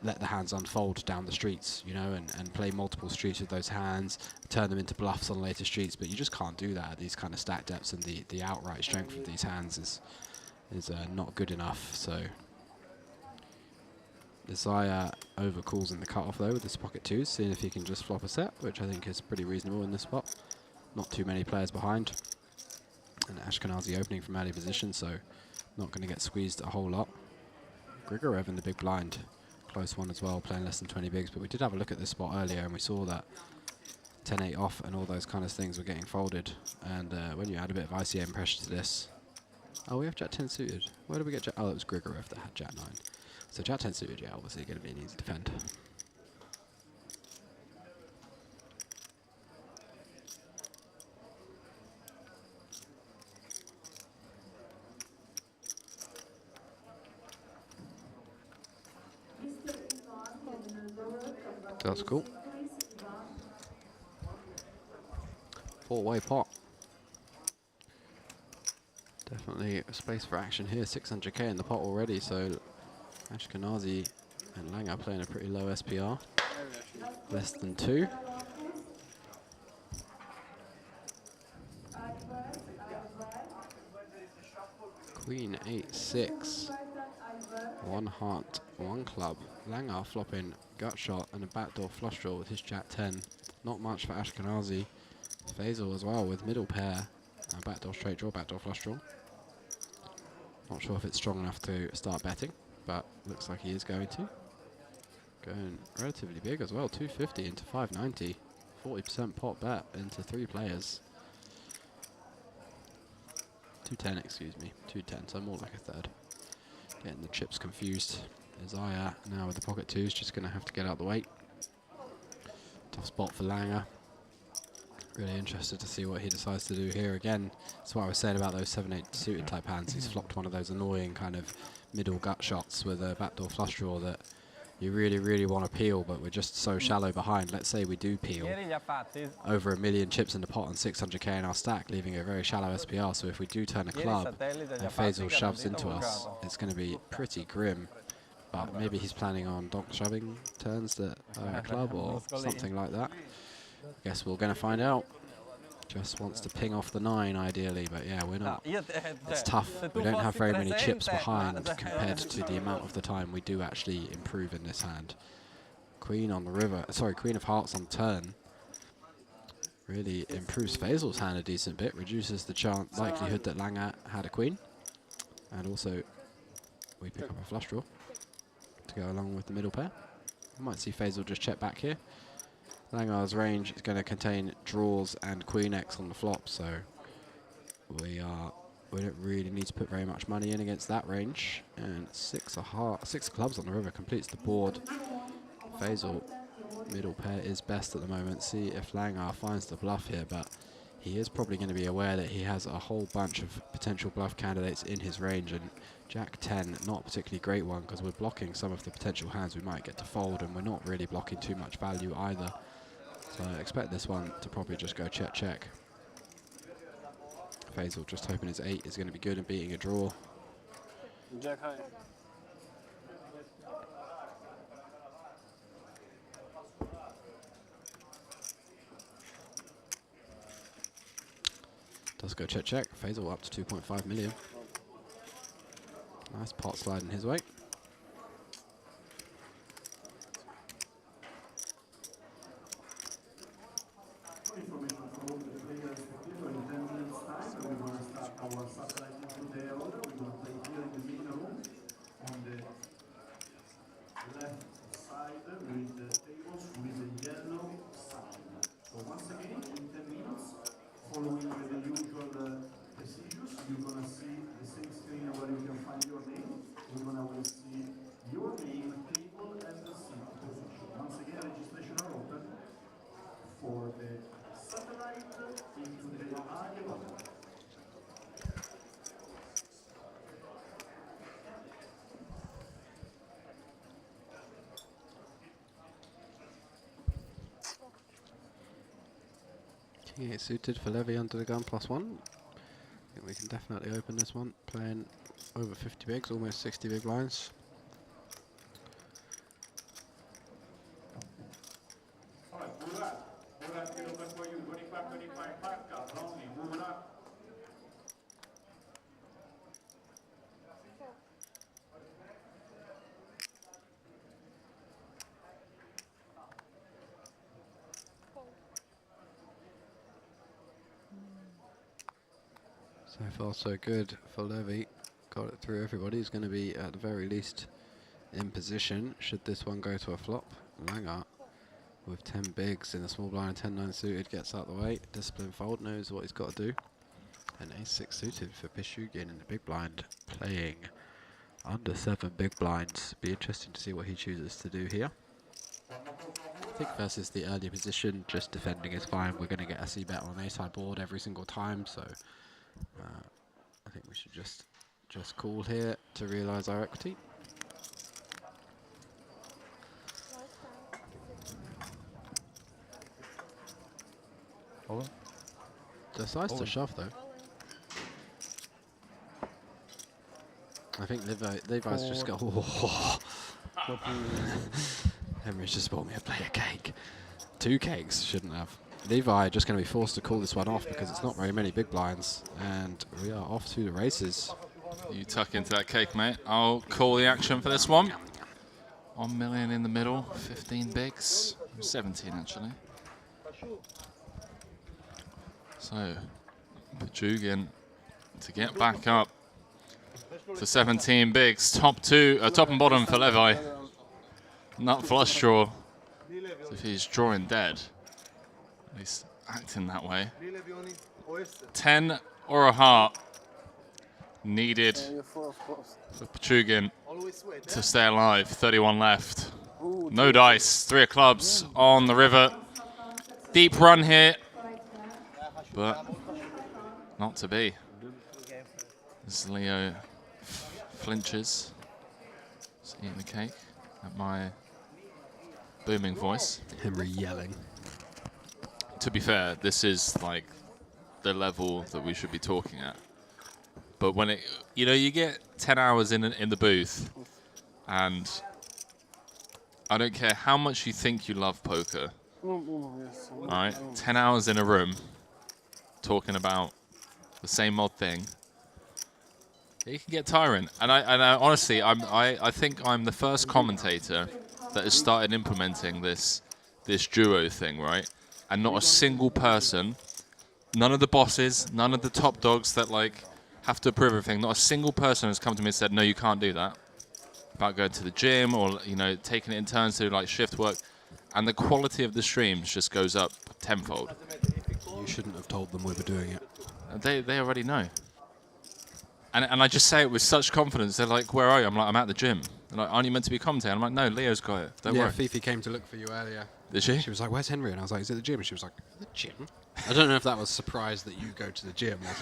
let the hands unfold down the streets, you know, and play multiple streets with those hands, turn them into bluffs on later streets. But you just can't do that at these kind of stack depths, and the outright strength of these hands is not good enough. So Desire overcalls in the cutoff though with his pocket twos, seeing if he can just flop a set, which I think is pretty reasonable in this spot. Not too many players behind. And Ashkenazi opening from early position, so not going to get squeezed a whole lot. Grigorev in the big blind. Close one as well, playing less than 20 bigs. But we did have a look at this spot earlier, and we saw that 10-8 off and all those kind of things were getting folded. And when you add a bit of ICM pressure to this... Oh, we have Jack 10 suited. Where did we get Jack? Oh, it was Grigorev that had Jack 9. So Jack 10 suited, yeah, obviously going to be an easy defend. That's cool. 4-way pot. Definitely a space for action here. 600k in the pot already, so Ashkenazi and Langer playing a pretty low SPR. Less than 2. Queen 8-6. 1 heart, 1 club. Langer flopping gut shot and a backdoor flush draw with his Jack 10. Not much for Ashkenazi. Faisal as well with middle pair. Backdoor straight draw, backdoor flush draw. Not sure if it's strong enough to start betting, but looks like he is going to. Going relatively big as well, 250 into 590. 40% pot bet into 3 players. 210, excuse me. 210, so more like a third. Getting the chips confused. Isaiah now with the pocket twos, just going to have to get out the way. Tough spot for Langer. Really interested to see what he decides to do here again. That's what I was saying about those 7-8 suited type hands. He's flopped one of those annoying kind of middle gut shots with a backdoor flush draw that you really, really want to peel, but we're just so shallow behind. Let's say we do peel over 1 million chips in the pot and 600k in our stack, leaving a very shallow SPR. So if we do turn a club and Faisal shoves into us, it's going to be pretty grim. But maybe he's planning on donk shoving turns that club or something like that. Guess we're going to find out. Just wants to ping off the 9 ideally, but yeah, we're not. It's tough. We don't have very many chips behind compared to the amount of the time we do actually improve in this hand. Queen on the river, sorry, Queen of Hearts on turn. Really improves Faisal's hand a decent bit, reduces the likelihood that Langer had a queen. And also, we pick up a flush draw to go along with the middle pair. I might see Faisal just check back here. Langer's range is going to contain draws and Queen X on the flop, so we don't really need to put very much money in against that range. And 6 clubs on the river completes the board. Faisal middle pair is best at the moment. See if Langer finds the bluff here, but he is probably going to be aware that he has a whole bunch of potential bluff candidates in his range, and Jack 10, not a particularly great one because we're blocking some of the potential hands we might get to fold, and we're not really blocking too much value either. So I expect this one to probably just go check, check. Faisal just hoping his 8 is going to be good and beating a draw. Jack high. Does go check, check. Faisal up to 2.5 million. Nice pot sliding his way. King 8 suited for Levy under the gun +1. I think we can definitely open this one. Playing over 50 bigs, almost 60 big blinds. So far so good for Levy. Got it through everybody. He's going to be at the very least in position should this one go to a flop. Langer with 10 bigs in a small blind, 10-9 suited, gets out the way. Discipline fold, knows what he's got to do. And ace-6 suited for Pichugin in the big blind, playing under 7 big blinds. Be interesting to see what he chooses to do here. I think versus the earlier position, just defending is fine. We're going to get a c-bet on ace-high board every single time, so I think we should just call here to realise our equity. Decides to shove though. I think Levi's just got. Henry's just bought me a plate of cake. 2 cakes, shouldn't have. Levi just going to be forced to call this one off because it's not very many big blinds, and we are off to the races. You tuck into that cake, mate. I'll call the action for this one. 1 million in the middle, 15 bigs, 17 actually. So, Pichugin to get back up to 17 bigs. Top and bottom for Levi. Nut flush draw. So if he's drawing dead, he's acting that way. 10 or a heart needed for Pichugin to stay alive. 31 left. No dice. 3 of clubs on the river. Deep run here, but not to be. As Leo flinches, just eating the cake at my booming voice. Henry yelling. To be fair, this is like the level that we should be talking at. But when it, you get 10 hours in the booth, and I don't care how much you think you love poker. All right, 10 hours in a room talking about the same odd thing. It can get tiring, and I honestly, I think I'm the first commentator that has started implementing this duo thing, right? And not a single person, none of the bosses, none of the top dogs that like have to approve everything. Not a single person has come to me and said, "No, you can't do that." About going to the gym or taking it in turns to like shift work, and the quality of the streams just goes up tenfold. You shouldn't have told them we were doing it. They already know. And I just say it with such confidence. They're like, "Where are you?" I'm like, "I'm at the gym." They're like, "Aren't you meant to be commentating?" I'm like, "No, Leo's got it. Don't worry." Fifi came to look for you earlier. Did she? She was like, "Where's Henry?" And I was like, "He's at the gym." And she was like, "The gym?" I don't know if that was surprised that you go to the gym or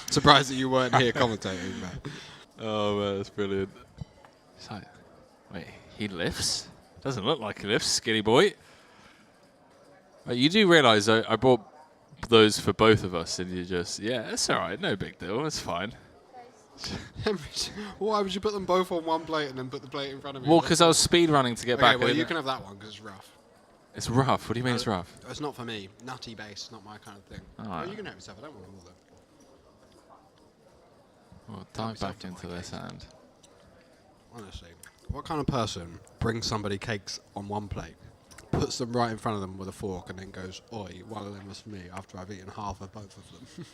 surprised that you weren't here commentating. But. Oh man, that's brilliant. It's like, wait, he lifts? Doesn't look like he lifts, skinny boy. You do realise I bought those for both of us, and you just, yeah, it's all right, no big deal, it's fine. Why would you put them both on one plate and then put the plate in front of me? Well, because I was speed running to get back. Well, you can have that one because it's rough. It's rough? What do you mean it's rough? It's not for me. Nutty base, not my kind of thing. Oh, right. You can have yourself. I don't want all of them. Well, dive back into this hand. Honestly, what kind of person brings somebody cakes on one plate, puts them right in front of them with a fork, and then goes, "Oi, one of them was for me," after I've eaten half of both of them?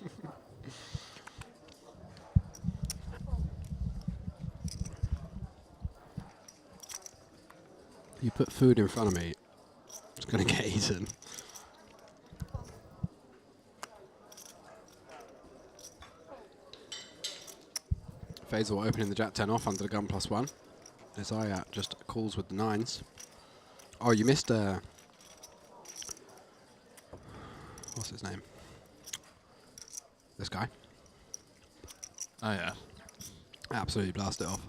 You put food in front of me, it's going to get eaten. Faisal opening the Jack 10 off under the gun +1. Isaiah just calls with the 9s. Oh, you missed what's his name? This guy. Oh yeah. Absolutely blast it off.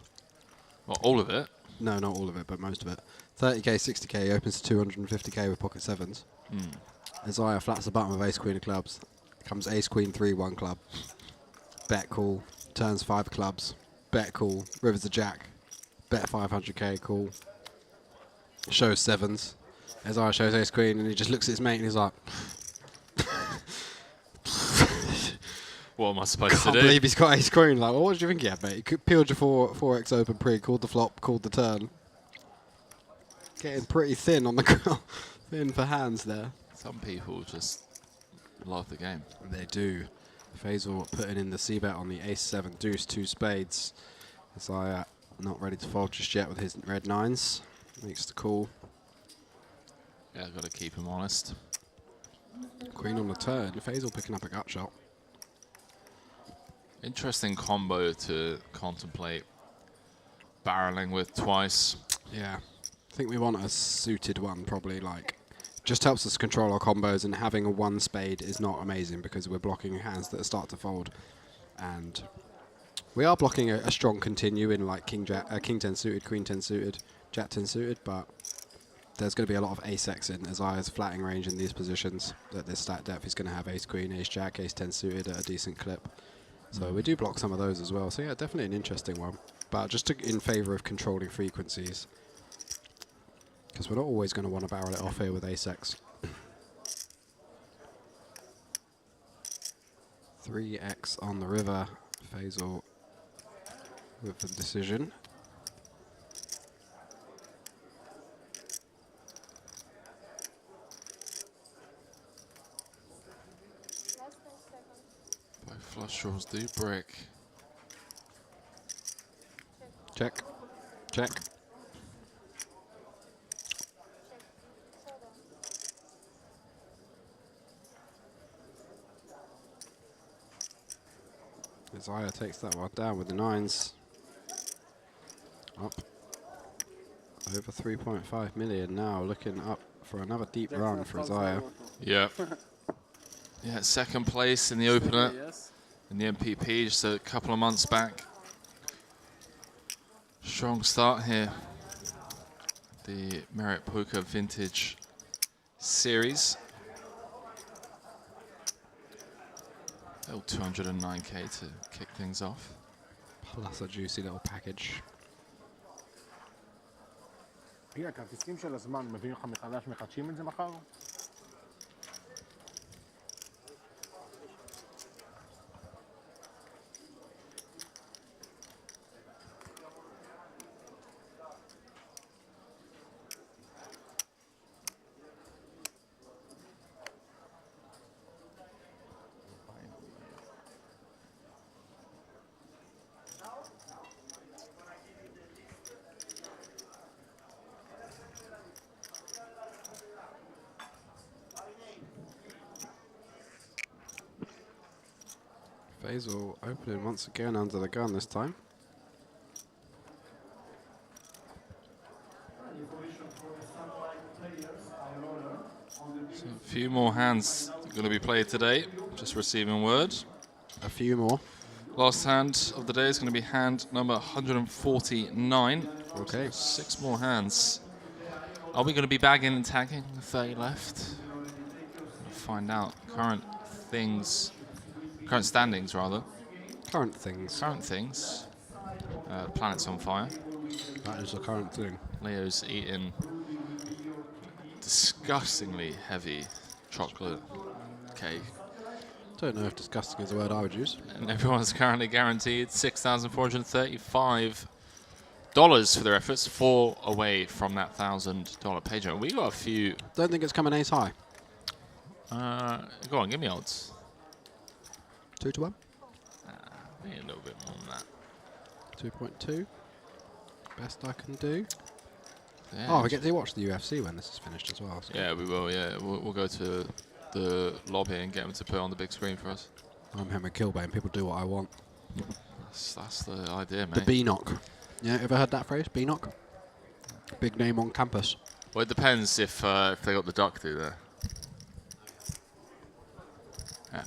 Well, all of it? No, not all of it, but most of it. 30k, 60k, opens to 250k with pocket 7s. Isaiah flats the bottom of ace queen of clubs. Comes ace queen 3, 1 club. Bet call. Turns 5 clubs. Bet call. Rivers a jack. Bet 500k call. Shows 7s. Isaiah shows ace queen, and he just looks at his mate and he's like, What am I supposed to Can't do? believe he's got ace queen. Like, well, what do you think he had, mate? He peeled your 4x open pre, called the flop, called the turn. Getting pretty thin on the ground. Thin for hands there. Some people just love the game. They do. Faisal putting in the c-bet on the ace-7 deuce, 2 spades. Isaiah not ready to fold just yet with his red 9s. Makes the call. Yeah, I've got to keep him honest. Queen on the turn. Faisal picking up a gut shot. Interesting combo to contemplate barreling with twice. Yeah. I think we want a suited one, probably. Like, just helps us control our combos, and having a 1 spade is not amazing because we're blocking hands that start to fold. And we are blocking a strong continue in like King 10 suited, Queen 10 suited, Jack 10 suited, but there's going to be a lot of ace-x in Isaiah's flatting range in these positions. At this stat depth, he's going to have ace queen, ace jack, ace 10 suited at a decent clip. So we do block some of those as well. So yeah, definitely an interesting one, but just in favour of controlling frequencies, because we're not always going to want to barrel it off here with ace-x. 3x on the river. Faisal with the decision. Both flush draws do break. Check. Check. Isaiah takes that one down with the 9s. Up. Over 3.5 million now, looking up for another deep run for Isaiah. Yeah. Yeah, second place in the opener in the MPP just a couple of months back. Strong start here. The Merit Poker Vintage Series. Little 209k to kick things off. Plus a juicy little package. רגע, הכרטיסים של הזמן, מביאים לך מחדש, מחדשים את זה מחר? Faisal opening once again under the gun this time. So a few more hands going to be played today. Just receiving word. A few more. Last hand of the day is going to be hand number 149. Okay. 6 more hands. Are we going to be bagging and tagging? 30 left. We'll find out. Current standings rather. Current things. Current things. Planet's on fire. That is the current thing. Leo's eating disgustingly heavy chocolate cake. Don't know if disgusting is the word I would use. And everyone's currently guaranteed $6,435 for their efforts, 4 away from that $1,000 page. We got a few. Don't think it's coming ace high. Go on, give me odds. 2 to 1. Maybe a little bit more than that. 2.2. Best I can do. Yeah, oh, we get to watch the UFC when this is finished as well. So. Yeah, we will. Yeah, we'll go to the lobby and get them to put it on the big screen for us. I'm Henry Kilbane. People do what I want. That's the idea, mate. The B-knock. Yeah, ever heard that phrase? B-knock? Big name on campus. Well, it depends if they got the duck through there. Yeah.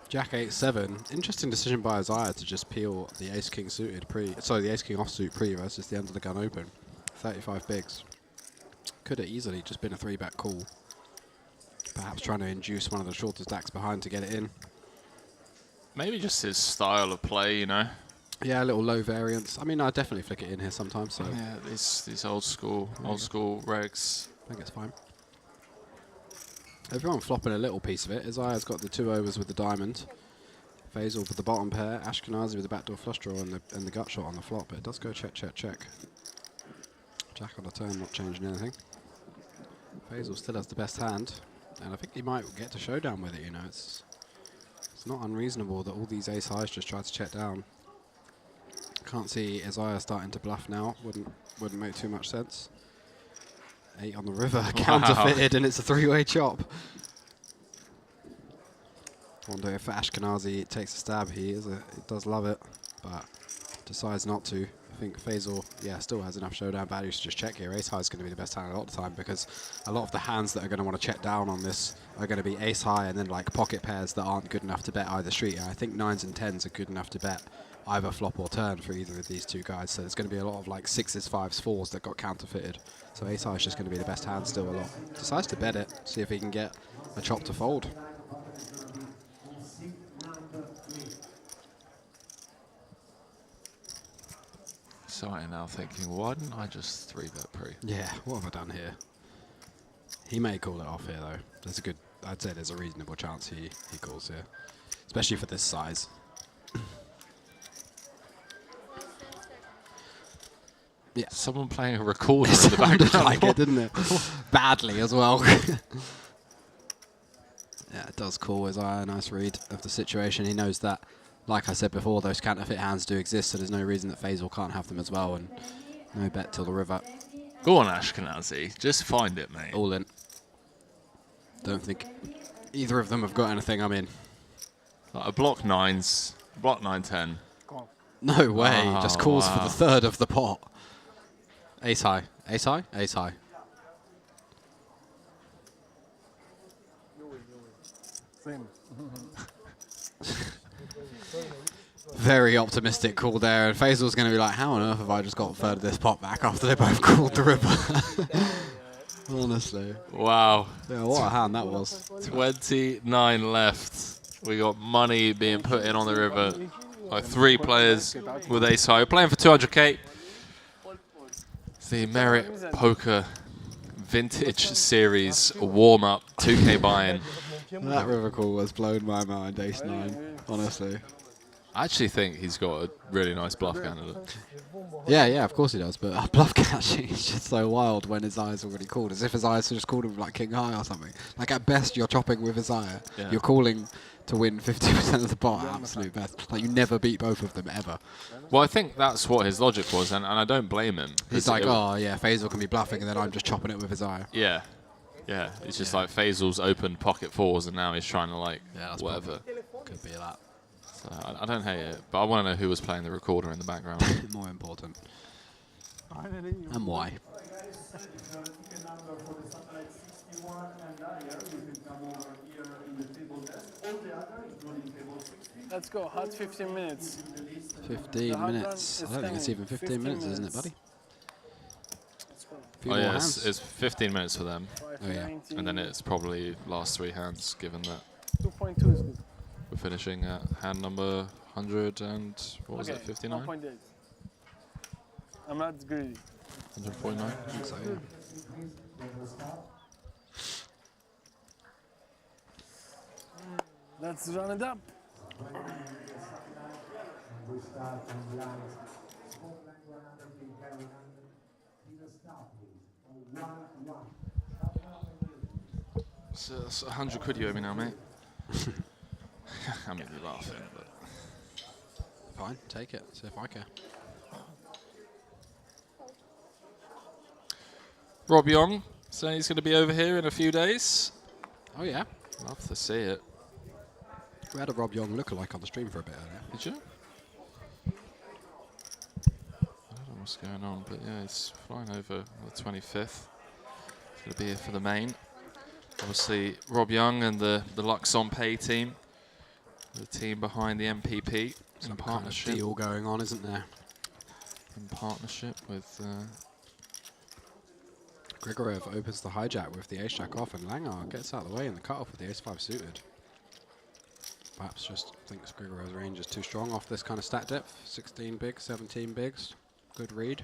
Jack 8-7. Interesting decision by Isaiah to just peel the ace-king suited the ace-king offsuit pre versus the under the gun open. 35 bigs. Could have easily just been a 3-bet call. Perhaps trying to induce one of the shorter stacks behind to get it in. Maybe just his style of play, you know. Yeah, a little low variance. I mean, I definitely flick it in here sometimes. So yeah, these old school regs. I think it's fine. Everyone flopping a little piece of it. Isaiah's got the 2 overs with the diamond. Faisal with the bottom pair. Ashkenazi with the backdoor flush draw and the gut shot on the flop. But it does go check, check, check. Jack on the turn, not changing anything. Faisal still has the best hand. And I think he might get to showdown with it, you know. It's not unreasonable that all these ace highs just try to check down. Can't see Isaiah starting to bluff now. Wouldn't make too much sense. 8 on the river, counterfeited, and it's a 3-way chop. Wonder if Ashkenazi takes a stab. He does love it, but decides not to. I think Faisal, yeah, still has enough showdown value to just check here. Ace high is going to be the best hand a lot of the time because a lot of the hands that are going to want to check down on this are going to be ace high and then like pocket pairs that aren't good enough to bet either street. And I think 9s and 10s are good enough to bet either flop or turn for either of these two guys. So there's going to be a lot of like 6s, 5s, 4s that got counterfeited. So ace high is just going to be the best hand still a lot. Decides to bet it, see if he can get a chop to fold. So I'm now thinking, why didn't I just 3-bet pre? Yeah, what have I done here? He may call it off here though. There's a good, I'd say there's a reasonable chance he calls here, especially for this size. Yeah, someone playing a recorder in the background. Like it, didn't it? Badly as well. Yeah, it does call Isaiah. Nice read of the situation. He knows that, like I said before, those counterfeit hands do exist, so there's no reason that Faisal can't have them as well, and no bet till the river. Go on, Ashkenazi. Just find it, mate. All in. Don't think either of them have got anything. I'm in. Like a block 9s, block 9-10. No way. Oh, just calls wow. for the third of the pot. Ace high. Ace high? Ace high. Same. Very optimistic call there, and Faisal's going to be like, how on earth have I just got third of this pot back after they both called the river? Honestly. Wow. Yeah, what a hand that was. 29 left. We got money being put in on the river by 3 players with ace high. We're playing for 200k. It's the Merit Poker Vintage Series warm-up 2k buy-in. That river call was blown my mind, ace 9, honestly. I actually think he's got a really nice bluff candidate. Yeah, of course he does, but bluff catching is just so wild when his eye's already called, as if his eyes just called him like king high or something. Like at best you're chopping with his eye. Yeah. You're calling to win 50% of the pot at absolute best. Like you never beat both of them ever. Well, I think that's what his logic was, and I don't blame him. He's like, oh yeah, Faisal can be bluffing and then I'm just chopping it with his eye. Yeah. Yeah, it's just like Faisal's opened pocket 4s and now he's trying to like, whatever. Could be that. So I don't hate it, but I want to know who was playing the recorder in the background. More important. And why. Let's go, hot 15 minutes. 15 minutes. I don't think it's even 15 minutes, isn't it, buddy? Oh yeah, it's 15 minutes for them. Oh yeah. And then it's probably last 3 hands, given that 2.2 is good. we're finishing at hand number 100 and, what was it, 59? 1.8. I'm not greedy. 149? I think so, yeah. Let's run it up. So that's 100 quid you owe me now, mate. I mean, you're laughing, but... Fine, take it, see if I care. Rob Young saying he's going to be over here in a few days. Oh yeah? Love to see it. We had a Rob Young lookalike on the stream for a bit earlier. Did you? I don't know what's going on, but yeah, he's flying over on the 25th. He's going to be here for the main. Obviously, Rob Young and the Luxon Pay team, the team behind the MPP, Some in partnership. kind of deal going on, isn't there? In partnership with... Grigorev opens the hijack with the ace-jack off, and Langar gets out of the way in the cutoff with the ace-5 suited. Perhaps just thinks Grigorev's range is too strong off this kind of stat depth. 16 bigs, 17 bigs. Good read.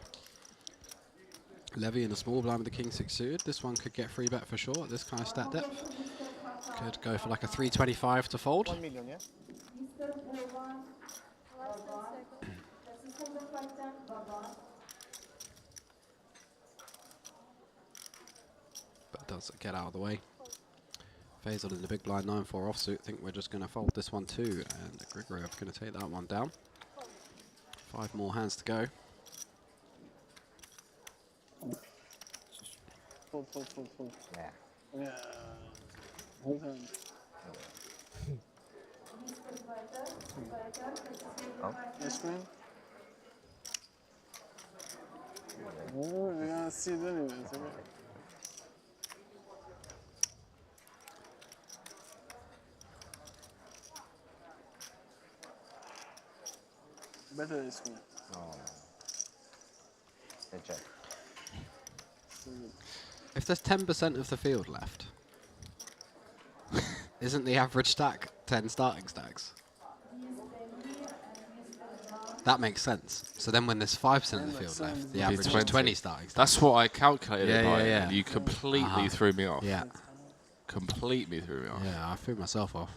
Levy in the small blind with the king 6 suited. This one could get free bet for sure at this kind of stat depth. Could go for like a 325 to fold. 1 million, yeah? But does get out of the way. Faisal in the big blind 9-4 offsuit. Think we're just going to fold this one too, and Grigoriev going to take that one down. 5 more hands to go. Fold. Yeah. Yeah. Hold on. Oh. Yes, man. Oh, we're gonna see it anyways, okay? Better this one. Oh. They check. If there's 10% of the field left, isn't the average stack 10 starting stacks? That makes sense. So then when there's 5% of the field left, the average is 20 starting stacks. That's what I calculated it by, yeah. and you completely threw me off. Yeah. Completely threw me off. Yeah, I threw myself off.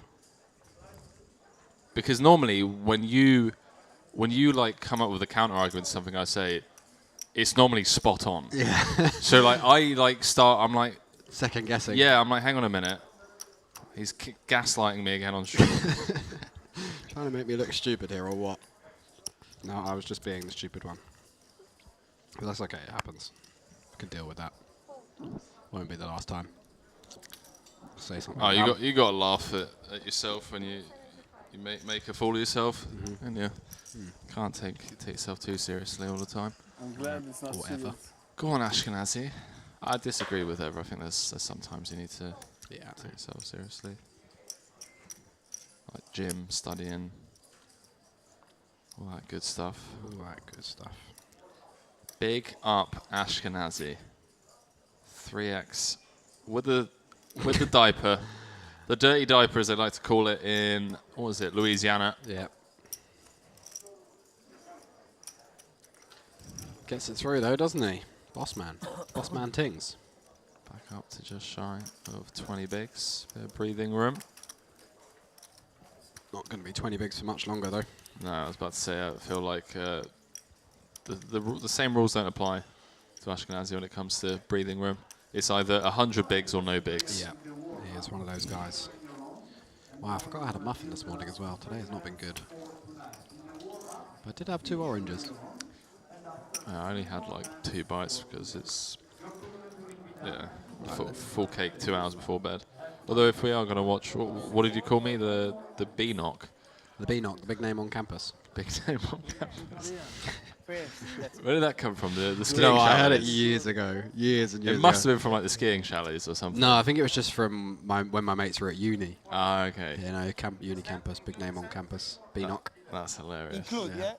Because normally when you like come up with a counter argument to something I say, it's normally spot on. Yeah. So like I'm like second guessing. Yeah, I'm like, hang on a minute. He's gaslighting me again on stream. Trying to make me look stupid here or what? No, I was just being the stupid one. But that's okay, it happens. I can deal with that. Won't be the last time. Say something. Oh, you got to laugh at yourself when you make a fool of yourself, and you can't take yourself too seriously all the time. I'm glad it's not whatever. Go on, Ashkenazi. I disagree with Ever. I think there's sometimes you need to take yourself seriously. Like gym, studying, all that good stuff. All that good stuff. Big up Ashkenazi. 3x with the diaper. The dirty diaper, as they like to call it in, what was it, Louisiana? Yeah. Gets it through though, doesn't he? Boss man Tings. Back up to just shy of 20 bigs. Bit of breathing room. Not going to be 20 bigs for much longer though. No, I was about to say, I feel like the same rules don't apply to Ashkenazi when it comes to breathing room. It's either 100 bigs or no bigs. Yeah, he is one of those guys. Wow, I forgot I had a muffin this morning as well. Today has not been good. But I did have 2 oranges. I only had like 2 bites because it's full cake 2 hours before bed. Although if we are going to watch, what did you call me? The B-knock? The B-knock, the big name on campus. Big name on campus. Where did that come from? The skiing No, chalets? I heard it years ago. Years and years It must ago. have been from like the skiing chalets or something. No, I think it was just from when my mates were at uni. Ah, okay. You know, uni campus, big name on campus. B-knock. That's hilarious. Include, yeah?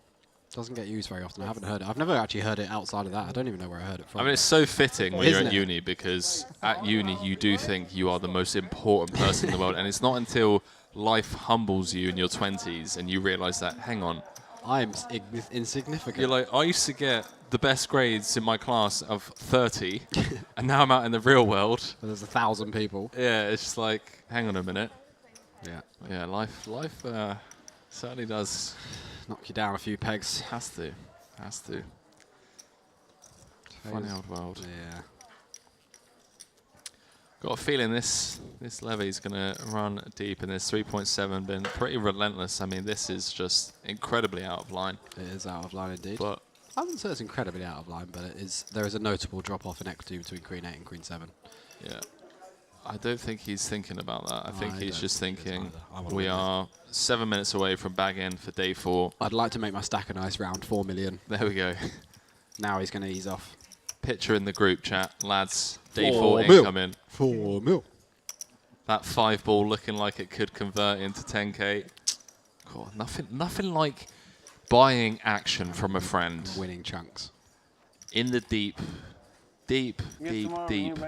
Doesn't get used very often. I haven't heard it. I've never actually heard it outside of that. I don't even know where I heard it from. I mean, it's so fitting when you're Isn't at it? uni, because at uni you do think you are the most important person in the world, and it's not until life humbles you in your 20s and you realise that, hang on, I'm insignificant. You're like, I used to get the best grades in my class of 30, and now I'm out in the real world. There's 1,000 people. Yeah, it's just like, hang on a minute. Yeah. Yeah, life certainly does knock you down a few pegs. Has to. Funny old world. Yeah. Got a feeling this levy's going to run deep, and this 3.7 been pretty relentless. I mean, this is just incredibly out of line. It is out of line indeed. But I wouldn't say it's incredibly out of line, but there is a notable drop off in equity between Queen 8 and Queen 7. Yeah. I don't think he's thinking about that. I think he's just thinking either. we are 7 minutes away from bag in for day 4. I'd like to make my stack a nice round 4 million. There we go. Now he's going to ease off. Picture in the group chat, lads. Day 4 4 incoming. 4 mil. That 5 ball looking like it could convert into 10k. God, nothing like buying action from a friend. Winning chunks. In the deep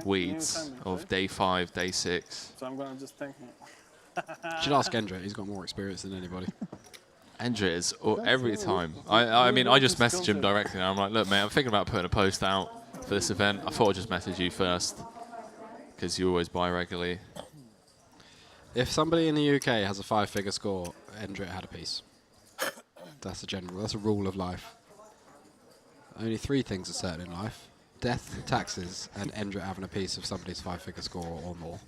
weeds of day 5, day 6. So I'm gonna just thank him. You should ask Endra. He's got more experience than anybody. Endra is every time. I mean, I just messaged him directly. And I'm like, look, mate, I'm thinking about putting a post out for this event. I thought I'd just message you first because you always buy regularly. If somebody in the UK has a 5-figure score, Endrit had a piece. That's a rule of life. Only 3 things are certain in life: death, taxes, and Endrit having a piece of somebody's 5-figure score or more.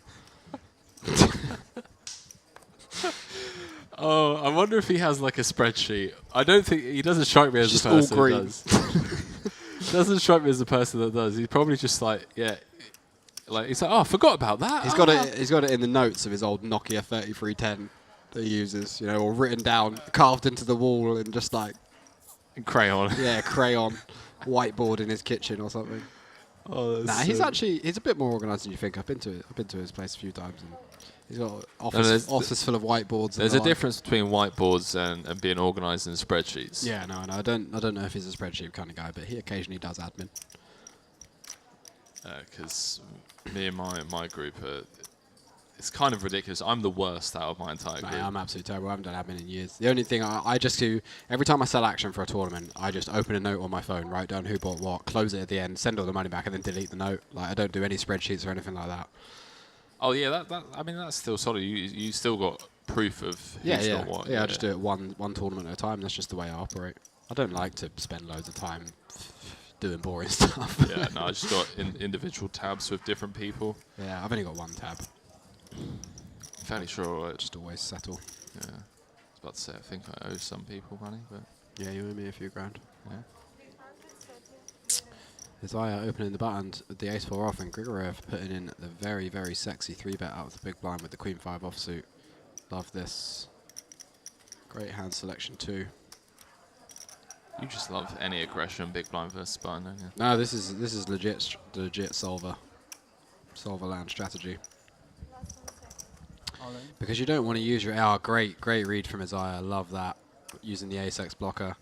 Oh, I wonder if he has like a spreadsheet. I don't think he doesn't strike me as Just a all person who green. does. Doesn't strike me as a person that does. He's probably just like, yeah, like he's like, oh, I forgot about that. He's got it. He's got it in the notes of his old Nokia 3310 that he uses, you know, or written down, carved into the wall, and just like in crayon. Yeah, crayon, whiteboard in his kitchen or something. Oh, nah, he's a bit more organised than you think. I've been to his place a few times, and he's got an office full of whiteboards. There's a difference between whiteboards and being organised in spreadsheets. Yeah, no, I don't know if he's a spreadsheet kind of guy, but he occasionally does admin. Because me and my group, it's kind of ridiculous. I'm the worst out of my entire group. I'm absolutely terrible. I haven't done admin in years. The only thing I just do, every time I sell action for a tournament, I just open a note on my phone, write down who bought what, close it at the end, send all the money back, and then delete the note. Like, I don't do any spreadsheets or anything like that. Oh yeah, I mean that's still solid. You still got proof of who's got what. Yeah, I just do it one tournament at a time. That's just the way I operate. I don't like to spend loads of time doing boring stuff. Yeah, no, I just got individual tabs with different people. Yeah, I've only got one tab. Fairly sure. Just always settle. Yeah, I was about to say I think I owe some people money, but yeah, you owe me a few grand. Yeah. Isaiah opening the button, the ace-4 off, and Grigorev putting in the very, very sexy 3-bet out of the big blind with the queen-5 offsuit. Love this. Great hand selection too. You just love any aggression, big blind versus button, don't you? No, this is legit solver land strategy. Because you don't want to use your great read from Isaiah. Love that. Using the ace-X blocker.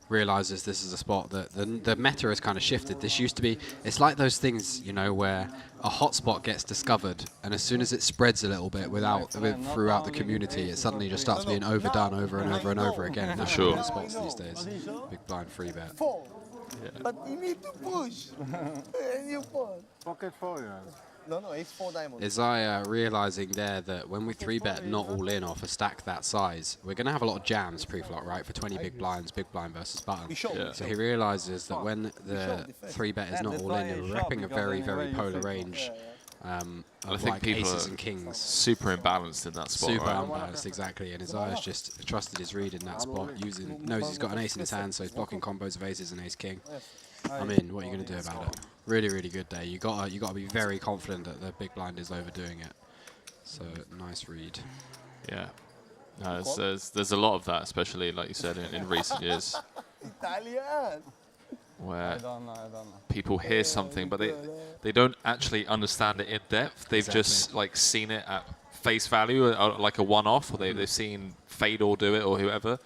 Realizes this is a spot that the meta has kind of shifted. This used to be, it's like those things, you know, where a hotspot gets discovered, and as soon as it spreads a little bit throughout the community, it suddenly just starts being overdone over and over and over again. For sure. The spots these days. Big blind 3-bet. Yeah. But you need to push. And you push. Pocket 4, yeah. No, it's 4 diamonds. Isaiah realizing there that when we 3-bet not all in off a stack that size, we're going to have a lot of jams pre-flop, right? For 20 big blind versus button. Yeah. So he realizes that when the 3-bet is not all in, we're repping a very, very polar range I of think like people aces are and kings. super imbalanced in that spot. Super right? unbalanced, exactly. And Isaiah's just trusted his read in that spot, knows he's got an ace in his hand, so he's blocking combos of aces and ace-king. I mean, what are you going to do about it? Really, really good day. You gotta be very confident that the big blind is overdoing it. So nice read. Yeah. No, there's a lot of that, especially like you said in recent years, Italian. where I don't know. people hear something but they don't actually understand it in depth. They've just like seen it at face value, like a one-off, or they've seen Fedor do it or whoever.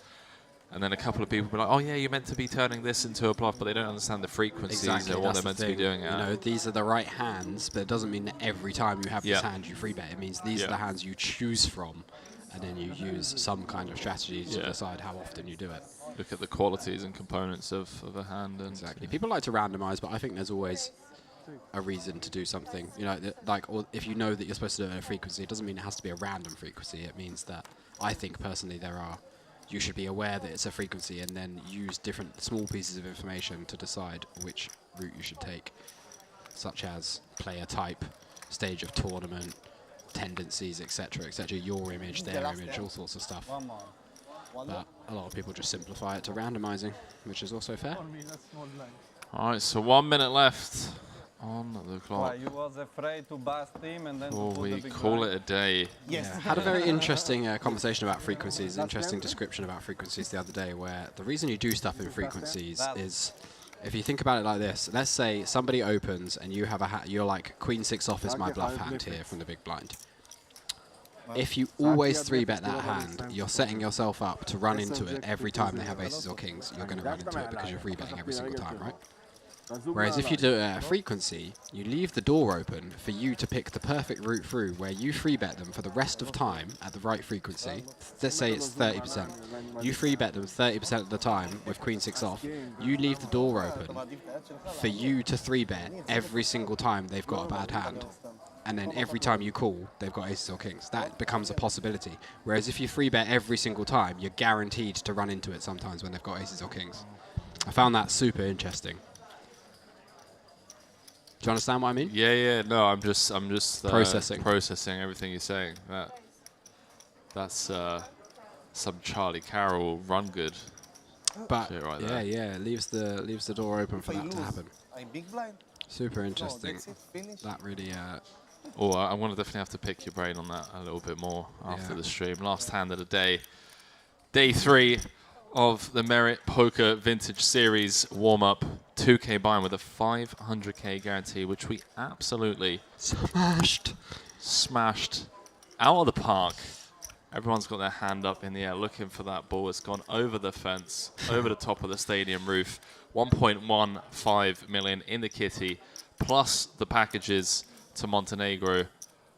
And then a couple of people be like, oh yeah, you're meant to be turning this into a bluff, but they don't understand the frequencies and what they're meant to be doing it. You know, these are the right hands, but it doesn't mean that every time you have this hand you 3-bet. It means these are the hands you choose from, and then you use some kind of strategy to decide how often you do it. Look at the qualities and components of a hand. And exactly. People like to randomize, but I think there's always a reason to do something. You know, like, or if you know that you're supposed to do it at a frequency, it doesn't mean it has to be a random frequency. It means that I think personally you should be aware that it's a frequency and then use different small pieces of information to decide which route you should take, such as player type, stage of tournament, tendencies, etc., your image, their image, all sorts of stuff. But a lot of people just simplify it to randomizing, which is also fair. All right, so 1 minute left on the clock. You was afraid to bust him and then we call it a day. Yes. Yeah. Had a very interesting conversation about frequencies, interesting description about frequencies the other day, where the reason you do stuff in frequencies is, if you think about it like this, let's say somebody opens and you have you're like queen 6 off is my bluff hand here from the big blind. If you always 3-bet that hand, you're setting yourself up to run into it every time they have aces or kings. You're going to run into it because you're 3-betting every single time, right? Whereas if you do it at a frequency, you leave the door open for you to pick the perfect route through where you 3-bet them for the rest of time at the right frequency. Let's say it's 30%. You 3-bet them 30% of the time with queen 6 off. You leave the door open for you to 3-bet every single time they've got a bad hand. and then every time you call, they've got aces or kings. That becomes a possibility. Whereas if you free bet every single time, you're guaranteed to run into it sometimes when they've got aces or kings. I found that super interesting. Do you understand what I mean? Yeah. No, I'm just processing everything you're saying. That's some Charlie Carroll run good. But shit right yeah, leaves the door open for that to happen. I'm big blind. Super interesting. That's it, finish. That really. I'm gonna definitely have to pick your brain on that a little bit more after the stream. Last hand of the day, day 3 of the Merit Poker Vintage Series warm-up. 2K buy-in with a 500K guarantee, which we absolutely smashed out of the park. Everyone's got their hand up in the air looking for that ball. It's gone over the fence, over the top of the stadium roof. 1.15 million in the kitty, plus the packages to Montenegro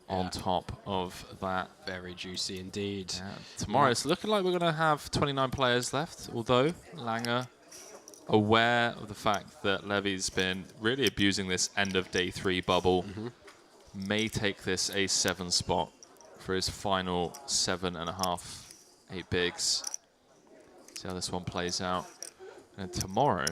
on top of that. Very juicy indeed. Yeah. Tomorrow it's looking like we're going to have 29 players left, although Langer, aware of the fact that Levy's been really abusing this end of day 3 bubble, may take this A7 spot for his final 7.5, 8 bigs. See how this one plays out. And tomorrow,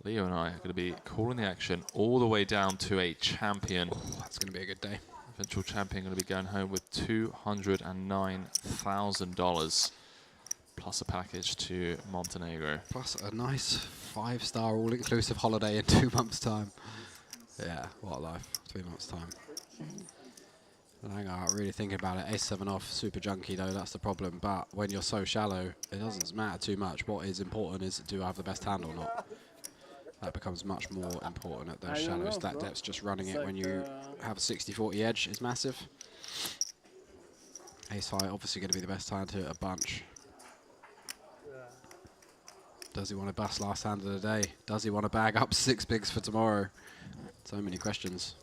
Leo and I are going to be calling the action all the way down to a champion. That's going to be a good day. Eventual champion going to be going home with $209,000 plus a package to Montenegro. Plus a nice 5-star all-inclusive holiday in 2 months' time. Yeah, what a life. 3 months' time. Langer, really thinking about it. Ace-7 off, super junky though, that's the problem. But when you're so shallow, it doesn't matter too much. What is important is, do I have the best hand or not? That becomes much more important at those shallows. That depth's just running it when you have a 60-40 edge is massive. Ace-high, obviously going to be the best hand to hit a bunch. Does he want to bust last hand of the day? Does he want to bag up 6 bigs for tomorrow? So many questions.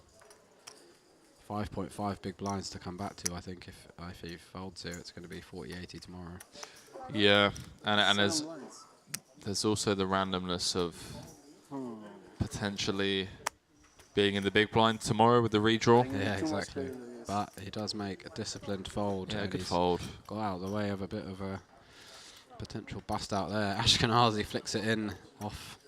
5.5 big blinds to come back to, I think. If he folds here, it's going to be 40-80 tomorrow. Yeah, and there's also the randomness of potentially being in the big blind tomorrow with the redraw. Yeah, exactly. But he does make a disciplined fold. Yeah, good fold. Got out of the way of a bit of a potential bust out there. Ashkenazi flicks it in off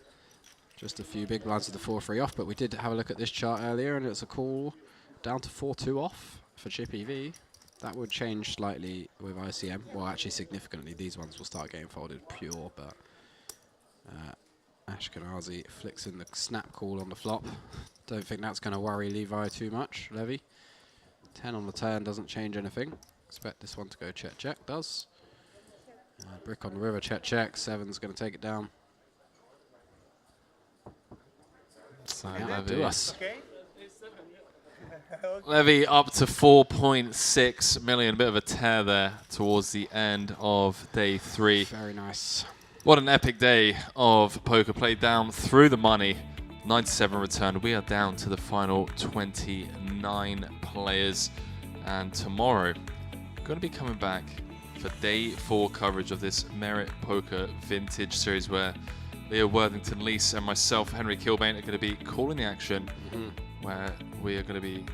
just a few big blinds with the 4-3 off, but we did have a look at this chart earlier, and it's a call down to 4-2 off for chip EV. That would change slightly with ICM. Well, actually significantly. These ones will start getting folded pure, but Ashkenazi flicks in the snap call on the flop. Don't think that's going to worry Levi too much, Levy. 10 on the turn doesn't change anything. Expect this one to go check, check, does. Brick on the river, check, check. 7's going to take it down. So yeah, Levy. do us. Okay. Levy up to 4.6 million. Bit of a tear there towards the end of day 3. Very nice. What an epic day of poker. Played down through the money. 97 return. We are down to the final 29 players. And tomorrow, going to be coming back for day 4 coverage of this Merit Poker Vintage Series, where Leo Worthington, Lease, and myself, Henry Kilbane, are going to be calling the action, where we are going to be,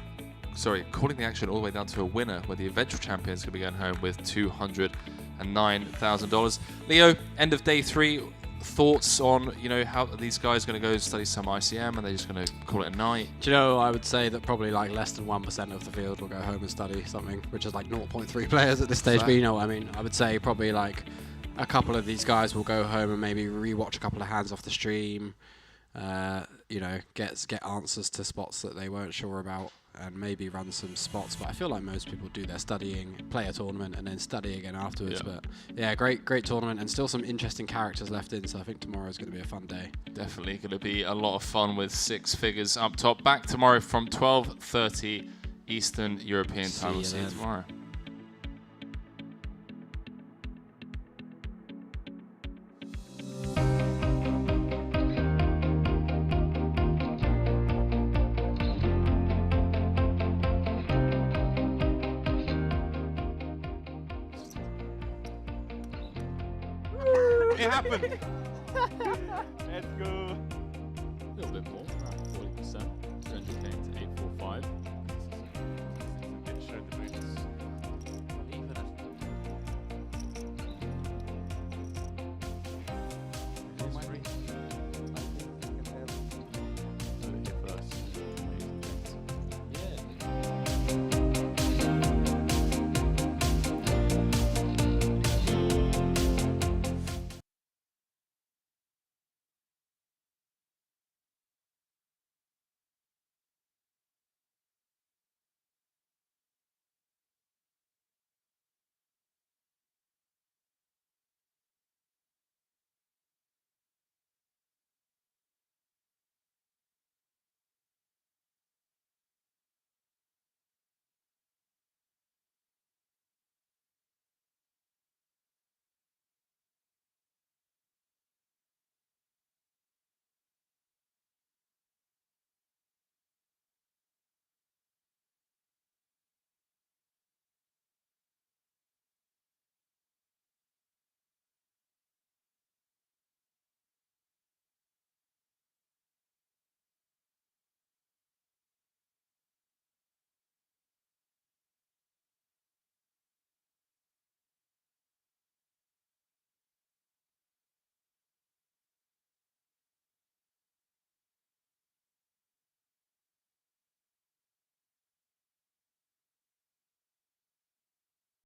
calling the action all the way down to a winner, where the eventual champion is going to be going home with $209,000. Leo, end of day 3, thoughts on, you know, how these guys are going to go study some ICM and they're just going to call it a night? Do you know, I would say that probably like less than 1% of the field will go home and study something, which is like 0.3 players at this stage, but you know what I mean. I would say probably like a couple of these guys will go home and maybe rewatch a couple of hands off the stream, you know, get answers to spots that they weren't sure about, and maybe run some spots. But I feel like most people do their studying, play a tournament, and then study again afterwards. Yeah. But yeah, great tournament, and still some interesting characters left in. So I think tomorrow is going to be a fun day. Definitely going to be a lot of fun with 6 figures up top. Back tomorrow from 12:30 Eastern European time. We'll see you tomorrow. It happened. Let's go.